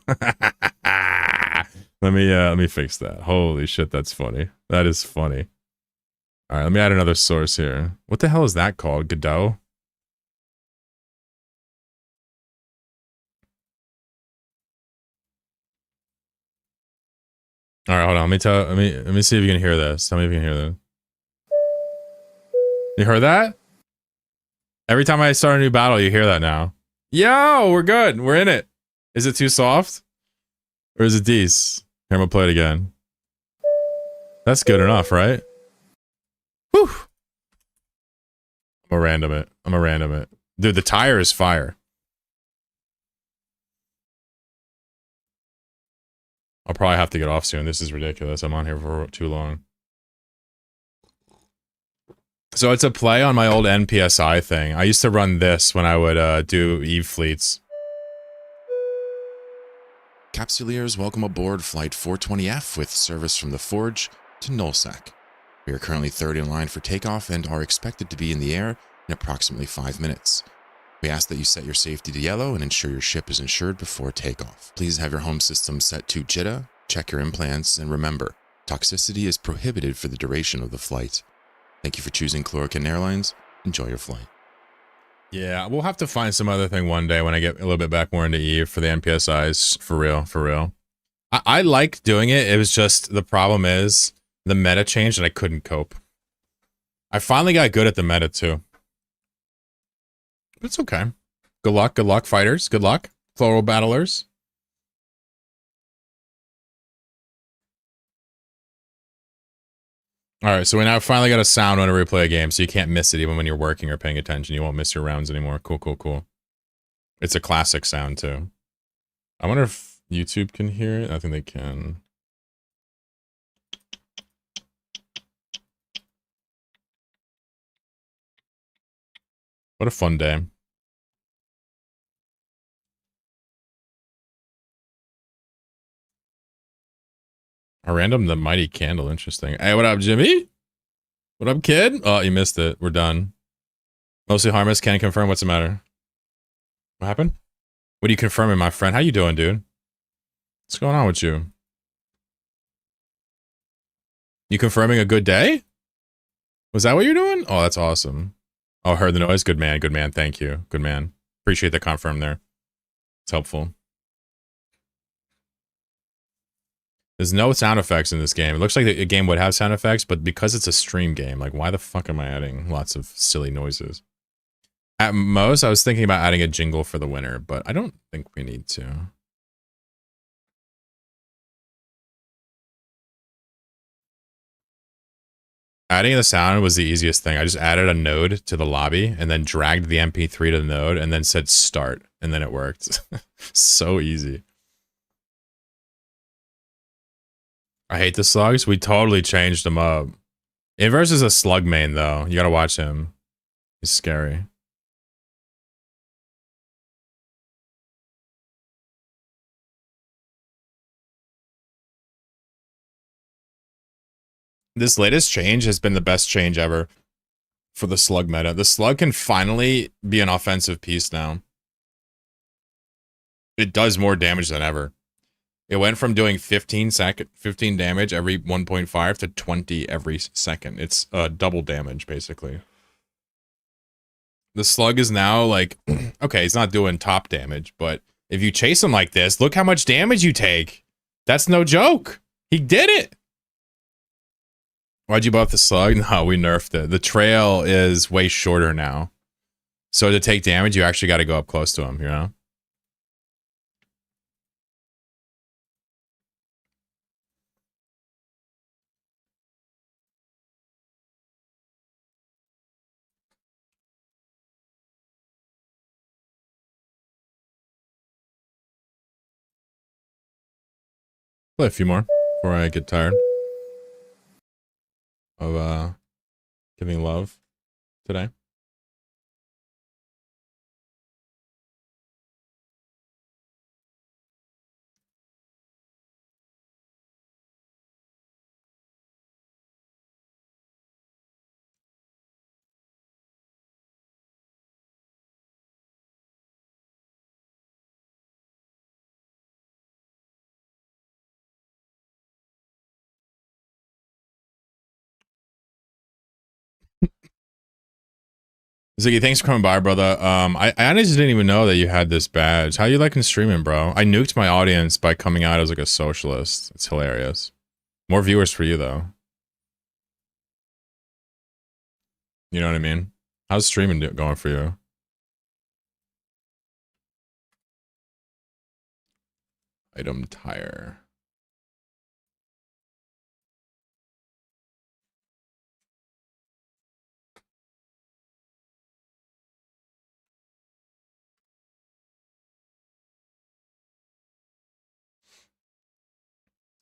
Let me fix that. Holy shit, that's funny. That is funny. Alright, let me add another source here. What the hell is that called? Godot? Alright, hold on. Let me see if you can hear this. Tell me if you can hear this. You heard that? Every time I start a new battle, you hear that now. Yo, we're good. We're in it. Is it too soft? Or is it decent? Here, I'm gonna play it again. That's good enough, right? Whew. I'm gonna random it. Dude, the tire is fire. I'll probably have to get off soon. This is ridiculous. I'm on here for too long. So it's a play on my old NPSI thing. I used to run this when I would do Eve fleets. Capsuleers, welcome aboard Flight 420F with service from the Forge to Nullsec. We are currently third in line for takeoff and are expected to be in the air in approximately 5 minutes. We ask that you set your safety to yellow and ensure your ship is insured before takeoff. Please have your home system set to JITA, check your implants, and remember, toxicity is prohibited for the duration of the flight. Thank you for choosing Chlorokin Airlines. Enjoy your flight. Yeah, we'll have to find some other thing one day when I get a little bit back more into Eve for the NPSIs. For real, for real. I like doing it. It was just, the problem is, the meta changed and I couldn't cope. I finally got good at the meta too. But it's okay. Good luck, fighters. Good luck, chlorobattlers. Alright, so we now finally got a sound when I replay a game, so you can't miss it even when you're working or paying attention. You won't miss your rounds anymore. Cool, cool, cool. It's a classic sound, too. I wonder if YouTube can hear it. I think they can. What a fun day. A random The Mighty Candle. Interesting. Hey, what up, Jimmy? What up, kid? Oh, you missed it. We're done. Mostly harmless. Can't confirm. What's the matter? What happened? What are you confirming, my friend? How you doing, dude? What's going on with you? You confirming a good day? Was that what you're doing? Oh, that's awesome. Oh, heard the noise. Good man. Good man. Thank you. Good man. Appreciate the confirm there. It's helpful. There's no sound effects in this game. It looks like the game would have sound effects, but because it's a stream game, like, why the fuck am I adding lots of silly noises? At most, I was thinking about adding a jingle for the winner, but I don't think we need to. Adding the sound was the easiest thing. I just added a node to the lobby and then dragged the MP3 to the node and then said start, and then it worked. So easy. I hate the slugs. We totally changed them up. Inverse is a slug main, though. You gotta watch him. He's scary. This latest change has been the best change ever for the slug meta. The slug can finally be an offensive piece now. It does more damage than ever. It went from doing 15 damage every 1.5 to 20 every second. It's double damage, basically. The slug is now like, okay, he's not doing top damage, but if you chase him like this, look how much damage you take. That's no joke. He did it. Why'd you buff the slug? No, we nerfed it. The trail is way shorter now. So to take damage, you actually got to go up close to him, you know? Play a few more before I get tired of giving love today. Ziggy, thanks for coming by, brother. I honestly didn't even know that you had this badge. How you liking streaming, bro? I nuked my audience by coming out as like a socialist. It's hilarious. More viewers for you, though. You know what I mean? How's streaming going for you? Item tire.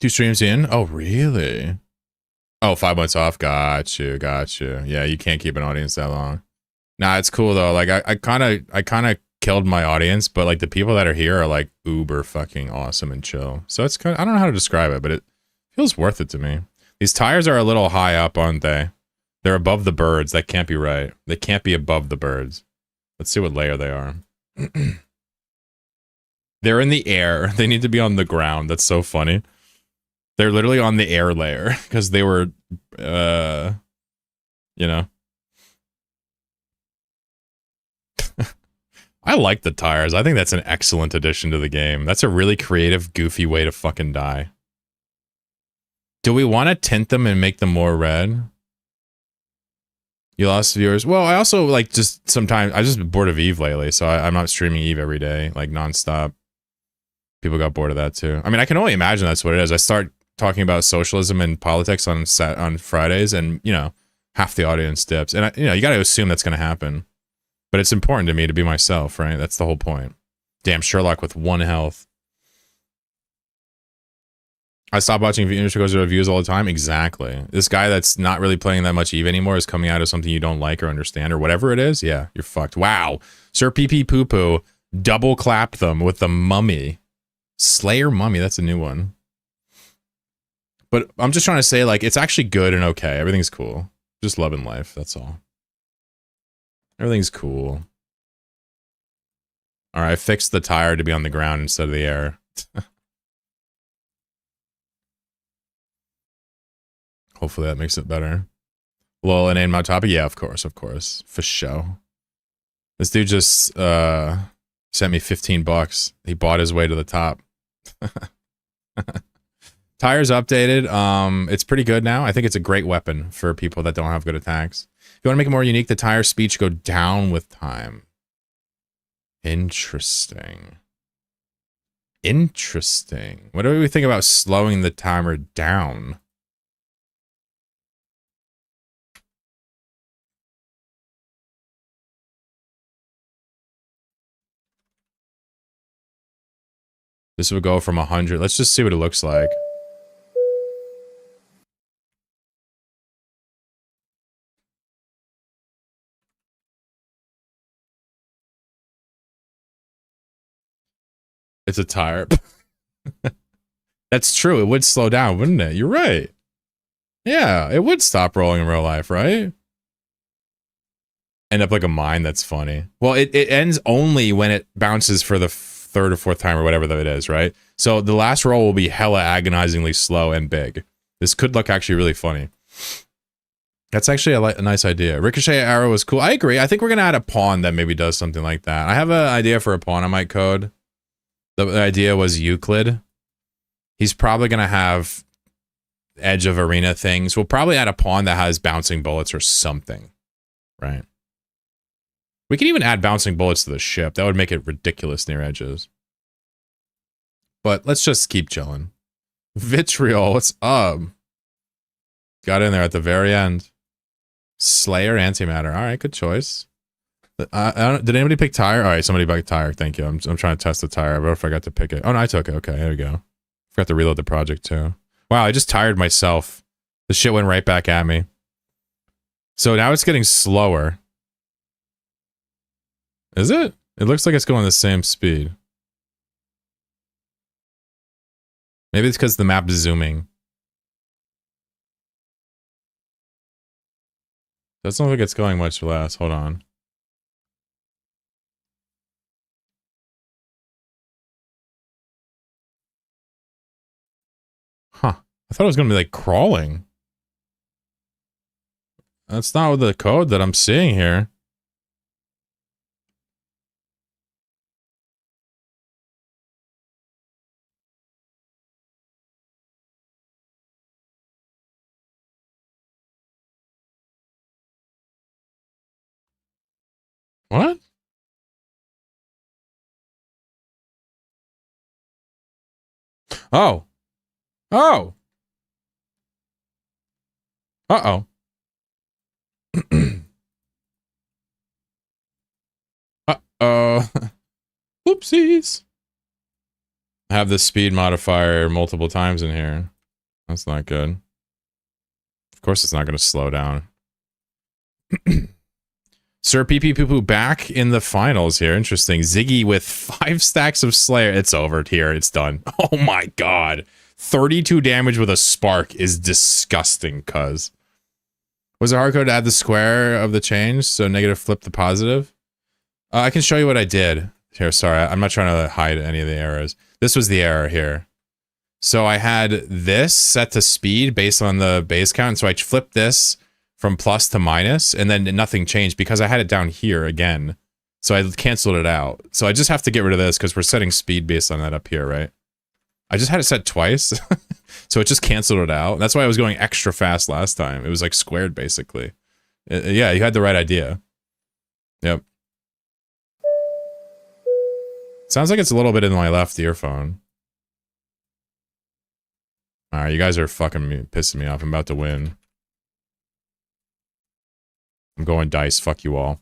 Two streams in? Oh, really? Oh, 5 months off. Got you. Yeah, you can't keep an audience that long. Nah, it's cool though. Like I kind of killed my audience, but like the people that are here are like uber fucking awesome and chill. So it's kind of, I don't know how to describe it, but it feels worth it to me. These tires are a little high up, aren't they? They're above the birds. That can't be right. They can't be above the birds. Let's see what layer they are. They're in the air. They need to be on the ground. That's so funny. They're literally on the air layer because they were, you know. I like the tires. I think that's an excellent addition to the game. That's a really creative, goofy way to fucking die. Do we want to tint them and make them more red? You lost viewers? Well, I also like just sometimes, I just been bored of Eve lately, so I'm not streaming Eve every day, like nonstop. People got bored of that too. I mean, I can only imagine that's what it is. I start talking about socialism and politics on Fridays, and you know, half the audience dips. And you know, you got to assume that's going to happen. But it's important to me to be myself, right? That's the whole point. Damn, Sherlock with 1 health. I stop watching Interco's reviews all the time. Exactly. This guy that's not really playing that much Eve anymore is coming out of something you don't like or understand or whatever it is. Yeah, you're fucked. Wow. Sir Pee Pee Poo Poo double clapped them with the mummy. Slayer Mummy, that's a new one. But I'm just trying to say, like, it's actually good and okay. Everything's cool. Just loving life, that's all. Everything's cool. All right, I fixed the tire to be on the ground instead of the air. Hopefully that makes it better. Lol, and name my topic? Yeah, of course. For sure. This dude just sent me $15. He bought his way to the top. Tires updated. It's pretty good now. I think it's a great weapon for people that don't have good attacks. If you want to make it more unique, the tire speed go down with time. Interesting. What do we think about slowing the timer down? This would go from 100. Let's just see what it looks like. It's a tire. That's true. It would slow down, wouldn't it? You're right. Yeah, it would stop rolling in real life, right? End up like a mine. That's funny. Well, it ends only when it bounces for the third or fourth time or whatever that it is, right? So the last roll will be hella agonizingly slow and big. This could look actually really funny. That's actually a nice idea. Ricochet arrow is cool. I agree. I think we're going to add a pawn that maybe does something like that. I have an idea for a pawn I might code. The idea was Euclid. He's probably going to have edge of arena things. We'll probably add a pawn that has bouncing bullets or something, right? We can even add bouncing bullets to the ship. That would make it ridiculous near edges. But let's just keep chilling. Vitriol, what's up? Got in there at the very end. Slayer, antimatter. All right, good choice. Did anybody pick tire? All right, somebody picked tire. Thank you. I'm trying to test the tire. I forgot to pick it. Oh, no, I took it. Okay, there we go. Forgot to reload the project too. Wow, I just tired myself. The shit went right back at me. So now it's getting slower. Is it? It looks like it's going the same speed. Maybe it's because the map is zooming. Doesn't look like it's going much less. Hold on. Huh. I thought it was going to be like crawling. That's not the code that I'm seeing here. What? Oh. Oh. Uh-oh. Uh-oh. Whoopsies. I have the speed modifier multiple times in here. That's not good. Of course it's not going to slow down. Sir Pee Pee Poo Poo back in the finals here. Interesting. Ziggy with 5 stacks of Slayer. It's over here. It's done. Oh my god. 32 damage with a spark is disgusting, cuz. Was it hard code to add the square of the change? So negative flip the positive? I can show you what I did. Here, sorry. I'm not trying to hide any of the errors. This was the error here. So I had this set to speed based on the base count. So I flipped this from plus to minus, and then nothing changed because I had it down here again. So I canceled it out. So I just have to get rid of this because we're setting speed based on that up here, right? I just had it set twice. So it just canceled it out. That's why I was going extra fast last time. It was like squared, basically. Yeah, you had the right idea. Yep. Sounds like it's a little bit in my left earphone. Alright, you guys are fucking me, pissing me off. I'm about to win. I'm going dice. Fuck you all.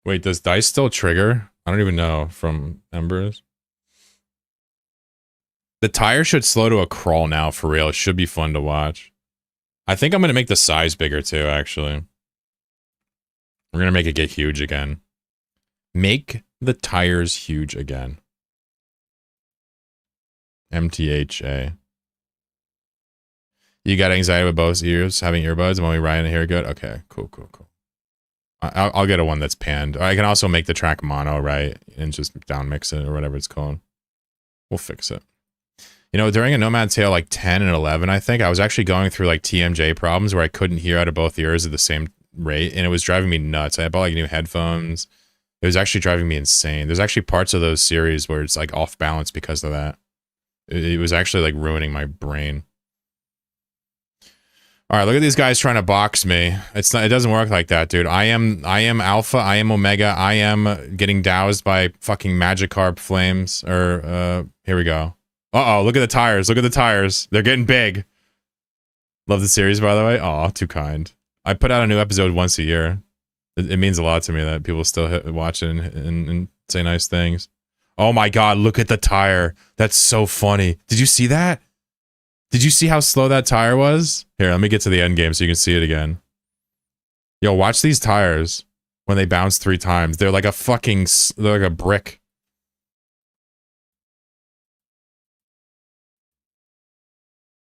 Wait, does dice still trigger? I don't even know from Embers. The tire should slow to a crawl now, for real. It should be fun to watch. I think I'm going to make the size bigger too, actually. We're going to make it get huge again. Make the tires huge again. MTHA. You got anxiety with both ears, having earbuds, and when we ride in here, good? Okay, cool. I'll get a one that's panned. I can also make the track mono, right? And just down mix it or whatever it's called. We'll fix it. You know, during a Nomad Tale like 10 and 11, I think, I was actually going through like TMJ problems where I couldn't hear out of both ears at the same rate, and it was driving me nuts. I bought like new headphones. It was actually driving me insane. There's actually parts of those series where it's like off balance because of that. It was actually like ruining my brain. All right, look at these guys trying to box me. It's not. It doesn't work like that, dude. I am alpha. I am omega. I am getting doused by fucking Magikarp flames. Or here we go. Uh-oh, look at the tires. Look at the tires. They're getting big. Love the series, by the way. Aw, too kind. I put out a new episode once a year. It means a lot to me that people still watch it and say nice things. Oh my god, look at the tire. That's so funny. Did you see that? Did you see how slow that tire was? Here, let me get to the end game so you can see it again. Yo, watch these tires when they bounce 3 times. They're like a fucking... They're like a brick.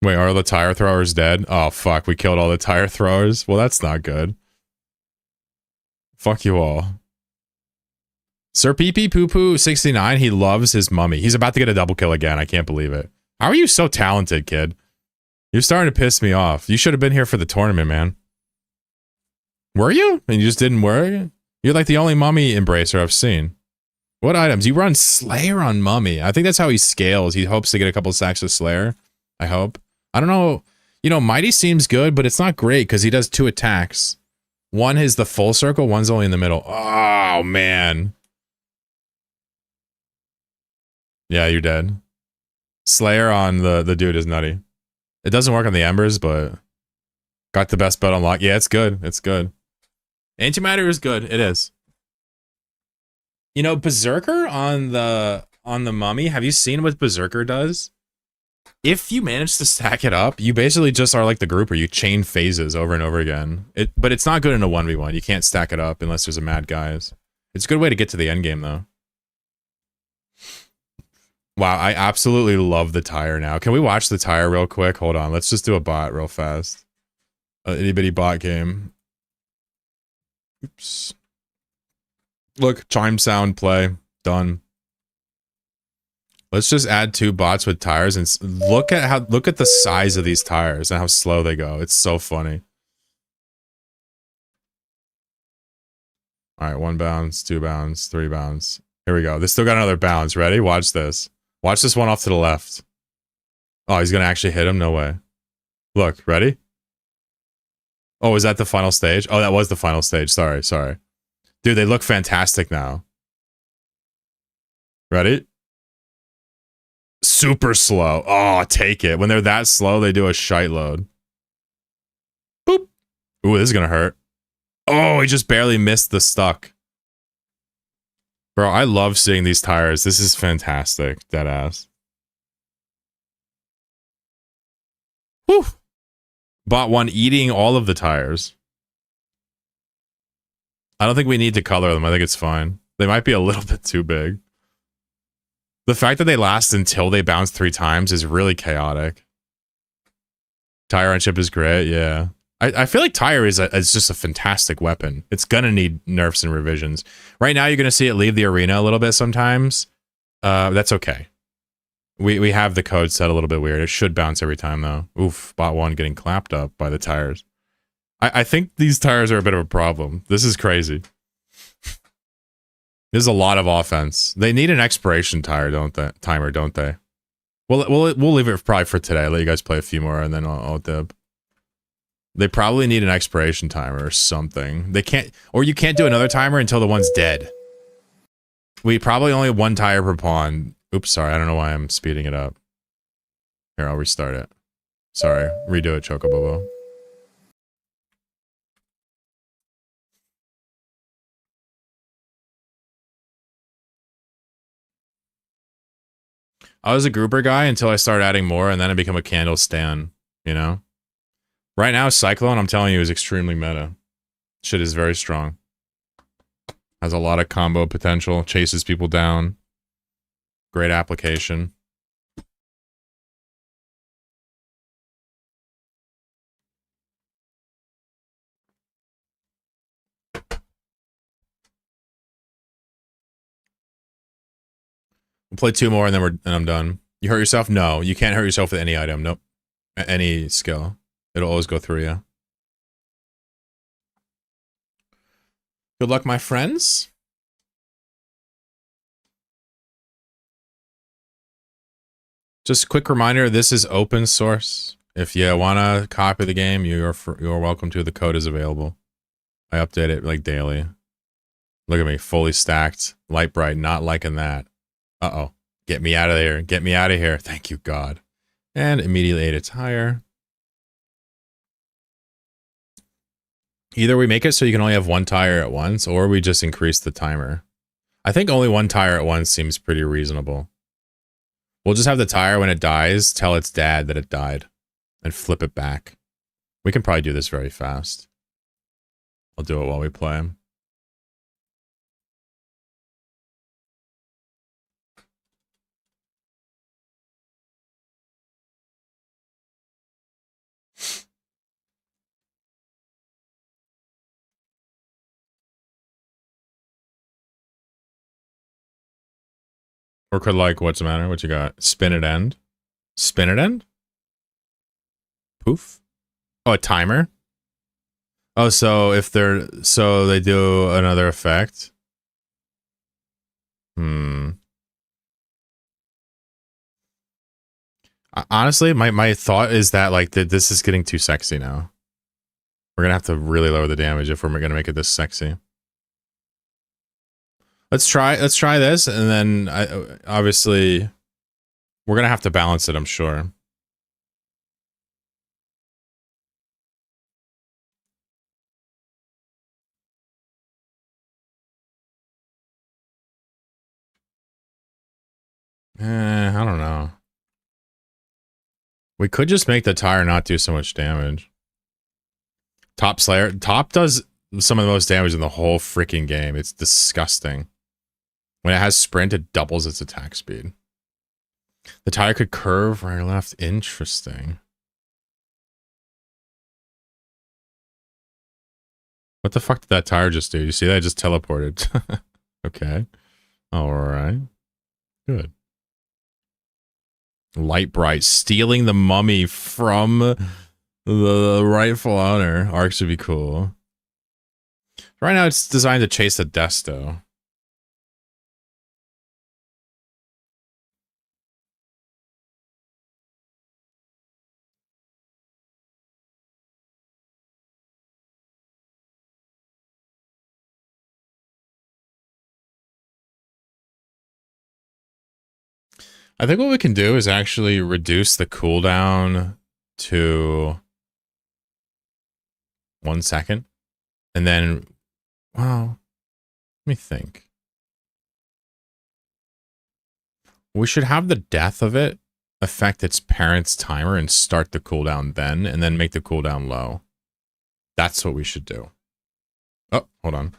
Wait, are the tire throwers dead? Oh, fuck. We killed all the tire throwers? Well, that's not good. Fuck you all. Sir Pee Pee Poo Poo 69, he loves his mummy. He's about to get a double kill again. I can't believe it. How are you so talented, kid? You're starting to piss me off. You should have been here for the tournament, man. Were you? And you just didn't worry? You're like the only mummy embracer I've seen. What items? You run Slayer on mummy. I think that's how he scales. He hopes to get a couple stacks of Slayer. I hope. I don't know. You know, Mighty seems good, but it's not great because he does 2 attacks. One is the full circle, one's only in the middle. Oh, man. Yeah, you're dead. Slayer on the dude is nutty. It doesn't work on the Embers, but got the best bet unlocked. Yeah, it's good. It's good. Antimatter is good. It is. You know, Berserker on the Mummy. Have you seen what Berserker does? If you manage to stack it up, you basically just are like the grouper. You chain phases over and over again. But it's not good in a 1v1. You can't stack it up unless there's a mad guys. It's a good way to get to the end game, though. Wow, I absolutely love the tire now. Can we watch the tire real quick? Hold on. Let's just do a bot real fast. Itty bitty bot game. Oops. Look, chime sound play. Done. Let's just add 2 bots with tires and look at the size of these tires and how slow they go. It's so funny. All right, 1 bounce, 2 bounce, 3 bounce. Here we go. They still got another bounce. Ready? Watch this. Watch this one off to the left. Oh, he's gonna actually hit him? No way. Look, ready? Oh, is that the final stage? Oh, that was the final stage. Sorry. Dude, they look fantastic now. Ready? Super slow. Oh, take it. When they're that slow, they do a shite load. Boop. Ooh, this is gonna hurt. Oh, he just barely missed the stuck. Bro, I love seeing these tires. This is fantastic. Deadass. Whew. Bot 1 eating all of the tires. I don't think we need to color them. I think it's fine. They might be a little bit too big. The fact that they last until they bounce 3 times is really chaotic. Tire on chip is great, yeah. I feel like tire is just a fantastic weapon. It's gonna need nerfs and revisions. Right now, you're gonna see it leave the arena a little bit sometimes. That's okay. We have the code set a little bit weird. It should bounce every time though. Oof, bot 1 getting clapped up by the tires. I think these tires are a bit of a problem. This is crazy. There's a lot of offense. They need an expiration timer, don't they? We'll leave it probably for today. I'll let you guys play a few more and then I'll dib. They probably need an expiration timer or something. They can't, or you can't do another timer until the one's dead. We probably only have 1 tire per pawn. Oops, sorry. I don't know why I'm speeding it up. Here, I'll restart it. Sorry. Redo it, Chocobobo. I was a grouper guy until I started adding more, and then I become a candle stan, you know? Right now, Cyclone, I'm telling you, is extremely meta. Shit is very strong. Has a lot of combo potential, chases people down. Great application. We'll play 2 more and then I'm done. You hurt yourself? No, you can't hurt yourself with any item. Nope. Any skill. It'll always go through you. Good luck, my friends. Just a quick reminder, this is open source. If you want to copy the game, you're welcome to. The code is available. I update it like daily. Look at me, fully stacked. Light bright, not liking that. Uh-oh. Get me out of there. Get me out of here. Thank you, God. And immediately ate a tire. Either we make it so you can only have 1 tire at once, or we just increase the timer. I think only 1 tire at once seems pretty reasonable. We'll just have the tire when it dies, tell its dad that it died, and flip it back. We can probably do this very fast. I'll do it while we play. Or could, like, what's the matter? What you got? Spin it end? Spin it end? Poof? Oh, a timer? Oh, so if they're... So they do another effect? Honestly, my thought is that, like, this is getting too sexy now. We're gonna have to really lower the damage if we're gonna make it this sexy. Let's try this, and then obviously we're gonna have to balance it, I'm sure. I don't know. We could just make the tire not do so much damage. Top Slayer. Top does some of the most damage in the whole freaking game. It's disgusting. When it has sprint, it doubles its attack speed. The tire could curve right or left. Interesting. What the fuck did that tire just do? You see that? It just teleported. Okay. Alright. Good. Light Bright. Stealing the mummy from the rightful owner. Arc should be cool. Right now it's designed to chase a Desto. I think what we can do is actually reduce the cooldown to 1 second. And then, well, let me think. We should have the death of it affect its parent's timer and start the cooldown then, and then make the cooldown low. That's what we should do. Oh, hold on.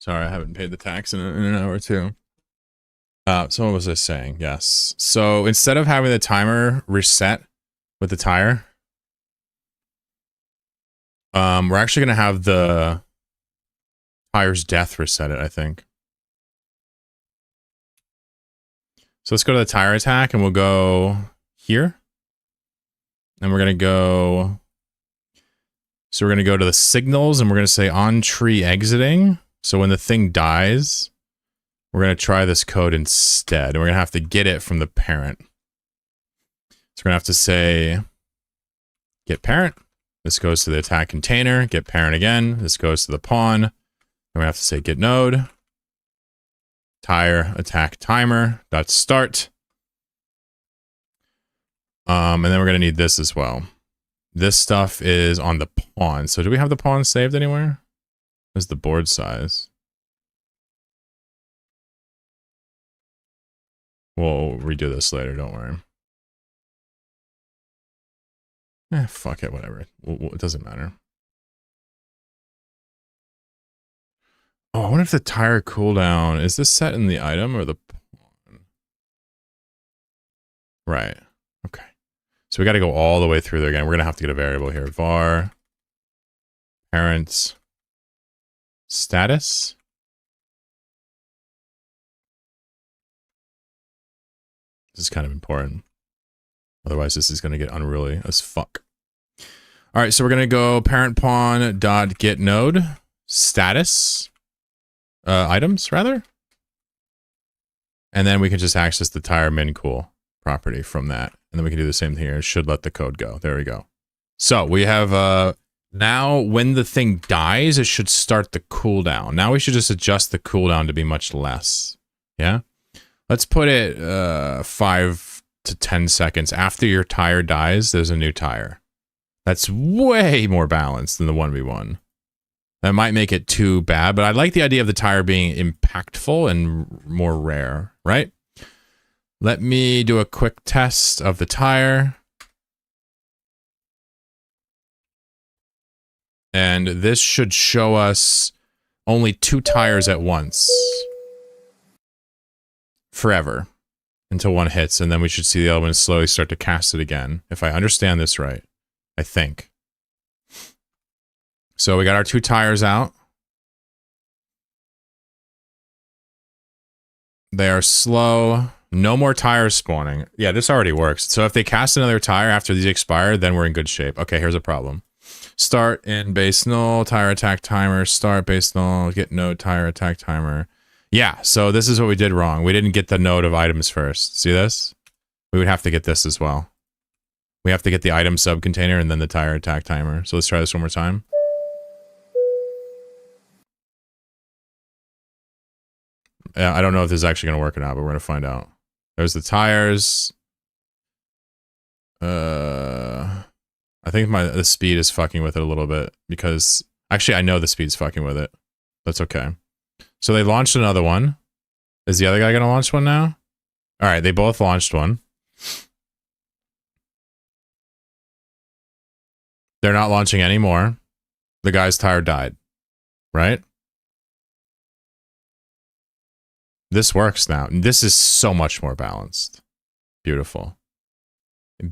Sorry, I haven't paid the tax in an hour or two. So what was I saying? Yes. So instead of having the timer reset with the tire, we're actually going to have the tire's death reset it, I think. So let's go to the tire attack and we'll go here. And we're going to go... So we're going to go to the signals and we're going to say on tree exiting. So when the thing dies, we're going to try this code instead. And we're going to have to get it from the parent. So we're going to have to say get parent. This goes to the attack container. Get parent again. This goes to the pawn. And we have to say get node. Tire attack timer. Dot start. And then we're going to need this as well. This stuff is on the pawn. So do we have the pawn saved anywhere? What's the board size? We'll redo this later, don't worry. Fuck it, whatever. It doesn't matter. Oh, I wonder if the tire cooldown, is this set in the item or the pawn? Right, okay. So we got to go all the way through there again. We're going to have to get a variable here. Var, parents, status. This is kind of important. Otherwise, this is going to get unruly as fuck. All right, so we're going to go parent pawn dot get node status items rather, and then we can just access the tire min cool property from that, and then we can do the same thing here. It should let the code go. There we go. So we have now when the thing dies, it should start the cooldown. Now we should just adjust the cooldown to be much less. Yeah. Let's put it 5 to 10 seconds after your tire dies. There's a new tire. That's way more balanced than the 1v1. That might make it too bad, but I like the idea of the tire being impactful and more rare, right? Let me do a quick test of the tire. And this should show us only 2 tires at once. Forever. Until one hits, and then we should see the element slowly start to cast it again. If I understand this right. I think. So we got our 2 tires out. They are slow. No more tires spawning. Yeah, this already works. So if they cast another tire after these expire, then we're in good shape. Okay, here's a problem. Start in base null, tire attack timer, start base null, get node tire attack timer. Yeah, so this is what we did wrong. We didn't get the node of items first. See this? We would have to get this as well. We have to get the item sub-container and then the tire attack timer. So let's try this one more time. I don't know if this is actually going to work or not, but we're going to find out. There's the tires. I think the speed is fucking with it a little bit because... Actually, I know the speed's fucking with it. That's okay. So they launched another one. Is the other guy going to launch one now? All right, they both launched one. They're not launching anymore. The guy's tire died. Right? This works now. This is so much more balanced. Beautiful.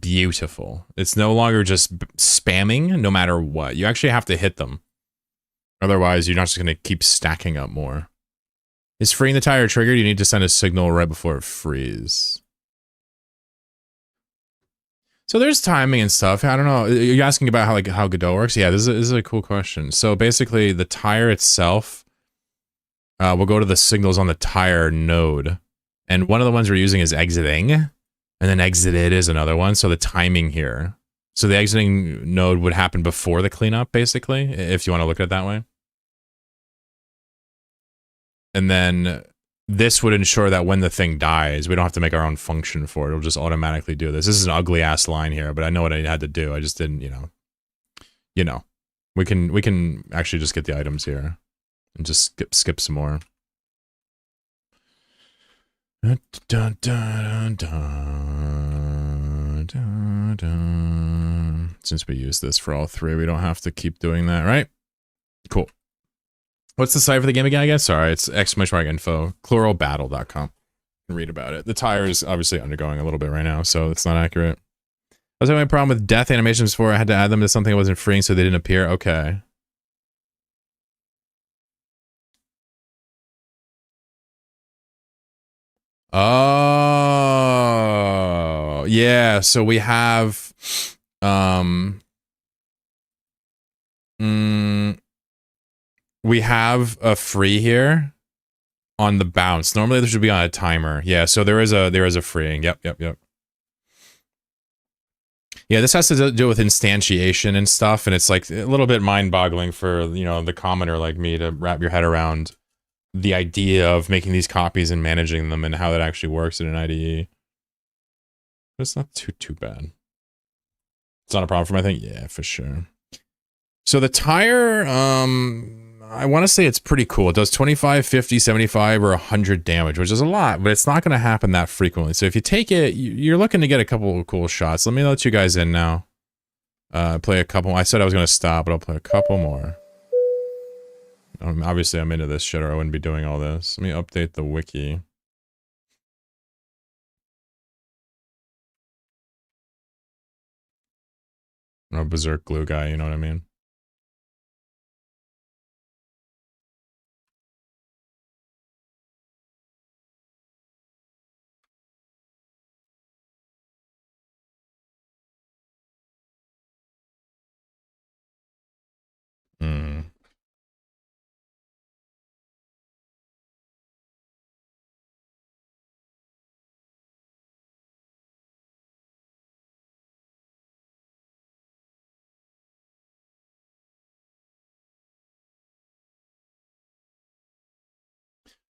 Beautiful. It's no longer just spamming no matter what. You actually have to hit them. Otherwise, you're not just going to keep stacking up more. Is freeing the tire triggered? You need to send a signal right before it frees. So there's timing and stuff. I don't know. You're asking about how Godot works? Yeah, this is a cool question. So basically, the tire itself will go to the signals on the tire node. And one of the ones we're using is exiting. And then exited is another one. So the timing here. So the exiting node would happen before the cleanup, basically, if you want to look at it that way. And then this would ensure that when the thing dies, we don't have to make our own function for it. It'll just automatically do this. This is an ugly ass line here, but I know what I had to do. I just didn't, you know. We can actually just get the items here and just skip some more. Dun, dun, dun, dun, dun, dun. Since we use this for all three, we don't have to keep doing that, right? Cool. What's the site for the game again, I guess? Sorry, it's !info, chlorobattle.com. You can read about it. The tire is obviously undergoing a little bit right now, so it's not accurate. I was having a problem with death animations before. I had to add them to something I wasn't freeing so they didn't appear. Okay. Oh, yeah. So we have, we have a free here on the bounce. Normally there should be on a timer. Yeah, so there is a freeing. Yep. Yeah, this has to do with instantiation and stuff, and it's like a little bit mind-boggling for, the commenter like me to wrap your head around the idea of making these copies and managing them and how that actually works in an IDE. But it's not too bad. It's not a problem for me, I think. Yeah, for sure. So the tire, I want to say it's pretty cool. It does 25, 50, 75, or 100 damage, which is a lot, but it's not going to happen that frequently. So if you take it, you're looking to get a couple of cool shots. Let me let you guys in now. Play a couple. I said I was going to stop, but I'll play a couple more. Obviously, I'm into this shit or I wouldn't be doing all this. Let me update the wiki. I'm a berserk glue guy, you know what I mean?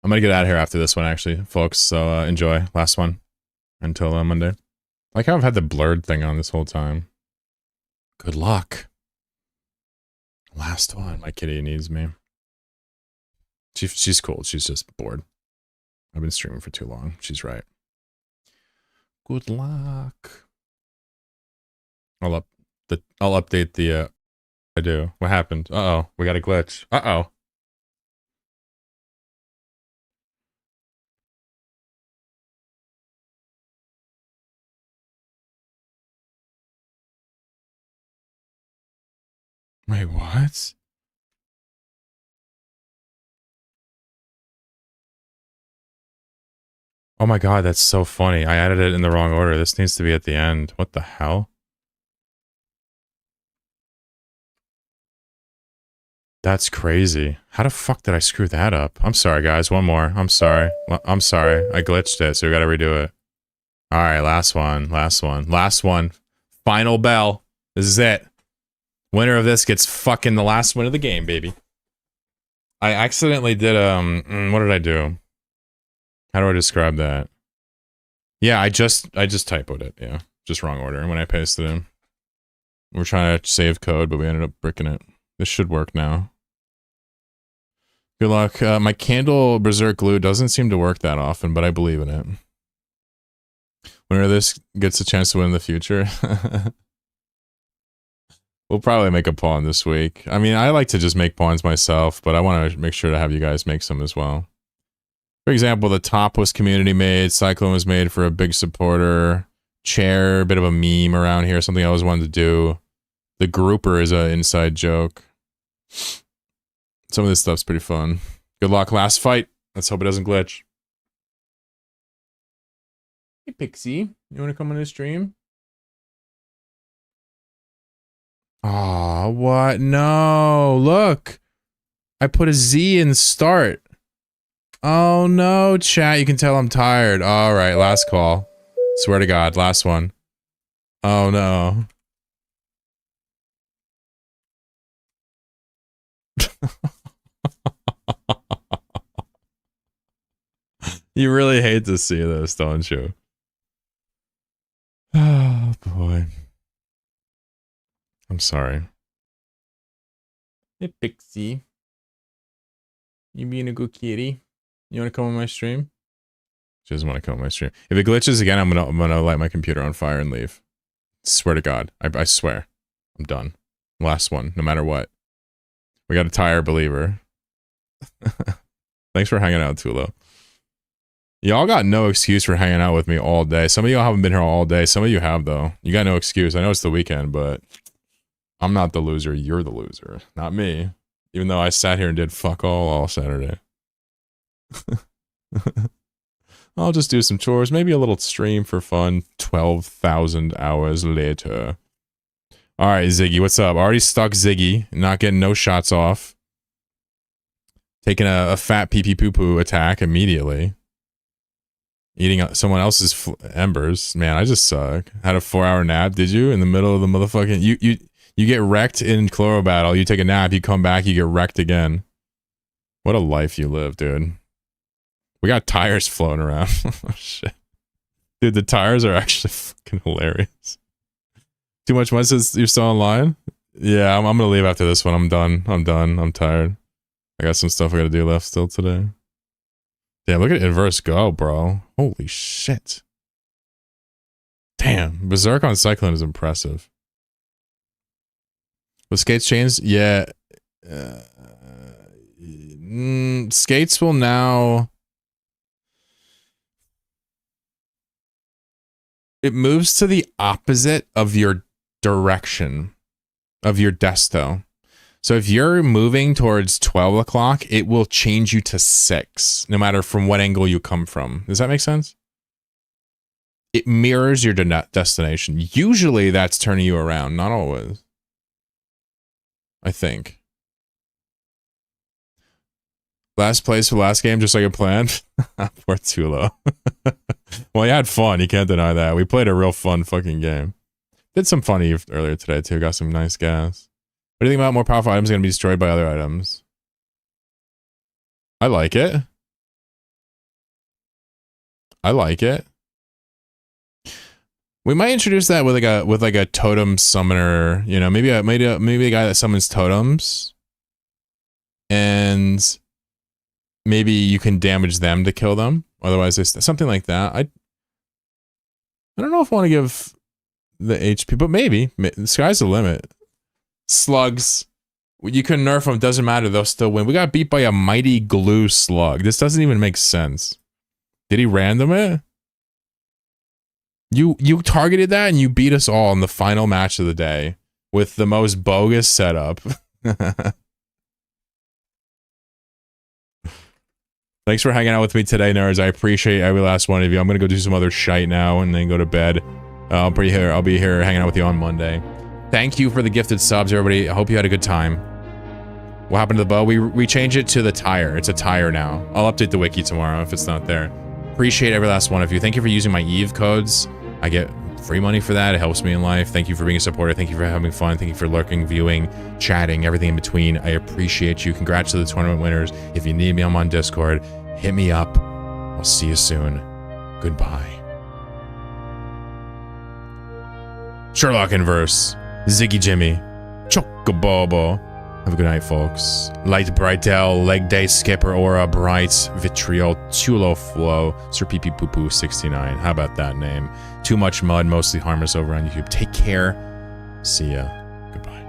I'm gonna get out of here after this one, actually, folks. So enjoy. Last one until Monday. Like how I've had the blurred thing on this whole time. Good luck. Last one. My kitty needs me. She's cool. She's just bored. I've been streaming for too long. She's right. Good luck. I'll update the. I do. What happened? Uh-oh. We got a glitch. Uh-oh. Wait, what? Oh my god, that's so funny. I added it in the wrong order. This needs to be at the end. What the hell? That's crazy. How the fuck did I screw that up? I'm sorry, guys. One more. I'm sorry. I'm sorry. I glitched it, so we gotta redo it. All right, last one. Last one. Last one. Final bell. This is it. Winner of this gets fucking the last win of the game, baby. I accidentally did, what did I do? How do I describe that? Yeah, I just typoed it, yeah. Just wrong order when I pasted it in. We're trying to save code, but we ended up bricking it. This should work now. Good luck. My candle berserk glue doesn't seem to work that often, but I believe in it. Whenever this gets a chance to win in the future. We'll probably make a pawn this week. I mean, I like to just make pawns myself, but I want to make sure to have you guys make some as well. For example, the top was community made, Cyclone was made for a big supporter, chair, a bit of a meme around here, something I always wanted to do. The grouper is an inside joke. Some of this stuff's pretty fun. Good luck, last fight. Let's hope it doesn't glitch. Hey, Pixie, you want to come on the stream? Aw, what? No, look. I put a Z in start. Oh no, chat, you can tell I'm tired. All right, last call. Swear to God, last one. Oh no. You really hate to see this, don't you? Oh boy. I'm sorry. Hey, Pixie. You being a good kitty? You want to come on my stream? She doesn't want to come on my stream. If it glitches again, I'm gonna light my computer on fire and leave. Swear to God. I swear. I'm done. Last one, no matter what. We got a tire believer. Thanks for hanging out, Tulo. Y'all got no excuse for hanging out with me all day. Some of y'all haven't been here all day. Some of you have, though. You got no excuse. I know it's the weekend, but I'm not the loser. You're the loser. Not me. Even though I sat here and did fuck all Saturday. I'll just do some chores. Maybe a little stream for fun. 12,000 hours later. Alright, Ziggy, what's up? Already stuck Ziggy. Not getting no shots off. Taking a fat pee-pee poo-poo attack immediately. Eating someone else's embers. Man, I just suck. Had a 4-hour nap, did you? In the middle of the motherfucking... You get wrecked in chlorobattle. You take a nap, you come back, you get wrecked again. What a life you live, dude. We got tires floating around. Oh, shit. Dude, the tires are actually fucking hilarious. Too much once you're still online? Yeah, I'm gonna leave after this one. I'm done. I'm tired. I got some stuff I gotta do left still today. Damn, look at Inverse go, bro. Holy shit. Damn, Berserk on Cyclone is impressive. With skates changed? Yeah. Skates will now... It moves to the opposite of your direction of your desto. So if you're moving towards 12 o'clock, it will change you to 6, no matter from what angle you come from. Does that make sense? It mirrors your destination. Usually that's turning you around, not always. I think. Last place for last game, just like I planned. Poor Tulo. Well, you had fun. You can't deny that. We played a real fun fucking game. Did some funny earlier today, too. Got some nice gas. What do you think about more powerful items going to be destroyed by other items? I like it. I like it. We might introduce that with like a totem summoner, you know, maybe a guy that summons totems, and maybe you can damage them to kill them. Otherwise, something like that. I don't know if I want to give the HP, but maybe the sky's the limit. Slugs, you can nerf them. Doesn't matter. They'll still win. We got beat by a mighty glue slug. This doesn't even make sense. Did he random it? You targeted that and you beat us all in the final match of the day with the most bogus setup. Thanks for hanging out with me today, nerds. I appreciate every last one of you. I'm gonna go do some other shite now and then go to bed. I'll be here hanging out with you on Monday. Thank you for the gifted subs, everybody. I hope you had a good time. What happened to the bow? We changed it to the tire. It's a tire now. I'll update the wiki tomorrow if it's not there. Appreciate every last one of you. Thank you for using my Eve codes. I get free money for that. It helps me in life. Thank you for being a supporter. Thank you for having fun. Thank you for lurking, viewing, chatting, everything in between. I appreciate you. Congrats to the tournament winners. If you need me, I'm on Discord. Hit me up. I'll see you soon. Goodbye. Sherlock Inverse. Ziggy Jimmy. Chocobobo. Have a good night, folks. Light Brightel, Leg Day Skipper Aura, Bright, Vitriol, Tulo Flow, Sir Pee Pee Poo Poo 69. How about that name? Too Much Mud, mostly harmless over on YouTube. Take care. See ya. Goodbye.